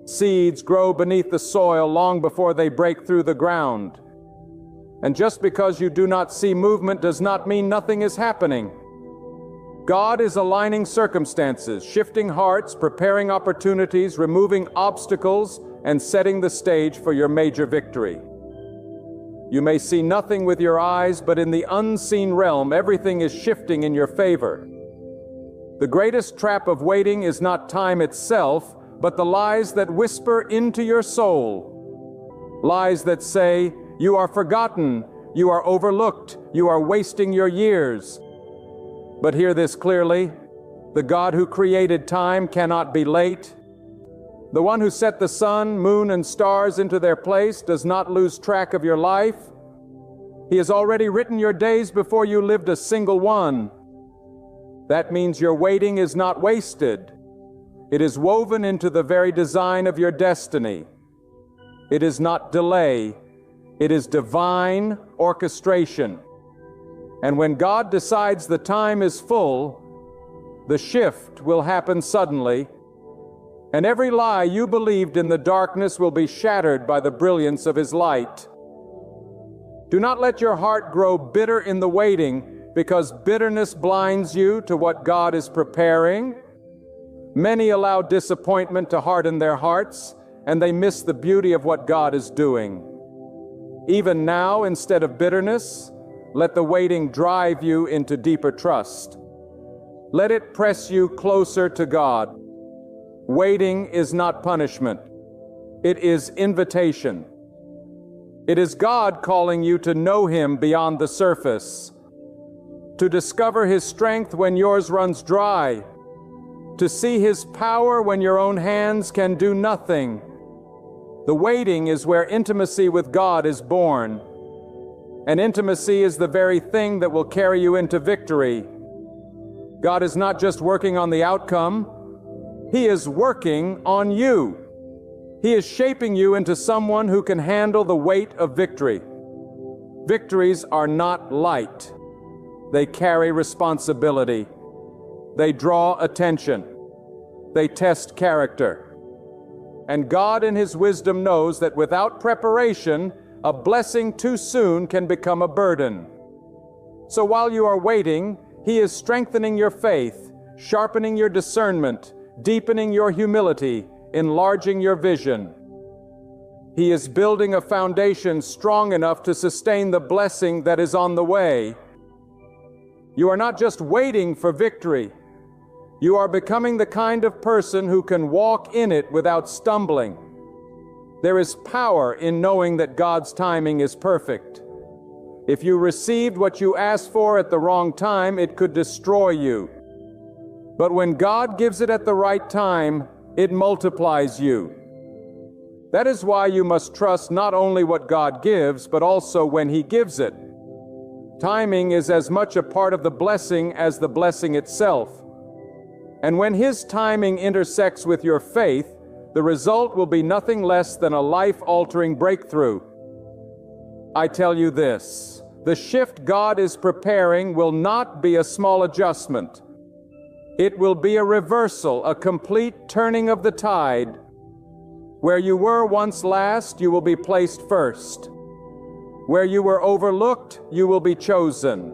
Speaker 1: Seeds grow beneath the soil long before they break through the ground. And just because you do not see movement does not mean nothing is happening. God is aligning circumstances, shifting hearts, preparing opportunities, removing obstacles, and setting the stage for your major victory. You may see nothing with your eyes, but in the unseen realm, everything is shifting in your favor. The greatest trap of waiting is not time itself, but the lies that whisper into your soul. Lies that say, you are forgotten, you are overlooked, you are wasting your years. But hear this clearly, the God who created time cannot be late. The one who set the sun, moon, and stars into their place does not lose track of your life. He has already written your days before you lived a single one. That means your waiting is not wasted. It is woven into the very design of your destiny. It is not delay. It is divine orchestration. And when God decides the time is full, the shift will happen suddenly, and every lie you believed in the darkness will be shattered by the brilliance of His light. Do not let your heart grow bitter in the waiting, because bitterness blinds you to what God is preparing. Many allow disappointment to harden their hearts, and they miss the beauty of what God is doing. Even now, instead of bitterness, let the waiting drive you into deeper trust. Let it press you closer to God. Waiting is not punishment. It is invitation. It is God calling you to know Him beyond the surface, to discover His strength when yours runs dry, to see His power when your own hands can do nothing. The waiting is where intimacy with God is born, and intimacy is the very thing that will carry you into victory. God is not just working on the outcome, He is working on you. He is shaping you into someone who can handle the weight of victory. Victories are not light. They carry responsibility. They draw attention. They test character. And God in His wisdom knows that without preparation, a blessing too soon can become a burden. So while you are waiting, He is strengthening your faith, sharpening your discernment, deepening your humility, enlarging your vision. He is building a foundation strong enough to sustain the blessing that is on the way. You are not just waiting for victory. You are becoming the kind of person who can walk in it without stumbling. There is power in knowing that God's timing is perfect. If you received what you asked for at the wrong time, it could destroy you. But when God gives it at the right time, it multiplies you. That is why you must trust not only what God gives, but also when He gives it. Timing is as much a part of the blessing as the blessing itself. And when His timing intersects with your faith, the result will be nothing less than a life-altering breakthrough. I tell you this, the shift God is preparing will not be a small adjustment. It will be a reversal, a complete turning of the tide. Where you were once last, you will be placed first. Where you were overlooked, you will be chosen.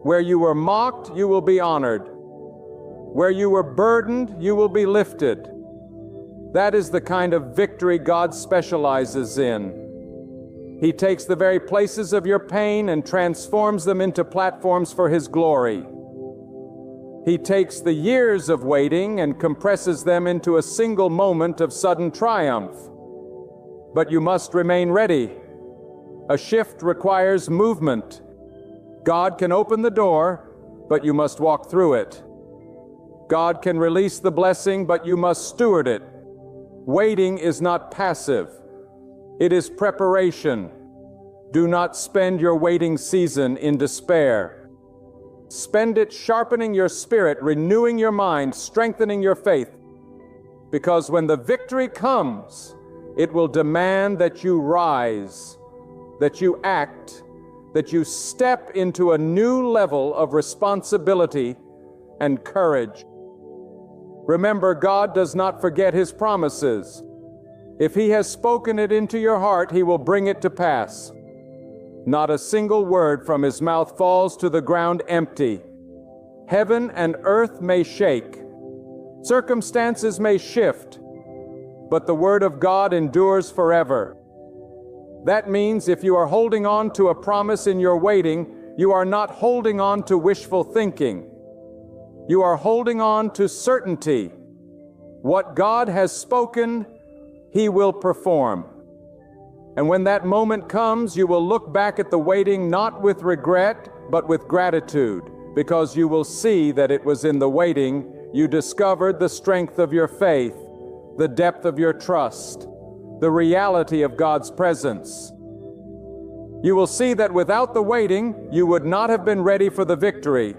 Speaker 1: Where you were mocked, you will be honored. Where you were burdened, you will be lifted. That is the kind of victory God specializes in. He takes the very places of your pain and transforms them into platforms for His glory. He takes the years of waiting and compresses them into a single moment of sudden triumph. But you must remain ready. A shift requires movement. God can open the door, but you must walk through it. God can release the blessing, but you must steward it. Waiting is not passive. It is preparation. Do not spend your waiting season in despair. Spend it sharpening your spirit, renewing your mind, strengthening your faith. Because when the victory comes, it will demand that you rise, that you act, that you step into a new level of responsibility and courage. Remember, God does not forget His promises. If He has spoken it into your heart, He will bring it to pass. Not a single word from His mouth falls to the ground empty. Heaven and earth may shake. Circumstances may shift. But the Word of God endures forever. That means if you are holding on to a promise in your waiting, you are not holding on to wishful thinking. You are holding on to certainty. What God has spoken, He will perform. And when that moment comes, you will look back at the waiting not with regret, but with gratitude, because you will see that it was in the waiting you discovered the strength of your faith, the depth of your trust, the reality of God's presence. You will see that without the waiting, you would not have been ready for the victory.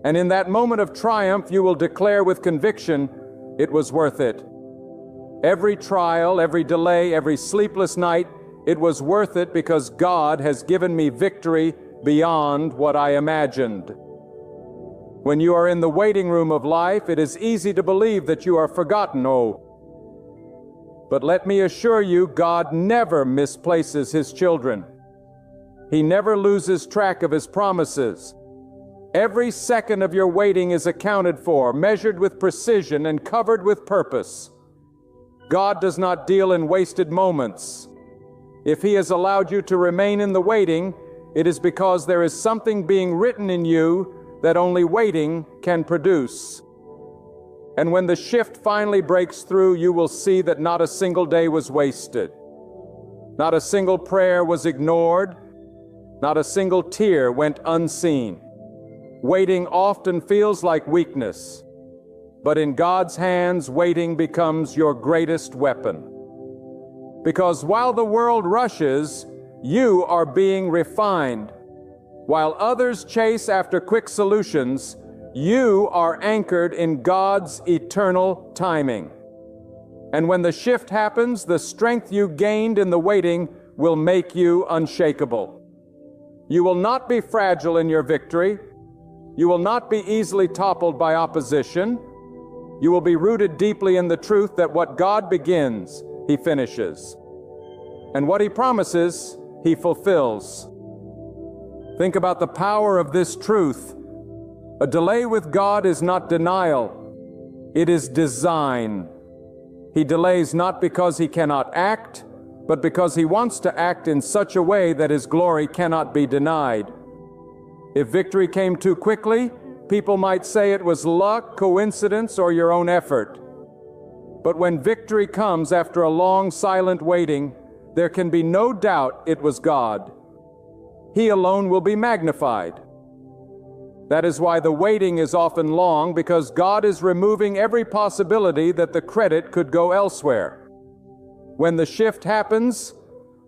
Speaker 1: And in that moment of triumph, you will declare with conviction, it was worth it. Every trial, every delay, every sleepless night, it was worth it because God has given me victory beyond what I imagined. When you are in the waiting room of life, it is easy to believe that you are forgotten, but let me assure you, God never misplaces His children. He never loses track of His promises. Every second of your waiting is accounted for, measured with precision, and covered with purpose. God does not deal in wasted moments. If He has allowed you to remain in the waiting, it is because there is something being written in you that only waiting can produce. And when the shift finally breaks through, you will see that not a single day was wasted. Not a single prayer was ignored. Not a single tear went unseen. Waiting often feels like weakness, but in God's hands, waiting becomes your greatest weapon. Because while the world rushes, you are being refined. While others chase after quick solutions, you are anchored in God's eternal timing. And when the shift happens, the strength you gained in the waiting will make you unshakable. You will not be fragile in your victory. You will not be easily toppled by opposition. You will be rooted deeply in the truth that what God begins, He finishes. And what He promises, He fulfills. Think about the power of this truth. A delay with God is not denial. It is design. He delays not because He cannot act, but because He wants to act in such a way that His glory cannot be denied. If victory came too quickly, people might say it was luck, coincidence, or your own effort. But when victory comes after a long, silent waiting, there can be no doubt it was God. He alone will be magnified. That is why the waiting is often long, because God is removing every possibility that the credit could go elsewhere. When the shift happens,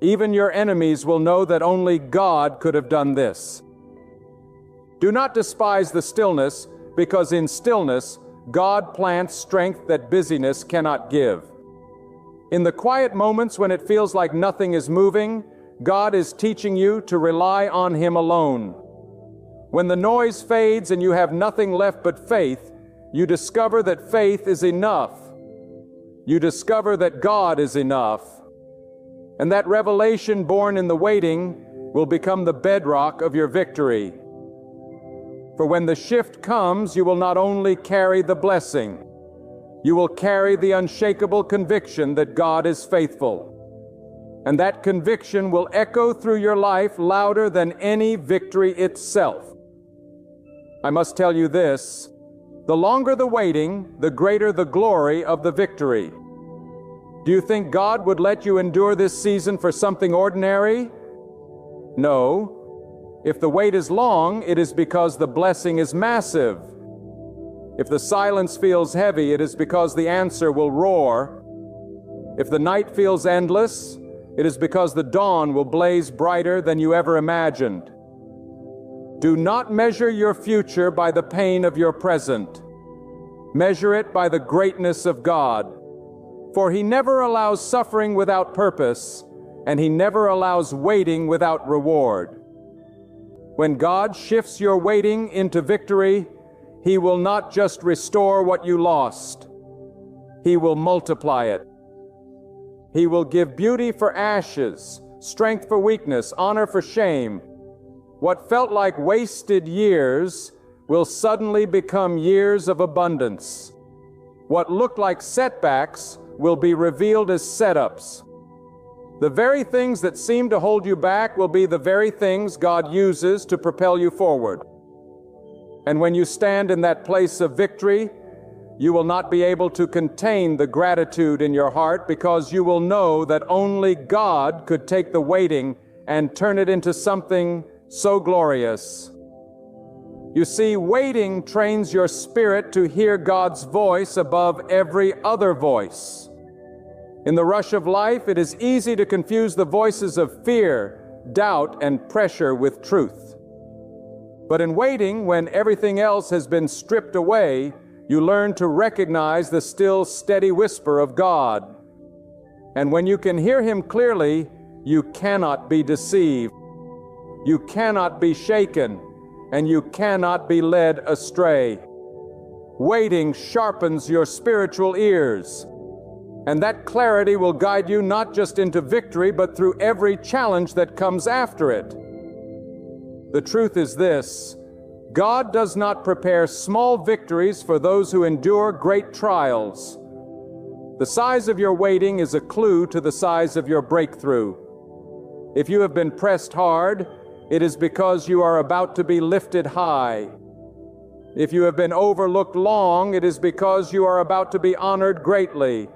Speaker 1: even your enemies will know that only God could have done this. Do not despise the stillness, because in stillness, God plants strength that busyness cannot give. In the quiet moments when it feels like nothing is moving, God is teaching you to rely on Him alone. When the noise fades and you have nothing left but faith, you discover that faith is enough. You discover that God is enough. And that revelation born in the waiting will become the bedrock of your victory. For when the shift comes, you will not only carry the blessing, you will carry the unshakable conviction that God is faithful. And that conviction will echo through your life louder than any victory itself. I must tell you this: the longer the waiting, the greater the glory of the victory. Do you think God would let you endure this season for something ordinary? No. If the wait is long, it is because the blessing is massive. If the silence feels heavy, it is because the answer will roar. If the night feels endless, it is because the dawn will blaze brighter than you ever imagined. Do not measure your future by the pain of your present. Measure it by the greatness of God. For He never allows suffering without purpose, and He never allows waiting without reward. When God shifts your waiting into victory, He will not just restore what you lost. He will multiply it. He will give beauty for ashes, strength for weakness, honor for shame. What felt like wasted years will suddenly become years of abundance. What looked like setbacks will be revealed as setups. The very things that seem to hold you back will be the very things God uses to propel you forward. And when you stand in that place of victory, you will not be able to contain the gratitude in your heart, because you will know that only God could take the waiting and turn it into something so glorious. You see, waiting trains your spirit to hear God's voice above every other voice. In the rush of life, it is easy to confuse the voices of fear, doubt, and pressure with truth. But in waiting, when everything else has been stripped away, you learn to recognize the still, steady whisper of God. And when you can hear Him clearly, you cannot be deceived. You cannot be shaken, and you cannot be led astray. Waiting sharpens your spiritual ears, and that clarity will guide you not just into victory, but through every challenge that comes after it. The truth is this: God does not prepare small victories for those who endure great trials. The size of your waiting is a clue to the size of your breakthrough. If you have been pressed hard, it is because you are about to be lifted high. If you have been overlooked long, it is because you are about to be honored greatly.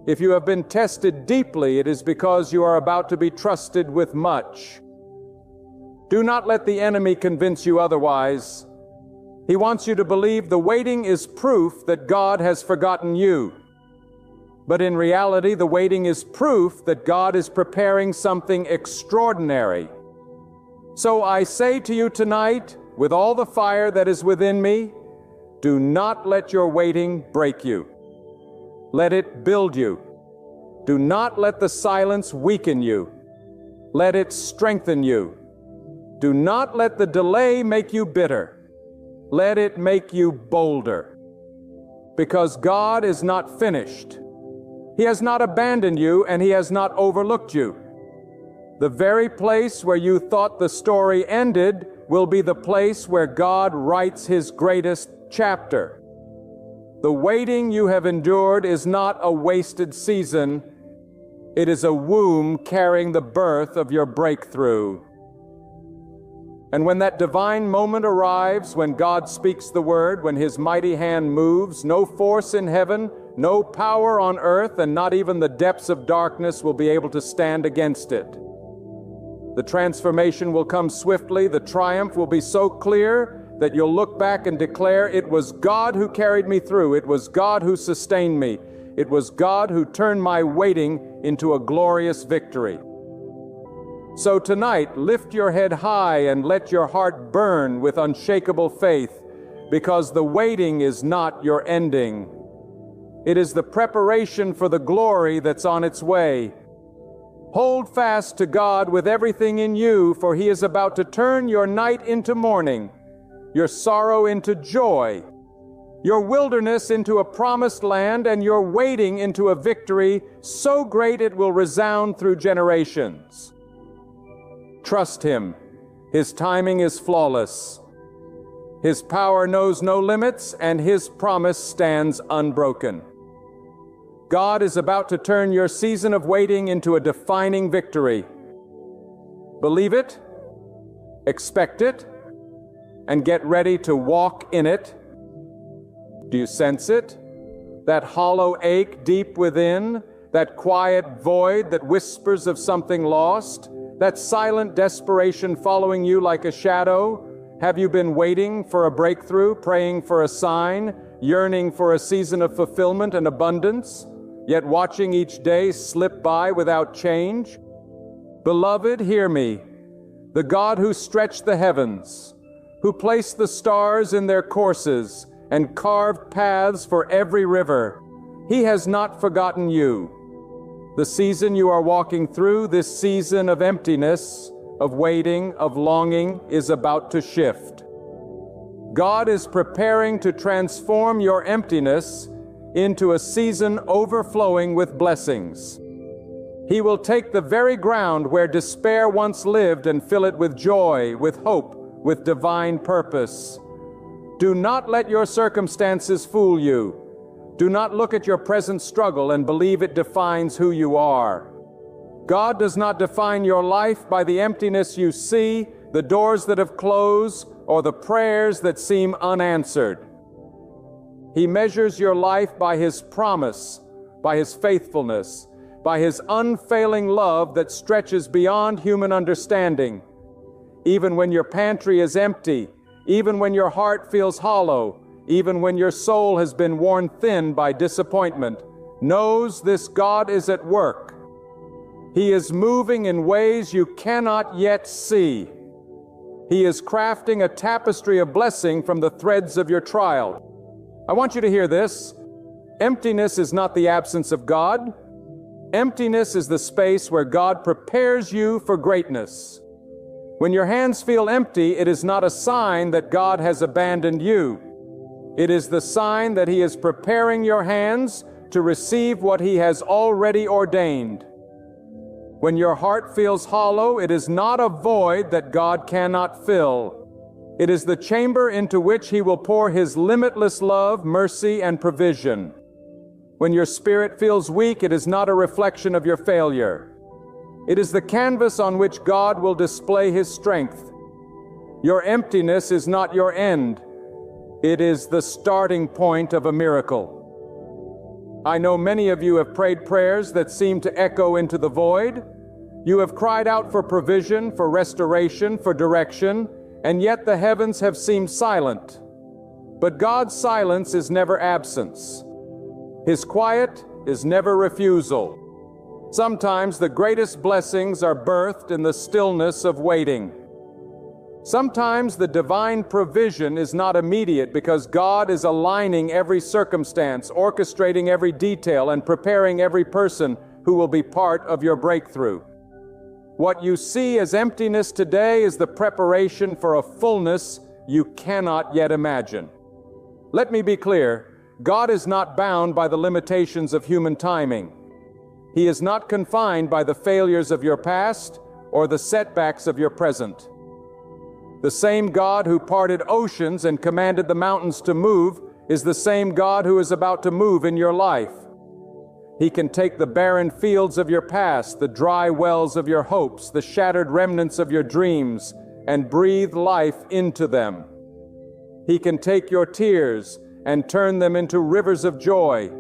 Speaker 1: If you have been tested deeply, it is because you are about to be trusted with much. Do not let the enemy convince you otherwise. He wants you to believe the waiting is proof that God has forgotten you. But in reality, the waiting is proof that God is preparing something extraordinary. So I say to you tonight, with all the fire that is within me, do not let your waiting break you. Let it build you. Do not let the silence weaken you. Let it strengthen you. Do not let the delay make you bitter. Let it make you bolder. Because God is not finished. He has not abandoned you, and He has not overlooked you. The very place where you thought the story ended will be the place where God writes His greatest chapter. The waiting you have endured is not a wasted season. It is a womb carrying the birth of your breakthrough. And when that divine moment arrives, when God speaks the word, when His mighty hand moves, no force in heaven, no power on earth, and not even the depths of darkness will be able to stand against it. The transformation will come swiftly. The triumph will be so clear that you'll look back and declare, it was God who carried me through. It was God who sustained me. It was God who turned my waiting into a glorious victory. So tonight, lift your head high and let your heart burn with unshakable faith, because the waiting is not your ending. It is the preparation for the glory that's on its way. Hold fast to God with everything in you, for He is about to turn your night into morning, your sorrow into joy, your wilderness into a promised land, and your waiting into a victory so great it will resound through generations. Trust Him. His timing is flawless. His power knows no limits, and His promise stands unbroken. God is about to turn your season of waiting into a defining victory. Believe it, expect it, and get ready to walk in it. Do you sense it? That hollow ache deep within, that quiet void that whispers of something lost, that silent desperation following you like a shadow? Have you been waiting for a breakthrough, praying for a sign, yearning for a season of fulfillment and abundance, yet watching each day slip by without change? Beloved, hear me. The God who stretched the heavens, who placed the stars in their courses and carved paths for every river, He has not forgotten you. The season you are walking through, this season of emptiness, of waiting, of longing, is about to shift. God is preparing to transform your emptiness into a season overflowing with blessings. He will take the very ground where despair once lived and fill it with joy, with hope, with divine purpose. Do not let your circumstances fool you. Do not look at your present struggle and believe it defines who you are. God does not define your life by the emptiness you see, the doors that have closed, or the prayers that seem unanswered. He measures your life by His promise, by His faithfulness, by His unfailing love that stretches beyond human understanding. Even when your pantry is empty, even when your heart feels hollow, even when your soul has been worn thin by disappointment, knows this God is at work. He is moving in ways you cannot yet see. He is crafting a tapestry of blessing from the threads of your trial. I want you to hear this. Emptiness is not the absence of God. Emptiness is the space where God prepares you for greatness. When your hands feel empty, it is not a sign that God has abandoned you. It is the sign that He is preparing your hands to receive what He has already ordained. When your heart feels hollow, it is not a void that God cannot fill. It is the chamber into which He will pour His limitless love, mercy, and provision. When your spirit feels weak, it is not a reflection of your failure. It is the canvas on which God will display His strength. Your emptiness is not your end. It is the starting point of a miracle. I know many of you have prayed prayers that seem to echo into the void. You have cried out for provision, for restoration, for direction, and yet the heavens have seemed silent. But God's silence is never absence. His quiet is never refusal. Sometimes the greatest blessings are birthed in the stillness of waiting. Sometimes the divine provision is not immediate because God is aligning every circumstance, orchestrating every detail, and preparing every person who will be part of your breakthrough. What you see as emptiness today is the preparation for a fullness you cannot yet imagine. Let me be clear, God is not bound by the limitations of human timing. He is not confined by the failures of your past or the setbacks of your present. The same God who parted oceans and commanded the mountains to move is the same God who is about to move in your life. He can take the barren fields of your past, the dry wells of your hopes, the shattered remnants of your dreams, and breathe life into them. He can take your tears and turn them into rivers of joy.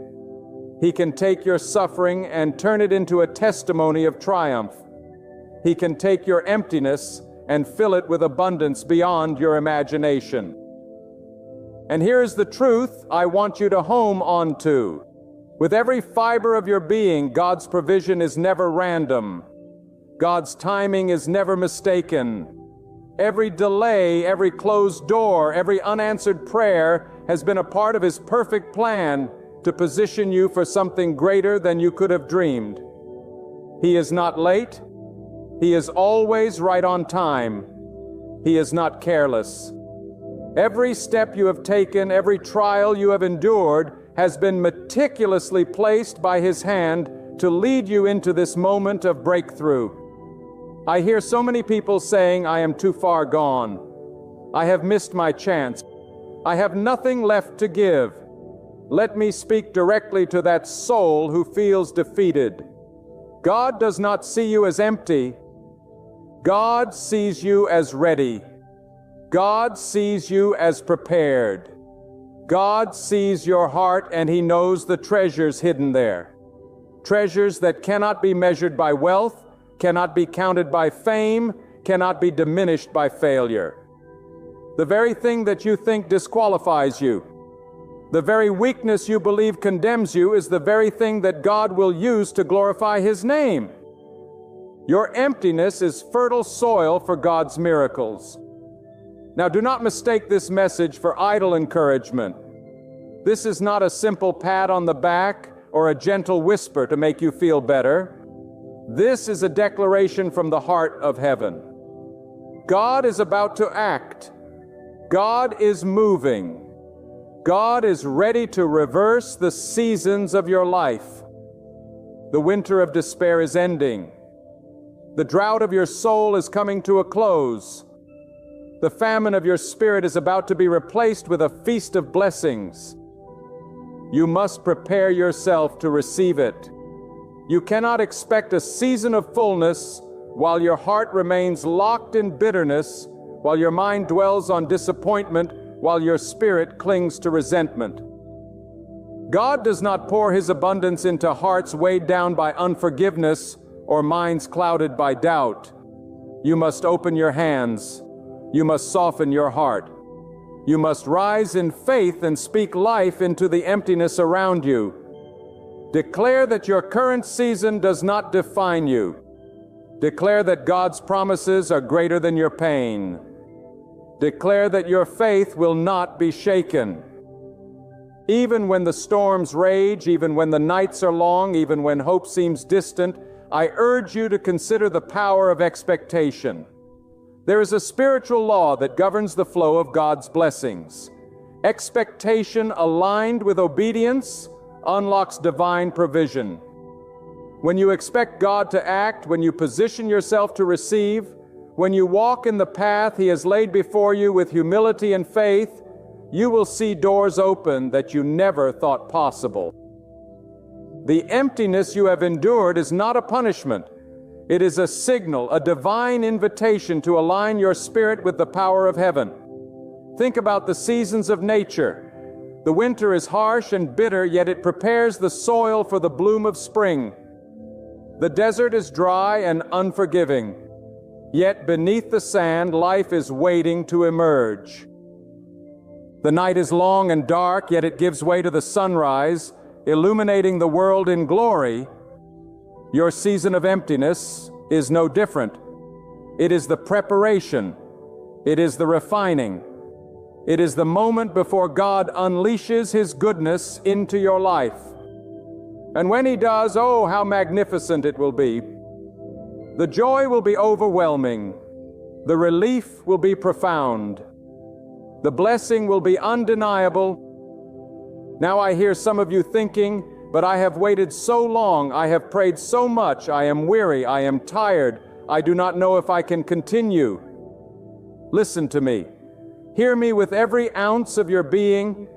Speaker 1: He can take your suffering and turn it into a testimony of triumph. He can take your emptiness and fill it with abundance beyond your imagination. And here is the truth I want you to home onto. With every fiber of your being, God's provision is never random. God's timing is never mistaken. Every delay, every closed door, every unanswered prayer has been a part of His perfect plan to position you for something greater than you could have dreamed. He is not late. He is always right on time. He is not careless. Every step you have taken, every trial you have endured, has been meticulously placed by His hand to lead you into this moment of breakthrough. I hear so many people saying, "I am too far gone. I have missed my chance. I have nothing left to give." Let me speak directly to that soul who feels defeated. God does not see you as empty. God sees you as ready. God sees you as prepared. God sees your heart and He knows the treasures hidden there. Treasures that cannot be measured by wealth, cannot be counted by fame, cannot be diminished by failure. The very thing that you think disqualifies you, the very weakness you believe condemns you, is the very thing that God will use to glorify His name. Your emptiness is fertile soil for God's miracles. Now, do not mistake this message for idle encouragement. This is not a simple pat on the back or a gentle whisper to make you feel better. This is a declaration from the heart of heaven. God is about to act. God is moving. God is ready to reverse the seasons of your life. The winter of despair is ending. The drought of your soul is coming to a close. The famine of your spirit is about to be replaced with a feast of blessings. You must prepare yourself to receive it. You cannot expect a season of fullness while your heart remains locked in bitterness, while your mind dwells on disappointment, while your spirit clings to resentment. God does not pour His abundance into hearts weighed down by unforgiveness or minds clouded by doubt. You must open your hands. You must soften your heart. You must rise in faith and speak life into the emptiness around you. Declare that your current season does not define you. Declare that God's promises are greater than your pain. Declare that your faith will not be shaken. Even when the storms rage, even when the nights are long, even when hope seems distant, I urge you to consider the power of expectation. There is a spiritual law that governs the flow of God's blessings. Expectation aligned with obedience unlocks divine provision. When you expect God to act, when you position yourself to receive, when you walk in the path He has laid before you with humility and faith, you will see doors open that you never thought possible. The emptiness you have endured is not a punishment. It is a signal, a divine invitation to align your spirit with the power of heaven. Think about the seasons of nature. The winter is harsh and bitter, yet it prepares the soil for the bloom of spring. The desert is dry and unforgiving, yet beneath the sand, life is waiting to emerge. The night is long and dark, yet it gives way to the sunrise, illuminating the world in glory. Your season of emptiness is no different. It is the preparation. It is the refining. It is the moment before God unleashes His goodness into your life. And when He does, oh, how magnificent it will be. The joy will be overwhelming. The relief will be profound. The blessing will be undeniable. Now I hear some of you thinking, but I have waited so long, I have prayed so much, I am weary, I am tired, I do not know if I can continue. Listen to me. Hear me with every ounce of your being.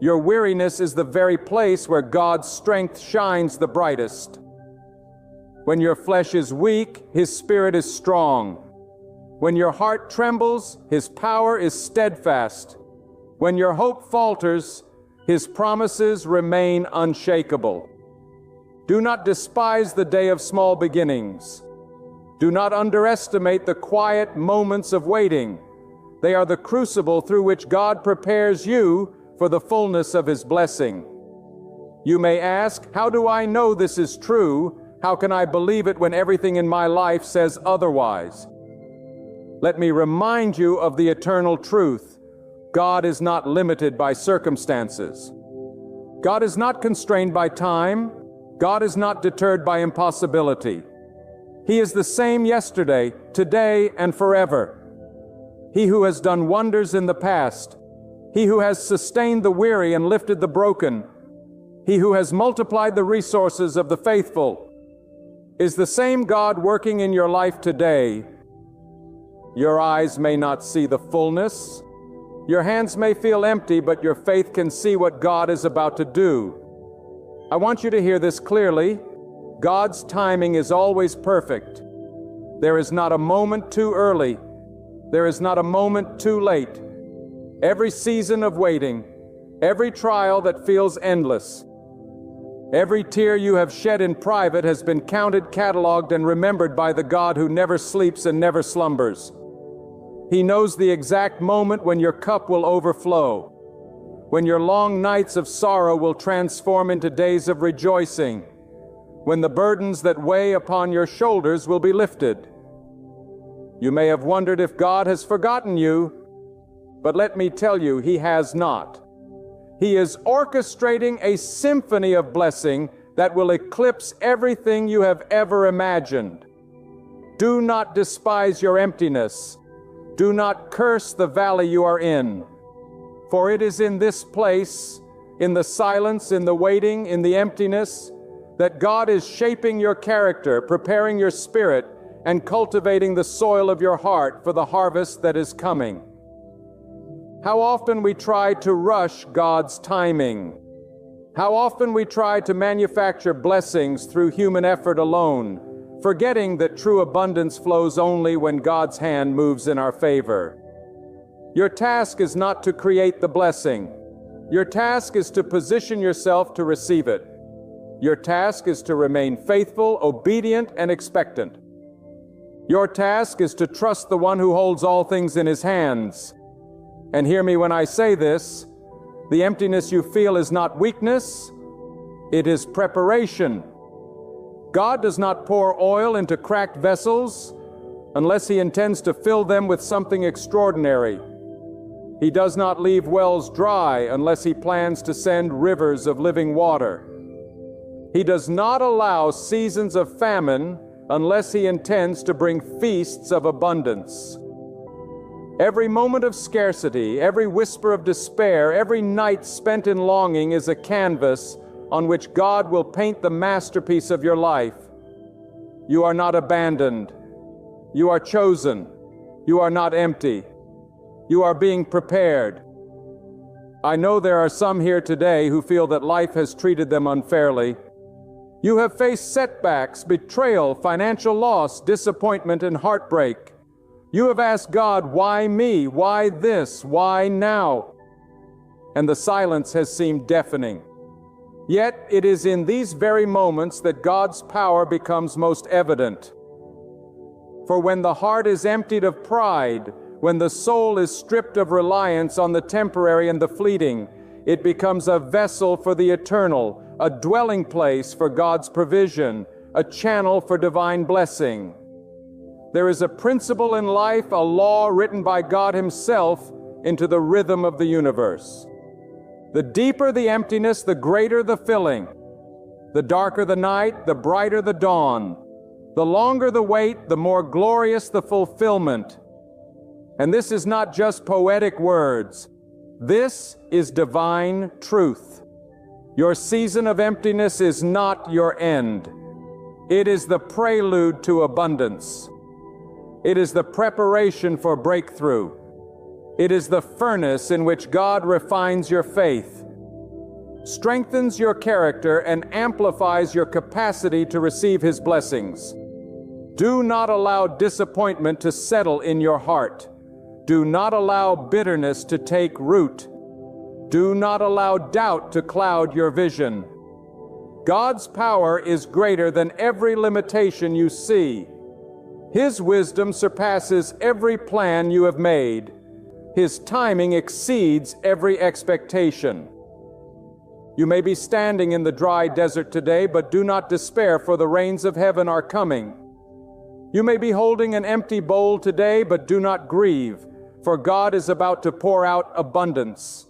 Speaker 1: Your weariness is the very place where God's strength shines the brightest. When your flesh is weak, His Spirit is strong. When your heart trembles, His power is steadfast. When your hope falters, His promises remain unshakable. Do not despise the day of small beginnings. Do not underestimate the quiet moments of waiting. They are the crucible through which God prepares you for the fullness of His blessing. You may ask, how do I know this is true? How can I believe it when everything in my life says otherwise? Let me remind you of the eternal truth. God is not limited by circumstances. God is not constrained by time. God is not deterred by impossibility. He is the same yesterday, today, and forever. He who has done wonders in the past, He who has sustained the weary and lifted the broken, He who has multiplied the resources of the faithful, is the same God working in your life today. Your eyes may not see the fullness. Your hands may feel empty, but your faith can see what God is about to do. I want you to hear this clearly. God's timing is always perfect. There is not a moment too early. There is not a moment too late. Every season of waiting, every trial that feels endless, every tear you have shed in private has been counted, cataloged, and remembered by the God who never sleeps and never slumbers. He knows the exact moment when your cup will overflow, when your long nights of sorrow will transform into days of rejoicing, when the burdens that weigh upon your shoulders will be lifted. You may have wondered if God has forgotten you, but let me tell you, He has not. He is orchestrating a symphony of blessing that will eclipse everything you have ever imagined. Do not despise your emptiness. Do not curse the valley you are in. For it is in this place, in the silence, in the waiting, in the emptiness, that God is shaping your character, preparing your spirit, and cultivating the soil of your heart for the harvest that is coming. How often we try to rush God's timing. How often we try to manufacture blessings through human effort alone, forgetting that true abundance flows only when God's hand moves in our favor. Your task is not to create the blessing. Your task is to position yourself to receive it. Your task is to remain faithful, obedient, and expectant. Your task is to trust the one who holds all things in His hands. And hear me when I say this, the emptiness you feel is not weakness, it is preparation. God does not pour oil into cracked vessels unless He intends to fill them with something extraordinary. He does not leave wells dry unless He plans to send rivers of living water. He does not allow seasons of famine unless He intends to bring feasts of abundance. Every moment of scarcity, every whisper of despair, every night spent in longing is a canvas on which God will paint the masterpiece of your life. You are not abandoned. You are chosen. You are not empty. You are being prepared. I know there are some here today who feel that life has treated them unfairly. You have faced setbacks, betrayal, financial loss, disappointment, and heartbreak. You have asked God, why me? Why this? Why now? And the silence has seemed deafening. Yet it is in these very moments that God's power becomes most evident. For when the heart is emptied of pride, when the soul is stripped of reliance on the temporary and the fleeting, it becomes a vessel for the eternal, a dwelling place for God's provision, a channel for divine blessing. There is a principle in life, a law written by God Himself into the rhythm of the universe. The deeper the emptiness, the greater the filling. The darker the night, the brighter the dawn. The longer the wait, the more glorious the fulfillment. And this is not just poetic words. This is divine truth. Your season of emptiness is not your end. It is the prelude to abundance. It is the preparation for breakthrough. It is the furnace in which God refines your faith, strengthens your character, and amplifies your capacity to receive His blessings. Do not allow disappointment to settle in your heart. Do not allow bitterness to take root. Do not allow doubt to cloud your vision. God's power is greater than every limitation you see. His wisdom surpasses every plan you have made. His timing exceeds every expectation. You may be standing in the dry desert today, but do not despair, for the rains of heaven are coming. You may be holding an empty bowl today, but do not grieve, for God is about to pour out abundance.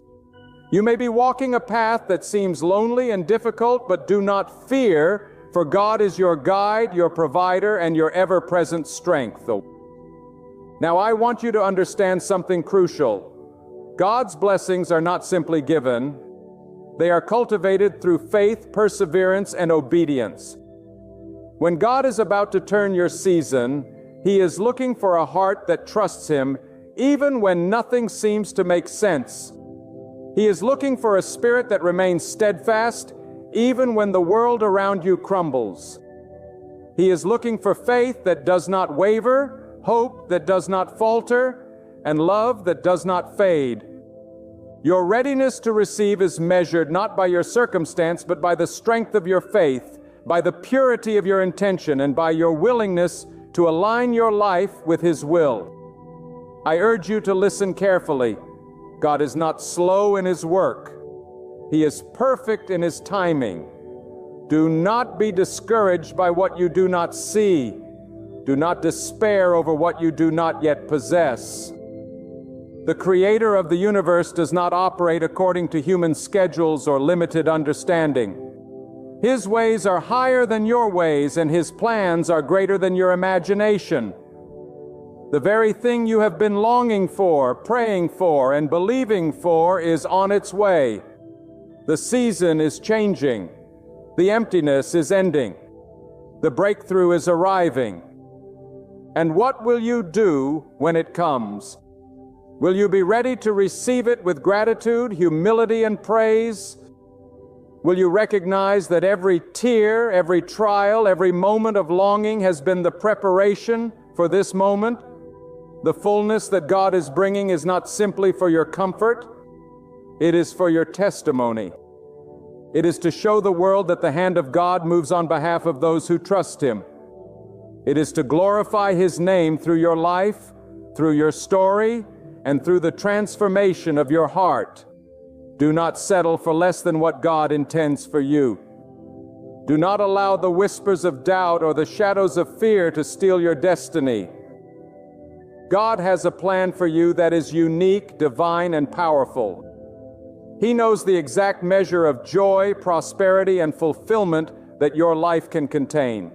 Speaker 1: You may be walking a path that seems lonely and difficult, but do not fear, for God is your guide, your provider, and your ever-present strength. Now I want you to understand something crucial. God's blessings are not simply given. They are cultivated through faith, perseverance, and obedience. When God is about to turn your season, He is looking for a heart that trusts Him even when nothing seems to make sense. He is looking for a spirit that remains steadfast even when the world around you crumbles. He is looking for faith that does not waver, hope that does not falter, and love that does not fade. Your readiness to receive is measured not by your circumstance, but by the strength of your faith, by the purity of your intention, and by your willingness to align your life with His will. I urge you to listen carefully. God is not slow in His work. He is perfect in His timing. Do not be discouraged by what you do not see. Do not despair over what you do not yet possess. The Creator of the universe does not operate according to human schedules or limited understanding. His ways are higher than your ways, and His plans are greater than your imagination. The very thing you have been longing for, praying for, and believing for is on its way. The season is changing. The emptiness is ending. The breakthrough is arriving. And what will you do when it comes? Will you be ready to receive it with gratitude, humility, and praise? Will you recognize that every tear, every trial, every moment of longing has been the preparation for this moment? The fullness that God is bringing is not simply for your comfort. It is for your testimony. It is to show the world that the hand of God moves on behalf of those who trust Him. It is to glorify His name through your life, through your story, and through the transformation of your heart. Do not settle for less than what God intends for you. Do not allow the whispers of doubt or the shadows of fear to steal your destiny. God has a plan for you that is unique, divine, and powerful. He knows the exact measure of joy, prosperity, and fulfillment that your life can contain.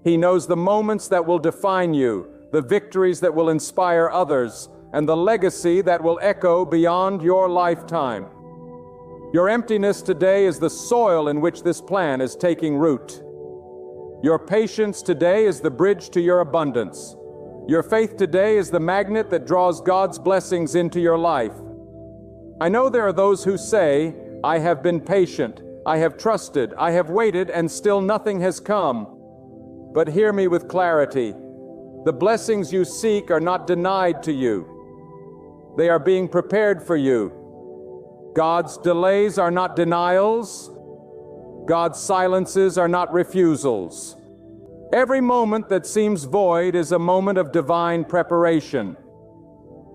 Speaker 1: He knows the moments that will define you, the victories that will inspire others, and the legacy that will echo beyond your lifetime. Your emptiness today is the soil in which this plan is taking root. Your patience today is the bridge to your abundance. Your faith today is the magnet that draws God's blessings into your life. I know there are those who say, "I have been patient, I have trusted, I have waited, and still nothing has come." But hear me with clarity. The blessings you seek are not denied to you. They are being prepared for you. God's delays are not denials. God's silences are not refusals. Every moment that seems void is a moment of divine preparation.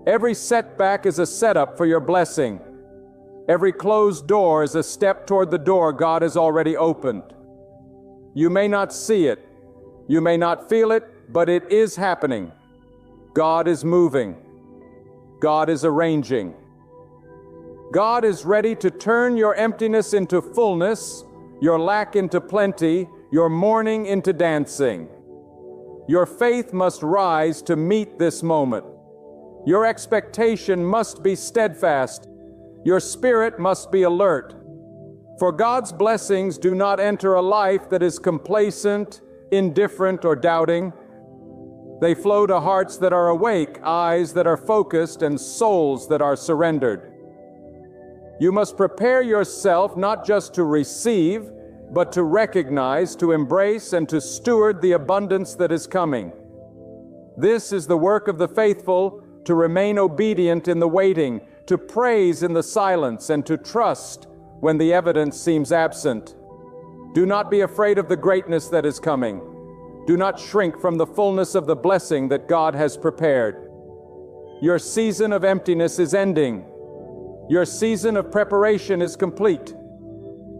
Speaker 1: Every setback is a setup for your blessing. Every closed door is a step toward the door God has already opened. You may not see it, you may not feel it, but it is happening. God is moving. God is arranging. God is ready to turn your emptiness into fullness, your lack into plenty, your mourning into dancing. Your faith must rise to meet this moment. Your expectation must be steadfast. Your spirit must be alert. For God's blessings do not enter a life that is complacent, indifferent, or doubting. They flow to hearts that are awake, eyes that are focused, and souls that are surrendered. You must prepare yourself not just to receive, but to recognize, to embrace, and to steward the abundance that is coming. This is the work of the faithful, to remain obedient in the waiting, to praise in the silence, and to trust when the evidence seems absent. Do not be afraid of the greatness that is coming. Do not shrink from the fullness of the blessing that God has prepared. Your season of emptiness is ending. Your season of preparation is complete.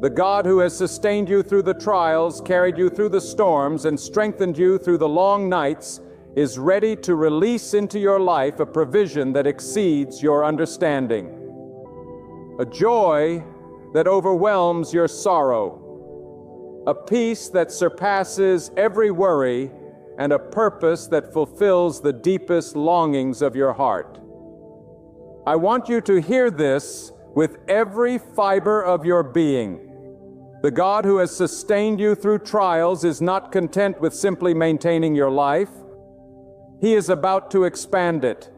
Speaker 1: The God who has sustained you through the trials, carried you through the storms, and strengthened you through the long nights is ready to release into your life a provision that exceeds your understanding. A joy that overwhelms your sorrow. A peace that surpasses every worry, and a purpose that fulfills the deepest longings of your heart. I want you to hear this with every fiber of your being. The God who has sustained you through trials is not content with simply maintaining your life. He is about to expand it.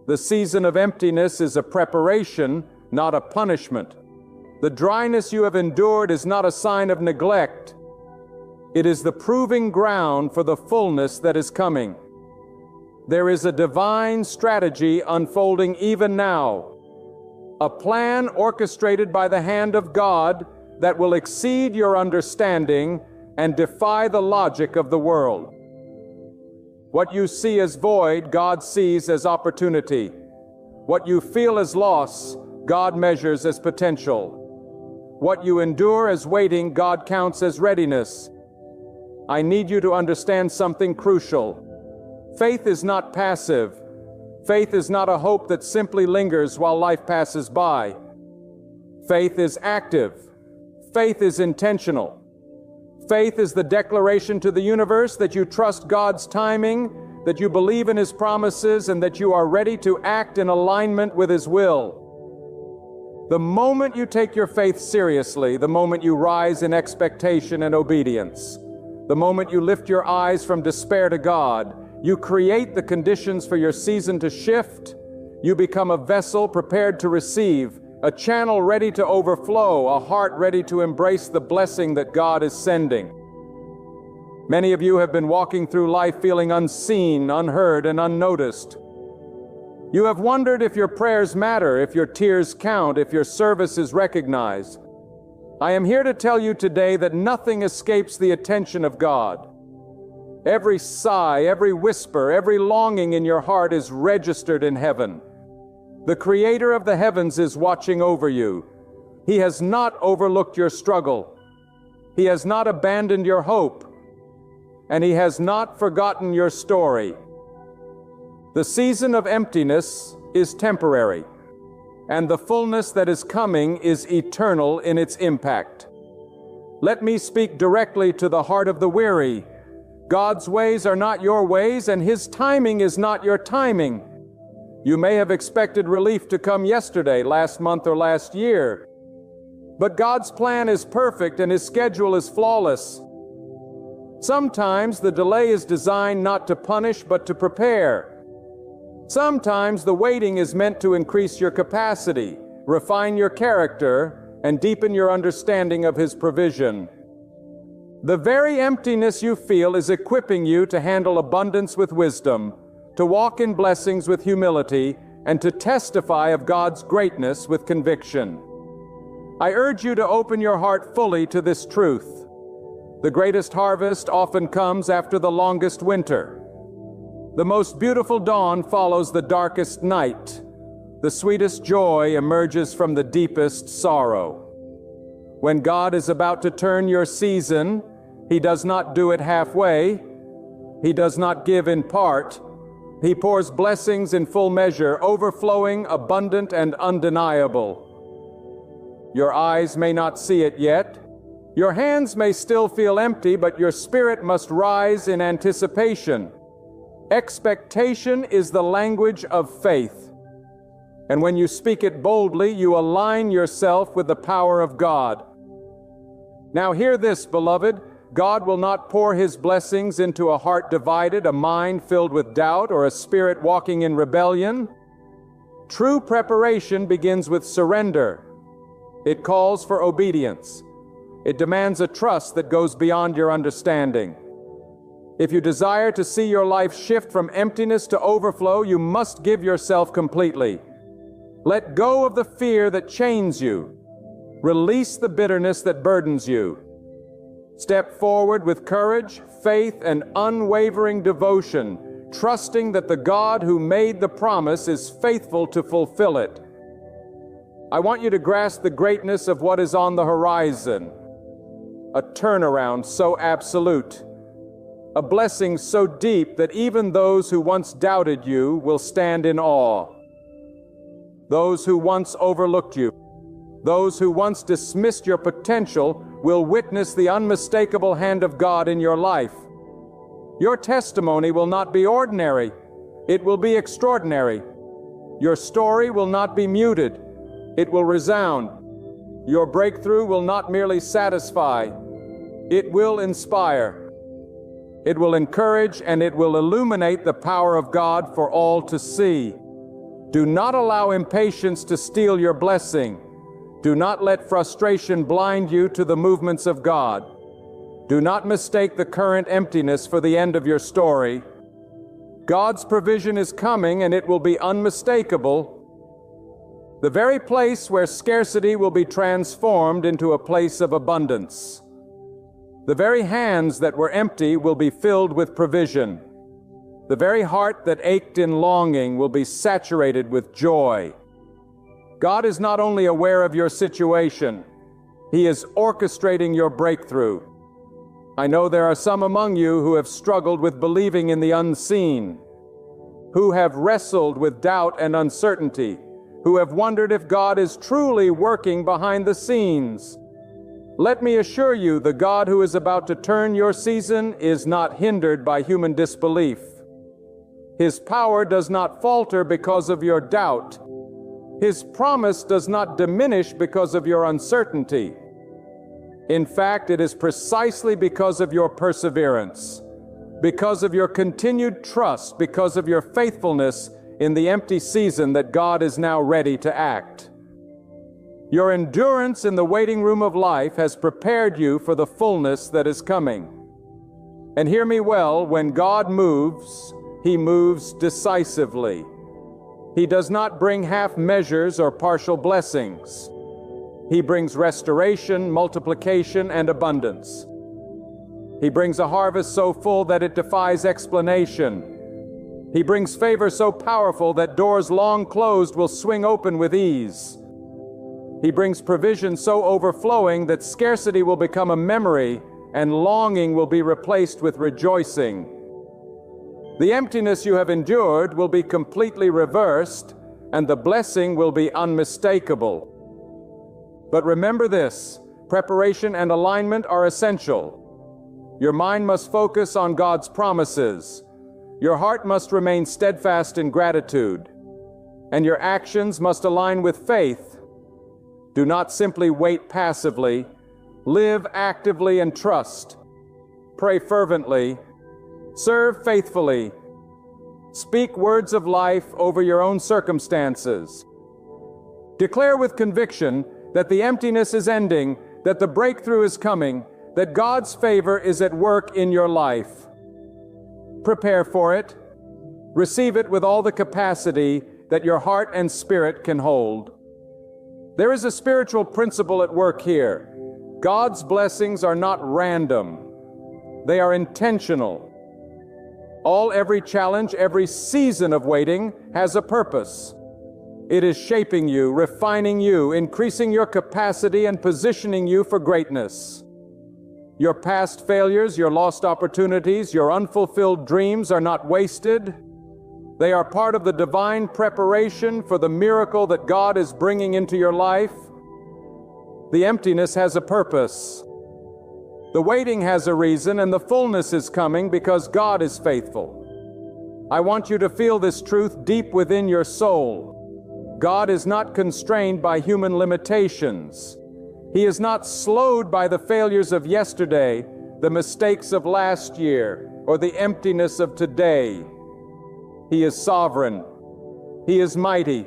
Speaker 1: The season of emptiness is a preparation, not a punishment. The dryness you have endured is not a sign of neglect. It is the proving ground for the fullness that is coming. There is a divine strategy unfolding even now, a plan orchestrated by the hand of God that will exceed your understanding and defy the logic of the world. What you see as void, God sees as opportunity. What you feel as loss, God measures as potential. What you endure as waiting, God counts as readiness. I need you to understand something crucial. Faith is not passive. Faith is not a hope that simply lingers while life passes by. Faith is active. Faith is intentional. Faith is the declaration to the universe that you trust God's timing, that you believe in His promises, and that you are ready to act in alignment with His will. The moment you take your faith seriously, the moment you rise in expectation and obedience, the moment you lift your eyes from despair to God, you create the conditions for your season to shift. You become a vessel prepared to receive, a channel ready to overflow, a heart ready to embrace the blessing that God is sending. Many of you have been walking through life feeling unseen, unheard, and unnoticed. You have wondered if your prayers matter, if your tears count, if your service is recognized. I am here to tell you today that nothing escapes the attention of God. Every sigh, every whisper, every longing in your heart is registered in heaven. The Creator of the heavens is watching over you. He has not overlooked your struggle. He has not abandoned your hope. And He has not forgotten your story. The season of emptiness is temporary, and the fullness that is coming is eternal in its impact. Let me speak directly to the heart of the weary. God's ways are not your ways, and His timing is not your timing. You may have expected relief to come yesterday, last month, or last year. But God's plan is perfect and His schedule is flawless. Sometimes the delay is designed not to punish but to prepare. Sometimes the waiting is meant to increase your capacity, refine your character, and deepen your understanding of His provision. The very emptiness you feel is equipping you to handle abundance with wisdom, to walk in blessings with humility, and to testify of God's greatness with conviction. I urge you to open your heart fully to this truth. The greatest harvest often comes after the longest winter. The most beautiful dawn follows the darkest night. The sweetest joy emerges from the deepest sorrow. When God is about to turn your season, He does not do it halfway. He does not give in part. He pours blessings in full measure, overflowing, abundant, and undeniable. Your eyes may not see it yet. Your hands may still feel empty, but your spirit must rise in anticipation. Expectation is the language of faith. And when you speak it boldly, you align yourself with the power of God. Now hear this, beloved. God will not pour His blessings into a heart divided, a mind filled with doubt, or a spirit walking in rebellion. True preparation begins with surrender. It calls for obedience. It demands a trust that goes beyond your understanding. If you desire to see your life shift from emptiness to overflow, you must give yourself completely. Let go of the fear that chains you. Release the bitterness that burdens you. Step forward with courage, faith, and unwavering devotion, trusting that the God who made the promise is faithful to fulfill it. I want you to grasp the greatness of what is on the horizon. A turnaround so absolute. A blessing so deep that even those who once doubted you will stand in awe. Those who once overlooked you, those who once dismissed your potential, will witness the unmistakable hand of God in your life. Your testimony will not be ordinary. It will be extraordinary. Your story will not be muted. It will resound. Your breakthrough will not merely satisfy. It will inspire. It will encourage, and it will illuminate the power of God for all to see. Do not allow impatience to steal your blessing. Do not let frustration blind you to the movements of God. Do not mistake the current emptiness for the end of your story. God's provision is coming, and it will be unmistakable. The very place where scarcity will be transformed into a place of abundance. The very hands that were empty will be filled with provision. The very heart that ached in longing will be saturated with joy. God is not only aware of your situation, He is orchestrating your breakthrough. I know there are some among you who have struggled with believing in the unseen, who have wrestled with doubt and uncertainty, who have wondered if God is truly working behind the scenes. Let me assure you, the God who is about to turn your season is not hindered by human disbelief. His power does not falter because of your doubt. His promise does not diminish because of your uncertainty. In fact, it is precisely because of your perseverance, because of your continued trust, because of your faithfulness in the empty season that God is now ready to act. Your endurance in the waiting room of life has prepared you for the fullness that is coming. And hear me well, when God moves, He moves decisively. He does not bring half measures or partial blessings. He brings restoration, multiplication, and abundance. He brings a harvest so full that it defies explanation. He brings favor so powerful that doors long closed will swing open with ease. He brings provision so overflowing that scarcity will become a memory and longing will be replaced with rejoicing. The emptiness you have endured will be completely reversed, and the blessing will be unmistakable. But remember this, preparation and alignment are essential. Your mind must focus on God's promises. Your heart must remain steadfast in gratitude. and your actions must align with faith. Do not simply wait passively. Live actively and trust. Pray fervently. Serve faithfully. Speak words of life over your own circumstances. Declare with conviction that the emptiness is ending, that the breakthrough is coming, that God's favor is at work in your life. Prepare for it. Receive it with all the capacity that your heart and spirit can hold. There is a spiritual principle at work here. God's blessings are not random. They are intentional. Every challenge, every season of waiting has a purpose. It is shaping you, refining you, increasing your capacity and positioning you for greatness. Your past failures, your lost opportunities, your unfulfilled dreams are not wasted. They are part of the divine preparation for the miracle that God is bringing into your life. The emptiness has a purpose. The waiting has a reason, and the fullness is coming because God is faithful. I want you to feel this truth deep within your soul. God is not constrained by human limitations. He is not slowed by the failures of yesterday, the mistakes of last year, or the emptiness of today. He is sovereign. He is mighty.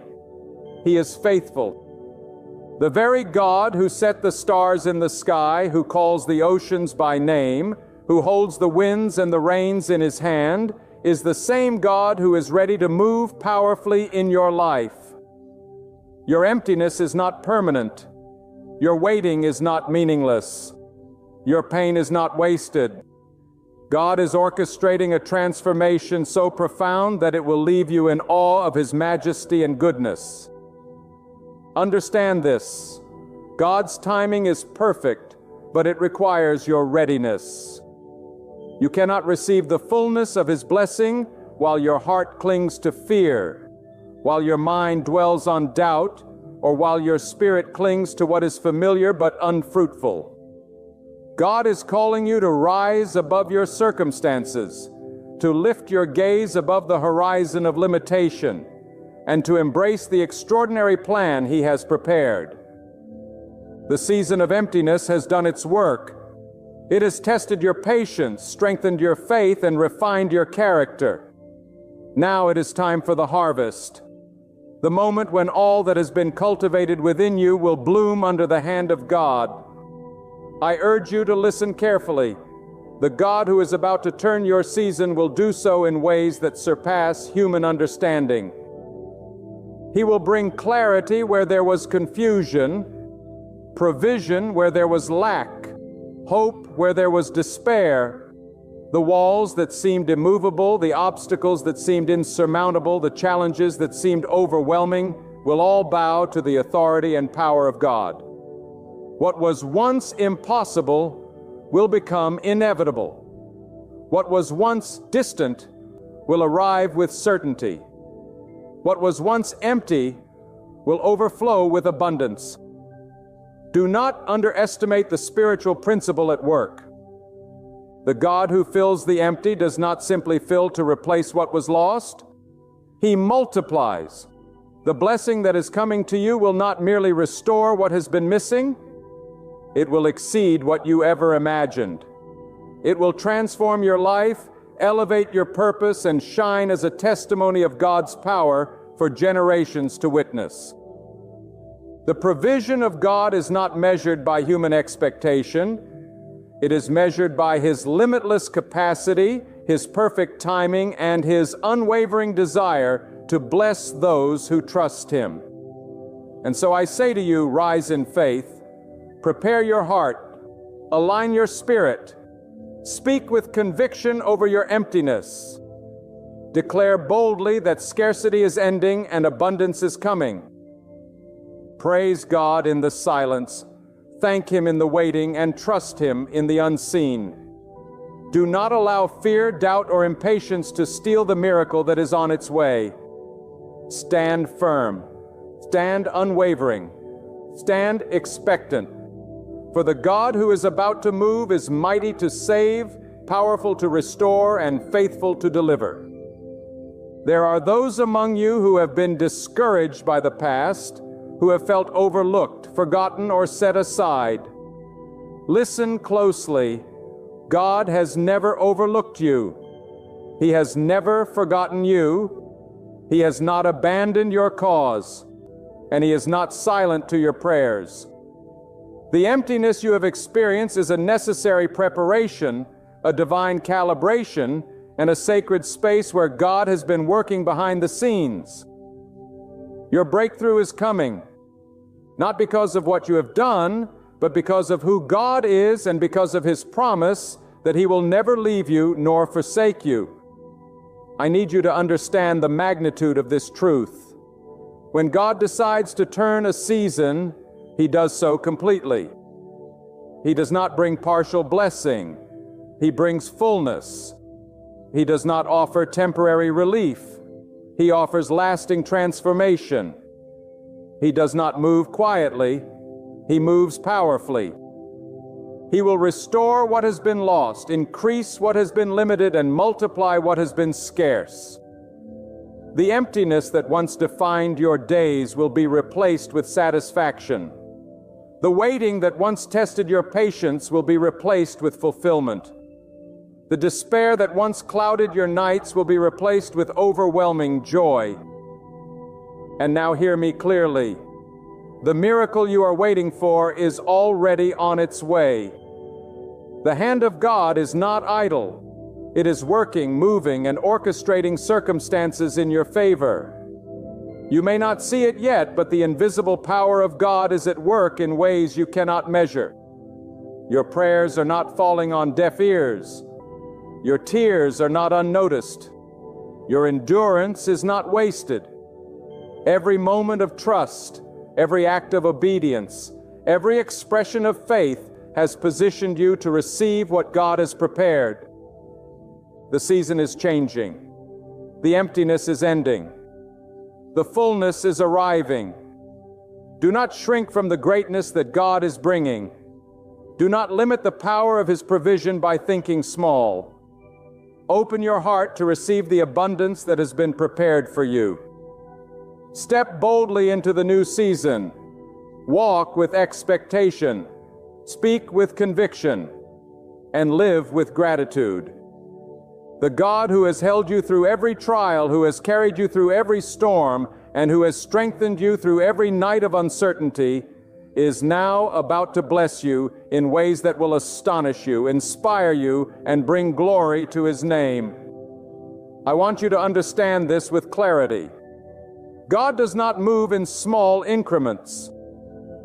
Speaker 1: He is faithful. The very God who set the stars in the sky, who calls the oceans by name, who holds the winds and the rains in His hand, is the same God who is ready to move powerfully in your life. Your emptiness is not permanent. Your waiting is not meaningless. Your pain is not wasted. God is orchestrating a transformation so profound that it will leave you in awe of His majesty and goodness. Understand this. God's timing is perfect, but it requires your readiness. You cannot receive the fullness of His blessing while your heart clings to fear, while your mind dwells on doubt, or while your spirit clings to what is familiar but unfruitful. God is calling you to rise above your circumstances, to lift your gaze above the horizon of limitation, and to embrace the extraordinary plan He has prepared. The season of emptiness has done its work. It has tested your patience, strengthened your faith, and refined your character. Now it is time for the harvest, the moment when all that has been cultivated within you will bloom under the hand of God. I urge you to listen carefully. The God who is about to turn your season will do so in ways that surpass human understanding. He will bring clarity where there was confusion, provision where there was lack, hope where there was despair. The walls that seemed immovable, the obstacles that seemed insurmountable, the challenges that seemed overwhelming will all bow to the authority and power of God. What was once impossible will become inevitable. What was once distant will arrive with certainty. What was once empty will overflow with abundance. Do not underestimate the spiritual principle at work. The God who fills the empty does not simply fill to replace what was lost. He multiplies. The blessing that is coming to you will not merely restore what has been missing. It will exceed what you ever imagined. It will transform your life, elevate your purpose, and shine as a testimony of God's power for generations to witness. The provision of God is not measured by human expectation. It is measured by His limitless capacity, His perfect timing, and His unwavering desire to bless those who trust Him. And so I say to you, rise in faith, prepare your heart, align your spirit, speak with conviction over your emptiness. Declare boldly that scarcity is ending and abundance is coming. Praise God in the silence, thank Him in the waiting, and trust Him in the unseen. Do not allow fear, doubt, or impatience to steal the miracle that is on its way. Stand firm, stand unwavering, stand expectant. For the God who is about to move is mighty to save, powerful to restore, and faithful to deliver. There are those among you who have been discouraged by the past, who have felt overlooked, forgotten, or set aside. Listen closely. God has never overlooked you. He has never forgotten you. He has not abandoned your cause, and He is not silent to your prayers. The emptiness you have experienced is a necessary preparation, a divine calibration, and a sacred space where God has been working behind the scenes. Your breakthrough is coming, not because of what you have done, but because of who God is and because of His promise that He will never leave you nor forsake you. I need you to understand the magnitude of this truth. When God decides to turn a season, He does so completely. He does not bring partial blessing. He brings fullness. He does not offer temporary relief. He offers lasting transformation. He does not move quietly. He moves powerfully. He will restore what has been lost, increase what has been limited, and multiply what has been scarce. The emptiness that once defined your days will be replaced with satisfaction. The waiting that once tested your patience will be replaced with fulfillment. The despair that once clouded your nights will be replaced with overwhelming joy. And now hear me clearly. The miracle you are waiting for is already on its way. The hand of God is not idle. It is working, moving, and orchestrating circumstances in your favor. You may not see it yet, but the invisible power of God is at work in ways you cannot measure. Your prayers are not falling on deaf ears. Your tears are not unnoticed. Your endurance is not wasted. Every moment of trust, every act of obedience, every expression of faith has positioned you to receive what God has prepared. The season is changing. The emptiness is ending. The fullness is arriving. Do not shrink from the greatness that God is bringing. Do not limit the power of His provision by thinking small. Open your heart to receive the abundance that has been prepared for you. Step boldly into the new season. Walk with expectation. Speak with conviction. And live with gratitude. The God who has held you through every trial, who has carried you through every storm, and who has strengthened you through every night of uncertainty, is now about to bless you in ways that will astonish you, inspire you, and bring glory to His name. I want you to understand this with clarity. God does not move in small increments.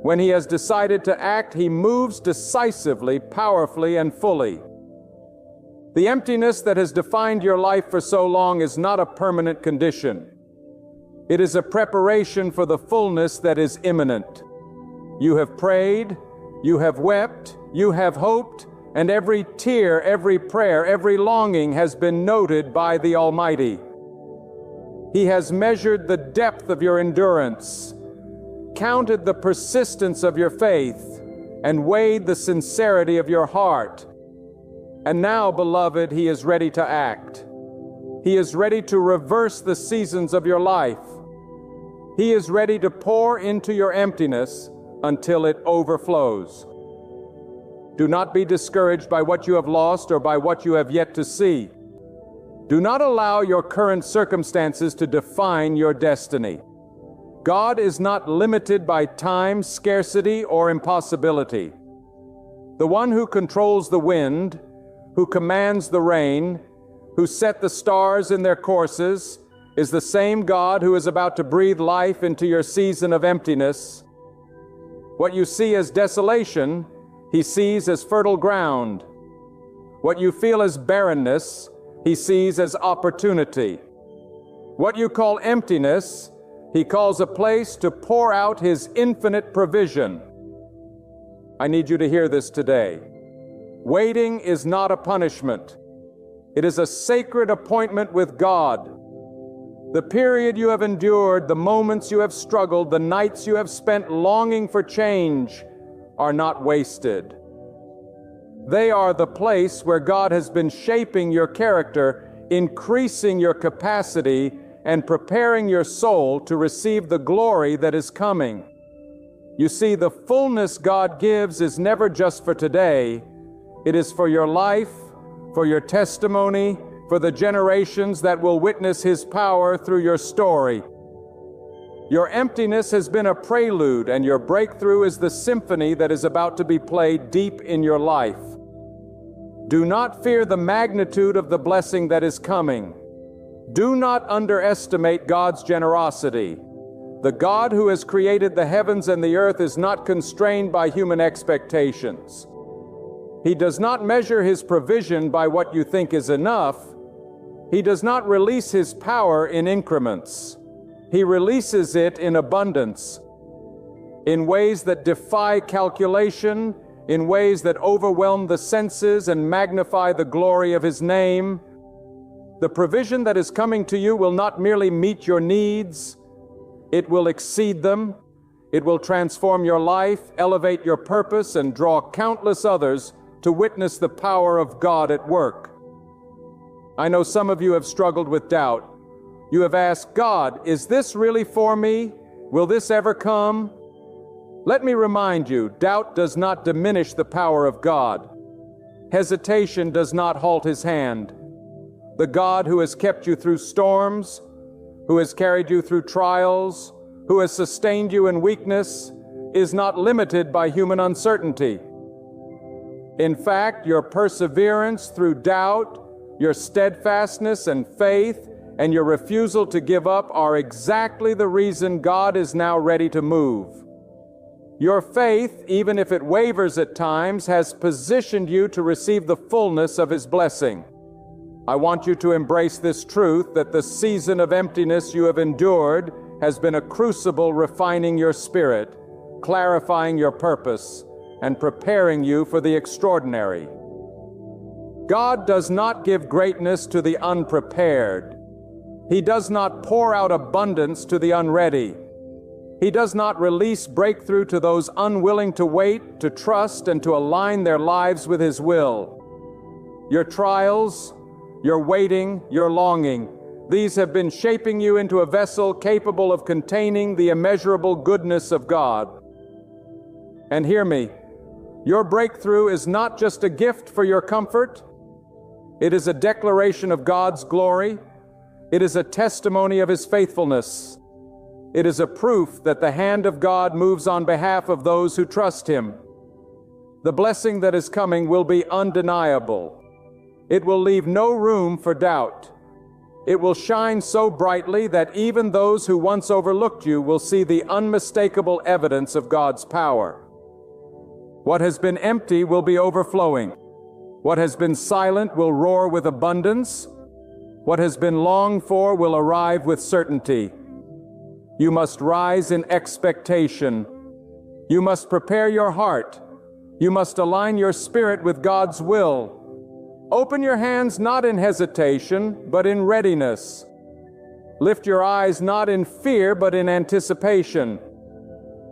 Speaker 1: When He has decided to act, He moves decisively, powerfully, and fully. The emptiness that has defined your life for so long is not a permanent condition. It is a preparation for the fullness that is imminent. You have prayed, you have wept, you have hoped, and every tear, every prayer, every longing has been noted by the Almighty. He has measured the depth of your endurance, counted the persistence of your faith, and weighed the sincerity of your heart. And now, beloved, He is ready to act. He is ready to reverse the seasons of your life. He is ready to pour into your emptiness until it overflows. Do not be discouraged by what you have lost or by what you have yet to see. Do not allow your current circumstances to define your destiny. God is not limited by time, scarcity, or impossibility. The one who controls the wind, who commands the rain, who set the stars in their courses, is the same God who is about to breathe life into your season of emptiness. What you see as desolation, He sees as fertile ground. What you feel as barrenness, He sees as opportunity. What you call emptiness, He calls a place to pour out His infinite provision. I need you to hear this today. Waiting is not a punishment. It is a sacred appointment with God. The period you have endured, the moments you have struggled, the nights you have spent longing for change are not wasted. They are the place where God has been shaping your character, increasing your capacity, and preparing your soul to receive the glory that is coming. You see, the fullness God gives is never just for today. It is for your life, for your testimony, for the generations that will witness His power through your story. Your emptiness has been a prelude, and your breakthrough is the symphony that is about to be played deep in your life. Do not fear the magnitude of the blessing that is coming. Do not underestimate God's generosity. The God who has created the heavens and the earth is not constrained by human expectations. He does not measure His provision by what you think is enough. He does not release His power in increments. He releases it in abundance, in ways that defy calculation, in ways that overwhelm the senses and magnify the glory of His name. The provision that is coming to you will not merely meet your needs, it will exceed them. It will transform your life, elevate your purpose, and draw countless others to witness the power of God at work. I know some of you have struggled with doubt. You have asked, God, is this really for me? Will this ever come? Let me remind you, doubt does not diminish the power of God. Hesitation does not halt His hand. The God who has kept you through storms, who has carried you through trials, who has sustained you in weakness, is not limited by human uncertainty. In fact, your perseverance through doubt, your steadfastness and faith, and your refusal to give up are exactly the reason God is now ready to move. Your faith, even if it wavers at times, has positioned you to receive the fullness of His blessing. I want you to embrace this truth that the season of emptiness you have endured has been a crucible refining your spirit, clarifying your purpose, and preparing you for the extraordinary. God does not give greatness to the unprepared. He does not pour out abundance to the unready. He does not release breakthrough to those unwilling to wait, to trust, and to align their lives with His will. Your trials, your waiting, your longing, these have been shaping you into a vessel capable of containing the immeasurable goodness of God. And hear me, your breakthrough is not just a gift for your comfort. It is a declaration of God's glory. It is a testimony of His faithfulness. It is a proof that the hand of God moves on behalf of those who trust Him. The blessing that is coming will be undeniable. It will leave no room for doubt. It will shine so brightly that even those who once overlooked you will see the unmistakable evidence of God's power. What has been empty will be overflowing. What has been silent will roar with abundance. What has been longed for will arrive with certainty. You must rise in expectation. You must prepare your heart. You must align your spirit with God's will. Open your hands not in hesitation, but in readiness. Lift your eyes not in fear, but in anticipation.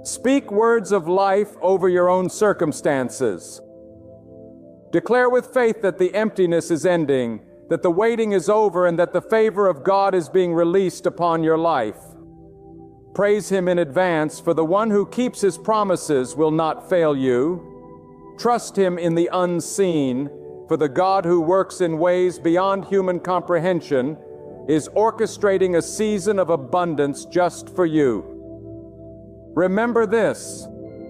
Speaker 1: Speak words of life over your own circumstances. Declare with faith that the emptiness is ending, that the waiting is over, and that the favor of God is being released upon your life. Praise Him in advance, for the one who keeps His promises will not fail you. Trust Him in the unseen, for the God who works in ways beyond human comprehension is orchestrating a season of abundance just for you. Remember this: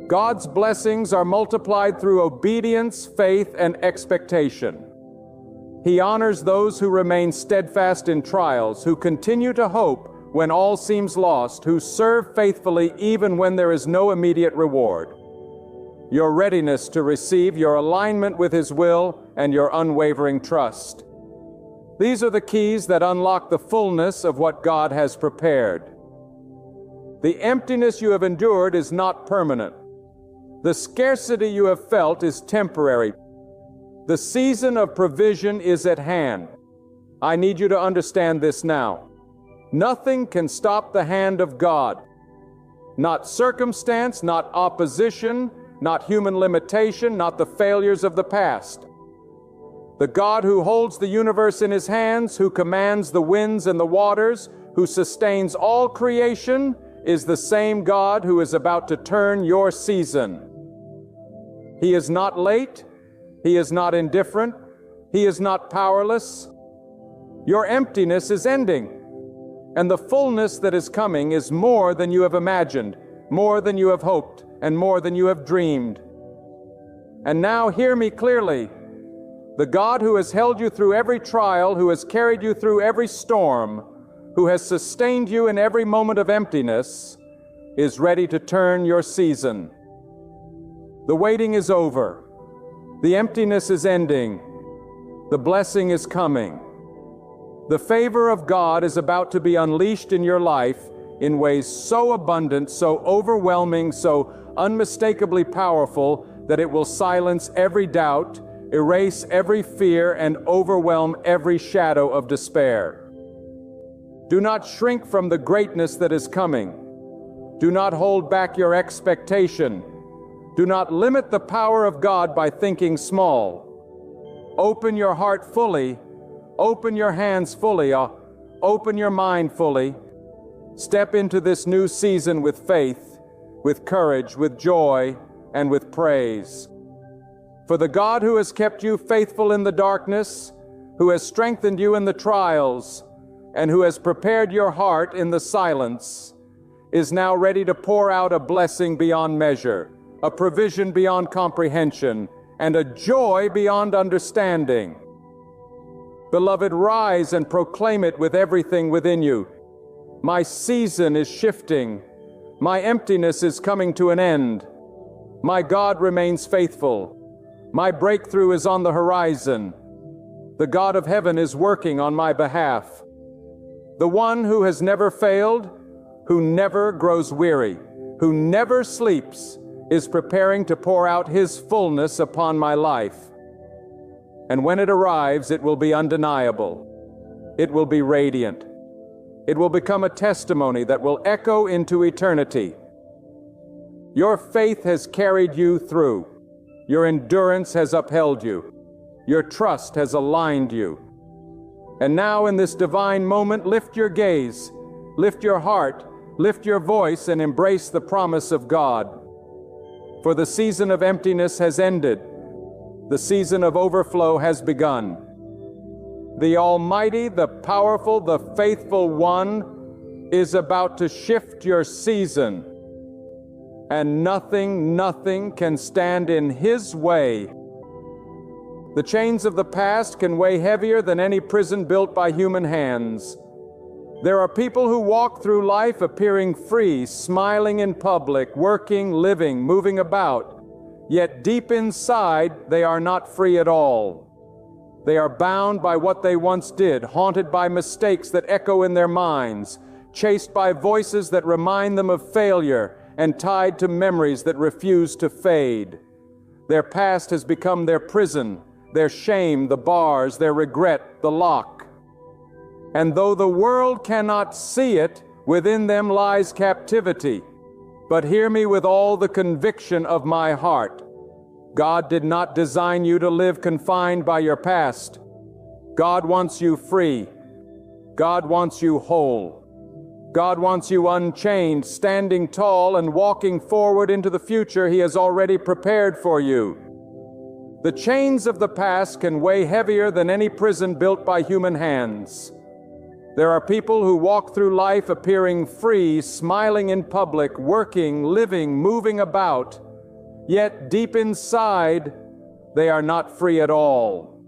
Speaker 1: God's blessings are multiplied through obedience, faith, and expectation. He honors those who remain steadfast in trials, who continue to hope when all seems lost, who serve faithfully even when there is no immediate reward. Your readiness to receive, your alignment with His will, and your unwavering trust. These are the keys that unlock the fullness of what God has prepared. The emptiness you have endured is not permanent. The scarcity you have felt is temporary. The season of provision is at hand. I need you to understand this now. Nothing can stop the hand of God. Not circumstance, not opposition, not human limitation, not the failures of the past. The God who holds the universe in His hands, who commands the winds and the waters, who sustains all creation, is the same God who is about to turn your season. He is not late. He is not indifferent. He is not powerless. Your emptiness is ending, and the fullness that is coming is more than you have imagined, more than you have hoped, and more than you have dreamed. And now hear me clearly. The God who has held you through every trial, who has carried you through every storm, who has sustained you in every moment of emptiness, is ready to turn your season. The waiting is over. The emptiness is ending. The blessing is coming. The favor of God is about to be unleashed in your life in ways so abundant, so overwhelming, so unmistakably powerful that it will silence every doubt, erase every fear, and overwhelm every shadow of despair. Do not shrink from the greatness that is coming. Do not hold back your expectation. Do not limit the power of God by thinking small. Open your heart fully. Open your hands fully. Open your mind fully. Step into this new season with faith, with courage, with joy, and with praise. For the God who has kept you faithful in the darkness, who has strengthened you in the trials, and who has prepared your heart in the silence, is now ready to pour out a blessing beyond measure, a provision beyond comprehension, and a joy beyond understanding. Beloved, rise and proclaim it with everything within you. My season is shifting. My emptiness is coming to an end. My God remains faithful. My breakthrough is on the horizon. The God of heaven is working on my behalf. The one who has never failed, who never grows weary, who never sleeps, is preparing to pour out His fullness upon my life. And when it arrives, it will be undeniable. It will be radiant. It will become a testimony that will echo into eternity. Your faith has carried you through. Your endurance has upheld you. Your trust has aligned you. And now in this divine moment, lift your gaze, lift your heart, lift your voice, and embrace the promise of God. For the season of emptiness has ended. The season of overflow has begun. The Almighty, the powerful, the faithful One is about to shift your season, and nothing can stand in His way. The chains of the past can weigh heavier than any prison built by human hands. There are people who walk through life appearing free, smiling in public, working, living, moving about. Yet deep inside, they are not free at all. They are bound by what they once did, haunted by mistakes that echo in their minds, chased by voices that remind them of failure, and tied to memories that refuse to fade. Their past has become their prison, their shame, the bars, their regret, the lock. And though the world cannot see it, within them lies captivity. But hear me with all the conviction of my heart. God did not design you to live confined by your past. God wants you free. God wants you whole. God wants you unchained, standing tall and walking forward into the future He has already prepared for you. The chains of the past can weigh heavier than any prison built by human hands. There are people who walk through life appearing free, smiling in public, working, living, moving about, yet deep inside, they are not free at all.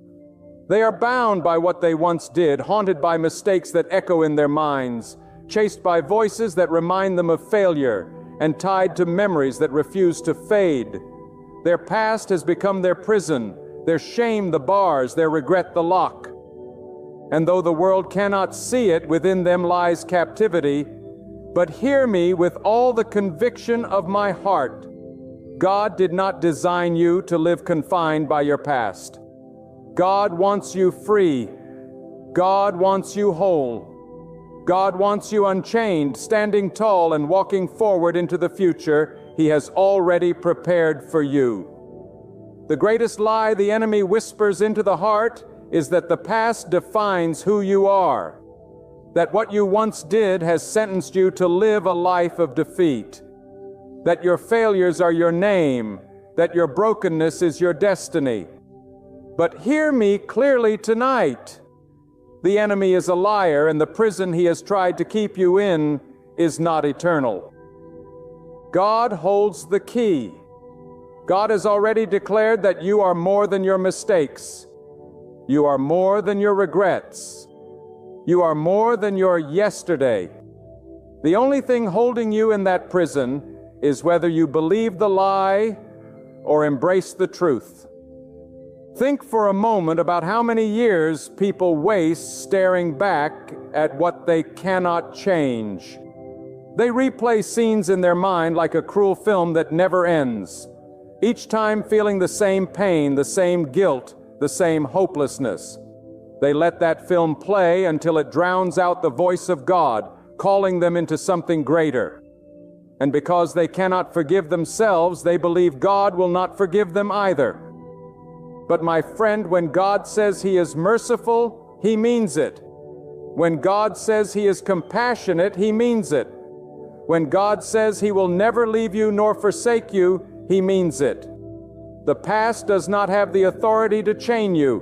Speaker 1: They are bound by what they once did, haunted by mistakes that echo in their minds, chased by voices that remind them of failure, and tied to memories that refuse to fade. Their past has become their prison, their shame the bars, their regret the lock. And though the world cannot see it, within them lies captivity. But hear me with all the conviction of my heart. God did not design you to live confined by your past. God wants you free. God wants you whole. God wants you unchained, standing tall and walking forward into the future He has already prepared for you. The greatest lie the enemy whispers into the heart is that the past defines who you are. that what you once did has sentenced you to live a life of defeat, that your failures are your name, that your brokenness is your destiny. But hear me clearly tonight. The enemy is a liar, and the prison he has tried to keep you in is not eternal. God holds the key. God has already declared that you are more than your mistakes. You are more than your regrets. You are more than your yesterday. The only thing holding you in that prison is whether you believe the lie or embrace the truth. Think for a moment about how many years people waste staring back at what they cannot change. They replay scenes in their mind like a cruel film that never ends, each time feeling the same pain, the same guilt, the same hopelessness. They let that film play until it drowns out the voice of God, calling them into something greater. And because they cannot forgive themselves, they believe God will not forgive them either. But my friend, when God says He is merciful, He means it. When God says He is compassionate, He means it. When God says He will never leave you nor forsake you, He means it. The past does not have the authority to chain you.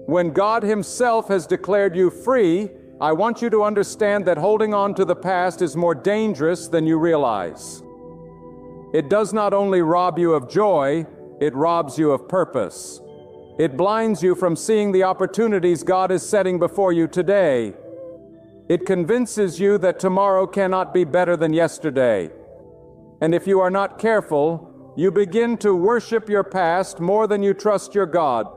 Speaker 1: When God Himself has declared you free, I want you to understand that holding on to the past is more dangerous than you realize. It does not only rob you of joy, it robs you of purpose. It blinds you from seeing the opportunities God is setting before you today. It convinces you that tomorrow cannot be better than yesterday. And if you are not careful, you begin to worship your past more than you trust your God.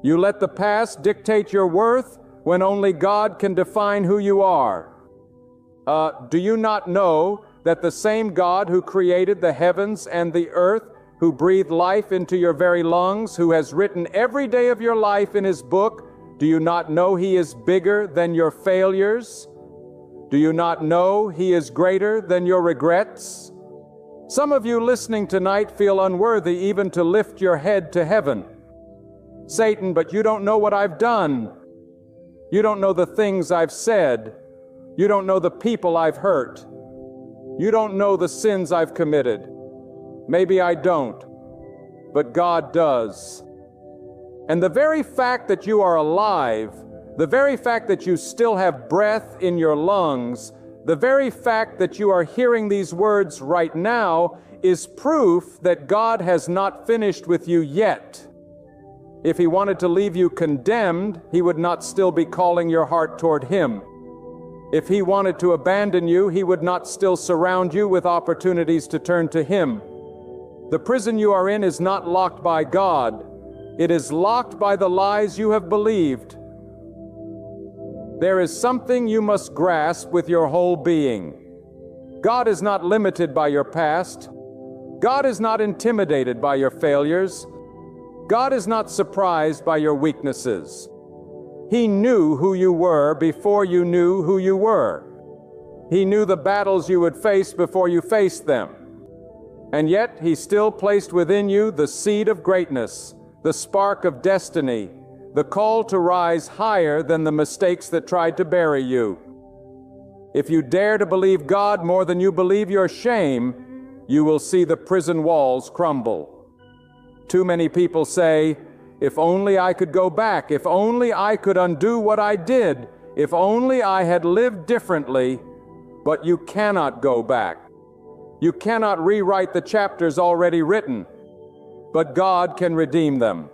Speaker 1: You let the past dictate your worth when only God can define who you are. Do you not know that the same God who created the heavens and the earth, who breathed life into your very lungs, who has written every day of your life in His book, do you not know He is bigger than your failures? Do you not know He is greater than your regrets? Some of you listening tonight feel unworthy even to lift your head to heaven. Satan, but you don't know what I've done. You don't know the things I've said. You don't know the people I've hurt. You don't know the sins I've committed. Maybe I don't, but God does. And the very fact that you are alive, the very fact that you still have breath in your lungs, the very fact that you are hearing these words right now is proof that God has not finished with you yet. If He wanted to leave you condemned, He would not still be calling your heart toward Him. If He wanted to abandon you, He would not still surround you with opportunities to turn to Him. The prison you are in is not locked by God. It is locked by the lies you have believed. There is something you must grasp with your whole being. God is not limited by your past. God is not intimidated by your failures. God is not surprised by your weaknesses. He knew who you were before you knew who you were. He knew the battles you would face before you faced them. And yet He still placed within you the seed of greatness, the spark of destiny, the call to rise higher than the mistakes that tried to bury you. If you dare to believe God more than you believe your shame, you will see the prison walls crumble. Too many people say, if only I could go back, if only I could undo what I did, if only I had lived differently, but you cannot go back. You cannot rewrite the chapters already written, but God can redeem them.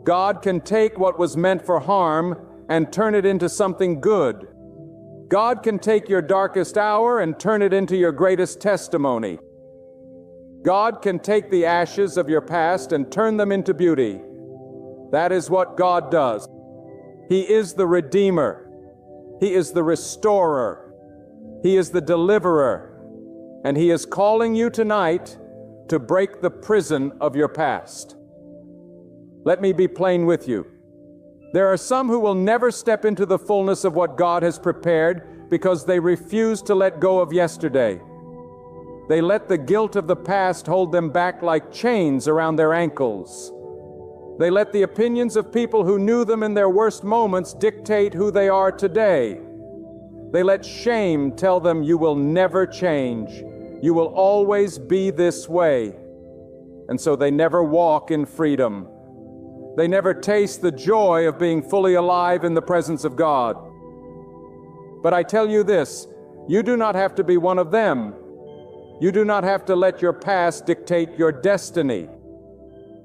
Speaker 1: God can take what was meant for harm and turn it into something good. God can take your darkest hour and turn it into your greatest testimony. God can take the ashes of your past and turn them into beauty. That is what God does. He is the Redeemer. He is the Restorer. He is the Deliverer. And He is calling you tonight to break the prison of your past. Let me be plain with you. There are some who will never step into the fullness of what God has prepared because they refuse to let go of yesterday. They let the guilt of the past hold them back like chains around their ankles. They let the opinions of people who knew them in their worst moments dictate who they are today. They let shame tell them you will never change. You will always be this way. And so they never walk in freedom. They never taste the joy of being fully alive in the presence of God. But I tell you this, you do not have to be one of them. You do not have to let your past dictate your destiny.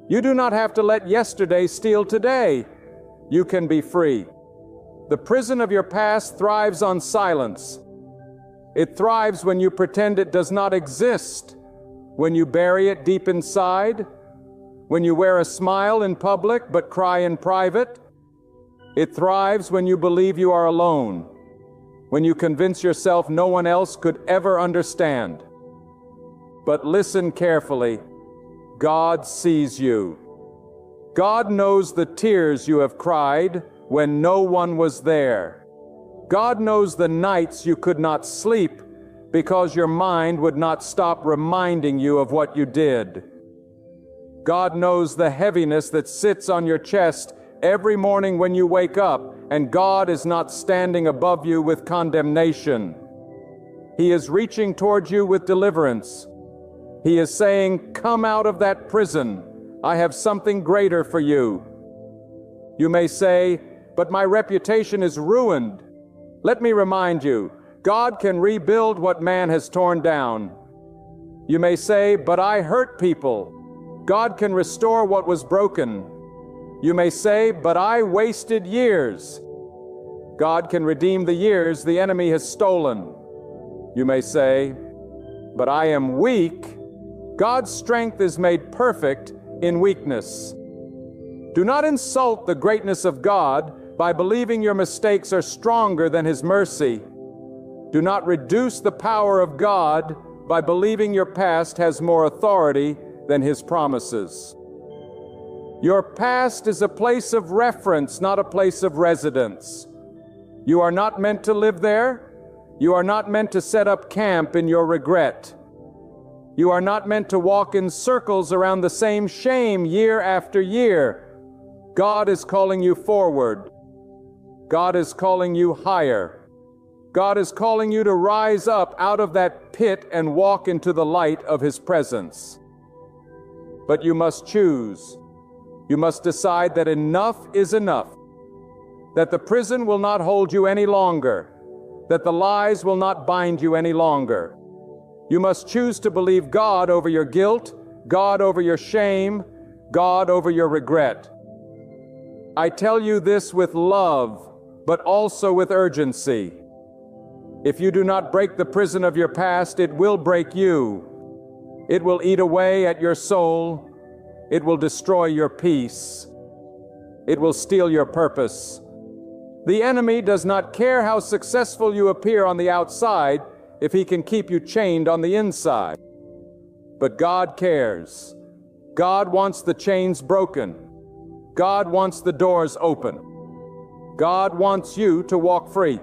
Speaker 1: You do not have to let yesterday steal today. You can be free. The prison of your past thrives on silence. It thrives when you pretend it does not exist, when you bury it deep inside, when you wear a smile in public but cry in private. It thrives when you believe you are alone, when you convince yourself no one else could ever understand. But listen carefully. God sees you. God knows the tears you have cried when no one was there. God knows the nights you could not sleep because your mind would not stop reminding you of what you did. God knows the heaviness that sits on your chest every morning when you wake up, and God is not standing above you with condemnation. He is reaching toward you with deliverance. He is saying, "Come out of that prison. I have something greater for you." You may say, "But my reputation is ruined." Let me remind you, God can rebuild what man has torn down. You may say, "But I hurt people." God can restore what was broken. You may say, "But I wasted years." God can redeem the years the enemy has stolen. You may say, "But I am weak." God's strength is made perfect in weakness. Do not insult the greatness of God by believing your mistakes are stronger than His mercy. Do not reduce the power of God by believing your past has more authority than His promises. Your past is a place of reference, not a place of residence. You are not meant to live there. You are not meant to set up camp in your regret. You are not meant to walk in circles around the same shame year after year. God is calling you forward. God is calling you higher. God is calling you to rise up out of that pit and walk into the light of His presence. But you must choose. You must decide that enough is enough, that the prison will not hold you any longer, that the lies will not bind you any longer. You must choose to believe God over your guilt, God over your shame, God over your regret. I tell you this with love, but also with urgency. If you do not break the prison of your past, it will break you. It will eat away at your soul. It will destroy your peace. It will steal your purpose. The enemy does not care how successful you appear on the outside if he can keep you chained on the inside. But God cares. God wants the chains broken. God wants the doors open. God wants you to walk free.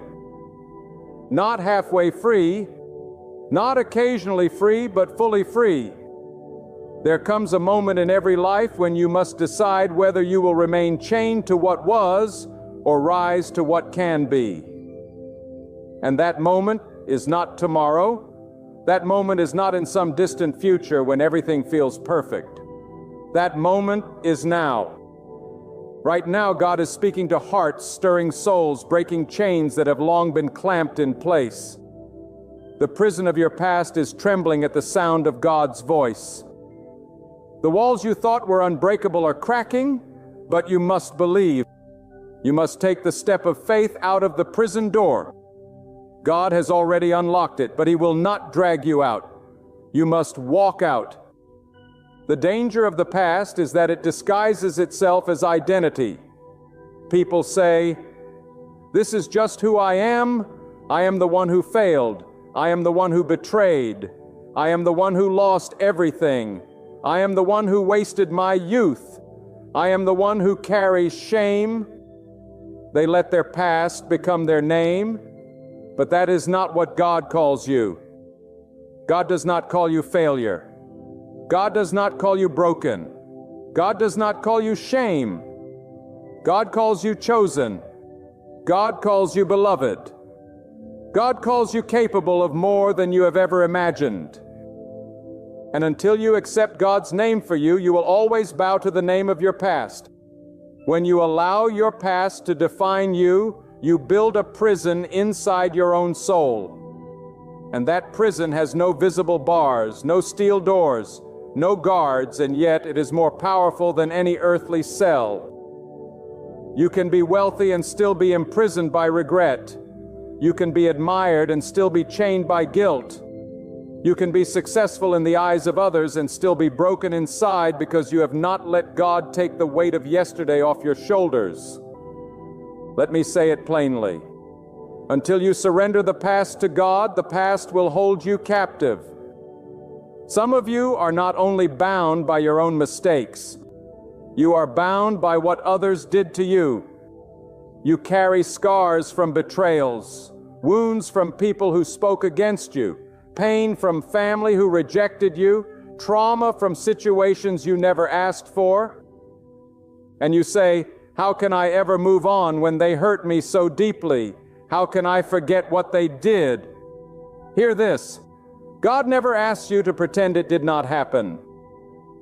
Speaker 1: Not halfway free, not occasionally free, but fully free. There comes a moment in every life when you must decide whether you will remain chained to what was or rise to what can be. And that moment is not tomorrow. That moment is not in some distant future when everything feels perfect. That moment is now. Right now, God is speaking to hearts, stirring souls, breaking chains that have long been clamped in place. The prison of your past is trembling at the sound of God's voice. The walls you thought were unbreakable are cracking, but you must believe. You must take the step of faith out of the prison door. God has already unlocked it, but He will not drag you out. You must walk out. The danger of the past is that it disguises itself as identity. People say, "This is just who I am. I am the one who failed. I am the one who betrayed. I am the one who lost everything. I am the one who wasted my youth. I am the one who carries shame." They let their past become their name, but that is not what God calls you. God does not call you failure. God does not call you broken. God does not call you shame. God calls you chosen. God calls you beloved. God calls you capable of more than you have ever imagined. And until you accept God's name for you, you will always bow to the name of your past. When you allow your past to define you, you build a prison inside your own soul. And that prison has no visible bars, no steel doors, no guards, and yet it is more powerful than any earthly cell. You can be wealthy and still be imprisoned by regret. You can be admired and still be chained by guilt. You can be successful in the eyes of others and still be broken inside because you have not let God take the weight of yesterday off your shoulders. Let me say it plainly. Until you surrender the past to God, the past will hold you captive. Some of you are not only bound by your own mistakes, you are bound by what others did to you. You carry scars from betrayals, wounds from people who spoke against you, pain from family who rejected you, trauma from situations you never asked for. And you say, "How can I ever move on when they hurt me so deeply? How can I forget what they did?" Hear this. God never asks you to pretend it did not happen.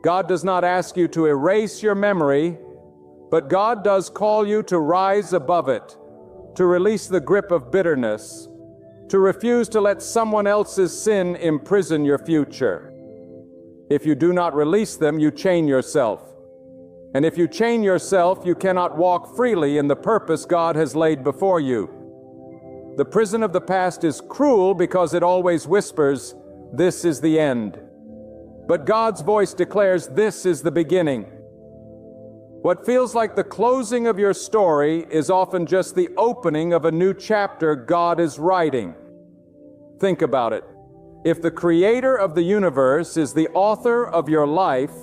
Speaker 1: God does not ask you to erase your memory, but God does call you to rise above it, to release the grip of bitterness, to refuse to let someone else's sin imprison your future. If you do not release them, you chain yourself. And if you chain yourself, you cannot walk freely in the purpose God has laid before you. The prison of the past is cruel because it always whispers, "This is the end." But God's voice declares, "This is the beginning." What feels like the closing of your story is often just the opening of a new chapter God is writing. Think about it. If the creator of the universe is the author of your life,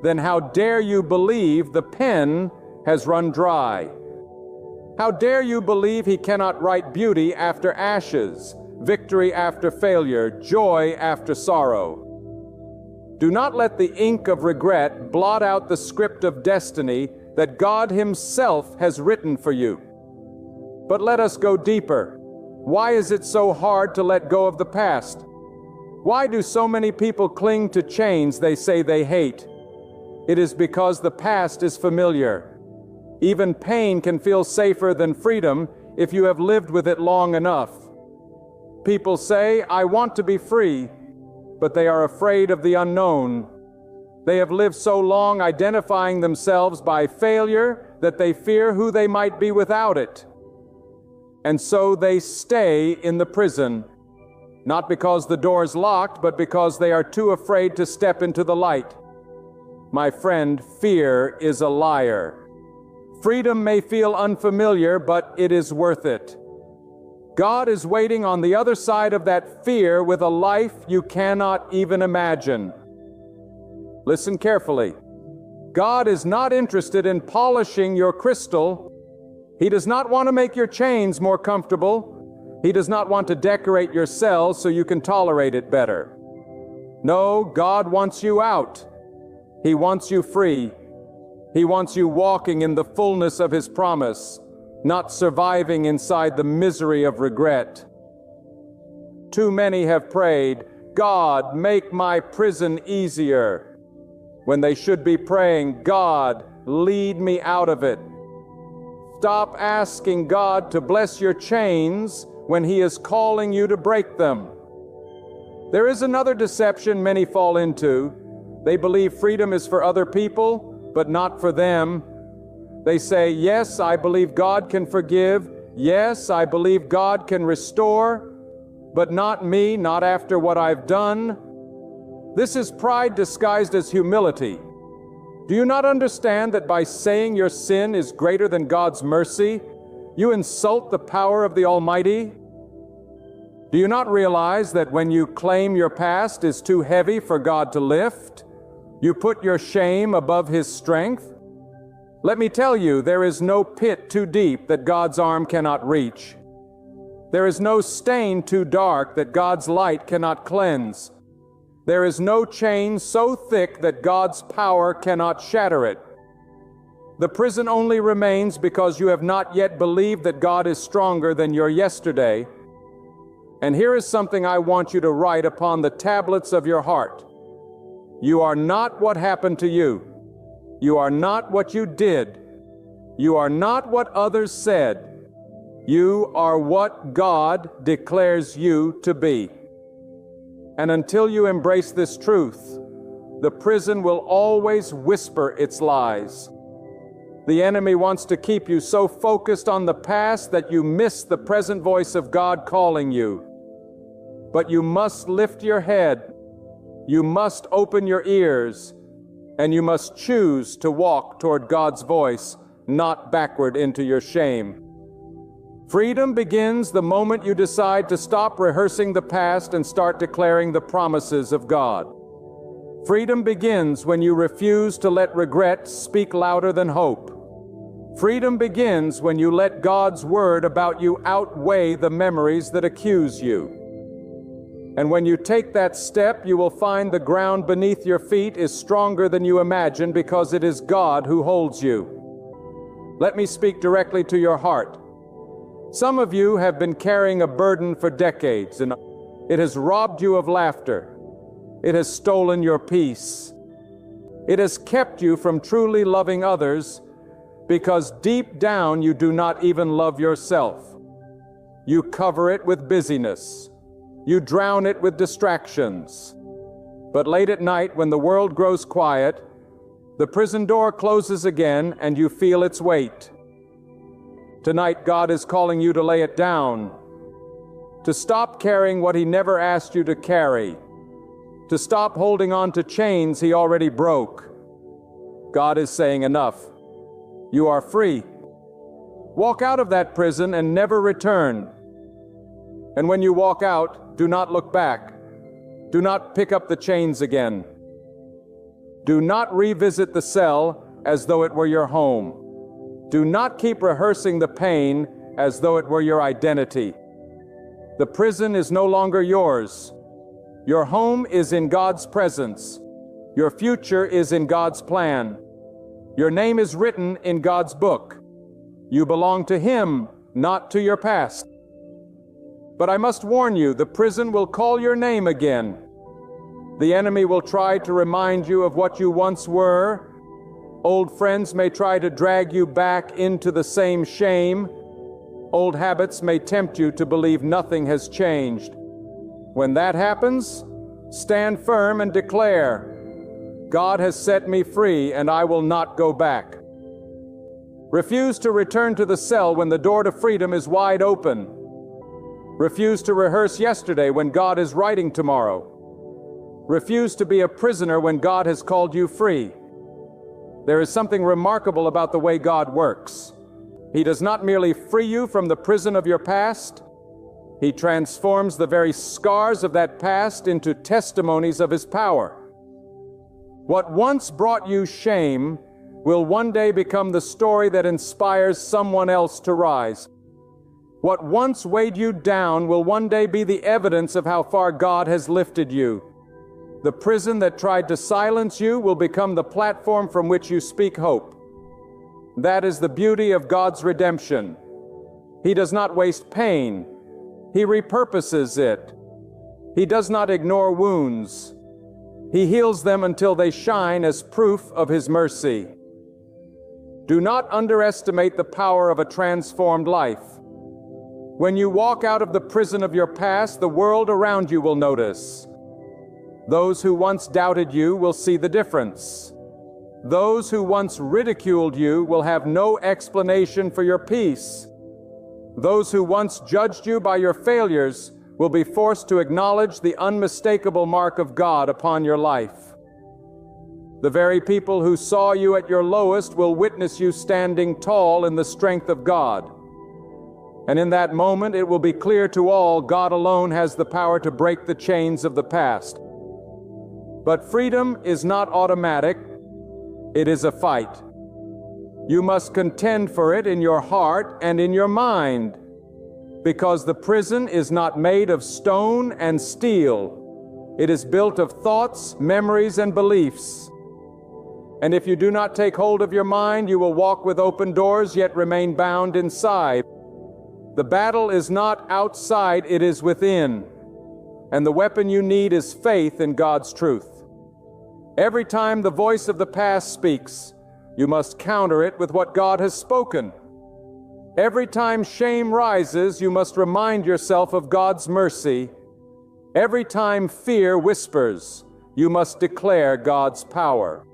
Speaker 1: then how dare you believe the pen has run dry? How dare you believe he cannot write beauty after ashes, victory after failure, joy after sorrow? Do not let the ink of regret blot out the script of destiny that God Himself has written for you. But let us go deeper. Why is it so hard to let go of the past? Why do so many people cling to chains they say they hate? It is because the past is familiar. Even pain can feel safer than freedom if you have lived with it long enough. People say, "I want to be free," but they are afraid of the unknown. They have lived so long identifying themselves by failure that they fear who they might be without it. And so they stay in the prison, not because the door is locked, but because they are too afraid to step into the light. My friend, fear is a liar. Freedom may feel unfamiliar, but it is worth it. God is waiting on the other side of that fear with a life you cannot even imagine. Listen carefully. God is not interested in polishing your crystal. He does not want to make your chains more comfortable. He does not want to decorate your cell so you can tolerate it better. No, God wants you out. He wants you free. He wants you walking in the fullness of His promise, not surviving inside the misery of regret. Too many have prayed, "God, make my prison easier," when they should be praying, "God, lead me out of it." Stop asking God to bless your chains when He is calling you to break them. There is another deception many fall into. They believe freedom is for other people, but not for them. They say, "Yes, I believe God can forgive. Yes, I believe God can restore, but not me, not after what I've done." This is pride disguised as humility. Do you not understand that by saying your sin is greater than God's mercy, you insult the power of the Almighty? Do you not realize that when you claim your past is too heavy for God to lift, you put your shame above His strength? Let me tell you, there is no pit too deep that God's arm cannot reach. There is no stain too dark that God's light cannot cleanse. There is no chain so thick that God's power cannot shatter it. The prison only remains because you have not yet believed that God is stronger than your yesterday, And here is something I want you to write upon the tablets of your heart. You are not what happened to you. You are not what you did. You are not what others said. You are what God declares you to be. And until you embrace this truth, the prison will always whisper its lies. The enemy wants to keep you so focused on the past that you miss the present voice of God calling you. But you must lift your head, you must open your ears, and you must choose to walk toward God's voice, not backward into your shame. Freedom begins the moment you decide to stop rehearsing the past and start declaring the promises of God. Freedom begins when you refuse to let regret speak louder than hope. Freedom begins when you let God's word about you outweigh the memories that accuse you. And when you take that step, you will find the ground beneath your feet is stronger than you imagine because it is God who holds you. Let me speak directly to your heart. Some of you have been carrying a burden for decades, and it has robbed you of laughter. It has stolen your peace. It has kept you from truly loving others because deep down you do not even love yourself. You cover it with busyness. You drown it with distractions. But late at night, when the world grows quiet, the prison door closes again and you feel its weight. Tonight, God is calling you to lay it down, to stop carrying what He never asked you to carry, to stop holding on to chains He already broke. God is saying enough. You are free. Walk out of that prison and never return. And when you walk out, do not look back. Do not pick up the chains again. Do not revisit the cell as though it were your home. Do not keep rehearsing the pain as though it were your identity. The prison is no longer yours. Your home is in God's presence. Your future is in God's plan. Your name is written in God's book. You belong to Him, not to your past. But I must warn you, the prison will call your name again. The enemy will try to remind you of what you once were. Old friends may try to drag you back into the same shame. Old habits may tempt you to believe nothing has changed. When that happens, stand firm and declare, God has set me free and I will not go back. Refuse to return to the cell when the door to freedom is wide open. Refuse to rehearse yesterday when God is writing tomorrow. Refuse to be a prisoner when God has called you free. There is something remarkable about the way God works. He does not merely free you from the prison of your past. He transforms the very scars of that past into testimonies of His power. What once brought you shame will one day become the story that inspires someone else to rise. What once weighed you down will one day be the evidence of how far God has lifted you. The prison that tried to silence you will become the platform from which you speak hope. That is the beauty of God's redemption. He does not waste pain. He repurposes it. He does not ignore wounds. He heals them until they shine as proof of His mercy. Do not underestimate the power of a transformed life. When you walk out of the prison of your past, the world around you will notice. Those who once doubted you will see the difference. Those who once ridiculed you will have no explanation for your peace. Those who once judged you by your failures will be forced to acknowledge the unmistakable mark of God upon your life. The very people who saw you at your lowest will witness you standing tall in the strength of God. And in that moment, it will be clear to all God alone has the power to break the chains of the past. But freedom is not automatic. It is a fight. You must contend for it in your heart and in your mind, because the prison is not made of stone and steel. It is built of thoughts, memories, and beliefs. And if you do not take hold of your mind, you will walk with open doors, yet remain bound inside. The battle is not outside, it is within. And the weapon you need is faith in God's truth. Every time the voice of the past speaks, you must counter it with what God has spoken. Every time shame rises, you must remind yourself of God's mercy. Every time fear whispers, you must declare God's power.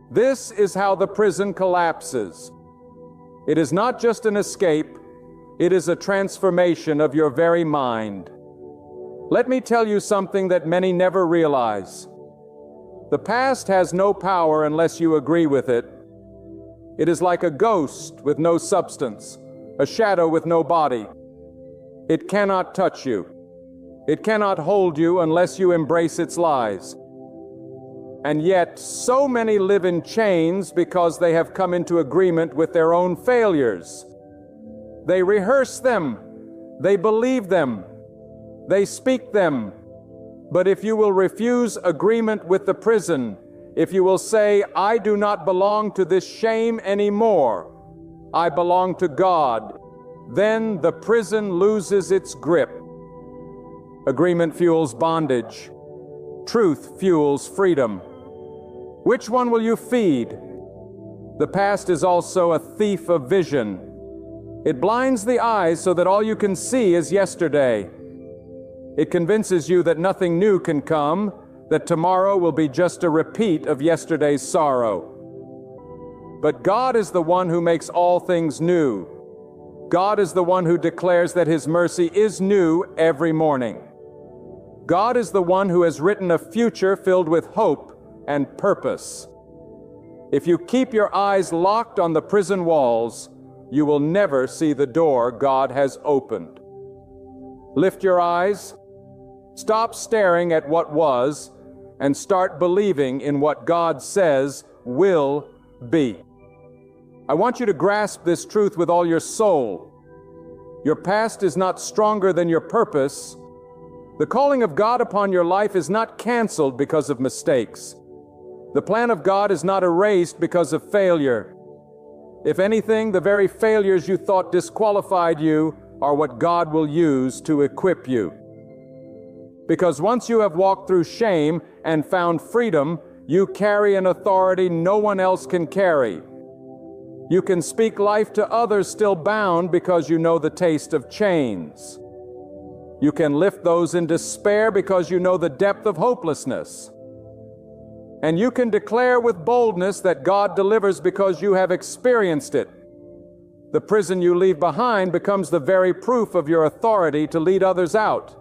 Speaker 1: This is how the prison collapses. It is not just an escape, it is a transformation of your very mind. Let me tell you something that many never realize. The past has no power unless you agree with it. It is like a ghost with no substance, a shadow with no body. It cannot touch you. It cannot hold you unless you embrace its lies. And yet, so many live in chains because they have come into agreement with their own failures. They rehearse them. They believe them. They speak them. But if you will refuse agreement with the prison, if you will say, I do not belong to this shame anymore, I belong to God, then the prison loses its grip. Agreement fuels bondage. Truth fuels freedom. Which one will you feed? The past is also a thief of vision. It blinds the eyes so that all you can see is yesterday. It convinces you that nothing new can come, that tomorrow will be just a repeat of yesterday's sorrow. But God is the one who makes all things new. God is the one who declares that His mercy is new every morning. God is the one who has written a future filled with hope and purpose. If you keep your eyes locked on the prison walls, you will never see the door God has opened. Lift your eyes, stop staring at what was, and start believing in what God says will be. I want you to grasp this truth with all your soul. Your past is not stronger than your purpose. The calling of God upon your life is not canceled because of mistakes. The plan of God is not erased because of failure. If anything, the very failures you thought disqualified you are what God will use to equip you. Because once you have walked through shame and found freedom, you carry an authority no one else can carry. You can speak life to others still bound because you know the taste of chains. You can lift those in despair because you know the depth of hopelessness. And you can declare with boldness that God delivers because you have experienced it. The prison you leave behind becomes the very proof of your authority to lead others out.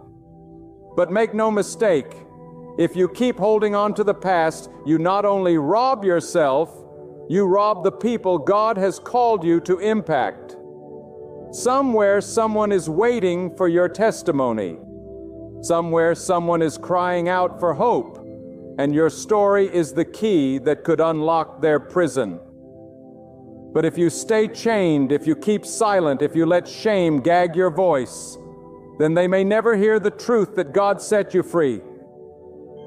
Speaker 1: But make no mistake, if you keep holding on to the past, you not only rob yourself, you rob the people God has called you to impact. Somewhere someone is waiting for your testimony. Somewhere someone is crying out for hope, and your story is the key that could unlock their prison. But if you stay chained, if you keep silent, if you let shame gag your voice, then they may never hear the truth that God set you free.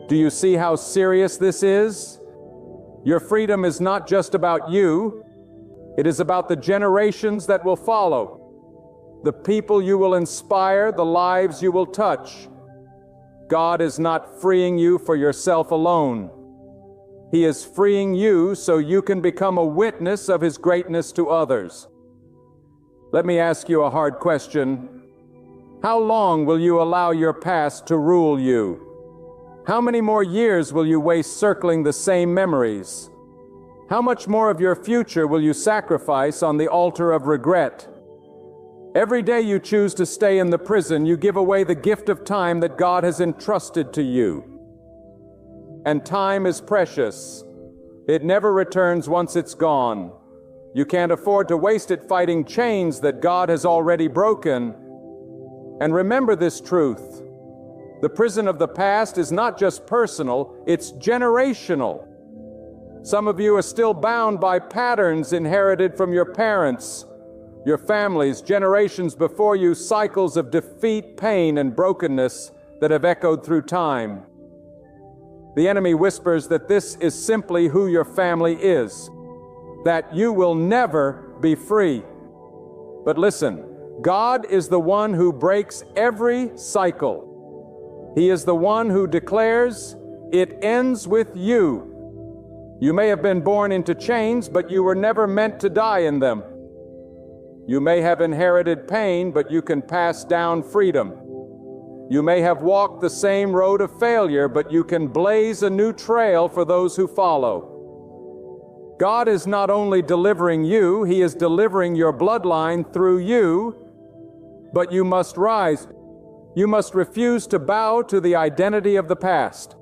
Speaker 1: Do you see how serious this is? Your freedom is not just about you. It is about the generations that will follow, the people you will inspire, the lives you will touch. God is not freeing you for yourself alone. He is freeing you so you can become a witness of His greatness to others. Let me ask you a hard question. How long will you allow your past to rule you? How many more years will you waste circling the same memories? How much more of your future will you sacrifice on the altar of regret? Every day you choose to stay in the prison, you give away the gift of time that God has entrusted to you. And time is precious. It never returns once it's gone. You can't afford to waste it fighting chains that God has already broken. And remember this truth. The prison of the past is not just personal, it's generational. Some of you are still bound by patterns inherited from your parents, your families, generations before you, cycles of defeat, pain, and brokenness that have echoed through time. The enemy whispers that this is simply who your family is, that you will never be free. But listen, God is the one who breaks every cycle. He is the one who declares, "It ends with you." You may have been born into chains, but you were never meant to die in them. You may have inherited pain, but you can pass down freedom. You may have walked the same road of failure, but you can blaze a new trail for those who follow. God is not only delivering you, He is delivering your bloodline through you, but you must rise. You must refuse to bow to the identity of the past.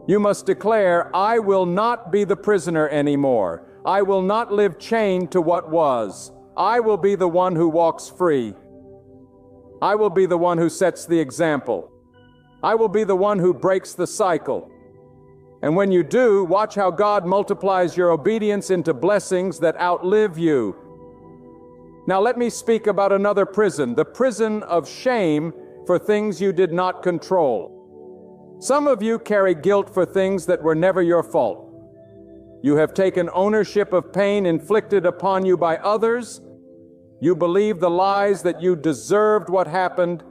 Speaker 1: You must declare, "I will not be the prisoner anymore. I will not live chained to what was. I will be the one who walks free. I will be the one who sets the example. I will be the one who breaks the cycle." And when you do, watch how God multiplies your obedience into blessings that outlive you. Now let me speak about another prison, the prison of shame for things you did not control. Some of you carry guilt for things that were never your fault. You have taken ownership of pain inflicted upon you by others. You believe the lies that you deserved what happened,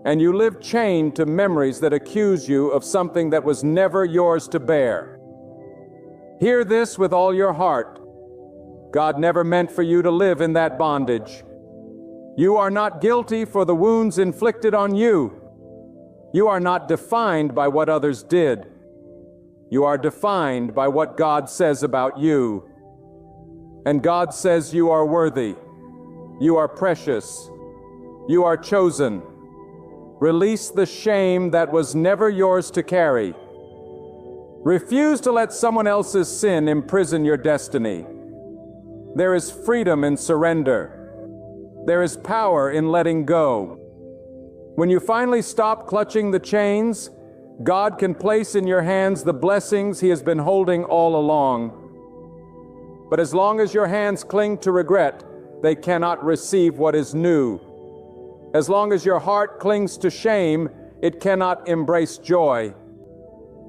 Speaker 1: and you live chained to memories that accuse you of something that was never yours to bear. Hear this with all your heart. God never meant for you to live in that bondage. You are not guilty for the wounds inflicted on you. You are not defined by what others did. You are defined by what God says about you. And God says you are worthy. You are precious. You are chosen. Release the shame that was never yours to carry. Refuse to let someone else's sin imprison your destiny. There is freedom in surrender. There is power in letting go. When you finally stop clutching the chains, God can place in your hands the blessings He has been holding all along. But as long as your hands cling to regret, they cannot receive what is new. As long as your heart clings to shame, it cannot embrace joy.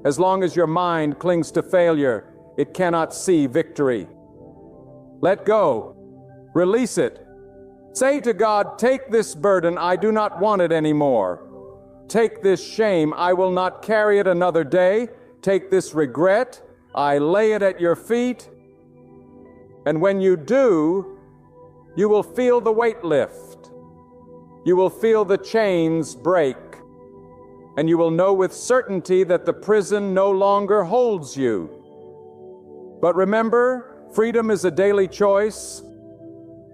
Speaker 1: As long as your mind clings to failure, it cannot see victory. Let go. Release it. Say to God, "Take this burden, I do not want it anymore. Take this shame, I will not carry it another day. Take this regret, I lay it at your feet." And when you do, you will feel the weight lift. You will feel the chains break. And you will know with certainty that the prison no longer holds you. But remember, freedom is a daily choice.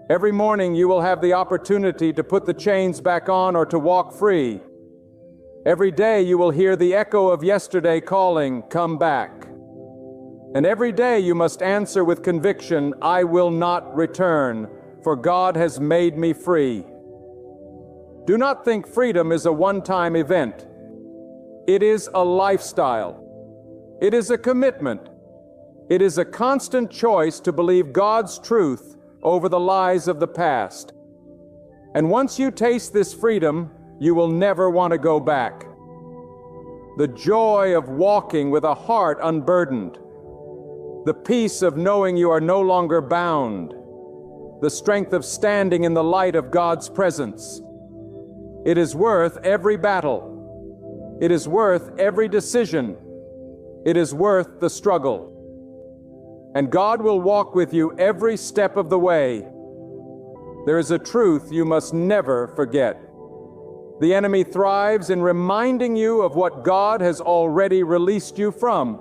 Speaker 1: Every morning you will have the opportunity to put the chains back on or to walk free. Every day you will hear the echo of yesterday calling, "Come back." And every day you must answer with conviction, "I will not return, for God has made me free." Do not think freedom is a one-time event. It is a lifestyle. It is a commitment. It is a constant choice to believe God's truth over the lies of the past. And once you taste this freedom, you will never want to go back. The joy of walking with a heart unburdened. The peace of knowing you are no longer bound. The strength of standing in the light of God's presence. It is worth every battle. It is worth every decision. It is worth the struggle. And God will walk with you every step of the way. There is a truth you must never forget. The enemy thrives in reminding you of what God has already released you from.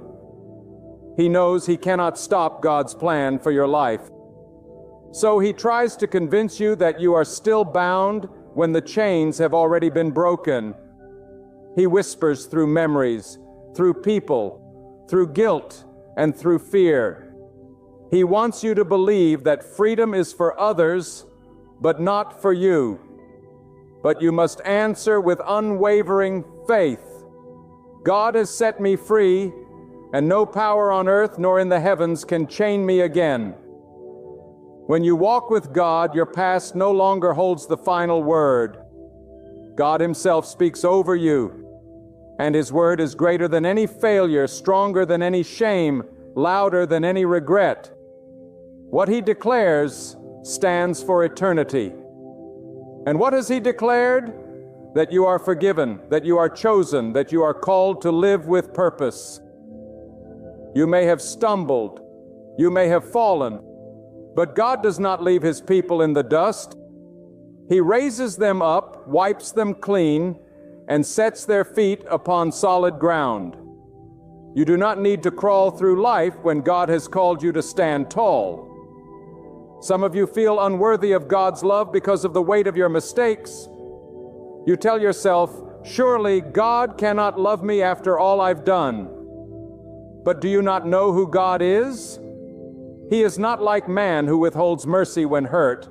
Speaker 1: He knows he cannot stop God's plan for your life. So he tries to convince you that you are still bound when the chains have already been broken. He whispers through memories, through people, through guilt, and through fear. He wants you to believe that freedom is for others, but not for you. But you must answer with unwavering faith. God has set me free, and no power on earth nor in the heavens can chain me again. When you walk with God, your past no longer holds the final word. God Himself speaks over you, and His word is greater than any failure, stronger than any shame, louder than any regret. What He declares stands for eternity. And what has he declared? That you are forgiven, that you are chosen, that you are called to live with purpose. You may have stumbled, you may have fallen, but God does not leave his people in the dust. He raises them up, wipes them clean, and sets their feet upon solid ground. You do not need to crawl through life when God has called you to stand tall. Some of you feel unworthy of God's love because of the weight of your mistakes. You tell yourself, surely God cannot love me after all I've done. But do you not know who God is? He is not like man who withholds mercy when hurt.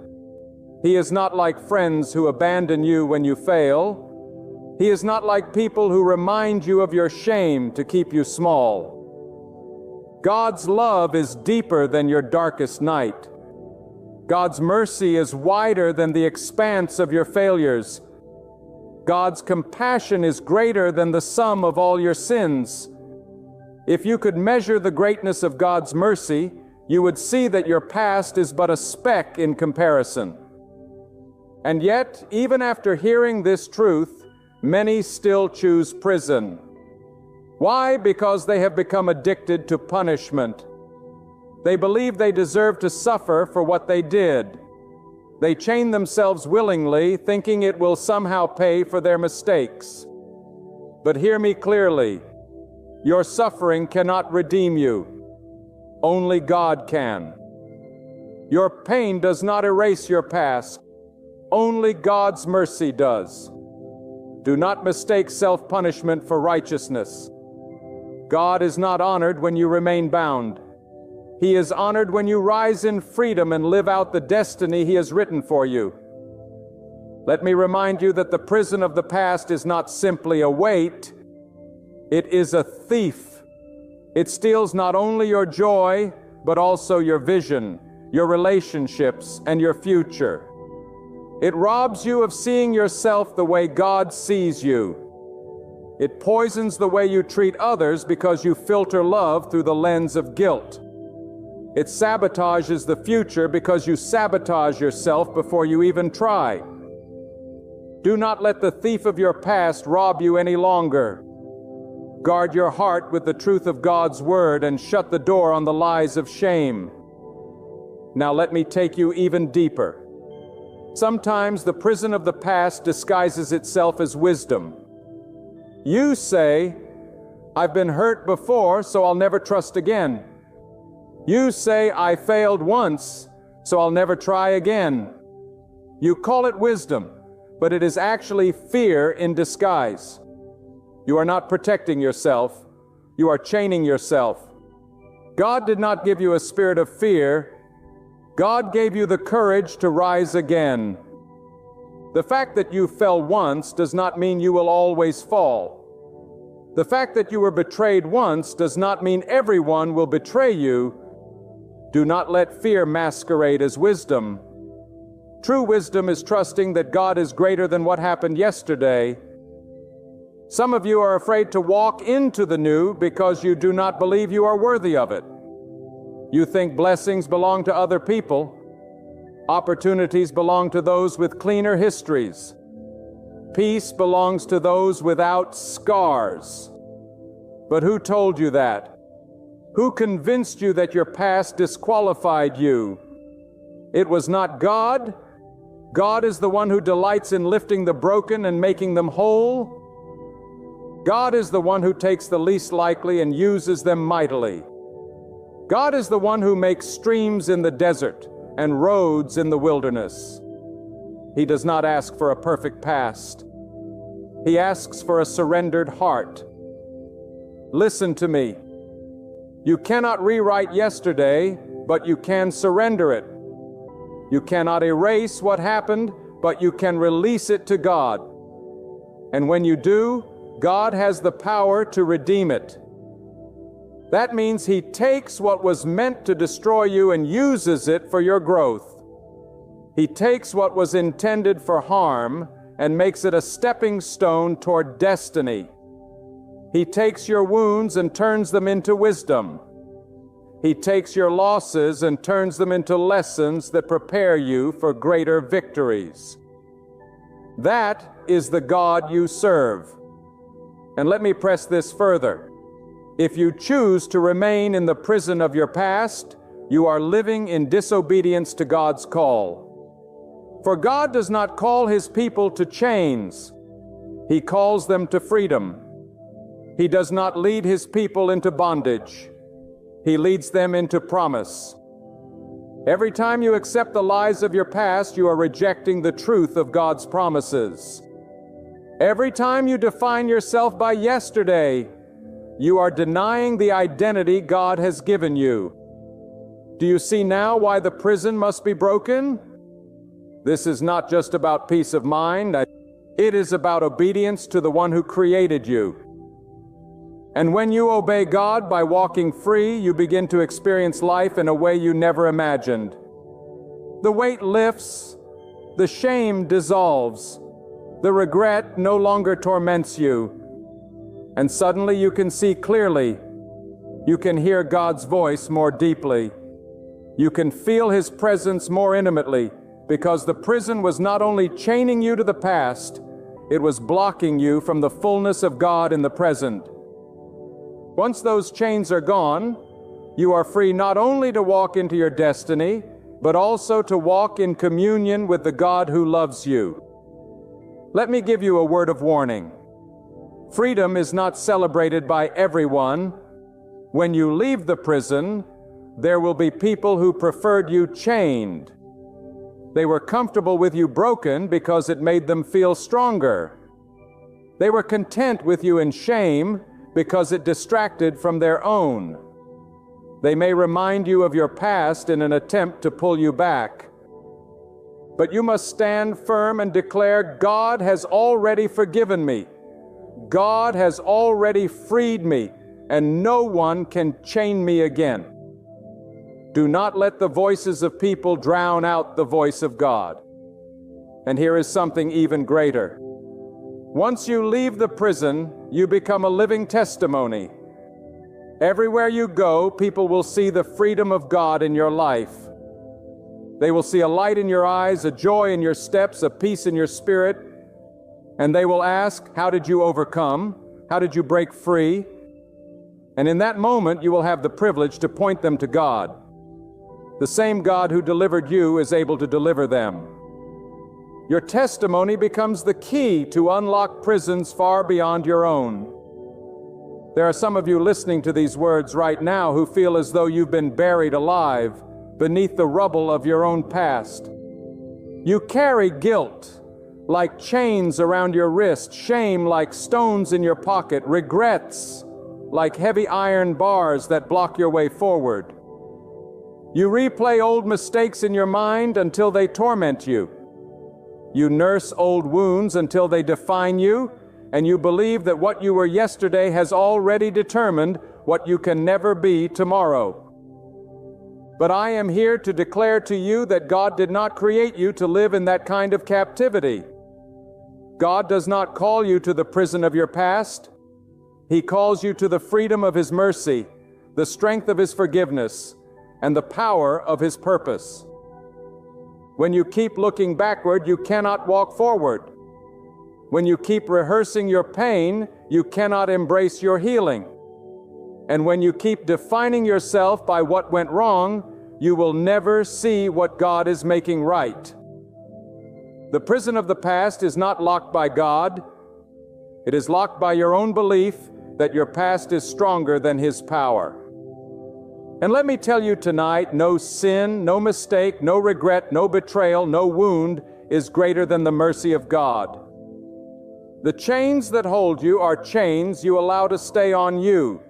Speaker 1: He is not like friends who abandon you when you fail. He is not like people who remind you of your shame to keep you small. God's love is deeper than your darkest night. God's mercy is wider than the expanse of your failures. God's compassion is greater than the sum of all your sins. If you could measure the greatness of God's mercy, you would see that your past is but a speck in comparison. And yet, even after hearing this truth, many still choose prison. Why? Because they have become addicted to punishment. They believe they deserve to suffer for what they did. They chain themselves willingly, thinking it will somehow pay for their mistakes. But hear me clearly. Your suffering cannot redeem you. Only God can. Your pain does not erase your past. Only God's mercy does. Do not mistake self-punishment for righteousness. God is not honored when you remain bound. He is honored when you rise in freedom and live out the destiny He has written for you. Let me remind you that the prison of the past is not simply a weight, it is a thief. It steals not only your joy, but also your vision, your relationships, and your future. It robs you of seeing yourself the way God sees you. It poisons the way you treat others because you filter love through the lens of guilt. It sabotages the future because you sabotage yourself before you even try. Do not let the thief of your past rob you any longer. Guard your heart with the truth of God's word and shut the door on the lies of shame. Now let me take you even deeper. Sometimes the prison of the past disguises itself as wisdom. You say, I've been hurt before, so I'll never trust again. You say, I failed once, so I'll never try again. You call it wisdom, but it is actually fear in disguise. You are not protecting yourself. You are chaining yourself. God did not give you a spirit of fear. God gave you the courage to rise again. The fact that you fell once does not mean you will always fall. The fact that you were betrayed once does not mean everyone will betray you. Do not let fear masquerade as wisdom. True wisdom is trusting that God is greater than what happened yesterday. Some of you are afraid to walk into the new because you do not believe you are worthy of it. You think blessings belong to other people. Opportunities belong to those with cleaner histories. Peace belongs to those without scars. But who told you that? Who convinced you that your past disqualified you? It was not God. God is the one who delights in lifting the broken and making them whole. God is the one who takes the least likely and uses them mightily. God is the one who makes streams in the desert and roads in the wilderness. He does not ask for a perfect past. He asks for a surrendered heart. Listen to me. You cannot rewrite yesterday, but you can surrender it. You cannot erase what happened, but you can release it to God. And when you do, God has the power to redeem it. That means He takes what was meant to destroy you and uses it for your growth. He takes what was intended for harm and makes it a stepping stone toward destiny. He takes your wounds and turns them into wisdom. He takes your losses and turns them into lessons that prepare you for greater victories. That is the God you serve. And let me press this further. If you choose to remain in the prison of your past, you are living in disobedience to God's call. For God does not call His people to chains. He calls them to freedom. He does not lead His people into bondage. He leads them into promise. Every time you accept the lies of your past, you are rejecting the truth of God's promises. Every time you define yourself by yesterday, you are denying the identity God has given you. Do you see now why the prison must be broken? This is not just about peace of mind. It is about obedience to the one who created you. And when you obey God by walking free, you begin to experience life in a way you never imagined. The weight lifts, the shame dissolves, the regret no longer torments you, and suddenly you can see clearly. You can hear God's voice more deeply. You can feel His presence more intimately, because the prison was not only chaining you to the past, it was blocking you from the fullness of God in the present. Once those chains are gone, you are free not only to walk into your destiny, but also to walk in communion with the God who loves you. Let me give you a word of warning. Freedom is not celebrated by everyone. When you leave the prison, there will be people who preferred you chained. They were comfortable with you broken because it made them feel stronger. They were content with you in shame because it distracted from their own. They may remind you of your past in an attempt to pull you back. But you must stand firm and declare, God has already forgiven me. God has already freed me, and no one can chain me again. Do not let the voices of people drown out the voice of God. And here is something even greater. Once you leave the prison, you become a living testimony. Everywhere you go, people will see the freedom of God in your life. They will see a light in your eyes, a joy in your steps, a peace in your spirit, and they will ask, how did you overcome? How did you break free? And in that moment, you will have the privilege to point them to God. The same God who delivered you is able to deliver them. Your testimony becomes the key to unlock prisons far beyond your own. There are some of you listening to these words right now who feel as though you've been buried alive beneath the rubble of your own past. You carry guilt like chains around your wrist, shame like stones in your pocket, regrets like heavy iron bars that block your way forward. You replay old mistakes in your mind until they torment you. You nurse old wounds until they define you, and you believe that what you were yesterday has already determined what you can never be tomorrow. But I am here to declare to you that God did not create you to live in that kind of captivity. God does not call you to the prison of your past. He calls you to the freedom of His mercy, the strength of His forgiveness, and the power of His purpose. When you keep looking backward, you cannot walk forward. When you keep rehearsing your pain, you cannot embrace your healing. And when you keep defining yourself by what went wrong, you will never see what God is making right. The prison of the past is not locked by God. It is locked by your own belief that your past is stronger than His power. And let me tell you tonight, no sin, no mistake, no regret, no betrayal, no wound is greater than the mercy of God. The chains that hold you are chains you allow to stay on you.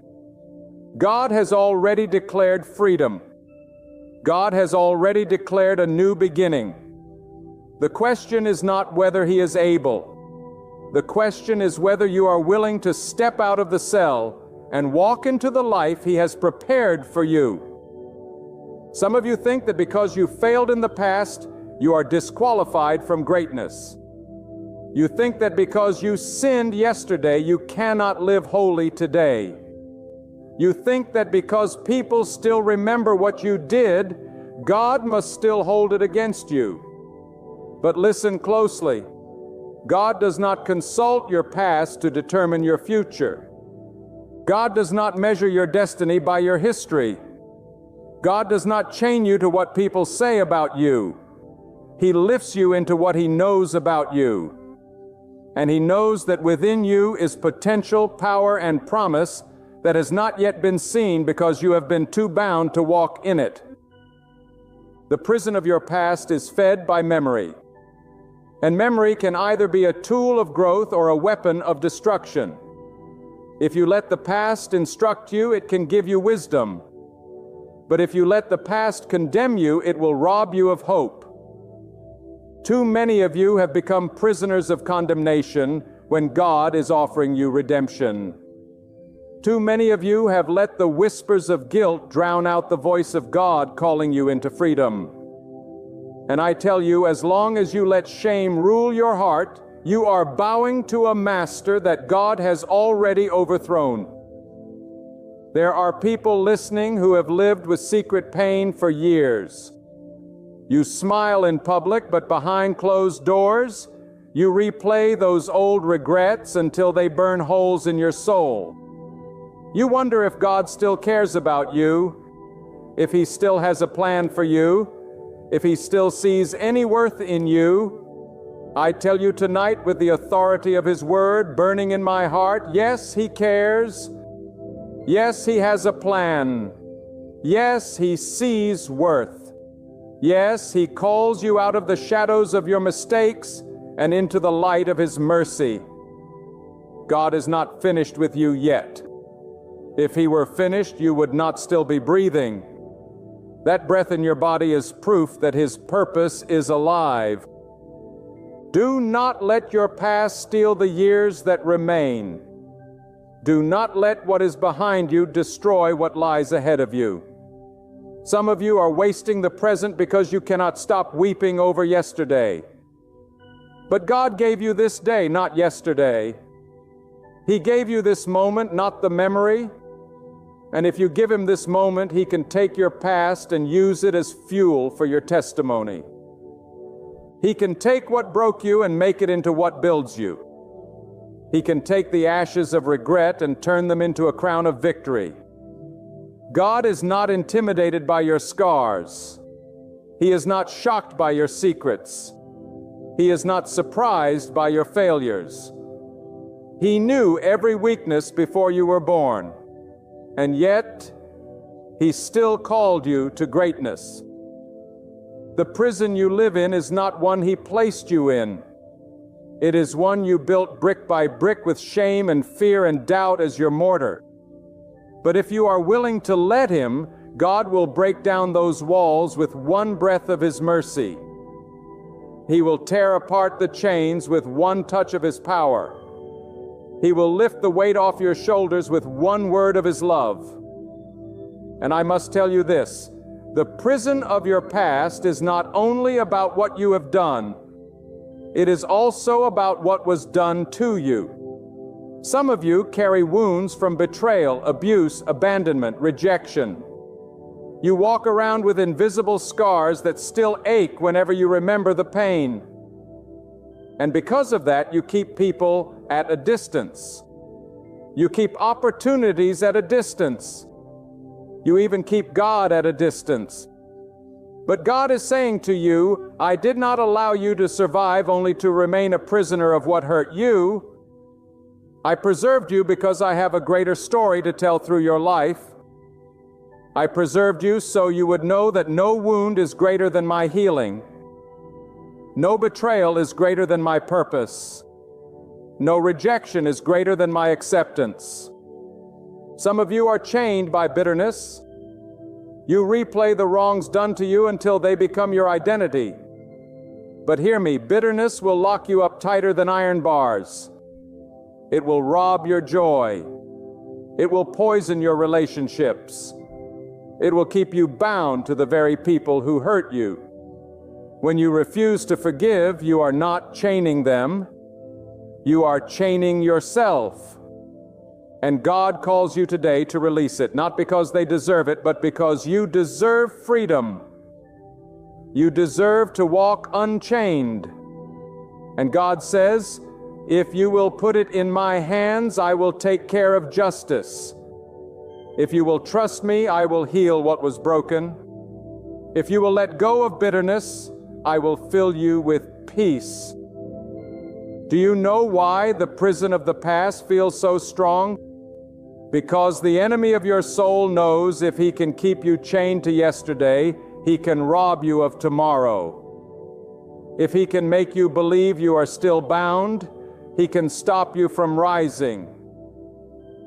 Speaker 1: God has already declared freedom. God has already declared a new beginning. The question is not whether He is able. The question is whether you are willing to step out of the cell and walk into the life He has prepared for you. Some of you think that because you failed in the past, you are disqualified from greatness. You think that because you sinned yesterday, you cannot live holy today. You think that because people still remember what you did, God must still hold it against you. But listen closely. God does not consult your past to determine your future. God does not measure your destiny by your history. God does not chain you to what people say about you. He lifts you into what He knows about you. And He knows that within you is potential, power, and promise that has not yet been seen because you have been too bound to walk in it. The prison of your past is fed by memory. And memory can either be a tool of growth or a weapon of destruction. If you let the past instruct you, it can give you wisdom. But if you let the past condemn you, it will rob you of hope. Too many of you have become prisoners of condemnation when God is offering you redemption. Too many of you have let the whispers of guilt drown out the voice of God calling you into freedom. And I tell you, as long as you let shame rule your heart, you are bowing to a master that God has already overthrown. There are people listening who have lived with secret pain for years. You smile in public, but behind closed doors, you replay those old regrets until they burn holes in your soul. You wonder if God still cares about you, if He still has a plan for you, if He still sees any worth in you. I tell you tonight, with the authority of His word burning in my heart, yes, He cares. Yes, He has a plan. Yes, He sees worth. Yes, He calls you out of the shadows of your mistakes and into the light of His mercy. God is not finished with you yet. If He were finished, you would not still be breathing. That breath in your body is proof that His purpose is alive. Do not let your past steal the years that remain. Do not let what is behind you destroy what lies ahead of you. Some of you are wasting the present because you cannot stop weeping over yesterday. But God gave you this day, not yesterday. He gave you this moment, not the memory. And if you give Him this moment, He can take your past and use it as fuel for your testimony. He can take what broke you and make it into what builds you. He can take the ashes of regret and turn them into a crown of victory. God is not intimidated by your scars. He is not shocked by your secrets. He is not surprised by your failures. He knew every weakness before you were born, and yet He still called you to greatness. The prison you live in is not one He placed you in. It is one you built brick by brick with shame and fear and doubt as your mortar. But if you are willing to let Him, God will break down those walls with one breath of His mercy. He will tear apart the chains with one touch of His power. He will lift the weight off your shoulders with one word of His love. And I must tell you this, the prison of your past is not only about what you have done, it is also about what was done to you. Some of you carry wounds from betrayal, abuse, abandonment, rejection. You walk around with invisible scars that still ache whenever you remember the pain. And because of that, you keep people at a distance. You keep opportunities at a distance. You even keep God at a distance. But God is saying to you, I did not allow you to survive only to remain a prisoner of what hurt you. I preserved you because I have a greater story to tell through your life. I preserved you so you would know that no wound is greater than my healing. No betrayal is greater than my purpose. No rejection is greater than my acceptance. Some of you are chained by bitterness. You replay the wrongs done to you until they become your identity. But hear me, bitterness will lock you up tighter than iron bars. It will rob your joy. It will poison your relationships. It will keep you bound to the very people who hurt you. When you refuse to forgive, you are not chaining them. You are chaining yourself. And God calls you today to release it, not because they deserve it, but because you deserve freedom. You deserve to walk unchained. And God says, if you will put it in my hands, I will take care of justice. If you will trust me, I will heal what was broken. If you will let go of bitterness, I will fill you with peace. Do you know why the prison of the past feels so strong? Because the enemy of your soul knows if he can keep you chained to yesterday, he can rob you of tomorrow. If he can make you believe you are still bound, he can stop you from rising.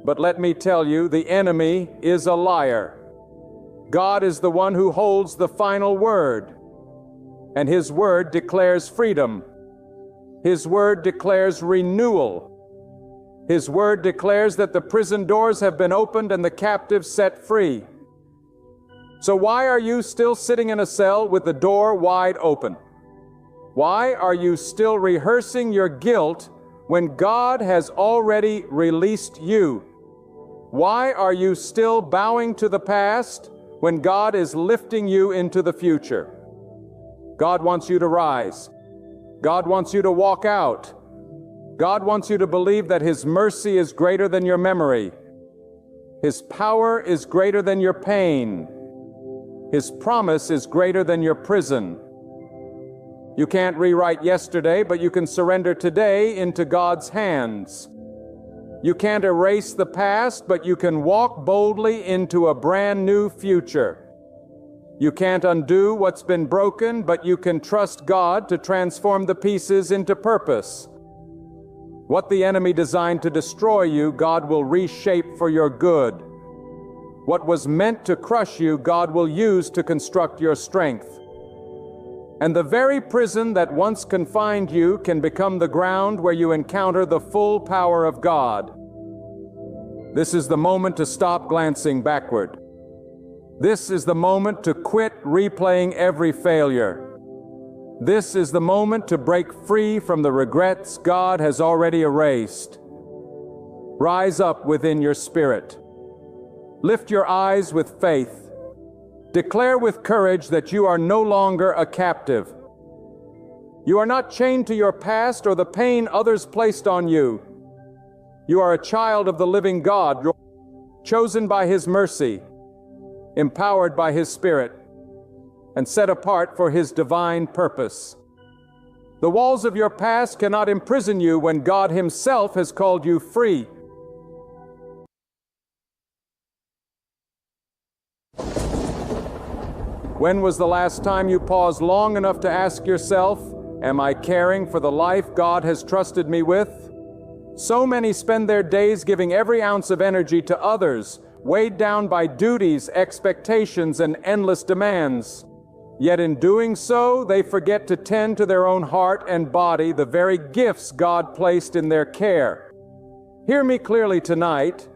Speaker 1: But let me tell you, the enemy is a liar. God is the one who holds the final word, and his word declares freedom. His word declares renewal. His word declares that the prison doors have been opened and the captives set free. So why are you still sitting in a cell with the door wide open? Why are you still rehearsing your guilt when God has already released you? Why are you still bowing to the past when God is lifting you into the future? God wants you to rise. God wants you to walk out. God wants you to believe that His mercy is greater than your memory. His power is greater than your pain. His promise is greater than your prison. You can't rewrite yesterday, but you can surrender today into God's hands. You can't erase the past, but you can walk boldly into a brand new future. You can't undo what's been broken, but you can trust God to transform the pieces into purpose. What the enemy designed to destroy you, God will reshape for your good. What was meant to crush you, God will use to construct your strength. And the very prison that once confined you can become the ground where you encounter the full power of God. This is the moment to stop glancing backward. This is the moment to quit replaying every failure. This is the moment to break free from the regrets God has already erased. Rise up within your spirit. Lift your eyes with faith. Declare with courage that you are no longer a captive. You are not chained to your past or the pain others placed on you. You are a child of the living God, chosen by His mercy, empowered by His Spirit, and set apart for His divine purpose. The walls of your past cannot imprison you when God Himself has called you free. When was the last time you paused long enough to ask yourself, am I caring for the life God has trusted me with? So many spend their days giving every ounce of energy to others, weighed down by duties, expectations, and endless demands. Yet in doing so, they forget to tend to their own heart and body, the very gifts God placed in their care. Hear me clearly tonight.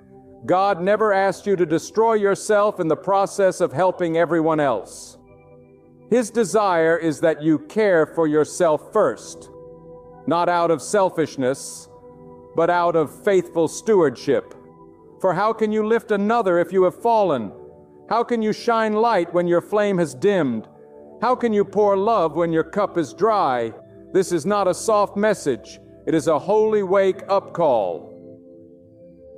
Speaker 1: God never asked you to destroy yourself in the process of helping everyone else. His desire is that you care for yourself first, not out of selfishness, but out of faithful stewardship. For how can you lift another if you have fallen? How can you shine light when your flame has dimmed? How can you pour love when your cup is dry? This is not a soft message. It is a holy wake-up call.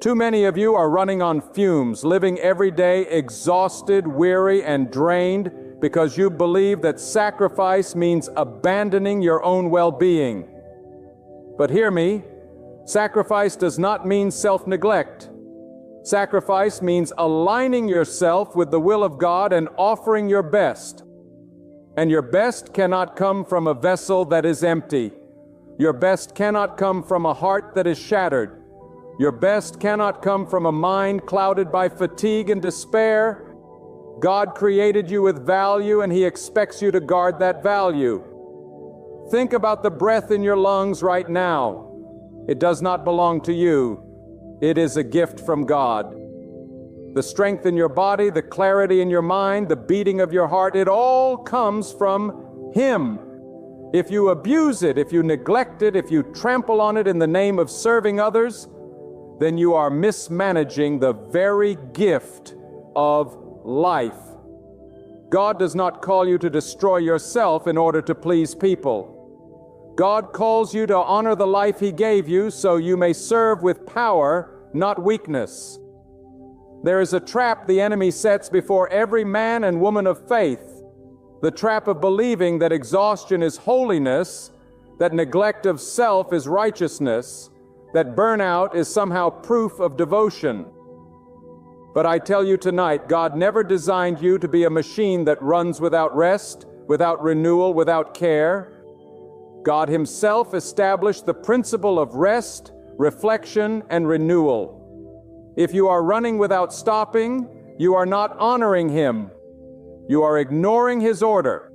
Speaker 1: Too many of you are running on fumes, living every day exhausted, weary, and drained because you believe that sacrifice means abandoning your own well-being. But hear me, sacrifice does not mean self-neglect. Sacrifice means aligning yourself with the will of God and offering your best. And your best cannot come from a vessel that is empty. Your best cannot come from a heart that is shattered. Your best cannot come from a mind clouded by fatigue and despair. God created you with value, and He expects you to guard that value. Think about the breath in your lungs right now. It does not belong to you. It is a gift from God. The strength in your body, the clarity in your mind, the beating of your heart, it all comes from Him. If you abuse it, if you neglect it, if you trample on it in the name of serving others, then you are mismanaging the very gift of life. God does not call you to destroy yourself in order to please people. God calls you to honor the life He gave you so you may serve with power, not weakness. There is a trap the enemy sets before every man and woman of faith, the trap of believing that exhaustion is holiness, that neglect of self is righteousness, that burnout is somehow proof of devotion. But I tell you tonight, God never designed you to be a machine that runs without rest, without renewal, without care. God Himself established the principle of rest, reflection, and renewal. If you are running without stopping, you are not honoring Him. You are ignoring His order.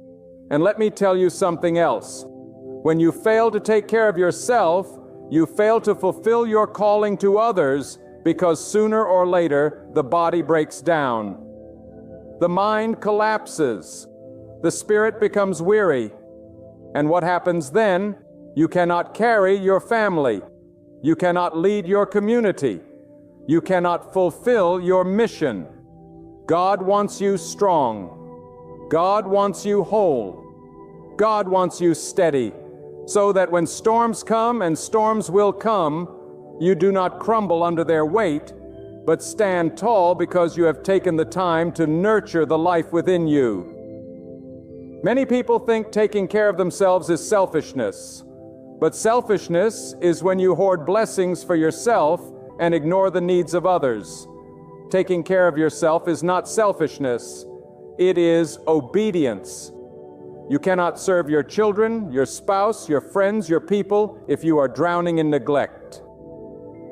Speaker 1: And let me tell you something else. When you fail to take care of yourself, you fail to fulfill your calling to others, because sooner or later the body breaks down. The mind collapses. The spirit becomes weary. And what happens then? You cannot carry your family. You cannot lead your community. You cannot fulfill your mission. God wants you strong. God wants you whole. God wants you steady, so that when storms come, and storms will come, you do not crumble under their weight, but stand tall because you have taken the time to nurture the life within you. Many people think taking care of themselves is selfishness, but selfishness is when you hoard blessings for yourself and ignore the needs of others. Taking care of yourself is not selfishness, it is obedience. You cannot serve your children, your spouse, your friends, your people if you are drowning in neglect.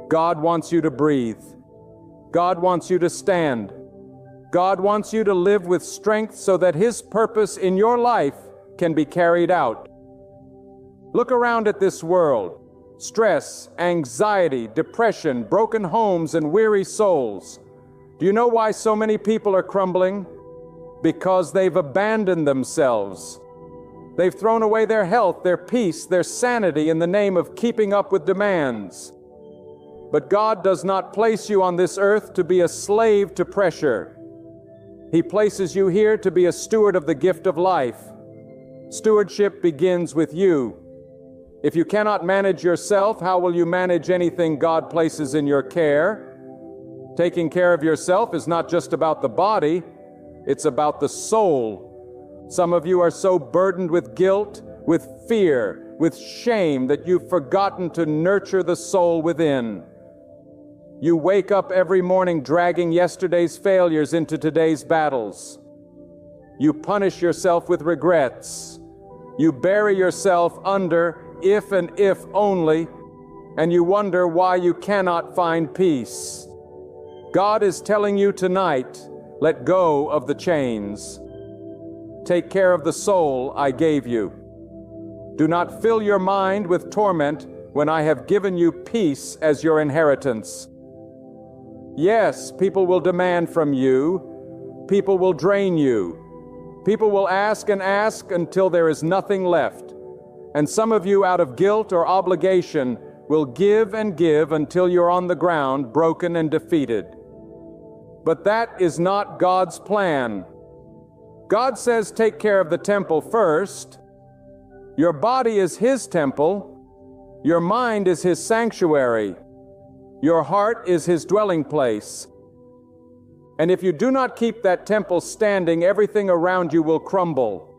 Speaker 1: God wants you to breathe. God wants you to stand. God wants you to live with strength so that His purpose in your life can be carried out. Look around at this world. Stress, anxiety, depression, broken homes, and weary souls. Do you know why so many people are crumbling? Because they've abandoned themselves. They've thrown away their health, their peace, their sanity in the name of keeping up with demands. But God does not place you on this earth to be a slave to pressure. He places you here to be a steward of the gift of life. Stewardship begins with you. If you cannot manage yourself, how will you manage anything God places in your care? Taking care of yourself is not just about the body, it's about the soul. Some of you are so burdened with guilt, with fear, with shame that you've forgotten to nurture the soul within. You wake up every morning dragging yesterday's failures into today's battles. You punish yourself with regrets. You bury yourself under if and if only, and you wonder why you cannot find peace. God is telling you tonight, let go of the chains. Take care of the soul I gave you. Do not fill your mind with torment when I have given you peace as your inheritance. Yes, people will demand from you. People will drain you. People will ask and ask until there is nothing left. And some of you, out of guilt or obligation, will give and give until you're on the ground, broken and defeated. But that is not God's plan. God says take care of the temple first. Your body is His temple. Your mind is His sanctuary. Your heart is His dwelling place. And if you do not keep that temple standing, everything around you will crumble.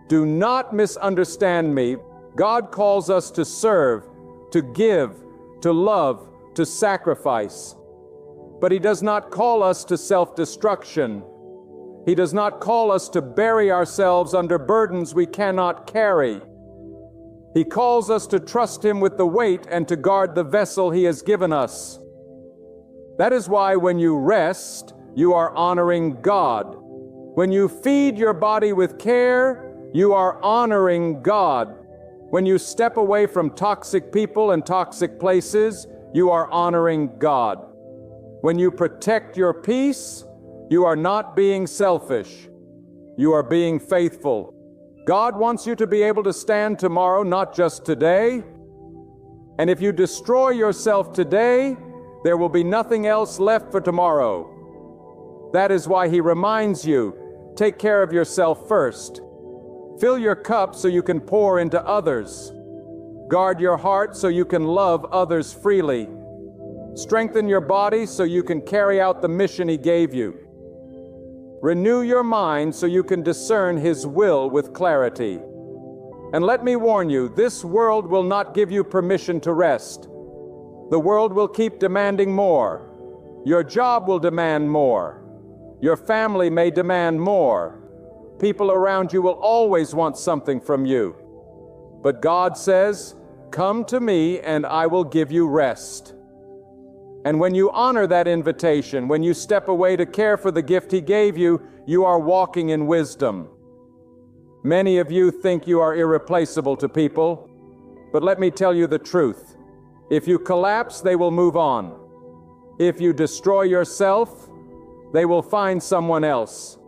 Speaker 1: Do not misunderstand me. God calls us to serve, to give, to love, to sacrifice. But He does not call us to self-destruction. He does not call us to bury ourselves under burdens we cannot carry. He calls us to trust Him with the weight and to guard the vessel He has given us. That is why when you rest, you are honoring God. When you feed your body with care, you are honoring God. When you step away from toxic people and toxic places, you are honoring God. When you protect your peace, you are not being selfish. You are being faithful. God wants you to be able to stand tomorrow, not just today. And if you destroy yourself today, there will be nothing else left for tomorrow. That is why He reminds you, take care of yourself first. Fill your cup so you can pour into others. Guard your heart so you can love others freely. Strengthen your body so you can carry out the mission He gave you. Renew your mind so you can discern His will with clarity. And let me warn you, this world will not give you permission to rest. The world will keep demanding more. Your job will demand more. Your family may demand more. People around you will always want something from you. But God says, "Come to me and I will give you rest." And when you honor that invitation, when you step away to care for the gift He gave you, you are walking in wisdom. Many of you think you are irreplaceable to people, but let me tell you the truth. If you collapse, they will move on. If you destroy yourself, they will find someone else.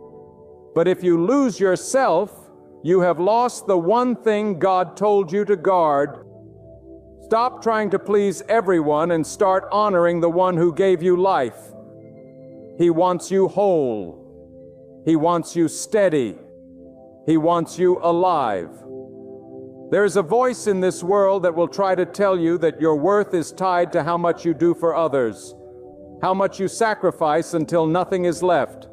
Speaker 1: But if you lose yourself, you have lost the one thing God told you to guard. Stop trying to please everyone and start honoring the one who gave you life. He wants you whole. He wants you steady. He wants you alive. There is a voice in this world that will try to tell you that your worth is tied to how much you do for others, how much you sacrifice until nothing is left,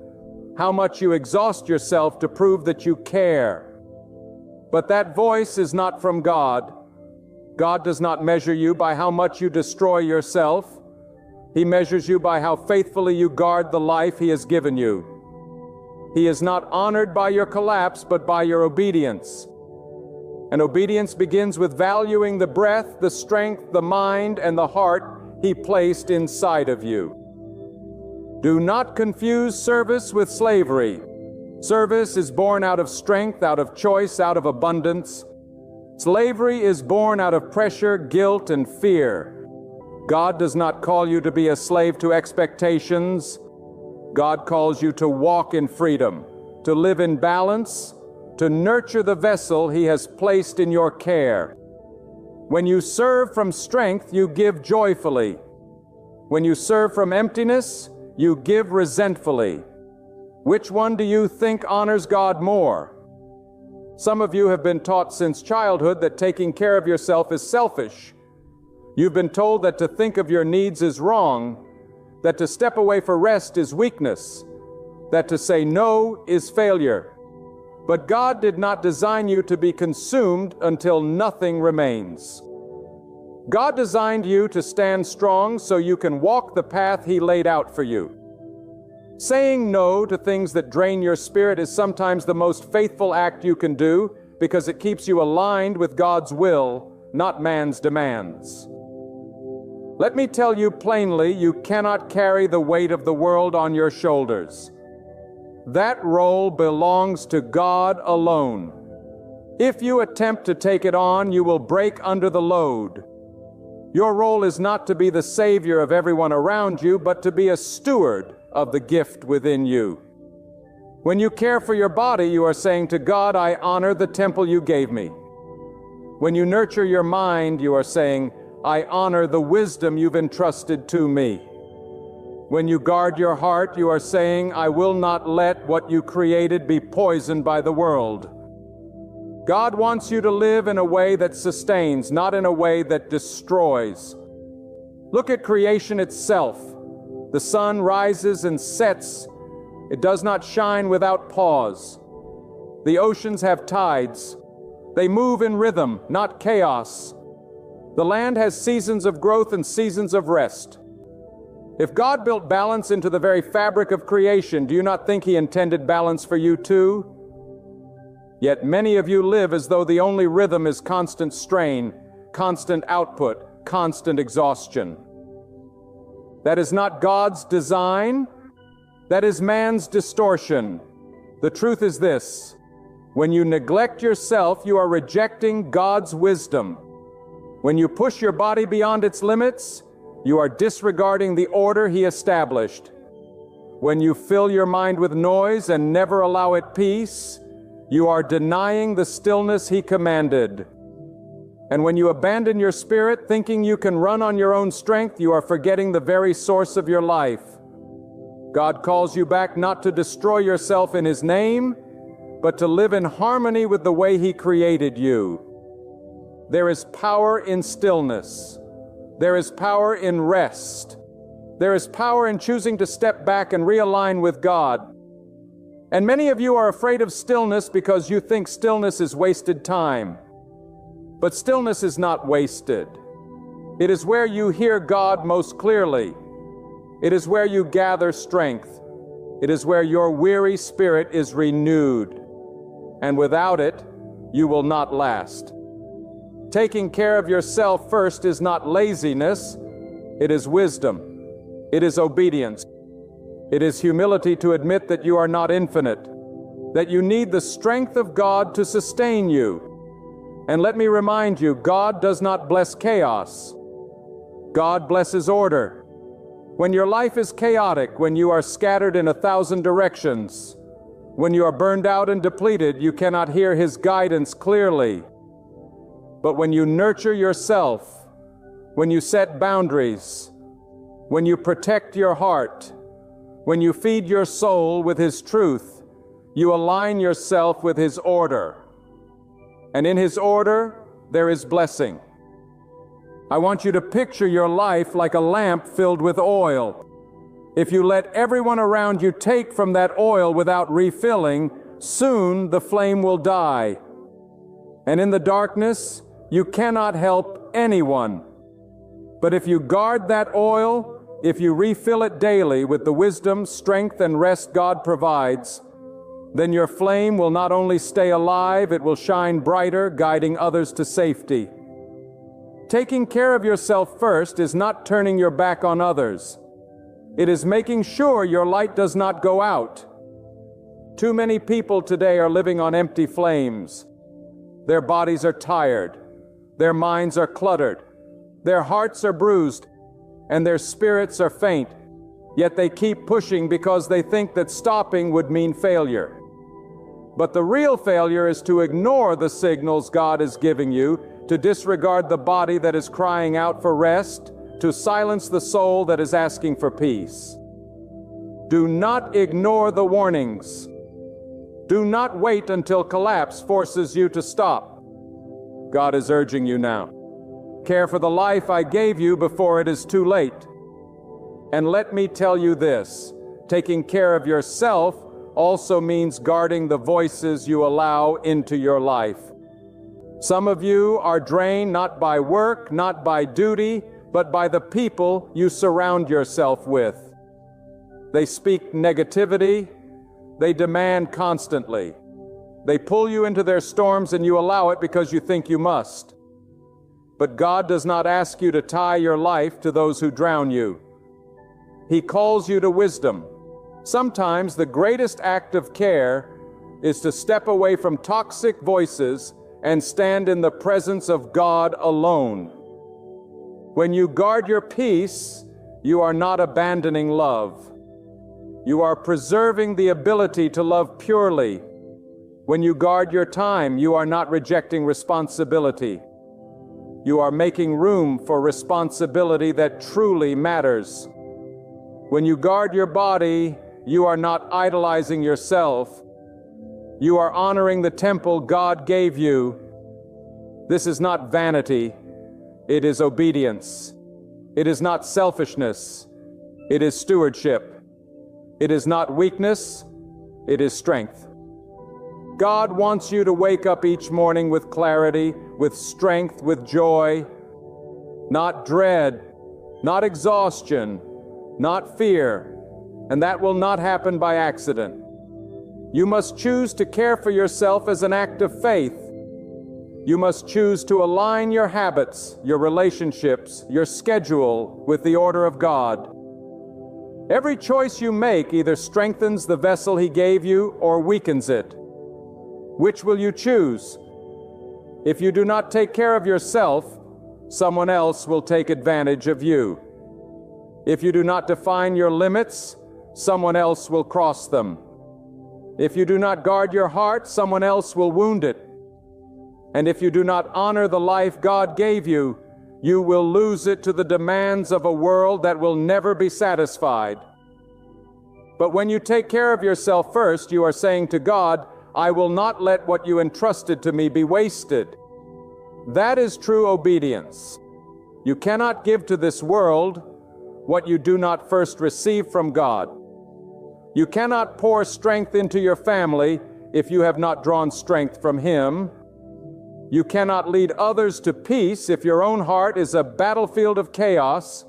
Speaker 1: how much you exhaust yourself to prove that you care. But that voice is not from God. God does not measure you by how much you destroy yourself. He measures you by how faithfully you guard the life He has given you. He is not honored by your collapse, but by your obedience. And obedience begins with valuing the breath, the strength, the mind, and the heart He placed inside of you. Do not confuse service with slavery. Service is born out of strength, out of choice, out of abundance. Slavery is born out of pressure, guilt, and fear. God does not call you to be a slave to expectations. God calls you to walk in freedom, to live in balance, to nurture the vessel He has placed in your care. When you serve from strength, you give joyfully. When you serve from emptiness, you give resentfully. Which one do you think honors God more? Some of you have been taught since childhood that taking care of yourself is selfish. You've been told that to think of your needs is wrong, that to step away for rest is weakness, that to say no is failure. But God did not design you to be consumed until nothing remains. God designed you to stand strong so you can walk the path He laid out for you. Saying no to things that drain your spirit is sometimes the most faithful act you can do because it keeps you aligned with God's will, not man's demands. Let me tell you plainly, you cannot carry the weight of the world on your shoulders. That role belongs to God alone. If you attempt to take it on, you will break under the load. Your role is not to be the savior of everyone around you, but to be a steward of the gift within you. When you care for your body, you are saying to God, "I honor the temple you gave me." When you nurture your mind, you are saying, "I honor the wisdom you've entrusted to me." When you guard your heart, you are saying, "I will not let what you created be poisoned by the world." God wants you to live in a way that sustains, not in a way that destroys. Look at creation itself. The sun rises and sets. It does not shine without pause. The oceans have tides. They move in rhythm, not chaos. The land has seasons of growth and seasons of rest. If God built balance into the very fabric of creation, do you not think He intended balance for you too? Yet many of you live as though the only rhythm is constant strain, constant output, constant exhaustion. That is not God's design. That is man's distortion. The truth is this: when you neglect yourself, you are rejecting God's wisdom. When you push your body beyond its limits, you are disregarding the order He established. When you fill your mind with noise and never allow it peace, you are denying the stillness He commanded. And when you abandon your spirit, thinking you can run on your own strength, you are forgetting the very source of your life. God calls you back not to destroy yourself in His name, but to live in harmony with the way He created you. There is power in stillness. There is power in rest. There is power in choosing to step back and realign with God. And many of you are afraid of stillness because you think stillness is wasted time. But stillness is not wasted. It is where you hear God most clearly. It is where you gather strength. It is where your weary spirit is renewed. And without it, you will not last. Taking care of yourself first is not laziness. It is wisdom. It is obedience. It is humility to admit that you are not infinite, that you need the strength of God to sustain you. And let me remind you, God does not bless chaos. God blesses order. When your life is chaotic, when you are scattered in 1,000 directions, when you are burned out and depleted, you cannot hear His guidance clearly. But when you nurture yourself, when you set boundaries, when you protect your heart, when you feed your soul with His truth, you align yourself with His order. And in His order, there is blessing. I want you to picture your life like a lamp filled with oil. If you let everyone around you take from that oil without refilling, soon the flame will die. And in the darkness, you cannot help anyone. But if you guard that oil, if you refill it daily with the wisdom, strength, and rest God provides, then your flame will not only stay alive, it will shine brighter, guiding others to safety. Taking care of yourself first is not turning your back on others. It is making sure your light does not go out. Too many people today are living on empty flames. Their bodies are tired. Their minds are cluttered. Their hearts are bruised, and their spirits are faint. Yet they keep pushing because they think that stopping would mean failure. But the real failure is to ignore the signals God is giving you, to disregard the body that is crying out for rest, to silence the soul that is asking for peace. Do not ignore the warnings. Do not wait until collapse forces you to stop. God is urging you now. Care for the life I gave you before it is too late. And let me tell you this, taking care of yourself also means guarding the voices you allow into your life. Some of you are drained not by work, not by duty, but by the people you surround yourself with. They speak negativity. They demand constantly. They pull you into their storms and you allow it because you think you must. But God does not ask you to tie your life to those who drown you. He calls you to wisdom. Sometimes the greatest act of care is to step away from toxic voices and stand in the presence of God alone. When you guard your peace, you are not abandoning love. You are preserving the ability to love purely. When you guard your time, you are not rejecting responsibility. You are making room for responsibility that truly matters. When you guard your body, you are not idolizing yourself. You are honoring the temple God gave you. This is not vanity. It is obedience. It is not selfishness. It is stewardship. It is not weakness. It is strength. God wants you to wake up each morning with clarity, with strength, with joy, not dread, not exhaustion, not fear, and that will not happen by accident. You must choose to care for yourself as an act of faith. You must choose to align your habits, your relationships, your schedule with the order of God. Every choice you make either strengthens the vessel He gave you or weakens it. Which will you choose? If you do not take care of yourself, someone else will take advantage of you. If you do not define your limits, someone else will cross them. If you do not guard your heart, someone else will wound it. And if you do not honor the life God gave you, you will lose it to the demands of a world that will never be satisfied. But when you take care of yourself first, you are saying to God, I will not let what you entrusted to me be wasted. That is true obedience. You cannot give to this world what you do not first receive from God. You cannot pour strength into your family if you have not drawn strength from Him. You cannot lead others to peace if your own heart is a battlefield of chaos.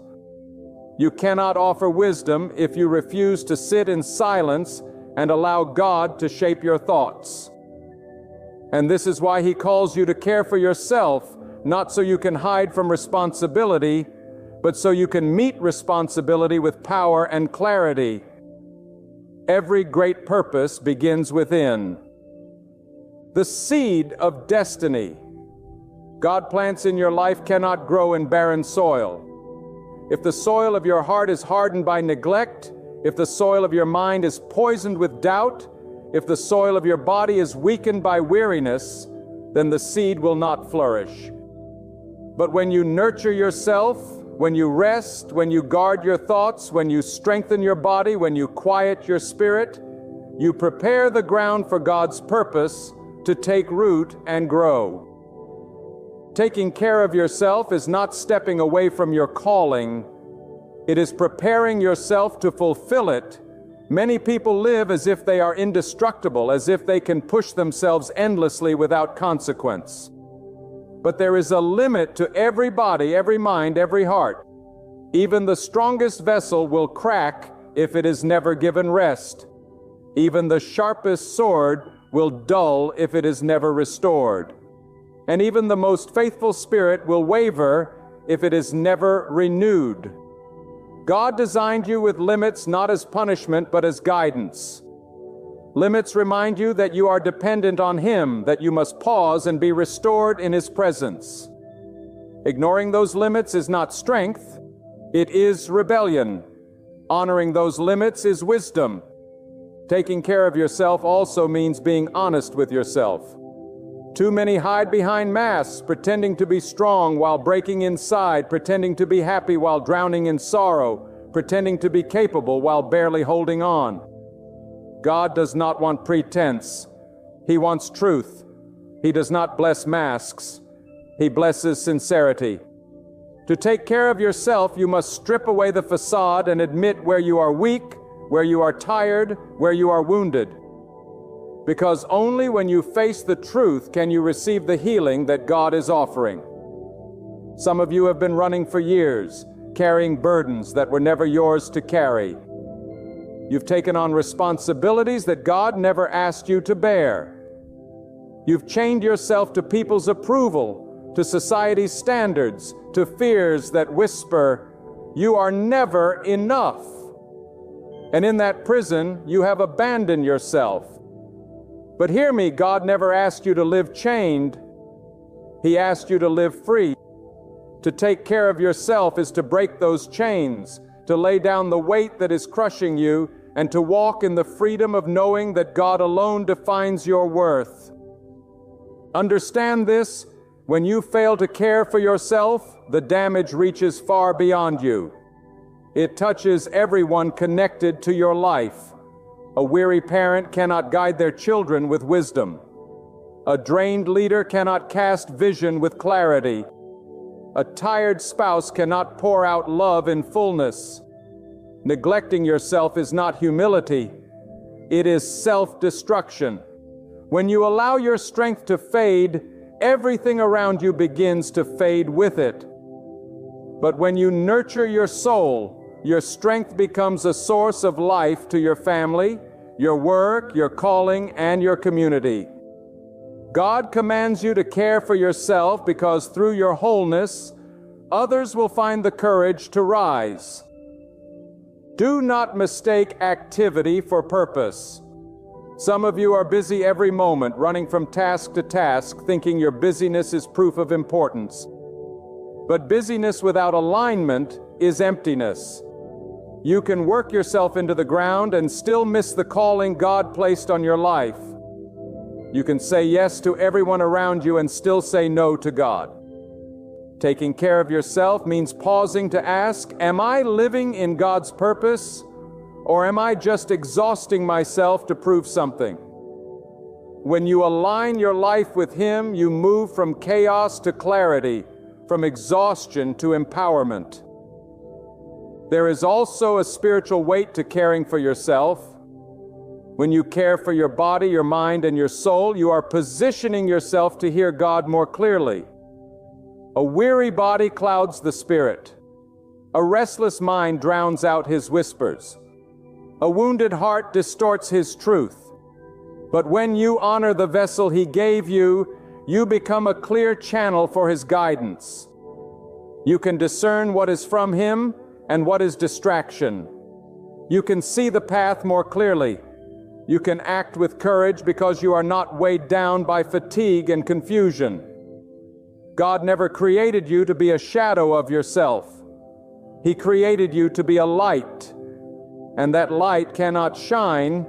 Speaker 1: You cannot offer wisdom if you refuse to sit in silence and allow God to shape your thoughts. And this is why He calls you to care for yourself, not so you can hide from responsibility, but so you can meet responsibility with power and clarity. Every great purpose begins within. The seed of destiny God plants in your life cannot grow in barren soil. If the soil of your heart is hardened by neglect, if the soil of your mind is poisoned with doubt, if the soil of your body is weakened by weariness, then the seed will not flourish. But when you nurture yourself, when you rest, when you guard your thoughts, when you strengthen your body, when you quiet your spirit, you prepare the ground for God's purpose to take root and grow. Taking care of yourself is not stepping away from your calling. It is preparing yourself to fulfill it. Many people live as if they are indestructible, as if they can push themselves endlessly without consequence. But there is a limit to every body, every mind, every heart. Even the strongest vessel will crack if it is never given rest. Even the sharpest sword will dull if it is never restored. And even the most faithful spirit will waver if it is never renewed. God designed you with limits not as punishment but as guidance. Limits remind you that you are dependent on Him, that you must pause and be restored in His presence. Ignoring those limits is not strength, it is rebellion. Honoring those limits is wisdom. Taking care of yourself also means being honest with yourself. Too many hide behind masks, pretending to be strong while breaking inside, pretending to be happy while drowning in sorrow, pretending to be capable while barely holding on. God does not want pretense. He wants truth. He does not bless masks. He blesses sincerity. To take care of yourself, you must strip away the facade and admit where you are weak, where you are tired, where you are wounded. Because only when you face the truth can you receive the healing that God is offering. Some of you have been running for years, carrying burdens that were never yours to carry. You've taken on responsibilities that God never asked you to bear. You've chained yourself to people's approval, to society's standards, to fears that whisper, "You are never enough." And in that prison, you have abandoned yourself. But hear me, God never asked you to live chained. He asked you to live free. To take care of yourself is to break those chains, to lay down the weight that is crushing you, and to walk in the freedom of knowing that God alone defines your worth. Understand this: when you fail to care for yourself, the damage reaches far beyond you. It touches everyone connected to your life. A weary parent cannot guide their children with wisdom. A drained leader cannot cast vision with clarity. A tired spouse cannot pour out love in fullness. Neglecting yourself is not humility. It is self-destruction. When you allow your strength to fade, everything around you begins to fade with it. But when you nurture your soul, your strength becomes a source of life to your family, your work, your calling, and your community. God commands you to care for yourself because through your wholeness, others will find the courage to rise. Do not mistake activity for purpose. Some of you are busy every moment, running from task to task, thinking your busyness is proof of importance. But busyness without alignment is emptiness. You can work yourself into the ground and still miss the calling God placed on your life. You can say yes to everyone around you and still say no to God. Taking care of yourself means pausing to ask, am I living in God's purpose, or am I just exhausting myself to prove something? When you align your life with Him, you move from chaos to clarity, from exhaustion to empowerment. There is also a spiritual weight to caring for yourself. When you care for your body, your mind, and your soul, you are positioning yourself to hear God more clearly. A weary body clouds the spirit. A restless mind drowns out His whispers. A wounded heart distorts His truth. But when you honor the vessel He gave you, you become a clear channel for His guidance. You can discern what is from Him and what is distraction. You can see the path more clearly. You can act with courage because you are not weighed down by fatigue and confusion. God never created you to be a shadow of yourself. He created you to be a light, and that light cannot shine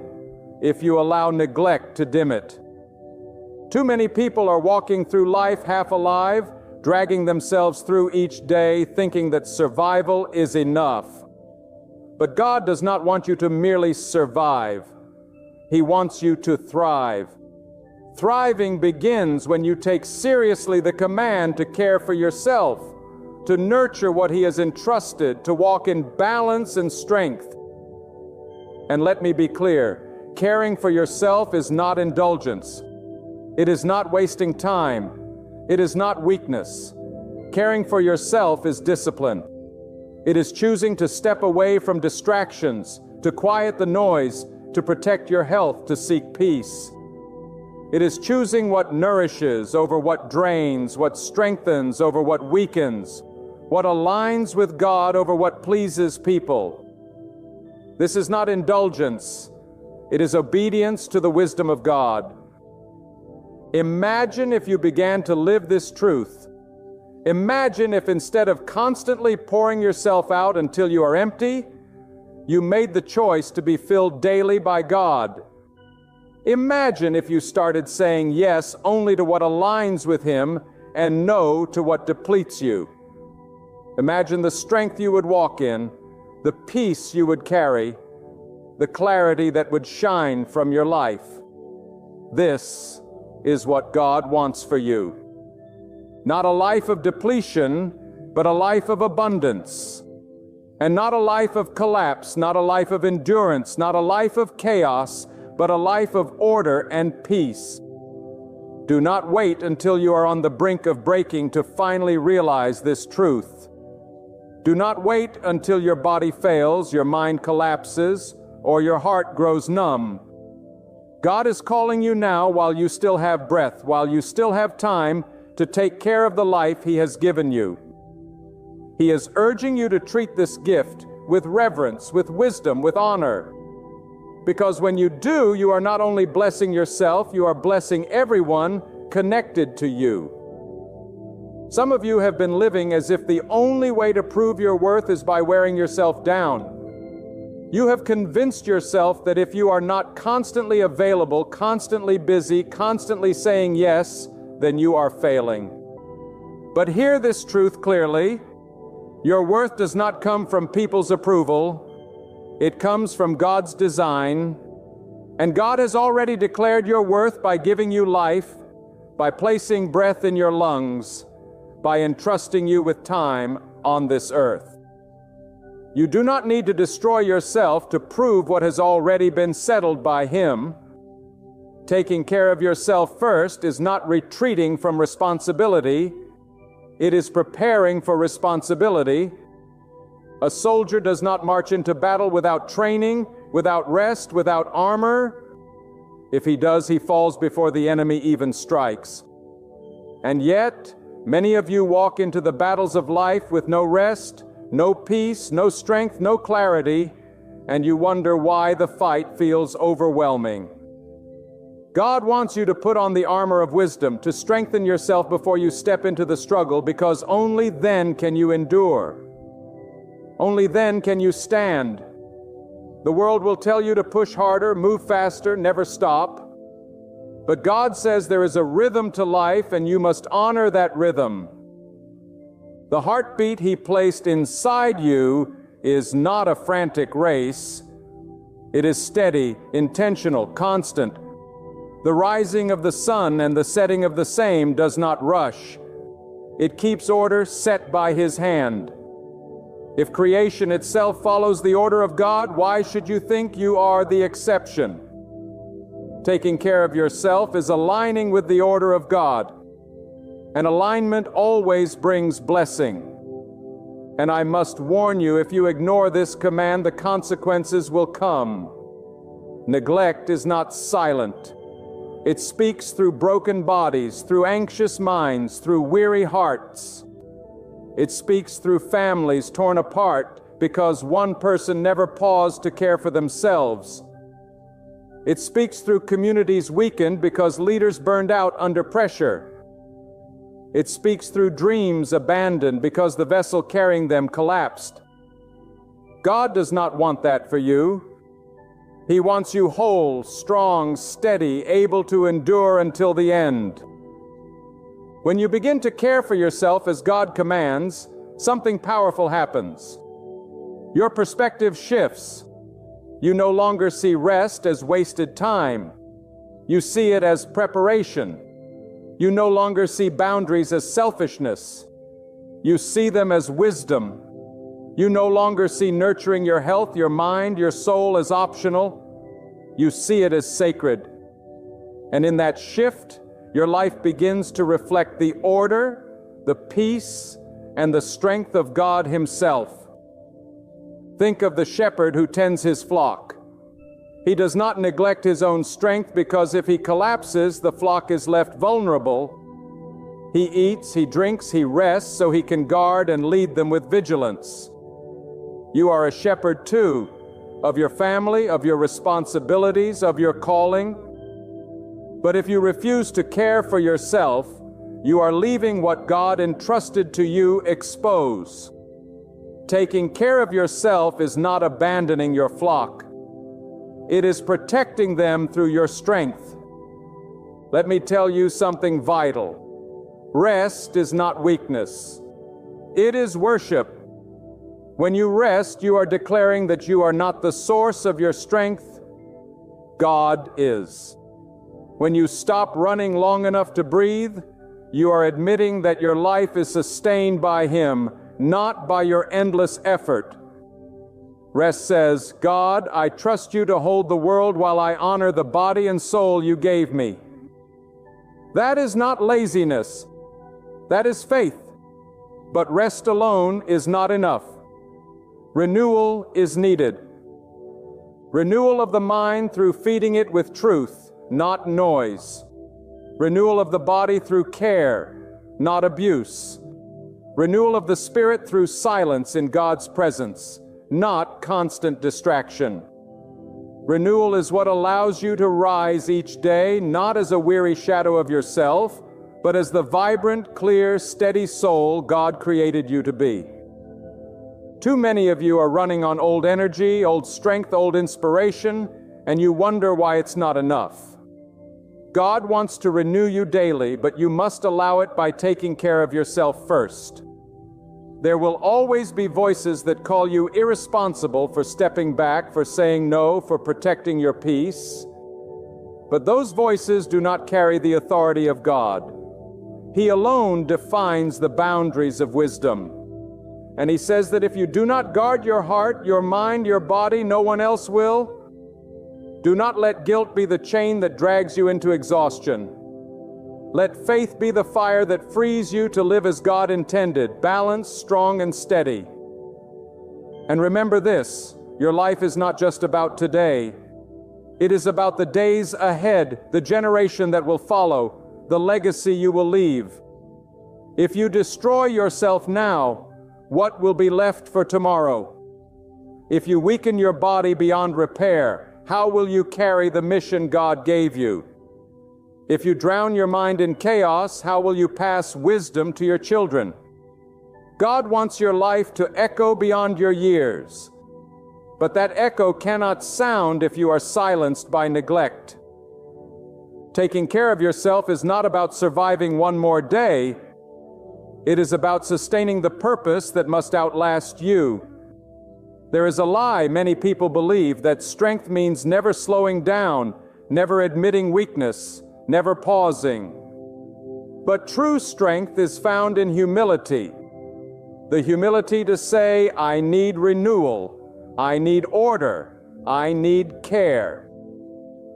Speaker 1: if you allow neglect to dim it. Too many people are walking through life half alive, dragging themselves through each day, thinking that survival is enough. But God does not want you to merely survive. He wants you to thrive. Thriving begins when you take seriously the command to care for yourself, to nurture what He has entrusted, to walk in balance and strength. And let me be clear, caring for yourself is not indulgence. It is not wasting time. It is not weakness. Caring for yourself is discipline. It is choosing to step away from distractions, to quiet the noise, to protect your health, to seek peace. It is choosing what nourishes over what drains, what strengthens over what weakens, what aligns with God over what pleases people. This is not indulgence. It is obedience to the wisdom of God. Imagine if you began to live this truth. Imagine if instead of constantly pouring yourself out until you are empty, you made the choice to be filled daily by God. Imagine if you started saying yes only to what aligns with Him and no to what depletes you. Imagine the strength you would walk in, the peace you would carry, the clarity that would shine from your life. This is what God wants for you. Not a life of depletion, but a life of abundance. And not a life of collapse, not a life of endurance, not a life of chaos, but a life of order and peace. Do not wait until you are on the brink of breaking to finally realize this truth. Do not wait until your body fails, your mind collapses, or your heart grows numb. God is calling you now while you still have breath, while you still have time to take care of the life He has given you. He is urging you to treat this gift with reverence, with wisdom, with honor. Because when you do, you are not only blessing yourself, you are blessing everyone connected to you. Some of you have been living as if the only way to prove your worth is by wearing yourself down. You have convinced yourself that if you are not constantly available, constantly busy, constantly saying yes, then you are failing. But hear this truth clearly. Your worth does not come from people's approval. It comes from God's design. And God has already declared your worth by giving you life, by placing breath in your lungs, by entrusting you with time on this earth. You do not need to destroy yourself to prove what has already been settled by Him. Taking care of yourself first is not retreating from responsibility. It is preparing for responsibility. A soldier does not march into battle without training, without rest, without armor. If he does, he falls before the enemy even strikes. And yet, many of you walk into the battles of life with no rest, no peace, no strength, no clarity, and you wonder why the fight feels overwhelming. God wants you to put on the armor of wisdom, to strengthen yourself before you step into the struggle, because only then can you endure. Only then can you stand. The world will tell you to push harder, move faster, never stop. But God says there is a rhythm to life, and you must honor that rhythm. The heartbeat He placed inside you is not a frantic race. It is steady, intentional, constant. The rising of the sun and the setting of the same does not rush. It keeps order set by His hand. If creation itself follows the order of God, why should you think you are the exception? Taking care of yourself is aligning with the order of God. And alignment always brings blessing. And I must warn you, if you ignore this command, the consequences will come. Neglect is not silent. It speaks through broken bodies, through anxious minds, through weary hearts. It speaks through families torn apart because one person never paused to care for themselves. It speaks through communities weakened because leaders burned out under pressure. It speaks through dreams abandoned because the vessel carrying them collapsed. God does not want that for you. He wants you whole, strong, steady, able to endure until the end. When you begin to care for yourself as God commands, something powerful happens. Your perspective shifts. You no longer see rest as wasted time. You see it as preparation. You no longer see boundaries as selfishness. You see them as wisdom. You no longer see nurturing your health, your mind, your soul as optional. You see it as sacred. And in that shift, your life begins to reflect the order, the peace, and the strength of God Himself. Think of the shepherd who tends his flock. He does not neglect his own strength because if he collapses, the flock is left vulnerable. He eats, he drinks, he rests so he can guard and lead them with vigilance. You are a shepherd too, of your family, of your responsibilities, of your calling. But if you refuse to care for yourself, you are leaving what God entrusted to you exposed. Taking care of yourself is not abandoning your flock. It is protecting them through your strength. Let me tell you something vital. Rest is not weakness. It is worship. When you rest, you are declaring that you are not the source of your strength. God is. When you stop running long enough to breathe, you are admitting that your life is sustained by Him, not by your endless effort. Rest says, God, I trust you to hold the world while I honor the body and soul you gave me. That is not laziness. That is faith. But rest alone is not enough. Renewal is needed. Renewal of the mind through feeding it with truth, not noise. Renewal of the body through care, not abuse. Renewal of the spirit through silence in God's presence, not constant distraction. Renewal is what allows you to rise each day, not as a weary shadow of yourself, but as the vibrant, clear, steady soul God created you to be. Too many of you are running on old energy, old strength, old inspiration, and you wonder why it's not enough. God wants to renew you daily, but you must allow it by taking care of yourself first. There will always be voices that call you irresponsible for stepping back, for saying no, for protecting your peace. But those voices do not carry the authority of God. He alone defines the boundaries of wisdom. And He says that if you do not guard your heart, your mind, your body, no one else will. Do not let guilt be the chain that drags you into exhaustion. Let faith be the fire that frees you to live as God intended, balanced, strong, and steady. And remember this, your life is not just about today. It is about the days ahead, the generation that will follow, the legacy you will leave. If you destroy yourself now, what will be left for tomorrow? If you weaken your body beyond repair, how will you carry the mission God gave you? If you drown your mind in chaos, how will you pass wisdom to your children? God wants your life to echo beyond your years. But that echo cannot sound if you are silenced by neglect. Taking care of yourself is not about surviving one more day. It is about sustaining the purpose that must outlast you. There is a lie many people believe that strength means never slowing down, never admitting weakness, never pausing. But true strength is found in humility. The humility to say, I need renewal, I need order, I need care.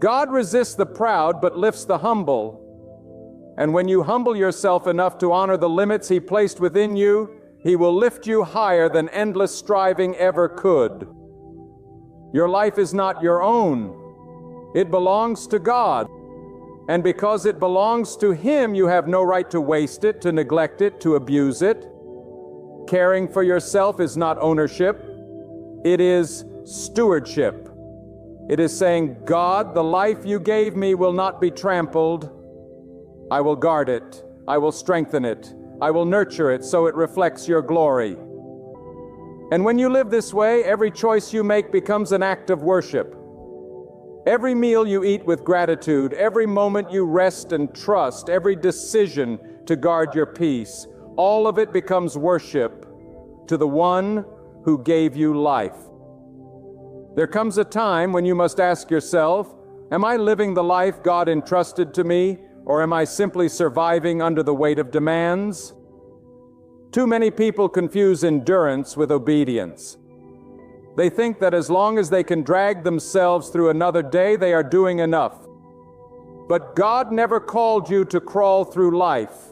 Speaker 1: God resists the proud but lifts the humble. And when you humble yourself enough to honor the limits He placed within you, He will lift you higher than endless striving ever could. Your life is not your own. It belongs to God. And because it belongs to Him, you have no right to waste it, to neglect it, to abuse it. Caring for yourself is not ownership. It is stewardship. It is saying, God, the life you gave me will not be trampled. I will guard it. I will strengthen it. I will nurture it so it reflects your glory. And when you live this way, every choice you make becomes an act of worship. Every meal you eat with gratitude, every moment you rest and trust, every decision to guard your peace, all of it becomes worship to the one who gave you life. There comes a time when you must ask yourself, am I living the life God entrusted to me, or am I simply surviving under the weight of demands? Too many people confuse endurance with obedience. They think that as long as they can drag themselves through another day, they are doing enough. But God never called you to crawl through life.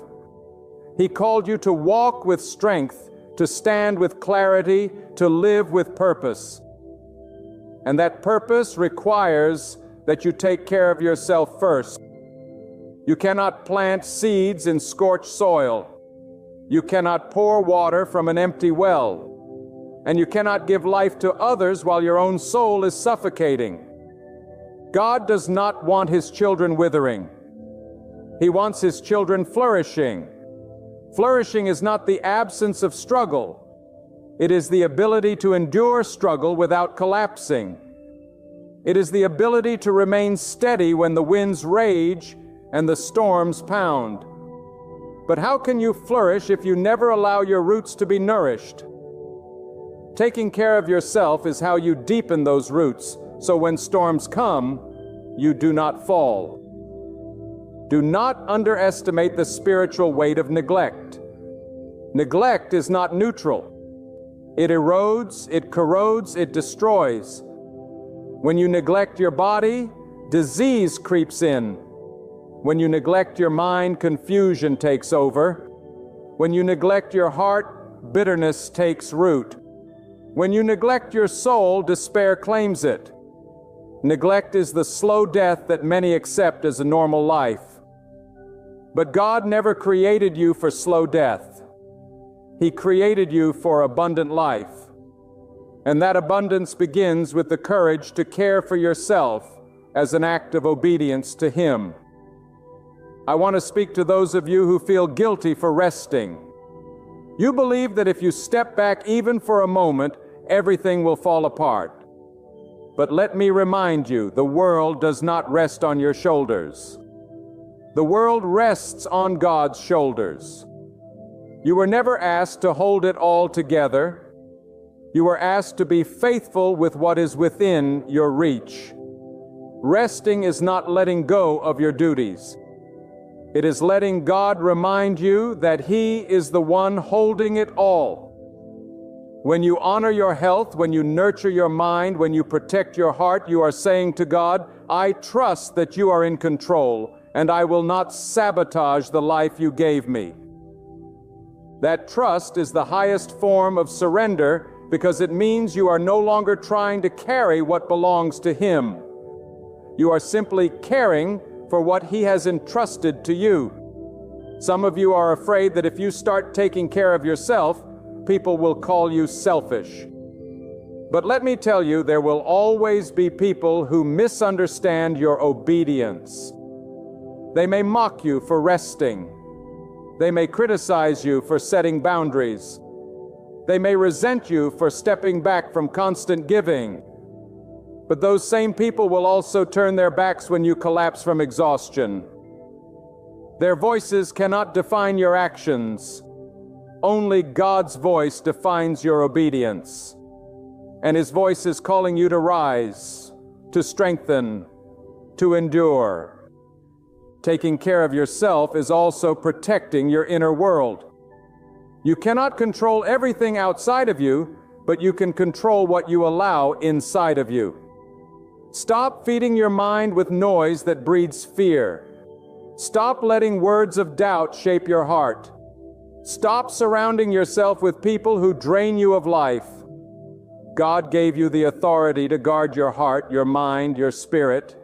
Speaker 1: He called you to walk with strength, to stand with clarity, to live with purpose. And that purpose requires that you take care of yourself first. You cannot plant seeds in scorched soil. You cannot pour water from an empty well. And you cannot give life to others while your own soul is suffocating. God does not want His children withering. He wants His children flourishing. Flourishing is not the absence of struggle. It is the ability to endure struggle without collapsing. It is the ability to remain steady when the winds rage and the storms pound. But how can you flourish if you never allow your roots to be nourished? Taking care of yourself is how you deepen those roots, so when storms come, you do not fall. Do not underestimate the spiritual weight of neglect. Neglect is not neutral. It erodes, it corrodes, it destroys. When you neglect your body, disease creeps in. When you neglect your mind, confusion takes over. When you neglect your heart, bitterness takes root. When you neglect your soul, despair claims it. Neglect is the slow death that many accept as a normal life. But God never created you for slow death. He created you for abundant life. And that abundance begins with the courage to care for yourself as an act of obedience to Him. I want to speak to those of you who feel guilty for resting. You believe that if you step back even for a moment, everything will fall apart. But let me remind you, the world does not rest on your shoulders. The world rests on God's shoulders. You were never asked to hold it all together. You were asked to be faithful with what is within your reach. Resting is not letting go of your duties. It is letting God remind you that He is the one holding it all. When you honor your health, when you nurture your mind, when you protect your heart, you are saying to God, I trust that you are in control, and I will not sabotage the life you gave me. That trust is the highest form of surrender because it means you are no longer trying to carry what belongs to Him. You are simply caring for what He has entrusted to you. Some of you are afraid that if you start taking care of yourself, people will call you selfish. But let me tell you, there will always be people who misunderstand your obedience. They may mock you for resting. They may criticize you for setting boundaries. They may resent you for stepping back from constant giving. But those same people will also turn their backs when you collapse from exhaustion. Their voices cannot define your actions. Only God's voice defines your obedience. And His voice is calling you to rise, to strengthen, to endure. Taking care of yourself is also protecting your inner world. You cannot control everything outside of you, but you can control what you allow inside of you. Stop feeding your mind with noise that breeds fear. Stop letting words of doubt shape your heart. Stop surrounding yourself with people who drain you of life. God gave you the authority to guard your heart, your mind, your spirit.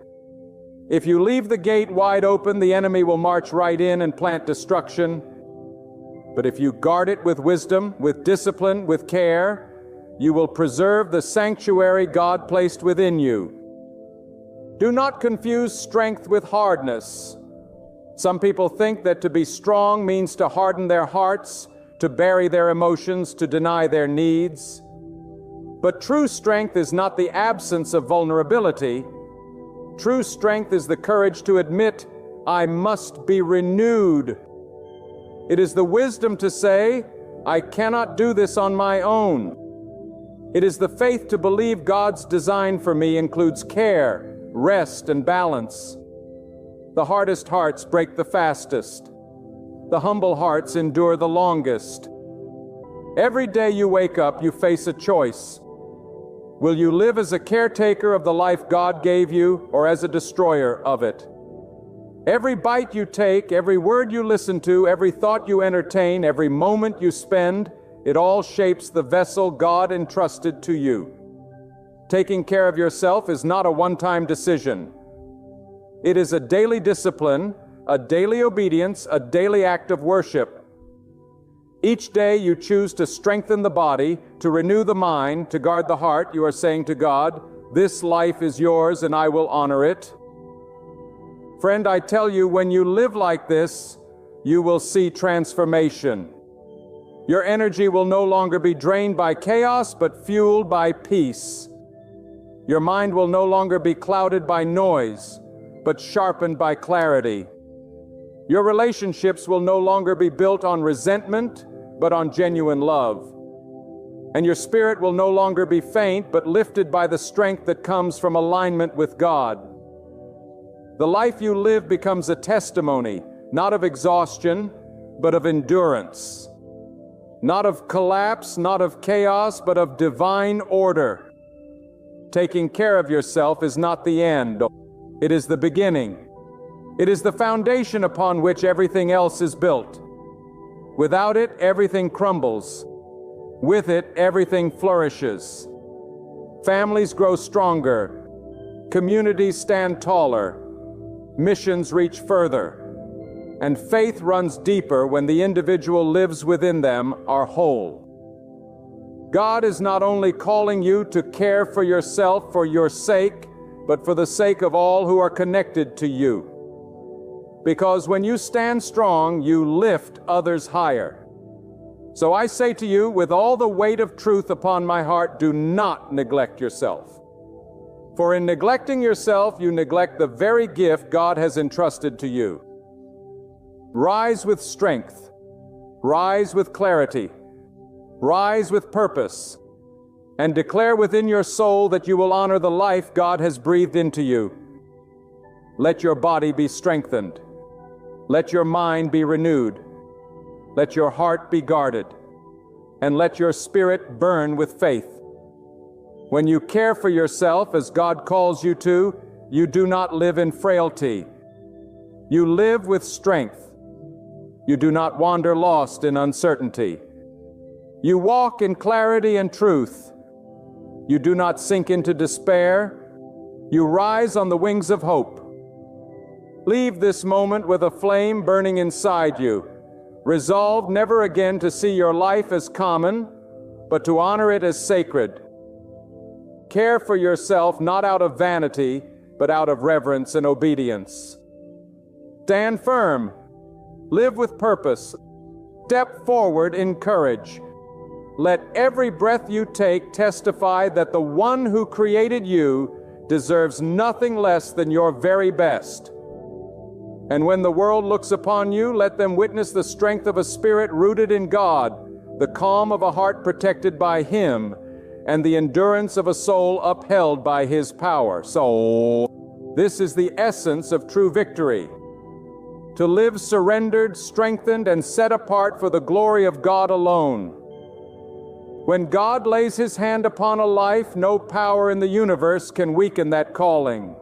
Speaker 1: If you leave the gate wide open, the enemy will march right in and plant destruction. But if you guard it with wisdom, with discipline, with care, you will preserve the sanctuary God placed within you. Do not confuse strength with hardness. Some people think that to be strong means to harden their hearts, to bury their emotions, to deny their needs. But true strength is not the absence of vulnerability. True strength is the courage to admit, I must be renewed. It is the wisdom to say, I cannot do this on my own. It is the faith to believe God's design for me includes care, rest, and balance. The hardest hearts break the fastest. The humble hearts endure the longest. Every day you wake up, you face a choice. Will you live as a caretaker of the life God gave you, or as a destroyer of it? Every bite you take, every word you listen to, every thought you entertain, every moment you spend, it all shapes the vessel God entrusted to you. Taking care of yourself is not a one-time decision. It is a daily discipline, a daily obedience, a daily act of worship. Each day you choose to strengthen the body, to renew the mind, to guard the heart. You are saying to God, this life is yours and I will honor it. Friend, I tell you, when you live like this, you will see transformation. Your energy will no longer be drained by chaos, but fueled by peace. Your mind will no longer be clouded by noise, but sharpened by clarity. Your relationships will no longer be built on resentment, but on genuine love. And your spirit will no longer be faint, but lifted by the strength that comes from alignment with God. The life you live becomes a testimony, not of exhaustion, but of endurance. Not of collapse, not of chaos, but of divine order. Taking care of yourself is not the end. It is the beginning. It is the foundation upon which everything else is built. Without it, everything crumbles. With it, everything flourishes. Families grow stronger. Communities stand taller. Missions reach further. And faith runs deeper when the individual lives within them are whole. God is not only calling you to care for yourself for your sake, but for the sake of all who are connected to you. Because when you stand strong, you lift others higher. So I say to you, with all the weight of truth upon my heart, do not neglect yourself. For in neglecting yourself, you neglect the very gift God has entrusted to you. Rise with strength. Rise with clarity. Rise with purpose. And declare within your soul that you will honor the life God has breathed into you. Let your body be strengthened. Let your mind be renewed. Let your heart be guarded. And let your spirit burn with faith. When you care for yourself as God calls you to, you do not live in frailty. You live with strength. You do not wander lost in uncertainty. You walk in clarity and truth. You do not sink into despair. You rise on the wings of hope. Leave this moment with a flame burning inside you, resolved never again to see your life as common, but to honor it as sacred. Care for yourself not out of vanity, but out of reverence and obedience. Stand firm. Live with purpose. Step forward in courage. Let every breath you take testify that the one who created you deserves nothing less than your very best. And when the world looks upon you, let them witness the strength of a spirit rooted in God, the calm of a heart protected by Him, and the endurance of a soul upheld by His power. So This is the essence of true victory. To live surrendered, strengthened, and set apart for the glory of God alone. When God lays His hand upon a life, no power in the universe can weaken that calling.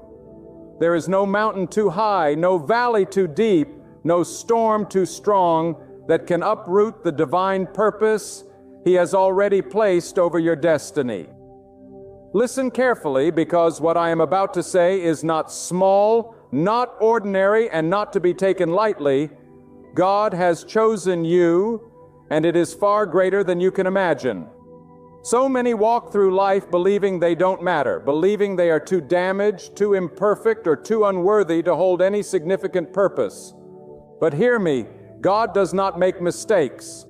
Speaker 1: There is no mountain too high, no valley too deep, no storm too strong that can uproot the divine purpose He has already placed over your destiny. Listen carefully, because what I am about to say is not small, not ordinary, and not to be taken lightly. God has chosen you, and it is far greater than you can imagine. So many walk through life believing they don't matter, believing they are too damaged, too imperfect, or too unworthy to hold any significant purpose. But hear me, God does not make mistakes.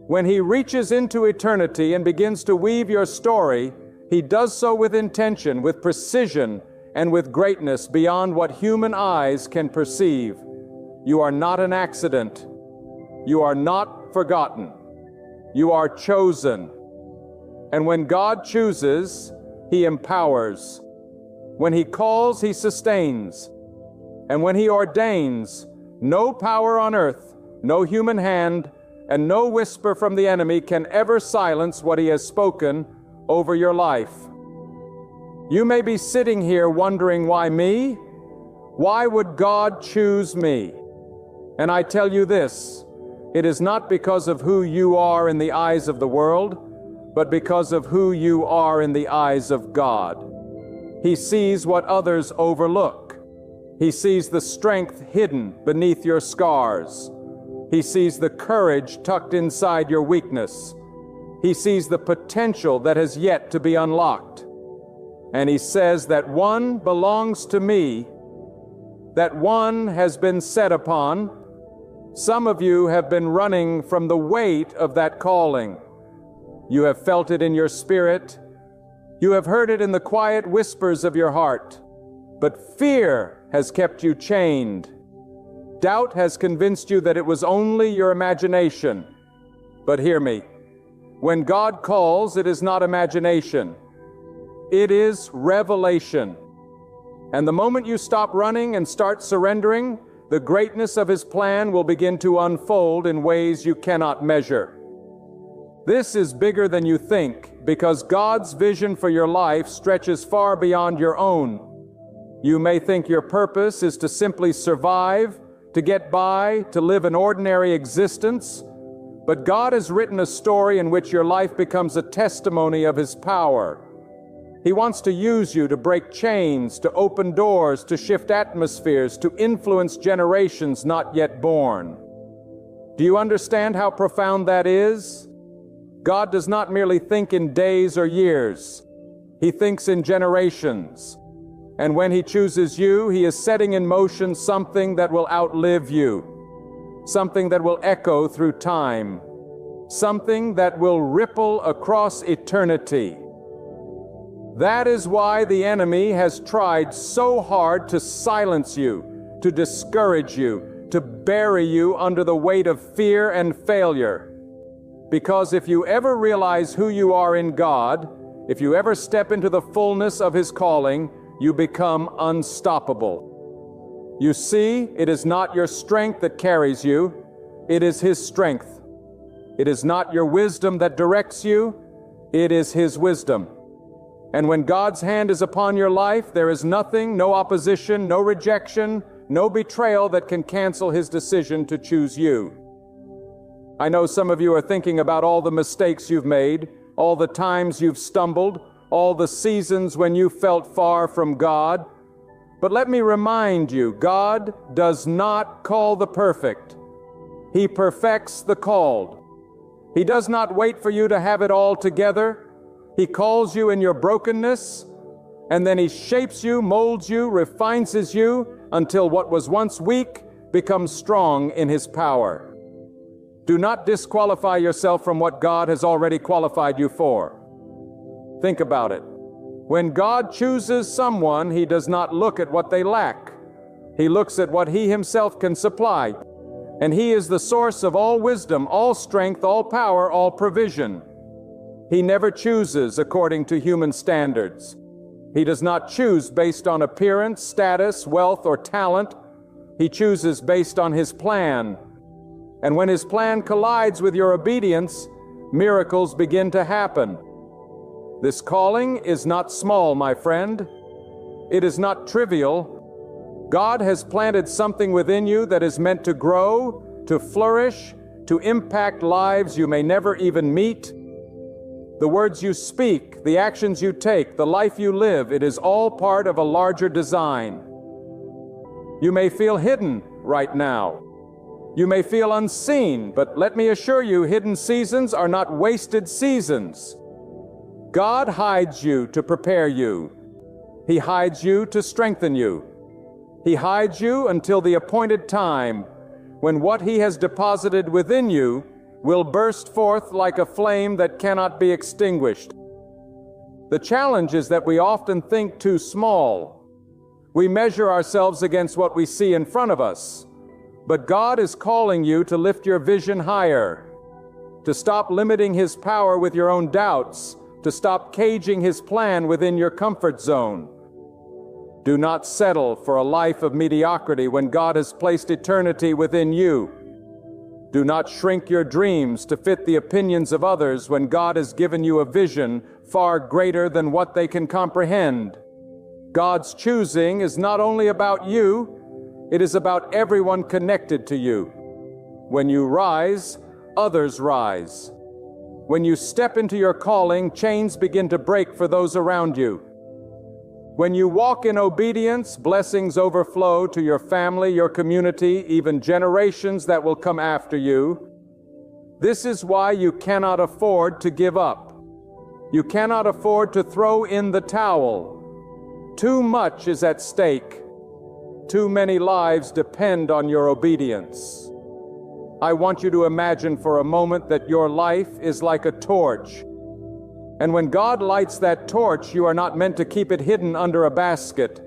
Speaker 1: When He reaches into eternity and begins to weave your story, He does so with intention, with precision, and with greatness beyond what human eyes can perceive. You are not an accident. You are not forgotten. You are chosen. And when God chooses, He empowers. When He calls, He sustains. And when He ordains, no power on earth, no human hand, and no whisper from the enemy can ever silence what He has spoken over your life. You may be sitting here wondering, why me? Why would God choose me? And I tell you this, it is not because of who you are in the eyes of the world, but because of who you are in the eyes of God. He sees what others overlook. He sees the strength hidden beneath your scars. He sees the courage tucked inside your weakness. He sees the potential that has yet to be unlocked. And He says that one belongs to me, that one has been set upon. Some of you have been running from the weight of that calling. You have felt it in your spirit. You have heard it in the quiet whispers of your heart. But fear has kept you chained. Doubt has convinced you that it was only your imagination. But hear me. When God calls, it is not imagination. It is revelation. And the moment you stop running and start surrendering, the greatness of His plan will begin to unfold in ways you cannot measure. This is bigger than you think, because God's vision for your life stretches far beyond your own. You may think your purpose is to simply survive, to get by, to live an ordinary existence, but God has written a story in which your life becomes a testimony of His power. He wants to use you to break chains, to open doors, to shift atmospheres, to influence generations not yet born. Do you understand how profound that is? God does not merely think in days or years. He thinks in generations. And when He chooses you, He is setting in motion something that will outlive you, something that will echo through time, something that will ripple across eternity. That is why the enemy has tried so hard to silence you, to discourage you, to bury you under the weight of fear and failure. Because if you ever realize who you are in God, if you ever step into the fullness of His calling, you become unstoppable. You see, it is not your strength that carries you, it is His strength. It is not your wisdom that directs you, it is His wisdom. And when God's hand is upon your life, there is nothing, no opposition, no rejection, no betrayal that can cancel His decision to choose you. I know some of you are thinking about all the mistakes you've made, all the times you've stumbled, all the seasons when you felt far from God. But let me remind you, God does not call the perfect. He perfects the called. He does not wait for you to have it all together. He calls you in your brokenness, and then He shapes you, molds you, refines you, until what was once weak becomes strong in His power. Do not disqualify yourself from what God has already qualified you for. Think about it. When God chooses someone, He does not look at what they lack. He looks at what He Himself can supply. And He is the source of all wisdom, all strength, all power, all provision. He never chooses according to human standards. He does not choose based on appearance, status, wealth, or talent. He chooses based on His plan. And when His plan collides with your obedience, miracles begin to happen. This calling is not small, my friend. It is not trivial. God has planted something within you that is meant to grow, to flourish, to impact lives you may never even meet. The words you speak, the actions you take, the life you live, it is all part of a larger design. You may feel hidden right now. You may feel unseen, but let me assure you, hidden seasons are not wasted seasons. God hides you to prepare you. He hides you to strengthen you. He hides you until the appointed time when what He has deposited within you will burst forth like a flame that cannot be extinguished. The challenge is that we often think too small. We measure ourselves against what we see in front of us. But God is calling you to lift your vision higher, to stop limiting His power with your own doubts, to stop caging His plan within your comfort zone. Do not settle for a life of mediocrity when God has placed eternity within you. Do not shrink your dreams to fit the opinions of others when God has given you a vision far greater than what they can comprehend. God's choosing is not only about you, it is about everyone connected to you. When you rise, others rise. When you step into your calling, chains begin to break for those around you. When you walk in obedience, blessings overflow to your family, your community, even generations that will come after you. This is why you cannot afford to give up. You cannot afford to throw in the towel. Too much is at stake. Too many lives depend on your obedience. I want you to imagine for a moment that your life is like a torch. And when God lights that torch, you are not meant to keep it hidden under a basket.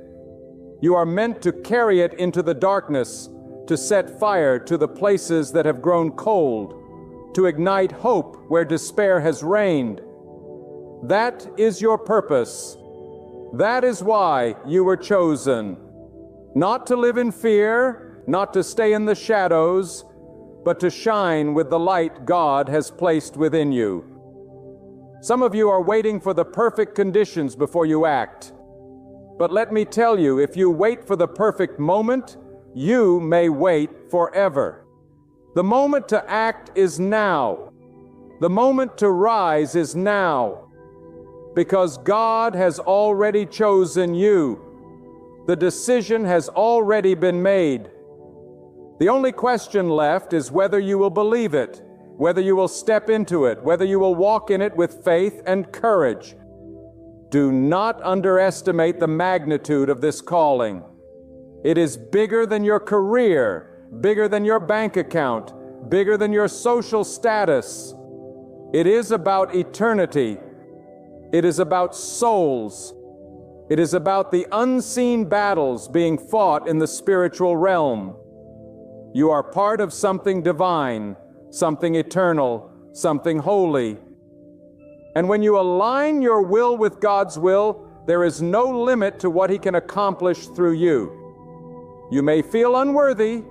Speaker 1: You are meant to carry it into the darkness, to set fire to the places that have grown cold, to ignite hope where despair has reigned. That is your purpose. That is why you were chosen. Not to live in fear, not to stay in the shadows, but to shine with the light God has placed within you. Some of you are waiting for the perfect conditions before you act. But let me tell you, if you wait for the perfect moment, you may wait forever. The moment to act is now. The moment to rise is now. Because God has already chosen you. The decision has already been made. The only question left is whether you will believe it, whether you will step into it, whether you will walk in it with faith and courage. Do not underestimate the magnitude of this calling. It is bigger than your career, bigger than your bank account, bigger than your social status. It is about eternity. It is about souls. It is about the unseen battles being fought in the spiritual realm. You are part of something divine, something eternal, something holy. And when you align your will with God's will, there is no limit to what He can accomplish through you. You may feel unworthy,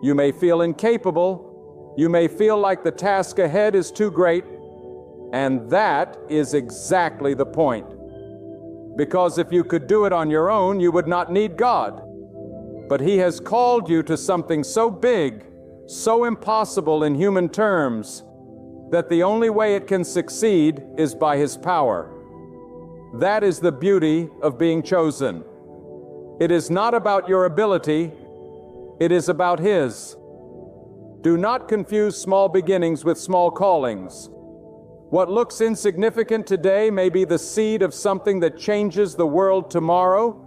Speaker 1: you may feel incapable, you may feel like the task ahead is too great, and that is exactly the point. Because if you could do it on your own, you would not need God. But He has called you to something so big, so impossible in human terms, that the only way it can succeed is by His power. That is the beauty of being chosen. It is not about your ability, it is about His. Do not confuse small beginnings with small callings. What looks insignificant today may be the seed of something that changes the world tomorrow.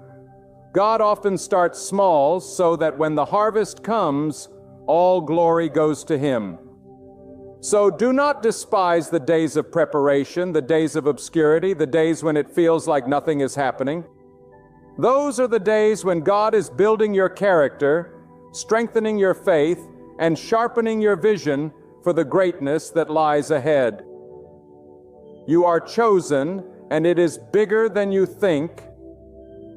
Speaker 1: God often starts small so that when the harvest comes, all glory goes to Him. So do not despise the days of preparation, the days of obscurity, the days when it feels like nothing is happening. Those are the days when God is building your character, strengthening your faith, and sharpening your vision for the greatness that lies ahead. You are chosen, and it is bigger than you think.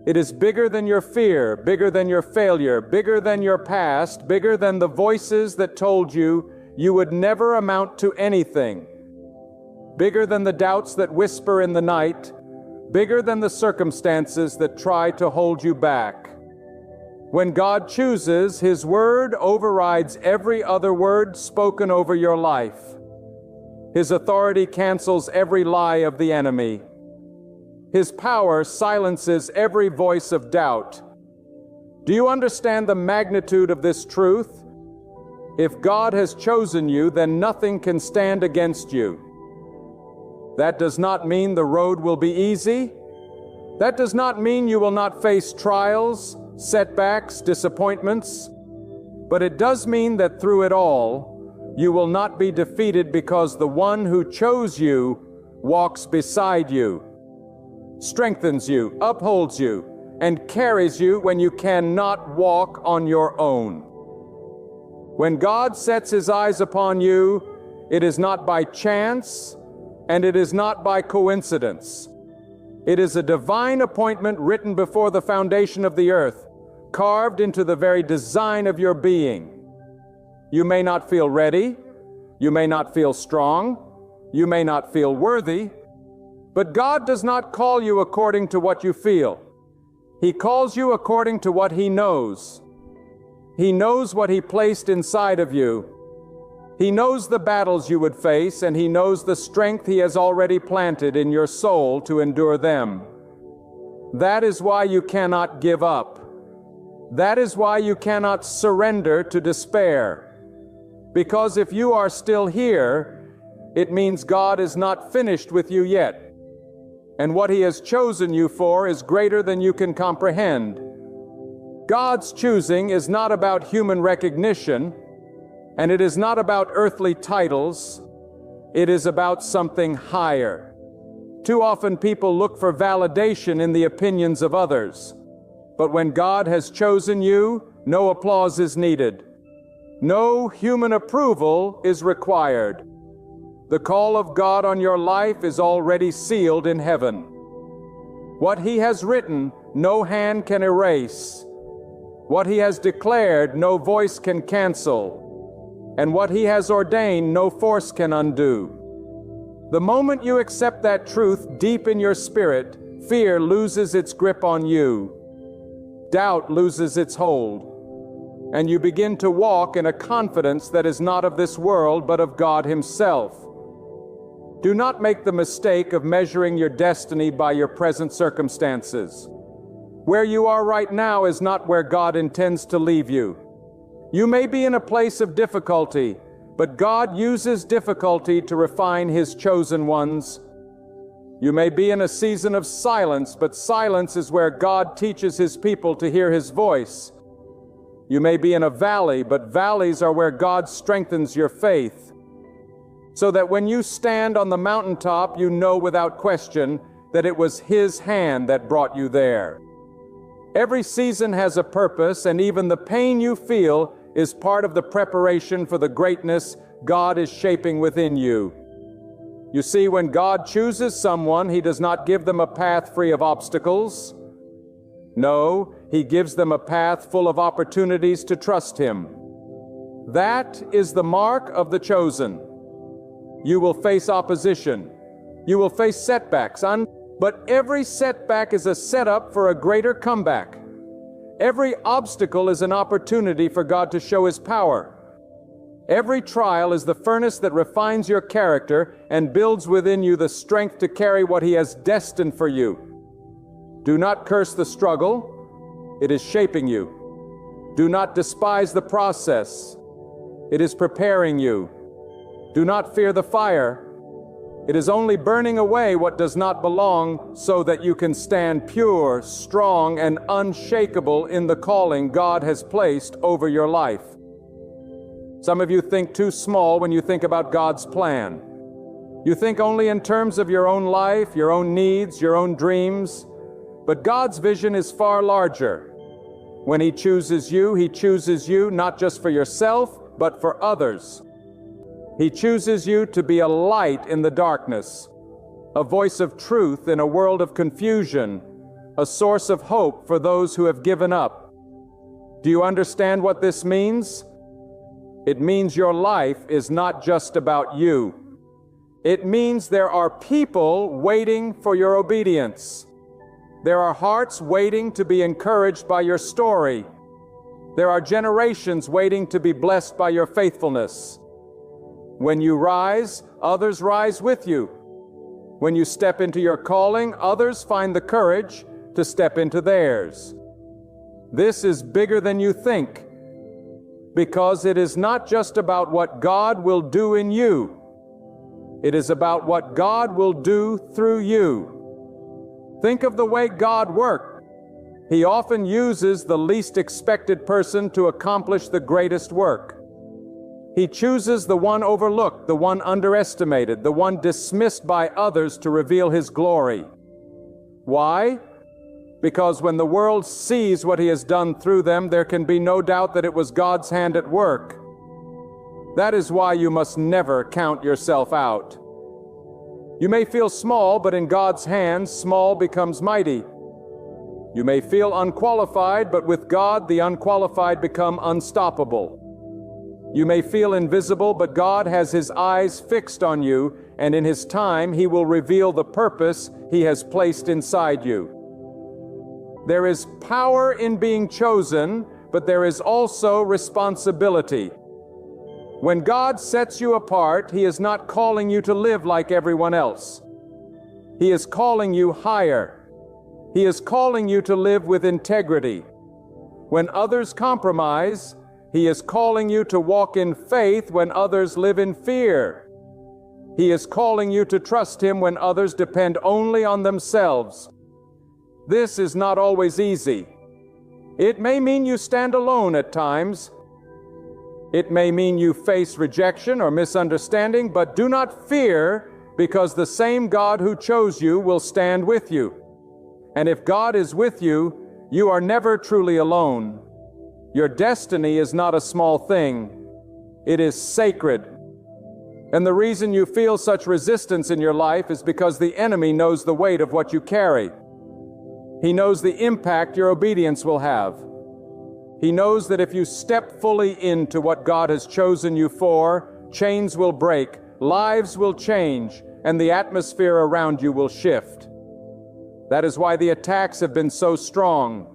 Speaker 1: It is bigger than your fear, bigger than your failure, bigger than your past, bigger than the voices that told you you would never amount to anything, bigger than the doubts that whisper in the night, bigger than the circumstances that try to hold you back. When God chooses, His word overrides every other word spoken over your life. His authority cancels every lie of the enemy. His power silences every voice of doubt. Do you understand the magnitude of this truth? If God has chosen you, then nothing can stand against you. That does not mean the road will be easy. That does not mean you will not face trials, setbacks, disappointments. But it does mean that through it all, you will not be defeated because the one who chose you walks beside you, strengthens you, upholds you, and carries you when you cannot walk on your own. When God sets His eyes upon you, it is not by chance, and it is not by coincidence. It is a divine appointment written before the foundation of the earth, carved into the very design of your being. You may not feel ready, you may not feel strong, you may not feel worthy, but God does not call you according to what you feel. He calls you according to what He knows. He knows what He placed inside of you. He knows the battles you would face, and He knows the strength He has already planted in your soul to endure them. That is why you cannot give up. That is why you cannot surrender to despair. Because if you are still here, it means God is not finished with you yet. And what He has chosen you for is greater than you can comprehend. God's choosing is not about human recognition, and it is not about earthly titles. It is about something higher. Too often people look for validation in the opinions of others. But when God has chosen you, no applause is needed. No human approval is required. The call of God on your life is already sealed in heaven. What He has written, no hand can erase. What He has declared, no voice can cancel. And what He has ordained, no force can undo. The moment you accept that truth deep in your spirit, fear loses its grip on you. Doubt loses its hold. And you begin to walk in a confidence that is not of this world, but of God Himself. Do not make the mistake of measuring your destiny by your present circumstances. Where you are right now is not where God intends to leave you. You may be in a place of difficulty, but God uses difficulty to refine His chosen ones. You may be in a season of silence, but silence is where God teaches His people to hear His voice. You may be in a valley, but valleys are where God strengthens your faith. So that when you stand on the mountaintop, you know without question that it was His hand that brought you there. Every season has a purpose, and even the pain you feel is part of the preparation for the greatness God is shaping within you. You see, when God chooses someone, He does not give them a path free of obstacles. No, He gives them a path full of opportunities to trust Him. That is the mark of the chosen. You will face opposition. You will face setbacks, but every setback is a setup for a greater comeback. Every obstacle is an opportunity for God to show His power. Every trial is the furnace that refines your character and builds within you the strength to carry what He has destined for you. Do not curse the struggle. It is shaping you. Do not despise the process. It is preparing you. Do not fear the fire. It is only burning away what does not belong so that you can stand pure, strong, and unshakable in the calling God has placed over your life. Some of you think too small when you think about God's plan. You think only in terms of your own life, your own needs, your own dreams. But God's vision is far larger. When He chooses you not just for yourself, but for others. He chooses you to be a light in the darkness, a voice of truth in a world of confusion, a source of hope for those who have given up. Do you understand what this means? It means your life is not just about you. It means there are people waiting for your obedience. There are hearts waiting to be encouraged by your story. There are generations waiting to be blessed by your faithfulness. When you rise, others rise with you. When you step into your calling, others find the courage to step into theirs. This is bigger than you think, because it is not just about what God will do in you. It is about what God will do through you. Think of the way God works. He often uses the least expected person to accomplish the greatest work. He chooses the one overlooked, the one underestimated, the one dismissed by others to reveal His glory. Why? Because when the world sees what He has done through them, there can be no doubt that it was God's hand at work. That is why you must never count yourself out. You may feel small, but in God's hands, small becomes mighty. You may feel unqualified, but with God, the unqualified become unstoppable. You may feel invisible, but God has His eyes fixed on you, and in His time, He will reveal the purpose He has placed inside you. There is power in being chosen, but there is also responsibility. When God sets you apart, He is not calling you to live like everyone else. He is calling you higher. He is calling you to live with integrity. When others compromise, He is calling you to walk in faith when others live in fear. He is calling you to trust Him when others depend only on themselves. This is not always easy. It may mean you stand alone at times. It may mean you face rejection or misunderstanding, but do not fear, because the same God who chose you will stand with you. And if God is with you, you are never truly alone. Your destiny is not a small thing. It is sacred. And the reason you feel such resistance in your life is because the enemy knows the weight of what you carry. He knows the impact your obedience will have. He knows that if you step fully into what God has chosen you for, chains will break, lives will change, and the atmosphere around you will shift. That is why the attacks have been so strong.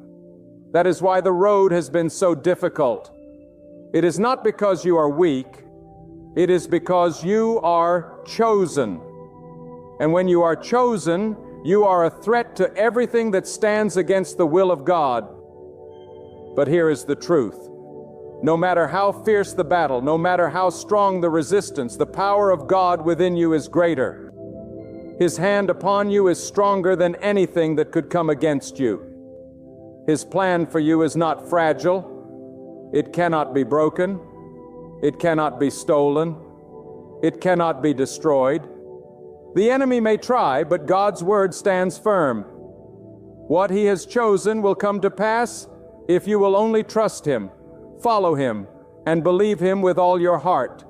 Speaker 1: That is why the road has been so difficult. It is not because you are weak. It is because you are chosen. And when you are chosen, you are a threat to everything that stands against the will of God. But here is the truth. No matter how fierce the battle, no matter how strong the resistance, the power of God within you is greater. His hand upon you is stronger than anything that could come against you. His plan for you is not fragile. It cannot be broken. It cannot be stolen. It cannot be destroyed. The enemy may try, but God's word stands firm. What He has chosen will come to pass if you will only trust Him, follow Him, and believe Him with all your heart.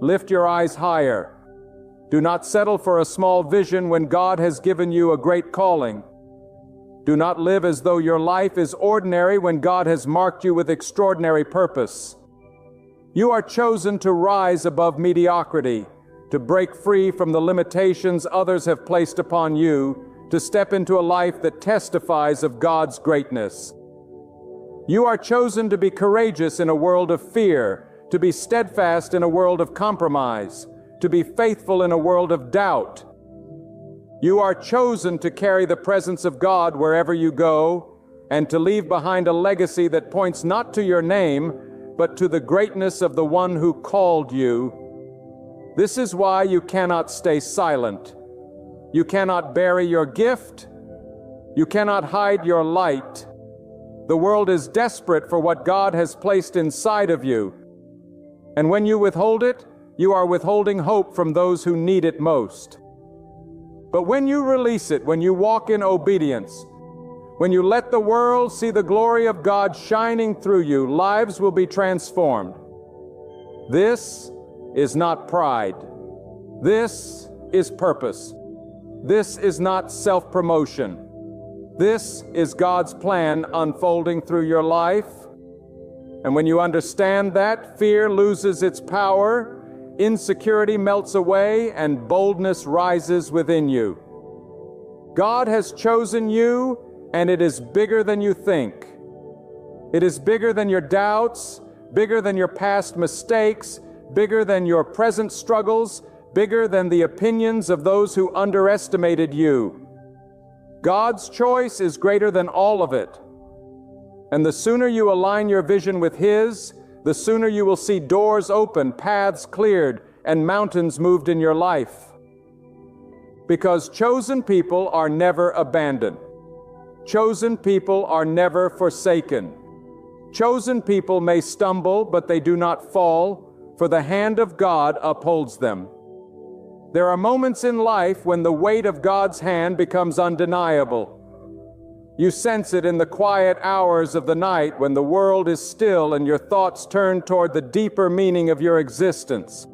Speaker 1: Lift your eyes higher. Do not settle for a small vision when God has given you a great calling. Do not live as though your life is ordinary when God has marked you with extraordinary purpose. You are chosen to rise above mediocrity, to break free from the limitations others have placed upon you, to step into a life that testifies of God's greatness. You are chosen to be courageous in a world of fear, to be steadfast in a world of compromise, to be faithful in a world of doubt. You are chosen to carry the presence of God wherever you go, and to leave behind a legacy that points not to your name, but to the greatness of the one who called you. This is why you cannot stay silent. You cannot bury your gift. You cannot hide your light. The world is desperate for what God has placed inside of you. And when you withhold it, you are withholding hope from those who need it most. But when you release it, when you walk in obedience, when you let the world see the glory of God shining through you, lives will be transformed. This is not pride. This is purpose. This is not self-promotion. This is God's plan unfolding through your life. And when you understand that, fear loses its power, insecurity melts away, and boldness rises within you. God has chosen you, and it is bigger than you think. It is bigger than your doubts, bigger than your past mistakes, bigger than your present struggles, bigger than the opinions of those who underestimated you. God's choice is greater than all of it. And the sooner you align your vision with His, the sooner you will see doors open, paths cleared, and mountains moved in your life. Because chosen people are never abandoned. Chosen people are never forsaken. Chosen people may stumble, but they do not fall, for the hand of God upholds them. There are moments in life when the weight of God's hand becomes undeniable. You sense it in the quiet hours of the night when the world is still and your thoughts turn toward the deeper meaning of your existence.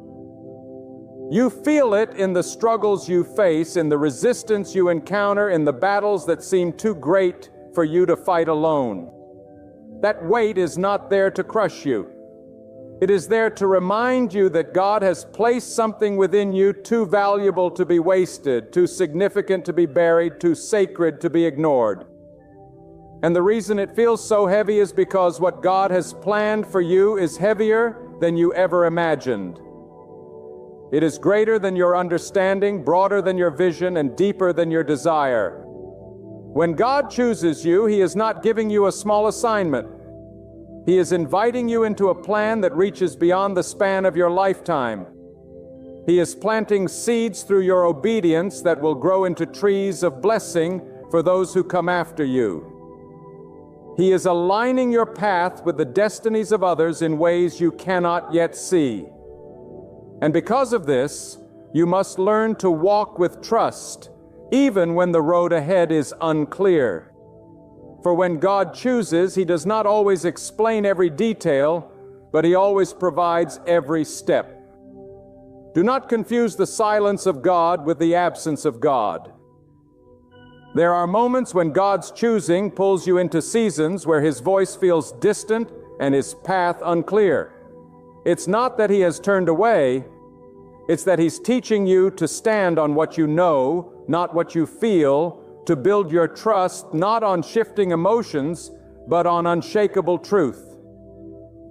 Speaker 1: You feel it in the struggles you face, in the resistance you encounter, in the battles that seem too great for you to fight alone. That weight is not there to crush you. It is there to remind you that God has placed something within you too valuable to be wasted, too significant to be buried, too sacred to be ignored. And the reason it feels so heavy is because what God has planned for you is heavier than you ever imagined. It is greater than your understanding, broader than your vision, and deeper than your desire. When God chooses you, He is not giving you a small assignment. He is inviting you into a plan that reaches beyond the span of your lifetime. He is planting seeds through your obedience that will grow into trees of blessing for those who come after you. He is aligning your path with the destinies of others in ways you cannot yet see. And because of this, you must learn to walk with trust, even when the road ahead is unclear. For when God chooses, He does not always explain every detail, but He always provides every step. Do not confuse the silence of God with the absence of God. There are moments when God's choosing pulls you into seasons where His voice feels distant and His path unclear. It's not that He has turned away, it's that He's teaching you to stand on what you know, not what you feel, to build your trust not on shifting emotions, but on unshakable truth.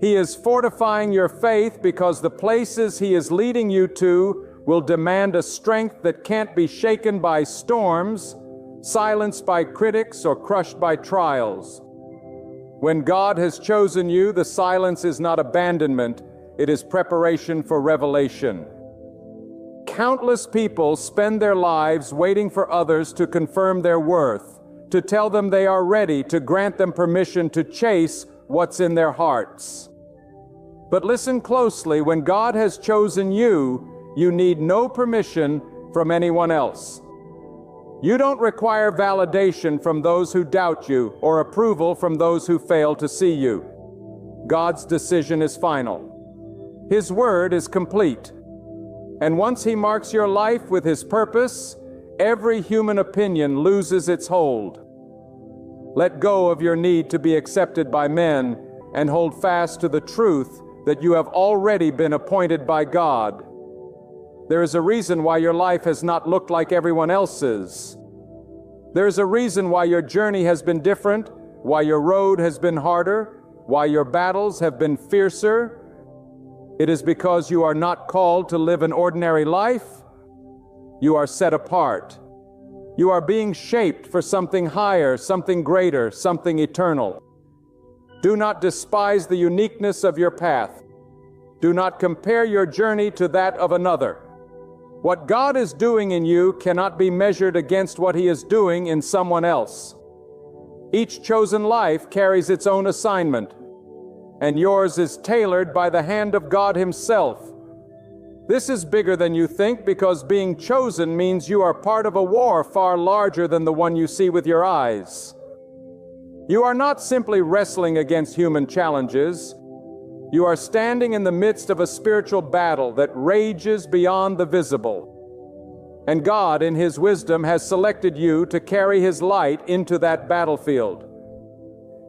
Speaker 1: He is fortifying your faith because the places He is leading you to will demand a strength that can't be shaken by storms, silenced by critics, or crushed by trials. When God has chosen you, the silence is not abandonment, it is preparation for revelation. Countless people spend their lives waiting for others to confirm their worth, to tell them they are ready, to grant them permission to chase what's in their hearts. But listen closely, when God has chosen you, you need no permission from anyone else. You don't require validation from those who doubt you or approval from those who fail to see you. God's decision is final. His word is complete. And once He marks your life with His purpose, every human opinion loses its hold. Let go of your need to be accepted by men and hold fast to the truth that you have already been appointed by God. There is a reason why your life has not looked like everyone else's. There is a reason why your journey has been different, why your road has been harder, why your battles have been fiercer. It is because you are not called to live an ordinary life. You are set apart. You are being shaped for something higher, something greater, something eternal. Do not despise the uniqueness of your path. Do not compare your journey to that of another. What God is doing in you cannot be measured against what He is doing in someone else. Each chosen life carries its own assignment, and yours is tailored by the hand of God Himself. This is bigger than you think, because being chosen means you are part of a war far larger than the one you see with your eyes. You are not simply wrestling against human challenges. You are standing in the midst of a spiritual battle that rages beyond the visible. And God, in His wisdom, has selected you to carry His light into that battlefield.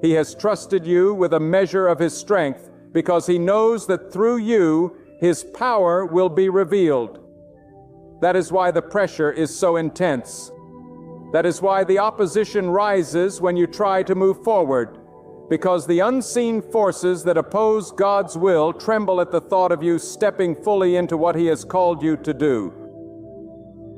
Speaker 1: He has trusted you with a measure of His strength because He knows that through you, His power will be revealed. That is why the pressure is so intense. That is why the opposition rises when you try to move forward, because the unseen forces that oppose God's will tremble at the thought of you stepping fully into what He has called you to do.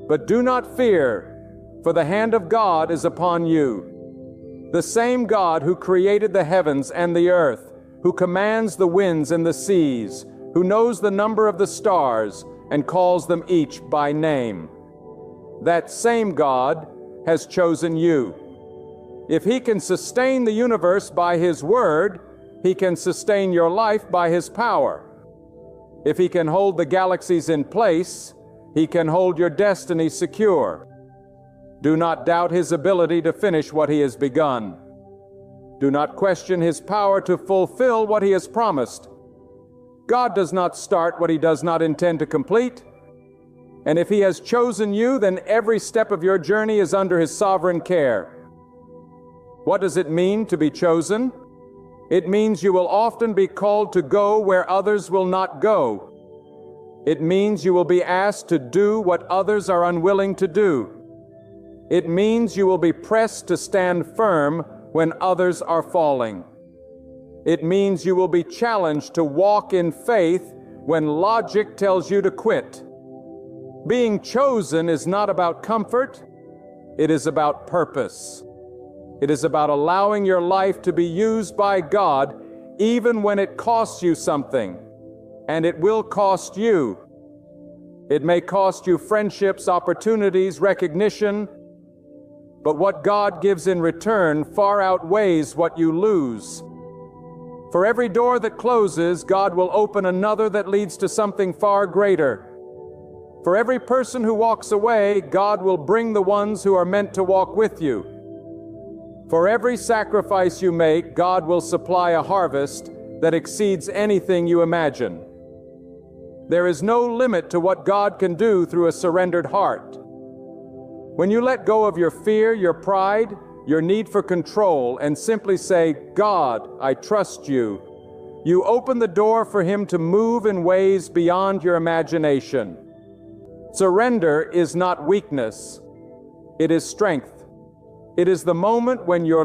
Speaker 1: But do not fear, for the hand of God is upon you. The same God who created the heavens and the earth, who commands the winds and the seas, who knows the number of the stars and calls them each by name. That same God has chosen you. If He can sustain the universe by His word, He can sustain your life by His power. If He can hold the galaxies in place, He can hold your destiny secure. Do not doubt His ability to finish what He has begun. Do not question His power to fulfill what He has promised. God does not start what He does not intend to complete. And if He has chosen you, then every step of your journey is under His sovereign care. What does it mean to be chosen? It means you will often be called to go where others will not go. It means you will be asked to do what others are unwilling to do. It means you will be pressed to stand firm when others are falling. It means you will be challenged to walk in faith when logic tells you to quit. Being chosen is not about comfort, it is about purpose. It is about allowing your life to be used by God even when it costs you something, and it will cost you. It may cost you friendships, opportunities, recognition, but what God gives in return far outweighs what you lose. For every door that closes, God will open another that leads to something far greater. For every person who walks away, God will bring the ones who are meant to walk with you. For every sacrifice you make, God will supply a harvest that exceeds anything you imagine. There is no limit to what God can do through a surrendered heart. When you let go of your fear, your pride, your need for control, and simply say, God, I trust you, you open the door for Him to move in ways beyond your imagination. Surrender is not weakness, it is strength. It is the moment when your